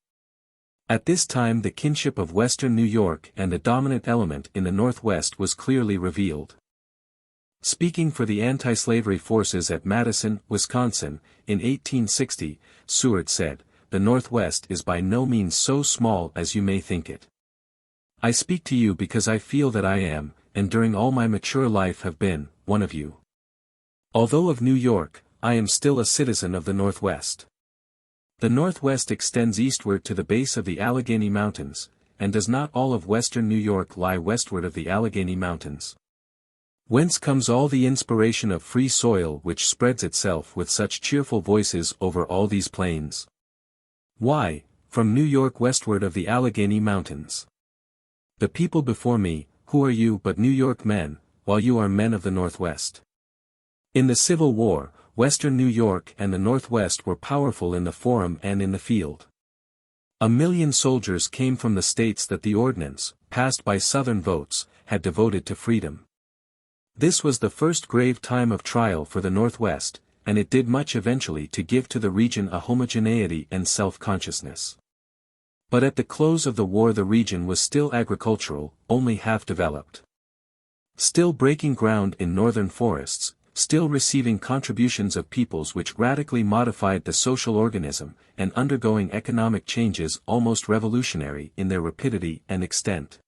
At this time the kinship of Western New York and the dominant element in the Northwest was clearly revealed. Speaking for the anti-slavery forces at Madison, Wisconsin, in 1860, Seward said, "The Northwest is by no means so small as you may think it. I speak to you because I feel that I am, and during all my mature life have been, one of you. Although of New York, I am still a citizen of the Northwest. The Northwest extends eastward to the base of the Allegheny Mountains, and does not all of western New York lie westward of the Allegheny Mountains? Whence comes all the inspiration of free soil which spreads itself with such cheerful voices over all these plains? Why, from New York westward of the Allegheny Mountains. The people before me, who are you but New York men, while you are men of the Northwest? In the Civil War, Western New York and the Northwest were powerful in the forum and in the field. 1,000,000 soldiers came from the states that the ordinance, passed by Southern votes, had devoted to freedom. This was the first grave time of trial for the Northwest, and it did much eventually to give to the region a homogeneity and self-consciousness. But at the close of the war the region was still agricultural, only half developed. Still breaking ground in northern forests, still receiving contributions of peoples which radically modified the social organism, and undergoing economic changes almost revolutionary in their rapidity and extent.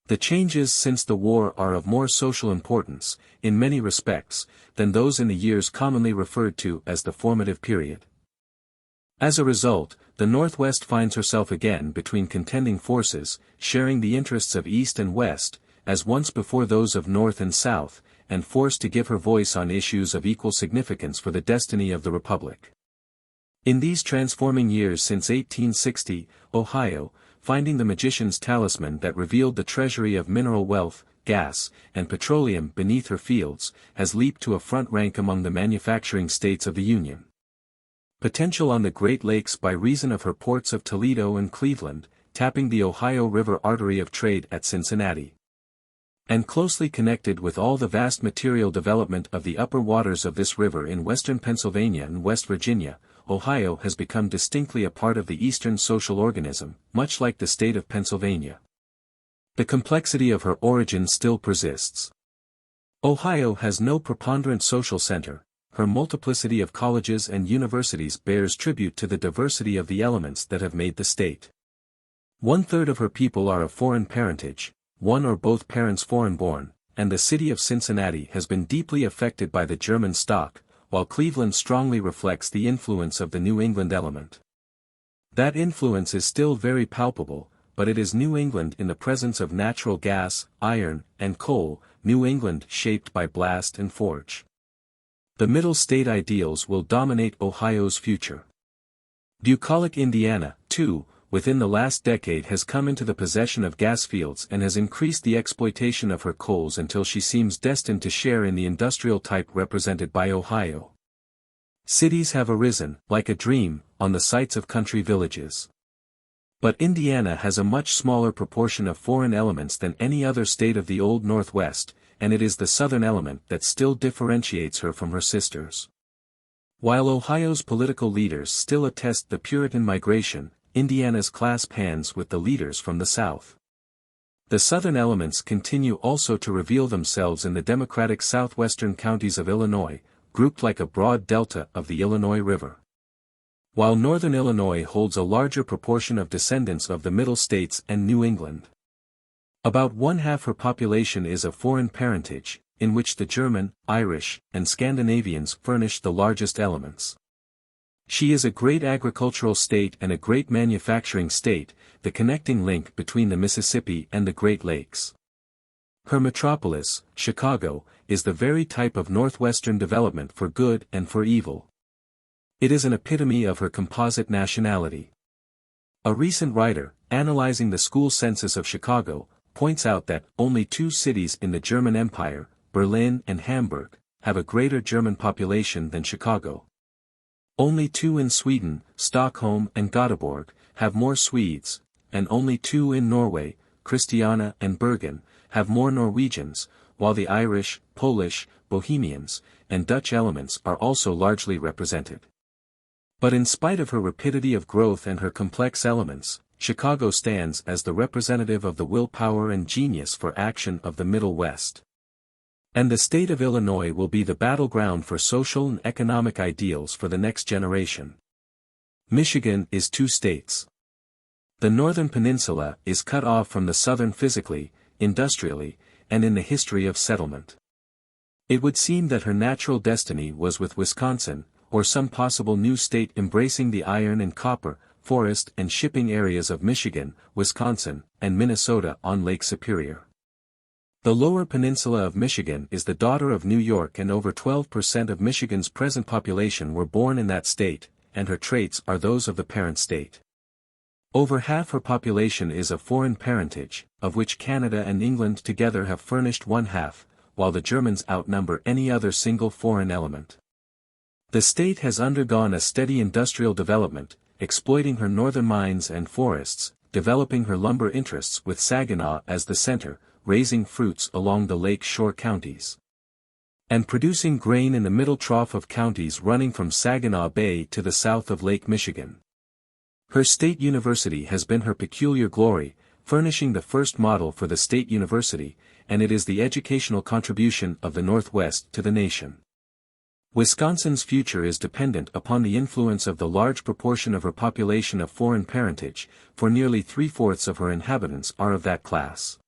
The changes since the war are of more social importance, in many respects, than those in the years commonly referred to as the formative period. As a result, the Northwest finds herself again between contending forces, sharing the interests of East and West, as once before those of North and South, and forced to give her voice on issues of equal significance for the destiny of the Republic. In these transforming years since 1860, Ohio, finding the magician's talisman that revealed the treasury of mineral wealth, gas, and petroleum beneath her fields, has leaped to a front rank among the manufacturing states of the Union. Potential on the Great Lakes by reason of her ports of Toledo and Cleveland, tapping the Ohio River artery of trade at Cincinnati. And closely connected with all the vast material development of the upper waters of this river in western Pennsylvania and West Virginia, Ohio has become distinctly a part of the eastern social organism, much like the state of Pennsylvania. The complexity of her origin still persists. Ohio has no preponderant social center. Her multiplicity of colleges and universities bears tribute to the diversity of the elements that have made the state. 1/3 of her people are of foreign parentage, one or both parents foreign-born, and the city of Cincinnati has been deeply affected by the German stock, while Cleveland strongly reflects the influence of the New England element. That influence is still very palpable, but it is New England in the presence of natural gas, iron, and coal, New England shaped by blast and forge. The Middle State ideals will dominate Ohio's future. Bucolic, Indiana, too, within the last decade has come into the possession of gas fields and has increased the exploitation of her coals until she seems destined to share in the industrial type represented by Ohio. Cities have arisen, like a dream, on the sites of country villages. But Indiana has a much smaller proportion of foreign elements than any other state of the Old Northwest, and it is the Southern element that still differentiates her from her sisters. While Ohio's political leaders still attest the Puritan migration, Indiana's clasp hands with the leaders from the South. The Southern elements continue also to reveal themselves in the democratic southwestern counties of Illinois, grouped like a broad delta of the Illinois River. While northern Illinois holds a larger proportion of descendants of the Middle States and New England. About 1/2 her population is of foreign parentage, in which the German, Irish, and Scandinavians furnish the largest elements. She is a great agricultural state and a great manufacturing state, the connecting link between the Mississippi and the Great Lakes. Her metropolis, Chicago, is the very type of Northwestern development for good and for evil. It is an epitome of her composite nationality. A recent writer, analyzing the school census of Chicago, points out that only 2 cities in the German Empire, Berlin and Hamburg, have a greater German population than Chicago. Only 2 in Sweden, Stockholm and Göteborg, have more Swedes, and only 2 in Norway, Christiania and Bergen, have more Norwegians, while the Irish, Polish, Bohemians, and Dutch elements are also largely represented. But in spite of her rapidity of growth and her complex elements, Chicago stands as the representative of the willpower and genius for action of the Middle West. And the state of Illinois will be the battleground for social and economic ideals for the next generation. Michigan is two states. The northern peninsula is cut off from the southern physically, industrially, and in the history of settlement. It would seem that her natural destiny was with Wisconsin, or some possible new state embracing the iron and copper, forest and shipping areas of Michigan, Wisconsin, and Minnesota on Lake Superior. The lower peninsula of Michigan is the daughter of New York, and over 12% of Michigan's present population were born in that state, and her traits are those of the parent state. Over half her population is of foreign parentage, of which Canada and England together have furnished one half, while the Germans outnumber any other single foreign element. The state has undergone a steady industrial development, exploiting her northern mines and forests, developing her lumber interests with Saginaw as the center, raising fruits along the lake shore counties, and producing grain in the middle trough of counties running from Saginaw Bay to the south of Lake Michigan. Her state university has been her peculiar glory, furnishing the first model for the state university, and it is the educational contribution of the Northwest to the nation. Wisconsin's future is dependent upon the influence of the large proportion of her population of foreign parentage, for nearly 3/4 of her inhabitants are of that class.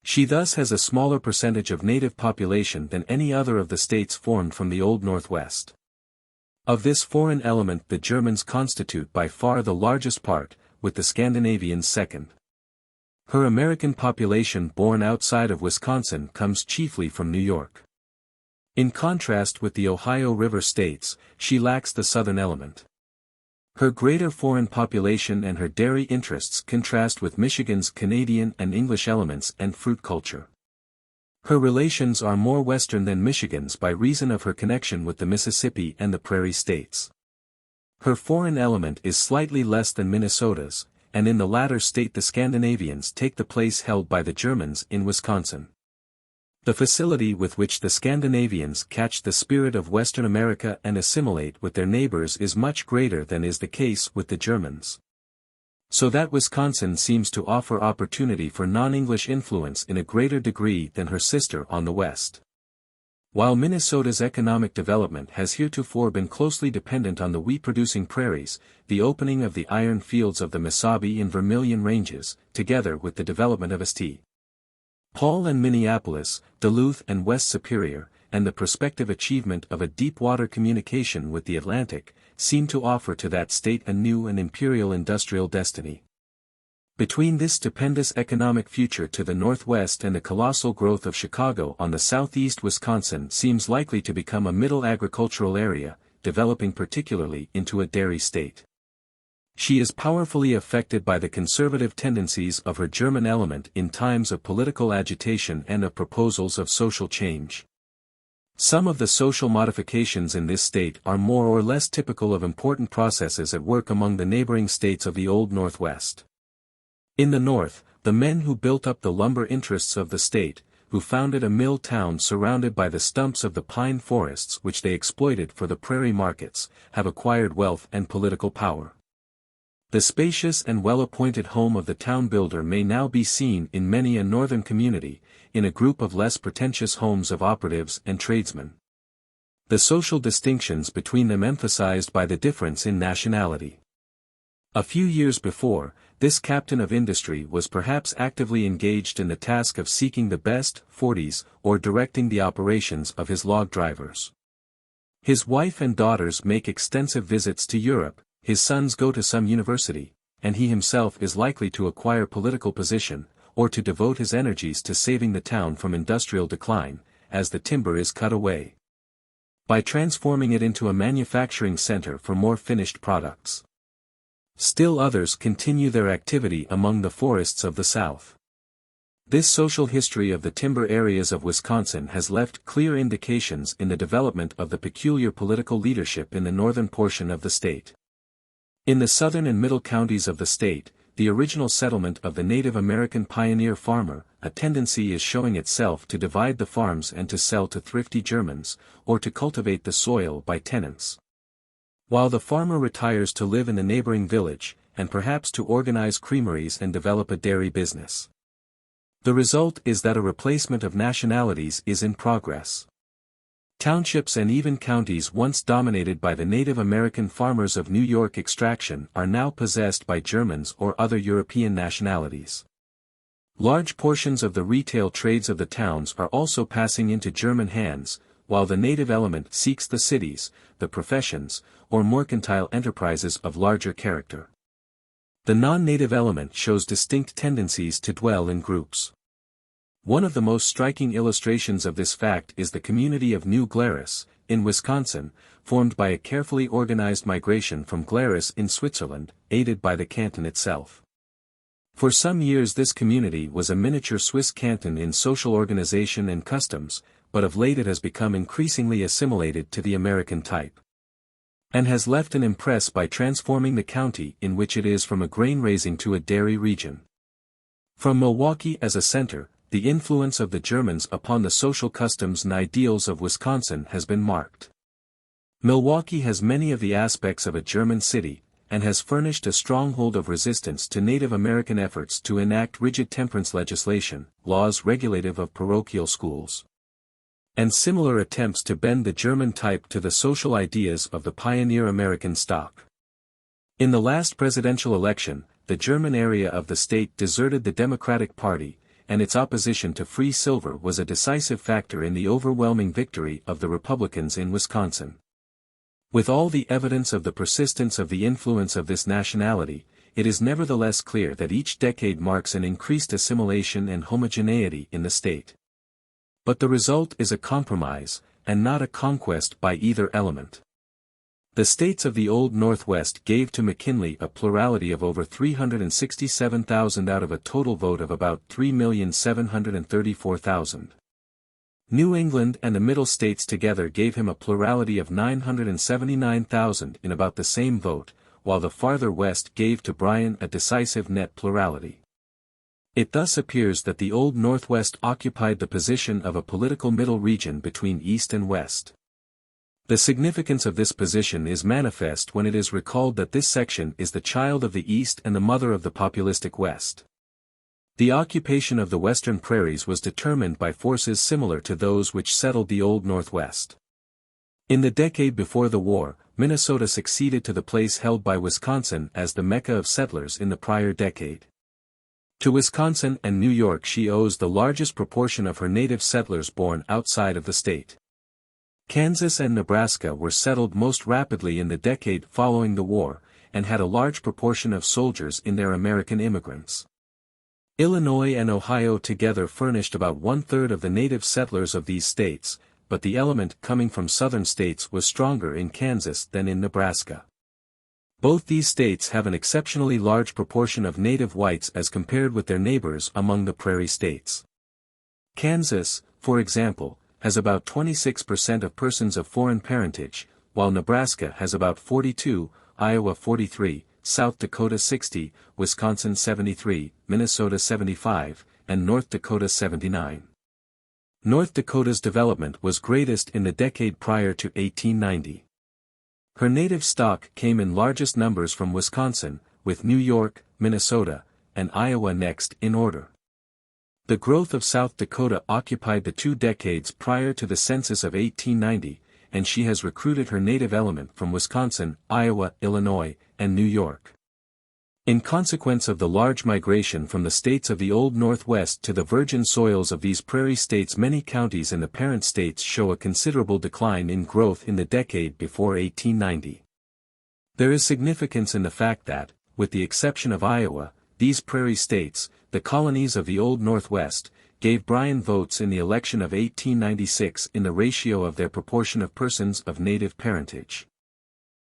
She thus has a smaller percentage of native population than any other of the states formed from the Old Northwest. Of this foreign element the Germans constitute by far the largest part, with the Scandinavians second. Her American population born outside of Wisconsin comes chiefly from New York. In contrast with the Ohio River states, she lacks the southern element. Her greater foreign population and her dairy interests contrast with Michigan's Canadian and English elements and fruit culture. Her relations are more western than Michigan's by reason of her connection with the Mississippi and the Prairie states. Her foreign element is slightly less than Minnesota's, and in the latter state the Scandinavians take the place held by the Germans in Wisconsin. The facility with which the Scandinavians catch the spirit of Western America and assimilate with their neighbors is much greater than is the case with the Germans. So that Wisconsin seems to offer opportunity for non-English influence in a greater degree than her sister on the west. While Minnesota's economic development has heretofore been closely dependent on the wheat-producing prairies, the opening of the iron fields of the Mesabi and Vermilion ranges, together with the development of St. Paul and Minneapolis, Duluth and West Superior, and the prospective achievement of a deep-water communication with the Atlantic, seem to offer to that state a new and imperial industrial destiny. Between this stupendous economic future to the northwest and the colossal growth of Chicago on the southeast, Wisconsin seems likely to become a middle agricultural area, developing particularly into a dairy state. She is powerfully affected by the conservative tendencies of her German element in times of political agitation and of proposals of social change. Some of the social modifications in this state are more or less typical of important processes at work among the neighboring states of the Old Northwest. In the north, the men who built up the lumber interests of the state, who founded a mill town surrounded by the stumps of the pine forests which they exploited for the prairie markets, have acquired wealth and political power. The spacious and well-appointed home of the town builder may now be seen in many a northern community, in a group of less pretentious homes of operatives and tradesmen. The social distinctions between them emphasized by the difference in nationality. A few years before, this captain of industry was perhaps actively engaged in the task of seeking the best 40s or directing the operations of his log drivers. His wife and daughters make extensive visits to Europe, his sons go to some university, and he himself is likely to acquire political position, or to devote his energies to saving the town from industrial decline, as the timber is cut away, by transforming it into a manufacturing center for more finished products. Still others continue their activity among the forests of the South. This social history of the timber areas of Wisconsin has left clear indications in the development of the peculiar political leadership in the northern portion of the state. In the southern and middle counties of the state, the original settlement of the Native American pioneer farmer, a tendency is showing itself to divide the farms and to sell to thrifty Germans, or to cultivate the soil by tenants. While the farmer retires to live in the neighboring village, and perhaps to organize creameries and develop a dairy business. The result is that a replacement of nationalities is in progress. Townships and even counties once dominated by the Native American farmers of New York extraction are now possessed by Germans or other European nationalities. Large portions of the retail trades of the towns are also passing into German hands, while the native element seeks the cities, the professions, or mercantile enterprises of larger character. The non-native element shows distinct tendencies to dwell in groups. One of the most striking illustrations of this fact is the community of New Glarus, in Wisconsin, formed by a carefully organized migration from Glarus in Switzerland, aided by the canton itself. For some years this community was a miniature Swiss canton in social organization and customs, but of late it has become increasingly assimilated to the American type, and has left an impress by transforming the county in which it is from a grain-raising to a dairy region. From Milwaukee as a center, the influence of the Germans upon the social customs and ideals of Wisconsin has been marked. Milwaukee has many of the aspects of a German city, and has furnished a stronghold of resistance to Native American efforts to enact rigid temperance legislation, laws regulative of parochial schools, and similar attempts to bend the German type to the social ideas of the pioneer American stock. In the last presidential election, the German area of the state deserted the Democratic Party, and its opposition to free silver was a decisive factor in the overwhelming victory of the Republicans in Wisconsin. With all the evidence of the persistence of the influence of this nationality, it is nevertheless clear that each decade marks an increased assimilation and homogeneity in the state. But the result is a compromise, and not a conquest by either element. The states of the Old Northwest gave to McKinley a plurality of over 367,000 out of a total vote of about 3,734,000. New England and the Middle States together gave him a plurality of 979,000 in about the same vote, while the farther west gave to Bryan a decisive net plurality. It thus appears that the Old Northwest occupied the position of a political middle region between East and West. The significance of this position is manifest when it is recalled that this section is the child of the East and the mother of the populistic West. The occupation of the western prairies was determined by forces similar to those which settled the Old Northwest. In the decade before the war, Minnesota succeeded to the place held by Wisconsin as the Mecca of settlers in the prior decade. To Wisconsin and New York she owes the largest proportion of her native settlers born outside of the state. Kansas and Nebraska were settled most rapidly in the decade following the war, and had a large proportion of soldiers in their American immigrants. Illinois and Ohio together furnished about one-third of the native settlers of these states, but the element coming from southern states was stronger in Kansas than in Nebraska. Both these states have an exceptionally large proportion of native whites as compared with their neighbors among the prairie states. Kansas, for example, has about 26% of persons of foreign parentage, while Nebraska has about 42%, Iowa 43%, South Dakota 60%, Wisconsin 73%, Minnesota 75%, and North Dakota 79%. North Dakota's development was greatest in the decade prior to 1890. Her native stock came in largest numbers from Wisconsin, with New York, Minnesota, and Iowa next in order. The growth of South Dakota occupied the 2 decades prior to the census of 1890, and she has recruited her native element from Wisconsin, Iowa, Illinois, and New York. In consequence of the large migration from the states of the Old Northwest to the virgin soils of these prairie states, many counties in the parent states show a considerable decline in growth in the decade before 1890. There is significance in the fact that, with the exception of Iowa, these prairie states, the colonies of the Old Northwest, gave Bryan votes in the election of 1896 in the ratio of their proportion of persons of native parentage.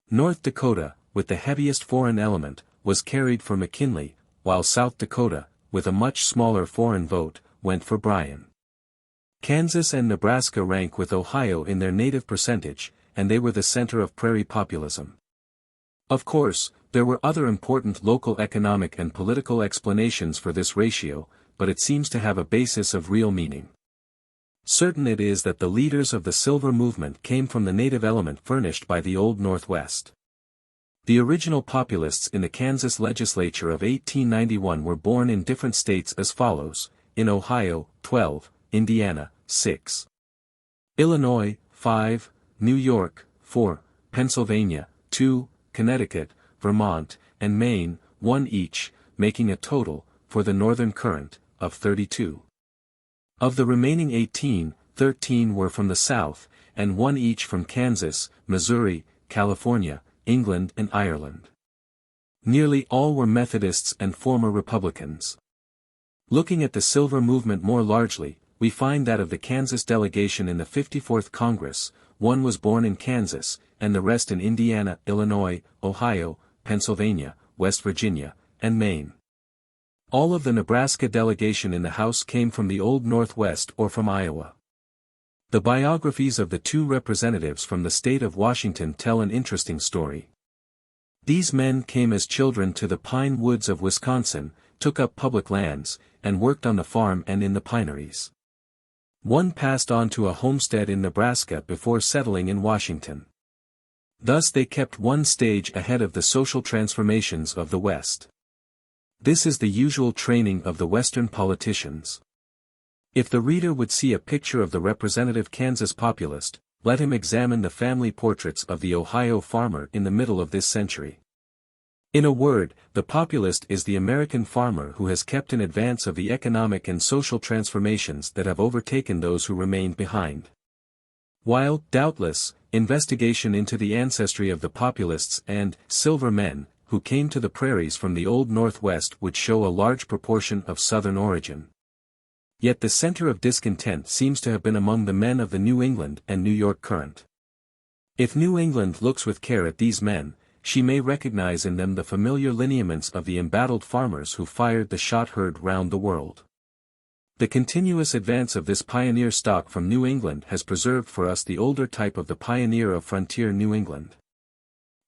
North Dakota, with the heaviest foreign element, was carried for McKinley, while South Dakota, with a much smaller foreign vote, went for Bryan. Kansas and Nebraska rank with Ohio in their native percentage, and they were the center of prairie populism. Of course, there were other important local economic and political explanations for this ratio, but it seems to have a basis of real meaning. Certain it is that the leaders of the silver movement came from the native element furnished by the Old Northwest. The original populists in the Kansas legislature of 1891 were born in different states as follows: in Ohio, 12, Indiana, 6. Illinois, 5, New York, 4, Pennsylvania, 2, Connecticut, Vermont, and Maine, 1 each, making a total, for the northern current, of 32. Of the remaining 18, 13 were from the South, and 1 each from Kansas, Missouri, California, England and Ireland. Nearly all were Methodists and former Republicans. Looking at the silver movement more largely, we find that of the Kansas delegation in the 54th Congress, 1 was born in Kansas, and the rest in Indiana, Illinois, Ohio, Pennsylvania, West Virginia, and Maine. All of the Nebraska delegation in the House came from the Old Northwest or from Iowa. The biographies of the 2 representatives from the state of Washington tell an interesting story. These men came as children to the pine woods of Wisconsin, took up public lands, and worked on the farm and in the pineries. One passed on to a homestead in Nebraska before settling in Washington. Thus they kept one stage ahead of the social transformations of the West. This is the usual training of the Western politicians. If the reader would see a picture of the representative Kansas populist, let him examine the family portraits of the Ohio farmer in the middle of this century. In a word, the populist is the American farmer who has kept in advance of the economic and social transformations that have overtaken those who remained behind. While, doubtless, investigation into the ancestry of the populists and silver men, who came to the prairies from the Old Northwest would show a large proportion of Southern origin. Yet the center of discontent seems to have been among the men of the New England and New York current. If New England looks with care at these men, she may recognize in them the familiar lineaments of the embattled farmers who fired the shot heard round the world. The continuous advance of this pioneer stock from New England has preserved for us the older type of the pioneer of frontier New England.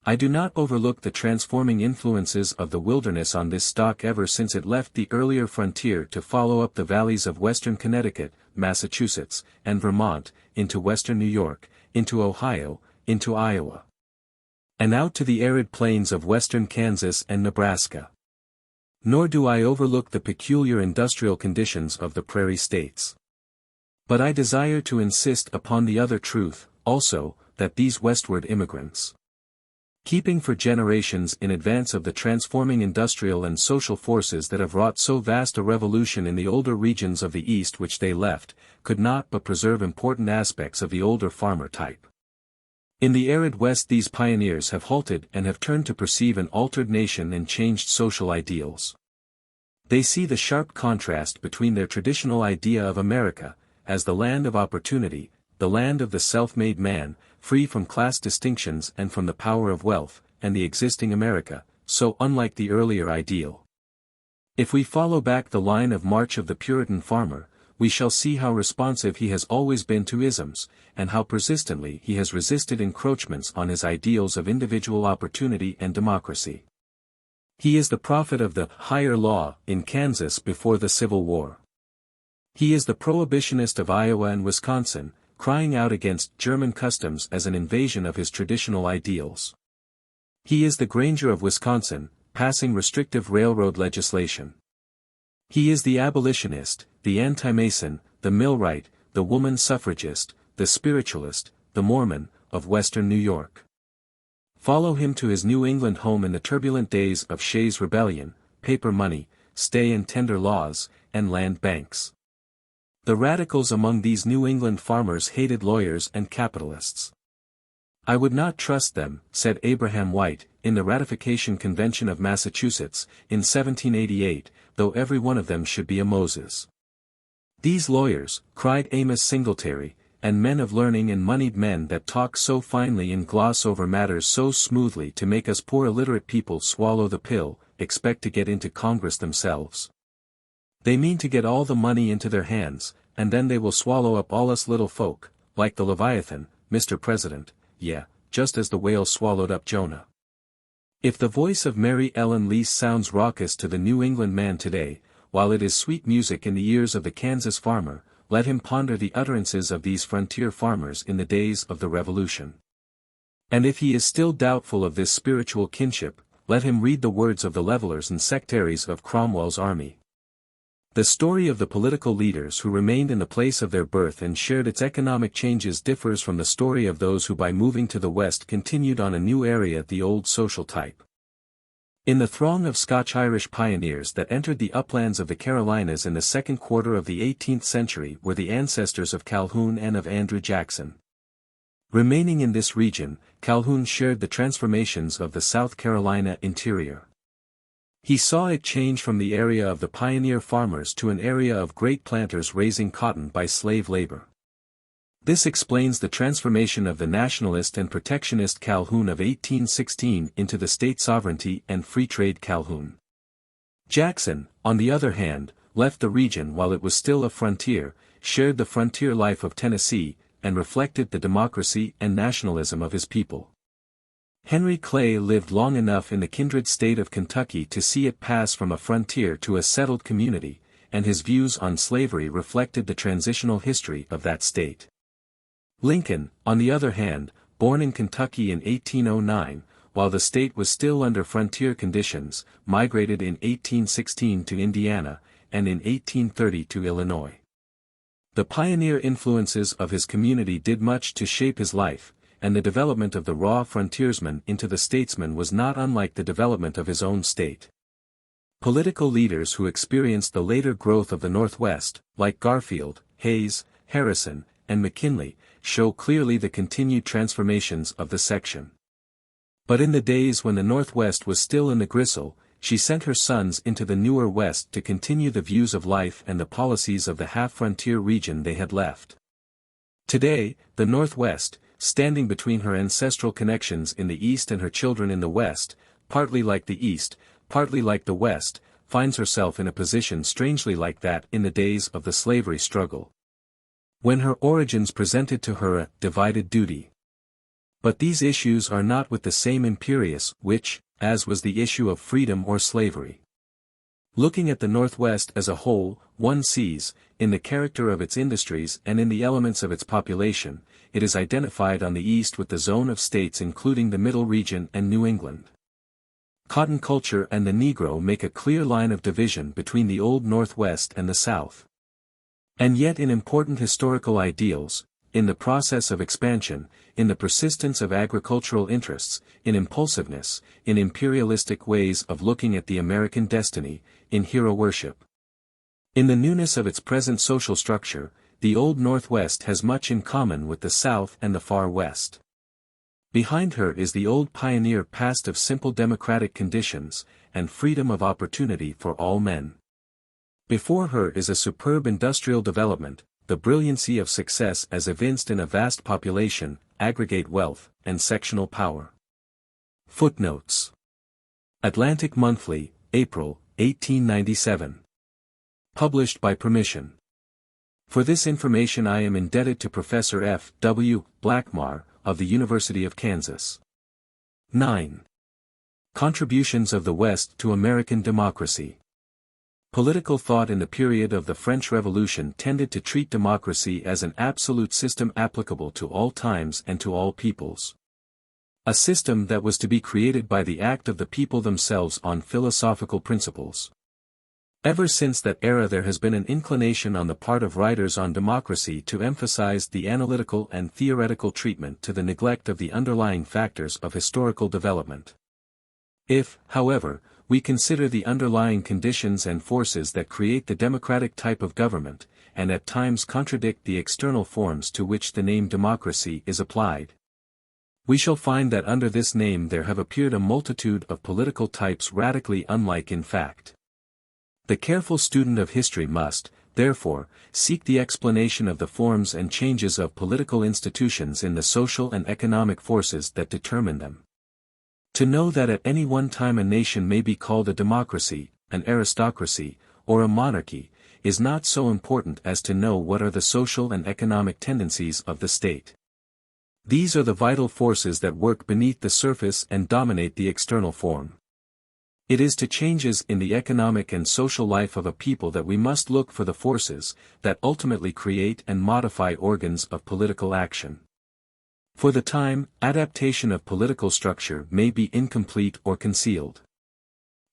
I do not overlook the transforming influences of the wilderness on this stock ever since it left the earlier frontier to follow up the valleys of western Connecticut, Massachusetts, and Vermont, into western New York, into Ohio, into Iowa, and out to the arid plains of western Kansas and Nebraska. Nor do I overlook the peculiar industrial conditions of the prairie states. But I desire to insist upon the other truth, also, that these westward immigrants, keeping for generations in advance of the transforming industrial and social forces that have wrought so vast a revolution in the older regions of the East which they left, could not but preserve important aspects of the older farmer type. In the arid West these pioneers have halted and have turned to perceive an altered nation and changed social ideals. They see the sharp contrast between their traditional idea of America, as the land of opportunity, the land of the self-made man, free from class distinctions and from the power of wealth, and the existing America, so unlike the earlier ideal. If we follow back the line of march of the Puritan farmer, we shall see how responsive he has always been to isms, and how persistently he has resisted encroachments on his ideals of individual opportunity and democracy. He is the prophet of the higher law in Kansas before the Civil War. He is the prohibitionist of Iowa and Wisconsin, crying out against German customs as an invasion of his traditional ideals. He is the Granger of Wisconsin, passing restrictive railroad legislation. He is the abolitionist, the anti-Mason, the millwright, the woman suffragist, the spiritualist, the Mormon, of western New York. Follow him to his New England home in the turbulent days of Shays' Rebellion, paper money, stay and tender laws, and land banks. The radicals among these New England farmers hated lawyers and capitalists. I would not trust them, said Abraham White, in the Ratification Convention of Massachusetts, in 1788, though every one of them should be a Moses. These lawyers, cried Amos Singletary, and men of learning and moneyed men that talk so finely and gloss over matters so smoothly to make us poor illiterate people swallow the pill, expect to get into Congress themselves. They mean to get all the money into their hands, and then they will swallow up all us little folk, like the Leviathan, Mr. President, just as the whale swallowed up Jonah. If the voice of Mary Ellen Lease sounds raucous to the New England man today, while it is sweet music in the ears of the Kansas farmer, let him ponder the utterances of these frontier farmers in the days of the Revolution. And if he is still doubtful of this spiritual kinship, let him read the words of the levelers and sectaries of Cromwell's army. The story of the political leaders who remained in the place of their birth and shared its economic changes differs from the story of those who by moving to the West continued on a new area the old social type. In the throng of Scotch-Irish pioneers that entered the uplands of the Carolinas in the second quarter of the 18th century were the ancestors of Calhoun and of Andrew Jackson. Remaining in this region, Calhoun shared the transformations of the South Carolina interior. He saw it change from the area of the pioneer farmers to an area of great planters raising cotton by slave labor. This explains the transformation of the nationalist and protectionist Calhoun of 1816 into the state sovereignty and free trade Calhoun. Jackson, on the other hand, left the region while it was still a frontier, shared the frontier life of Tennessee, and reflected the democracy and nationalism of his people. Henry Clay lived long enough in the kindred state of Kentucky to see it pass from a frontier to a settled community, and his views on slavery reflected the transitional history of that state. Lincoln, on the other hand, born in Kentucky in 1809, while the state was still under frontier conditions, migrated in 1816 to Indiana, and in 1830 to Illinois. The pioneer influences of his community did much to shape his life, and the development of the raw frontiersman into the statesman was not unlike the development of his own state. Political leaders who experienced the later growth of the Northwest, like Garfield, Hayes, Harrison, and McKinley, show clearly the continued transformations of the section. But in the days when the Northwest was still in the gristle, she sent her sons into the newer West to continue the views of life and the policies of the half-frontier region they had left. Today, the Northwest, standing between her ancestral connections in the East and her children in the West, partly like the East, partly like the West, finds herself in a position strangely like that in the days of the slavery struggle, when her origins presented to her a divided duty. But these issues are not with the same imperious which, as was the issue of freedom or slavery. Looking at the Northwest as a whole, one sees, in the character of its industries and in the elements of its population, it is identified on the east with the zone of states including the Middle Region and New England. Cotton culture and the Negro make a clear line of division between the Old Northwest and the South. And yet in important historical ideals, in the process of expansion, in the persistence of agricultural interests, in impulsiveness, in imperialistic ways of looking at the American destiny, in hero worship, in the newness of its present social structure, the Old Northwest has much in common with the South and the Far West. Behind her is the old pioneer past of simple democratic conditions, and freedom of opportunity for all men. Before her is a superb industrial development, the brilliancy of success as evinced in a vast population, aggregate wealth, and sectional power. Footnotes. Atlantic Monthly, April, 1897. Published by permission. For this information I am indebted to Professor F. W. Blackmar, of the University of Kansas. 9. Contributions of the West to American Democracy. Political thought in the period of the French Revolution tended to treat democracy as an absolute system applicable to all times and to all peoples. A system that was to be created by the act of the people themselves on philosophical principles. Ever since that era there has been an inclination on the part of writers on democracy to emphasize the analytical and theoretical treatment to the neglect of the underlying factors of historical development. If, however, we consider the underlying conditions and forces that create the democratic type of government, and at times contradict the external forms to which the name democracy is applied, we shall find that under this name there have appeared a multitude of political types radically unlike in fact. The careful student of history must, therefore, seek the explanation of the forms and changes of political institutions in the social and economic forces that determine them. To know that at any one time a nation may be called a democracy, an aristocracy, or a monarchy, is not so important as to know what are the social and economic tendencies of the state. These are the vital forces that work beneath the surface and dominate the external form. It is to changes in the economic and social life of a people that we must look for the forces that ultimately create and modify organs of political action. For the time, adaptation of political structure may be incomplete or concealed.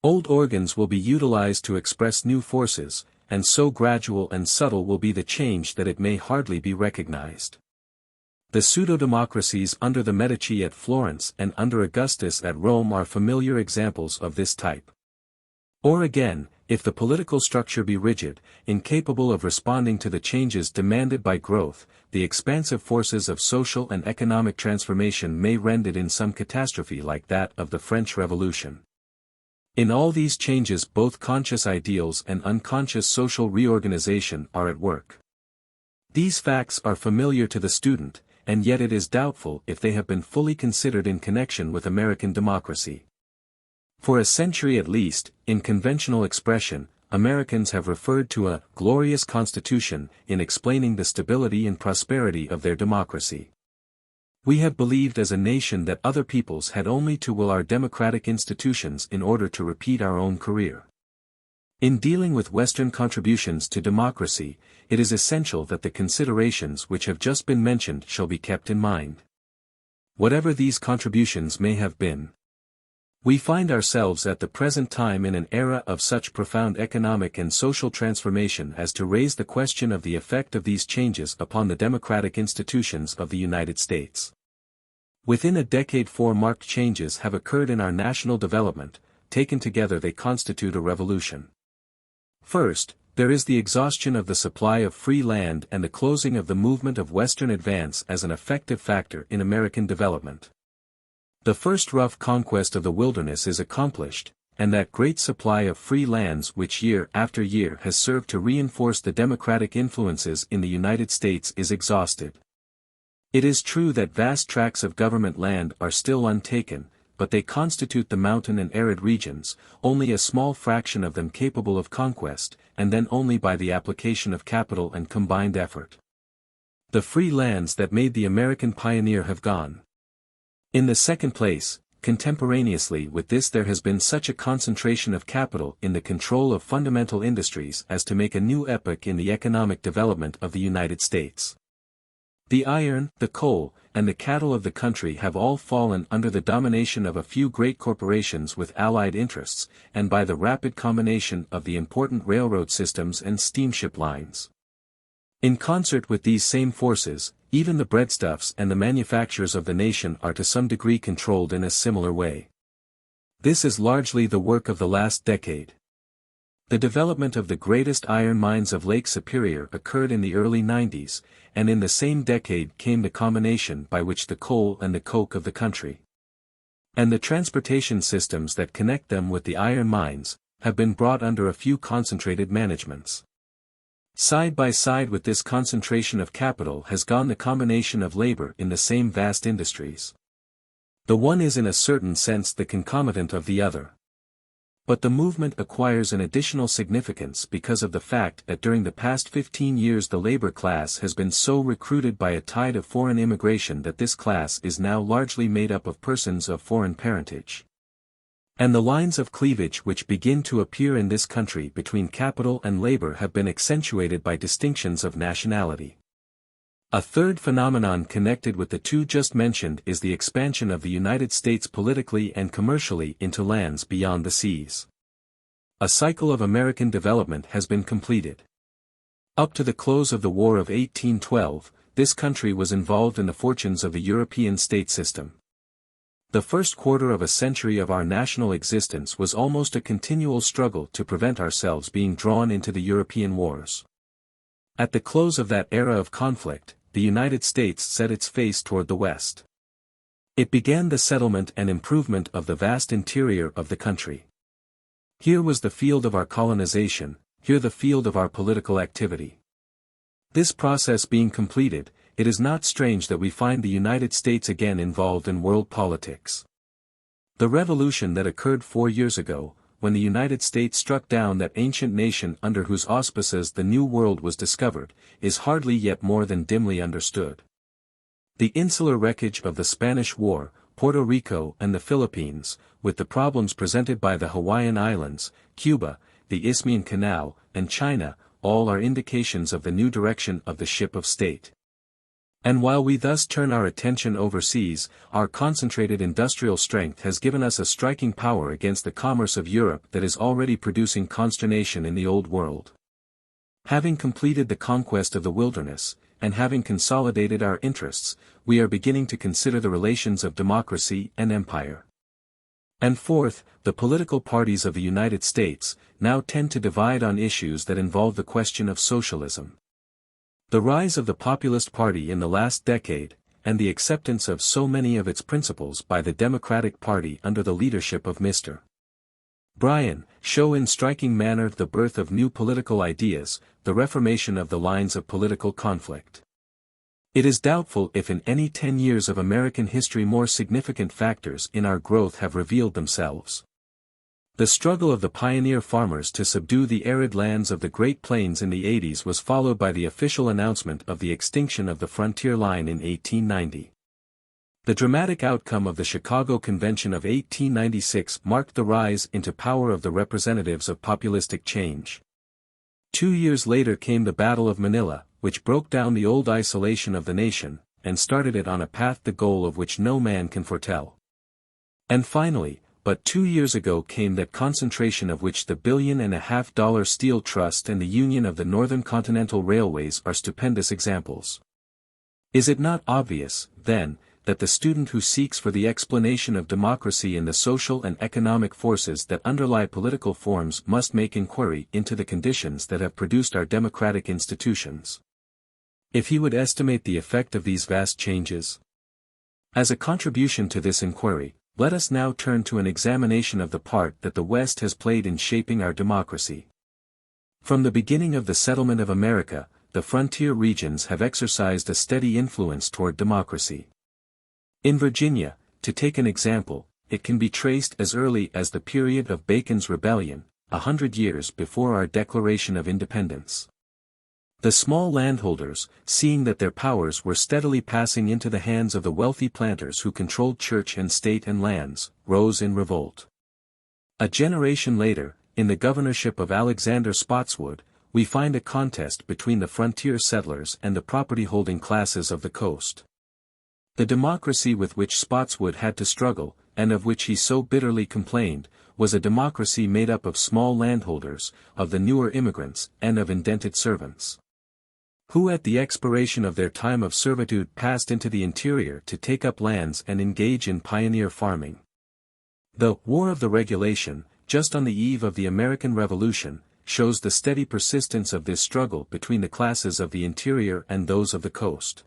Old organs will be utilized to express new forces, and so gradual and subtle will be the change that it may hardly be recognized. The pseudo-democracies under the Medici at Florence and under Augustus at Rome are familiar examples of this type. Or again, if the political structure be rigid, incapable of responding to the changes demanded by growth, the expansive forces of social and economic transformation may rend it in some catastrophe like that of the French Revolution. In all these changes both conscious ideals and unconscious social reorganization are at work. These facts are familiar to the student, and yet it is doubtful if they have been fully considered in connection with American democracy. For a century at least, in conventional expression, Americans have referred to a glorious constitution in explaining the stability and prosperity of their democracy. We have believed as a nation that other peoples had only to will our democratic institutions in order to repeat our own career. In dealing with Western contributions to democracy, it is essential that the considerations which have just been mentioned shall be kept in mind. Whatever these contributions may have been, we find ourselves at the present time in an era of such profound economic and social transformation as to raise the question of the effect of these changes upon the democratic institutions of the United States. Within a decade 4 marked changes have occurred in our national development. Taken together they constitute a revolution. First, there is the exhaustion of the supply of free land and the closing of the movement of Western advance as an effective factor in American development. The first rough conquest of the wilderness is accomplished, and that great supply of free lands which year after year has served to reinforce the democratic influences in the United States is exhausted. It is true that vast tracts of government land are still untaken, but they constitute the mountain and arid regions, only a small fraction of them capable of conquest, and then only by the application of capital and combined effort. The free lands that made the American pioneer have gone. In the second place, contemporaneously with this there has been such a concentration of capital in the control of fundamental industries as to make a new epoch in the economic development of the United States. The iron, the coal, and the cattle of the country have all fallen under the domination of a few great corporations with allied interests, and by the rapid combination of the important railroad systems and steamship lines. In concert with these same forces, even the breadstuffs and the manufactures of the nation are to some degree controlled in a similar way. This is largely the work of the last decade. The development of the greatest iron mines of Lake Superior occurred in the early 90s, and in the same decade came the combination by which the coal and the coke of the country, and the transportation systems that connect them with the iron mines, have been brought under a few concentrated managements. Side by side with this concentration of capital has gone the combination of labor in the same vast industries. The one is in a certain sense the concomitant of the other. But the movement acquires an additional significance because of the fact that during the past 15 years the labor class has been so recruited by a tide of foreign immigration that this class is now largely made up of persons of foreign parentage. And the lines of cleavage which begin to appear in this country between capital and labor have been accentuated by distinctions of nationality. A third phenomenon connected with the two just mentioned is the expansion of the United States politically and commercially into lands beyond the seas. A cycle of American development has been completed. Up to the close of the War of 1812, this country was involved in the fortunes of the European state system. The first quarter of a century of our national existence was almost a continual struggle to prevent ourselves being drawn into the European wars. At the close of that era of conflict, the United States set its face toward the West. It began the settlement and improvement of the vast interior of the country. Here was the field of our colonization, here the field of our political activity. This process being completed, it is not strange that we find the United States again involved in world politics. The revolution that occurred 4 years ago, when the United States struck down that ancient nation under whose auspices the New World was discovered, is hardly yet more than dimly understood. The insular wreckage of the Spanish War, Puerto Rico and the Philippines, with the problems presented by the Hawaiian Islands, Cuba, the Isthmian Canal, and China, all are indications of the new direction of the ship of state. And while we thus turn our attention overseas, our concentrated industrial strength has given us a striking power against the commerce of Europe that is already producing consternation in the Old World. Having completed the conquest of the wilderness, and having consolidated our interests, we are beginning to consider the relations of democracy and empire. And fourth, the political parties of the United States now tend to divide on issues that involve the question of socialism. The rise of the Populist Party in the last decade, and the acceptance of so many of its principles by the Democratic Party under the leadership of Mr. Bryan, show in striking manner the birth of new political ideas, the reformation of the lines of political conflict. It is doubtful if in any 10 years of American history more significant factors in our growth have revealed themselves. The struggle of the pioneer farmers to subdue the arid lands of the Great Plains in the 80s was followed by the official announcement of the extinction of the frontier line in 1890. The dramatic outcome of the Chicago Convention of 1896 marked the rise into power of the representatives of populistic change. 2 years later came the Battle of Manila, which broke down the old isolation of the nation, and started it on a path the goal of which no man can foretell. And finally, but 2 years ago came that concentration of which the $1.5 billion Steel Trust and the Union of the Northern Continental Railways are stupendous examples. Is it not obvious, then, that the student who seeks for the explanation of democracy in the social and economic forces that underlie political forms must make inquiry into the conditions that have produced our democratic institutions? If he would estimate the effect of these vast changes? As a contribution to this inquiry, let us now turn to an examination of the part that the West has played in shaping our democracy. From the beginning of the settlement of America, the frontier regions have exercised a steady influence toward democracy. In Virginia, to take an example, it can be traced as early as the period of Bacon's Rebellion, 100 years before our Declaration of Independence. The small landholders, seeing that their powers were steadily passing into the hands of the wealthy planters who controlled church and state and lands, rose in revolt. A generation later, in the governorship of Alexander Spotswood, we find a contest between the frontier settlers and the property-holding classes of the coast. The democracy with which Spotswood had to struggle, and of which he so bitterly complained, was a democracy made up of small landholders, of the newer immigrants, and of indented servants, who at the expiration of their time of servitude passed into the interior to take up lands and engage in pioneer farming. The War of the Regulation, just on the eve of the American Revolution, shows the steady persistence of this struggle between the classes of the interior and those of the coast.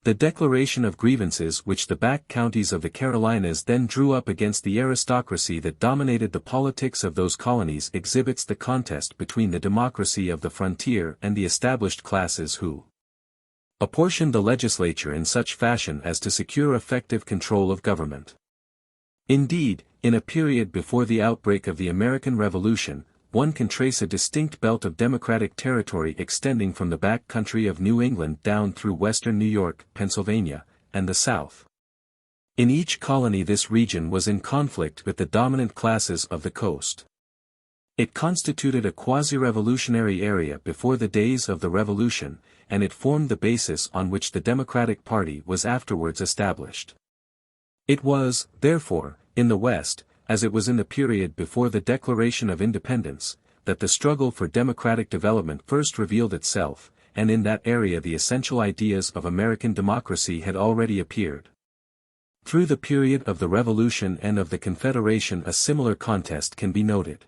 The declaration of grievances which the back counties of the Carolinas then drew up against the aristocracy that dominated the politics of those colonies exhibits the contest between the democracy of the frontier and the established classes who apportioned the legislature in such fashion as to secure effective control of government. Indeed, in a period before the outbreak of the American Revolution, one can trace a distinct belt of democratic territory extending from the back country of New England down through western New York, Pennsylvania, and the South. In each colony this region was in conflict with the dominant classes of the coast. It constituted a quasi-revolutionary area before the days of the Revolution, and it formed the basis on which the Democratic Party was afterwards established. It was, therefore, in the West, as it was in the period before the Declaration of Independence, that the struggle for democratic development first revealed itself, and in that area the essential ideas of American democracy had already appeared. Through the period of the Revolution and of the Confederation a similar contest can be noted.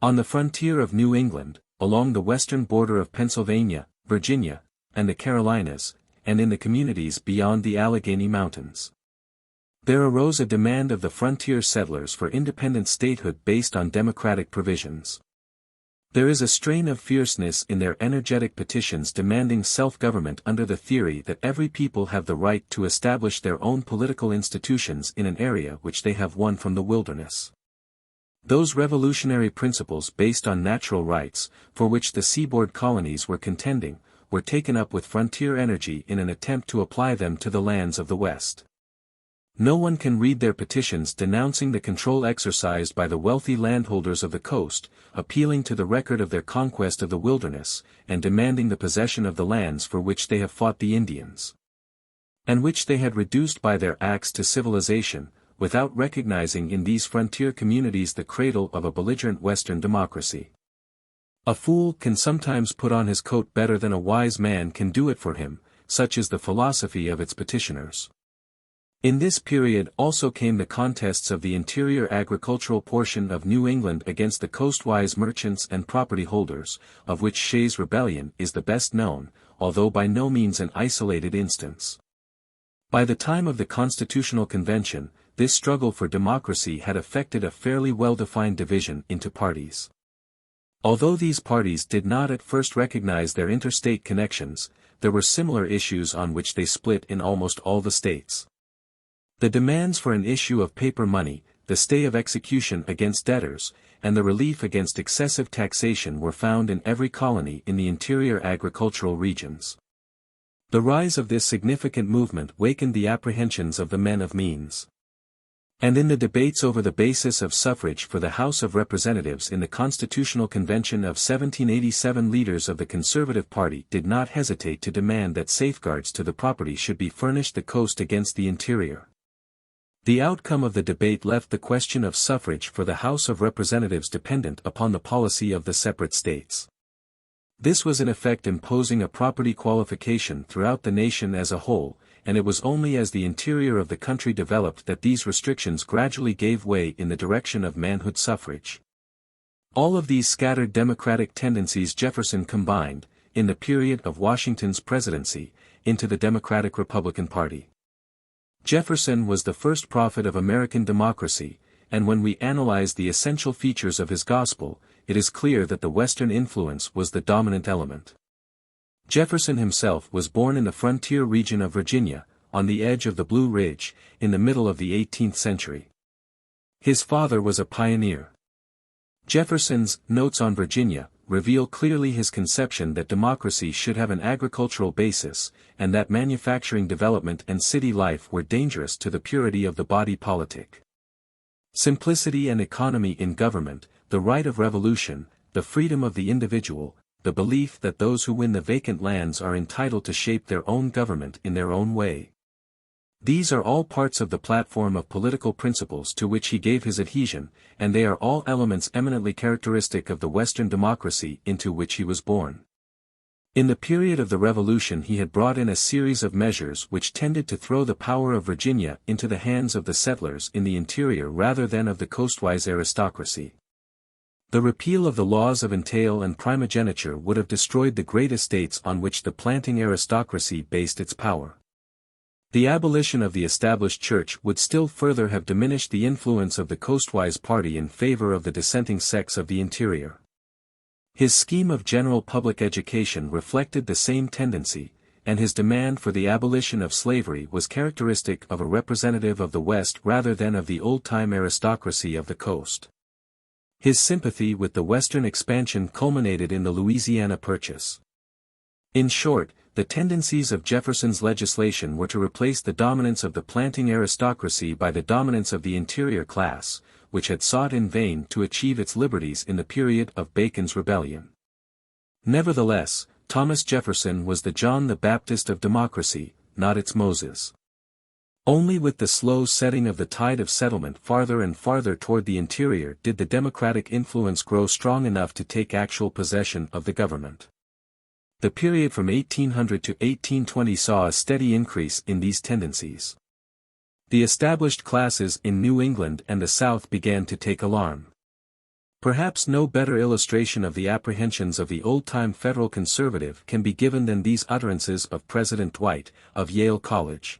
On the frontier of New England, along the western border of Pennsylvania, Virginia, and the Carolinas, and in the communities beyond the Allegheny Mountains, there arose a demand of the frontier settlers for independent statehood based on democratic provisions. There is a strain of fierceness in their energetic petitions demanding self-government under the theory that every people have the right to establish their own political institutions in an area which they have won from the wilderness. Those revolutionary principles based on natural rights, for which the seaboard colonies were contending, were taken up with frontier energy in an attempt to apply them to the lands of the West. No one can read their petitions denouncing the control exercised by the wealthy landholders of the coast, appealing to the record of their conquest of the wilderness, and demanding the possession of the lands for which they have fought the Indians, and which they had reduced by their acts to civilization, without recognizing in these frontier communities the cradle of a belligerent Western democracy. A fool can sometimes put on his coat better than a wise man can do it for him, such is the philosophy of its petitioners. In this period also came the contests of the interior agricultural portion of New England against the coastwise merchants and property holders, of which Shays' Rebellion is the best known, although by no means an isolated instance. By the time of the Constitutional Convention, this struggle for democracy had effected a fairly well-defined division into parties. Although these parties did not at first recognize their interstate connections, there were similar issues on which they split in almost all the states. The demands for an issue of paper money, the stay of execution against debtors, and the relief against excessive taxation were found in every colony in the interior agricultural regions. The rise of this significant movement wakened the apprehensions of the men of means. And in the debates over the basis of suffrage for the House of Representatives in the Constitutional Convention of 1787, leaders of the Conservative Party did not hesitate to demand that safeguards to the property should be furnished the coast against the interior. The outcome of the debate left the question of suffrage for the House of Representatives dependent upon the policy of the separate states. This was in effect imposing a property qualification throughout the nation as a whole, and it was only as the interior of the country developed that these restrictions gradually gave way in the direction of manhood suffrage. All of these scattered democratic tendencies Jefferson combined, in the period of Washington's presidency, into the Democratic-Republican Party. Jefferson was the first prophet of American democracy, and when we analyze the essential features of his gospel, it is clear that the Western influence was the dominant element. Jefferson himself was born in the frontier region of Virginia, on the edge of the Blue Ridge, in the middle of the 18th century. His father was a pioneer. Jefferson's Notes on Virginia reveal clearly his conception that democracy should have an agricultural basis, and that manufacturing development and city life were dangerous to the purity of the body politic. Simplicity and economy in government, the right of revolution, the freedom of the individual, the belief that those who win the vacant lands are entitled to shape their own government in their own way. These are all parts of the platform of political principles to which he gave his adhesion, and they are all elements eminently characteristic of the Western democracy into which he was born. In the period of the Revolution he had brought in a series of measures which tended to throw the power of Virginia into the hands of the settlers in the interior rather than of the coastwise aristocracy. The repeal of the laws of entail and primogeniture would have destroyed the great estates on which the planting aristocracy based its power. The abolition of the established church would still further have diminished the influence of the coastwise party in favor of the dissenting sects of the interior. His scheme of general public education reflected the same tendency, and his demand for the abolition of slavery was characteristic of a representative of the West rather than of the old-time aristocracy of the coast. His sympathy with the Western expansion culminated in the Louisiana Purchase. In short, the tendencies of Jefferson's legislation were to replace the dominance of the planting aristocracy by the dominance of the interior class, which had sought in vain to achieve its liberties in the period of Bacon's Rebellion. Nevertheless, Thomas Jefferson was the John the Baptist of democracy, not its Moses. Only with the slow setting of the tide of settlement farther and farther toward the interior did the democratic influence grow strong enough to take actual possession of the government. The period from 1800 to 1820 saw a steady increase in these tendencies. The established classes in New England and the South began to take alarm. Perhaps no better illustration of the apprehensions of the old-time federal conservative can be given than these utterances of President Dwight, of Yale College.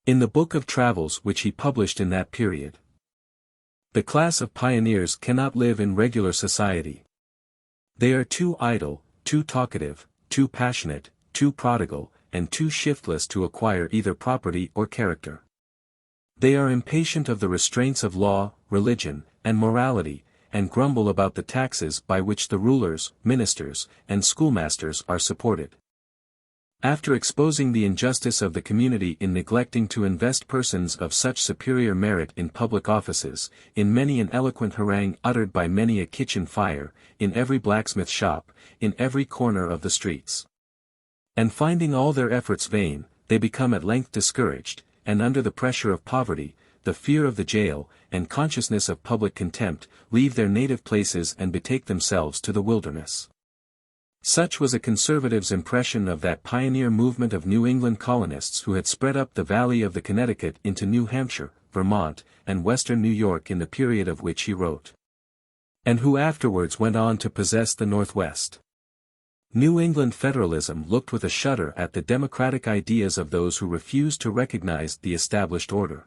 In the book of travels which he published in that period, "The class of pioneers cannot live in regular society. They are too idle, too talkative, too passionate, too prodigal, and too shiftless to acquire either property or character. They are impatient of the restraints of law, religion, and morality, and grumble about the taxes by which the rulers, ministers, and schoolmasters are supported. After exposing the injustice of the community in neglecting to invest persons of such superior merit in public offices, in many an eloquent harangue uttered by many a kitchen fire, in every blacksmith shop, in every corner of the streets. And finding all their efforts vain, they become at length discouraged, and under the pressure of poverty, the fear of the jail, and consciousness of public contempt, leave their native places and betake themselves to the wilderness. Such was a conservative's impression of that pioneer movement of New England colonists who had spread up the valley of the Connecticut into New Hampshire, Vermont, and western New York in the period of which he wrote, and who afterwards went on to possess the Northwest. New England federalism looked with a shudder at the democratic ideas of those who refused to recognize the established order.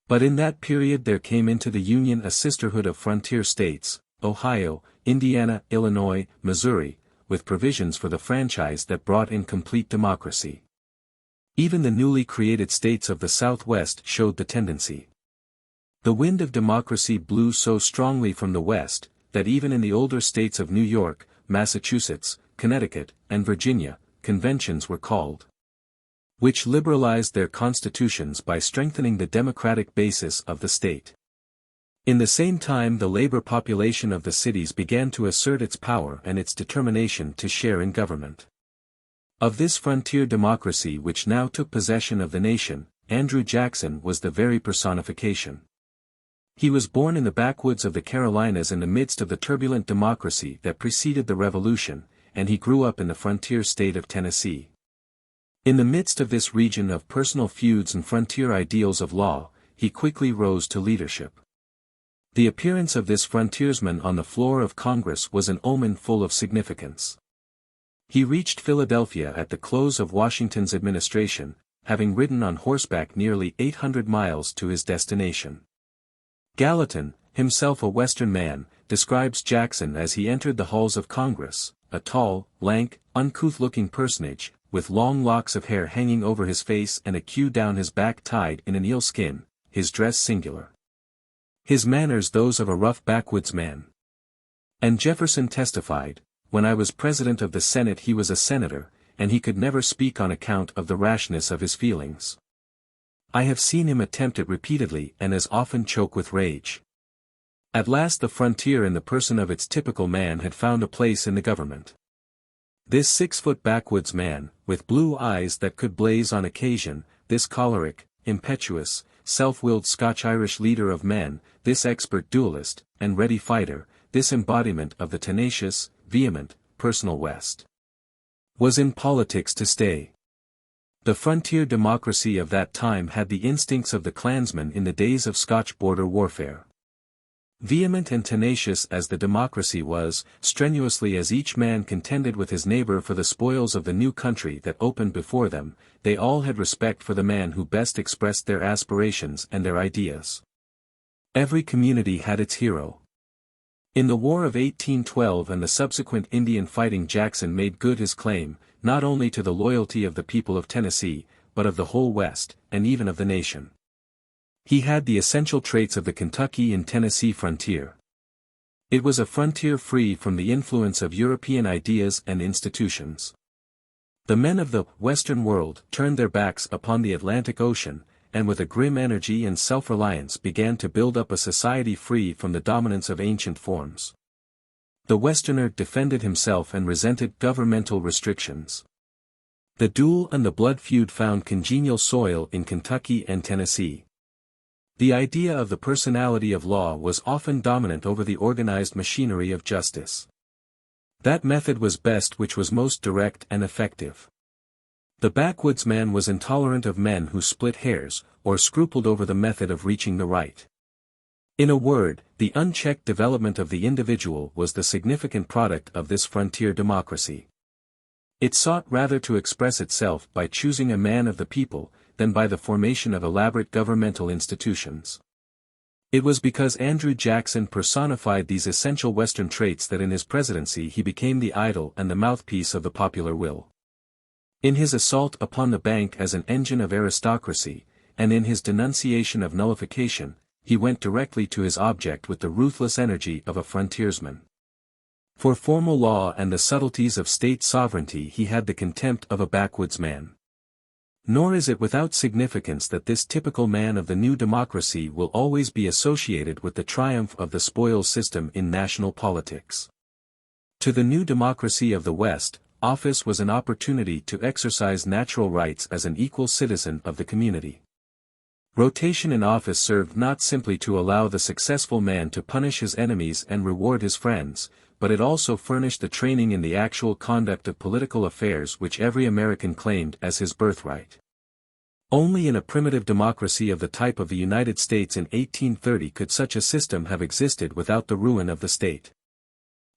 But in that period there came into the Union a sisterhood of frontier states, Ohio, Indiana, Illinois, Missouri, with provisions for the franchise that brought in complete democracy. Even the newly created states of the Southwest showed the tendency. The wind of democracy blew so strongly from the West, that even in the older states of New York, Massachusetts, Connecticut, and Virginia, conventions were called, which liberalized their constitutions by strengthening the democratic basis of the state. In the same time the labor population of the cities began to assert its power and its determination to share in government. Of this frontier democracy which now took possession of the nation, Andrew Jackson was the very personification. He was born in the backwoods of the Carolinas in the midst of the turbulent democracy that preceded the Revolution, and he grew up in the frontier state of Tennessee. In the midst of this region of personal feuds and frontier ideals of law, he quickly rose to leadership. The appearance of this frontiersman on the floor of Congress was an omen full of significance. He reached Philadelphia at the close of Washington's administration, having ridden on horseback nearly 800 miles to his destination. Gallatin, himself a Western man, describes Jackson as he entered the halls of Congress, a tall, lank, uncouth-looking personage, with long locks of hair hanging over his face and a queue down his back tied in an eelskin, his dress singular, his manners those of a rough backwoods man. And Jefferson testified, when I was president of the Senate he was a senator, and he could never speak on account of the rashness of his feelings. I have seen him attempt it repeatedly and as often choke with rage. At last the frontier in the person of its typical man had found a place in the government. This 6-foot backwoods man, with blue eyes that could blaze on occasion, this choleric, impetuous, self-willed Scotch-Irish leader of men, this expert duelist, and ready fighter, this embodiment of the tenacious, vehement, personal West, was in politics to stay. The frontier democracy of that time had the instincts of the clansman in the days of Scotch border warfare. Vehement and tenacious as the democracy was, strenuously as each man contended with his neighbor for the spoils of the new country that opened before them, they all had respect for the man who best expressed their aspirations and their ideas. Every community had its hero. In the War of 1812 and the subsequent Indian fighting Jackson made good his claim, not only to the loyalty of the people of Tennessee, but of the whole West, and even of the nation. He had the essential traits of the Kentucky and Tennessee frontier. It was a frontier free from the influence of European ideas and institutions. The men of the Western world turned their backs upon the Atlantic Ocean, and with a grim energy and self-reliance began to build up a society free from the dominance of ancient forms. The Westerner defended himself and resented governmental restrictions. The duel and the blood feud found congenial soil in Kentucky and Tennessee. The idea of the personality of law was often dominant over the organized machinery of justice. That method was best which was most direct and effective. The backwoods man was intolerant of men who split hairs, or scrupled over the method of reaching the right. In a word, the unchecked development of the individual was the significant product of this frontier democracy. It sought rather to express itself by choosing a man of the people, than by the formation of elaborate governmental institutions. It was because Andrew Jackson personified these essential Western traits that in his presidency he became the idol and the mouthpiece of the popular will. In his assault upon the bank as an engine of aristocracy, and in his denunciation of nullification, he went directly to his object with the ruthless energy of a frontiersman. For formal law and the subtleties of state sovereignty he had the contempt of a backwoods man. Nor is it without significance that this typical man of the new democracy will always be associated with the triumph of the spoils system in national politics. To the new democracy of the West, office was an opportunity to exercise natural rights as an equal citizen of the community. Rotation in office served not simply to allow the successful man to punish his enemies and reward his friends, but it also furnished the training in the actual conduct of political affairs which every American claimed as his birthright. Only in a primitive democracy of the type of the United States in 1830 could such a system have existed without the ruin of the state.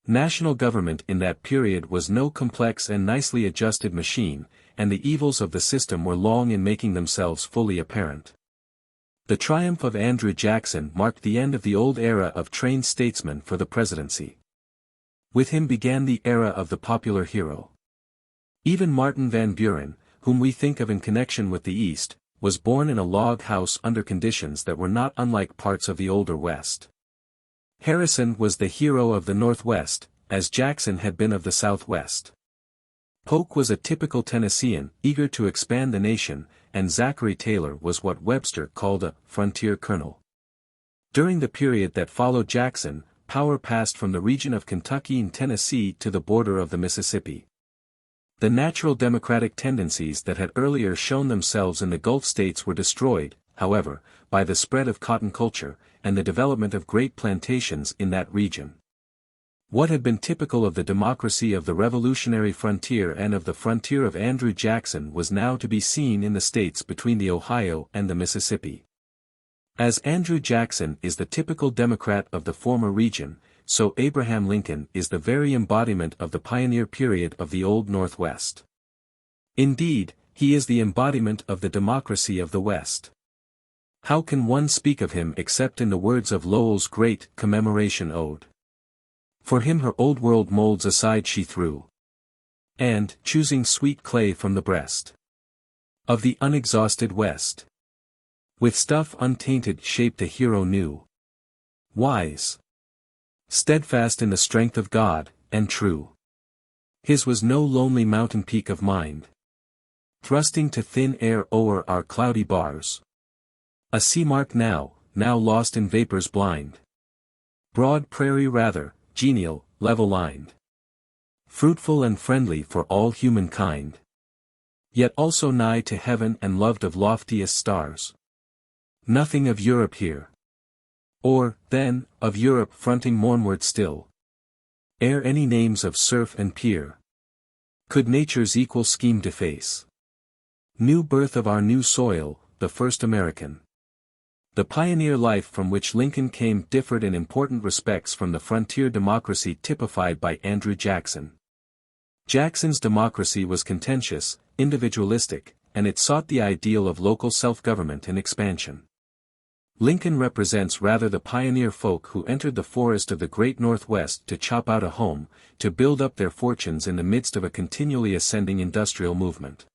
National government in that period was no complex and nicely adjusted machine, and the evils of the system were long in making themselves fully apparent. The triumph of Andrew Jackson marked the end of the old era of trained statesmen for the presidency. With him began the era of the popular hero. Even Martin Van Buren, whom we think of in connection with the East, was born in a log house under conditions that were not unlike parts of the older West. Harrison was the hero of the Northwest, as Jackson had been of the Southwest. Polk was a typical Tennessean, eager to expand the nation, and Zachary Taylor was what Webster called a frontier colonel. During the period that followed Jackson, power passed from the region of Kentucky and Tennessee to the border of the Mississippi. The natural democratic tendencies that had earlier shown themselves in the Gulf states were destroyed, however, by the spread of cotton culture, and the development of great plantations in that region. What had been typical of the democracy of the revolutionary frontier and of the frontier of Andrew Jackson was now to be seen in the states between the Ohio and the Mississippi. As Andrew Jackson is the typical Democrat of the former region, so Abraham Lincoln is the very embodiment of the pioneer period of the Old Northwest. Indeed, he is the embodiment of the democracy of the West. How can one speak of him except in the words of Lowell's great Commemoration Ode? For him her old world molds aside she threw, and, choosing sweet clay from the breast of the unexhausted West, with stuff untainted shaped a hero new, wise, steadfast in the strength of God, and true. His was no lonely mountain peak of mind, thrusting to thin air o'er our cloudy bars. A sea mark now lost in vapors blind. Broad prairie rather, genial, level-lined. Fruitful and friendly for all humankind. Yet also nigh to heaven and loved of loftiest stars. Nothing of Europe here. Or, then, of Europe fronting mornward still. Ere any names of serf and peer could nature's equal scheme deface. New birth of our new soil, the first American. The pioneer life from which Lincoln came differed in important respects from the frontier democracy typified by Andrew Jackson. Jackson's democracy was contentious, individualistic, and it sought the ideal of local self-government and expansion. Lincoln represents rather the pioneer folk who entered the forest of the great Northwest to chop out a home, to build up their fortunes in the midst of a continually ascending industrial movement.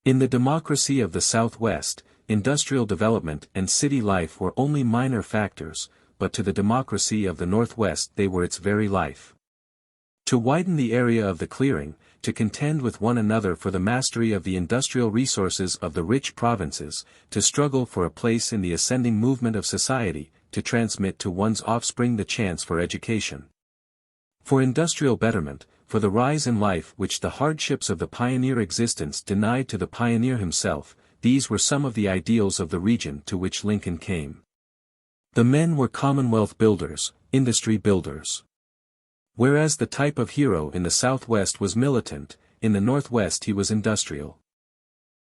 In the democracy of the Southwest, industrial development and city life were only minor factors, but to the democracy of the Northwest they were its very life. To widen the area of the clearing, to contend with one another for the mastery of the industrial resources of the rich provinces, to struggle for a place in the ascending movement of society, to transmit to one's offspring the chance for education. For industrial betterment, for the rise in life which the hardships of the pioneer existence denied to the pioneer himself, these were some of the ideals of the region to which Lincoln came. The men were commonwealth builders, industry builders. Whereas the type of hero in the Southwest was militant, in the Northwest he was industrial.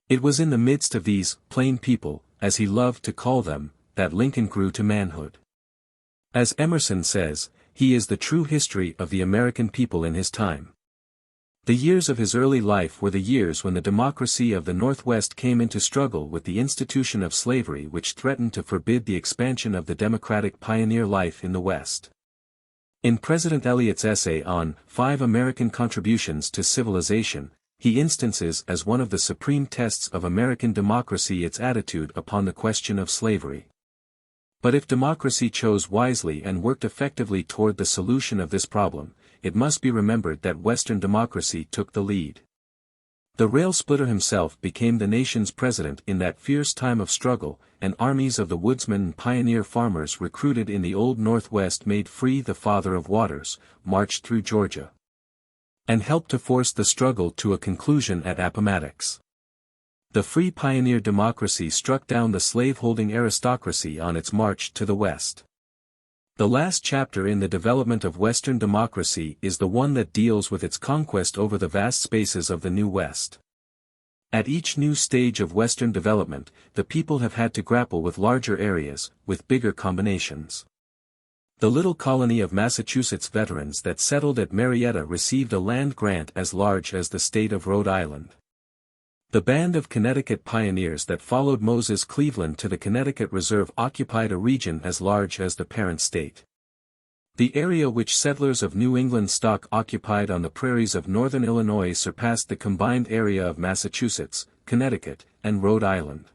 It was in the midst of these plain people, as he loved to call them, that Lincoln grew to manhood. As Emerson says, he is the true history of the American people in his time. The years of his early life were the years when the democracy of the Northwest came into struggle with the institution of slavery which threatened to forbid the expansion of the democratic pioneer life in the West. In President Eliot's essay on 5 American Contributions to Civilization, he instances as one of the supreme tests of American democracy its attitude upon the question of slavery. But if democracy chose wisely and worked effectively toward the solution of this problem, it must be remembered that Western democracy took the lead. The rail splitter himself became the nation's president in that fierce time of struggle, and armies of the woodsmen and pioneer farmers recruited in the Old Northwest made free the Father of Waters, marched through Georgia, and helped to force the struggle to a conclusion at Appomattox. The free pioneer democracy struck down the slave-holding aristocracy on its march to the West. The last chapter in the development of Western democracy is the one that deals with its conquest over the vast spaces of the New West. At each new stage of Western development, the people have had to grapple with larger areas, with bigger combinations. The little colony of Massachusetts veterans that settled at Marietta received a land grant as large as the state of Rhode Island. The band of Connecticut pioneers that followed Moses Cleveland to the Connecticut Reserve occupied a region as large as the parent state. The area which settlers of New England stock occupied on the prairies of northern Illinois surpassed the combined area of Massachusetts, Connecticut, and Rhode Island.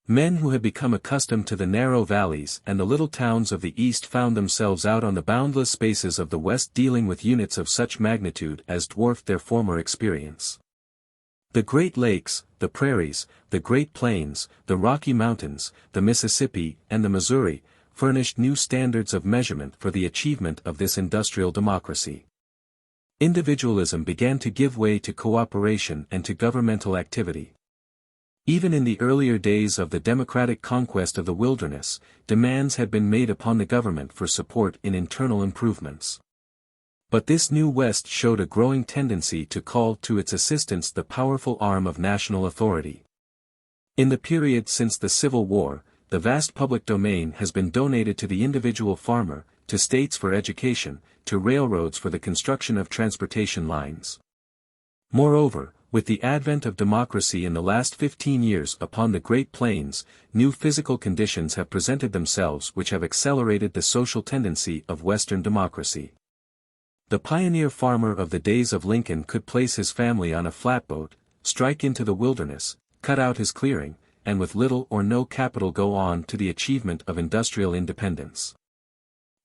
Men who had become accustomed to the narrow valleys and the little towns of the East found themselves out on the boundless spaces of the West dealing with units of such magnitude as dwarfed their former experience. The Great Lakes, the prairies, the Great Plains, the Rocky Mountains, the Mississippi, and the Missouri, furnished new standards of measurement for the achievement of this industrial democracy. Individualism began to give way to cooperation and to governmental activity. Even in the earlier days of the democratic conquest of the wilderness, demands had been made upon the government for support in internal improvements. But this new West showed a growing tendency to call to its assistance the powerful arm of national authority. In the period since the Civil War, the vast public domain has been donated to the individual farmer, to states for education, to railroads for the construction of transportation lines. Moreover, with the advent of democracy in the last 15 years upon the Great Plains, new physical conditions have presented themselves which have accelerated the social tendency of Western democracy. The pioneer farmer of the days of Lincoln could place his family on a flatboat, strike into the wilderness, cut out his clearing, and with little or no capital go on to the achievement of industrial independence.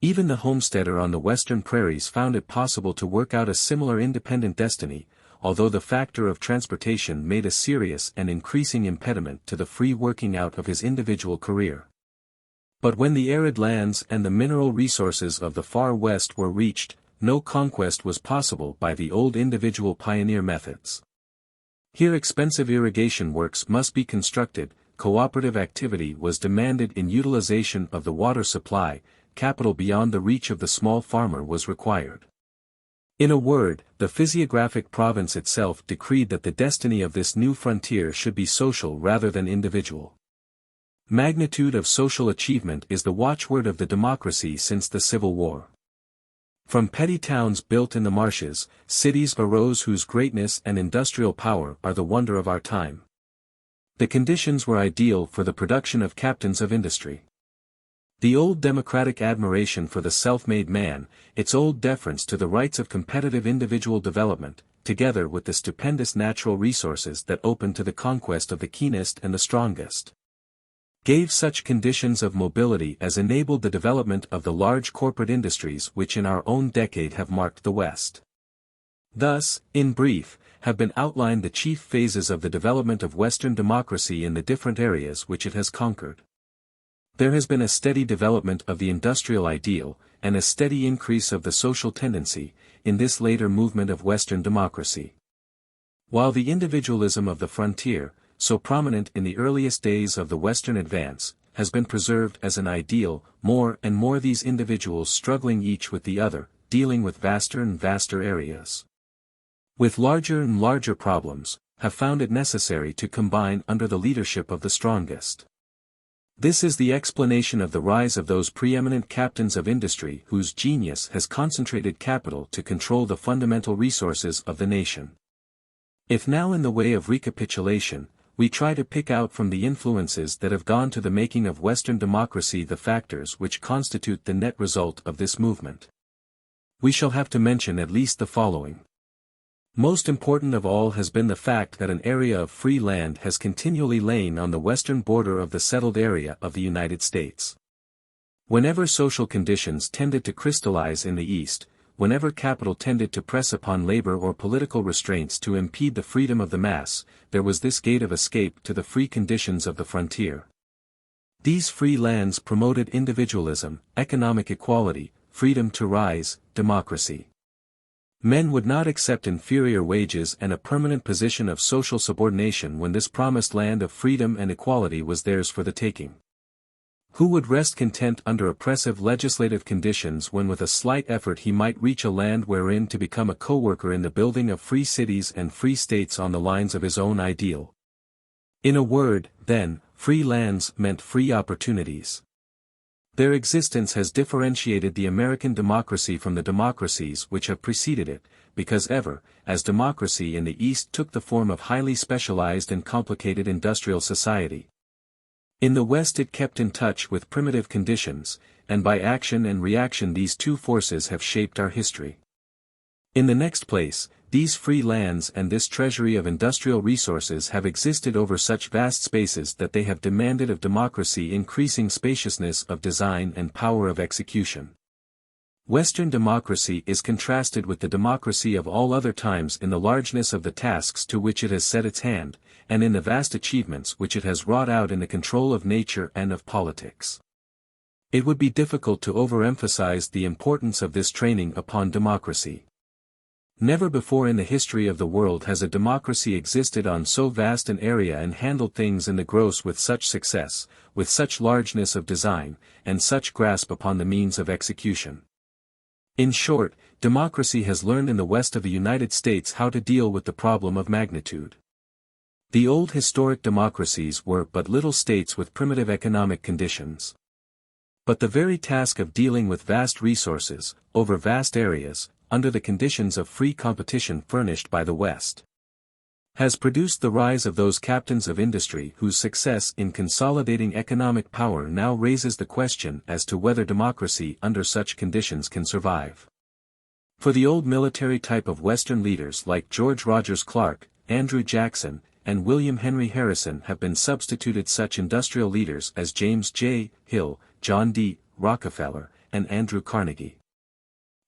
Even the homesteader on the western prairies found it possible to work out a similar independent destiny, although the factor of transportation made a serious and increasing impediment to the free working out of his individual career. But when the arid lands and the mineral resources of the far west were reached, no conquest was possible by the old individual pioneer methods. Here expensive irrigation works must be constructed, cooperative activity was demanded in utilization of the water supply, capital beyond the reach of the small farmer was required. In a word, the physiographic province itself decreed that the destiny of this new frontier should be social rather than individual. Magnitude of social achievement is the watchword of the democracy since the Civil War. From petty towns built in the marshes, cities arose whose greatness and industrial power are the wonder of our time. The conditions were ideal for the production of captains of industry. The old democratic admiration for the self-made man, its old deference to the rights of competitive individual development, together with the stupendous natural resources that opened to the conquest of the keenest and the strongest, gave such conditions of mobility as enabled the development of the large corporate industries which in our own decade have marked the West. Thus, in brief, have been outlined the chief phases of the development of Western democracy in the different areas which it has conquered. There has been a steady development of the industrial ideal, and a steady increase of the social tendency, in this later movement of Western democracy. While the individualism of the frontier, so prominent in the earliest days of the Western advance, has been preserved as an ideal, more and more these individuals struggling each with the other, dealing with vaster and vaster areas, with larger and larger problems, have found it necessary to combine under the leadership of the strongest. This is the explanation of the rise of those preeminent captains of industry whose genius has concentrated capital to control the fundamental resources of the nation. If now in the way of recapitulation, we try to pick out from the influences that have gone to the making of Western democracy the factors which constitute the net result of this movement, we shall have to mention at least the following. Most important of all has been the fact that an area of free land has continually lain on the western border of the settled area of the United States. Whenever social conditions tended to crystallize in the East, whenever capital tended to press upon labor or political restraints to impede the freedom of the mass, there was this gate of escape to the free conditions of the frontier. These free lands promoted individualism, economic equality, freedom to rise, democracy. Men would not accept inferior wages and a permanent position of social subordination when this promised land of freedom and equality was theirs for the taking. Who would rest content under oppressive legislative conditions when with a slight effort he might reach a land wherein to become a co-worker in the building of free cities and free states on the lines of his own ideal? In a word, then, free lands meant free opportunities. Their existence has differentiated the American democracy from the democracies which have preceded it, because ever, as democracy in the East took the form of highly specialized and complicated industrial society, in the West it kept in touch with primitive conditions, and by action and reaction these two forces have shaped our history. In the next place, these free lands and this treasury of industrial resources have existed over such vast spaces that they have demanded of democracy increasing spaciousness of design and power of execution. Western democracy is contrasted with the democracy of all other times in the largeness of the tasks to which it has set its hand, and in the vast achievements which it has wrought out in the control of nature and of politics. It would be difficult to overemphasize the importance of this training upon democracy. Never before in the history of the world has a democracy existed on so vast an area and handled things in the gross with such success, with such largeness of design, and such grasp upon the means of execution. In short, democracy has learned in the West of the United States how to deal with the problem of magnitude. The old historic democracies were but little states with primitive economic conditions. But the very task of dealing with vast resources, over vast areas, under the conditions of free competition furnished by the West, has produced the rise of those captains of industry whose success in consolidating economic power now raises the question as to whether democracy under such conditions can survive. For the old military type of Western leaders like George Rogers Clark, Andrew Jackson, and William Henry Harrison have been substituted such industrial leaders as James J. Hill, John D. Rockefeller, and Andrew Carnegie.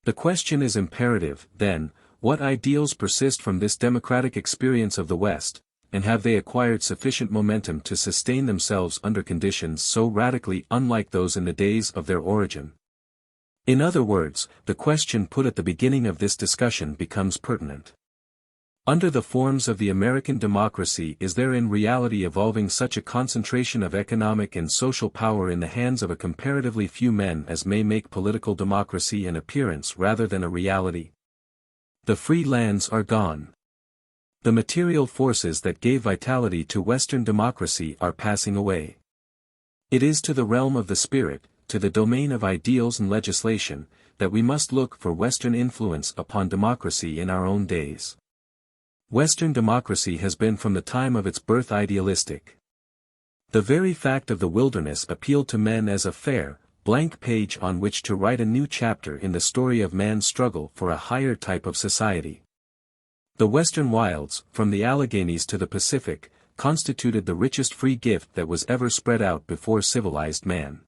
The question is imperative, then, what ideals persist from this democratic experience of the West, and have they acquired sufficient momentum to sustain themselves under conditions so radically unlike those in the days of their origin? In other words, the question put at the beginning of this discussion becomes pertinent. Under the forms of the American democracy, is there in reality evolving such a concentration of economic and social power in the hands of a comparatively few men as may make political democracy an appearance rather than a reality? The free lands are gone. The material forces that gave vitality to Western democracy are passing away. It is to the realm of the spirit, to the domain of ideals and legislation, that we must look for Western influence upon democracy in our own days. Western democracy has been from the time of its birth idealistic. The very fact of the wilderness appealed to men as a fair, blank page on which to write a new chapter in the story of man's struggle for a higher type of society. The Western wilds, from the Alleghenies to the Pacific, constituted the richest free gift that was ever spread out before civilized man.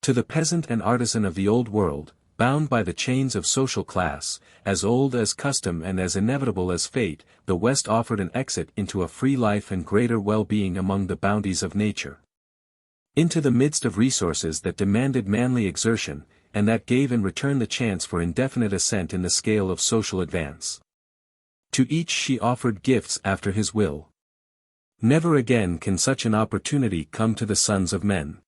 To the peasant and artisan of the Old World, bound by the chains of social class, as old as custom and as inevitable as fate, the West offered an exit into a free life and greater well-being among the bounties of nature. Into the midst of resources that demanded manly exertion, and that gave in return the chance for indefinite ascent in the scale of social advance. To each she offered gifts after his will. Never again can such an opportunity come to the sons of men.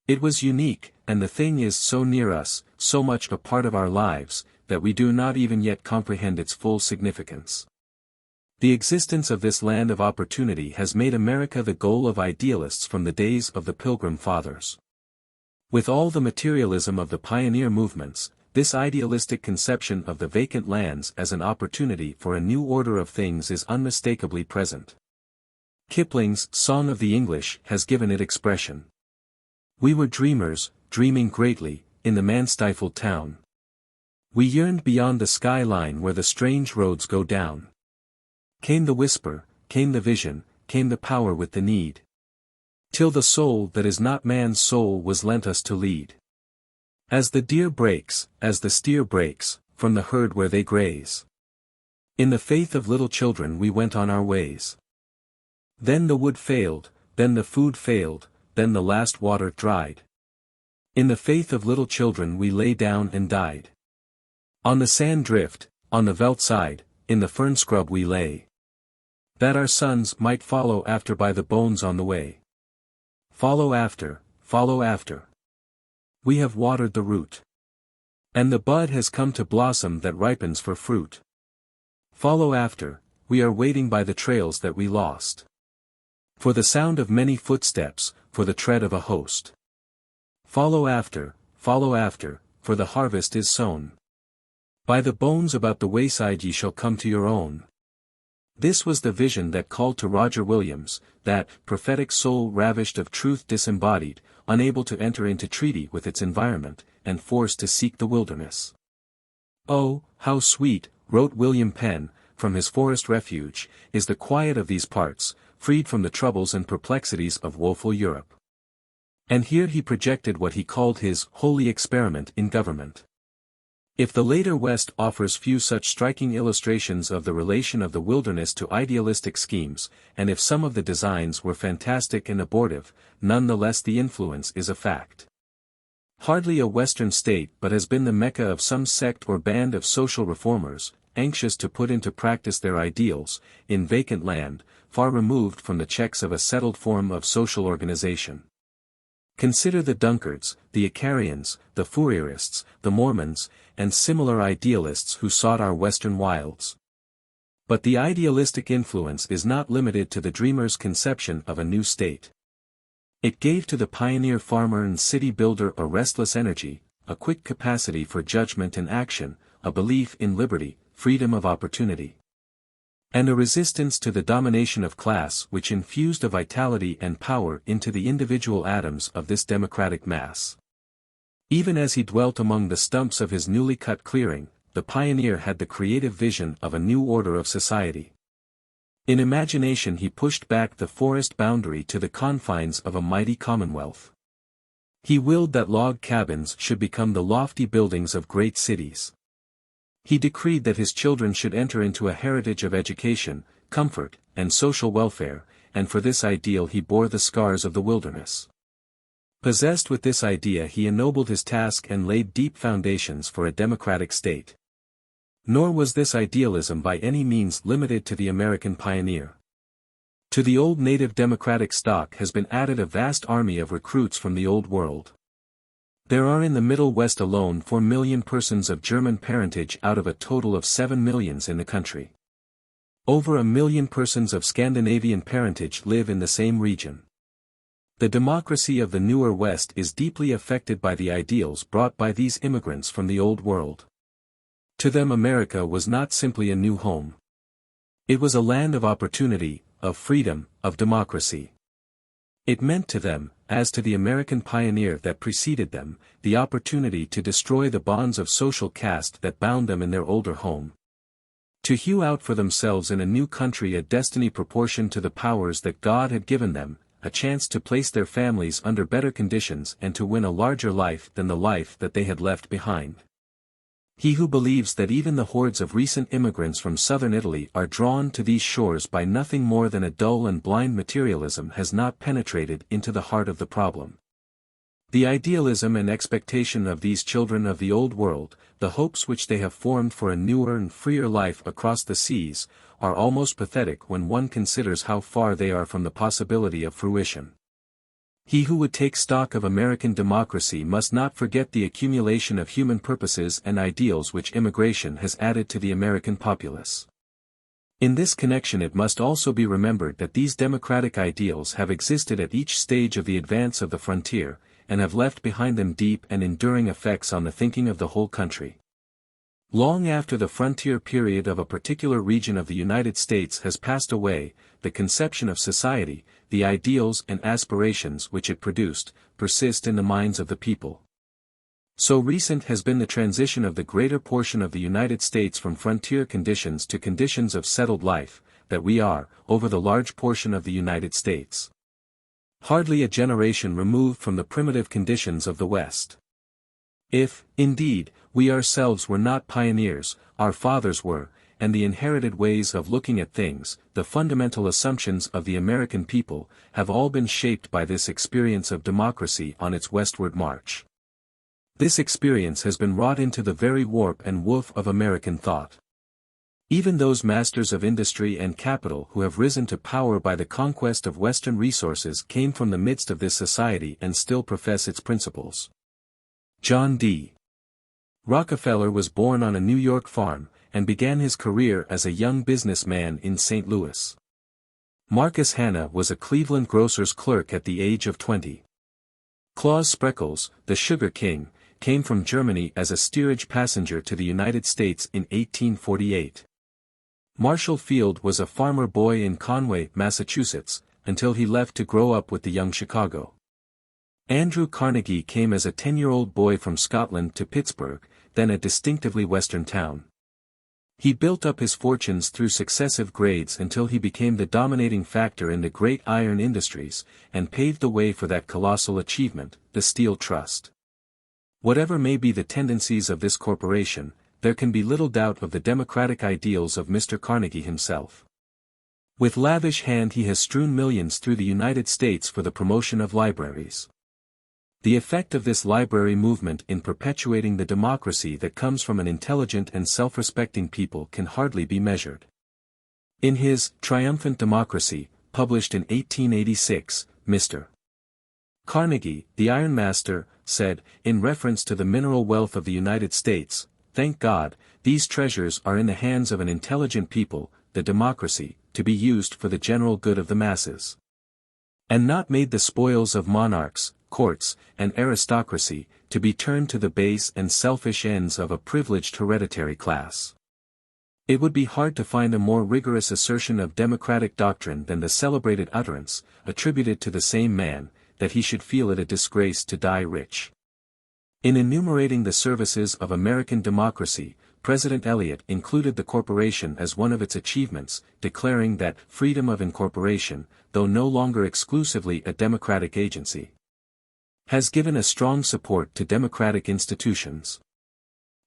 It was unique, and the thing is so near us, so much a part of our lives, that we do not even yet comprehend its full significance. The existence of this land of opportunity has made America the goal of idealists from the days of the Pilgrim Fathers. With all the materialism of the pioneer movements, this idealistic conception of the vacant lands as an opportunity for a new order of things is unmistakably present. Kipling's Song of the English has given it expression. We were dreamers, dreaming greatly, in the man-stifled town. We yearned beyond the sky-line where the strange roads go down. Came the whisper, came the vision, came the power with the need. Till the soul that is not man's soul was lent us to lead. As the deer breaks, as the steer breaks, from the herd where they graze. In the faith of little children we went on our ways. Then the wood failed, then the food failed, then the last water dried. In the faith of little children we lay down and died. On the sand drift, on the veldt side, in the fern scrub we lay. That our sons might follow after by the bones on the way. Follow after, follow after. We have watered the root. And the bud has come to blossom that ripens for fruit. Follow after, we are waiting by the trails that we lost. For the sound of many footsteps, for the tread of a host. Follow after, for the harvest is sown. By the bones about the wayside ye shall come to your own. This was the vision that called to Roger Williams, that prophetic soul ravished of truth disembodied, unable to enter into treaty with its environment, and forced to seek the wilderness. Oh, how sweet, wrote William Penn, from his forest refuge, is the quiet of these parts, freed from the troubles and perplexities of woeful Europe. And here he projected what he called his holy experiment in government. If the later West offers few such striking illustrations of the relation of the wilderness to idealistic schemes, and if some of the designs were fantastic and abortive, none the less the influence is a fact. Hardly a Western state but has been the Mecca of some sect or band of social reformers, anxious to put into practice their ideals, in vacant land, far removed from the checks of a settled form of social organization. Consider the Dunkards, the Icarians, the Fourierists, the Mormons, and similar idealists who sought our Western wilds. But the idealistic influence is not limited to the dreamer's conception of a new state. It gave to the pioneer farmer and city builder a restless energy, a quick capacity for judgment and action, a belief in liberty, freedom of opportunity. And a resistance to the domination of class which infused a vitality and power into the individual atoms of this democratic mass. Even as he dwelt among the stumps of his newly cut clearing, the pioneer had the creative vision of a new order of society. In imagination he pushed back the forest boundary to the confines of a mighty commonwealth. He willed that log cabins should become the lofty buildings of great cities. He decreed that his children should enter into a heritage of education, comfort, and social welfare, and for this ideal he bore the scars of the wilderness. Possessed with this idea he ennobled his task and laid deep foundations for a democratic state. Nor was this idealism by any means limited to the American pioneer. To the old native democratic stock has been added a vast army of recruits from the Old World. There are in the Middle West alone 4 million persons of German parentage out of a total of 7 millions in the country. Over 1 million persons of Scandinavian parentage live in the same region. The democracy of the newer West is deeply affected by the ideals brought by these immigrants from the Old World. To them America was not simply a new home. It was a land of opportunity, of freedom, of democracy. It meant to them, as to the American pioneer that preceded them, the opportunity to destroy the bonds of social caste that bound them in their older home. To hew out for themselves in a new country a destiny proportioned to the powers that God had given them, a chance to place their families under better conditions and to win a larger life than the life that they had left behind. He who believes that even the hordes of recent immigrants from southern Italy are drawn to these shores by nothing more than a dull and blind materialism has not penetrated into the heart of the problem. The idealism and expectation of these children of the Old World, the hopes which they have formed for a newer and freer life across the seas, are almost pathetic when one considers how far they are from the possibility of fruition. He who would take stock of American democracy must not forget the accumulation of human purposes and ideals which immigration has added to the American populace. In this connection it must also be remembered that these democratic ideals have existed at each stage of the advance of the frontier, and have left behind them deep and enduring effects on the thinking of the whole country. Long after the frontier period of a particular region of the United States has passed away, the conception of society, the ideals and aspirations which it produced, persist in the minds of the people. So recent has been the transition of the greater portion of the United States from frontier conditions to conditions of settled life, that we are, over the large portion of the United States, hardly a generation removed from the primitive conditions of the West. If, indeed, we ourselves were not pioneers, our fathers were, and the inherited ways of looking at things, the fundamental assumptions of the American people, have all been shaped by this experience of democracy on its westward march. This experience has been wrought into the very warp and woof of American thought. Even those masters of industry and capital who have risen to power by the conquest of Western resources came from the midst of this society and still profess its principles. John D. Rockefeller was born on a New York farm, and began his career as a young businessman in St. Louis. Marcus Hanna was a Cleveland grocer's clerk at the age of 20. Claus Spreckels, the Sugar King, came from Germany as a steerage passenger to the United States in 1848. Marshall Field was a farmer boy in Conway, Massachusetts, until he left to grow up with the young Chicago. Andrew Carnegie came as a 10-year-old boy from Scotland to Pittsburgh, then a distinctively Western town. He built up his fortunes through successive grades until he became the dominating factor in the great iron industries, and paved the way for that colossal achievement, the Steel Trust. Whatever may be the tendencies of this corporation, there can be little doubt of the democratic ideals of Mr. Carnegie himself. With lavish hand he has strewn millions through the United States for the promotion of libraries. The effect of this library movement in perpetuating the democracy that comes from an intelligent and self-respecting people can hardly be measured. In his Triumphant Democracy, published in 1886, Mr. Carnegie, the ironmaster, said, in reference to the mineral wealth of the United States, "Thank God, these treasures are in the hands of an intelligent people, the democracy, to be used for the general good of the masses. And not made the spoils of monarchs, courts, and aristocracy, to be turned to the base and selfish ends of a privileged hereditary class." It would be hard to find a more rigorous assertion of democratic doctrine than the celebrated utterance, attributed to the same man, that he should feel it a disgrace to die rich. In enumerating the services of American democracy, President Eliot included the corporation as one of its achievements, declaring that freedom of incorporation, though no longer exclusively a democratic agency, has given a strong support to democratic institutions.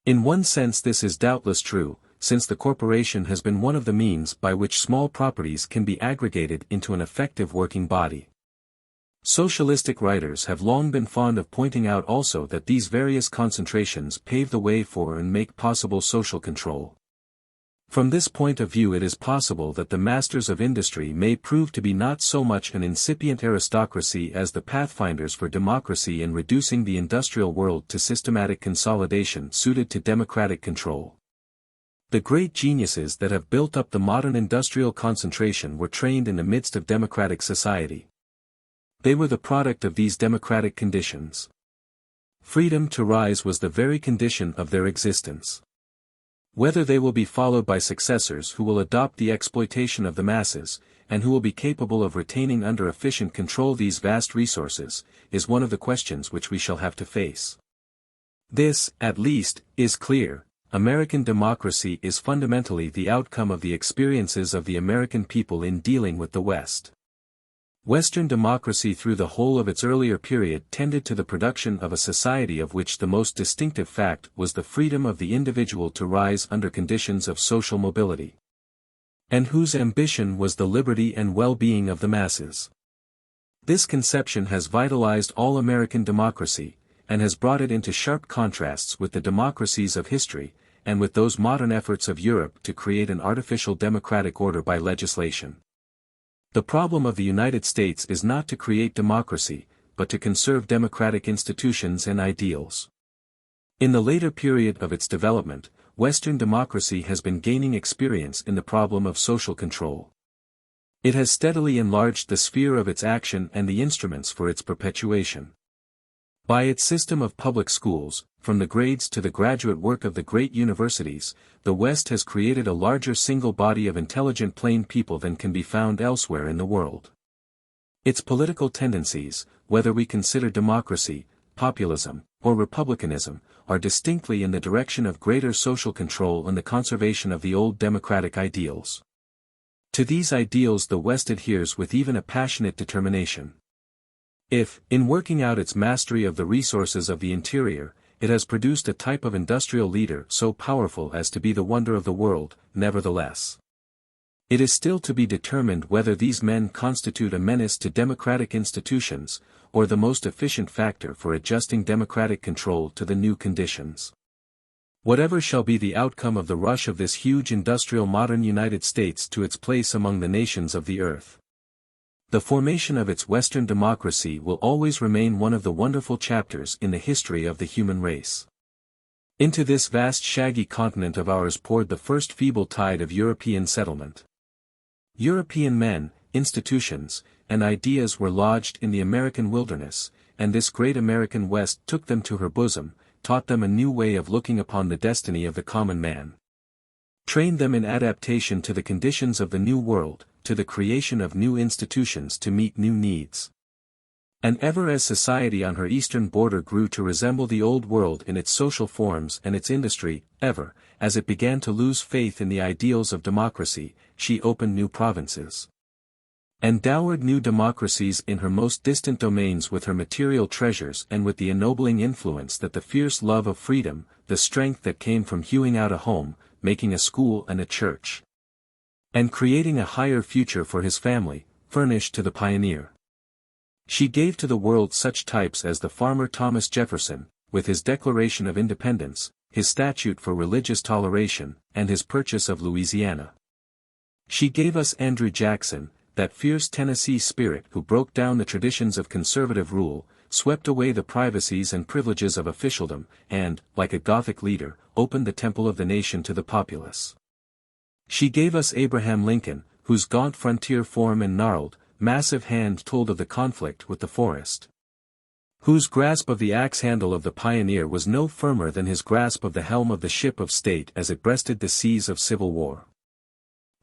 In one sense this is doubtless true, since the corporation has been one of the means by which small properties can be aggregated into an effective working body. Socialistic writers have long been fond of pointing out also that these various concentrations pave the way for and make possible social control. From this point of view it is possible that the masters of industry may prove to be not so much an incipient aristocracy as the pathfinders for democracy in reducing the industrial world to systematic consolidation suited to democratic control. The great geniuses that have built up the modern industrial concentration were trained in the midst of democratic society. They were the product of these democratic conditions. Freedom to rise was the very condition of their existence. Whether they will be followed by successors who will adopt the exploitation of the masses, and who will be capable of retaining under efficient control these vast resources, is one of the questions which we shall have to face. This, at least, is clear: American democracy is fundamentally the outcome of the experiences of the American people in dealing with the West. Western democracy through the whole of its earlier period tended to the production of a society of which the most distinctive fact was the freedom of the individual to rise under conditions of social mobility, and whose ambition was the liberty and well-being of the masses. This conception has vitalized all American democracy, and has brought it into sharp contrasts with the democracies of history, and with those modern efforts of Europe to create an artificial democratic order by legislation. The problem of the United States is not to create democracy, but to conserve democratic institutions and ideals. In the later period of its development, Western democracy has been gaining experience in the problem of social control. It has steadily enlarged the sphere of its action and the instruments for its perpetuation. By its system of public schools, from the grades to the graduate work of the great universities, the West has created a larger single body of intelligent plain people than can be found elsewhere in the world. Its political tendencies, whether we consider democracy, populism, or republicanism, are distinctly in the direction of greater social control and the conservation of the old democratic ideals. To these ideals the West adheres with even a passionate determination. If, in working out its mastery of the resources of the interior, it has produced a type of industrial leader so powerful as to be the wonder of the world. Nevertheless, it is still to be determined whether these men constitute a menace to democratic institutions, or the most efficient factor for adjusting democratic control to the new conditions. Whatever shall be the outcome of the rush of this huge industrial modern United States to its place among the nations of the earth, the formation of its Western democracy will always remain one of the wonderful chapters in the history of the human race. Into this vast shaggy continent of ours poured the first feeble tide of European settlement. European men, institutions, and ideas were lodged in the American wilderness, and this great American West took them to her bosom, taught them a new way of looking upon the destiny of the common man, trained them in adaptation to the conditions of the New World, to the creation of new institutions to meet new needs. And ever as society on her eastern border grew to resemble the Old World in its social forms and its industry, ever, as it began to lose faith in the ideals of democracy, she opened new provinces, and dowered new democracies in her most distant domains with her material treasures and with the ennobling influence that the fierce love of freedom, the strength that came from hewing out a home, making a school and a church, and creating a higher future for his family, furnished to the pioneer. She gave to the world such types as the farmer Thomas Jefferson, with his Declaration of Independence, his statute for religious toleration, and his purchase of Louisiana. She gave us Andrew Jackson, that fierce Tennessee spirit who broke down the traditions of conservative rule, swept away the privacies and privileges of officialdom, and, like a Gothic leader, opened the temple of the nation to the populace. She gave us Abraham Lincoln, whose gaunt frontier form and gnarled, massive hand told of the conflict with the forest, whose grasp of the axe-handle of the pioneer was no firmer than his grasp of the helm of the ship of state as it breasted the seas of civil war.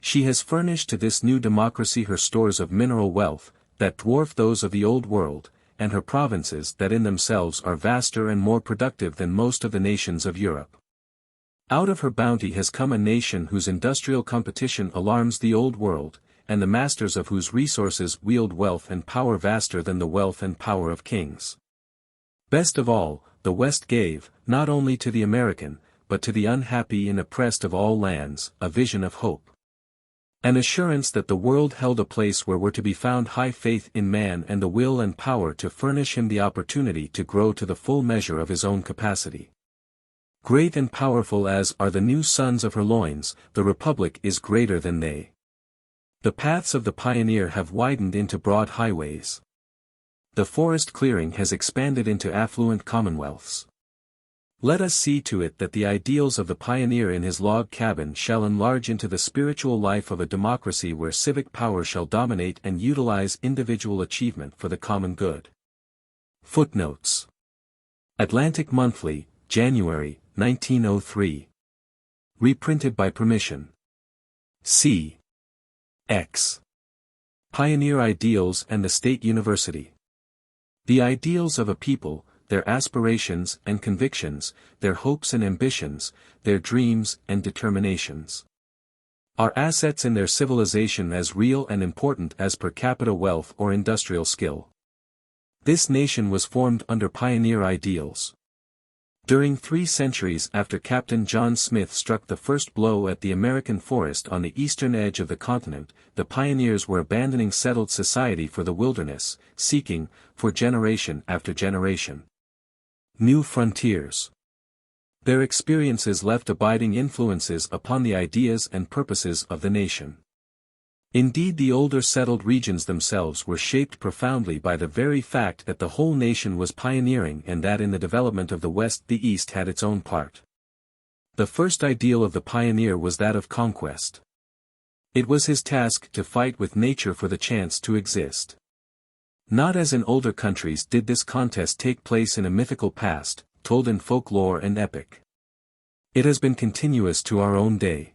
She has furnished to this new democracy her stores of mineral wealth, that dwarf those of the Old World, and her provinces that in themselves are vaster and more productive than most of the nations of Europe. Out of her bounty has come a nation whose industrial competition alarms the Old World, and the masters of whose resources wield wealth and power vaster than the wealth and power of kings. Best of all, the West gave, not only to the American, but to the unhappy and oppressed of all lands, a vision of hope. An assurance that the world held a place where were to be found high faith in man and the will and power to furnish him the opportunity to grow to the full measure of his own capacity. Great and powerful as are the new sons of her loins, the Republic is greater than they. The paths of the pioneer have widened into broad highways. The forest clearing has expanded into affluent commonwealths. Let us see to it that the ideals of the pioneer in his log cabin shall enlarge into the spiritual life of a democracy where civic power shall dominate and utilize individual achievement for the common good. Footnotes. Atlantic Monthly, January, 1903. Reprinted by permission. C. X. Pioneer Ideals and the State University. The ideals of a people, their aspirations and convictions, their hopes and ambitions, their dreams and determinations, are assets in their civilization as real and important as per capita wealth or industrial skill. This nation was formed under pioneer ideals. During 3 centuries after Captain John Smith struck the first blow at the American forest on the eastern edge of the continent, the pioneers were abandoning settled society for the wilderness, seeking, for generation after generation, new frontiers. Their experiences left abiding influences upon the ideas and purposes of the nation. Indeed, the older settled regions themselves were shaped profoundly by the very fact that the whole nation was pioneering and that in the development of the West the East had its own part. The first ideal of the pioneer was that of conquest. It was his task to fight with nature for the chance to exist. Not as in older countries did this contest take place in a mythical past, told in folklore and epic. It has been continuous to our own day.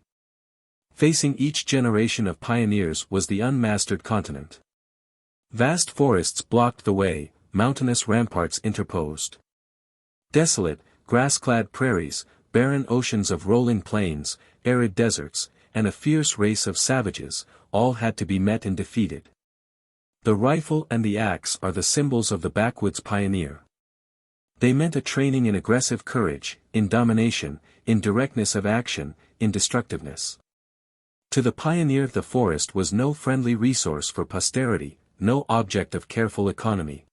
Facing each generation of pioneers was the unmastered continent. Vast forests blocked the way, mountainous ramparts interposed. Desolate, grass-clad prairies, barren oceans of rolling plains, arid deserts, and a fierce race of savages, all had to be met and defeated. The rifle and the axe are the symbols of the backwoods pioneer. They meant a training in aggressive courage, in domination, in directness of action, in destructiveness. To the pioneer the forest was no friendly resource for posterity, no object of careful economy.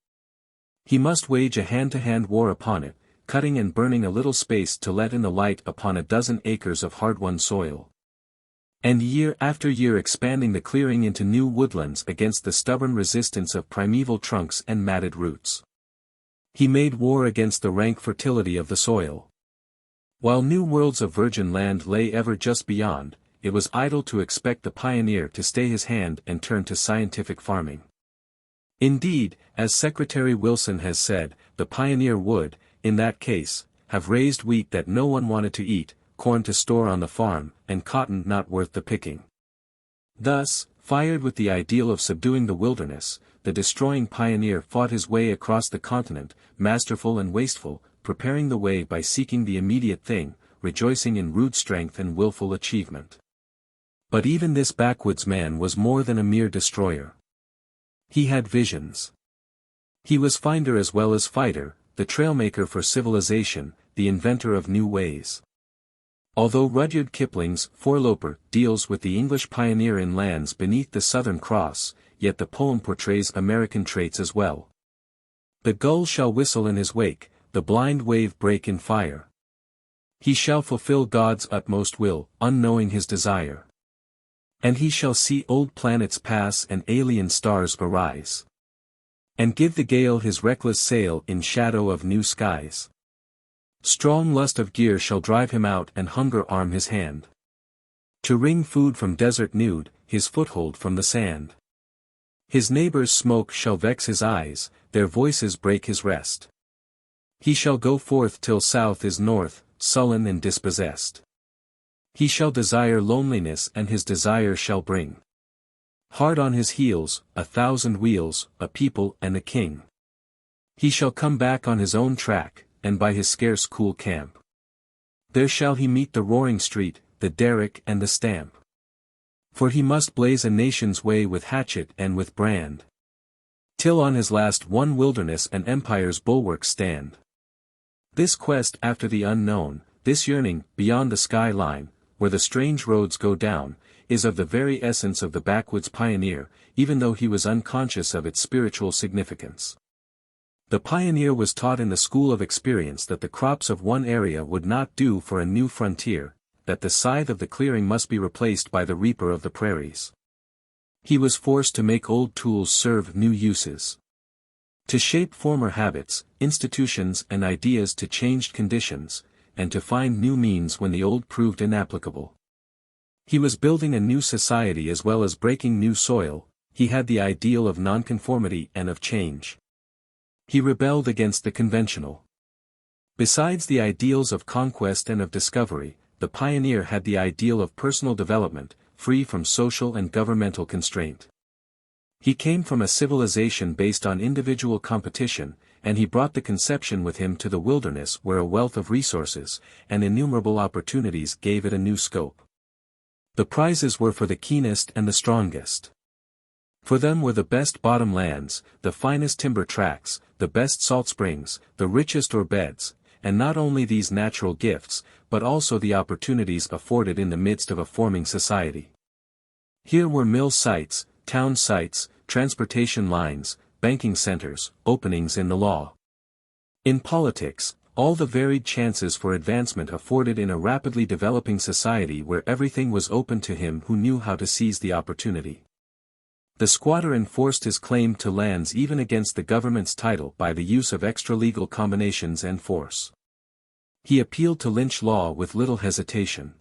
He must wage a hand-to-hand war upon it, cutting and burning a little space to let in the light upon a dozen acres of hard-won soil. And year after year expanding the clearing into new woodlands against the stubborn resistance of primeval trunks and matted roots. He made war against the rank fertility of the soil. While new worlds of virgin land lay ever just beyond, it was idle to expect the pioneer to stay his hand and turn to scientific farming. Indeed, as Secretary Wilson has said, the pioneer would, in that case, have raised wheat that no one wanted to eat, corn to store on the farm, and cotton not worth the picking. Thus, fired with the ideal of subduing the wilderness, the destroying pioneer fought his way across the continent, masterful and wasteful, preparing the way by seeking the immediate thing, rejoicing in rude strength and willful achievement. But even this backwoods man was more than a mere destroyer. He had visions. He was finder as well as fighter, the trailmaker for civilization, the inventor of new ways. Although Rudyard Kipling's Foreloper deals with the English pioneer in lands beneath the Southern Cross, yet the poem portrays American traits as well. The gull shall whistle in his wake, the blind wave break in fire. He shall fulfill God's utmost will, unknowing his desire. And he shall see old planets pass and alien stars arise. And give the gale his reckless sail in shadow of new skies. Strong lust of gear shall drive him out and hunger arm his hand. To wring food from desert nude, his foothold from the sand. His neighbor's smoke shall vex his eyes, their voices break his rest. He shall go forth till south is north, sullen and dispossessed. He shall desire loneliness and his desire shall bring. Hard on his heels, 1,000 wheels, a people and a king. He shall come back on his own track, and by his scarce cool camp. There shall he meet the roaring street, the derrick and the stamp. For he must blaze a nation's way with hatchet and with brand. Till on his last one wilderness an empire's bulwarks stand. This quest after the unknown, this yearning, beyond the sky line, where the strange roads go down, is of the very essence of the backwoods pioneer, even though he was unconscious of its spiritual significance. The pioneer was taught in the school of experience that the crops of one area would not do for a new frontier, that the scythe of the clearing must be replaced by the reaper of the prairies. He was forced to make old tools serve new uses. To shape former habits, institutions and ideas to changed conditions, and to find new means when the old proved inapplicable. He was building a new society as well as breaking new soil. He had the ideal of nonconformity and of change. He rebelled against the conventional. Besides the ideals of conquest and of discovery, the pioneer had the ideal of personal development, free from social and governmental constraint. He came from a civilization based on individual competition, and he brought the conception with him to the wilderness where a wealth of resources, and innumerable opportunities gave it a new scope. The prizes were for the keenest and the strongest. For them were the best bottom lands, the finest timber tracts, the best salt springs, the richest ore beds, and not only these natural gifts, but also the opportunities afforded in the midst of a forming society. Here were mill sites, town sites, transportation lines, banking centers, openings in the law. In politics, all the varied chances for advancement afforded in a rapidly developing society where everything was open to him who knew how to seize the opportunity. The squatter enforced his claim to lands even against the government's title by the use of extra-legal combinations and force. He appealed to lynch law with little hesitation.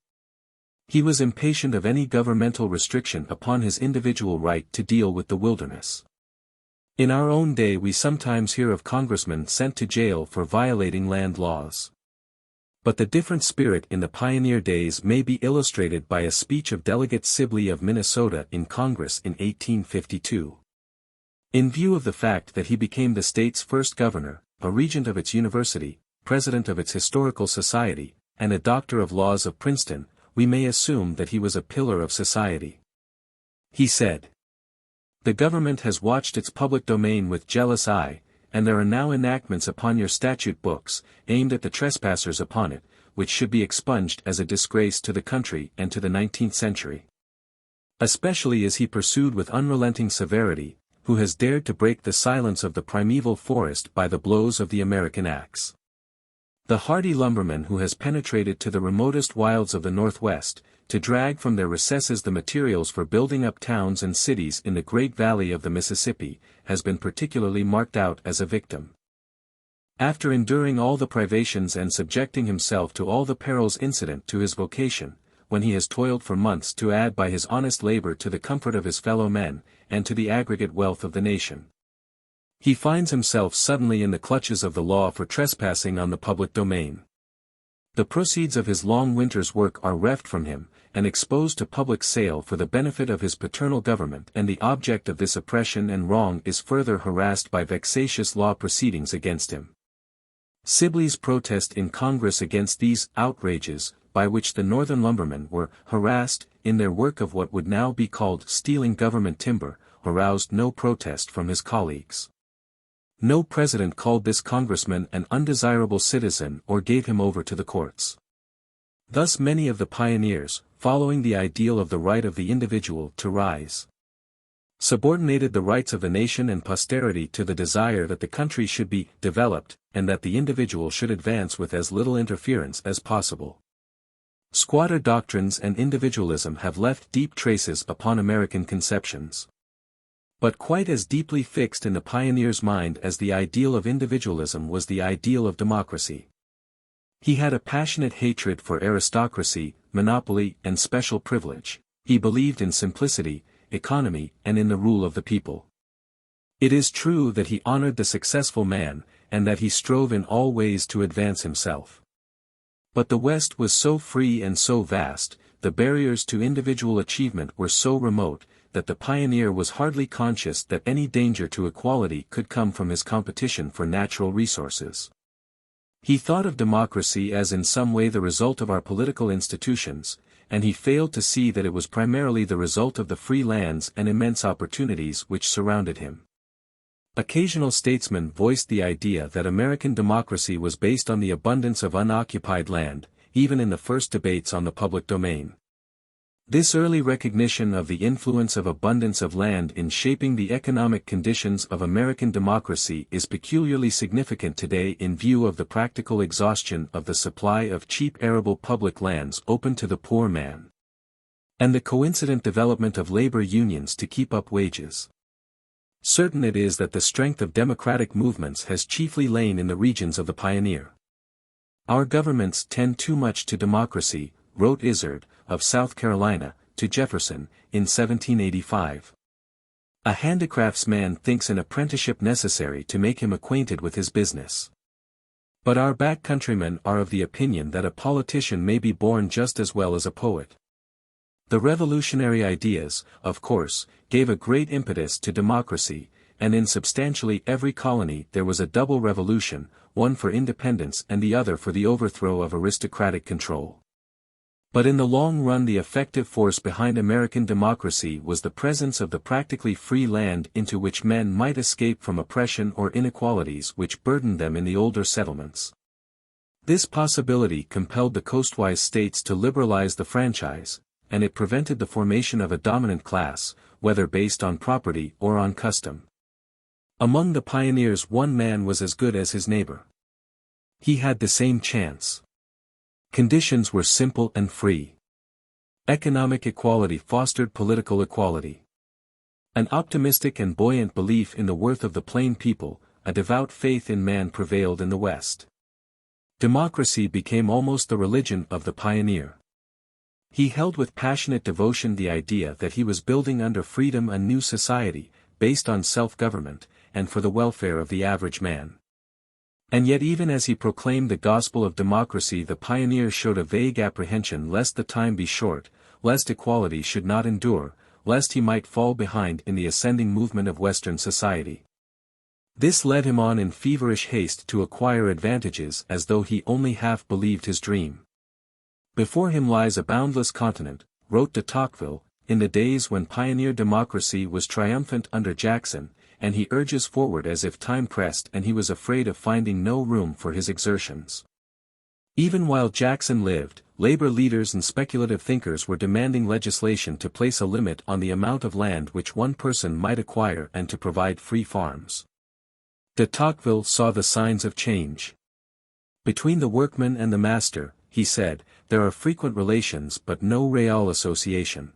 He was impatient of any governmental restriction upon his individual right to deal with the wilderness. In our own day we sometimes hear of congressmen sent to jail for violating land laws. But the different spirit in the pioneer days may be illustrated by a speech of Delegate Sibley of Minnesota in Congress in 1852. In view of the fact that he became the state's first governor, a regent of its university, president of its historical society, and a doctor of laws of Princeton, we may assume that he was a pillar of society. He said, "The government has watched its public domain with jealous eye, and there are now enactments upon your statute books, aimed at the trespassers upon it, which should be expunged as a disgrace to the country and to the 19th century. Especially is he pursued with unrelenting severity, who has dared to break the silence of the primeval forest by the blows of the American axe. The hardy lumberman who has penetrated to the remotest wilds of the Northwest, to drag from their recesses the materials for building up towns and cities in the great valley of the Mississippi, has been particularly marked out as a victim. After enduring all the privations and subjecting himself to all the perils incident to his vocation, when he has toiled for months to add by his honest labor to the comfort of his fellow men, and to the aggregate wealth of the nation, he finds himself suddenly in the clutches of the law for trespassing on the public domain. The proceeds of his long winter's work are reft from him, and exposed to public sale for the benefit of his paternal government, and the object of this oppression and wrong is further harassed by vexatious law proceedings against him. Sibley's protest in Congress against these outrages, by which the northern lumbermen were harassed, in their work of what would now be called stealing government timber, aroused no protest from his colleagues. No president called this congressman an undesirable citizen or gave him over to the courts. Thus many of the pioneers, following the ideal of the right of the individual to rise, subordinated the rights of the nation and posterity to the desire that the country should be developed, and that the individual should advance with as little interference as possible. Squatter doctrines and individualism have left deep traces upon American conceptions. But quite as deeply fixed in the pioneer's mind as the ideal of individualism was the ideal of democracy. He had a passionate hatred for aristocracy, monopoly, and special privilege. He believed in simplicity, economy, and in the rule of the people. It is true that he honored the successful man, and that he strove in all ways to advance himself. But the West was so free and so vast, the barriers to individual achievement were so remote, that the pioneer was hardly conscious that any danger to equality could come from his competition for natural resources. He thought of democracy as in some way the result of our political institutions, and he failed to see that it was primarily the result of the free lands and immense opportunities which surrounded him. Occasional statesmen voiced the idea that American democracy was based on the abundance of unoccupied land, even in the first debates on the public domain. This early recognition of the influence of abundance of land in shaping the economic conditions of American democracy is peculiarly significant today in view of the practical exhaustion of the supply of cheap arable public lands open to the poor man, and the coincident development of labor unions to keep up wages. Certain it is that the strength of democratic movements has chiefly lain in the regions of the pioneer. Our governments tend too much to democracy, wrote Izard, of South Carolina, to Jefferson, in 1785. A handicraftsman thinks an apprenticeship necessary to make him acquainted with his business. But our back countrymen are of the opinion that a politician may be born just as well as a poet. The revolutionary ideas, of course, gave a great impetus to democracy, and in substantially every colony there was a double revolution, one for independence and the other for the overthrow of aristocratic control. But in the long run the effective force behind American democracy was the presence of the practically free land into which men might escape from oppression or inequalities which burdened them in the older settlements. This possibility compelled the coastwise states to liberalize the franchise, and it prevented the formation of a dominant class, whether based on property or on custom. Among the pioneers one man was as good as his neighbor. He had the same chance. Conditions were simple and free. Economic equality fostered political equality. An optimistic and buoyant belief in the worth of the plain people, a devout faith in man prevailed in the West. Democracy became almost the religion of the pioneer. He held with passionate devotion the idea that he was building under freedom a new society, based on self-government, and for the welfare of the average man. And yet even as he proclaimed the gospel of democracy the pioneer showed a vague apprehension lest the time be short, lest equality should not endure, lest he might fall behind in the ascending movement of Western society. This led him on in feverish haste to acquire advantages as though he only half believed his dream. Before him lies a boundless continent, wrote de Tocqueville, in the days when pioneer democracy was triumphant under Jackson, and he urges forward as if time pressed and he was afraid of finding no room for his exertions. Even while Jackson lived, labor leaders and speculative thinkers were demanding legislation to place a limit on the amount of land which one person might acquire and to provide free farms. De Tocqueville saw the signs of change. Between the workman and the master, he said, there are frequent relations but no real association.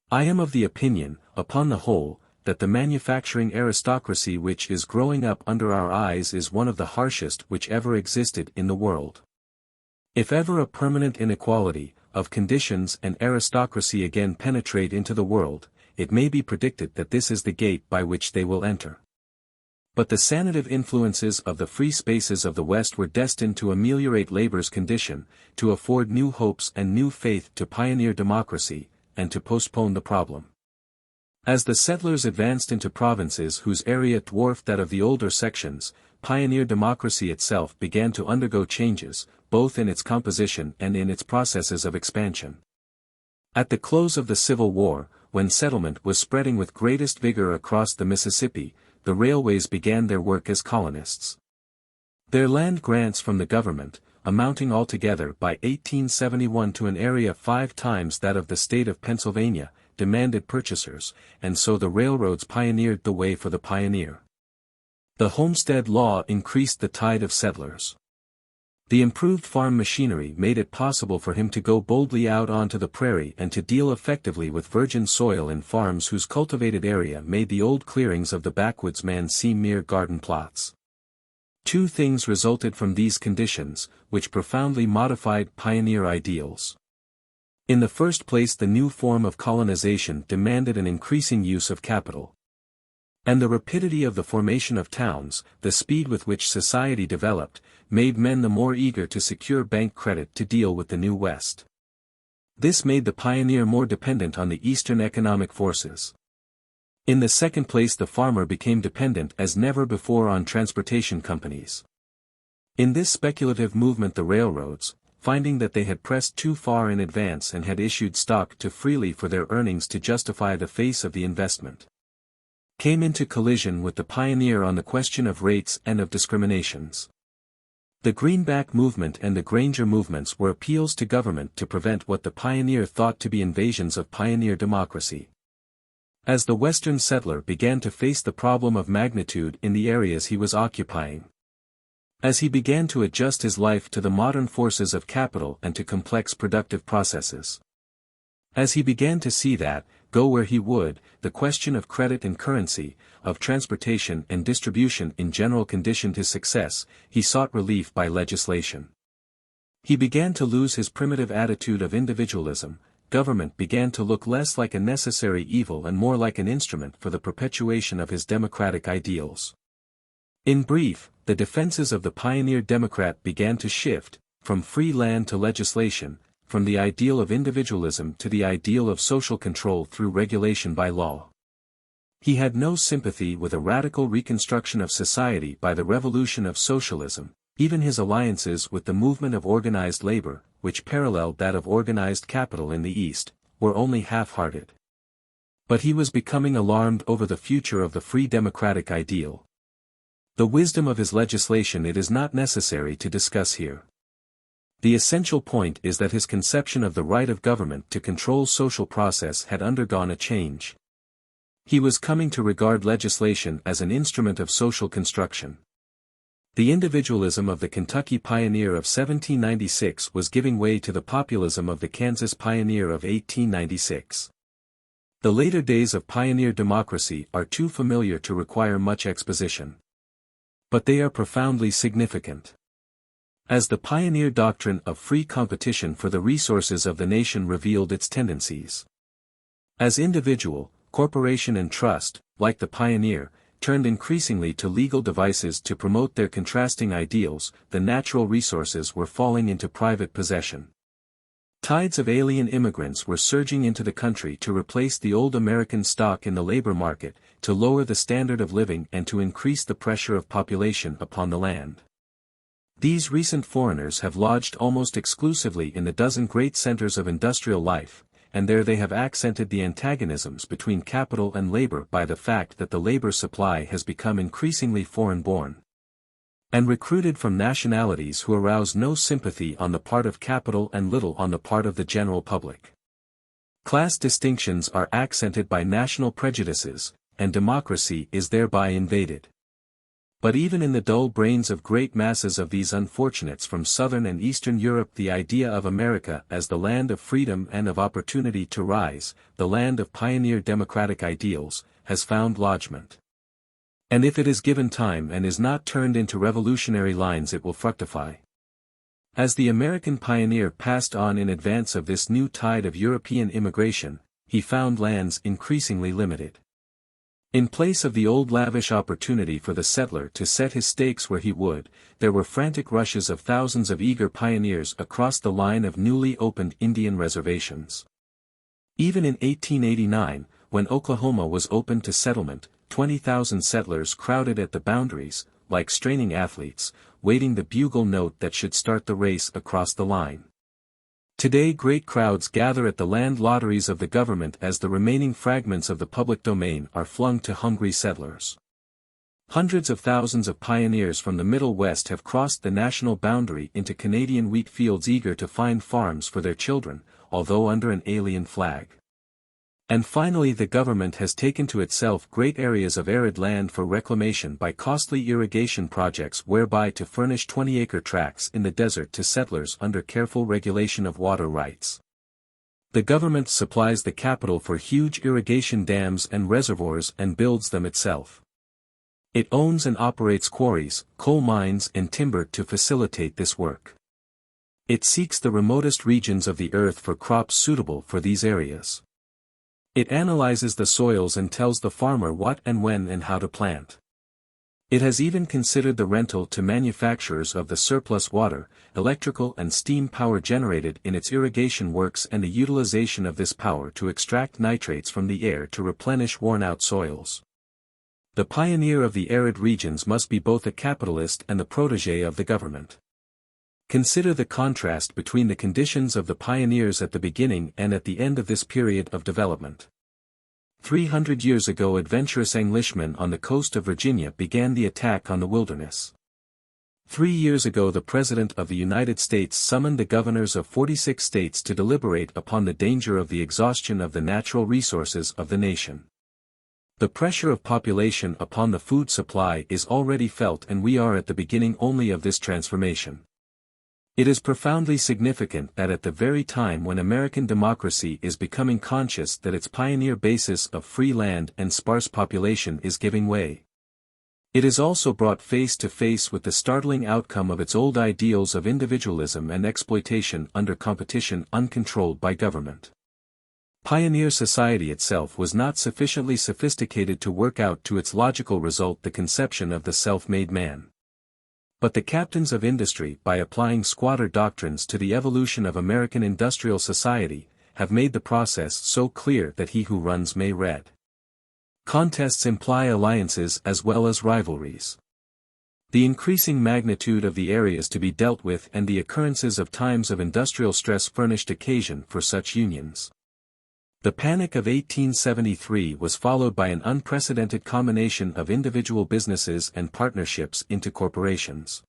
I am of the opinion, upon the whole, that the manufacturing aristocracy which is growing up under our eyes is one of the harshest which ever existed in the world. If ever a permanent inequality, of conditions and aristocracy again penetrate into the world, it may be predicted that this is the gate by which they will enter. But the sanative influences of the free spaces of the West were destined to ameliorate labor's condition, to afford new hopes and new faith to pioneer democracy, and to postpone the problem. As the settlers advanced into provinces whose area dwarfed that of the older sections, pioneer democracy itself began to undergo changes, both in its composition and in its processes of expansion. At the close of the Civil War, when settlement was spreading with greatest vigor across the Mississippi, the railways began their work as colonists. Their land grants from the government, amounting altogether by 1871 to an area 5 times that of the state of Pennsylvania, demanded purchasers, and so the railroads pioneered the way for the pioneer. The Homestead Law increased the tide of settlers. The improved farm machinery made it possible for him to go boldly out onto the prairie and to deal effectively with virgin soil in farms whose cultivated area made the old clearings of the backwoodsman seem mere garden plots. Two things resulted from these conditions, which profoundly modified pioneer ideals. In the first place, the new form of colonization demanded an increasing use of capital. And the rapidity of the formation of towns, the speed with which society developed, made men the more eager to secure bank credit to deal with the new West. This made the pioneer more dependent on the Eastern economic forces. In the second place, the farmer became dependent as never before on transportation companies. In this speculative movement the railroads, finding that they had pressed too far in advance and had issued stock too freely for their earnings to justify the face of the investment, came into collision with the pioneer on the question of rates and of discriminations. The Greenback movement and the Granger movements were appeals to government to prevent what the pioneer thought to be invasions of pioneer democracy. As the Western settler began to face the problem of magnitude in the areas he was occupying, as he began to adjust his life to the modern forces of capital and to complex productive processes, as he began to see that, go where he would, the question of credit and currency, of transportation and distribution in general conditioned his success, he sought relief by legislation. He began to lose his primitive attitude of individualism. Government began to look less like a necessary evil and more like an instrument for the perpetuation of his democratic ideals. In brief, the defenses of the pioneer Democrat began to shift, from free land to legislation, from the ideal of individualism to the ideal of social control through regulation by law. He had no sympathy with a radical reconstruction of society by the revolution of socialism. Even his alliances with the movement of organized labor, which paralleled that of organized capital in the East, were only half-hearted. But he was becoming alarmed over the future of the free democratic ideal. The wisdom of his legislation it is not necessary to discuss here. The essential point is that his conception of the right of government to control social process had undergone a change. He was coming to regard legislation as an instrument of social construction. The individualism of the Kentucky pioneer of 1796 was giving way to the populism of the Kansas pioneer of 1896. The later days of pioneer democracy are too familiar to require much exposition. But they are profoundly significant. As the pioneer doctrine of free competition for the resources of the nation revealed its tendencies. As individual, corporation and trust, like the pioneer, turned increasingly to legal devices to promote their contrasting ideals, the natural resources were falling into private possession. Tides of alien immigrants were surging into the country to replace the old American stock in the labor market, to lower the standard of living and to increase the pressure of population upon the land. These recent foreigners have lodged almost exclusively in the dozen great centers of industrial life, and there they have accented the antagonisms between capital and labor by the fact that the labor supply has become increasingly foreign-born and recruited from nationalities who arouse no sympathy on the part of capital and little on the part of the general public. Class distinctions are accented by national prejudices, and democracy is thereby invaded. But even in the dull brains of great masses of these unfortunates from Southern and Eastern Europe, the idea of America as the land of freedom and of opportunity to rise, the land of pioneer democratic ideals, has found lodgment. And if it is given time and is not turned into revolutionary lines, it will fructify. As the American pioneer passed on in advance of this new tide of European immigration, he found lands increasingly limited. In place of the old lavish opportunity for the settler to set his stakes where he would, there were frantic rushes of thousands of eager pioneers across the line of newly opened Indian reservations. Even in 1889, when Oklahoma was opened to settlement, 20,000 settlers crowded at the boundaries, like straining athletes, waiting the bugle note that should start the race across the line. Today great crowds gather at the land lotteries of the government as the remaining fragments of the public domain are flung to hungry settlers. Hundreds of thousands of pioneers from the Middle West have crossed the national boundary into Canadian wheat fields eager to find farms for their children, although under an alien flag. And finally the government has taken to itself great areas of arid land for reclamation by costly irrigation projects whereby to furnish 20-acre tracts in the desert to settlers under careful regulation of water rights. The government supplies the capital for huge irrigation dams and reservoirs and builds them itself. It owns and operates quarries, coal mines and timber to facilitate this work. It seeks the remotest regions of the earth for crops suitable for these areas. It analyzes the soils and tells the farmer what and when and how to plant. It has even considered the rental to manufacturers of the surplus water, electrical and steam power generated in its irrigation works and the utilization of this power to extract nitrates from the air to replenish worn-out soils. The pioneer of the arid regions must be both a capitalist and the protégé of the government. Consider the contrast between the conditions of the pioneers at the beginning and at the end of this period of development. 300 years ago adventurous Englishmen on the coast of Virginia began the attack on the wilderness. 3 years ago the President of the United States summoned the governors of 46 states to deliberate upon the danger of the exhaustion of the natural resources of the nation. The pressure of population upon the food supply is already felt, and we are at the beginning only of this transformation. It is profoundly significant that at the very time when American democracy is becoming conscious that its pioneer basis of free land and sparse population is giving way, it is also brought face to face with the startling outcome of its old ideals of individualism and exploitation under competition uncontrolled by government. Pioneer society itself was not sufficiently sophisticated to work out to its logical result the conception of the self-made man. But the captains of industry, by applying squatter doctrines to the evolution of American industrial society, have made the process so clear that he who runs may read. Contests imply alliances as well as rivalries. The increasing magnitude of the areas to be dealt with and the occurrences of times of industrial stress furnished occasion for such unions. The Panic of 1873 was followed by an unprecedented combination of individual businesses and partnerships into corporations.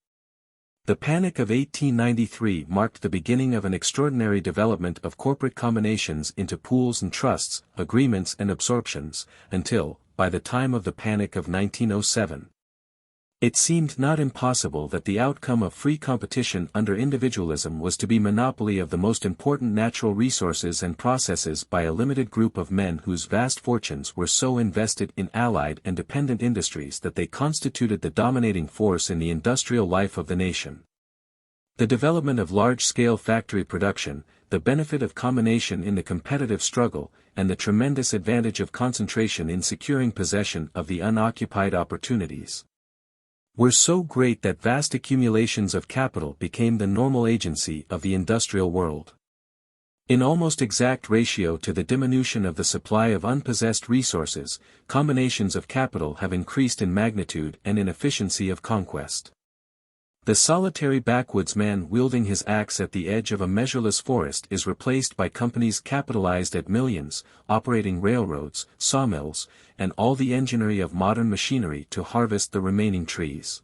The Panic of 1893 marked the beginning of an extraordinary development of corporate combinations into pools and trusts, agreements and absorptions, until, by the time of the Panic of 1907, it seemed not impossible that the outcome of free competition under individualism was to be monopoly of the most important natural resources and processes by a limited group of men whose vast fortunes were so invested in allied and dependent industries that they constituted the dominating force in the industrial life of the nation. The development of large-scale factory production, the benefit of combination in the competitive struggle, and the tremendous advantage of concentration in securing possession of the unoccupied opportunities, were so great that vast accumulations of capital became the normal agency of the industrial world. In almost exact ratio to the diminution of the supply of unpossessed resources, combinations of capital have increased in magnitude and in efficiency of conquest. The solitary backwoodsman wielding his axe at the edge of a measureless forest is replaced by companies capitalized at millions, operating railroads, sawmills, and all the enginery of modern machinery to harvest the remaining trees.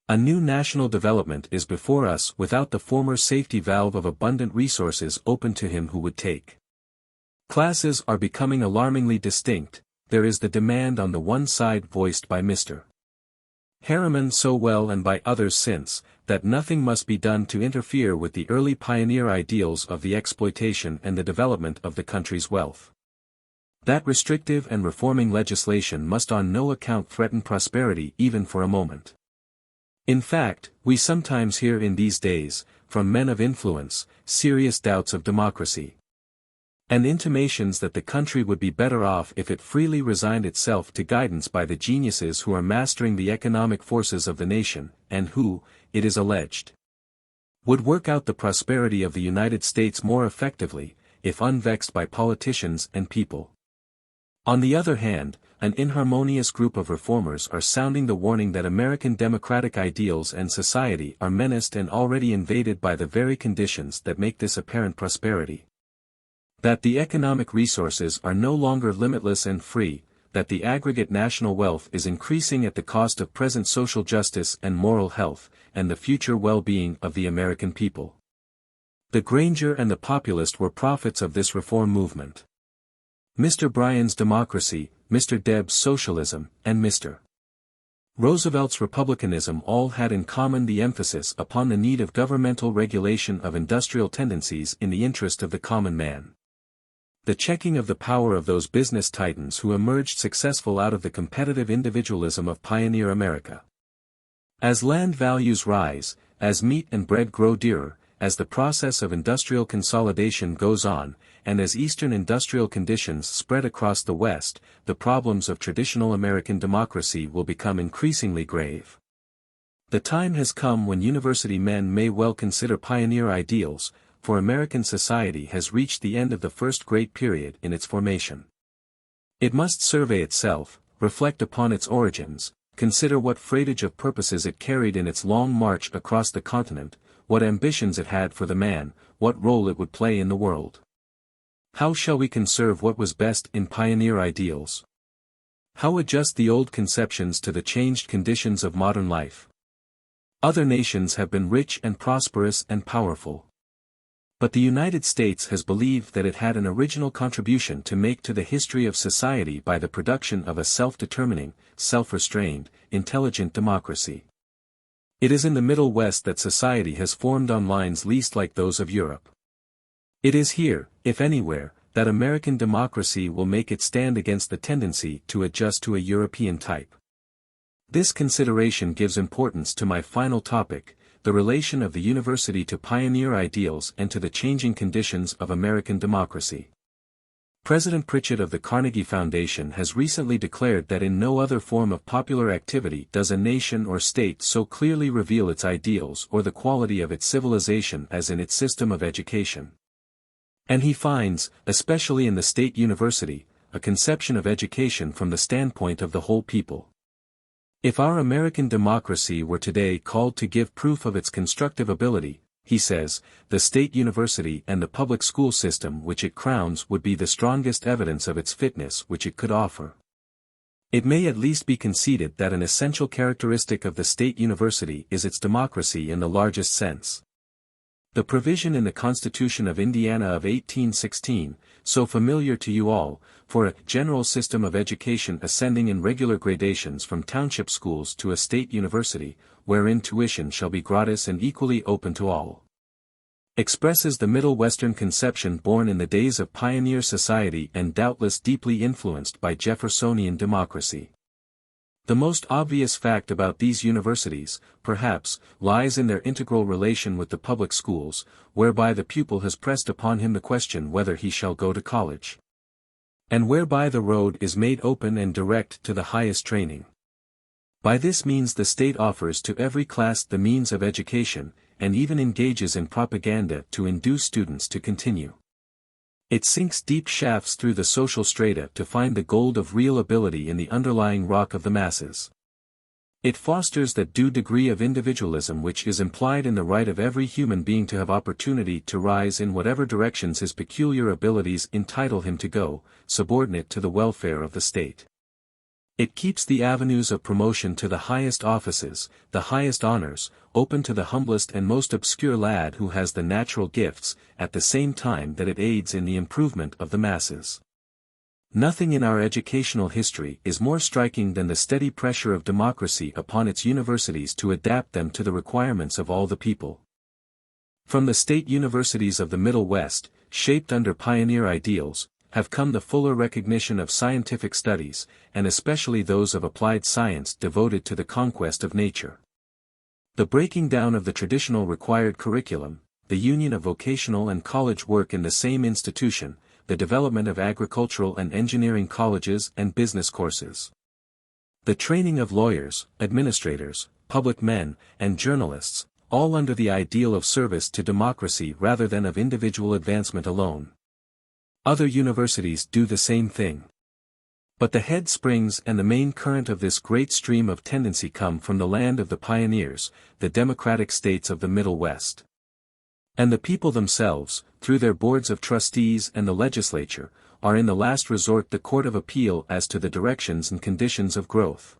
A new national development is before us without the former safety valve of abundant resources open to him who would take. Classes are becoming alarmingly distinct. There is the demand on the one side voiced by Mr. Harriman so well and by others since, that nothing must be done to interfere with the early pioneer ideals of the exploitation and the development of the country's wealth. That restrictive and reforming legislation must on no account threaten prosperity even for a moment. In fact, we sometimes hear in these days, from men of influence, serious doubts of democracy, and intimations that the country would be better off if it freely resigned itself to guidance by the geniuses who are mastering the economic forces of the nation, and who, it is alleged, would work out the prosperity of the United States more effectively, if unvexed by politicians and people. On the other hand, an inharmonious group of reformers are sounding the warning that American democratic ideals and society are menaced and already invaded by the very conditions that make this apparent prosperity. That the economic resources are no longer limitless and free, that the aggregate national wealth is increasing at the cost of present social justice and moral health, and the future well-being of the American people. The Granger and the Populist were prophets of this reform movement. Mr. Bryan's democracy, Mr. Deb's socialism, and Mr. Roosevelt's republicanism all had in common the emphasis upon the need of governmental regulation of industrial tendencies in the interest of the common man. The checking of the power of those business titans who emerged successful out of the competitive individualism of pioneer America. As land values rise, as meat and bread grow dearer, as the process of industrial consolidation goes on, and as Eastern industrial conditions spread across the West, the problems of traditional American democracy will become increasingly grave. The time has come when university men may well consider pioneer ideals, for American society has reached the end of the first great period in its formation. It must survey itself, reflect upon its origins, consider what freightage of purposes it carried in its long march across the continent, what ambitions it had for the man, what role it would play in the world. How shall we conserve what was best in pioneer ideals? How adjust the old conceptions to the changed conditions of modern life? Other nations have been rich and prosperous and powerful. But the United States has believed that it had an original contribution to make to the history of society by the production of a self-determining, self-restrained, intelligent democracy. It is in the Middle West that society has formed on lines least like those of Europe. It is here, if anywhere, that American democracy will make its stand against the tendency to adjust to a European type. This consideration gives importance to my final topic, the relation of the university to pioneer ideals and to the changing conditions of American democracy. President Pritchett of the Carnegie Foundation has recently declared that in no other form of popular activity does a nation or state so clearly reveal its ideals or the quality of its civilization as in its system of education. And he finds, especially in the state university, a conception of education from the standpoint of the whole people. If our American democracy were today called to give proof of its constructive ability, he says, the state university and the public school system which it crowns would be the strongest evidence of its fitness which it could offer. It may at least be conceded that an essential characteristic of the state university is its democracy in the largest sense. The provision in the Constitution of Indiana of 1816, so familiar to you all, for a general system of education ascending in regular gradations from township schools to a state university, wherein tuition shall be gratis and equally open to all, expresses the Middle Western conception born in the days of pioneer society and doubtless deeply influenced by Jeffersonian democracy. The most obvious fact about these universities, perhaps, lies in their integral relation with the public schools, whereby the pupil has pressed upon him the question whether he shall go to college, and whereby the road is made open and direct to the highest training. By this means the state offers to every class the means of education, and even engages in propaganda to induce students to continue. It sinks deep shafts through the social strata to find the gold of real ability in the underlying rock of the masses. It fosters that due degree of individualism which is implied in the right of every human being to have opportunity to rise in whatever directions his peculiar abilities entitle him to go, subordinate to the welfare of the state. It keeps the avenues of promotion to the highest offices, the highest honors, open to the humblest and most obscure lad who has the natural gifts, at the same time that it aids in the improvement of the masses. Nothing in our educational history is more striking than the steady pressure of democracy upon its universities to adapt them to the requirements of all the people. From the state universities of the Middle West, shaped under pioneer ideals, have come the fuller recognition of scientific studies, and especially those of applied science devoted to the conquest of nature. The breaking down of the traditional required curriculum, the union of vocational and college work in the same institution, the development of agricultural and engineering colleges and business courses. The training of lawyers, administrators, public men, and journalists, all under the ideal of service to democracy rather than of individual advancement alone. Other universities do the same thing. But the head springs and the main current of this great stream of tendency come from the land of the pioneers, the democratic states of the Middle West. And the people themselves, through their boards of trustees and the legislature, are in the last resort the court of appeal as to the directions and conditions of growth.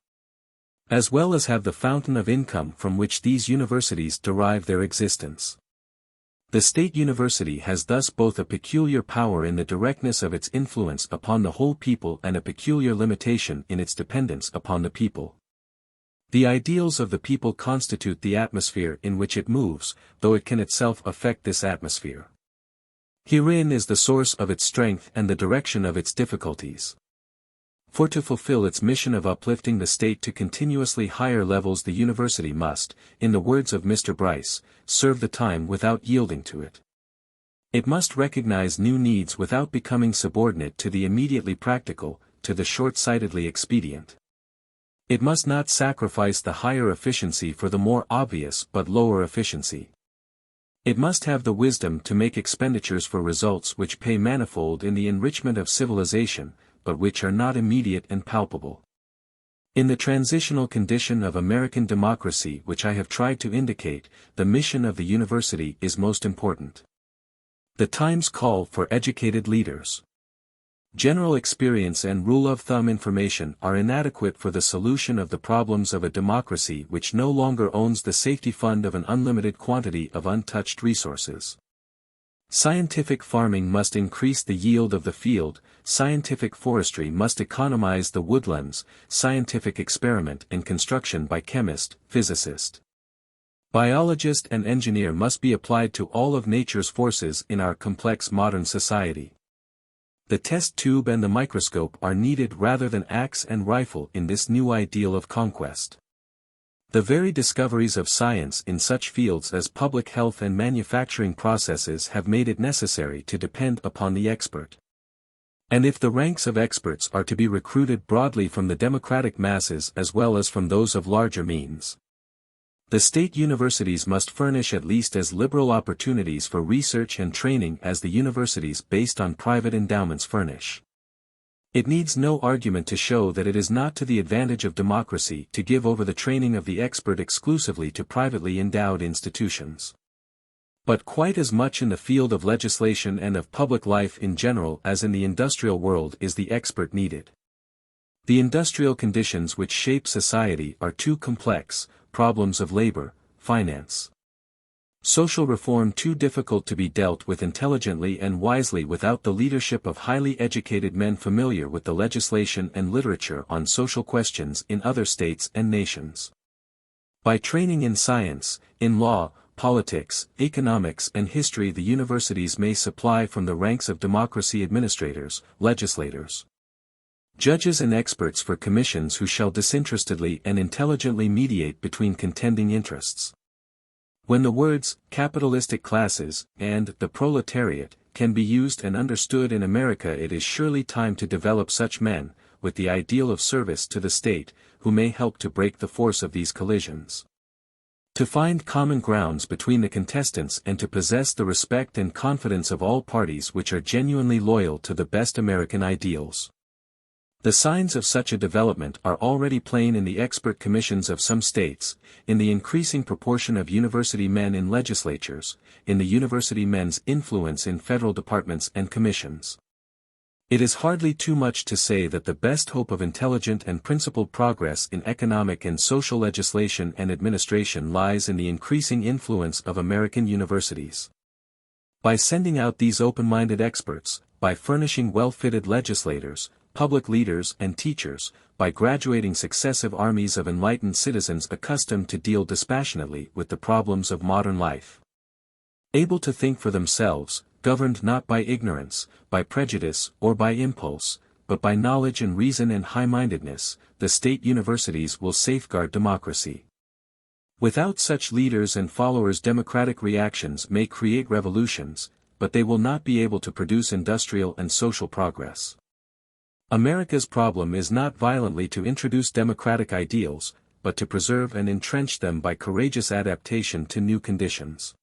As well as have the fountain of income from which these universities derive their existence. The state university has thus both a peculiar power in the directness of its influence upon the whole people and a peculiar limitation in its dependence upon the people. The ideals of the people constitute the atmosphere in which it moves, though it can itself affect this atmosphere. Herein is the source of its strength and the direction of its difficulties. For to fulfill its mission of uplifting the state to continuously higher levels, the university must, in the words of Mr. Bryce, serve the time without yielding to it. It must recognize new needs without becoming subordinate to the immediately practical, to the short-sightedly expedient. It must not sacrifice the higher efficiency for the more obvious but lower efficiency. It must have the wisdom to make expenditures for results which pay manifold in the enrichment of civilization, but which are not immediate and palpable. In the transitional condition of American democracy which I have tried to indicate, the mission of the university is most important. The times call for educated leaders. General experience and rule-of-thumb information are inadequate for the solution of the problems of a democracy which no longer owns the safety fund of an unlimited quantity of untouched resources. Scientific farming must increase the yield of the field, scientific forestry must economize the woodlands, scientific experiment and construction by chemist, physicist, biologist and engineer must be applied to all of nature's forces in our complex modern society. The test tube and the microscope are needed rather than axe and rifle in this new ideal of conquest. The very discoveries of science in such fields as public health and manufacturing processes have made it necessary to depend upon the expert. And if the ranks of experts are to be recruited broadly from the democratic masses as well as from those of larger means, the state universities must furnish at least as liberal opportunities for research and training as the universities based on private endowments furnish. It needs no argument to show that it is not to the advantage of democracy to give over the training of the expert exclusively to privately endowed institutions. But quite as much in the field of legislation and of public life in general as in the industrial world is the expert needed. The industrial conditions which shape society are too complex, problems of labor, finance, social reform too difficult to be dealt with intelligently and wisely without the leadership of highly educated men familiar with the legislation and literature on social questions in other states and nations. By training in science, in law, politics, economics and history the universities may supply from the ranks of democracy administrators, legislators, judges and experts for commissions who shall disinterestedly and intelligently mediate between contending interests. When the words, capitalistic classes, and the proletariat, can be used and understood in America, it is surely time to develop such men, with the ideal of service to the state, who may help to break the force of these collisions. To find common grounds between the contestants and to possess the respect and confidence of all parties which are genuinely loyal to the best American ideals. The signs of such a development are already plain in the expert commissions of some states, in the increasing proportion of university men in legislatures, in the university men's influence in federal departments and commissions. It is hardly too much to say that the best hope of intelligent and principled progress in economic and social legislation and administration lies in the increasing influence of American universities. By sending out these open-minded experts, by furnishing well-fitted legislators, public leaders and teachers, by graduating successive armies of enlightened citizens accustomed to deal dispassionately with the problems of modern life, able to think for themselves, governed not by ignorance, by prejudice or by impulse, but by knowledge and reason and high-mindedness, the state universities will safeguard democracy. Without such leaders and followers, democratic reactions may create revolutions, but they will not be able to produce industrial and social progress. America's problem is not violently to introduce democratic ideals, but to preserve and entrench them by courageous adaptation to new conditions.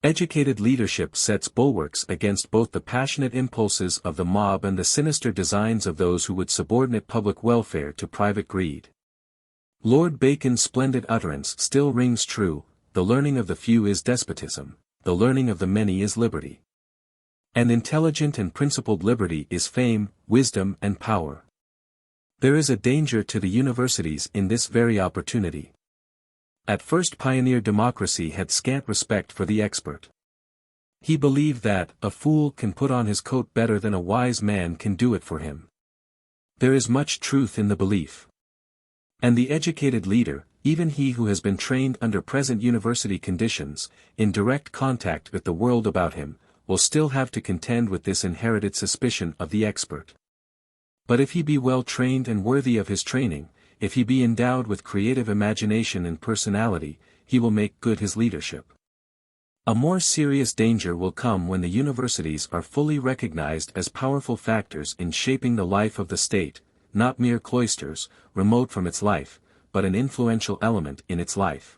Educated leadership sets bulwarks against both the passionate impulses of the mob and the sinister designs of those who would subordinate public welfare to private greed. Lord Bacon's splendid utterance still rings true: the learning of the few is despotism, the learning of the many is liberty. And intelligent and principled liberty is fame, wisdom and power. There is a danger to the universities in this very opportunity. At first, pioneer democracy had scant respect for the expert. He believed that a fool can put on his coat better than a wise man can do it for him. There is much truth in the belief. And the educated leader, even he who has been trained under present university conditions, in direct contact with the world about him, will still have to contend with this inherited suspicion of the expert. But if he be well trained and worthy of his training, if he be endowed with creative imagination and personality, he will make good his leadership. A more serious danger will come when the universities are fully recognized as powerful factors in shaping the life of the state, not mere cloisters, remote from its life, but an influential element in its life.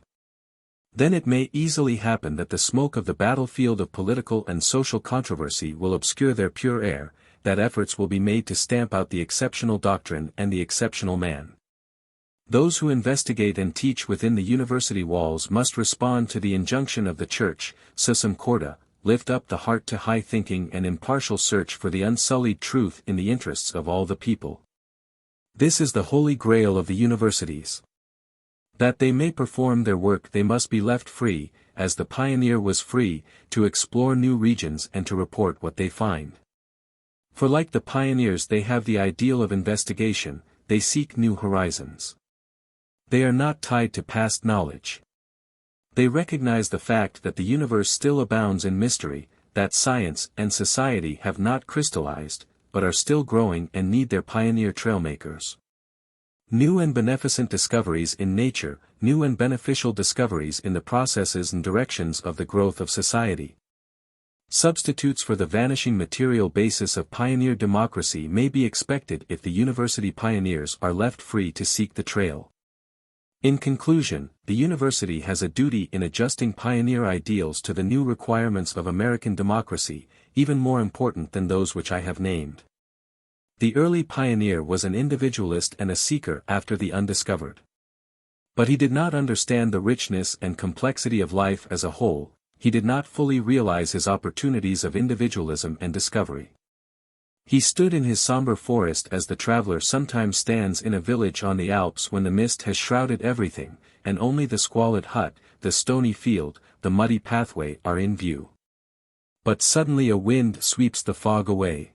Then it may easily happen that the smoke of the battlefield of political and social controversy will obscure their pure air, that efforts will be made to stamp out the exceptional doctrine and the exceptional man. Those who investigate and teach within the university walls must respond to the injunction of the Church, Sussum corda, lift up the heart to high thinking and impartial search for the unsullied truth in the interests of all the people. This is the holy grail of the universities. That they may perform their work, they must be left free, as the pioneer was free, to explore new regions and to report what they find. For like the pioneers, they have the ideal of investigation, they seek new horizons. They are not tied to past knowledge. They recognize the fact that the universe still abounds in mystery, that science and society have not crystallized, but are still growing and need their pioneer trailmakers. New and beneficent discoveries in nature, new and beneficial discoveries in the processes and directions of the growth of society. Substitutes for the vanishing material basis of pioneer democracy may be expected if the university pioneers are left free to seek the trail. In conclusion, the university has a duty in adjusting pioneer ideals to the new requirements of American democracy, even more important than those which I have named. The early pioneer was an individualist and a seeker after the undiscovered. But he did not understand the richness and complexity of life as a whole, he did not fully realize his opportunities of individualism and discovery. He stood in his somber forest as the traveler sometimes stands in a village on the Alps when the mist has shrouded everything, and only the squalid hut, the stony field, the muddy pathway are in view. But suddenly a wind sweeps the fog away.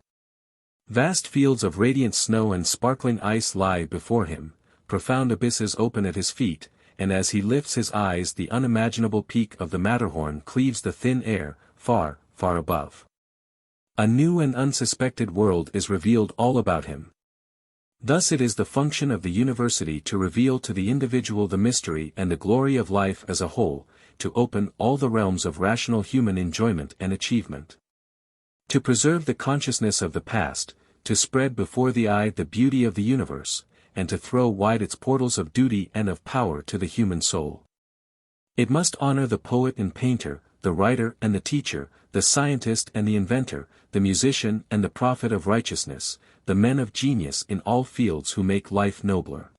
Vast fields of radiant snow and sparkling ice lie before him, profound abysses open at his feet, and as he lifts his eyes the unimaginable peak of the Matterhorn cleaves the thin air, far, far above. A new and unsuspected world is revealed all about him. Thus it is the function of the university to reveal to the individual the mystery and the glory of life as a whole, to open all the realms of rational human enjoyment and achievement. To preserve the consciousness of the past, to spread before the eye the beauty of the universe, and to throw wide its portals of duty and of power to the human soul. It must honor the poet and painter, the writer and the teacher, the scientist and the inventor, the musician and the prophet of righteousness, the men of genius in all fields who make life nobler.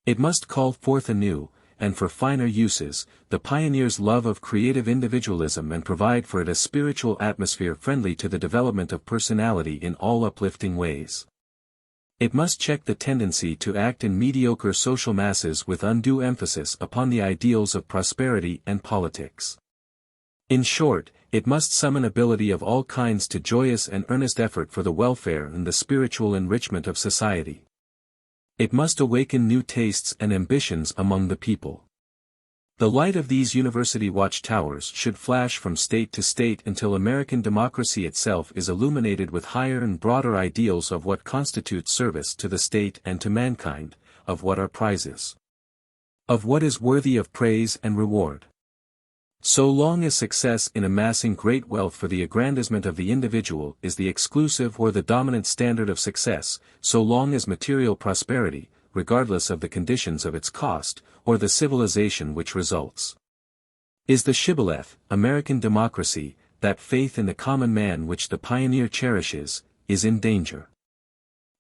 It must call forth anew, and for finer uses, the pioneer's love of creative individualism and provide for it a spiritual atmosphere friendly to the development of personality in all uplifting ways. It must check the tendency to act in mediocre social masses with undue emphasis upon the ideals of prosperity and politics. In short, it must summon ability of all kinds to joyous and earnest effort for the welfare and the spiritual enrichment of society. It must awaken new tastes and ambitions among the people. The light of these university watchtowers should flash from state to state until American democracy itself is illuminated with higher and broader ideals of what constitutes service to the state and to mankind, of what are prizes, of what is worthy of praise and reward. So long as success in amassing great wealth for the aggrandizement of the individual is the exclusive or the dominant standard of success, so long as material prosperity, regardless of the conditions of its cost, or the civilization which results, is the shibboleth, American democracy, that faith in the common man which the pioneer cherishes, is in danger.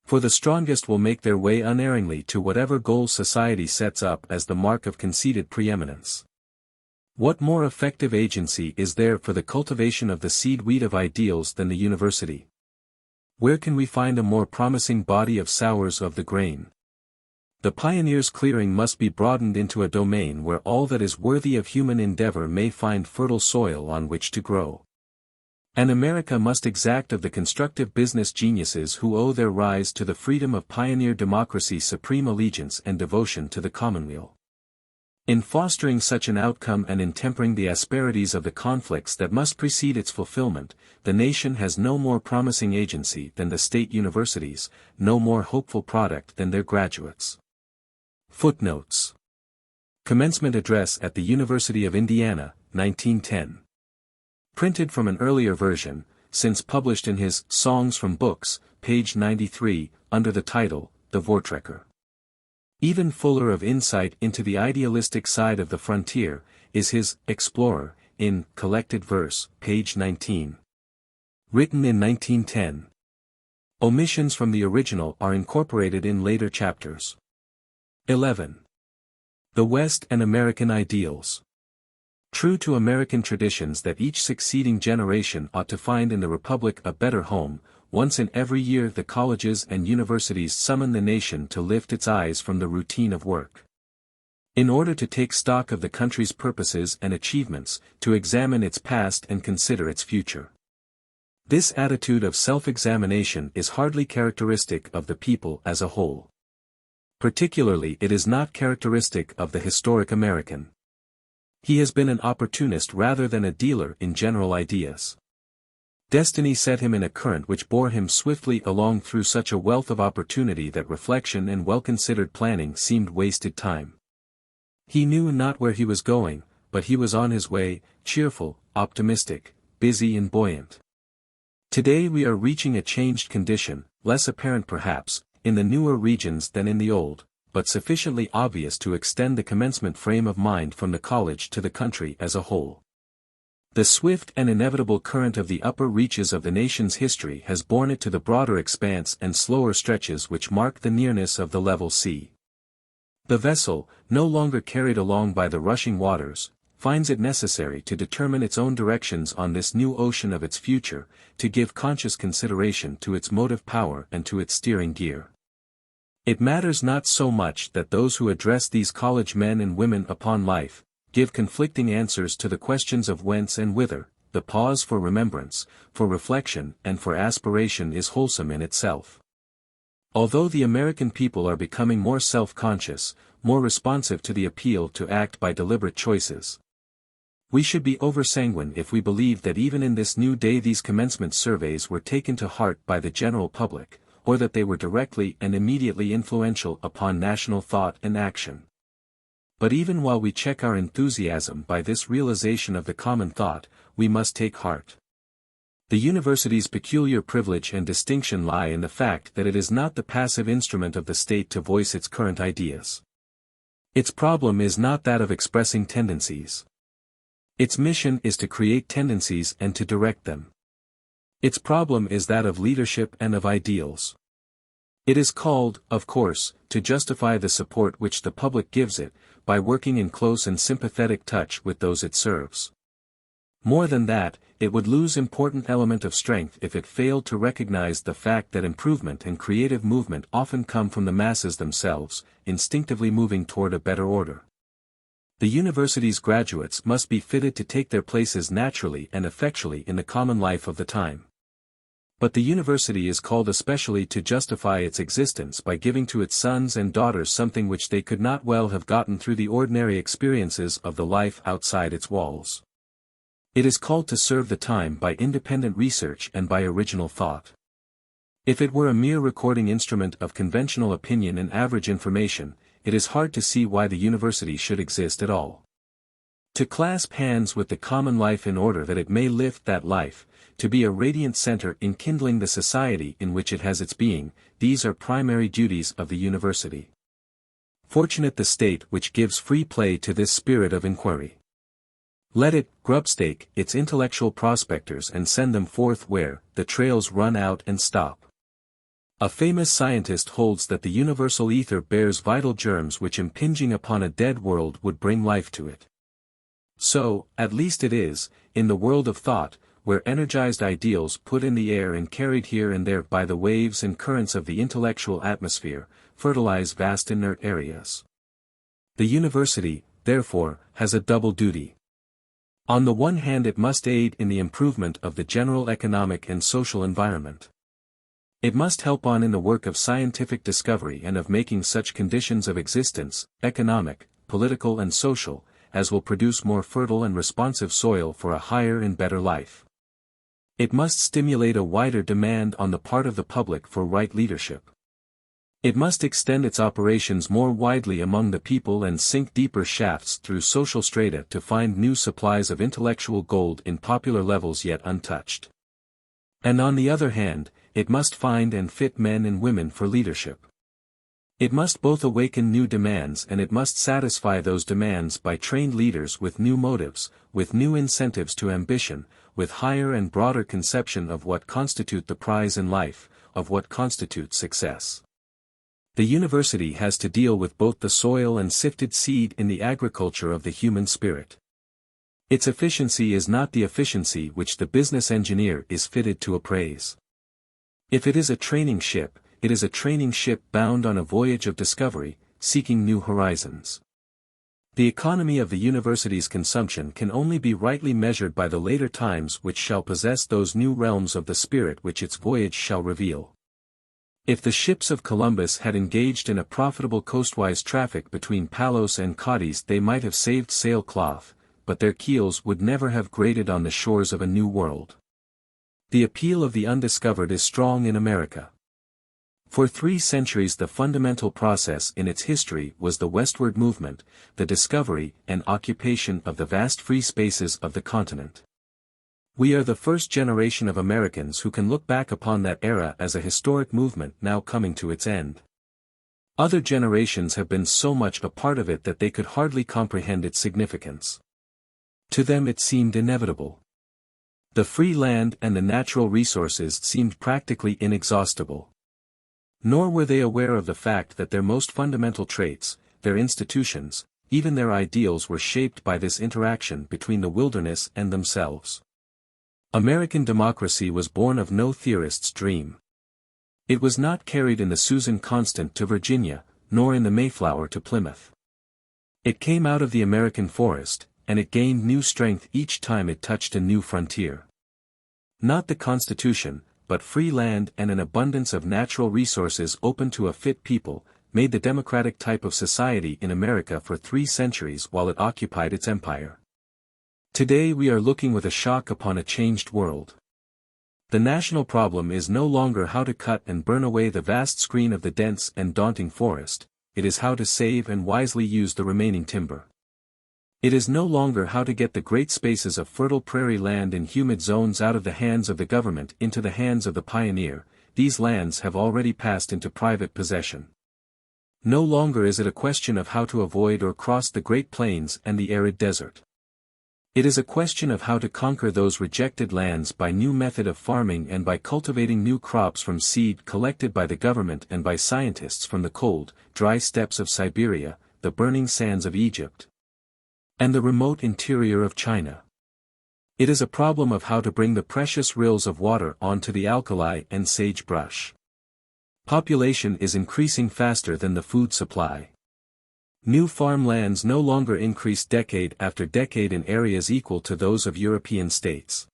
For the strongest will make their way unerringly to whatever goal society sets up as the mark of conceded preeminence. What more effective agency is there for the cultivation of the seed wheat of ideals than the university? Where can we find a more promising body of sowers of the grain? The pioneer's clearing must be broadened into a domain where all that is worthy of human endeavor may find fertile soil on which to grow. And America must exact of the constructive business geniuses who owe their rise to the freedom of pioneer democracy supreme allegiance and devotion to the commonweal. In fostering such an outcome and in tempering the asperities of the conflicts that must precede its fulfillment, the nation has no more promising agency than the state universities, no more hopeful product than their graduates. Footnotes. Commencement Address at the University of Indiana, 1910. Printed from an earlier version, since published in his Songs from Books, page 93, under the title, The Voortrekker. Even fuller of insight into the idealistic side of the frontier, is his Explorer, in Collected Verse, page 19. Written in 1910. Omissions from the original are incorporated in later chapters. 11. The West and American Ideals. True to American traditions that each succeeding generation ought to find in the Republic a better home, once in every year the colleges and universities summon the nation to lift its eyes from the routine of work. In order to take stock of the country's purposes and achievements, to examine its past and consider its future. This attitude of self-examination is hardly characteristic of the people as a whole. Particularly it is not characteristic of the historic American. He has been an opportunist rather than a dealer in general ideas. Destiny set him in a current which bore him swiftly along through such a wealth of opportunity that reflection and well-considered planning seemed wasted time. He knew not where he was going, but he was on his way, cheerful, optimistic, busy and buoyant. Today we are reaching a changed condition, less apparent perhaps, in the newer regions than in the old, but sufficiently obvious to extend the commencement frame of mind from the college to the country as a whole. The swift and inevitable current of the upper reaches of the nation's history has borne it to the broader expanse and slower stretches which mark the nearness of the level sea. The vessel, no longer carried along by the rushing waters, finds it necessary to determine its own directions on this new ocean of its future, to give conscious consideration to its motive power and to its steering gear. It matters not so much that those who address these college men and women upon life, give conflicting answers to the questions of whence and whither. The pause for remembrance, for reflection and for aspiration is wholesome in itself. Although the American people are becoming more self-conscious, more responsive to the appeal to act by deliberate choices, we should be over-sanguine if we believe that even in this new day these commencement surveys were taken to heart by the general public, or that they were directly and immediately influential upon national thought and action. But even while we check our enthusiasm by this realization of the common thought, we must take heart. The university's peculiar privilege and distinction lie in the fact that it is not the passive instrument of the state to voice its current ideas. Its problem is not that of expressing tendencies. Its mission is to create tendencies and to direct them. Its problem is that of leadership and of ideals. It is called, of course, to justify the support which the public gives it, by working in close and sympathetic touch with those it serves. More than that, it would lose important element of strength if it failed to recognize the fact that improvement and creative movement often come from the masses themselves, instinctively moving toward a better order. The university's graduates must be fitted to take their places naturally and effectually in the common life of the time. But the university is called especially to justify its existence by giving to its sons and daughters something which they could not well have gotten through the ordinary experiences of the life outside its walls. It is called to serve the time by independent research and by original thought. If it were a mere recording instrument of conventional opinion and average information, it is hard to see why the university should exist at all. To clasp hands with the common life in order that it may lift that life, to be a radiant center in kindling the society in which it has its being, these are primary duties of the university. Fortunate the state which gives free play to this spirit of inquiry. Let it grubstake its intellectual prospectors and send them forth where the trails run out and stop. A famous scientist holds that the universal ether bears vital germs which impinging upon a dead world would bring life to it. So, at least it is, in the world of thought, where energized ideals put in the air and carried here and there by the waves and currents of the intellectual atmosphere, fertilize vast inert areas. The university, therefore, has a double duty. On the one hand, it must aid in the improvement of the general economic and social environment. It must help on in the work of scientific discovery and of making such conditions of existence, economic, political and social, as will produce more fertile and responsive soil for a higher and better life. It must stimulate a wider demand on the part of the public for right leadership. It must extend its operations more widely among the people and sink deeper shafts through social strata to find new supplies of intellectual gold in popular levels yet untouched. And on the other hand, it must find and fit men and women for leadership. It must both awaken new demands and it must satisfy those demands by trained leaders with new motives, with new incentives to ambition, with higher and broader conception of what constitute the prize in life, of what constitutes success. The university has to deal with both the soil and sifted seed in the agriculture of the human spirit. Its efficiency is not the efficiency which the business engineer is fitted to appraise. If it is a training ship, it is a training ship bound on a voyage of discovery, seeking new horizons. The economy of the university's consumption can only be rightly measured by the later times which shall possess those new realms of the spirit which its voyage shall reveal. If the ships of Columbus had engaged in a profitable coastwise traffic between Palos and Cadiz, they might have saved sailcloth, but their keels would never have grated on the shores of a new world. The appeal of the undiscovered is strong in America. For 3 centuries the fundamental process in its history was the westward movement, the discovery and occupation of the vast free spaces of the continent. We are the first generation of Americans who can look back upon that era as a historic movement now coming to its end. Other generations have been so much a part of it that they could hardly comprehend its significance. To them it seemed inevitable. The free land and the natural resources seemed practically inexhaustible. Nor were they aware of the fact that their most fundamental traits, their institutions, even their ideals were shaped by this interaction between the wilderness and themselves. American democracy was born of no theorist's dream. It was not carried in the Susan Constant to Virginia, nor in the Mayflower to Plymouth. It came out of the American forest, and it gained new strength each time it touched a new frontier. Not the Constitution, but free land and an abundance of natural resources open to a fit people, made the democratic type of society in America for 3 centuries while it occupied its empire. Today we are looking with a shock upon a changed world. The national problem is no longer how to cut and burn away the vast screen of the dense and daunting forest, it is how to save and wisely use the remaining timber. It is no longer how to get the great spaces of fertile prairie land in humid zones out of the hands of the government into the hands of the pioneer, these lands have already passed into private possession. No longer is it a question of how to avoid or cross the Great Plains and the arid desert. It is a question of how to conquer those rejected lands by new method of farming and by cultivating new crops from seed collected by the government and by scientists from the cold, dry steppes of Siberia, the burning sands of Egypt, and the remote interior of China. It is a problem of how to bring the precious rills of water onto the alkali and sagebrush. Population is increasing faster than the food supply. New farmlands no longer increase decade after decade in areas equal to those of European states.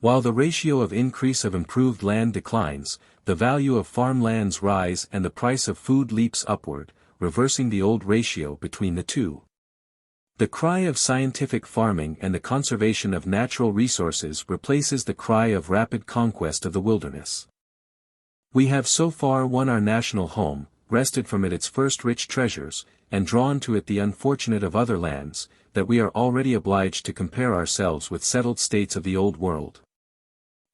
While the ratio of increase of improved land declines, the value of farmlands rise and the price of food leaps upward, reversing the old ratio between the two. The cry of scientific farming and the conservation of natural resources replaces the cry of rapid conquest of the wilderness. We have so far won our national home, wrested from it its first rich treasures, and drawn to it the unfortunate of other lands, that we are already obliged to compare ourselves with settled states of the Old World.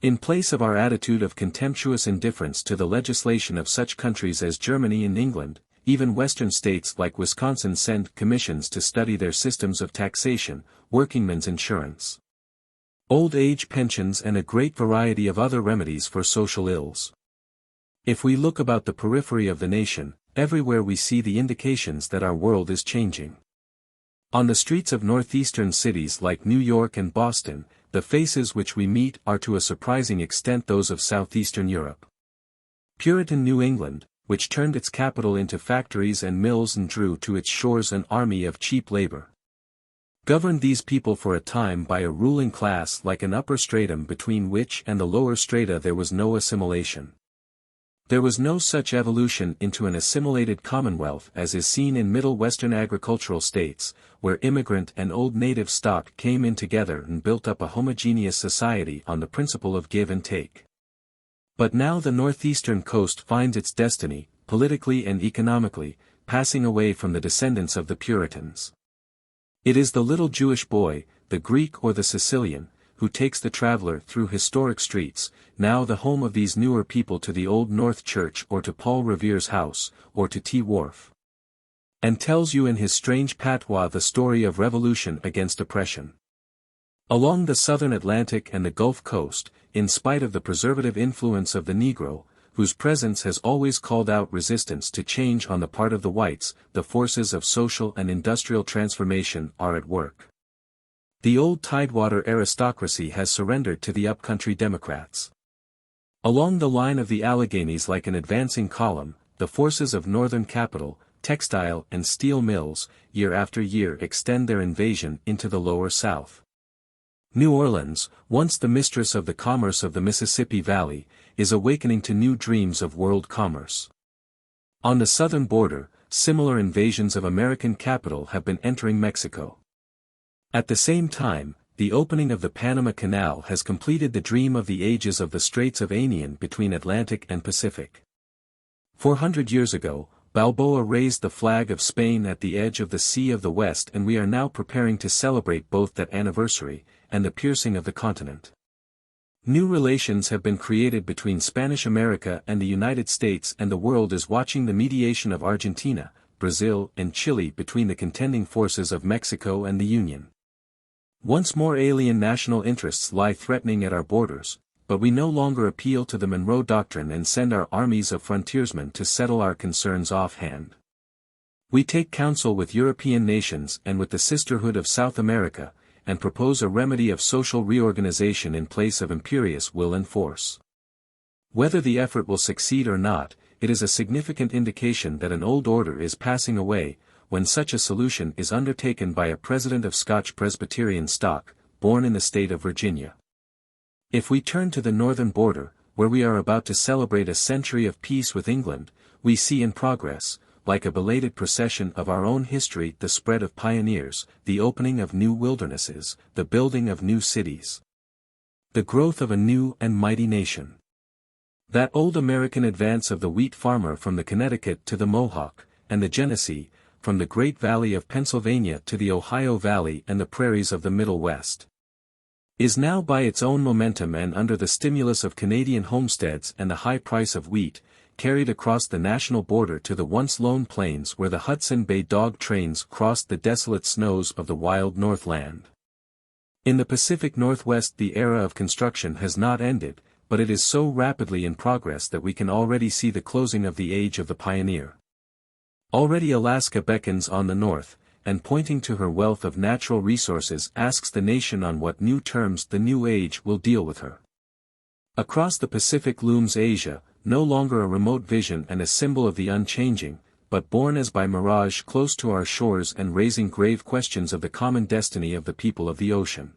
In place of our attitude of contemptuous indifference to the legislation of such countries as Germany and England, even Western states like Wisconsin send commissions to study their systems of taxation, workingmen's insurance, old age pensions and a great variety of other remedies for social ills. If we look about the periphery of the nation, everywhere we see the indications that our world is changing. On the streets of northeastern cities like New York and Boston, the faces which we meet are to a surprising extent those of southeastern Europe. Puritan New England, which turned its capital into factories and mills and drew to its shores an army of cheap labor, governed these people for a time by a ruling class like an upper stratum between which and the lower strata there was no assimilation. There was no such evolution into an assimilated commonwealth as is seen in Middle Western agricultural states, where immigrant and old native stock came in together and built up a homogeneous society on the principle of give and take. But now the northeastern coast finds its destiny, politically and economically, passing away from the descendants of the Puritans. It is the little Jewish boy, the Greek or the Sicilian, who takes the traveler through historic streets, now the home of these newer people, to the Old North Church or to Paul Revere's house, or to T. Wharf, and tells you in his strange patois the story of revolution against oppression. Along the southern Atlantic and the Gulf Coast, in spite of the preservative influence of the Negro, whose presence has always called out resistance to change on the part of the whites, the forces of social and industrial transformation are at work. The old Tidewater aristocracy has surrendered to the upcountry Democrats. Along the line of the Alleghanies, like an advancing column, the forces of northern capital, textile and steel mills, year after year extend their invasion into the lower South. New Orleans, once the mistress of the commerce of the Mississippi Valley, is awakening to new dreams of world commerce. On the southern border, similar invasions of American capital have been entering Mexico. At the same time, the opening of the Panama Canal has completed the dream of the ages of the Straits of Anian between Atlantic and Pacific. 400 years ago, Balboa raised the flag of Spain at the edge of the Sea of the West, and we are now preparing to celebrate both that anniversary, and the piercing of the continent. New relations have been created between Spanish America and the United States, and the world is watching the mediation of Argentina, Brazil and Chile between the contending forces of Mexico and the Union. Once more alien national interests lie threatening at our borders, but we no longer appeal to the Monroe Doctrine and send our armies of frontiersmen to settle our concerns offhand. We take counsel with European nations and with the Sisterhood of South America, and propose a remedy of social reorganization in place of imperious will and force. Whether the effort will succeed or not, it is a significant indication that an old order is passing away, when such a solution is undertaken by a president of Scotch Presbyterian stock, born in the state of Virginia. If we turn to the northern border, where we are about to celebrate a century of peace with England, we see in progress, like a belated procession of our own history, the spread of pioneers, the opening of new wildernesses, the building of new cities, the growth of a new and mighty nation. That old American advance of the wheat farmer from the Connecticut to the Mohawk, and the Genesee, from the Great Valley of Pennsylvania to the Ohio Valley and the prairies of the Middle West, is now by its own momentum and under the stimulus of Canadian homesteads and the high price of wheat, carried across the national border to the once lone plains where the Hudson Bay dog trains crossed the desolate snows of the wild Northland. In the Pacific Northwest the era of construction has not ended, but it is so rapidly in progress that we can already see the closing of the age of the pioneer. Already Alaska beckons on the north, and pointing to her wealth of natural resources asks the nation on what new terms the new age will deal with her. Across the Pacific looms Asia, no longer a remote vision and a symbol of the unchanging, but born as by mirage close to our shores and raising grave questions of the common destiny of the people of the ocean.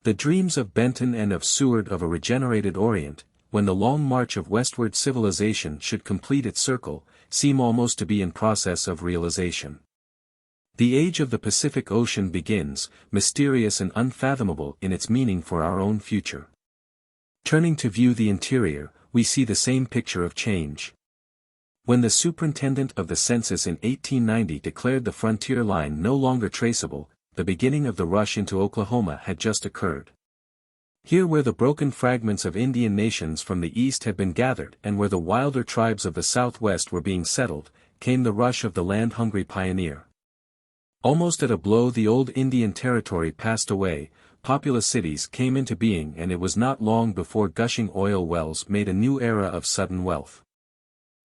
The dreams of Benton and of Seward of a regenerated Orient, when the long march of westward civilization should complete its circle, seem almost to be in process of realization. The age of the Pacific Ocean begins, mysterious and unfathomable in its meaning for our own future. Turning to view the interior, we see the same picture of change. When the superintendent of the census in 1890 declared the frontier line no longer traceable, the beginning of the rush into Oklahoma had just occurred. Here where the broken fragments of Indian nations from the east had been gathered and where the wilder tribes of the southwest were being settled, came the rush of the land-hungry pioneer. Almost at a blow the old Indian territory passed away, populous cities came into being and it was not long before gushing oil wells made a new era of sudden wealth.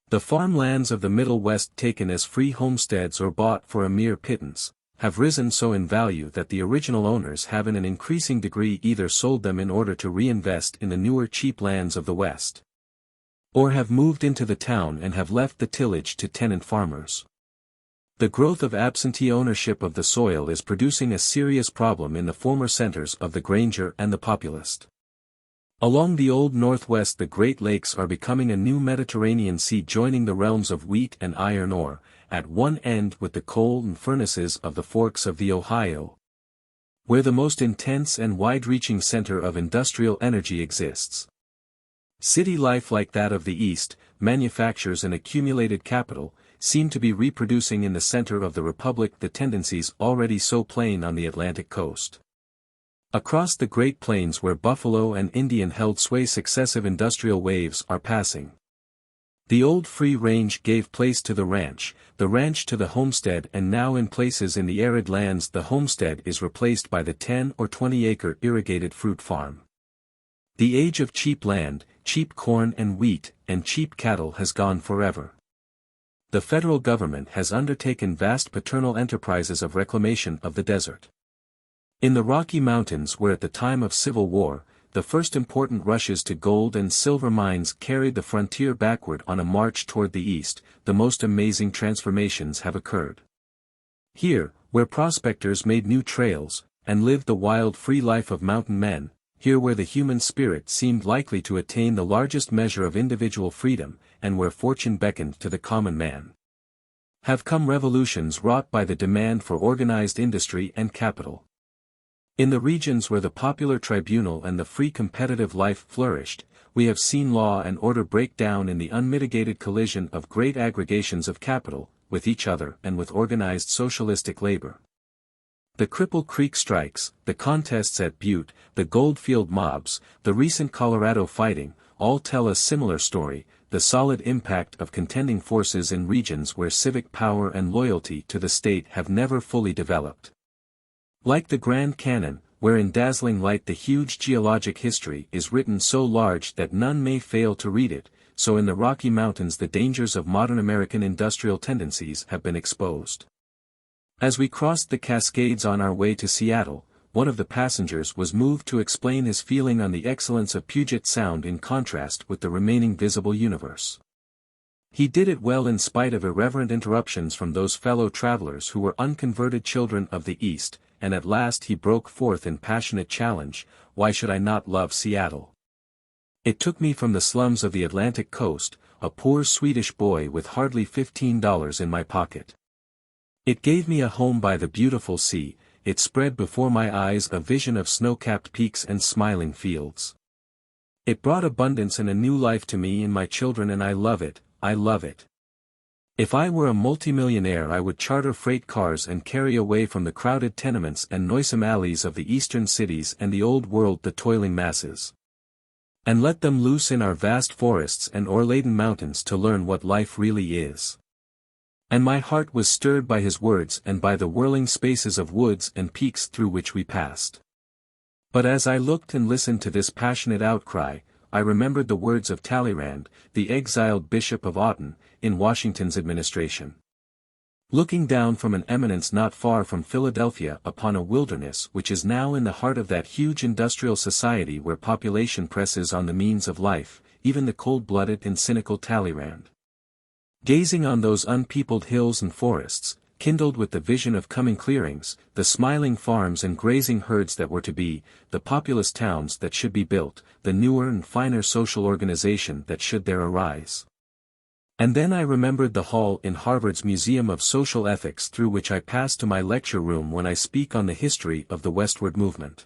The farmlands of the Middle West taken as free homesteads or bought for a mere pittance, have risen so in value that the original owners have in an increasing degree either sold them in order to reinvest in the newer cheap lands of the West, or have moved into the town and have left the tillage to tenant farmers. The growth of absentee ownership of the soil is producing a serious problem in the former centers of the Granger and the Populist. Along the old Northwest the Great Lakes are becoming a new Mediterranean Sea joining the realms of wheat and iron ore, at one end with the coal and furnaces of the forks of the Ohio, where the most intense and wide-reaching center of industrial energy exists. City life like that of the East, manufactures and accumulated capital, seem to be reproducing in the center of the Republic the tendencies already so plain on the Atlantic coast. Across the Great Plains where buffalo and Indian held sway successive industrial waves are passing. The old free range gave place to the ranch to the homestead and now in places in the arid lands the homestead is replaced by the 10 or 20 acre irrigated fruit farm. The age of cheap land, cheap corn and wheat, and cheap cattle has gone forever. The federal government has undertaken vast paternal enterprises of reclamation of the desert. In the Rocky Mountains where at the time of Civil War, the first important rushes to gold and silver mines carried the frontier backward on a march toward the east, the most amazing transformations have occurred. Here, where prospectors made new trails, and lived the wild free life of mountain men, here where the human spirit seemed likely to attain the largest measure of individual freedom, and where fortune beckoned to the common man, have come revolutions wrought by the demand for organized industry and capital. In the regions where the popular tribunal and the free competitive life flourished, we have seen law and order break down in the unmitigated collision of great aggregations of capital, with each other and with organized socialistic labor. The Cripple Creek strikes, the contests at Butte, the Goldfield mobs, the recent Colorado fighting, all tell a similar story, the solid impact of contending forces in regions where civic power and loyalty to the state have never fully developed. Like the Grand Canyon, where in dazzling light the huge geologic history is written so large that none may fail to read it, so in the Rocky Mountains the dangers of modern American industrial tendencies have been exposed. As we crossed the Cascades on our way to Seattle, one of the passengers was moved to explain his feeling on the excellence of Puget Sound in contrast with the remaining visible universe. He did it well in spite of irreverent interruptions from those fellow travelers who were unconverted children of the East, and at last he broke forth in passionate challenge, "Why should I not love Seattle? It took me from the slums of the Atlantic coast, a poor Swedish boy with hardly $15 in my pocket. It gave me a home by the beautiful sea, it spread before my eyes a vision of snow-capped peaks and smiling fields. It brought abundance and a new life to me and my children and I love it, I love it. If I were a multimillionaire I would charter freight cars and carry away from the crowded tenements and noisome alleys of the eastern cities and the old world the toiling masses, and let them loose in our vast forests and ore-laden mountains to learn what life really is." And my heart was stirred by his words and by the whirling spaces of woods and peaks through which we passed. But as I looked and listened to this passionate outcry, I remembered the words of Talleyrand, the exiled Bishop of Autun, in Washington's administration. Looking down from an eminence not far from Philadelphia upon a wilderness which is now in the heart of that huge industrial society where population presses on the means of life, even the cold-blooded and cynical Talleyrand. Gazing on those unpeopled hills and forests, kindled with the vision of coming clearings, the smiling farms and grazing herds that were to be, the populous towns that should be built, the newer and finer social organization that should there arise. And then I remembered the hall in Harvard's Museum of Social Ethics through which I pass to my lecture room when I speak on the history of the westward movement.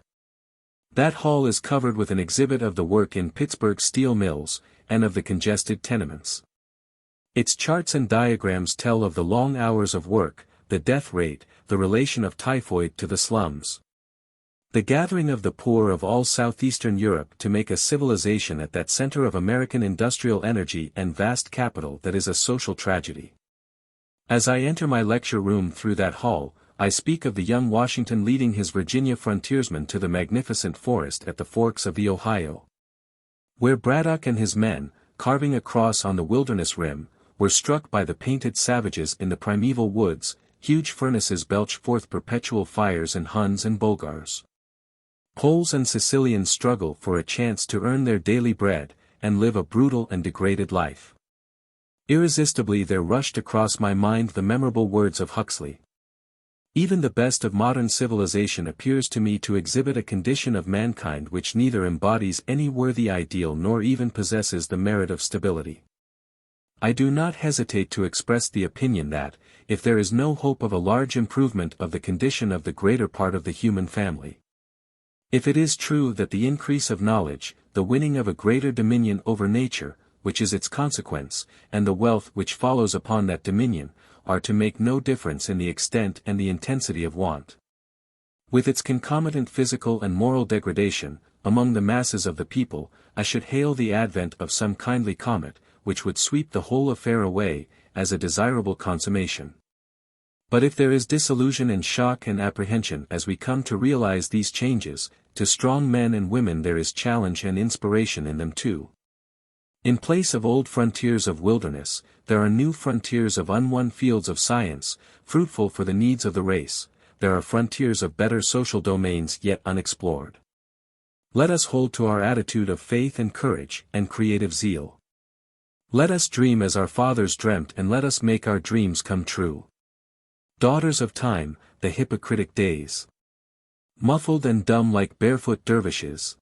That hall is covered with an exhibit of the work in Pittsburgh steel mills, and of the congested tenements. Its charts and diagrams tell of the long hours of work, the death rate, the relation of typhoid to the slums. The gathering of the poor of all southeastern Europe to make a civilization at that center of American industrial energy and vast capital that is a social tragedy. As I enter my lecture room through that hall, I speak of the young Washington leading his Virginia frontiersmen to the magnificent forest at the forks of the Ohio. Where Braddock and his men, carving a cross on the wilderness rim, were struck by the painted savages in the primeval woods, huge furnaces belch forth perpetual fires and Huns and Bulgars. Poles and Sicilians struggle for a chance to earn their daily bread, and live a brutal and degraded life. Irresistibly there rushed across my mind the memorable words of Huxley. Even the best of modern civilization appears to me to exhibit a condition of mankind which neither embodies any worthy ideal nor even possesses the merit of stability. I do not hesitate to express the opinion that, if there is no hope of a large improvement of the condition of the greater part of the human family, if it is true that the increase of knowledge, the winning of a greater dominion over nature, which is its consequence, and the wealth which follows upon that dominion, are to make no difference in the extent and the intensity of want, with its concomitant physical and moral degradation, among the masses of the people, I should hail the advent of some kindly comet, which would sweep the whole affair away, as a desirable consummation. But if there is disillusion and shock and apprehension as we come to realize these changes, to strong men and women there is challenge and inspiration in them too. In place of old frontiers of wilderness, there are new frontiers of unwon fields of science, fruitful for the needs of the race, there are frontiers of better social domains yet unexplored. Let us hold to our attitude of faith and courage and creative zeal. Let us dream as our fathers dreamt and let us make our dreams come true. Daughters of time, the hypocritic days. Muffled and dumb like barefoot dervishes.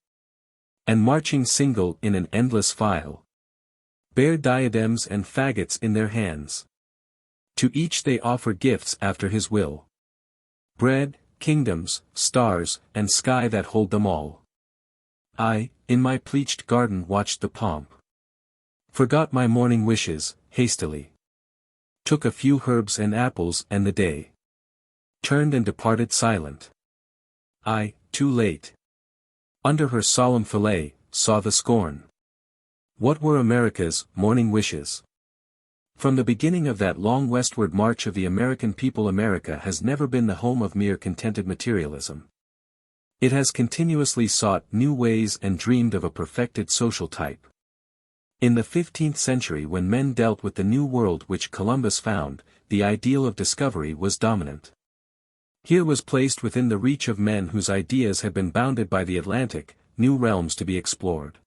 And marching single in an endless file. Bear diadems and faggots in their hands. To each they offer gifts after his will. Bread, kingdoms, stars, and sky that hold them all. I, in my pleached garden watched the pomp. Forgot my morning wishes, hastily. Took a few herbs and apples and the day. Turned and departed silent. I, too late. Under her solemn fillet, saw the scorn. What were America's morning wishes? From the beginning of that long westward march of the American people, America has never been the home of mere contented materialism. It has continuously sought new ways and dreamed of a perfected social type. In the 15th century, when men dealt with the new world which Columbus found, the ideal of discovery was dominant. Here was placed within the reach of men whose ideas had been bounded by the Atlantic, new realms to be explored.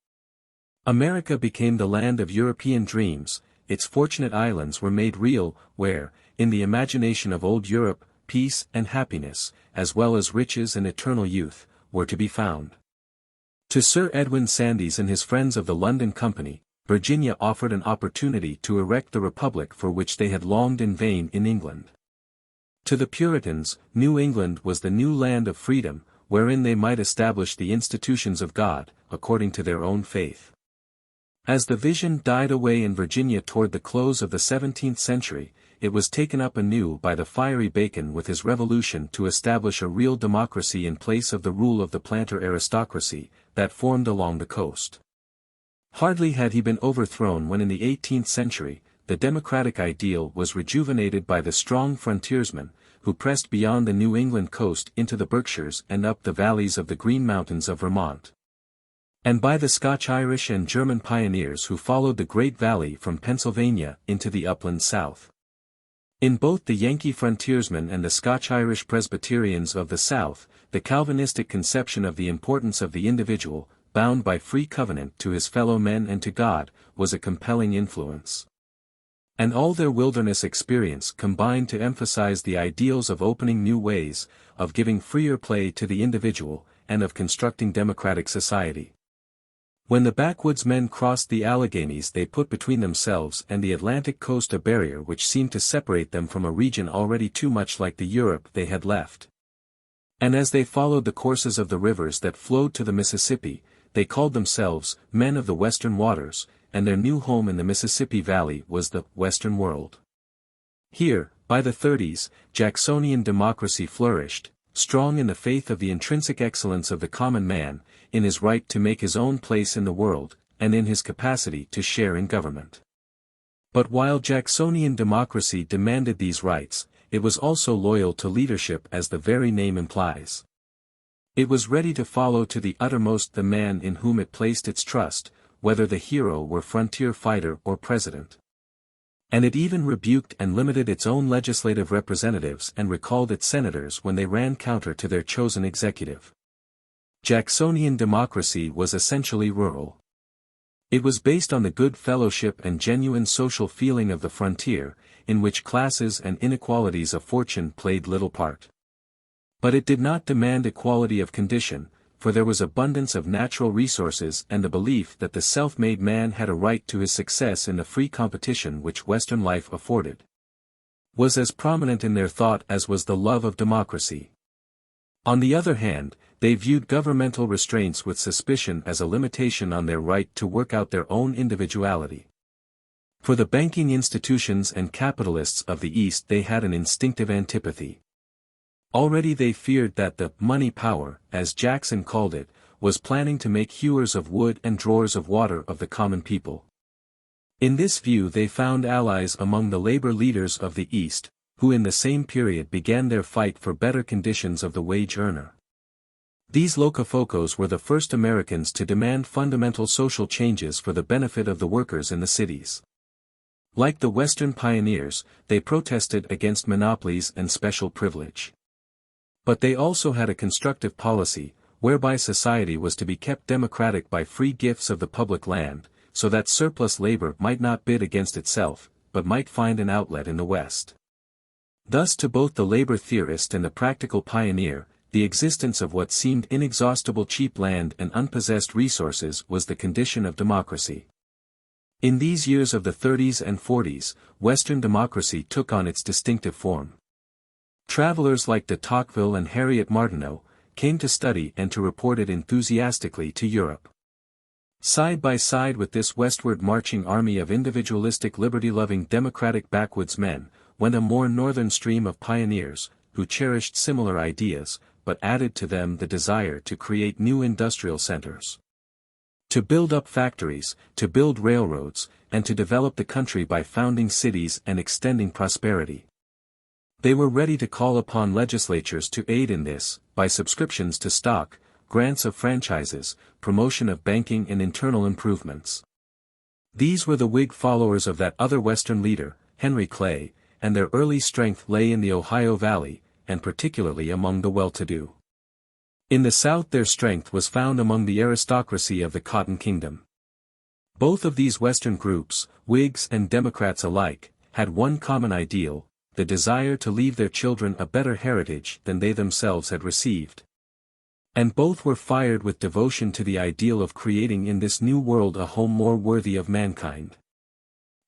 America became the land of European dreams, its fortunate islands were made real, where, in the imagination of old Europe, peace and happiness, as well as riches and eternal youth, were to be found. To Sir Edwin Sandys and his friends of the London Company, Virginia offered an opportunity to erect the republic for which they had longed in vain in England. To the Puritans, New England was the new land of freedom, wherein they might establish the institutions of God, according to their own faith. As the vision died away in Virginia toward the close of the 17th century, it was taken up anew by the fiery Bacon with his revolution to establish a real democracy in place of the rule of the planter aristocracy, that formed along the coast. Hardly had he been overthrown when in the 18th century, the democratic ideal was rejuvenated by the strong frontiersmen, who pressed beyond the New England coast into the Berkshires and up the valleys of the Green Mountains of Vermont. And by the Scotch-Irish and German pioneers who followed the Great Valley from Pennsylvania into the upland South. In both the Yankee frontiersmen and the Scotch-Irish Presbyterians of the South, the Calvinistic conception of the importance of the individual, bound by free covenant to his fellow men and to God, was a compelling influence. And all their wilderness experience combined to emphasize the ideals of opening new ways, of giving freer play to the individual, and of constructing democratic society. When the backwoodsmen crossed the Alleghenies, they put between themselves and the Atlantic coast a barrier which seemed to separate them from a region already too much like the Europe they had left. And as they followed the courses of the rivers that flowed to the Mississippi, they called themselves men of the Western waters, and their new home in the Mississippi Valley was the Western world. Here, by the 30s, Jacksonian democracy flourished, strong in the faith of the intrinsic excellence of the common man, in his right to make his own place in the world, and in his capacity to share in government. But while Jacksonian democracy demanded these rights, it was also loyal to leadership as the very name implies. It was ready to follow to the uttermost the man in whom it placed its trust, whether the hero were frontier fighter or president. And it even rebuked and limited its own legislative representatives and recalled its senators when they ran counter to their chosen executive. Jacksonian democracy was essentially rural. It was based on the good fellowship and genuine social feeling of the frontier, in which classes and inequalities of fortune played little part. But it did not demand equality of condition, for there was abundance of natural resources and the belief that the self-made man had a right to his success in the free competition which Western life afforded. Was as prominent in their thought as was the love of democracy. On the other hand, they viewed governmental restraints with suspicion as a limitation on their right to work out their own individuality. For the banking institutions and capitalists of the East they had an instinctive antipathy. Already they feared that the money power, as Jackson called it, was planning to make hewers of wood and drawers of water of the common people. In this view they found allies among the labor leaders of the East, who in the same period began their fight for better conditions of the wage earner. These locafocos were the first Americans to demand fundamental social changes for the benefit of the workers in the cities. Like the Western pioneers, they protested against monopolies and special privilege. But they also had a constructive policy, whereby society was to be kept democratic by free gifts of the public land, so that surplus labor might not bid against itself, but might find an outlet in the West. Thus to both the labor theorist and the practical pioneer, the existence of what seemed inexhaustible cheap land and unpossessed resources was the condition of democracy. In these years of the 30s and 40s, Western democracy took on its distinctive form. Travelers like de Tocqueville and Harriet Martineau came to study and to report it enthusiastically to Europe. Side by side with this westward marching army of individualistic liberty-loving democratic backwoods men, went a more northern stream of pioneers, who cherished similar ideas, but added to them the desire to create new industrial centers. To build up factories, to build railroads, and to develop the country by founding cities and extending prosperity. They were ready to call upon legislatures to aid in this, by subscriptions to stock, grants of franchises, promotion of banking and internal improvements. These were the Whig followers of that other Western leader, Henry Clay, and their early strength lay in the Ohio Valley, and particularly among the well-to-do. In the South their strength was found among the aristocracy of the Cotton Kingdom. Both of these Western groups, Whigs and Democrats alike, had one common ideal, the desire to leave their children a better heritage than they themselves had received. And both were fired with devotion to the ideal of creating in this new world a home more worthy of mankind.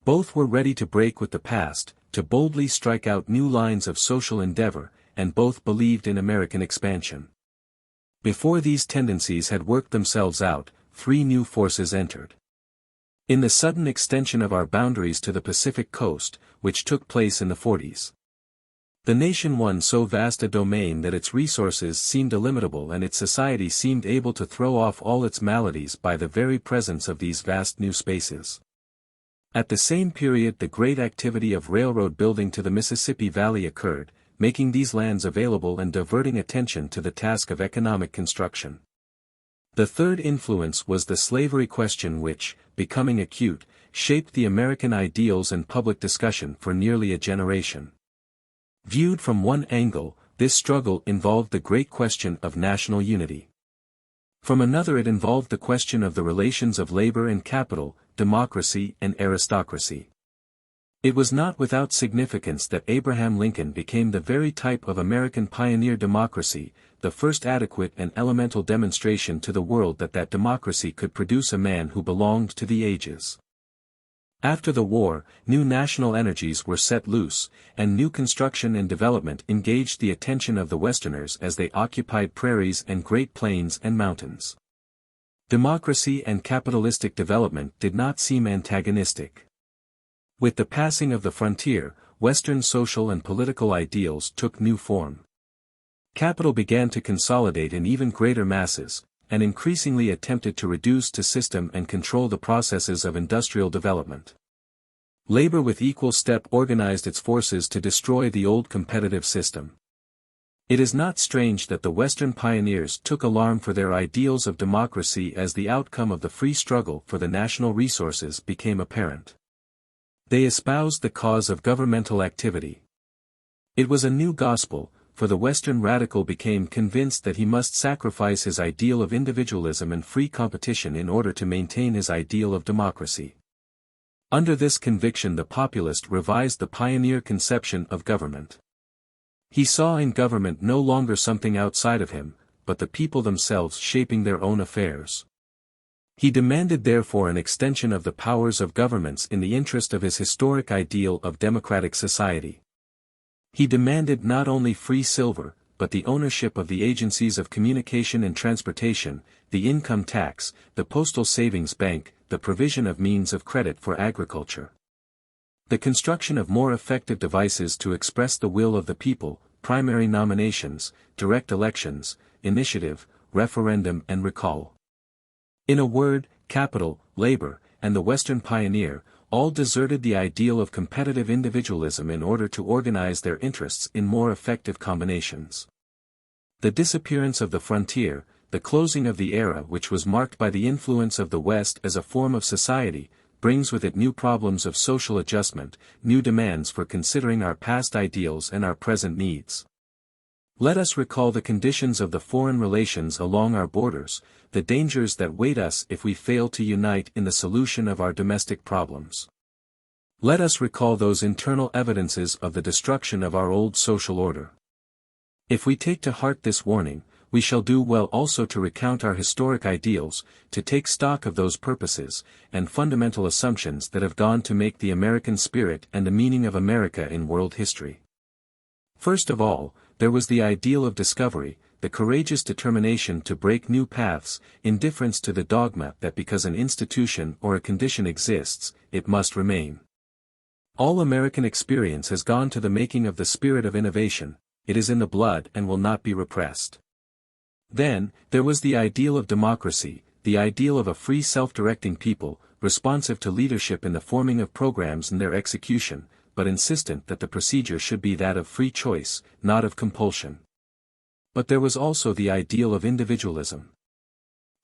Both were ready to break with the past, to boldly strike out new lines of social endeavor, and both believed in American expansion. Before these tendencies had worked themselves out, three new forces entered. In the sudden extension of our boundaries to the Pacific coast, which took place in the 40s. The nation won so vast a domain that its resources seemed illimitable and its society seemed able to throw off all its maladies by the very presence of these vast new spaces. At the same period the great activity of railroad building to the Mississippi Valley occurred, making these lands available and diverting attention to the task of economic construction. The third influence was the slavery question which, becoming acute, shaped the American ideals and public discussion for nearly a generation. Viewed from one angle, this struggle involved the great question of national unity. From another it involved the question of the relations of labor and capital, democracy and aristocracy. It was not without significance that Abraham Lincoln became the very type of American pioneer democracy, the first adequate and elemental demonstration to the world that democracy could produce a man who belonged to the ages. After the war, new national energies were set loose, and new construction and development engaged the attention of the Westerners as they occupied prairies and great plains and mountains. Democracy and capitalistic development did not seem antagonistic. With the passing of the frontier, Western social and political ideals took new form. Capital began to consolidate in even greater masses, and increasingly attempted to reduce to system and control the processes of industrial development. Labor with equal step organized its forces to destroy the old competitive system. It is not strange that the Western pioneers took alarm for their ideals of democracy as the outcome of the free struggle for the national resources became apparent. They espoused the cause of governmental activity. It was a new gospel, for the Western radical became convinced that he must sacrifice his ideal of individualism and free competition in order to maintain his ideal of democracy. Under this conviction the populist revised the pioneer conception of government. He saw in government no longer something outside of him, but the people themselves shaping their own affairs. He demanded therefore an extension of the powers of governments in the interest of his historic ideal of democratic society. He demanded not only free silver, but the ownership of the agencies of communication and transportation, the income tax, the postal savings bank, the provision of means of credit for agriculture. The construction of more effective devices to express the will of the people, primary nominations, direct elections, initiative, referendum and recall. In a word, capital, labor, and the Western pioneer, all deserted the ideal of competitive individualism in order to organize their interests in more effective combinations. The disappearance of the frontier, the closing of the era which was marked by the influence of the West as a form of society, brings with it new problems of social adjustment, new demands for considering our past ideals and our present needs. Let us recall the conditions of the foreign relations along our borders, the dangers that wait us if we fail to unite in the solution of our domestic problems. Let us recall those internal evidences of the destruction of our old social order. If we take to heart this warning, we shall do well also to recount our historic ideals, to take stock of those purposes, and fundamental assumptions that have gone to make the American spirit and the meaning of America in world history. First of all, there was the ideal of discovery, the courageous determination to break new paths, indifference to the dogma that because an institution or a condition exists, it must remain. All American experience has gone to the making of the spirit of innovation, it is in the blood and will not be repressed. Then, there was the ideal of democracy, the ideal of a free self-directing people, responsive to leadership in the forming of programs and their execution, but insistent that the procedure should be that of free choice, not of compulsion. But there was also the ideal of individualism.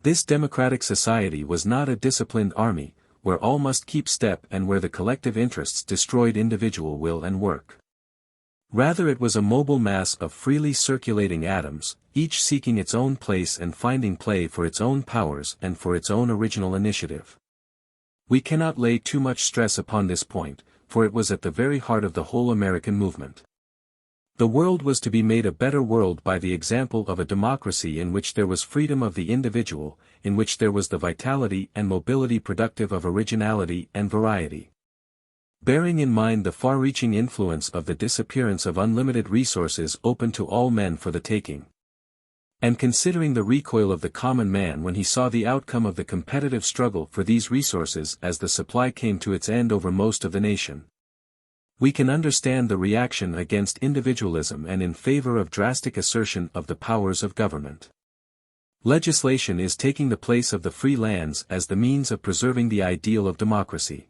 This democratic society was not a disciplined army, where all must keep step and where the collective interests destroyed individual will and work. Rather it was a mobile mass of freely circulating atoms, each seeking its own place and finding play for its own powers and for its own original initiative. We cannot lay too much stress upon this point, for it was at the very heart of the whole American movement. The world was to be made a better world by the example of a democracy in which there was freedom of the individual, in which there was the vitality and mobility productive of originality and variety. Bearing in mind the far-reaching influence of the disappearance of unlimited resources open to all men for the taking, and considering the recoil of the common man when he saw the outcome of the competitive struggle for these resources as the supply came to its end over most of the nation, we can understand the reaction against individualism and in favor of drastic assertion of the powers of government. Legislation is taking the place of the free lands as the means of preserving the ideal of democracy.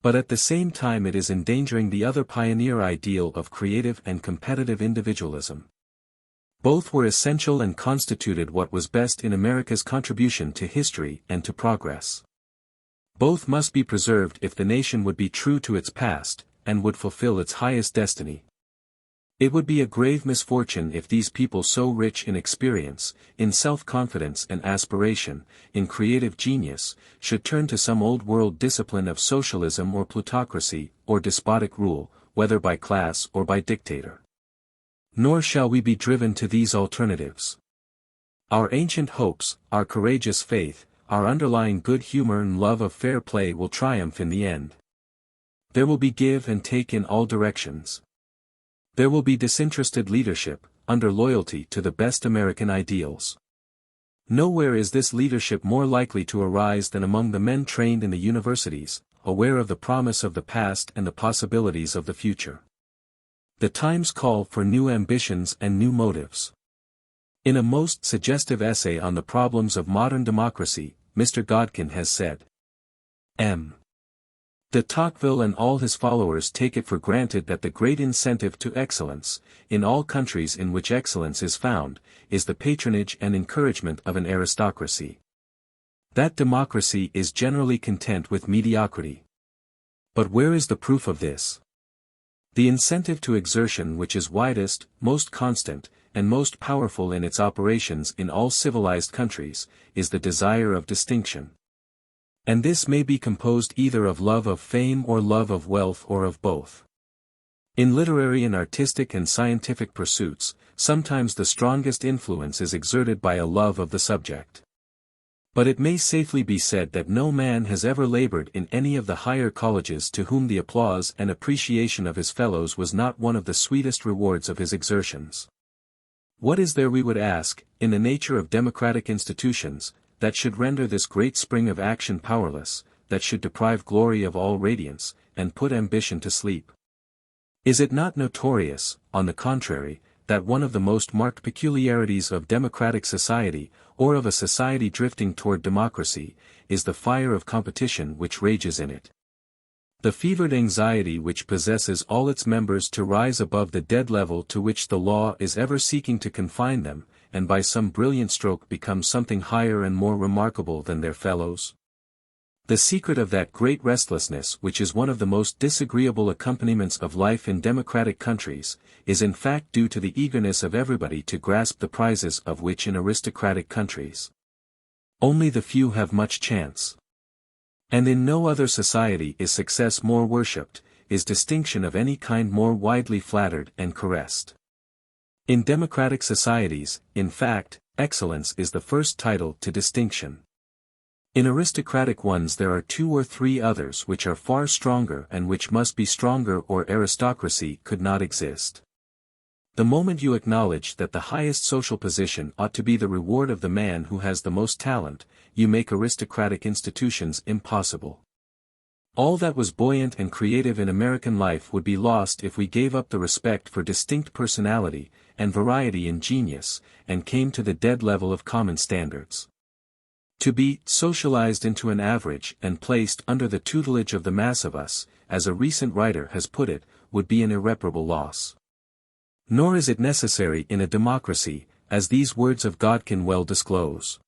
But at the same time it is endangering the other pioneer ideal of creative and competitive individualism. Both were essential and constituted what was best in America's contribution to history and to progress. Both must be preserved if the nation would be true to its past, and would fulfill its highest destiny. It would be a grave misfortune if these people so rich in experience, in self-confidence and aspiration, in creative genius, should turn to some old-world discipline of socialism or plutocracy, or despotic rule, whether by class or by dictator. Nor shall we be driven to these alternatives. Our ancient hopes, our courageous faith, our underlying good humor and love of fair play will triumph in the end. There will be give and take in all directions. There will be disinterested leadership, under loyalty to the best American ideals. Nowhere is this leadership more likely to arise than among the men trained in the universities, aware of the promise of the past and the possibilities of the future. The times call for new ambitions and new motives. In a most suggestive essay on the problems of modern democracy, Mr. Godkin has said, M. De Tocqueville and all his followers take it for granted that the great incentive to excellence, in all countries in which excellence is found, is the patronage and encouragement of an aristocracy. That democracy is generally content with mediocrity. But where is the proof of this? The incentive to exertion which is widest, most constant, and most powerful in its operations in all civilized countries, is the desire of distinction. And this may be composed either of love of fame or love of wealth or of both. In literary and artistic and scientific pursuits, sometimes the strongest influence is exerted by a love of the subject. But it may safely be said that no man has ever labored in any of the higher colleges to whom the applause and appreciation of his fellows was not one of the sweetest rewards of his exertions. What is there, we would ask, in the nature of democratic institutions, that should render this great spring of action powerless, that should deprive glory of all radiance, and put ambition to sleep? Is it not notorious, on the contrary, that one of the most marked peculiarities of democratic society, or of a society drifting toward democracy, is the fire of competition which rages in it? The fevered anxiety which possesses all its members to rise above the dead level to which the law is ever seeking to confine them, and by some brilliant stroke become something higher and more remarkable than their fellows? The secret of that great restlessness which is one of the most disagreeable accompaniments of life in democratic countries, is in fact due to the eagerness of everybody to grasp the prizes of which in aristocratic countries only the few have much chance. And in no other society is success more worshipped, is distinction of any kind more widely flattered and caressed. In democratic societies, in fact, excellence is the first title to distinction. In aristocratic ones there are two or three others which are far stronger and which must be stronger or aristocracy could not exist. The moment you acknowledge that the highest social position ought to be the reward of the man who has the most talent, you make aristocratic institutions impossible. All that was buoyant and creative in American life would be lost if we gave up the respect for distinct personality, and variety in genius, and came to the dead level of common standards. To be socialized into an average and placed under the tutelage of the mass of us, as a recent writer has put it, would be an irreparable loss. Nor is it necessary in a democracy, as these words of Godkin well disclose.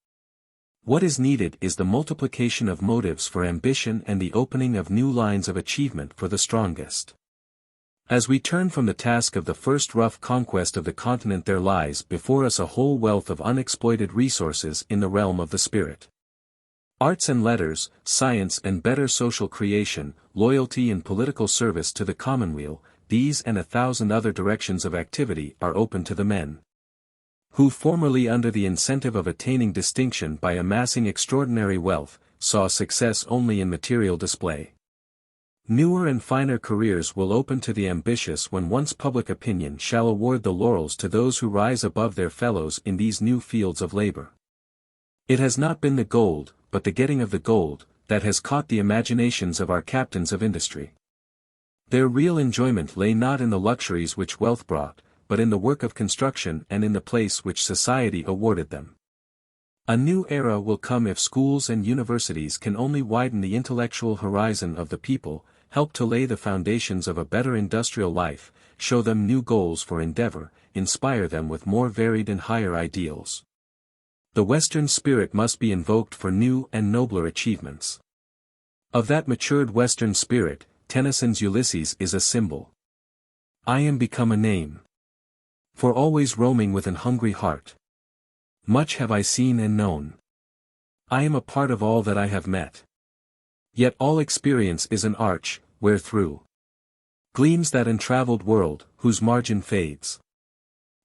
What is needed is the multiplication of motives for ambition and the opening of new lines of achievement for the strongest. As we turn from the task of the first rough conquest of the continent, there lies before us a whole wealth of unexploited resources in the realm of the spirit. Arts and letters, science and better social creation, loyalty and political service to the commonweal, these and 1,000 other directions of activity are open to the men who formerly, under the incentive of attaining distinction by amassing extraordinary wealth, saw success only in material display. Newer and finer careers will open to the ambitious when once public opinion shall award the laurels to those who rise above their fellows in these new fields of labor. It has not been the gold, but the getting of the gold, that has caught the imaginations of our captains of industry. Their real enjoyment lay not in the luxuries which wealth brought, but in the work of construction and in the place which society awarded them. A new era will come if schools and universities can only widen the intellectual horizon of the people, help to lay the foundations of a better industrial life, show them new goals for endeavor, inspire them with more varied and higher ideals. The Western spirit must be invoked for new and nobler achievements. Of that matured Western spirit, Tennyson's Ulysses is a symbol. I am become a name. For always roaming with an hungry heart. Much have I seen and known. I am a part of all that I have met. Yet all experience is an arch, wherethrough gleams that untravelled world, whose margin fades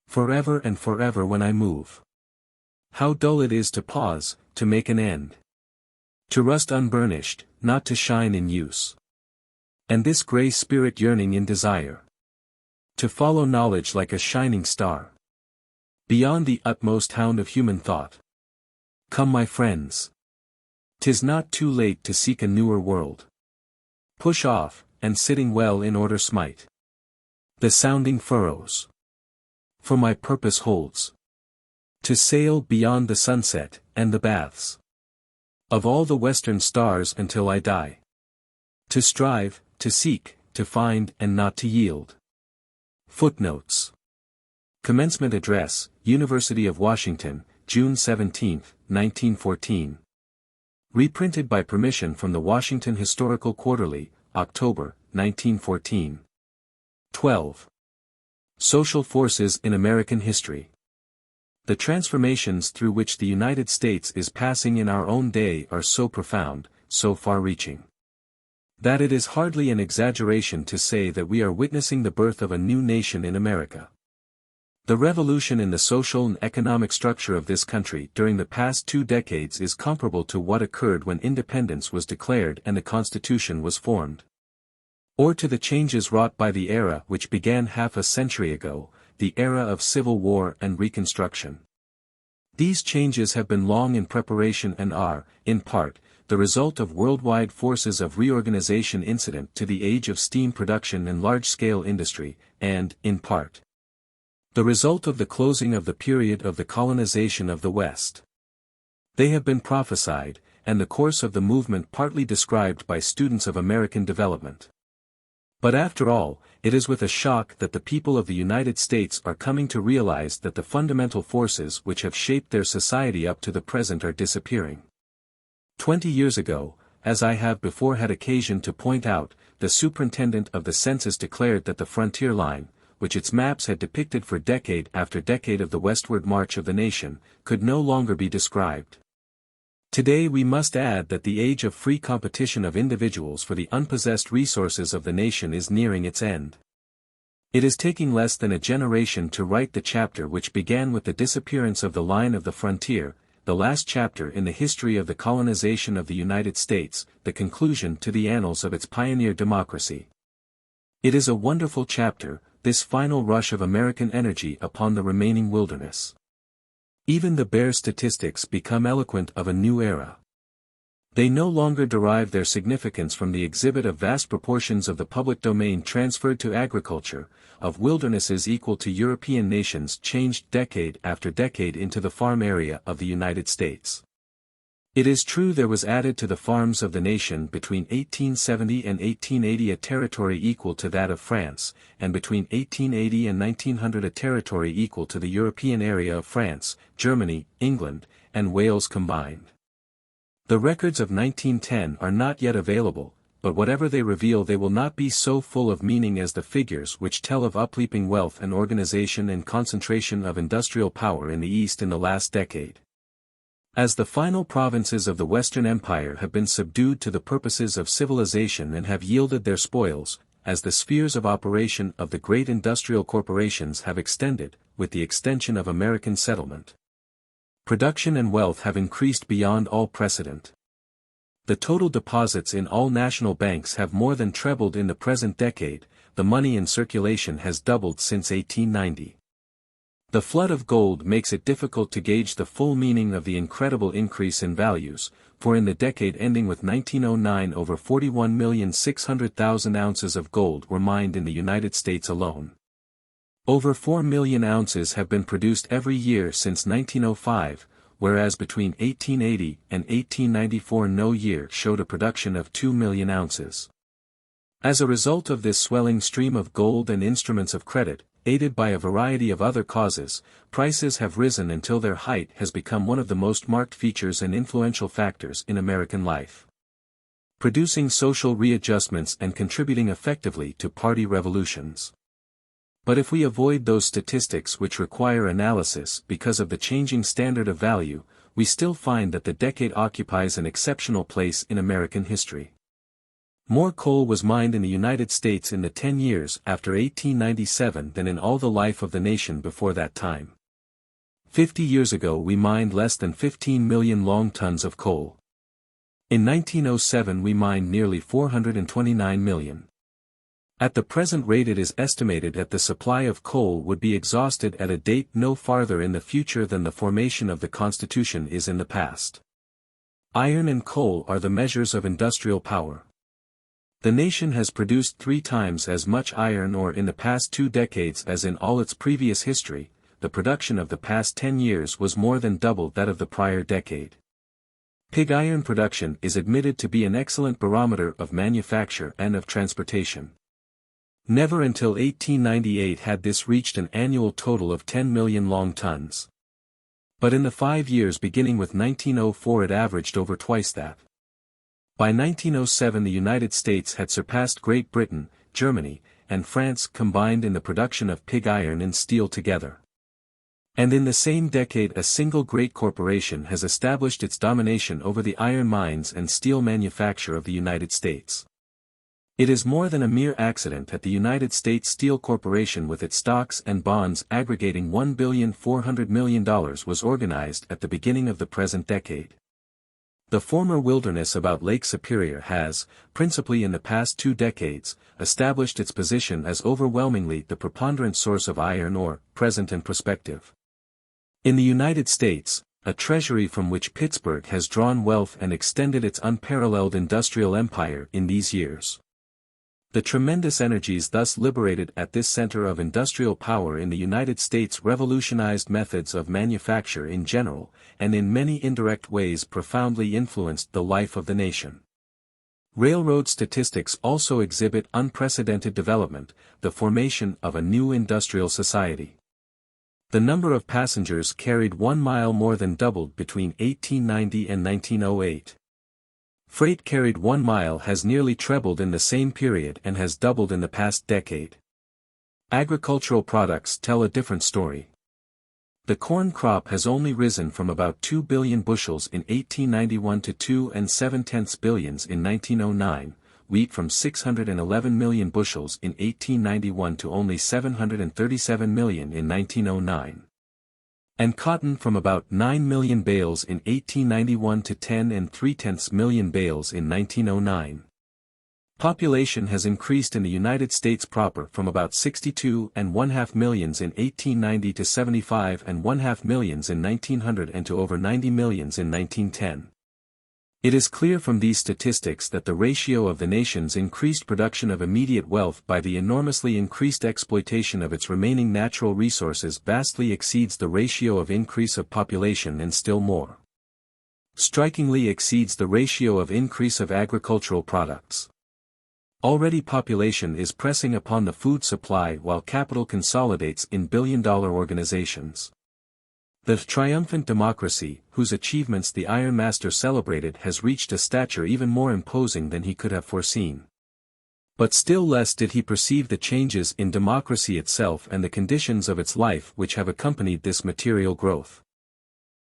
forever and forever when I move. How dull it is to pause, to make an end. To rust unburnished, not to shine in use. And this grey spirit yearning in desire. To follow knowledge like a shining star. Beyond the utmost hound of human thought. Come my friends. 'Tis not too late to seek a newer world. Push off, and sitting well in order smite the sounding furrows. For my purpose holds to sail beyond the sunset, and the baths of all the western stars until I die. To strive, to seek, to find and not to yield. Footnotes. Commencement Address, University of Washington, June 17, 1914. Reprinted by permission from the Washington Historical Quarterly, October, 1914. 12. Social Forces in American History. The transformations through which the United States is passing in our own day are so profound, so far-reaching, that it is hardly an exaggeration to say that we are witnessing the birth of a new nation in America. The revolution in the social and economic structure of this country during the past 2 decades is comparable to what occurred when independence was declared and the Constitution was formed. Or to the changes wrought by the era which began half a century ago, the era of Civil War and Reconstruction. These changes have been long in preparation and are, in part, the result of worldwide forces of reorganization incident to the age of steam production and large-scale industry, and, in part, the result of the closing of the period of the colonization of the West. They have been prophesied, and the course of the movement partly described by students of American development. But after all, it is with a shock that the people of the United States are coming to realize that the fundamental forces which have shaped their society up to the present are disappearing. 20 years ago, as I have before had occasion to point out, the superintendent of the census declared that the frontier line, which its maps had depicted for decade after decade of the westward march of the nation, could no longer be described. Today we must add that the age of free competition of individuals for the unpossessed resources of the nation is nearing its end. It is taking less than a generation to write the chapter which began with the disappearance of the line of the frontier, the last chapter in the history of the colonization of the United States, the conclusion to the annals of its pioneer democracy. It is a wonderful chapter, this final rush of American energy upon the remaining wilderness. Even the bare statistics become eloquent of a new era. They no longer derive their significance from the exhibit of vast proportions of the public domain transferred to agriculture, of wildernesses equal to European nations changed decade after decade into the farm area of the United States. It is true there was added to the farms of the nation between 1870 and 1880 a territory equal to that of France, and between 1880 and 1900 a territory equal to the European area of France, Germany, England, and Wales combined. The records of 1910 are not yet available, but whatever they reveal they will not be so full of meaning as the figures which tell of upleaping wealth and organization and concentration of industrial power in the East in the last decade. As the final provinces of the Western Empire have been subdued to the purposes of civilization and have yielded their spoils, as the spheres of operation of the great industrial corporations have extended, with the extension of American settlement, production and wealth have increased beyond all precedent. The total deposits in all national banks have more than trebled in the present decade, the money in circulation has doubled since 1890. The flood of gold makes it difficult to gauge the full meaning of the incredible increase in values, for in the decade ending with 1909 over 41,600,000 ounces of gold were mined in the United States alone. Over 4 million ounces have been produced every year since 1905, whereas between 1880 and 1894 no year showed a production of 2 million ounces. As a result of this swelling stream of gold and instruments of credit, aided by a variety of other causes, prices have risen until their height has become one of the most marked features and influential factors in American life, producing social readjustments and contributing effectively to party revolutions. But if we avoid those statistics which require analysis because of the changing standard of value, we still find that the decade occupies an exceptional place in American history. More coal was mined in the United States in the 10 years after 1897 than in all the life of the nation before that time. 50 years ago we mined less than 15 million long tons of coal. In 1907 we mined nearly 429 million. At the present rate it is estimated that the supply of coal would be exhausted at a date no farther in the future than the formation of the Constitution is in the past. Iron and coal are the measures of industrial power. The nation has produced 3 times as much iron ore in the past 2 decades as in all its previous history. The production of the past 10 years was more than double that of the prior decade. Pig iron production is admitted to be an excellent barometer of manufacture and of transportation. Never until 1898 had this reached an annual total of 10 million long tons. But in the 5 years beginning with 1904 it averaged over twice that. By 1907 the United States had surpassed Great Britain, Germany, and France combined in the production of pig iron and steel together. And in the same decade a single great corporation has established its domination over the iron mines and steel manufacture of the United States. It is more than a mere accident that the United States Steel Corporation with its stocks and bonds aggregating $1,400 million was organized at the beginning of the present decade. The former wilderness about Lake Superior has, principally in the past 2 decades, established its position as overwhelmingly the preponderant source of iron ore, present and prospective. In the United States, a treasury from which Pittsburgh has drawn wealth and extended its unparalleled industrial empire in these years. The tremendous energies thus liberated at this center of industrial power in the United States revolutionized methods of manufacture in general, and in many indirect ways profoundly influenced the life of the nation. Railroad statistics also exhibit unprecedented development, the formation of a new industrial society. The number of passengers carried 1 mile more than doubled between 1890 and 1908. Freight carried 1 mile has nearly trebled in the same period and has doubled in the past decade. Agricultural products tell a different story. The corn crop has only risen from about 2 billion bushels in 1891 to 2.7 billions in 1909, wheat from 611 million bushels in 1891 to only 737 million in 1909. And cotton from about 9 million bales in 1891 to 10.3 million bales in 1909. Population has increased in the United States proper from about 62.5 millions in 1890 to 75.5 millions in 1900 and to over 90 millions in 1910. It is clear from these statistics that the ratio of the nation's increased production of immediate wealth by the enormously increased exploitation of its remaining natural resources vastly exceeds the ratio of increase of population and still more strikingly exceeds the ratio of increase of agricultural products. Already population is pressing upon the food supply while capital consolidates in billion-dollar organizations. The triumphant democracy, whose achievements the Iron Master celebrated, has reached a stature even more imposing than he could have foreseen. But still less did he perceive the changes in democracy itself and the conditions of its life which have accompanied this material growth.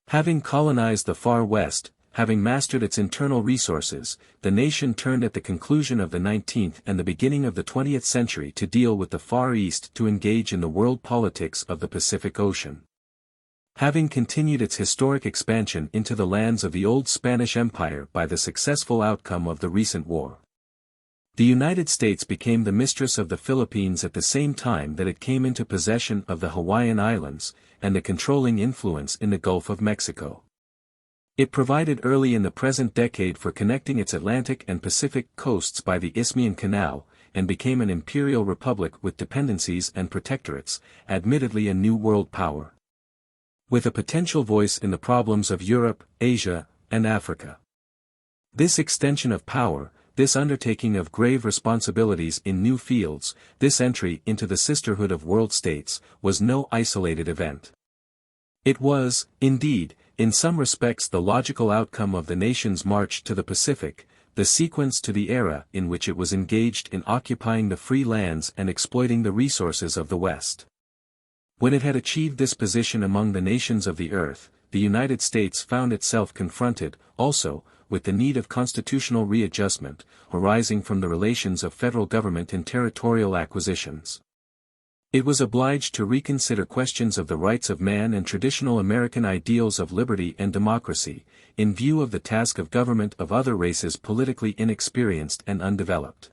Having colonized the far West, having mastered its internal resources, the nation turned at the conclusion of the 19th and the beginning of the 20th century to deal with the Far East, to engage in the world politics of the Pacific Ocean. Having continued its historic expansion into the lands of the old Spanish Empire by the successful outcome of the recent war, the United States became the mistress of the Philippines at the same time that it came into possession of the Hawaiian Islands, and the controlling influence in the Gulf of Mexico. It provided early in the present decade for connecting its Atlantic and Pacific coasts by the Isthmian Canal, and became an imperial republic with dependencies and protectorates, admittedly a new world power, with a potential voice in the problems of Europe, Asia, and Africa. This extension of power, this undertaking of grave responsibilities in new fields, this entry into the sisterhood of world states, was no isolated event. It was, indeed, in some respects the logical outcome of the nation's march to the Pacific, the sequence to the era in which it was engaged in occupying the free lands and exploiting the resources of the West. When it had achieved this position among the nations of the earth, the United States found itself confronted, also, with the need of constitutional readjustment, arising from the relations of federal government and territorial acquisitions. It was obliged to reconsider questions of the rights of man and traditional American ideals of liberty and democracy, in view of the task of government of other races politically inexperienced and undeveloped.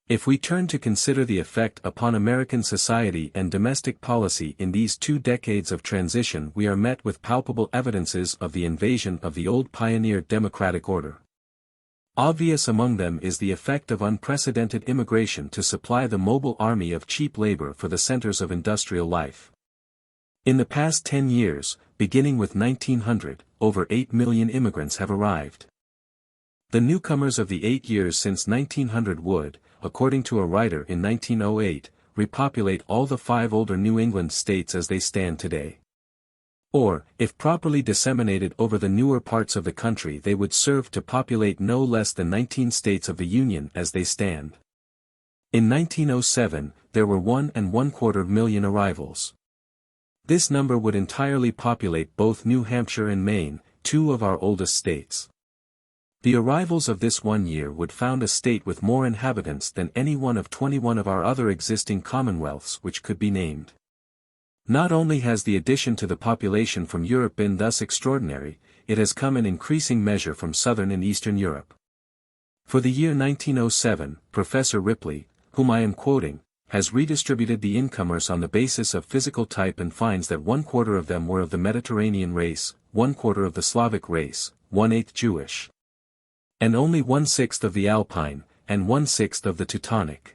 If we turn to consider the effect upon American society and domestic policy in these 2 decades of transition, we are met with palpable evidences of the invasion of the old pioneer democratic order. Obvious among them is the effect of unprecedented immigration to supply the mobile army of cheap labor for the centers of industrial life. In the past 10 years, beginning with 1900, over 8 million immigrants have arrived. The newcomers of the 8 years since 1900 would, according to a writer in 1908, repopulate all the 5 older New England states as they stand today. Or, if properly disseminated over the newer parts of the country, they would serve to populate no less than 19 states of the Union as they stand. In 1907, there were 1¼ million arrivals. This number would entirely populate both New Hampshire and Maine, 2 of our oldest states. The arrivals of this one year would found a state with more inhabitants than any one of 21 of our other existing commonwealths which could be named. Not only has the addition to the population from Europe been thus extraordinary, it has come in increasing measure from Southern and Eastern Europe. For the year 1907, Professor Ripley, whom I am quoting, has redistributed the incomers on the basis of physical type and finds that 1/4 of them were of the Mediterranean race, 1/4 of the Slavic race, 1/8 Jewish, and only 1/6 of the Alpine, and 1/6 of the Teutonic.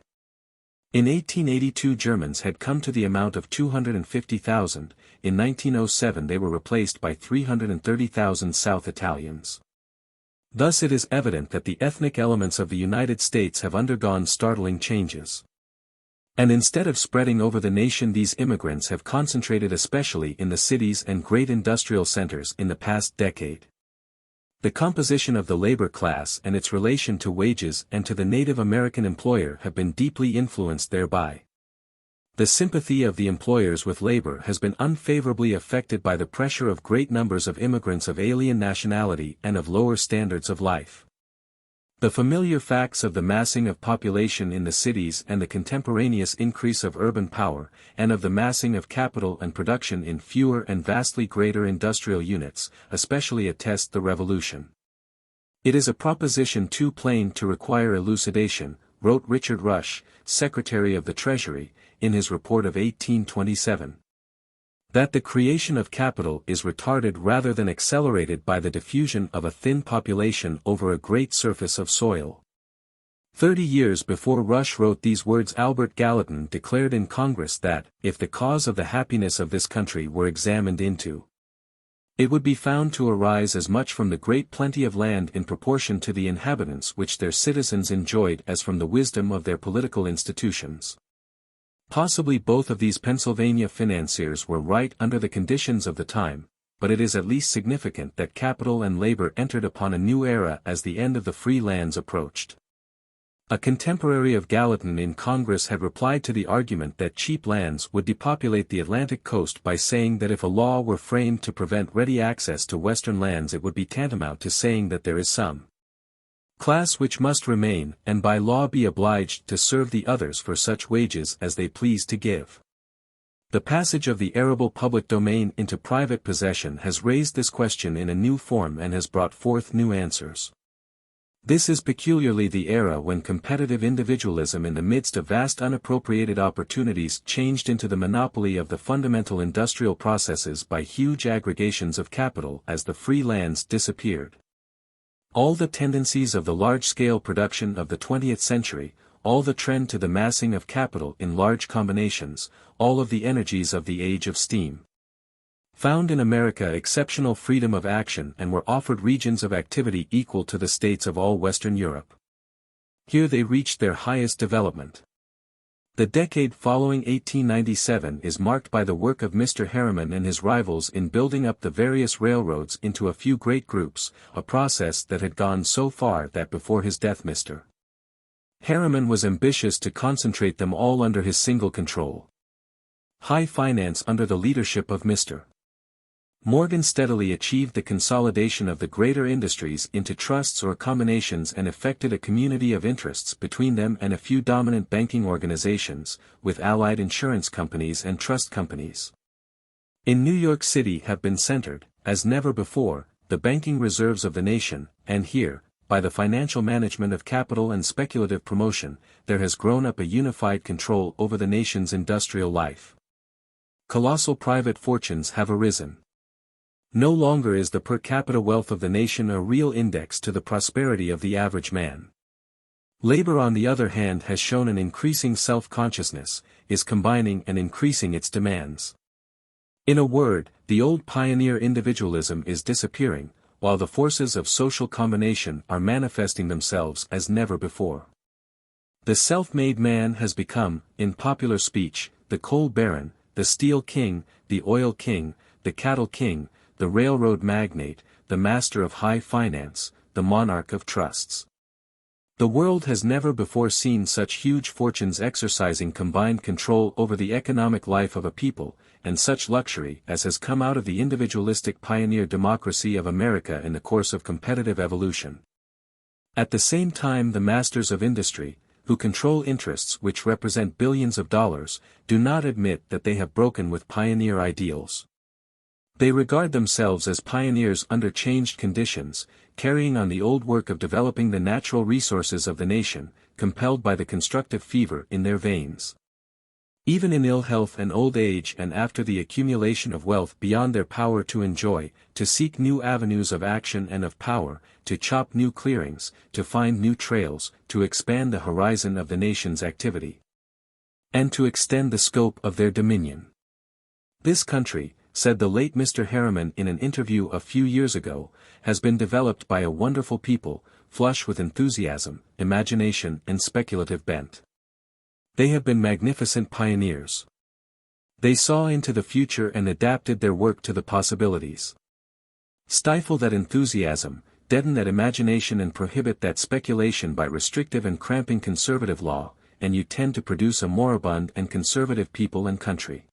In 1882 Germans had come to the amount of 250,000, in 1907 they were replaced by 330,000 South Italians. Thus it is evident that the ethnic elements of the United States have undergone startling changes. And instead of spreading over the nation, these immigrants have concentrated especially in the cities and great industrial centers in the past decade. The composition of the labor class and its relation to wages and to the Native American employer have been deeply influenced thereby. The sympathy of the employers with labor has been unfavorably affected by the pressure of great numbers of immigrants of alien nationality and of lower standards of life. The familiar facts of the massing of population in the cities and the contemporaneous increase of urban power, and of the massing of capital and production in fewer and vastly greater industrial units, especially attest the revolution. It is a proposition too plain to require elucidation, wrote Richard Rush, Secretary of the Treasury, in his report of 1827. That the creation of capital is retarded rather than accelerated by the diffusion of a thin population over a great surface of soil. 30 years before Rush wrote these words, Albert Gallatin declared in Congress that, if the cause of the happiness of this country were examined into, it would be found to arise as much from the great plenty of land in proportion to the inhabitants which their citizens enjoyed as from the wisdom of their political institutions. Possibly both of these Pennsylvania financiers were right under the conditions of the time, but it is at least significant that capital and labor entered upon a new era as the end of the free lands approached. A contemporary of Gallatin in Congress had replied to the argument that cheap lands would depopulate the Atlantic coast by saying that if a law were framed to prevent ready access to western lands, it would be tantamount to saying that there is some class which must remain and by law be obliged to serve the others for such wages as they please to give. The passage of the arable public domain into private possession has raised this question in a new form and has brought forth new answers. This is peculiarly the era when competitive individualism in the midst of vast unappropriated opportunities changed into the monopoly of the fundamental industrial processes by huge aggregations of capital as the free lands disappeared. All the tendencies of the large-scale production of the 20th century, all the trend to the massing of capital in large combinations, all of the energies of the age of steam, found in America exceptional freedom of action and were offered regions of activity equal to the states of all Western Europe. Here they reached their highest development. The decade following 1897 is marked by the work of Mr. Harriman and his rivals in building up the various railroads into a few great groups, a process that had gone so far that before his death Mr. Harriman was ambitious to concentrate them all under his single control. High finance under the leadership of Mr. Morgan steadily achieved the consolidation of the greater industries into trusts or combinations and effected a community of interests between them and a few dominant banking organizations, with allied insurance companies and trust companies. In New York City have been centered, as never before, the banking reserves of the nation, and here, by the financial management of capital and speculative promotion, there has grown up a unified control over the nation's industrial life. Colossal private fortunes have arisen. No longer is the per capita wealth of the nation a real index to the prosperity of the average man. Labor on the other hand has shown an increasing self-consciousness, is combining and increasing its demands. In a word, the old pioneer individualism is disappearing, while the forces of social combination are manifesting themselves as never before. The self-made man has become, in popular speech, the coal baron, the steel king, the oil king, the cattle king, the railroad magnate, the master of high finance, the monarch of trusts. The world has never before seen such huge fortunes exercising combined control over the economic life of a people, and such luxury as has come out of the individualistic pioneer democracy of America in the course of competitive evolution. At the same time the masters of industry, who control interests which represent billions of dollars, do not admit that they have broken with pioneer ideals. They regard themselves as pioneers under changed conditions, carrying on the old work of developing the natural resources of the nation, compelled by the constructive fever in their veins. Even in ill health and old age and after the accumulation of wealth beyond their power to enjoy, to seek new avenues of action and of power, to chop new clearings, to find new trails, to expand the horizon of the nation's activity, and to extend the scope of their dominion. This country, said the late Mr. Harriman in an interview a few years ago, has been developed by a wonderful people, flush with enthusiasm, imagination and speculative bent. They have been magnificent pioneers. They saw into the future and adapted their work to the possibilities. Stifle that enthusiasm, deaden that imagination and prohibit that speculation by restrictive and cramping conservative law, and you tend to produce a moribund and conservative people and country.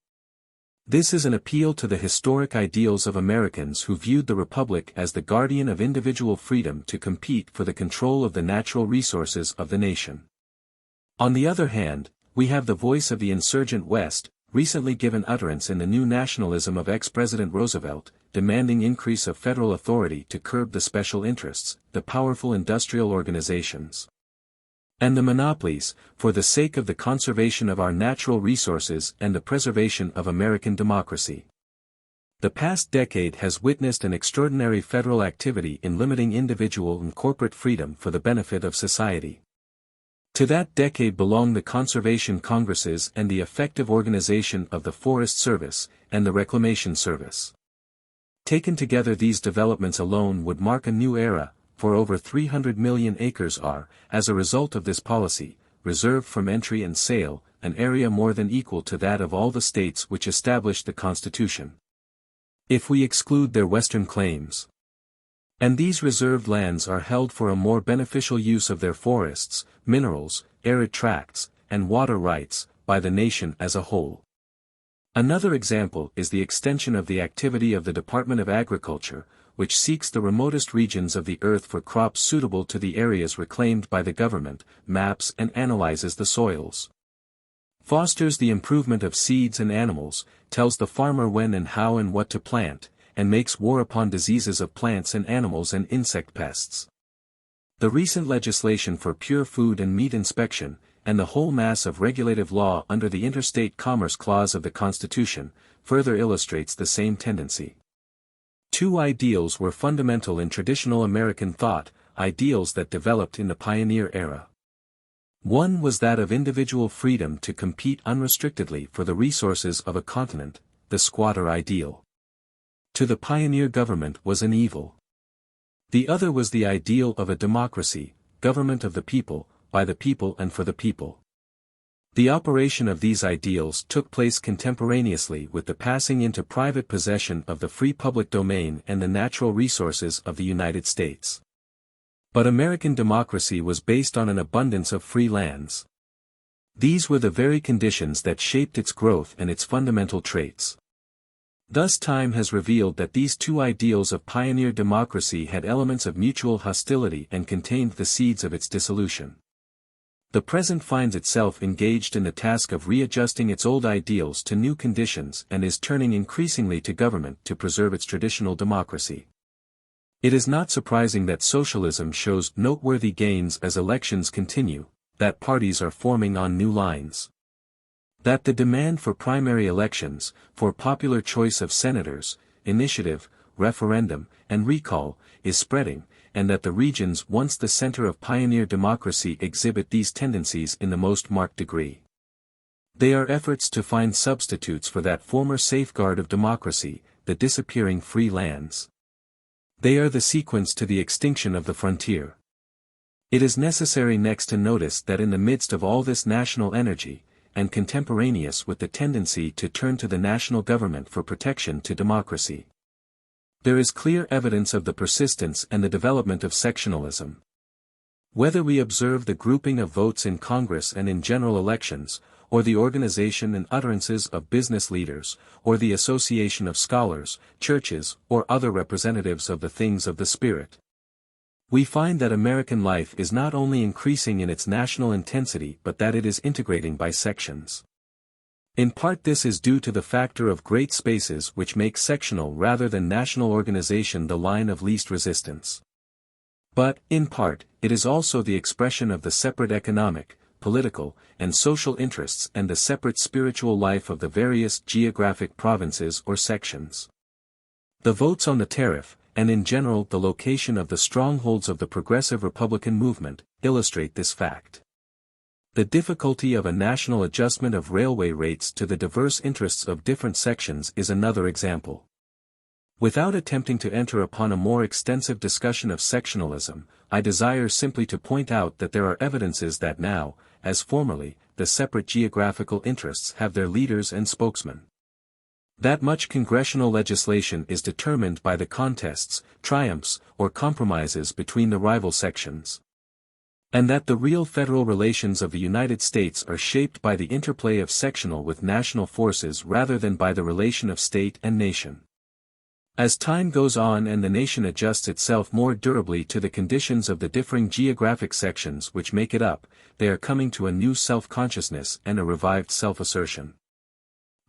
This is an appeal to the historic ideals of Americans who viewed the Republic as the guardian of individual freedom to compete for the control of the natural resources of the nation. On the other hand, we have the voice of the insurgent West, recently given utterance in the new nationalism of ex-President Roosevelt, demanding increase of federal authority to curb the special interests, the powerful industrial organizations, and the monopolies, for the sake of the conservation of our natural resources and the preservation of American democracy. The past decade has witnessed an extraordinary federal activity in limiting individual and corporate freedom for the benefit of society. To that decade belong the Conservation Congresses and the effective organization of the Forest Service and the Reclamation Service. Taken together these developments alone would mark a new era, for over 300 million acres are, as a result of this policy, reserved from entry and sale, an area more than equal to that of all the states which established the Constitution, if we exclude their western claims. And these reserved lands are held for a more beneficial use of their forests, minerals, arid tracts, and water rights, by the nation as a whole. Another example is the extension of the activity of the Department of Agriculture, which seeks the remotest regions of the earth for crops suitable to the areas reclaimed by the government, maps and analyzes the soils, fosters the improvement of seeds and animals, tells the farmer when and how and what to plant, and makes war upon diseases of plants and animals and insect pests. The recent legislation for pure food and meat inspection, and the whole mass of regulative law under the Interstate Commerce Clause of the Constitution, further illustrates the same tendency. Two ideals were fundamental in traditional American thought, ideals that developed in the pioneer era. One was that of individual freedom to compete unrestrictedly for the resources of a continent, the squatter ideal. To the pioneer government was an evil. The other was the ideal of a democracy, government of the people, by the people and for the people. The operation of these ideals took place contemporaneously with the passing into private possession of the free public domain and the natural resources of the United States. But American democracy was based on an abundance of free lands. These were the very conditions that shaped its growth and its fundamental traits. Thus time has revealed that these two ideals of pioneer democracy had elements of mutual hostility and contained the seeds of its dissolution. The present finds itself engaged in the task of readjusting its old ideals to new conditions and is turning increasingly to government to preserve its traditional democracy. It is not surprising that socialism shows noteworthy gains as elections continue, that parties are forming on new lines. That the demand for primary elections, for popular choice of senators, initiative, referendum, and recall, is spreading, and that the regions once the center of pioneer democracy exhibit these tendencies in the most marked degree. They are efforts to find substitutes for that former safeguard of democracy, the disappearing free lands. They are the sequence to the extinction of the frontier. It is necessary next to notice that in the midst of all this national energy, and contemporaneous with the tendency to turn to the national government for protection to democracy, there is clear evidence of the persistence and the development of sectionalism. Whether we observe the grouping of votes in Congress and in general elections, or the organization and utterances of business leaders, or the association of scholars, churches, or other representatives of the things of the spirit, we find that American life is not only increasing in its national intensity but that it is integrating by sections. In part this is due to the factor of great spaces which make sectional rather than national organization the line of least resistance. But, in part, it is also the expression of the separate economic, political, and social interests and the separate spiritual life of the various geographic provinces or sections. The votes on the tariff, and in general the location of the strongholds of the progressive Republican movement, illustrate this fact. The difficulty of a national adjustment of railway rates to the diverse interests of different sections is another example. Without attempting to enter upon a more extensive discussion of sectionalism, I desire simply to point out that there are evidences that now, as formerly, the separate geographical interests have their leaders and spokesmen. That much congressional legislation is determined by the contests, triumphs, or compromises between the rival sections. And that the real federal relations of the United States are shaped by the interplay of sectional with national forces rather than by the relation of state and nation. As time goes on and the nation adjusts itself more durably to the conditions of the differing geographic sections which make it up, they are coming to a new self-consciousness and a revived self-assertion.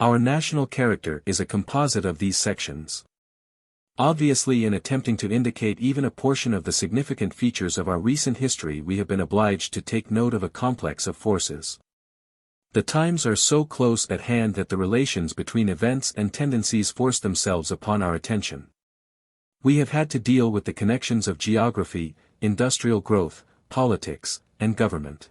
Our national character is a composite of these sections. Obviously, in attempting to indicate even a portion of the significant features of our recent history, we have been obliged to take note of a complex of forces. The times are so close at hand that the relations between events and tendencies force themselves upon our attention. We have had to deal with the connections of geography, industrial growth, politics, and government.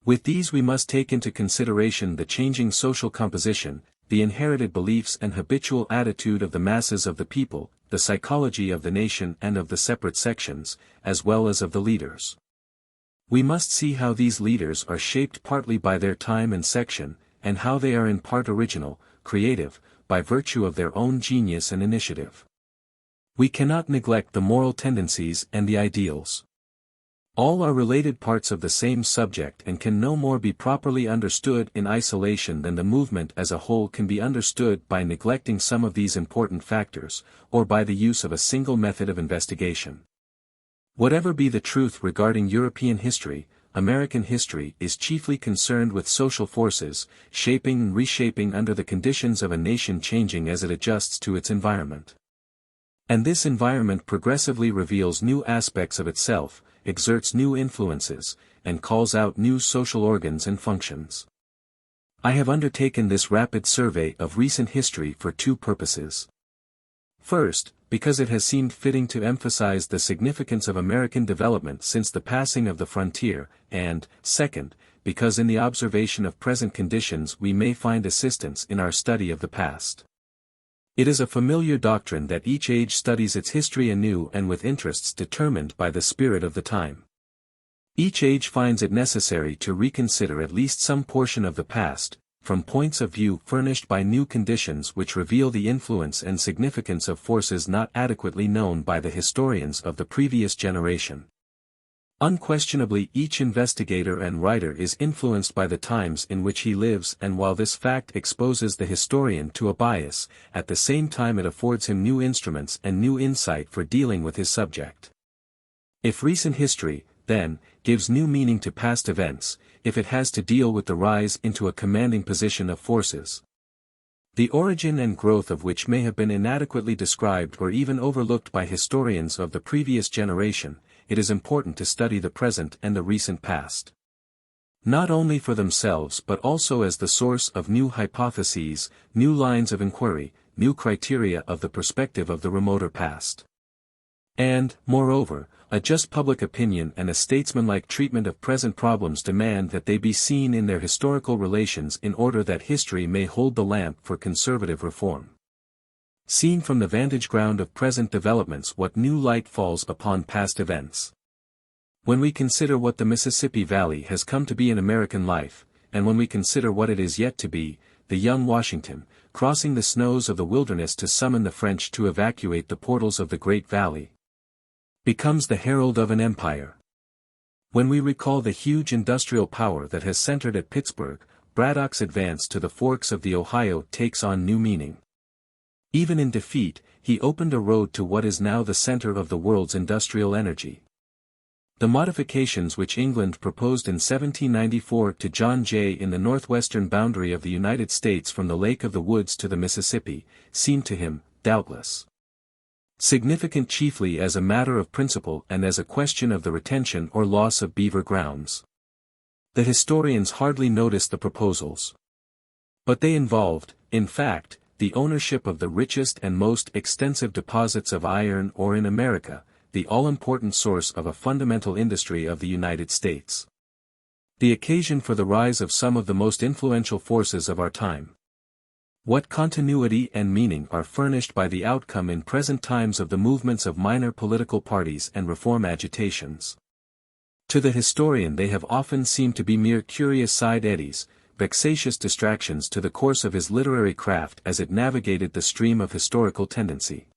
With these we must take into consideration the changing social composition, the inherited beliefs and habitual attitude of the masses of the people, the psychology of the nation and of the separate sections, as well as of the leaders. We must see how these leaders are shaped partly by their time and section, and how they are in part original, creative, by virtue of their own genius and initiative. We cannot neglect the moral tendencies and the ideals. All are related parts of the same subject and can no more be properly understood in isolation than the movement as a whole can be understood by neglecting some of these important factors, or by the use of a single method of investigation. Whatever be the truth regarding European history, American history is chiefly concerned with social forces, shaping and reshaping under the conditions of a nation changing as it adjusts to its environment. And this environment progressively reveals new aspects of itself, exerts new influences, and calls out new social organs and functions. I have undertaken this rapid survey of recent history for two purposes. First, because it has seemed fitting to emphasize the significance of American development since the passing of the frontier, and, second, because in the observation of present conditions we may find assistance in our study of the past. It is a familiar doctrine that each age studies its history anew and with interests determined by the spirit of the time. Each age finds it necessary to reconsider at least some portion of the past, from points of view furnished by new conditions which reveal the influence and significance of forces not adequately known by the historians of the previous generation. Unquestionably, each investigator and writer is influenced by the times in which he lives, and while this fact exposes the historian to a bias, at the same time it affords him new instruments and new insight for dealing with his subject. If recent history, then, gives new meaning to past events, if it has to deal with the rise into a commanding position of forces, the origin and growth of which may have been inadequately described or even overlooked by historians of the previous generation, it is important to study the present and the recent past. Not only for themselves but also as the source of new hypotheses, new lines of inquiry, new criteria of the perspective of the remoter past. And, moreover, a just public opinion and a statesmanlike treatment of present problems demand that they be seen in their historical relations in order that history may hold the lamp for conservative reform. Seen from the vantage ground of present developments, what new light falls upon past events. When we consider what the Mississippi Valley has come to be in American life, and when we consider what it is yet to be, the young Washington, crossing the snows of the wilderness to summon the French to evacuate the portals of the Great Valley, becomes the herald of an empire. When we recall the huge industrial power that has centered at Pittsburgh, Braddock's advance to the forks of the Ohio takes on new meaning. Even in defeat, he opened a road to what is now the center of the world's industrial energy. The modifications which England proposed in 1794 to John Jay in the northwestern boundary of the United States from the Lake of the Woods to the Mississippi, seemed to him, doubtless, significant chiefly as a matter of principle and as a question of the retention or loss of beaver grounds. The historians hardly noticed the proposals. But they involved, in fact, the ownership of the richest and most extensive deposits of iron ore in America, the all-important source of a fundamental industry of the United States. The occasion for the rise of some of the most influential forces of our time. What continuity and meaning are furnished by the outcome in present times of the movements of minor political parties and reform agitations? To the historian they have often seemed to be mere curious side eddies, vexatious distractions to the course of his literary craft as it navigated the stream of historical tendency.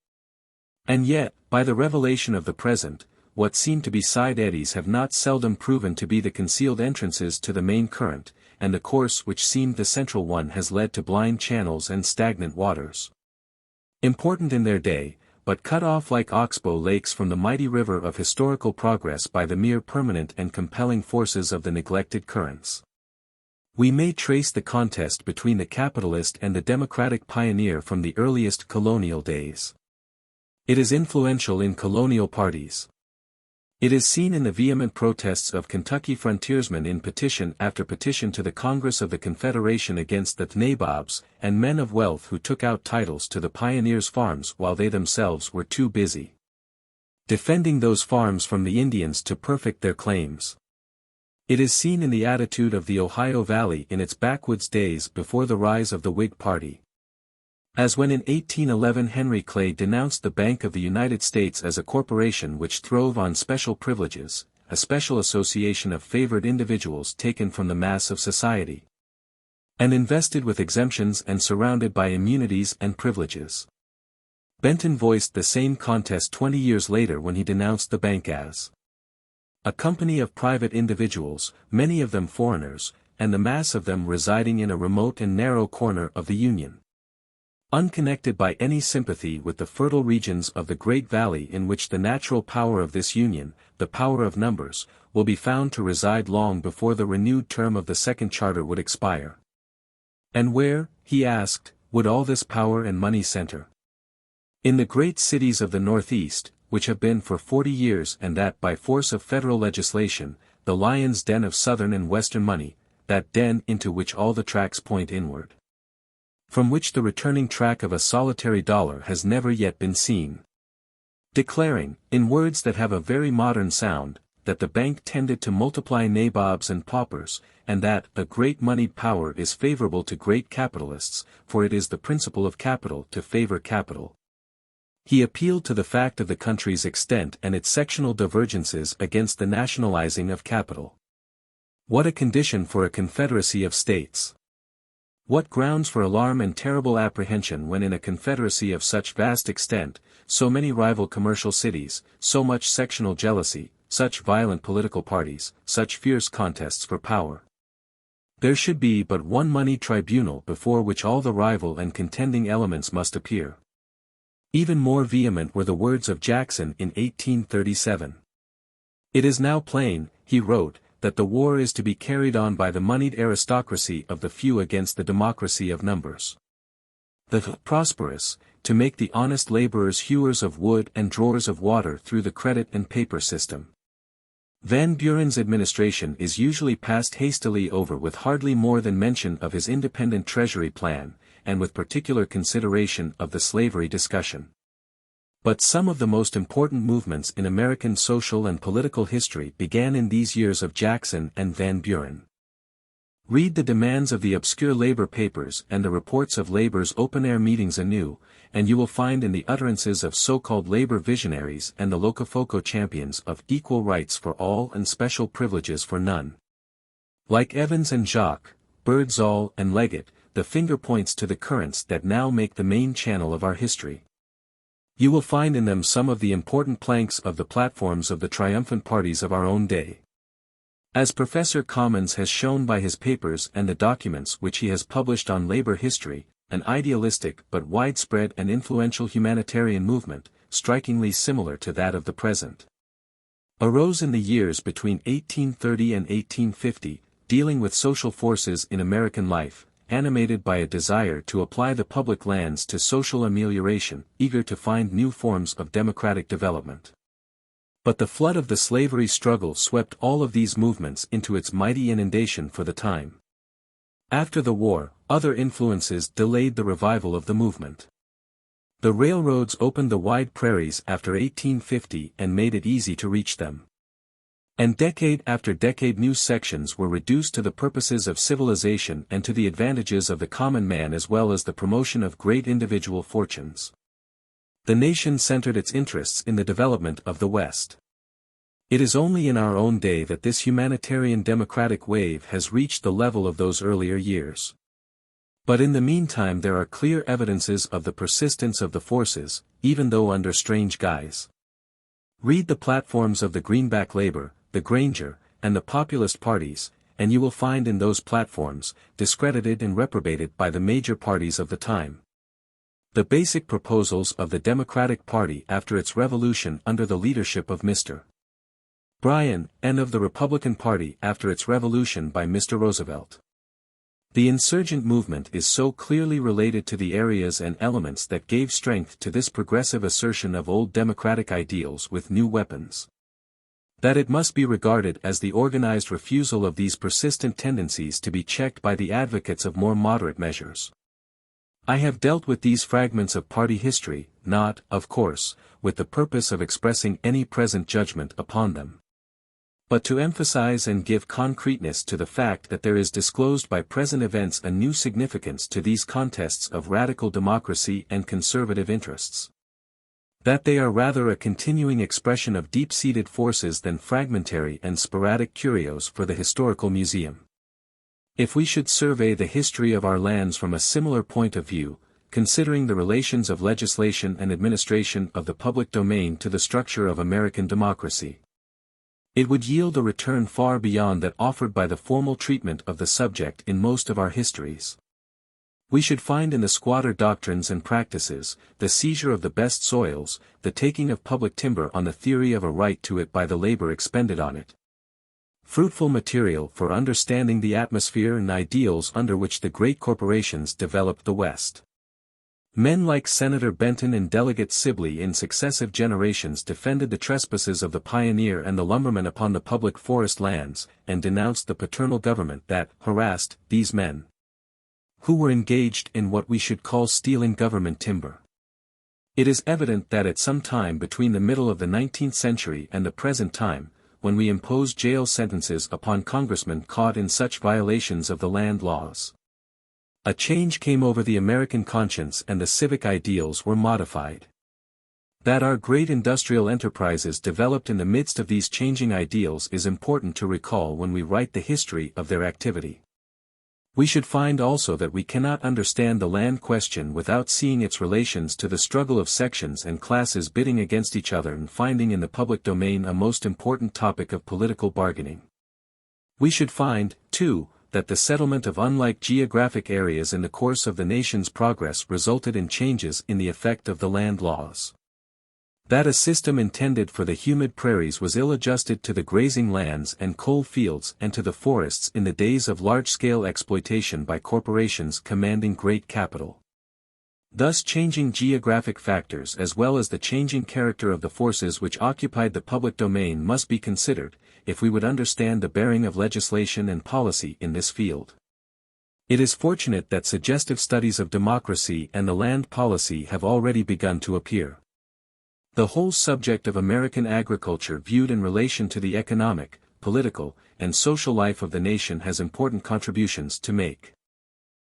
And yet, by the revelation of the present, what seem to be side eddies have not seldom proven to be the concealed entrances to the main current, and the course which seemed the central one has led to blind channels and stagnant waters. Important in their day, but cut off like oxbow lakes from the mighty river of historical progress by the mere permanent and compelling forces of the neglected currents. We may trace the contest between the capitalist and the democratic pioneer from the earliest colonial days. It is influential in colonial parties. It is seen in the vehement protests of Kentucky frontiersmen in petition after petition to the Congress of the Confederation against the nabobs and men of wealth who took out titles to the pioneers' farms while they themselves were too busy defending those farms from the Indians to perfect their claims. It is seen in the attitude of the Ohio Valley in its backwoods days before the rise of the Whig Party. As when in 1811 Henry Clay denounced the Bank of the United States as a corporation which throve on special privileges, a special association of favored individuals taken from the mass of society, and invested with exemptions and surrounded by immunities and privileges. Benton voiced the same contest 20 years later when he denounced the bank as a company of private individuals, many of them foreigners, and the mass of them residing in a remote and narrow corner of the Union, unconnected by any sympathy with the fertile regions of the Great Valley in which the natural power of this Union, the power of numbers, will be found to reside long before the renewed term of the Second Charter would expire. And where, he asked, would all this power and money center? In the great cities of the Northeast, which have been for 40 years and that by force of federal legislation, the lion's den of Southern and Western money, that den into which all the tracks point inward, from which the returning track of a solitary dollar has never yet been seen. Declaring, in words that have a very modern sound, that the bank tended to multiply nabobs and paupers, and that a great moneyed power is favorable to great capitalists, for it is the principle of capital to favor capital. He appealed to the fact of the country's extent and its sectional divergences against the nationalizing of capital. What a condition for a confederacy of states! What grounds for alarm and terrible apprehension when in a confederacy of such vast extent, so many rival commercial cities, so much sectional jealousy, such violent political parties, such fierce contests for power. There should be but one money tribunal before which all the rival and contending elements must appear. Even more vehement were the words of Jackson in 1837. It is now plain, he wrote, that the war is to be carried on by the moneyed aristocracy of the few against the democracy of numbers. The prosperous, to make the honest laborers hewers of wood and drawers of water through the credit and paper system. Van Buren's administration is usually passed hastily over with hardly more than mention of his independent treasury plan, and with particular consideration of the slavery discussion. But some of the most important movements in American social and political history began in these years of Jackson and Van Buren. Read the demands of the obscure labor papers and the reports of labor's open-air meetings anew, and you will find in the utterances of so-called labor visionaries and the Locofoco champions of equal rights for all and special privileges for none. Like Evans and Jacques, Birdsall and Leggett, the finger points to the currents that now make the main channel of our history. You will find in them some of the important planks of the platforms of the triumphant parties of our own day. As Professor Commons has shown by his papers and the documents which he has published on labor history, an idealistic but widespread and influential humanitarian movement, strikingly similar to that of the present, arose in the years between 1830 and 1850, dealing with social forces in American life, animated by a desire to apply the public lands to social amelioration, eager to find new forms of democratic development. But the flood of the slavery struggle swept all of these movements into its mighty inundation for the time. After the war, other influences delayed the revival of the movement. The railroads opened the wide prairies after 1850 and made it easy to reach them. And decade after decade new sections were reduced to the purposes of civilization and to the advantages of the common man as well as the promotion of great individual fortunes. The nation centered its interests in the development of the West. It is only in our own day that this humanitarian democratic wave has reached the level of those earlier years. But in the meantime there are clear evidences of the persistence of the forces, even though under strange guise. Read the platforms of the Greenback Labor, the Granger, and the Populist parties, and you will find in those platforms, discredited and reprobated by the major parties of the time, the basic proposals of the Democratic Party after its revolution under the leadership of Mr. Bryan, and of the Republican Party after its revolution by Mr. Roosevelt. The insurgent movement is so clearly related to the areas and elements that gave strength to this progressive assertion of old democratic ideals with new weapons, that it must be regarded as the organized refusal of these persistent tendencies to be checked by the advocates of more moderate measures. I have dealt with these fragments of party history, not, of course, with the purpose of expressing any present judgment upon them, but to emphasize and give concreteness to the fact that there is disclosed by present events a new significance to these contests of radical democracy and conservative interests. That they are rather a continuing expression of deep-seated forces than fragmentary and sporadic curios for the historical museum. If we should survey the history of our lands from a similar point of view, considering the relations of legislation and administration of the public domain to the structure of American democracy, it would yield a return far beyond that offered by the formal treatment of the subject in most of our histories. We should find in the squatter doctrines and practices, the seizure of the best soils, the taking of public timber on the theory of a right to it by the labor expended on it, fruitful material for understanding the atmosphere and ideals under which the great corporations developed the West. Men like Senator Benton and Delegate Sibley in successive generations defended the trespasses of the pioneer and the lumberman upon the public forest lands, and denounced the paternal government that harassed these men, who were engaged in what we should call stealing government timber. It is evident that at some time between the middle of the 19th century and the present time, when we impose jail sentences upon congressmen caught in such violations of the land laws, a change came over the American conscience and the civic ideals were modified. That our great industrial enterprises developed in the midst of these changing ideals is important to recall when we write the history of their activity. We should find also that we cannot understand the land question without seeing its relations to the struggle of sections and classes bidding against each other and finding in the public domain a most important topic of political bargaining. We should find, too, that the settlement of unlike geographic areas in the course of the nation's progress resulted in changes in the effect of the land laws. That a system intended for the humid prairies was ill-adjusted to the grazing lands and coal fields and to the forests in the days of large-scale exploitation by corporations commanding great capital. Thus changing geographic factors as well as the changing character of the forces which occupied the public domain must be considered, if we would understand the bearing of legislation and policy in this field. It is fortunate that suggestive studies of democracy and the land policy have already begun to appear. The whole subject of American agriculture viewed in relation to the economic, political, and social life of the nation has important contributions to make.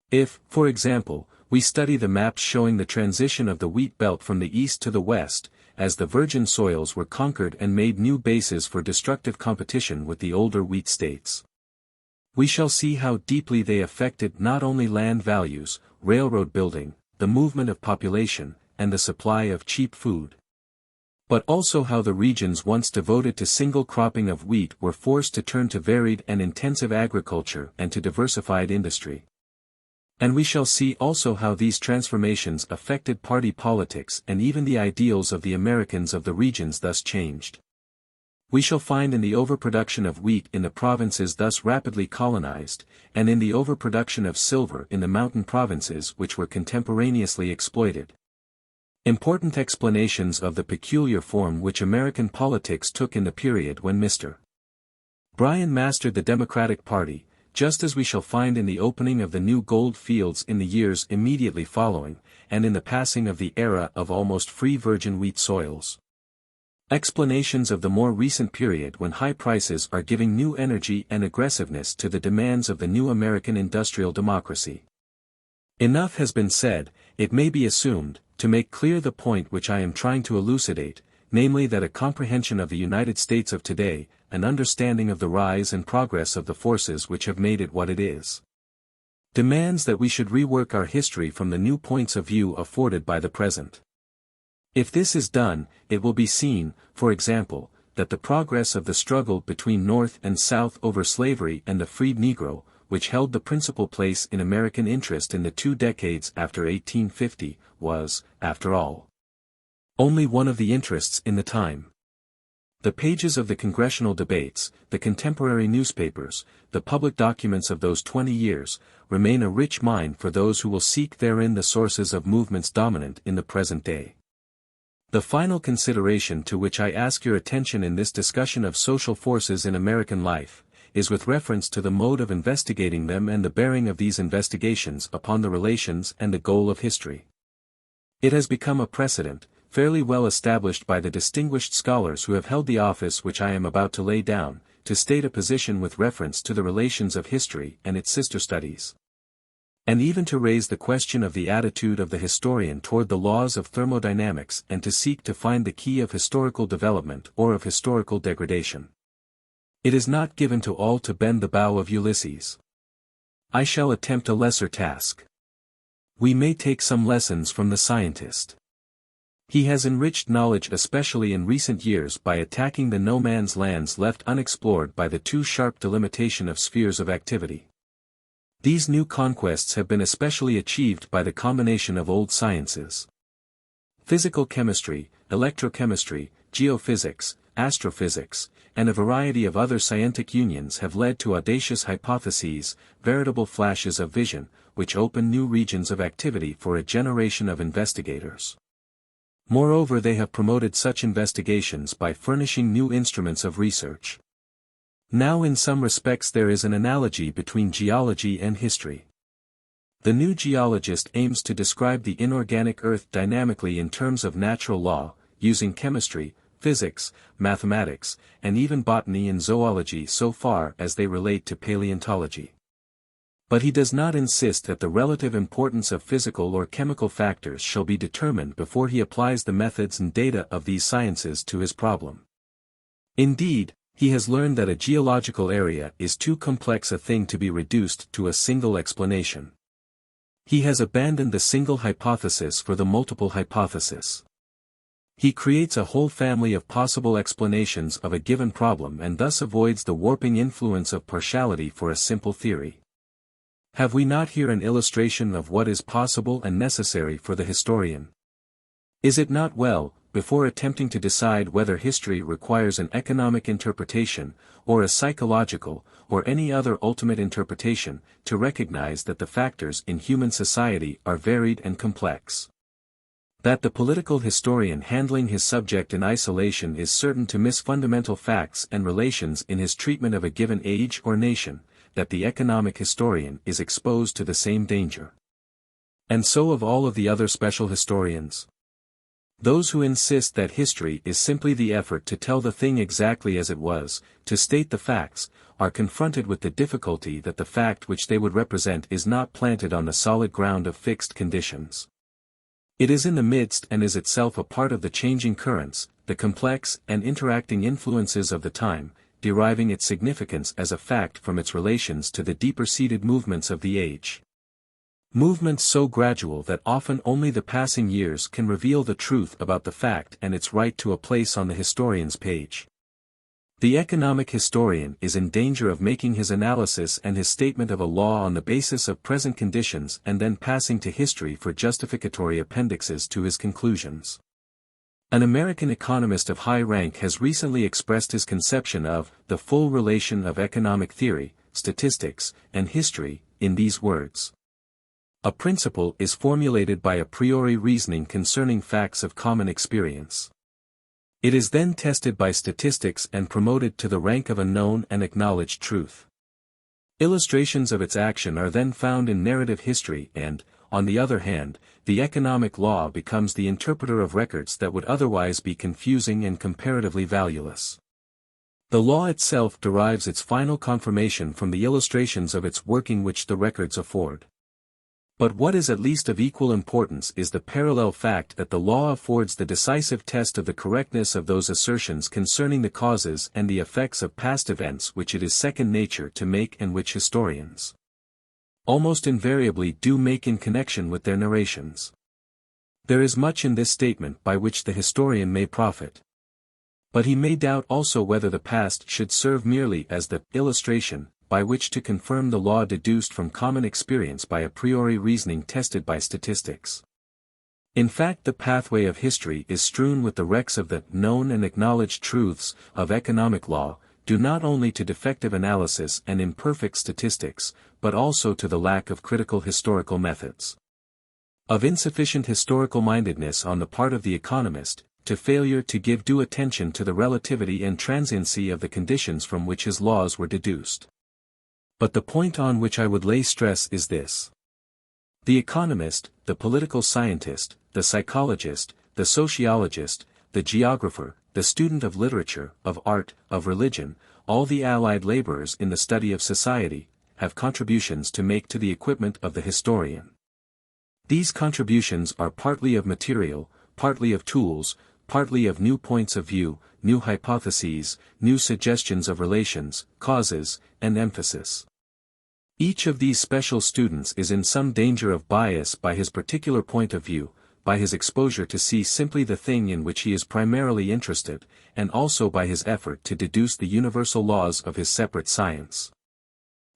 If, for example, we study the maps showing the transition of the wheat belt from the east to the west, as the virgin soils were conquered and made new bases for destructive competition with the older wheat states, we shall see how deeply they affected not only land values, railroad building, the movement of population, and the supply of cheap food, but also how the regions once devoted to single cropping of wheat were forced to turn to varied and intensive agriculture and to diversified industry. And we shall see also how these transformations affected party politics and even the ideals of the Americans of the regions thus changed. We shall find in the overproduction of wheat in the provinces thus rapidly colonized, and in the overproduction of silver in the mountain provinces which were contemporaneously exploited, important explanations of the peculiar form which American politics took in the period when Mr. Bryan mastered the Democratic Party, just as we shall find in the opening of the new gold fields in the years immediately following, and in the passing of the era of almost free virgin wheat soils. Explanations of the more recent period when high prices are giving new energy and aggressiveness to the demands of the new American industrial democracy. Enough has been said, it may be assumed, to make clear the point which I am trying to elucidate, namely that a comprehension of the United States of today, an understanding of the rise and progress of the forces which have made it what it is, demands that we should rework our history from the new points of view afforded by the present. If this is done, it will be seen, for example, that the progress of the struggle between North and South over slavery and the freed Negro, which held the principal place in American interest in the 2 decades after 1850, was, after all, only one of the interests in the time. The pages of the congressional debates, the contemporary newspapers, the public documents of those 20 years, remain a rich mine for those who will seek therein the sources of movements dominant in the present day. The final consideration to which I ask your attention in this discussion of social forces in American life, is with reference to the mode of investigating them and the bearing of these investigations upon the relations and the goal of history. It has become a precedent, fairly well established by the distinguished scholars who have held the office which I am about to lay down, to state a position with reference to the relations of history and its sister studies, and even to raise the question of the attitude of the historian toward the laws of thermodynamics and to seek to find the key of historical development or of historical degradation. It is not given to all to bend the bow of Ulysses. I shall attempt a lesser task. We may take some lessons from the scientist. He has enriched knowledge especially in recent years by attacking the no man's lands left unexplored by the too sharp delimitation of spheres of activity. These new conquests have been especially achieved by the combination of old sciences. Physical chemistry, electrochemistry, geophysics, astrophysics, and a variety of other scientific unions have led to audacious hypotheses, veritable flashes of vision, which open new regions of activity for a generation of investigators. Moreover, they have promoted such investigations by furnishing new instruments of research. Now in some respects there is an analogy between geology and history. The new geologist aims to describe the inorganic earth dynamically in terms of natural law, using chemistry, physics, mathematics, and even botany and zoology so far as they relate to paleontology. But he does not insist that the relative importance of physical or chemical factors shall be determined before he applies the methods and data of these sciences to his problem. Indeed, he has learned that a geological area is too complex a thing to be reduced to a single explanation. He has abandoned the single hypothesis for the multiple hypothesis. He creates a whole family of possible explanations of a given problem and thus avoids the warping influence of partiality for a simple theory. Have we not here an illustration of what is possible and necessary for the historian? Is it not well, before attempting to decide whether history requires an economic interpretation, or a psychological, or any other ultimate interpretation, to recognize that the factors in human society are varied and complex? That the political historian handling his subject in isolation is certain to miss fundamental facts and relations in his treatment of a given age or nation, that the economic historian is exposed to the same danger. And so of all of the other special historians. Those who insist that history is simply the effort to tell the thing exactly as it was, to state the facts, are confronted with the difficulty that the fact which they would represent is not planted on the solid ground of fixed conditions. It is in the midst and is itself a part of the changing currents, the complex and interacting influences of the time, deriving its significance as a fact from its relations to the deeper-seated movements of the age. Movements so gradual that often only the passing years can reveal the truth about the fact and its right to a place on the historian's page. The economic historian is in danger of making his analysis and his statement of a law on the basis of present conditions and then passing to history for justificatory appendixes to his conclusions. An American economist of high rank has recently expressed his conception of the full relation of economic theory, statistics, and history, in these words. A principle is formulated by a priori reasoning concerning facts of common experience. It is then tested by statistics and promoted to the rank of a known and acknowledged truth. Illustrations of its action are then found in narrative history and, on the other hand, the economic law becomes the interpreter of records that would otherwise be confusing and comparatively valueless. The law itself derives its final confirmation from the illustrations of its working which the records afford. But what is at least of equal importance is the parallel fact that the law affords the decisive test of the correctness of those assertions concerning the causes and the effects of past events which it is second nature to make and which historians almost invariably do make in connection with their narrations. There is much in this statement by which the historian may profit. But he may doubt also whether the past should serve merely as the illustration by which to confirm the law deduced from common experience by a priori reasoning tested by statistics. In fact, the pathway of history is strewn with the wrecks of the known and acknowledged truths of economic law, due not only to defective analysis and imperfect statistics, but also to the lack of critical historical methods. Of insufficient historical mindedness on the part of the economist, to failure to give due attention to the relativity and transiency of the conditions from which his laws were deduced. But the point on which I would lay stress is this. The economist, the political scientist, the psychologist, the sociologist, the geographer, the student of literature, of art, of religion, all the allied laborers in the study of society, have contributions to make to the equipment of the historian. These contributions are partly of material, partly of tools, partly of new points of view, new hypotheses, new suggestions of relations, causes, and emphasis. Each of these special students is in some danger of bias by his particular point of view, by his exposure to see simply the thing in which he is primarily interested, and also by his effort to deduce the universal laws of his separate science.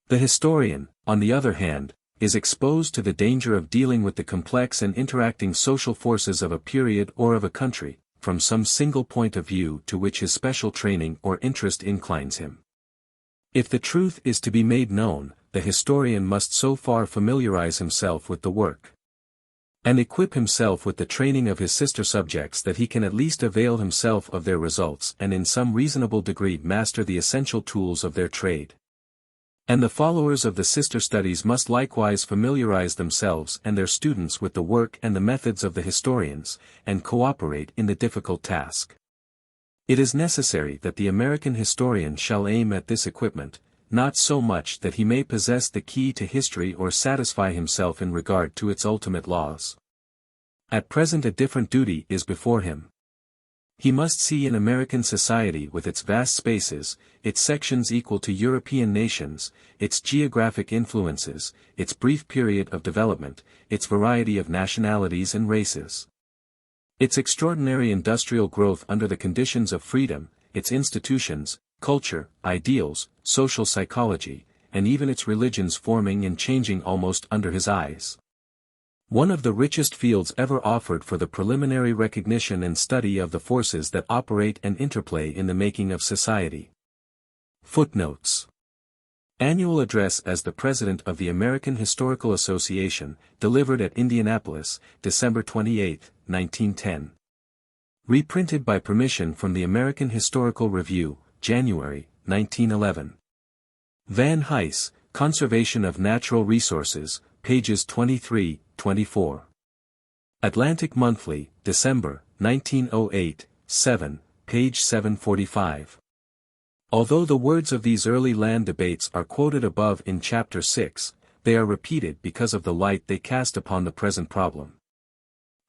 The historian, on the other hand, is exposed to the danger of dealing with the complex and interacting social forces of a period or of a country, from some single point of view to which his special training or interest inclines him. If the truth is to be made known, the historian must so far familiarize himself with the work and equip himself with the training of his sister subjects that he can at least avail himself of their results and in some reasonable degree master the essential tools of their trade. And the followers of the sister studies must likewise familiarize themselves and their students with the work and the methods of the historians, and cooperate in the difficult task. It is necessary that the American historian shall aim at this equipment, not so much that he may possess the key to history or satisfy himself in regard to its ultimate laws. At present a different duty is before him. He must see in American society with its vast spaces, its sections equal to European nations, its geographic influences, its brief period of development, its variety of nationalities and races, its extraordinary industrial growth under the conditions of freedom, its institutions, culture, ideals, social psychology, and even its religions forming and changing almost under his eyes. One of the richest fields ever offered for the preliminary recognition and study of the forces that operate and interplay in the making of society. Footnotes. Annual Address as the President of the American Historical Association, delivered at Indianapolis, December 28, 1910. Reprinted by permission from the American Historical Review, January, 1911. Van Hise, Conservation of Natural Resources, pages 23, 24. Atlantic Monthly, December, 1908, 7, page 745. Although the words of these early land debates are quoted above in Chapter 6, they are repeated because of the light they cast upon the present problem.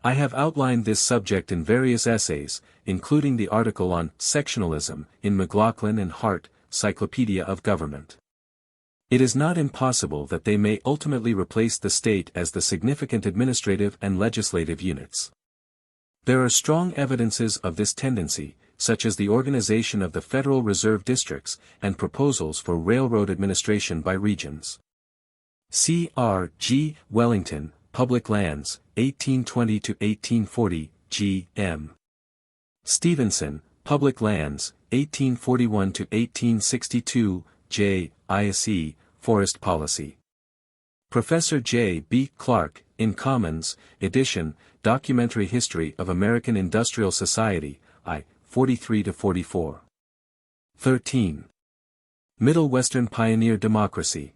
I have outlined this subject in various essays, including the article on sectionalism in McLaughlin and Hart, Cyclopedia of Government. It is not impossible that they may ultimately replace the state as the significant administrative and legislative units. There are strong evidences of this tendency, such as the organization of the Federal Reserve Districts, and proposals for railroad administration by regions. C. R. G. Wellington, Public Lands, 1820–1840, G. M. Stevenson, Public Lands, 1841–1862, J. ISE, Forest Policy. Professor J. B. Clark, in Commons, edition, Documentary History of American Industrial Society, I. 43–44. 13. Middle Western Pioneer Democracy.